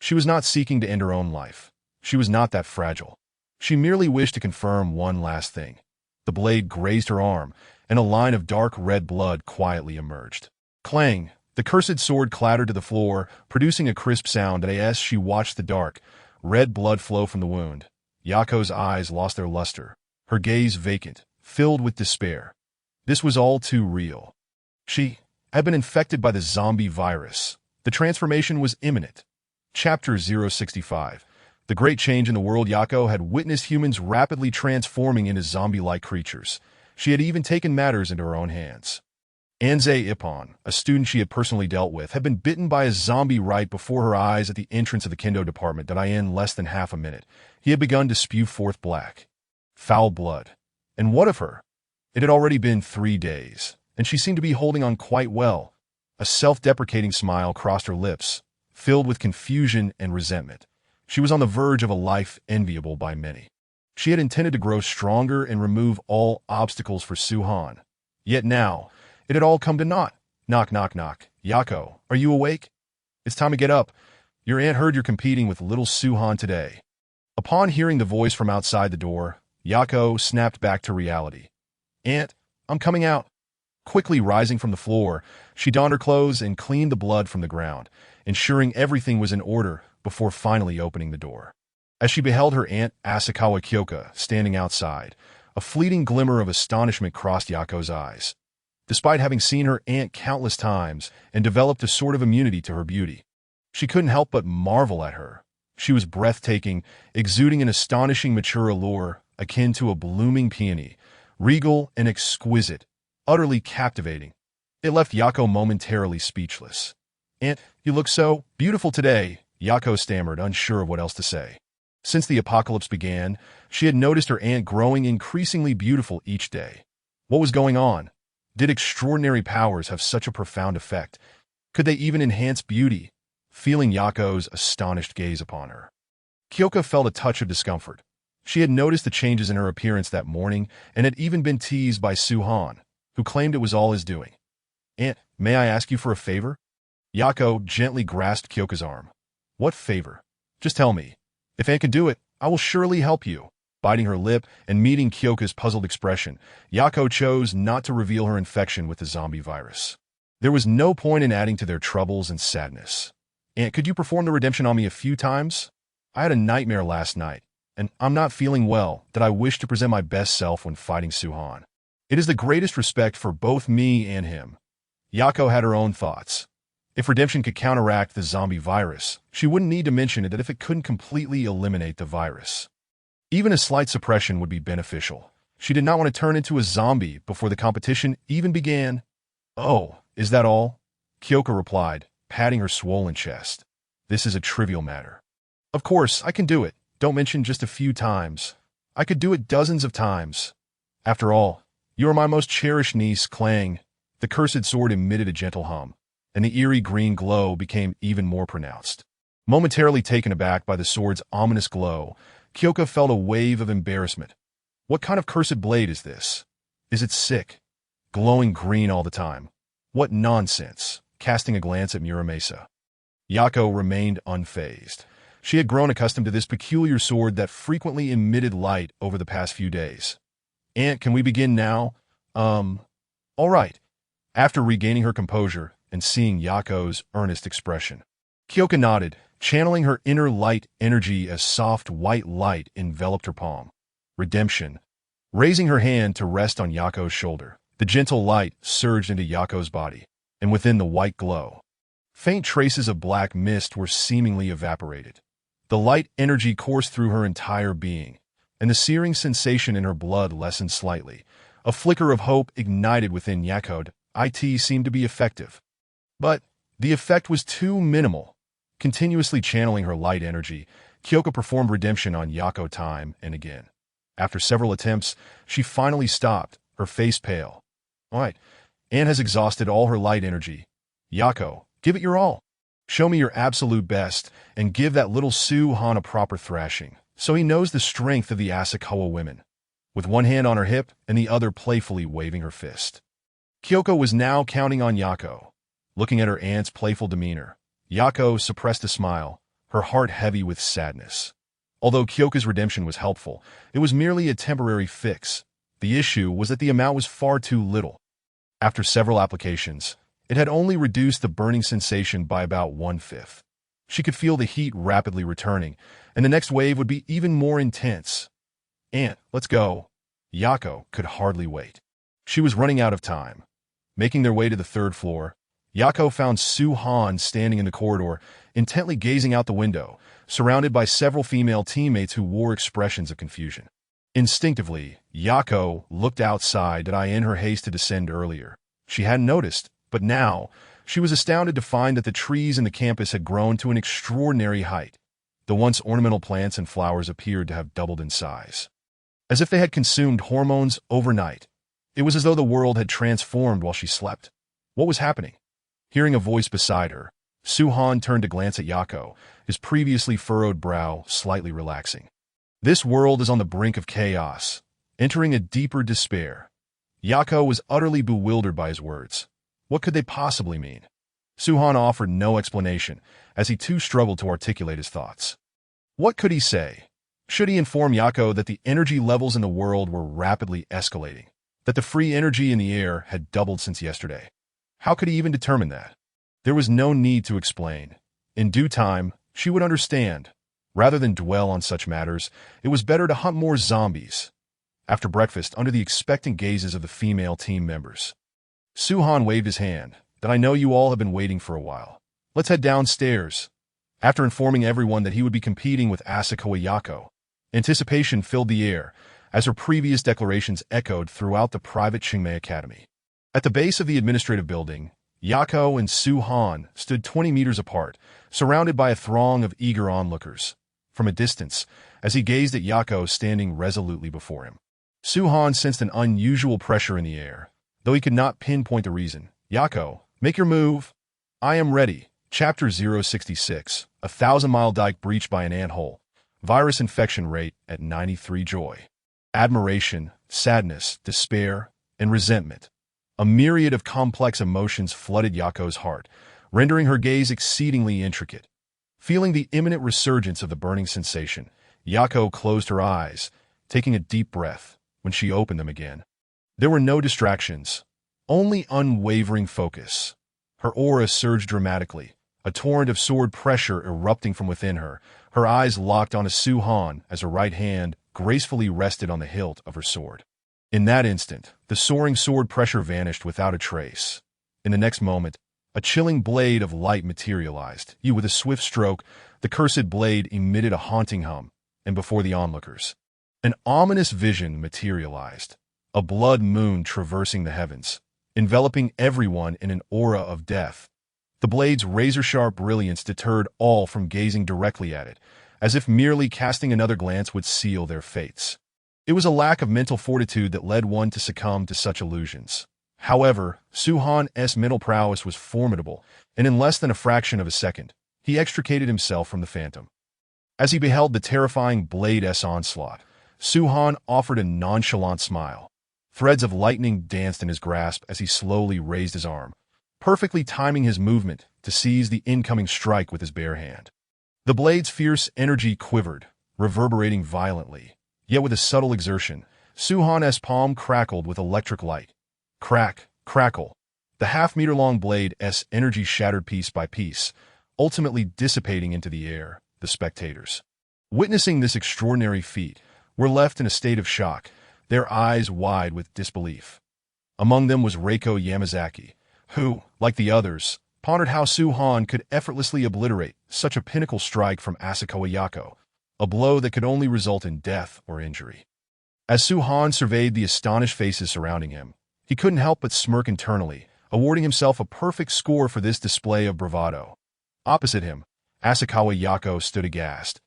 She was not seeking to end her own life. She was not that fragile. She merely wished to confirm one last thing. The blade grazed her arm, and a line of dark red blood quietly emerged. Clang! The cursed sword clattered to the floor, producing a crisp sound as she watched the dark, red blood flow from the wound. Yako's eyes lost their luster, her gaze vacant, filled with despair. This was all too real. She had been infected by the zombie virus. The transformation was imminent. Chapter 065. The great change in the world. Yako had witnessed humans rapidly transforming into zombie-like creatures. She had even taken matters into her own hands. Anze Ippon, a student she had personally dealt with, had been bitten by a zombie right before her eyes at the entrance of the kendo department in less than half a minute. He had begun to spew forth black, foul blood. And what of her? It had already been 3 days, and she seemed to be holding on quite well. A self-deprecating smile crossed her lips, filled with confusion and resentment. She was on the verge of a life enviable by many. She had intended to grow stronger and remove all obstacles for Su-Han. Yet now, it had all come to naught. Knock, knock, knock. Yako, are you awake? It's time to get up. Your aunt heard you're competing with little Su-Han today. Upon hearing the voice from outside the door, Yako snapped back to reality. Aunt, I'm coming out. Quickly rising from the floor, she donned her clothes and cleaned the blood from the ground, ensuring everything was in order before finally opening the door. As she beheld her aunt Asakawa Kyoka standing outside, a fleeting glimmer of astonishment crossed Yako's eyes. Despite having seen her aunt countless times and developed a sort of immunity to her beauty, she couldn't help but marvel at her. She was breathtaking, exuding an astonishing mature allure akin to a blooming peony, regal and exquisite, utterly captivating. It left Yako momentarily speechless. Aunt, you look so beautiful today, Yako stammered, unsure of what else to say. Since the apocalypse began, she had noticed her aunt growing increasingly beautiful each day. What was going on? Did extraordinary powers have such a profound effect? Could they even enhance beauty? Feeling Yako's astonished gaze upon her, Kyoka felt a touch of discomfort. She had noticed the changes in her appearance that morning and had even been teased by Su-Han, who claimed it was all his doing. Aunt, may I ask you for a favor? Yako gently grasped Kyoka's arm. What favor? Just tell me. If Aunt can do it, I will surely help you. Biting her lip and meeting Kyoka's puzzled expression, Yako chose not to reveal her infection with the zombie virus. There was no point in adding to their troubles and sadness. Aunt, could you perform the redemption on me a few times? I had a nightmare last night, and I'm not feeling well that I wish to present my best self when fighting Su-Han. It is the greatest respect for both me and him. Yako had her own thoughts. If redemption could counteract the zombie virus, she wouldn't need to mention it that if it couldn't completely eliminate the virus. Even a slight suppression would be beneficial. She did not want to turn into a zombie before the competition even began. Oh, is that all? Kyoka replied, patting her swollen chest. This is a trivial matter. Of course, I can do it. Don't mention just a few times. I could do it dozens of times. After all, you are my most cherished niece, Clang. The cursed sword emitted a gentle hum, and the eerie green glow became even more pronounced. Momentarily taken aback by the sword's ominous glow, Kyoka felt a wave of embarrassment. What kind of cursed blade is this? Is it sick? Glowing green all the time. What nonsense, casting a glance at Muramasa. Yako remained unfazed. She had grown accustomed to this peculiar sword that frequently emitted light over the past few days. Aunt, can we begin now? All right. After regaining her composure and seeing Yako's earnest expression, Kyoka nodded, channeling her inner light energy as soft white light enveloped her palm. Redemption. Raising her hand to rest on Yako's shoulder, the gentle light surged into Yako's body, and within the white glow, faint traces of black mist were seemingly evaporated. The light energy coursed through her entire being, and the searing sensation in her blood lessened slightly. A flicker of hope ignited within Yako's IT seemed to be effective. But the effect was too minimal. Continuously channeling her light energy, Kyoko performed redemption on Yako time and again. After several attempts, she finally stopped, her face pale. All right, Anne has exhausted all her light energy. Yako, give it your all. Show me your absolute best, and give that little Su-Han a proper thrashing, so he knows the strength of the Asakawa women. With one hand on her hip and the other playfully waving her fist. Kyoko was now counting on Yako. Looking at her aunt's playful demeanor, Yako suppressed a smile, her heart heavy with sadness. Although Kyoko's redemption was helpful, it was merely a temporary fix. The issue was that the amount was far too little. After several applications, it had only reduced the burning sensation by about 1/5. She could feel the heat rapidly returning, and the next wave would be even more intense. Aunt, let's go. Yako could hardly wait. She was running out of time. Making their way to the third floor, Yako found Su-Han standing in the corridor, intently gazing out the window, surrounded by several female teammates who wore expressions of confusion. Instinctively, Yako looked outside that in her haste to descend earlier. She hadn't noticed, but now, she was astounded to find that the trees in the campus had grown to an extraordinary height. The once ornamental plants and flowers appeared to have doubled in size. As if they had consumed hormones overnight. It was as though the world had transformed while she slept. What was happening? Hearing a voice beside her, Su-Han turned to glance at Yako, his previously furrowed brow slightly relaxing. This world is on the brink of chaos, entering a deeper despair. Yako was utterly bewildered by his words. What could they possibly mean? Su-Han offered no explanation, as he too struggled to articulate his thoughts. What could he say? Should he inform Yako that the energy levels in the world were rapidly escalating, that the free energy in the air had doubled since yesterday? How could he even determine that? There was no need to explain. In due time, she would understand. Rather than dwell on such matters, it was better to hunt more zombies. After breakfast, under the expectant gazes of the female team members, Su-Han waved his hand, that I know you all have been waiting for a while. Let's head downstairs. After informing everyone that he would be competing with Asakawa Yako, anticipation filled the air, as her previous declarations echoed throughout the private Chingmei Academy. At the base of the administrative building, Yako and Su-Han stood 20 meters apart, surrounded by a throng of eager onlookers. From a distance, as he gazed at Yako standing resolutely before him, Su-Han sensed an unusual pressure in the air, though he could not pinpoint the reason. Yako, make your move. I am ready. Chapter 066, a 1,000-mile dike breached by an anthole. Virus infection rate at 93. Joy, admiration, sadness, despair, and resentment. A myriad of complex emotions flooded Yako's heart, rendering her gaze exceedingly intricate. Feeling the imminent resurgence of the burning sensation, Yako closed her eyes, taking a deep breath. When she opened them again, there were no distractions, only unwavering focus. Her aura surged dramatically, a torrent of sword pressure erupting from within her, her eyes locked onto Su-Han as her right hand gracefully rested on the hilt of her sword. In that instant, the soaring sword pressure vanished without a trace. In the next moment, a chilling blade of light materialized. With a swift stroke, the cursed blade emitted a haunting hum, and before the onlookers, an ominous vision materialized. A blood moon traversing the heavens, enveloping everyone in an aura of death. The blade's razor-sharp brilliance deterred all from gazing directly at it, as if merely casting another glance would seal their fates. It was a lack of mental fortitude that led one to succumb to such illusions. However, Su-Han's mental prowess was formidable, and in less than a fraction of a second, he extricated himself from the phantom. As he beheld the terrifying blade's onslaught, Su-Han offered a nonchalant smile. Threads of lightning danced in his grasp as he slowly raised his arm, perfectly timing his movement to seize the incoming strike with his bare hand. The blade's fierce energy quivered, reverberating violently, yet with a subtle exertion, Su-Han's palm crackled with electric light. Crack, crackle. The half-meter-long blade's energy shattered piece by piece, ultimately dissipating into the air. The spectators, witnessing this extraordinary feat, were left in a state of shock, their eyes wide with disbelief. Among them was Reiko Yamazaki, who, like the others, pondered how Su-Han could effortlessly obliterate such a pinnacle strike from Asakawa Yako, a blow that could only result in death or injury. As Su-Han surveyed the astonished faces surrounding him, he couldn't help but smirk internally, awarding himself a perfect score for this display of bravado. Opposite him, Asakawa Yako stood aghast,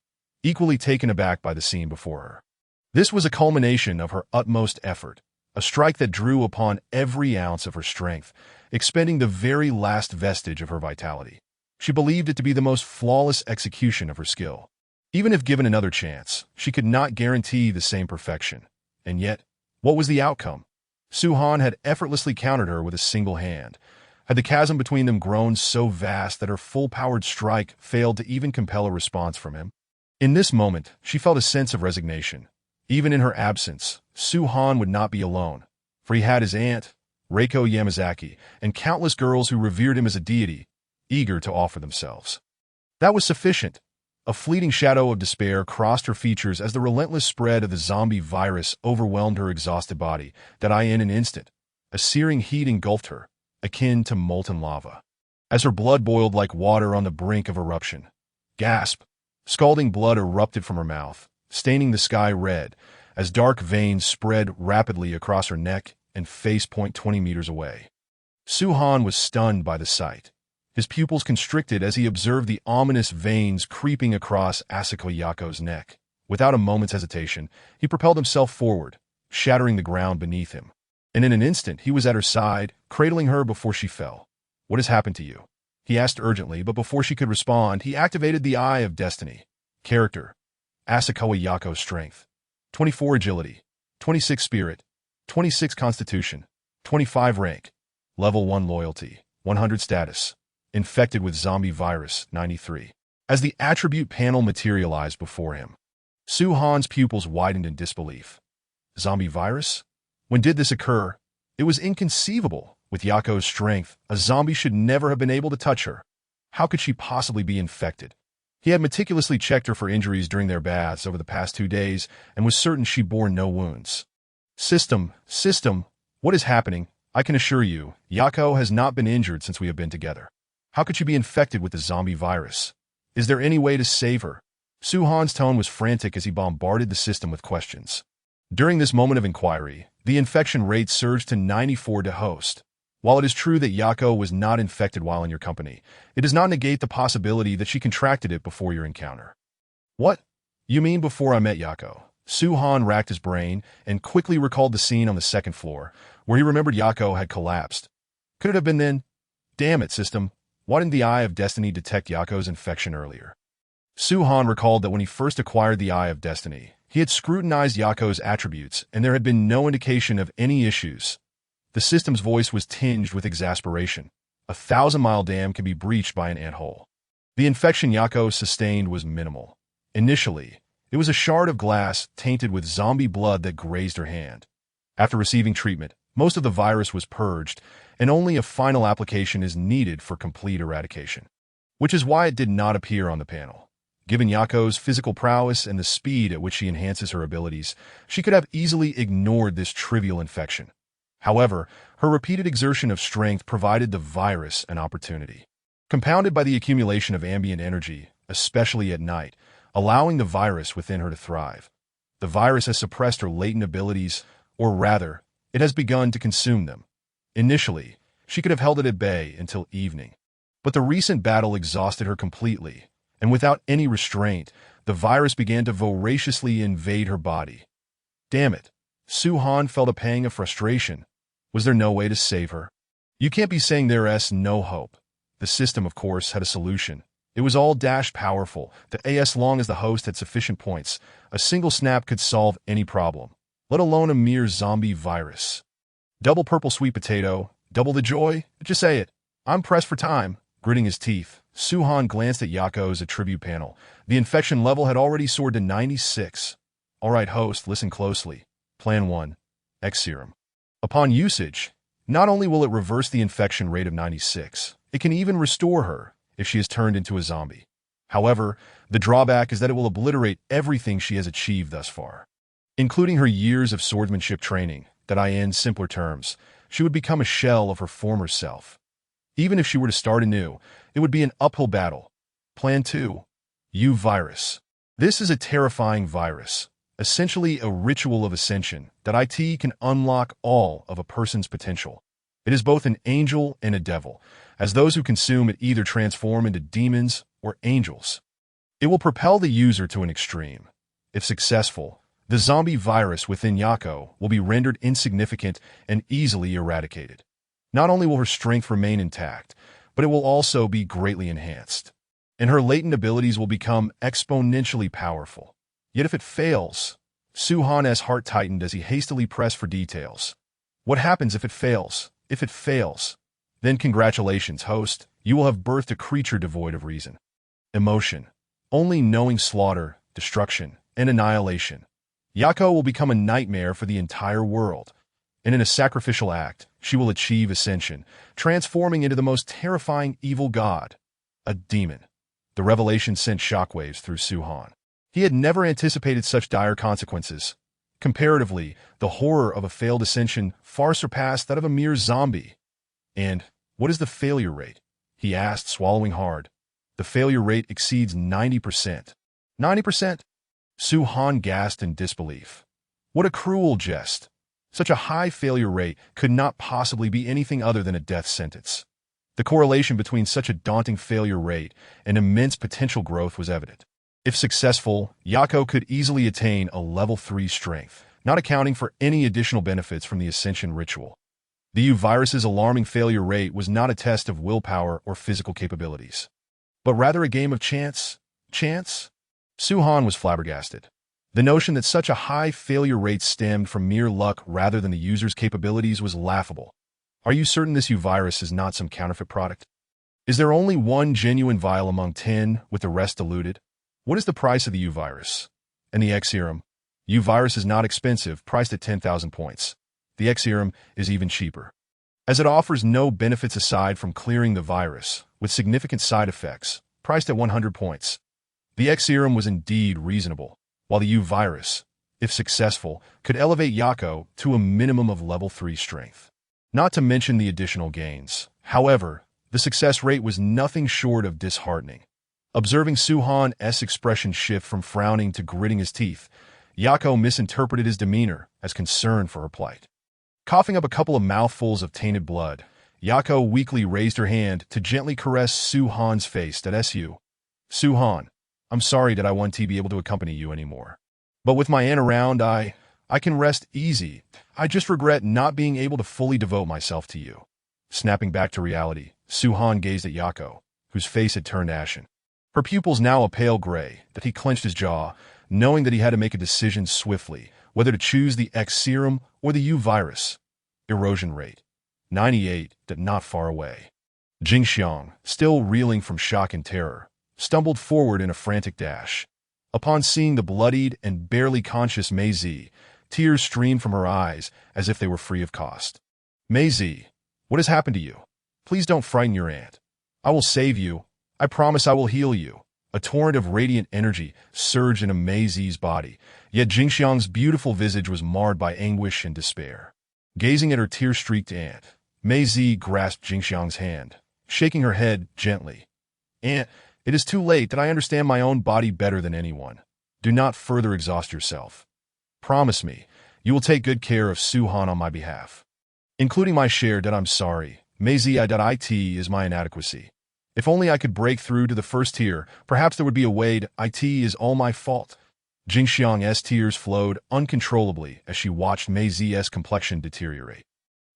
equally taken aback by the scene before her. This was a culmination of her utmost effort, a strike that drew upon every ounce of her strength, expending the very last vestige of her vitality. She believed it to be the most flawless execution of her skill. Even if given another chance, she could not guarantee the same perfection. And yet, what was the outcome? Suhan had effortlessly countered her with a single hand. Had the chasm between them grown so vast that her full-powered strike failed to even compel a response from him? In this moment, she felt a sense of resignation. Even in her absence, Suhan would not be alone, for he had his aunt, Reiko Yamazaki, and countless girls who revered him as a deity, eager to offer themselves. That was sufficient. A fleeting shadow of despair crossed her features as the relentless spread of the zombie virus overwhelmed her exhausted body, that in an instant, a searing heat engulfed her, akin to molten lava. As her blood boiled like water on the brink of eruption, gasp! Scalding blood erupted from her mouth, staining the sky red, as dark veins spread rapidly across her neck and face point 20 meters away. Suhan was stunned by the sight. His pupils constricted as he observed the ominous veins creeping across Asako Yako's neck. Without a moment's hesitation, he propelled himself forward, shattering the ground beneath him. And in an instant, he was at her side, cradling her before she fell. "What has happened to you?" he asked urgently, but before she could respond, he activated the Eye of Destiny. Character: Asakawa Yako Strength, 24 Agility, 26 Spirit, 26 Constitution, 25 Rank, Level 1 Loyalty, 100 Status, Infected with Zombie Virus, 93. As the attribute panel materialized before him, Suhan's pupils widened in disbelief. Zombie virus? When did this occur? It was inconceivable. With Yako's strength, a zombie should never have been able to touch her. How could she possibly be infected? He had meticulously checked her for injuries during their baths over the past 2 days and was certain she bore no wounds. System, what is happening? I can assure you, Yako has not been injured since we have been together. How could she be infected with the zombie virus? Is there any way to save her? Suhan's tone was frantic as he bombarded the system with questions. During this moment of inquiry, the infection rate surged to 94 to host. While it is true that Yako was not infected while in your company, it does not negate the possibility that she contracted it before your encounter. What? You mean before I met Yako? Suhan racked his brain and quickly recalled the scene on the second floor, where he remembered Yako had collapsed. Could it have been then? Damn it, system. Why didn't the Eye of Destiny detect Yako's infection earlier? Suhan recalled that when he first acquired the Eye of Destiny, he had scrutinized Yako's attributes, and there had been no indication of any issues. The system's voice was tinged with exasperation. A 1,000-mile dam can be breached by an anthole. The infection Yako sustained was minimal. Initially, it was a shard of glass tainted with zombie blood that grazed her hand. After receiving treatment, most of the virus was purged, and only a final application is needed for complete eradication. Which is why it did not appear on the panel. Given Yako's physical prowess and the speed at which she enhances her abilities, she could have easily ignored this trivial infection. However, her repeated exertion of strength provided the virus an opportunity. Compounded by the accumulation of ambient energy, especially at night, allowing the virus within her to thrive. The virus has suppressed her latent abilities, or rather, it has begun to consume them. Initially, she could have held it at bay until evening. But the recent battle exhausted her completely, and without any restraint, the virus began to voraciously invade her body. Damn it. Suhan felt a pang of frustration. Was there no way to save her? You can't be saying there's no hope. The system, of course, had a solution. It was all powerful, that as long as the host had sufficient points, a single snap could solve any problem, let alone a mere zombie virus. Double purple sweet potato, double the joy? Just say it. I'm pressed for time. Gritting his teeth, Suhan glanced at Yako's attribute panel. The infection level had already soared to 96. All right, host, listen closely. Plan 1. X serum. Upon usage, not only will it reverse the infection rate of 96, it can even restore her if she is turned into a zombie. However, the drawback is that it will obliterate everything she has achieved thus far, including her years of swordsmanship training. That in simpler terms, she would become a shell of her former self. Even if she were to start anew, it would be an uphill battle. Plan 2. U virus. This is a terrifying virus, essentially a ritual of ascension that can unlock all of a person's potential. It is both an angel and a devil, as those who consume it either transform into demons or angels. It will propel the user to an extreme. If successful, the zombie virus within Yako will be rendered insignificant and easily eradicated. Not only will her strength remain intact, but it will also be greatly enhanced, and her latent abilities will become exponentially powerful. Yet if it fails, Suhan's heart tightened as he hastily pressed for details. What happens if it fails? If it fails, then congratulations, host. You will have birthed a creature devoid of reason, emotion, only knowing slaughter, destruction, and annihilation. Yako will become a nightmare for the entire world, and in a sacrificial act, she will achieve ascension, transforming into the most terrifying evil god, a demon. The revelation sent shockwaves through Suhan. He had never anticipated such dire consequences. Comparatively, the horror of a failed ascension far surpassed that of a mere zombie. And what is the failure rate? He asked, swallowing hard. The failure rate exceeds 90%. 90%? Suhan gasped in disbelief. What a cruel jest. Such a high failure rate could not possibly be anything other than a death sentence. The correlation between such a daunting failure rate and immense potential growth was evident. If successful, Yako could easily attain a level 3 strength, not accounting for any additional benefits from the Ascension ritual. The U-Virus's alarming failure rate was not a test of willpower or physical capabilities, but rather a game of chance. Chance? Suhan was flabbergasted. The notion that such a high failure rate stemmed from mere luck rather than the user's capabilities was laughable. Are you certain this U-Virus is not some counterfeit product? Is there only one genuine vial among 10, with the rest diluted? What is the price of the U-Virus? And the X-Serum? U-Virus is not expensive, priced at 10,000 points. The X-Serum is even cheaper, as it offers no benefits aside from clearing the virus, with significant side effects, priced at 100 points. The X-Serum was indeed reasonable, while the U-Virus, if successful, could elevate Yako to a minimum of level 3 strength. Not to mention the additional gains. However, the success rate was nothing short of disheartening. Observing Suhan's expression shift from frowning to gritting his teeth, Yako misinterpreted his demeanor as concern for her plight. Coughing up a couple of mouthfuls of tainted blood, Yako weakly raised her hand to gently caress Suhan's face. Suhan, I'm sorry that I won't be able to accompany you anymore. But with my aunt around, I can rest easy. I just regret not being able to fully devote myself to you. Snapping back to reality, Suhan gazed at Yako, whose face had turned ashen. Her pupils now a pale gray, that he clenched his jaw, knowing that he had to make a decision swiftly, whether to choose the X-Serum or the U-Virus. Erosion rate. 98, not far away. Jingxiang, still reeling from shock and terror, stumbled forward in a frantic dash. Upon seeing the bloodied and barely conscious Mei Zi, tears streamed from her eyes as if they were free of cost. Mei Zi, what has happened to you? Please don't frighten your aunt. I will save you. I promise I will heal you. A torrent of radiant energy surged into Mei Zi's body, yet Jingxiang's beautiful visage was marred by anguish and despair. Gazing at her tear-streaked aunt, Mei Zi grasped Jingxiang's hand, shaking her head gently. Aunt, it is too late that I understand my own body better than anyone. Do not further exhaust yourself. Promise me, you will take good care of Suhan on my behalf. Including my share that I'm sorry. Mei Zi it is my inadequacy. If only I could break through to the first tier, perhaps there would be a way to it is all my fault. Jingxiang's tears flowed uncontrollably as she watched Mei Zi's complexion deteriorate.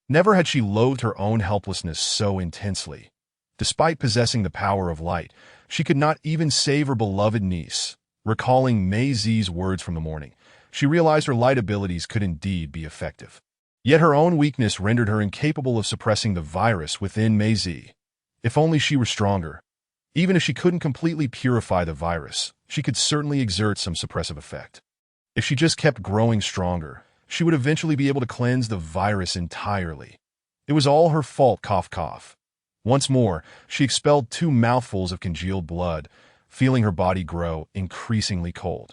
Never had she loathed her own helplessness so intensely. Despite possessing the power of light, she could not even save her beloved niece. Recalling Mei Zi's words from the morning, she realized her light abilities could indeed be effective. Yet her own weakness rendered her incapable of suppressing the virus within Mei Zi. If only she were stronger. Even if she couldn't completely purify the virus, she could certainly exert some suppressive effect. If she just kept growing stronger, she would eventually be able to cleanse the virus entirely. It was all her fault, cough cough. Once more, she expelled 2 mouthfuls of congealed blood, feeling her body grow increasingly cold.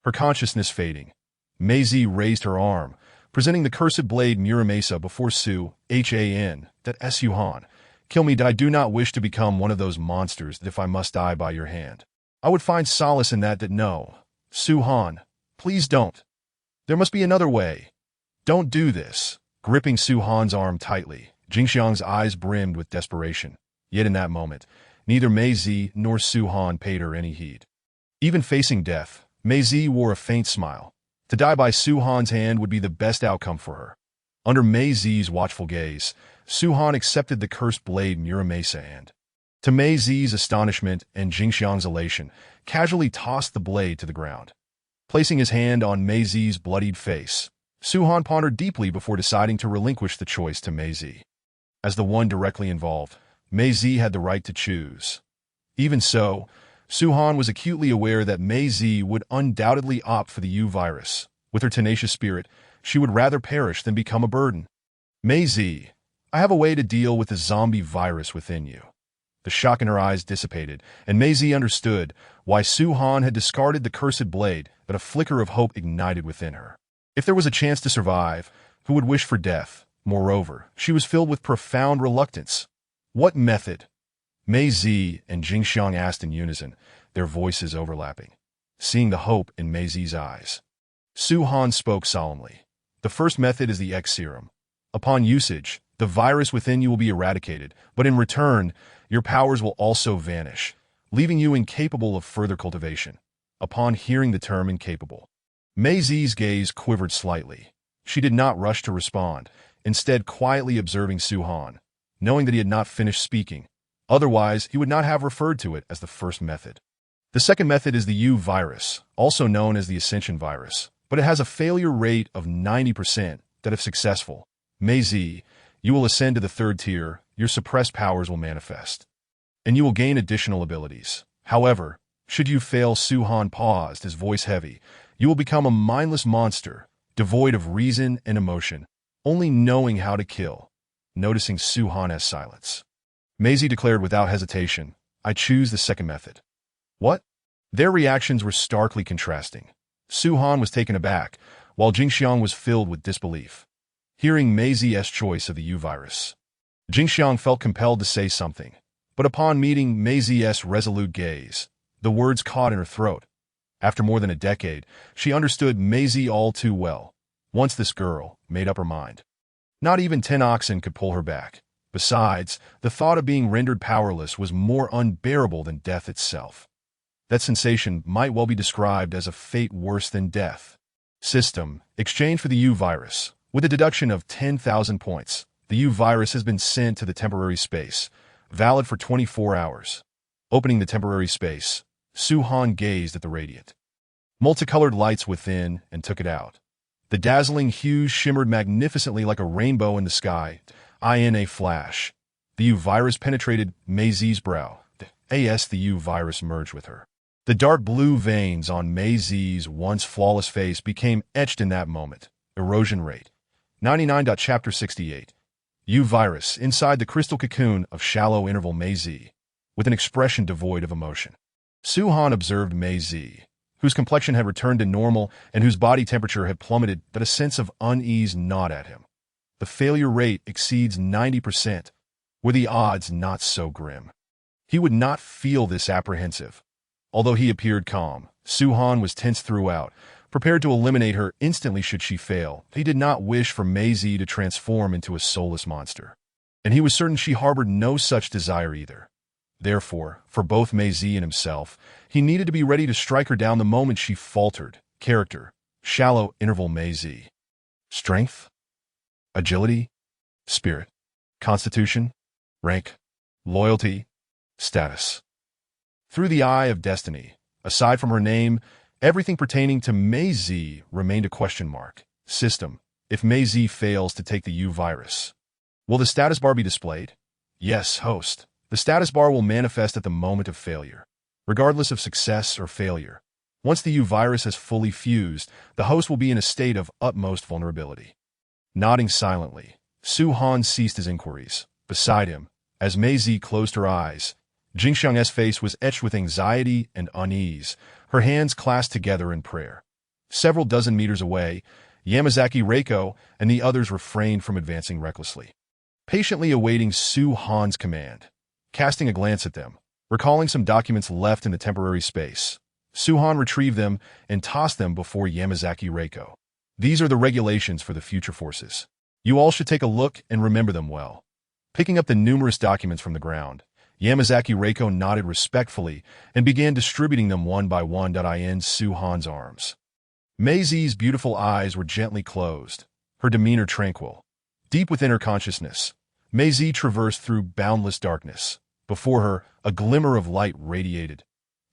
Her consciousness fading, Mei Zi raised her arm, presenting the cursed blade Muramasa before Suhan. Kill me, that I do not wish to become one of those monsters that if I must die by your hand. I would find solace in that no. Suhan, please don't. There must be another way. Don't do this. Gripping Suhan's arm tightly, Jingxiang's eyes brimmed with desperation. Yet in that moment, neither Mei Zi nor Su Han paid her any heed. Even facing death, Mei Zi wore a faint smile. To die by Su Han's hand would be the best outcome for her. Under Mei Zi's watchful gaze, Su Han accepted the cursed blade Muramasa and, to Mei Zi's astonishment and Jingxiang's elation, casually tossed the blade to the ground. Placing his hand on Mei Zi's bloodied face, Su Han pondered deeply before deciding to relinquish the choice to Mei Zi. As the one directly involved, Mei Zi had the right to choose. Even so, Su Han was acutely aware that Mei Zi would undoubtedly opt for the U virus. With her tenacious spirit, she would rather perish than become a burden. Mei Zi, I have a way to deal with the zombie virus within you. The shock in her eyes dissipated, and Mei Zi understood why Su Han had discarded the cursed blade, but a flicker of hope ignited within her. If there was a chance to survive, who would wish for death? Moreover, she was filled with profound reluctance. What method? Mei Zi and Jingxiang asked in unison, their voices overlapping. Seeing the hope in Mei Zi's eyes, Su Han spoke solemnly. The first method is the X serum. Upon usage, the virus within you will be eradicated, but in return, your powers will also vanish, leaving you incapable of further cultivation. Upon hearing the term incapable, Mei Zi's gaze quivered slightly. She did not rush to respond, instead quietly observing Su Han, knowing that he had not finished speaking. Otherwise, he would not have referred to it as the first method. The second method is the U virus, also known as the Ascension virus, but it has a failure rate of 90% that if successful, Mei Zi, you will ascend to the third tier, your suppressed powers will manifest, and you will gain additional abilities. However, should you fail, Su Han paused, his voice heavy, you will become a mindless monster, devoid of reason and emotion, only knowing how to kill. Noticing Su Han's silence, Mei Zi declared without hesitation, I choose the second method. What? Their reactions were starkly contrasting. Su Han was taken aback, while Jingxiang was filled with disbelief. Hearing Mei Zi's choice of the U virus, Jingxiang felt compelled to say something, but upon meeting Mei Zi's resolute gaze, the words caught in her throat. After more than a decade, she understood Mei Zi all too well. Once this girl made up her mind, not even 10 oxen could pull her back. Besides, the thought of being rendered powerless was more unbearable than death itself. That sensation might well be described as a fate worse than death. System, exchange for the U virus. With a deduction of 10,000 points, the U virus has been sent to the temporary space, valid for 24 hours. Opening the temporary space, Su Han gazed at the radiant, multicolored lights within and took it out. The dazzling hues shimmered magnificently like a rainbow in the sky. In a flash, the U virus penetrated Mei Zi's brow. The U virus merged with her. The dark blue veins on Mei Zi's once flawless face became etched in that moment. Erosion rate 99. Chapter 68. U virus inside the crystal cocoon of shallow interval Mei Zi, with an expression devoid of emotion. Su Han observed Mei Zi, whose complexion had returned to normal and whose body temperature had plummeted, but a sense of unease gnawed at him. The failure rate exceeds 90%. Were the odds not so grim? He would not feel this apprehensive. Although he appeared calm, Su Han was tense throughout, prepared to eliminate her instantly should she fail. He did not wish for Mei Zi to transform into a soulless monster, and he was certain she harbored no such desire either. Therefore, for both Mei Zi and himself, he needed to be ready to strike her down the moment she faltered. Character, shallow interval Mei Zi. Strength, agility, spirit, constitution, rank, loyalty, status. Through the eye of destiny, aside from her name, everything pertaining to Mei Zi remained a question mark. System, if Mei Zi fails to take the U virus, will the status bar be displayed? Yes, host. The status bar will manifest at the moment of failure, regardless of success or failure. Once the U virus has fully fused, the host will be in a state of utmost vulnerability. Nodding silently, Su Han ceased his inquiries. Beside him, as Mei Zi closed her eyes, Jingxiang's face was etched with anxiety and unease, her hands clasped together in prayer. Several dozen meters away, Yamazaki Reiko and the others refrained from advancing recklessly, patiently awaiting Su Han's command. Casting a glance at them, recalling some documents left in the temporary space, Su Han retrieved them and tossed them before Yamazaki Reiko. These are the regulations for the future forces. You all should take a look and remember them well. Picking up the numerous documents from the ground, Yamazaki Reiko nodded respectfully and began distributing them one by one in Su-han's arms. Meizi's beautiful eyes were gently closed, her demeanor tranquil. Deep within her consciousness, Meizi traversed through boundless darkness. Before her, a glimmer of light radiated.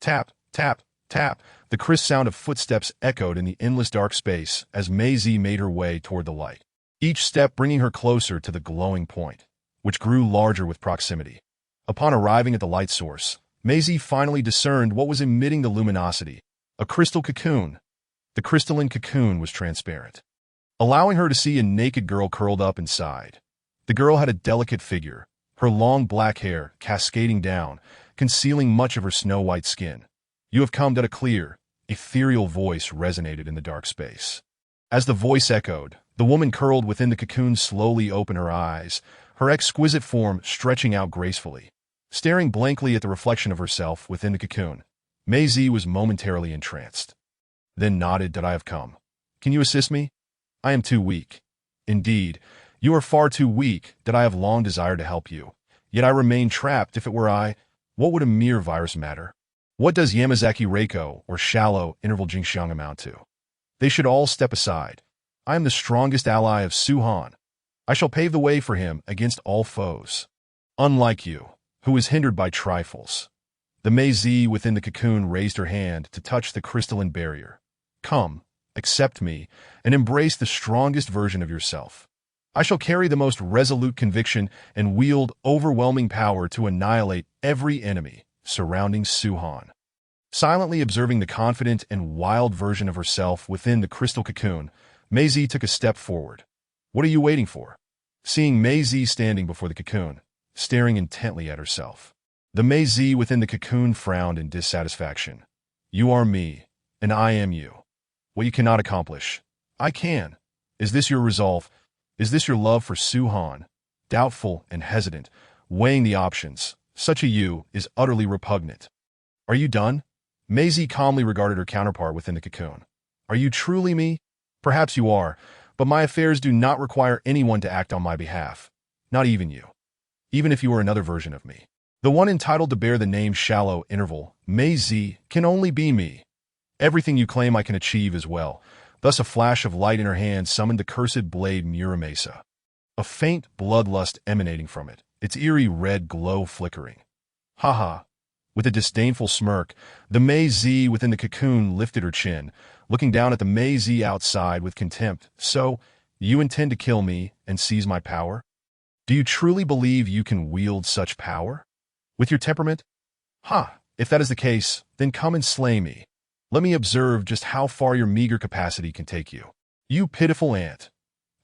Tap, tap, tap. The crisp sound of footsteps echoed in the endless dark space as Meizi made her way toward the light, each step bringing her closer to the glowing point, which grew larger with proximity. Upon arriving at the light source, Meizi finally discerned what was emitting the luminosity: a crystal cocoon. The crystalline cocoon was transparent, allowing her to see a naked girl curled up inside. The girl had a delicate figure, her long black hair cascading down, concealing much of her snow-white skin. "You have come," that a clear, ethereal voice resonated in the dark space. As the voice echoed, the woman curled within the cocoon slowly opened her eyes, her exquisite form stretching out gracefully. Staring blankly at the reflection of herself within the cocoon, Meizi was momentarily entranced. Then nodded, "That I have come. Can you assist me? I am too weak." "Indeed, you are far too weak, that I have long desired to help you. Yet I remain trapped. If it were I, what would a mere virus matter? What does Yamazaki Reiko or shallow interval Jingxiang amount to? They should all step aside. I am the strongest ally of Su-han. I shall pave the way for him against all foes. Unlike you, who is hindered by trifles." The Meizi within the cocoon raised her hand to touch the crystalline barrier. "Come, accept me, and embrace the strongest version of yourself. I shall carry the most resolute conviction and wield overwhelming power to annihilate every enemy surrounding Su-han." Silently observing the confident and wild version of herself within the crystal cocoon, Meizi took a step forward. "What are you waiting for?" Seeing Meizi standing before the cocoon, staring intently at herself, the Meizi within the cocoon frowned in dissatisfaction. "You are me, and I am you. What you cannot accomplish, I can. Is this your resolve? Is this your love for Su-han?" Doubtful and hesitant, weighing the options, such a you is utterly repugnant. "Are you done?" Meizi calmly regarded her counterpart within the cocoon. "Are you truly me? Perhaps you are, but my affairs do not require anyone to act on my behalf. Not even you. Even if you were another version of me, the one entitled to bear the name Shallow Interval, Meizi, can only be me. Everything you claim I can achieve as well." Thus a flash of light in her hand summoned the cursed blade Muramasa. A faint bloodlust emanating from it, its eerie red glow flickering. "Ha ha." With a disdainful smirk, the Meizi within the cocoon lifted her chin, looking down at the Meizi outside with contempt. "So, you intend to kill me and seize my power? Do you truly believe you can wield such power? With your temperament? Ha! If that is the case, then come and slay me. Let me observe just how far your meager capacity can take you. You pitiful ant."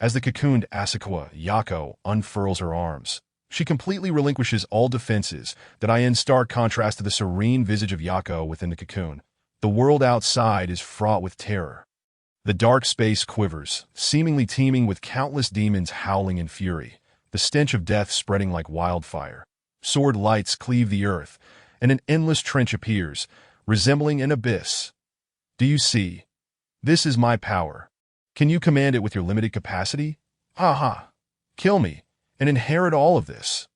As the cocooned Asakawa Yako unfurls her arms, she completely relinquishes all defenses, that in stark contrast to the serene visage of Yako within the cocoon. The world outside is fraught with terror. The dark space quivers, seemingly teeming with countless demons howling in fury, the stench of death spreading like wildfire. Sword lights cleave the earth, and an endless trench appears, resembling an abyss. "Do you see? This is my power. Can you command it with your limited capacity? Ha ha! Kill me, and inherit all of this."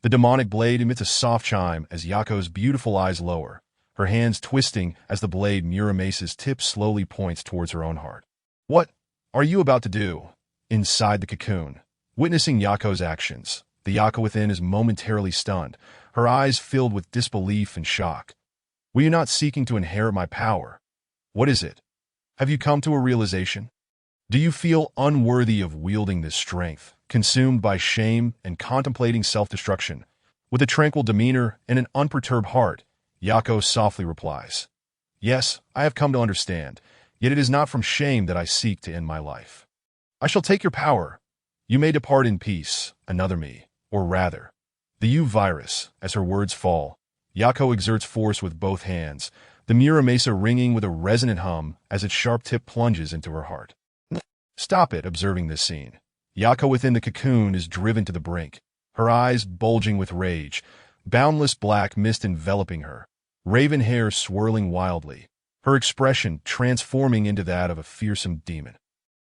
The demonic blade emits a soft chime as Yako's beautiful eyes lower, her hands twisting as the blade Muramasa's tip slowly points towards her own heart. "What are you about to do?" Inside the cocoon, witnessing Yako's actions, the Yako within is momentarily stunned, her eyes filled with disbelief and shock. "Were you not seeking to inherit my power? What is it? Have you come to a realization? Do you feel unworthy of wielding this strength, consumed by shame and contemplating self-destruction?" With a tranquil demeanor and an unperturbed heart, Yako softly replies, "Yes, I have come to understand, yet it is not from shame that I seek to end my life. I shall take your power. You may depart in peace, another me, or rather." The U-virus, as her words fall, Yako exerts force with both hands, the Muramasa ringing with a resonant hum as its sharp tip plunges into her heart. "Stop it." Observing this scene, Yako within the cocoon is driven to the brink, her eyes bulging with rage, boundless black mist enveloping her, raven hair swirling wildly, her expression transforming into that of a fearsome demon.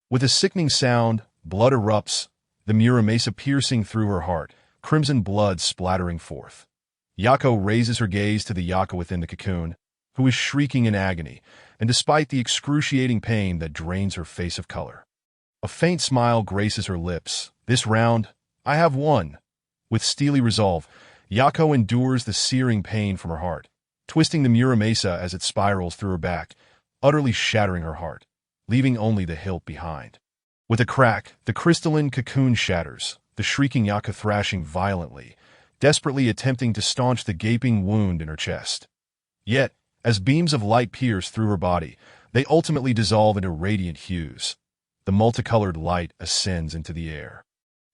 With a sickening sound, blood erupts, the Muramasa piercing through her heart, crimson blood splattering forth. Yako raises her gaze to the Yako within the cocoon, who is shrieking in agony, and despite the excruciating pain that drains her face of color. A faint smile graces her lips. This round, I have won. With steely resolve, Yako endures the searing pain from her heart, twisting the Muramesa as it spirals through her back, utterly shattering her heart, leaving only the hilt behind. With a crack, the crystalline cocoon shatters, the shrieking Yako thrashing violently, desperately attempting to staunch the gaping wound in her chest. Yet, as beams of light pierce through her body, they ultimately dissolve into radiant hues. The multicolored light ascends into the air,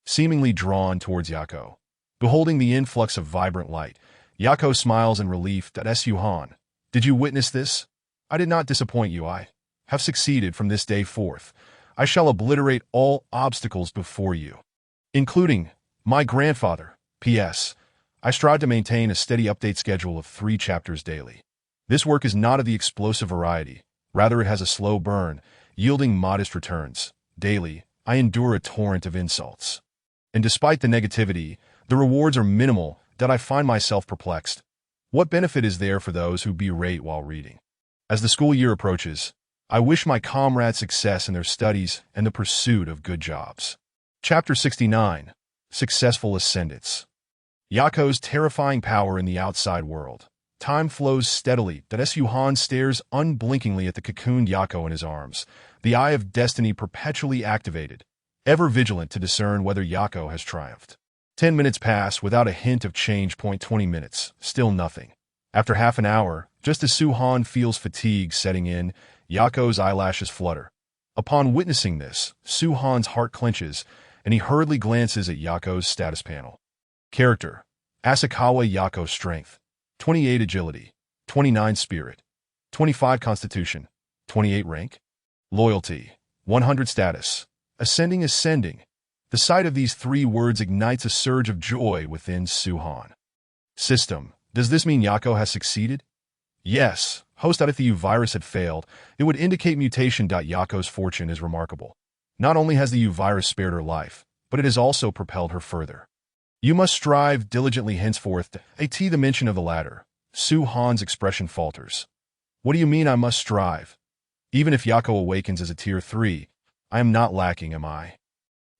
seemingly drawn towards Yako. Beholding the influx of vibrant light, Yako smiles in relief that Suhan, did you witness this? I did not disappoint you. I have succeeded from this day forth. I shall obliterate all obstacles before you, including my grandfather. P.S. I strive to maintain a steady update schedule of 3 chapters daily. This work is not of the explosive variety. Rather, it has a slow burn, yielding modest returns. Daily, I endure a torrent of insults. And despite the negativity, the rewards are minimal that I find myself perplexed. What benefit is there for those who berate while reading? As the school year approaches, I wish my comrades success in their studies and the pursuit of good jobs. Chapter 69. Successful Ascendants. Yako's terrifying power in the outside world. Time flows steadily that Suhan stares unblinkingly at the cocooned Yako in his arms, the eye of destiny perpetually activated, ever vigilant to discern whether Yako has triumphed. 10 minutes pass without a hint of change. 20 minutes, still nothing. After half an hour, just as Suhan feels fatigue setting in, Yako's eyelashes flutter. Upon witnessing this, Suhan's heart clenches, and he hurriedly glances at Yako's status panel. Character: Asakawa Yako. Strength: 28 agility, 29 spirit, 25 constitution, 28 rank. Loyalty: 100 status. Ascending. The sight of these 3 words ignites a surge of joy within Suhan. System: does this mean Yako has succeeded? Yes. Host: if the U virus had failed, it would indicate mutation. Yako's fortune is remarkable. Not only has the U virus spared her life, but it has also propelled her further. You must strive diligently henceforth. At the mention of the latter, Suhan's expression falters. What do you mean I must strive? Even if Yako awakens as a Tier 3, I am not lacking, am I?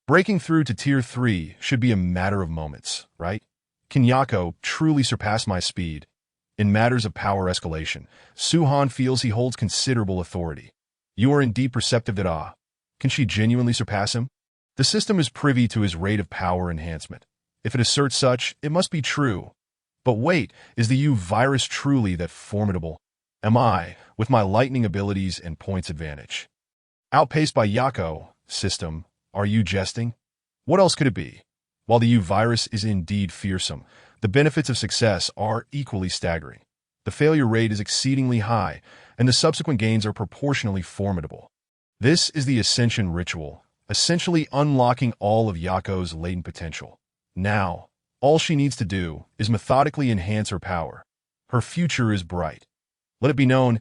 Breaking through to Tier 3 should be a matter of moments, right? Can Yako truly surpass my speed? In matters of power escalation, Suhan feels he holds considerable authority. You are indeed perceptive that can she genuinely surpass him? The system is privy to his rate of power enhancement. If it asserts such, it must be true. But wait, is the U virus truly that formidable? Am I, with my lightning abilities and points advantage, outpaced by Yako? System: are you jesting? What else could it be? While the U virus is indeed fearsome, the benefits of success are equally staggering. The failure rate is exceedingly high, and the subsequent gains are proportionally formidable. This is the Ascension Ritual, essentially unlocking all of Yako's latent potential. Now, all she needs to do is methodically enhance her power. Her future is bright. Let it be known,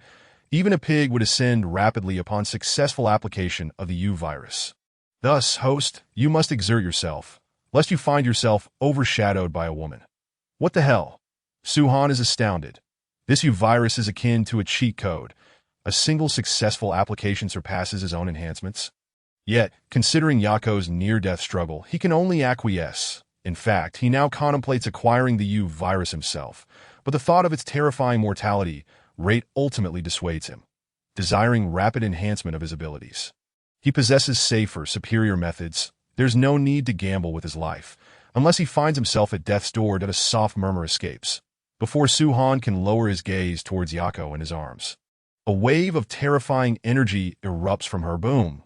even a pig would ascend rapidly upon successful application of the U virus. Thus, host, you must exert yourself, lest you find yourself overshadowed by a woman. What the hell? Suhan is astounded. This U virus is akin to a cheat code. A single successful application surpasses his own enhancements. Yet, considering Yako's near-death struggle, he can only acquiesce. In fact, he now contemplates acquiring the U virus himself, but the thought of its terrifying mortality rate ultimately dissuades him, desiring rapid enhancement of his abilities. He possesses safer, superior methods. There's no need to gamble with his life, unless he finds himself at death's door that a soft murmur escapes, before Suhan can lower his gaze towards Yako in his arms. A wave of terrifying energy erupts from her. Boom.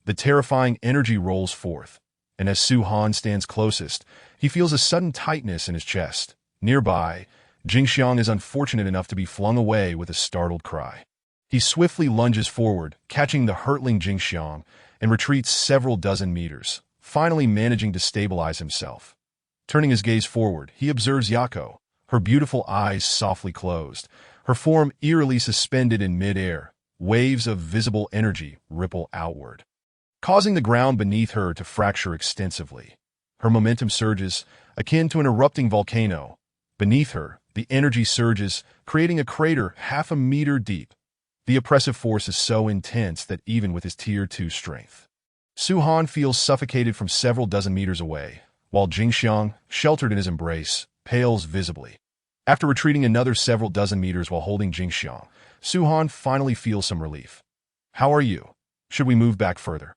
The terrifying energy rolls forth, and as Suhan stands closest, he feels a sudden tightness in his chest. Nearby, Jingxiang is unfortunate enough to be flung away with a startled cry. He swiftly lunges forward, catching the hurtling Jingxiang, and retreats several dozen meters, finally managing to stabilize himself. Turning his gaze forward, he observes Yako, her beautiful eyes softly closed, her form eerily suspended in mid-air. Waves of visible energy ripple outward, causing the ground beneath her to fracture extensively. Her momentum surges, akin to an erupting volcano. Beneath her, the energy surges, creating a crater half a meter deep. The oppressive force is so intense that even with his Tier 2 strength, Su-Han feels suffocated from several dozen meters away, while Jingxiang, sheltered in his embrace, pales visibly. After retreating another several dozen meters while holding Jingxiang, Su-Han finally feels some relief. "How are you? Should we move back further?"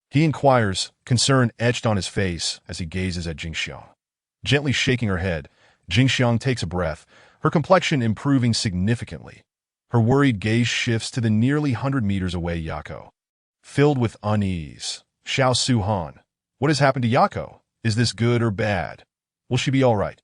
He inquires, concern etched on his face as he gazes at Jingxiang. Gently shaking her head, Jingxiang takes a breath, her complexion improving significantly. Her worried gaze shifts to the nearly 100 meters away Yako. Filled with unease, shouts Su-Han, "What has happened to Yako? Is this good or bad? Will she be all right?"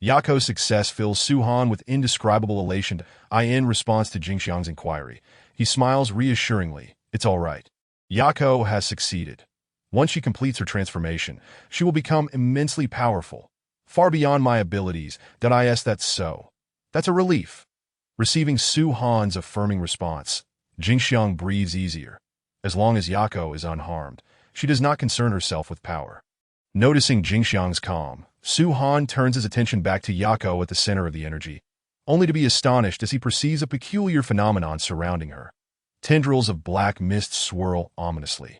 Yako's success fills Su-Han with indescribable elation. In response to Jingxiang's inquiry, he smiles reassuringly. "It's all right. Yako has succeeded. Once she completes her transformation, she will become immensely powerful, far beyond my abilities. That's so. That's a relief." Receiving Su-Han's affirming response, Jingxiang breathes easier. As long as Yako is unharmed, she does not concern herself with power. Noticing Jingxiang's calm, Su-Han turns his attention back to Yako at the center of the energy, only to be astonished as he perceives a peculiar phenomenon surrounding her. Tendrils of black mist swirl ominously,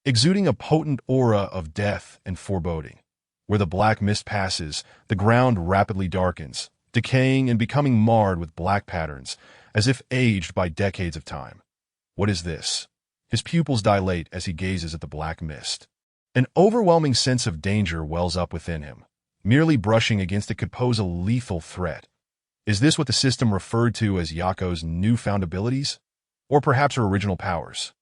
exuding a potent aura of death and foreboding. Where the black mist passes, the ground rapidly darkens, decaying and becoming marred with black patterns, as if aged by decades of time. What is this? His pupils dilate as he gazes at the black mist. An overwhelming sense of danger wells up within him. Merely brushing against it could pose a lethal threat. Is this what the system referred to as Yako's newfound abilities? Or perhaps her original powers?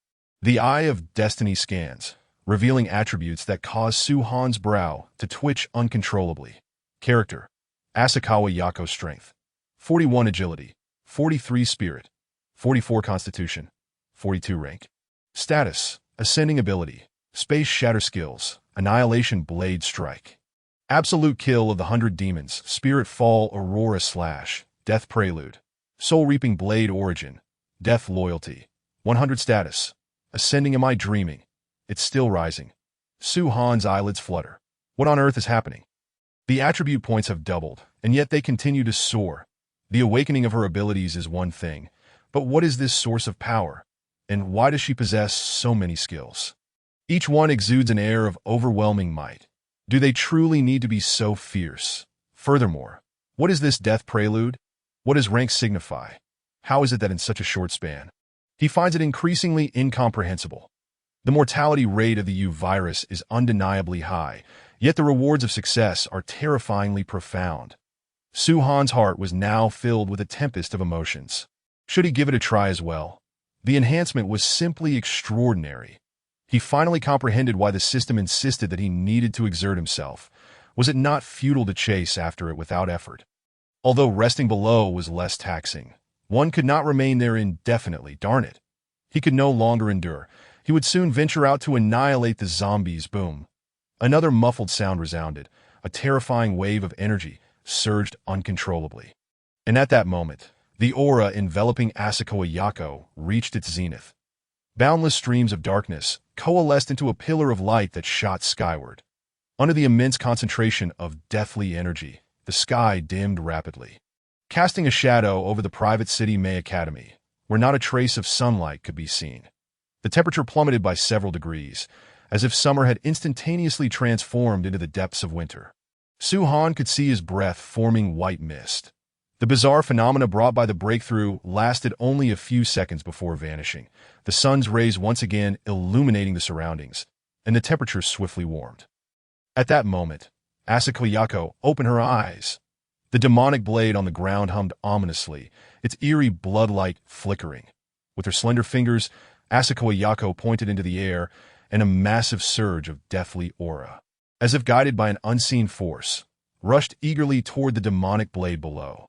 The Eye of Destiny scans, revealing attributes that cause Su-Han's brow to twitch uncontrollably. Character: Asakawa Yako Strength, 41 Agility, 43 Spirit, 44 Constitution, 42 Rank. Status: Ascending Ability, Space Shatter Skills, Annihilation Blade Strike. Absolute Kill of the 100 Demons, Spirit Fall Aurora Slash, Death Prelude. Soul Reaping Blade Origin, Death Loyalty. 100 Status: Ascending. Am I dreaming? It's still rising. Su-Han's eyelids flutter. What on earth is happening? The attribute points have doubled, and yet they continue to soar. The awakening of her abilities is one thing, but what is this source of power? And why does she possess so many skills? Each one exudes an air of overwhelming might. Do they truly need to be so fierce? Furthermore, what is this death prelude? What does rank signify? How is it that in such a short span? He finds it increasingly incomprehensible. The mortality rate of the U virus is undeniably high, yet the rewards of success are terrifyingly profound. Su-Han's heart was now filled with a tempest of emotions. Should he give it a try as well? The enhancement was simply extraordinary. He finally comprehended why the system insisted that he needed to exert himself. Was it not futile to chase after it without effort? Although resting below was less taxing, one could not remain there indefinitely. Darn it. He could no longer endure. He would soon venture out to annihilate the zombies. Boom. Another muffled sound resounded. A terrifying wave of energy surged uncontrollably. And at that moment, the aura enveloping Asakawa Yako reached its zenith. Boundless streams of darkness coalesced into a pillar of light that shot skyward. Under the immense concentration of deathly energy, the sky dimmed rapidly, casting a shadow over the private city May Academy, where not a trace of sunlight could be seen. The temperature plummeted by several degrees, as if summer had instantaneously transformed into the depths of winter. Su-Han could see his breath forming white mist. The bizarre phenomena brought by the breakthrough lasted only a few seconds before vanishing, the sun's rays once again illuminating the surroundings, and the temperature swiftly warmed. At that moment, Asakawa Yako opened her eyes. The demonic blade on the ground hummed ominously, its eerie bloodlight flickering. With her slender fingers, Asakawa Yako pointed into the air, and a massive surge of deathly aura, as if guided by an unseen force, rushed eagerly toward the demonic blade below.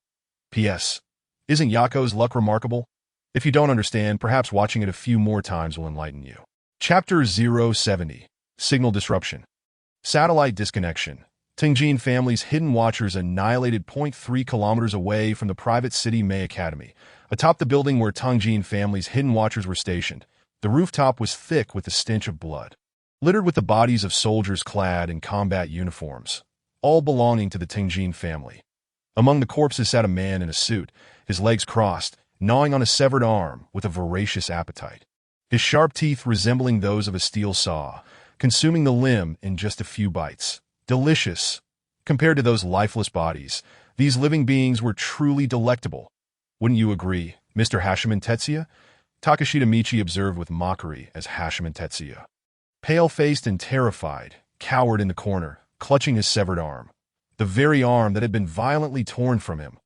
P.S. Isn't Yako's luck remarkable? If you don't understand, perhaps watching it a few more times will enlighten you. Chapter 070. Signal Disruption. Satellite Disconnection. Tingjin family's hidden watchers annihilated 0.3 kilometers away from the private city May Academy. Atop the building where Tingjin family's hidden watchers were stationed, the rooftop was thick with the stench of blood. Littered with the bodies of soldiers clad in combat uniforms, all belonging to the Tingjin family. Among the corpses sat a man in a suit, his legs crossed, gnawing on a severed arm with a voracious appetite. His sharp teeth resembling those of a steel saw, consuming the limb in just a few bites. Delicious. Compared to those lifeless bodies, these living beings were truly delectable. Wouldn't you agree, Mr. Hashiman Tetsuya? Takashita Michi observed with mockery as Hashiman Tetsuya, pale-faced and terrified, cowered in the corner, clutching his severed arm. The very arm that had been violently torn from him.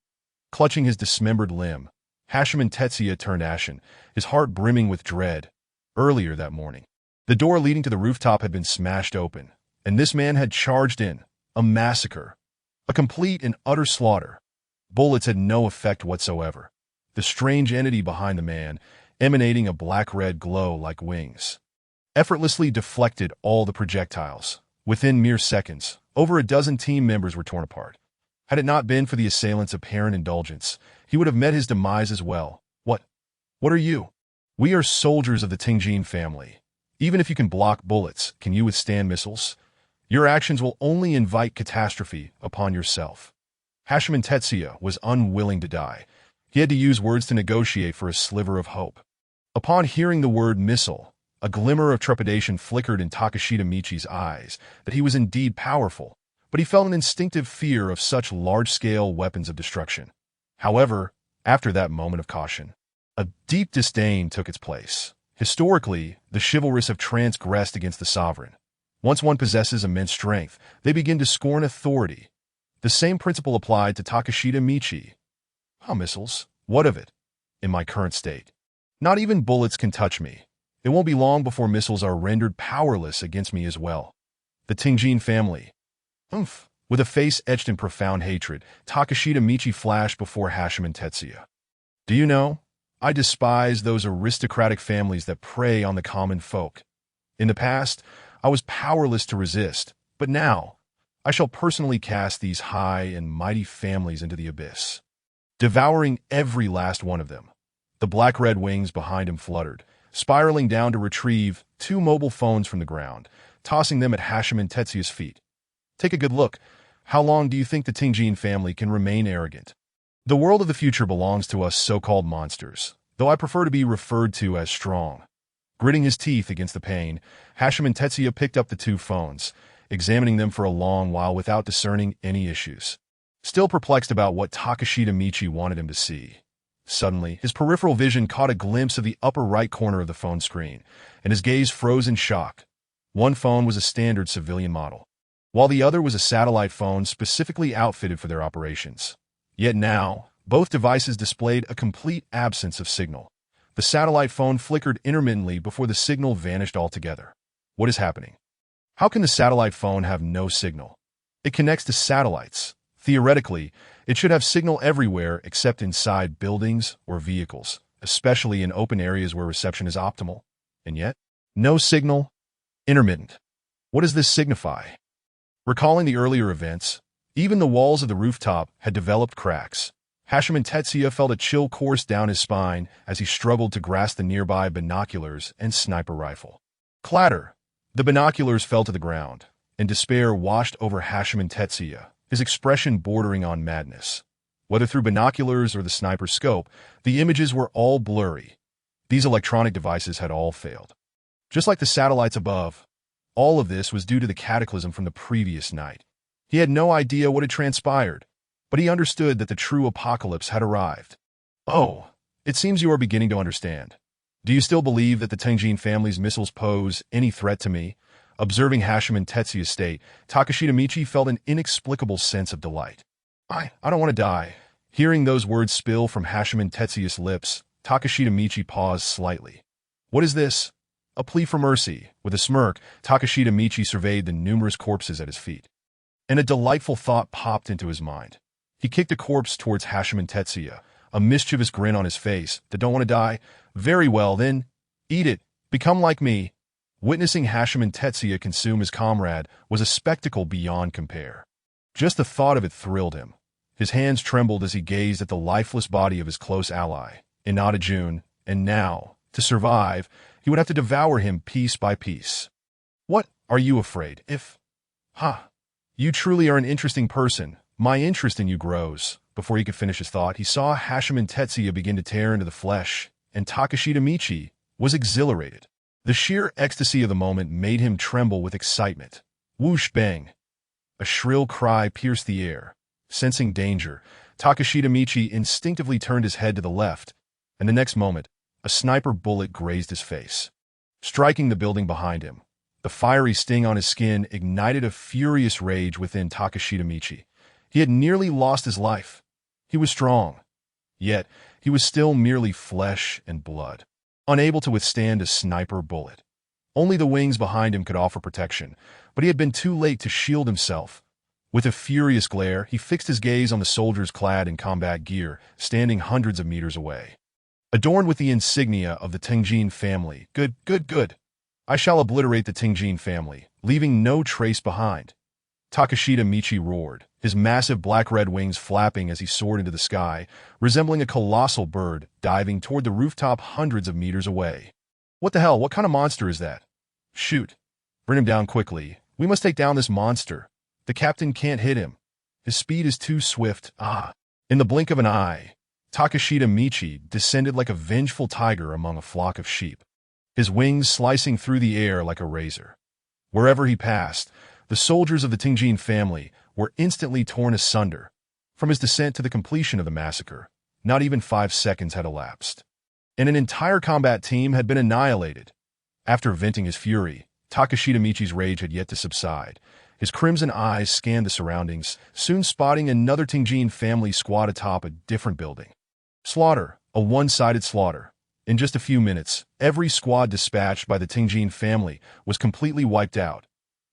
Clutching his dismembered limb, Hashiman Tetsuya turned ashen, his heart brimming with dread. Earlier that morning, the door leading to the rooftop had been smashed open, and this man had charged in. A massacre. A complete and utter slaughter. Bullets had no effect whatsoever. The strange entity behind the man, emanating a black-red glow like wings, effortlessly deflected all the projectiles. Within mere seconds, over a dozen team members were torn apart. Had it not been for the assailant's apparent indulgence, he would have met his demise as well. What are you? We are soldiers of the Tingjin family. Even if you can block bullets, can you withstand missiles? Your actions will only invite catastrophe upon yourself. Hashiman Tetsuya was unwilling to die. He had to use words to negotiate for a sliver of hope. Upon hearing the word missile, a glimmer of trepidation flickered in Takashita Michi's eyes that he was indeed powerful, but he felt an instinctive fear of such large-scale weapons of destruction. However, after that moment of caution, a deep disdain took its place. Historically, the chivalrous have transgressed against the sovereign. Once one possesses immense strength, they begin to scorn authority. The same principle applied to Takashita Michi. Missiles? What of it? In my current state, not even bullets can touch me. It won't be long before missiles are rendered powerless against me as well. The Tingjin family. With a face etched in profound hatred, Takashita Michi flashed before Hashiman Tetsuya. Do you know, I despise those aristocratic families that prey on the common folk. In the past, I was powerless to resist, but now, I shall personally cast these high and mighty families into the abyss, devouring every last one of them. The black-red wings behind him fluttered, spiraling down to retrieve 2 mobile phones from the ground, tossing them at Hashiman Tetsuya's feet. Take a good look. How long do you think the Tingjin family can remain arrogant? The world of the future belongs to us so-called monsters, though I prefer to be referred to as strong. Gritting his teeth against the pain, Hashiman Tetsuya picked up the 2 phones, examining them for a long while without discerning any issues. Still perplexed about what Takashita Michi wanted him to see. Suddenly, his peripheral vision caught a glimpse of the upper right corner of the phone screen, and his gaze froze in shock. One phone was a standard civilian model, while the other was a satellite phone specifically outfitted for their operations. Yet now, both devices displayed a complete absence of signal. The satellite phone flickered intermittently before the signal vanished altogether. What is happening? How can the satellite phone have no signal? It connects to satellites. Theoretically, it should have signal everywhere except inside buildings or vehicles, especially in open areas where reception is optimal. And yet, no signal, intermittent. What does this signify? Recalling the earlier events, even the walls of the rooftop had developed cracks. Hashiman Tetsuya felt a chill course down his spine as he struggled to grasp the nearby binoculars and sniper rifle. Clatter! The binoculars fell to the ground, and despair washed over Hashiman Tetsuya, his expression bordering on madness. Whether through binoculars or the sniper's scope, the images were all blurry. These electronic devices had all failed. Just like the satellites above, all of this was due to the cataclysm from the previous night. He had no idea what had transpired, but he understood that the true apocalypse had arrived. Oh, it seems you are beginning to understand. Do you still believe that the Tingjin family's missiles pose any threat to me? Observing Hashiman Tetsuya's state, Takashita Michi felt an inexplicable sense of delight. I don't want to die. Hearing those words spill from Hashiman Tetsuya's lips, Takashita Michi paused slightly. What is this? A plea for mercy. With a smirk, Takashita Michi surveyed the numerous corpses at his feet. And a delightful thought popped into his mind. He kicked a corpse towards Hashiman Tetsuya, a mischievous grin on his face. Don't want to die? Very well, then. Eat it. Become like me. Witnessing Hashiman Tetsuya consume his comrade was a spectacle beyond compare. Just the thought of it thrilled him. His hands trembled as he gazed at the lifeless body of his close ally, Inada Jun, and now, to survive, he would have to devour him piece by piece. What are you afraid if? You truly are an interesting person. My interest in you grows." Before he could finish his thought, he saw Hashime Tetsuya begin to tear into the flesh, and Takashita Michi was exhilarated. The sheer ecstasy of the moment made him tremble with excitement. Whoosh bang! A shrill cry pierced the air. Sensing danger, Takashita Michi instinctively turned his head to the left, and the next moment, a sniper bullet grazed his face, striking the building behind him. The fiery sting on his skin ignited a furious rage within Takashita Michi. He had nearly lost his life. He was strong, yet he was still merely flesh and blood, unable to withstand a sniper bullet. Only the wings behind him could offer protection, but he had been too late to shield himself. With a furious glare, he fixed his gaze on the soldiers clad in combat gear, standing hundreds of meters away. Adorned with the insignia of the Tenjin family. Good, good, good. I shall obliterate the Tenjin family, leaving no trace behind. Takashita Michi roared, his massive black-red wings flapping as he soared into the sky, resembling a colossal bird diving toward the rooftop hundreds of meters away. What the hell? What kind of monster is that? Shoot. Bring him down quickly. We must take down this monster. The captain can't hit him. His speed is too swift. In the blink of an eye, Takashita Michi descended like a vengeful tiger among a flock of sheep, his wings slicing through the air like a razor. Wherever he passed, the soldiers of the Tenjin family were instantly torn asunder. From his descent to the completion of the massacre, not even 5 seconds had elapsed, and an entire combat team had been annihilated. After venting his fury, Takashita Michi's rage had yet to subside. His crimson eyes scanned the surroundings, soon spotting another Tenjin family squad atop a different building. Slaughter, a one-sided slaughter. In just a few minutes, every squad dispatched by the Tenjin family was completely wiped out.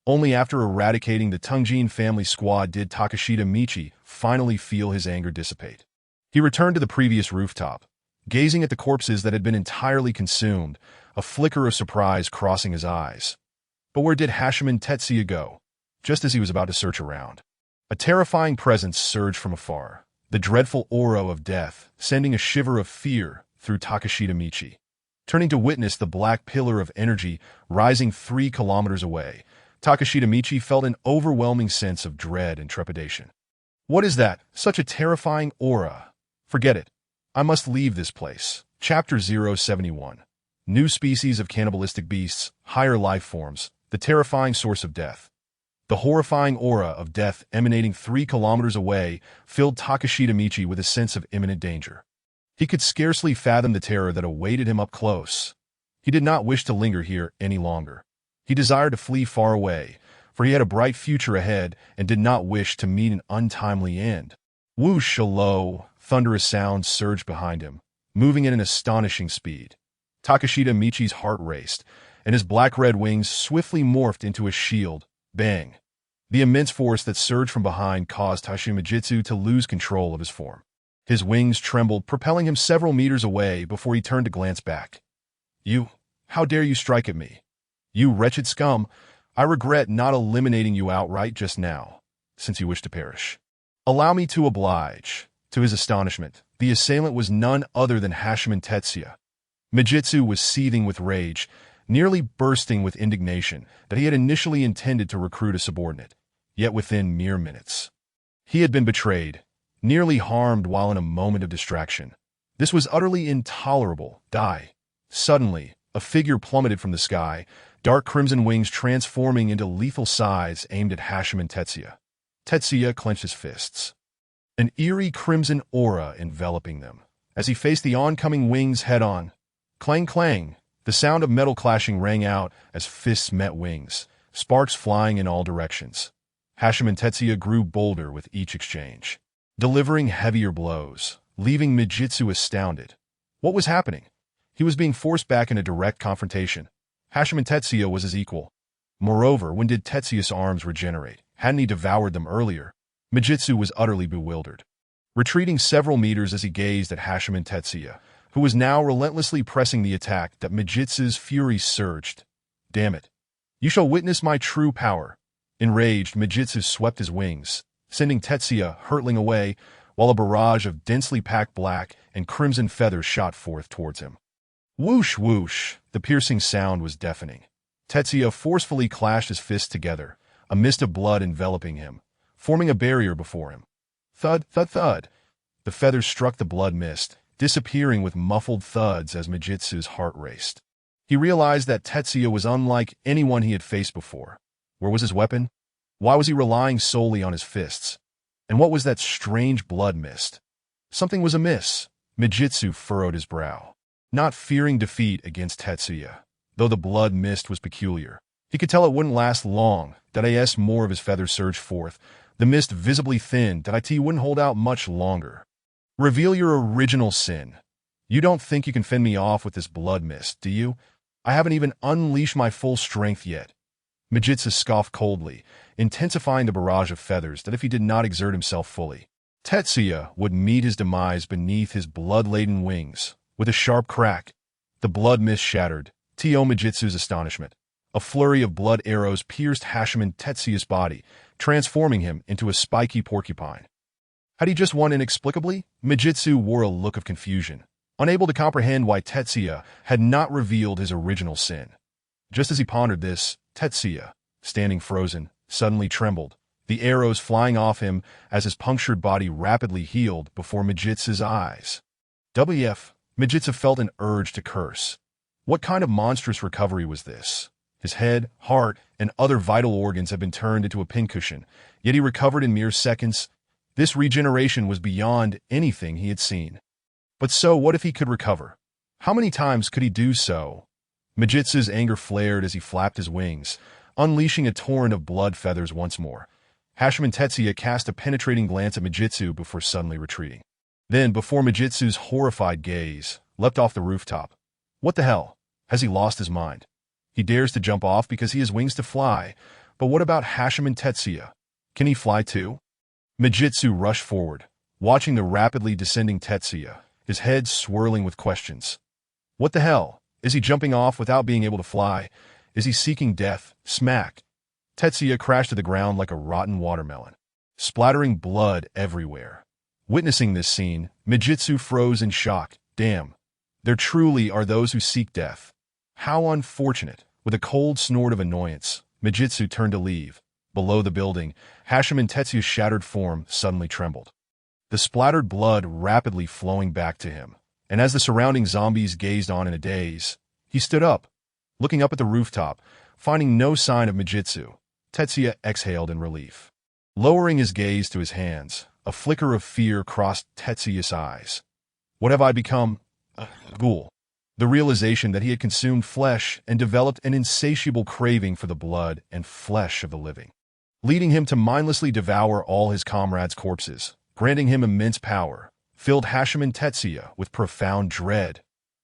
Only after eradicating the Tenjin family squad did Takashita Michi finally feel his anger dissipate. He returned to the previous rooftop, gazing at the corpses that had been entirely consumed, a flicker of surprise crossing his eyes. But where did Hashime Tetsuya go? Just as he was about to search around, a terrifying presence surged from afar, the dreadful aura of death, sending a shiver of fear through Takashita Michi. Turning to witness the black pillar of energy rising 3 kilometers away, Takashita Michi felt an overwhelming sense of dread and trepidation. What is that? Such a terrifying aura. Forget it. I must leave this place. Chapter 071. New species of cannibalistic beasts, higher life forms, the terrifying source of death. The horrifying aura of death emanating 3 kilometers away filled Takashita Michi with a sense of imminent danger. He could scarcely fathom the terror that awaited him up close. He did not wish to linger here any longer. He desired to flee far away, for he had a bright future ahead and did not wish to meet an untimely end. Whoosh! A low, thunderous sound surged behind him, moving at an astonishing speed. Takashita Michi's heart raced, and his black-red wings swiftly morphed into a shield. Bang! The immense force that surged from behind caused Hashimejitsu to lose control of his form. His wings trembled, propelling him several meters away before he turned to glance back. You, how dare you strike at me? You wretched scum, I regret not eliminating you outright just now, since you wish to perish. Allow me to oblige. To his astonishment, the assailant was none other than Hashime Tetsuya. Mijitsu was seething with rage, nearly bursting with indignation that he had initially intended to recruit a subordinate, yet within mere minutes he had been betrayed, nearly harmed while in a moment of distraction. This was utterly intolerable. Die. Suddenly, a figure plummeted from the sky, dark crimson wings transforming into lethal scythes aimed at Hashime Tetsuya. Tetsuya clenched his fists, an eerie crimson aura enveloping them, as he faced the oncoming wings head-on. Clang, clang! The sound of metal clashing rang out as fists met wings, sparks flying in all directions. Hashime Tetsuya grew bolder with each exchange, delivering heavier blows, leaving Mijitsu astounded. What was happening? He was being forced back in a direct confrontation. Hashime Tetsuya was his equal. Moreover, when did Tetsuya's arms regenerate? Hadn't he devoured them earlier? Mijitsu was utterly bewildered, retreating several meters as he gazed at Hashime Tetsuya, who was now relentlessly pressing the attack. That Mijitsu's fury surged. Damn it. You shall witness my true power. Enraged, Mijitsu swept his wings, sending Tetsuya hurtling away, while a barrage of densely packed black and crimson feathers shot forth towards him. Whoosh, whoosh! The piercing sound was deafening. Tetsuya forcefully clashed his fists together, a mist of blood enveloping him, forming a barrier before him. Thud, thud, thud. The feathers struck the blood mist, disappearing with muffled thuds as Mijitsu's heart raced. He realized that Tetsuya was unlike anyone he had faced before. Where was his weapon? Why was he relying solely on his fists? And what was that strange blood mist? Something was amiss. Mijitsu furrowed his brow. Not fearing defeat against Tetsuya, though the blood mist was peculiar. He could tell it wouldn't last long, that as more of his feathers surged forth, the mist visibly thinned, that it wouldn't hold out much longer. Reveal your original sin. You don't think you can fend me off with this blood mist, do you? I haven't even unleashed my full strength yet. Mijitsu scoffed coldly, intensifying the barrage of feathers that if he did not exert himself fully, Tetsuya would meet his demise beneath his blood-laden wings. With a sharp crack, the blood mist shattered, to Mijitsu's astonishment. A flurry of blood arrows pierced Hachiman Tetsuya's body, transforming him into a spiky porcupine. Had he just won inexplicably? Mijitsu wore a look of confusion, unable to comprehend why Tetsuya had not revealed his original sin. Just as he pondered this, Tetsuya, standing frozen, suddenly trembled, the arrows flying off him as his punctured body rapidly healed before Mijitsu's eyes. WF, Mijitsu felt an urge to curse. What kind of monstrous recovery was this? His head, heart, and other vital organs had been turned into a pincushion, yet he recovered in mere seconds. This regeneration was beyond anything he had seen. But so what if he could recover? How many times could he do so? Mijitsu's anger flared as he flapped his wings, unleashing a torrent of blood feathers once more. Hachiman Tetsuya cast a penetrating glance at Mijitsu before suddenly retreating. Then, before Mijitsu's horrified gaze, leapt off the rooftop. What the hell? Has he lost his mind? He dares to jump off because he has wings to fly. But what about Hachiman Tetsuya? Can he fly too? Mijitsu rushed forward, watching the rapidly descending Tetsuya, his head swirling with questions. What the hell? Is he jumping off without being able to fly? Is he seeking death? Smack! Tetsuya crashed to the ground like a rotten watermelon, splattering blood everywhere. Witnessing this scene, Mijitsu froze in shock. Damn. There truly are those who seek death. How unfortunate. With a cold snort of annoyance, Mijitsu turned to leave. Below the building, Hachiman Tetsuya's shattered form suddenly trembled, the splattered blood rapidly flowing back to him. And as the surrounding zombies gazed on in a daze, he stood up. Looking up at the rooftop, finding no sign of Mijitsu, Tetsuya exhaled in relief. Lowering his gaze to his hands, a flicker of fear crossed Tetsuya's eyes. What have I become? A ghoul. The realization that he had consumed flesh and developed an insatiable craving for the blood and flesh of the living, leading him to mindlessly devour all his comrades' corpses, granting him immense power, filled Hachiman Tetsuya with profound dread.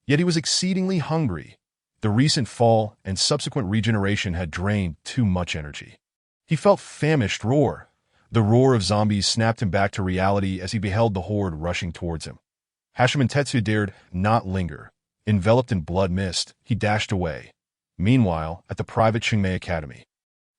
Yet he was exceedingly hungry. The recent fall and subsequent regeneration had drained too much energy. He felt famished roar. The roar of zombies snapped him back to reality as he beheld the horde rushing towards him. Hachiman Tetsuya dared not linger. Enveloped in blood mist, he dashed away. Meanwhile, at the private Chingmei Academy,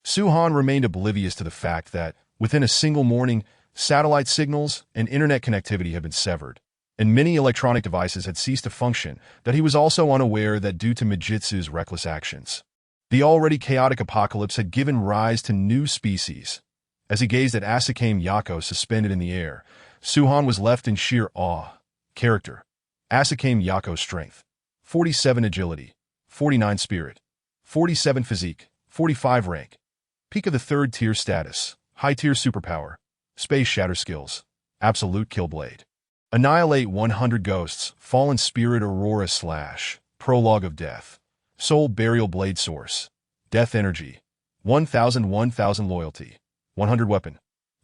Suhan remained oblivious to the fact that, within a single morning, satellite signals and internet connectivity had been severed, and many electronic devices had ceased to function, that he was also unaware that due to Mijitsu's reckless actions, the already chaotic apocalypse had given rise to new species. As he gazed at Asakame Yako suspended in the air, Suhan was left in sheer awe. Character: Asakame Yako strength, 47 agility, 49 spirit, 47 physique, 45 rank. Peak of the 3rd tier status, high tier superpower, space shatter skills, absolute kill blade. Annihilate 100 ghosts, fallen spirit aurora slash, prologue of death, soul burial blade source, death energy, 1000 loyalty, 100 weapon.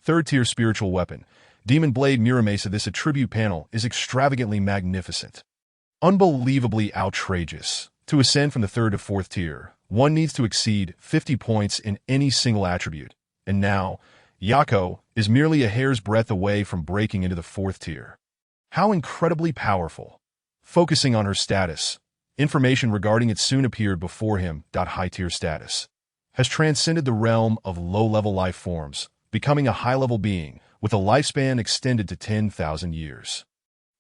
3rd tier spiritual weapon, demon blade Muramasa. This attribute panel is extravagantly magnificent. Unbelievably outrageous. To ascend from the 3rd to 4th tier, one needs to exceed 50 points in any single attribute. And now, Yako is merely a hair's breadth away from breaking into the 4th tier. How incredibly powerful. Focusing on her status, information regarding it soon appeared before him. High tier status has transcended the realm of low-level life forms, becoming a high-level being with a lifespan extended to 10,000 years.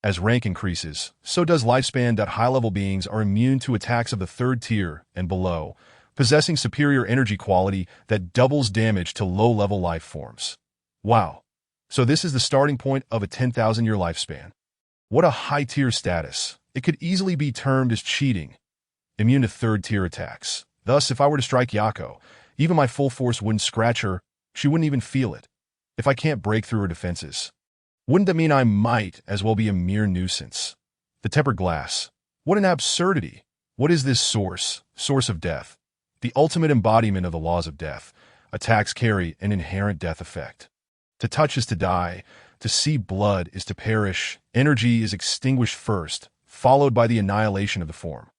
As rank increases, so does lifespan. High-level beings are immune to attacks of the 3rd tier and below, possessing superior energy quality that doubles damage to low-level life forms. Wow. So this is the starting point of a 10,000-year lifespan. What a high-tier status. It could easily be termed as cheating. Immune to third-tier attacks. Thus, if I were to strike Yako, even my full force wouldn't scratch her, she wouldn't even feel it. If I can't break through her defenses, wouldn't that mean I might as well be a mere nuisance? The tempered glass. What an absurdity. What is this source of death? The ultimate embodiment of the laws of death. Attacks carry an inherent death effect. To touch is to die. To see blood is to perish. Energy is extinguished first, followed by the annihilation of the form.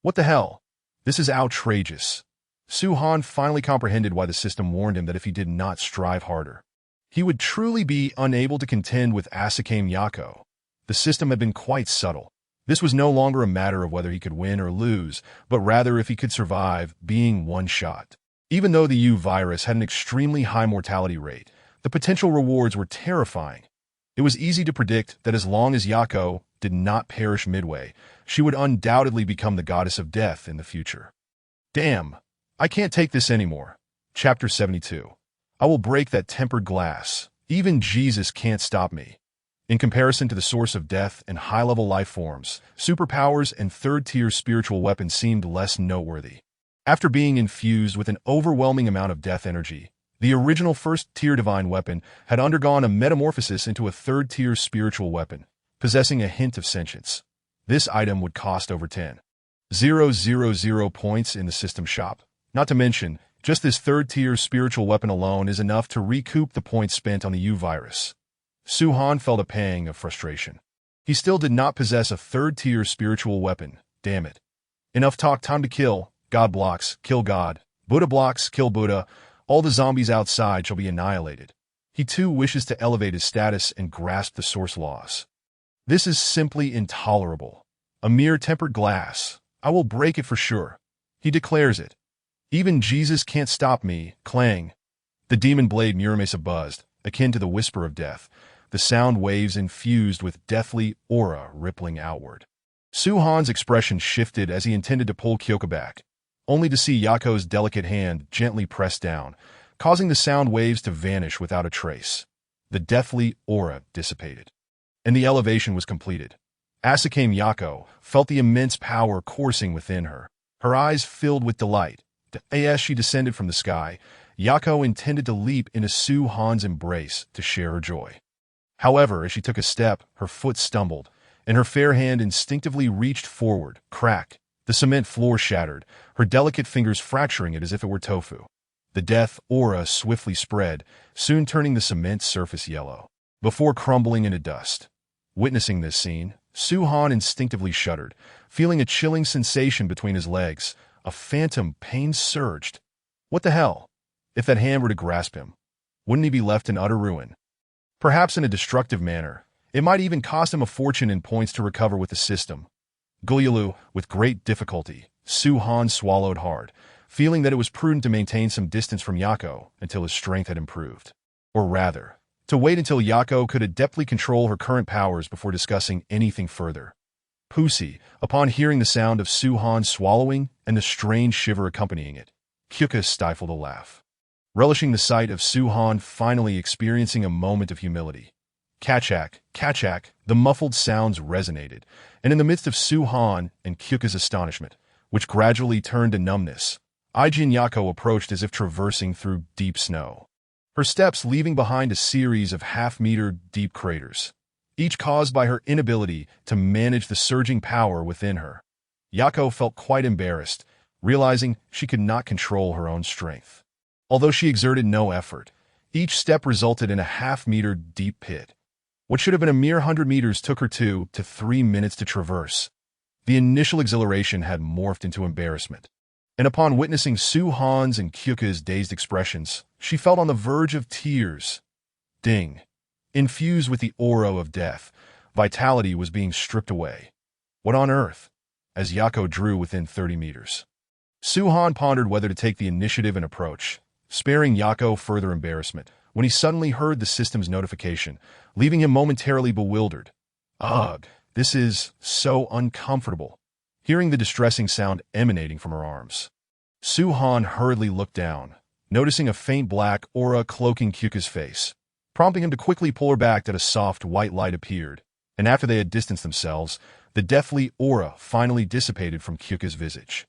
What the hell? This is outrageous. Su-Han finally comprehended why the system warned him that if he did not strive harder, he would truly be unable to contend with Asakame Yako. The system had been quite subtle. This was no longer a matter of whether he could win or lose, but rather if he could survive being one shot. Even though the U virus had an extremely high mortality rate, the potential rewards were terrifying. It was easy to predict that as long as Yako did not perish midway, she would undoubtedly become the goddess of death in the future. Damn, I can't take this anymore. Chapter 72. I will break that tempered glass. Even Jesus can't stop me. In comparison to the source of death and high-level life forms, superpowers and third-tier spiritual weapons seemed less noteworthy. After being infused with an overwhelming amount of death energy, the original first-tier divine weapon had undergone a metamorphosis into a third-tier spiritual weapon, possessing a hint of sentience. This item would cost over 10,000 points in the system shop. Not to mention, just this third-tier spiritual weapon alone is enough to recoup the points spent on the U virus. Su-Han felt a pang of frustration. He still did not possess a third-tier spiritual weapon. Damn it. Enough talk, time to kill. God blocks, kill God. Buddha blocks, kill Buddha. All the zombies outside shall be annihilated. He too wishes to elevate his status and grasp the source laws. This is simply intolerable. A mere tempered glass. I will break it for sure. He declares it. Even Jesus can't stop me. Clang. The demon blade Muramesa buzzed, akin to the whisper of death, the sound waves infused with deathly aura rippling outward. Su-Han's expression shifted as he intended to pull Kyoka back, only to see Yako's delicate hand gently press down, causing the sound waves to vanish without a trace. The deathly aura dissipated, and the elevation was completed. Asakame Yako felt the immense power coursing within her. Her eyes filled with delight. As she descended from the sky, Yako intended to leap into Su-Han's embrace to share her joy. However, as she took a step, her foot stumbled, and her fair hand instinctively reached forward. Crack! The cement floor shattered, her delicate fingers fracturing it as if it were tofu. The death aura swiftly spread, soon turning the cement surface yellow, before crumbling into dust. Witnessing this scene, Su-Han instinctively shuddered, feeling a chilling sensation between his legs. A phantom pain surged. What the hell? If that hand were to grasp him, wouldn't he be left in utter ruin? Perhaps in a destructive manner. It might even cost him a fortune in points to recover with the system. Gulyalu, with great difficulty, Su-Han swallowed hard, feeling that it was prudent to maintain some distance from Yako until his strength had improved. Or rather, to wait until Yako could adeptly control her current powers before discussing anything further. Pussy, upon hearing the sound of Su-Han swallowing and the strange shiver accompanying it, Kyoka stifled a laugh, relishing the sight of Su-Han finally experiencing a moment of humility. Kachak, kachak, the muffled sounds resonated, and in the midst of Su-Han and Kyoka's astonishment, which gradually turned to numbness, Ijin Yako approached as if traversing through deep snow, her steps leaving behind a series of half-meter deep craters, each caused by her inability to manage the surging power within her. Yako felt quite embarrassed, realizing she could not control her own strength. Although she exerted no effort, each step resulted in a half-meter deep pit. What should have been a mere 100 meters took her 2 to 3 minutes to traverse. The initial exhilaration had morphed into embarrassment, and upon witnessing Su-Han's and Kyoka's dazed expressions, she felt on the verge of tears. Ding. Infused with the aura of death, vitality was being stripped away. What on earth? As Yako drew within 30 meters. Su-Han pondered whether to take the initiative and approach, sparing Yako further embarrassment, when he suddenly heard the system's notification, leaving him momentarily bewildered. Ugh, this is so uncomfortable. Hearing the distressing sound emanating from her arms, Suhan hurriedly looked down, noticing a faint black aura cloaking Kyuka's face, prompting him to quickly pull her back that a soft white light appeared, and after they had distanced themselves, the deathly aura finally dissipated from Kyuka's visage.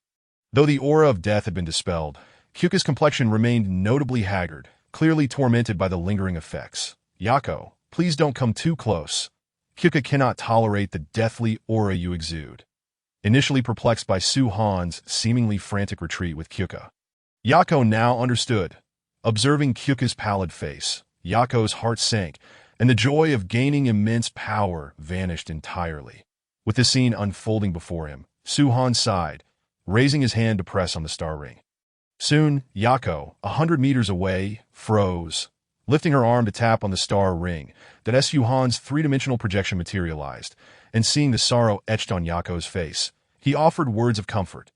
Though the aura of death had been dispelled, Kyuka's complexion remained notably haggard, clearly tormented by the lingering effects. "Yako, please don't come too close. Kyuka cannot tolerate the deathly aura you exude." Initially perplexed by Suhan's seemingly frantic retreat with Kyuka, Yako now understood. Observing Kyuka's pallid face, Yako's heart sank, and the joy of gaining immense power vanished entirely. With the scene unfolding before him, Suhan sighed, raising his hand to press on the star ring. Soon, Yako, 100 meters away, froze. Lifting her arm to tap on the star ring, that Suhan's three-dimensional projection materialized, and seeing the sorrow etched on Yako's face, he offered words of comfort.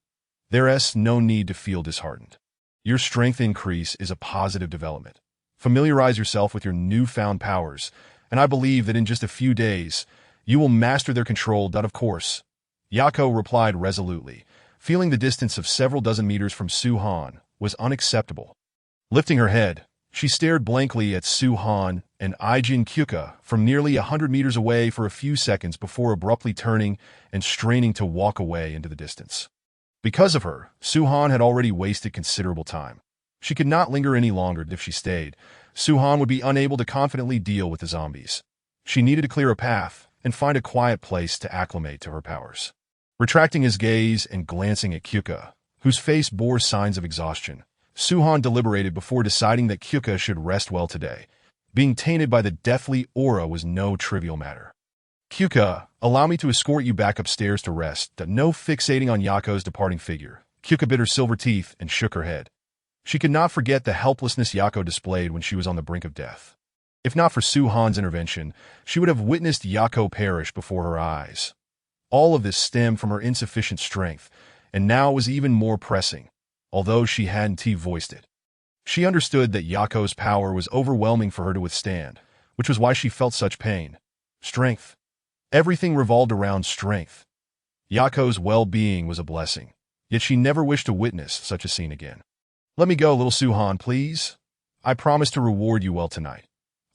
"There's no need to feel disheartened. Your strength increase is a positive development. Familiarize yourself with your newfound powers, and I believe that in just a few days, you will master their control. Of course." Yako replied resolutely, feeling the distance of several dozen meters from Suhan was unacceptable. Lifting her head, she stared blankly at Suhan and Ijin Kyuka from nearly 100 meters away for a few seconds before abruptly turning and straining to walk away into the distance. Because of her, Suhan had already wasted considerable time. She could not linger any longer. If she stayed, Suhan would be unable to confidently deal with the zombies. She needed to clear a path and find a quiet place to acclimate to her powers. Retracting his gaze and glancing at Kyuka, whose face bore signs of exhaustion, Suhan deliberated before deciding that Kyuka should rest well today. Being tainted by the deathly aura was no trivial matter. "Kyuka, allow me to escort you back upstairs to rest." No fixating on Yako's departing figure, Kyuka bit her silver teeth and shook her head. She could not forget the helplessness Yako displayed when she was on the brink of death. If not for Suhan's intervention, she would have witnessed Yako perish before her eyes. All of this stemmed from her insufficient strength, and now was even more pressing, although she hadn't voiced it. She understood that Yako's power was overwhelming for her to withstand, which was why she felt such pain. Strength. Everything revolved around strength. Yako's well-being was a blessing, yet she never wished to witness such a scene again. "Let me go, little Suhan, please. I promise to reward you well tonight.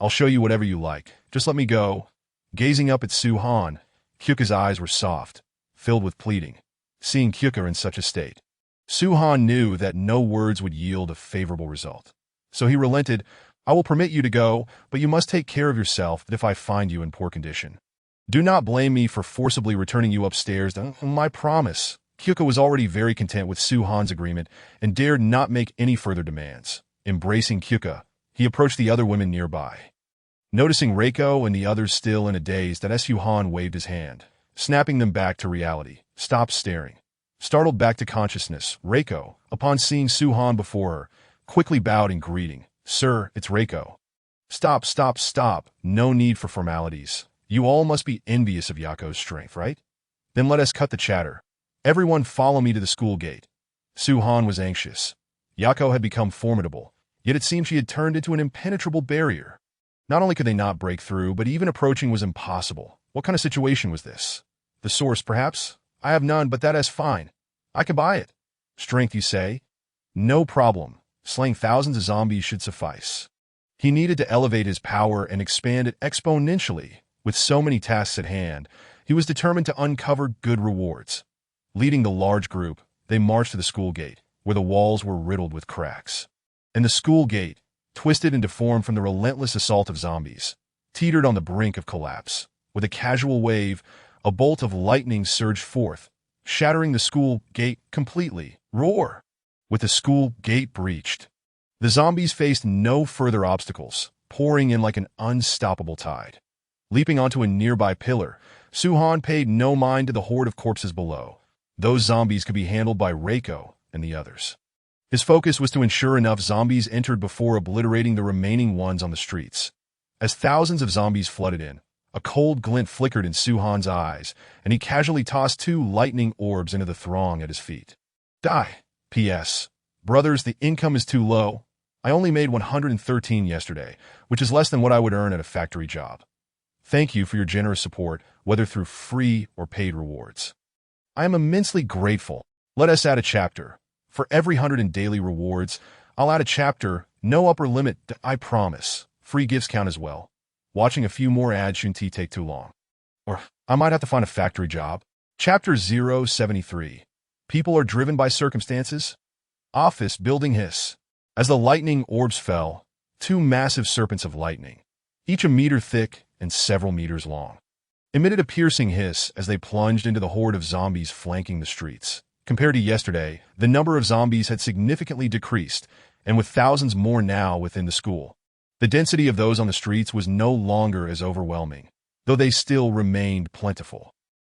I'll show you whatever you like. Just let me go." Gazing up at Suhan, Kyuka's eyes were soft, filled with pleading. Seeing Kyuka in such a state, Suhan knew that no words would yield a favorable result. So he relented. "I will permit you to go, but you must take care of yourself if I find you in poor condition. Do not blame me for forcibly returning you upstairs. My promise." Kyuka was already very content with Suhan's agreement and dared not make any further demands. Embracing Kyuka, he approached the other women nearby. Noticing Reiko and the others still in a daze, that Suhan waved his hand, snapping them back to reality. Stopped staring. Startled back to consciousness, Reiko, upon seeing Suhan before her, quickly bowed in greeting. "Sir, it's Reiko." Stop, stop, stop. No need for formalities. You all must be envious of Yako's strength, right? Then let us cut the chatter. Everyone follow me to the school gate." Suhan was anxious. Yako had become formidable, yet it seemed she had turned into an impenetrable barrier. Not only could they not break through, but even approaching was impossible. What kind of situation was this? The source, perhaps? I have none, but that is fine. I can buy it. Strength, you say? No problem. Slaying thousands of zombies should suffice. He needed to elevate his power and expand it exponentially. With so many tasks at hand, he was determined to uncover good rewards. Leading the large group, they marched to the school gate, where the walls were riddled with cracks. And the school gate, twisted and deformed from the relentless assault of zombies, teetered on the brink of collapse. With a casual wave, a bolt of lightning surged forth, shattering the school gate completely. Roar! With the school gate breached, the zombies faced no further obstacles, pouring in like an unstoppable tide. Leaping onto a nearby pillar, Suhan paid no mind to the horde of corpses below. Those zombies could be handled by Reiko and the others. His focus was to ensure enough zombies entered before obliterating the remaining ones on the streets. As thousands of zombies flooded in, a cold glint flickered in Suhan's eyes, and he casually tossed 2 lightning orbs into the throng at his feet. Die. P.S. Brothers, the income is too low. I only made 113 yesterday, which is less than what I would earn at a factory job. Thank you for your generous support, whether through free or paid rewards. I am immensely grateful. Let us add a chapter. For every 100 in daily rewards, I'll add a chapter, no upper limit, I promise. Free gifts count as well. Watching a few more ads shouldn't take too long. Or I might have to find a factory job. Chapter 073. People are driven by circumstances. Office building hiss. As the lightning orbs fell, two massive serpents of lightning, each a meter thick and several meters long, emitted a piercing hiss as they plunged into the horde of zombies flanking the streets. Compared to yesterday, the number of zombies had significantly decreased, and with thousands more now within the school, the density of those on the streets was no longer as overwhelming, though they still remained plentiful.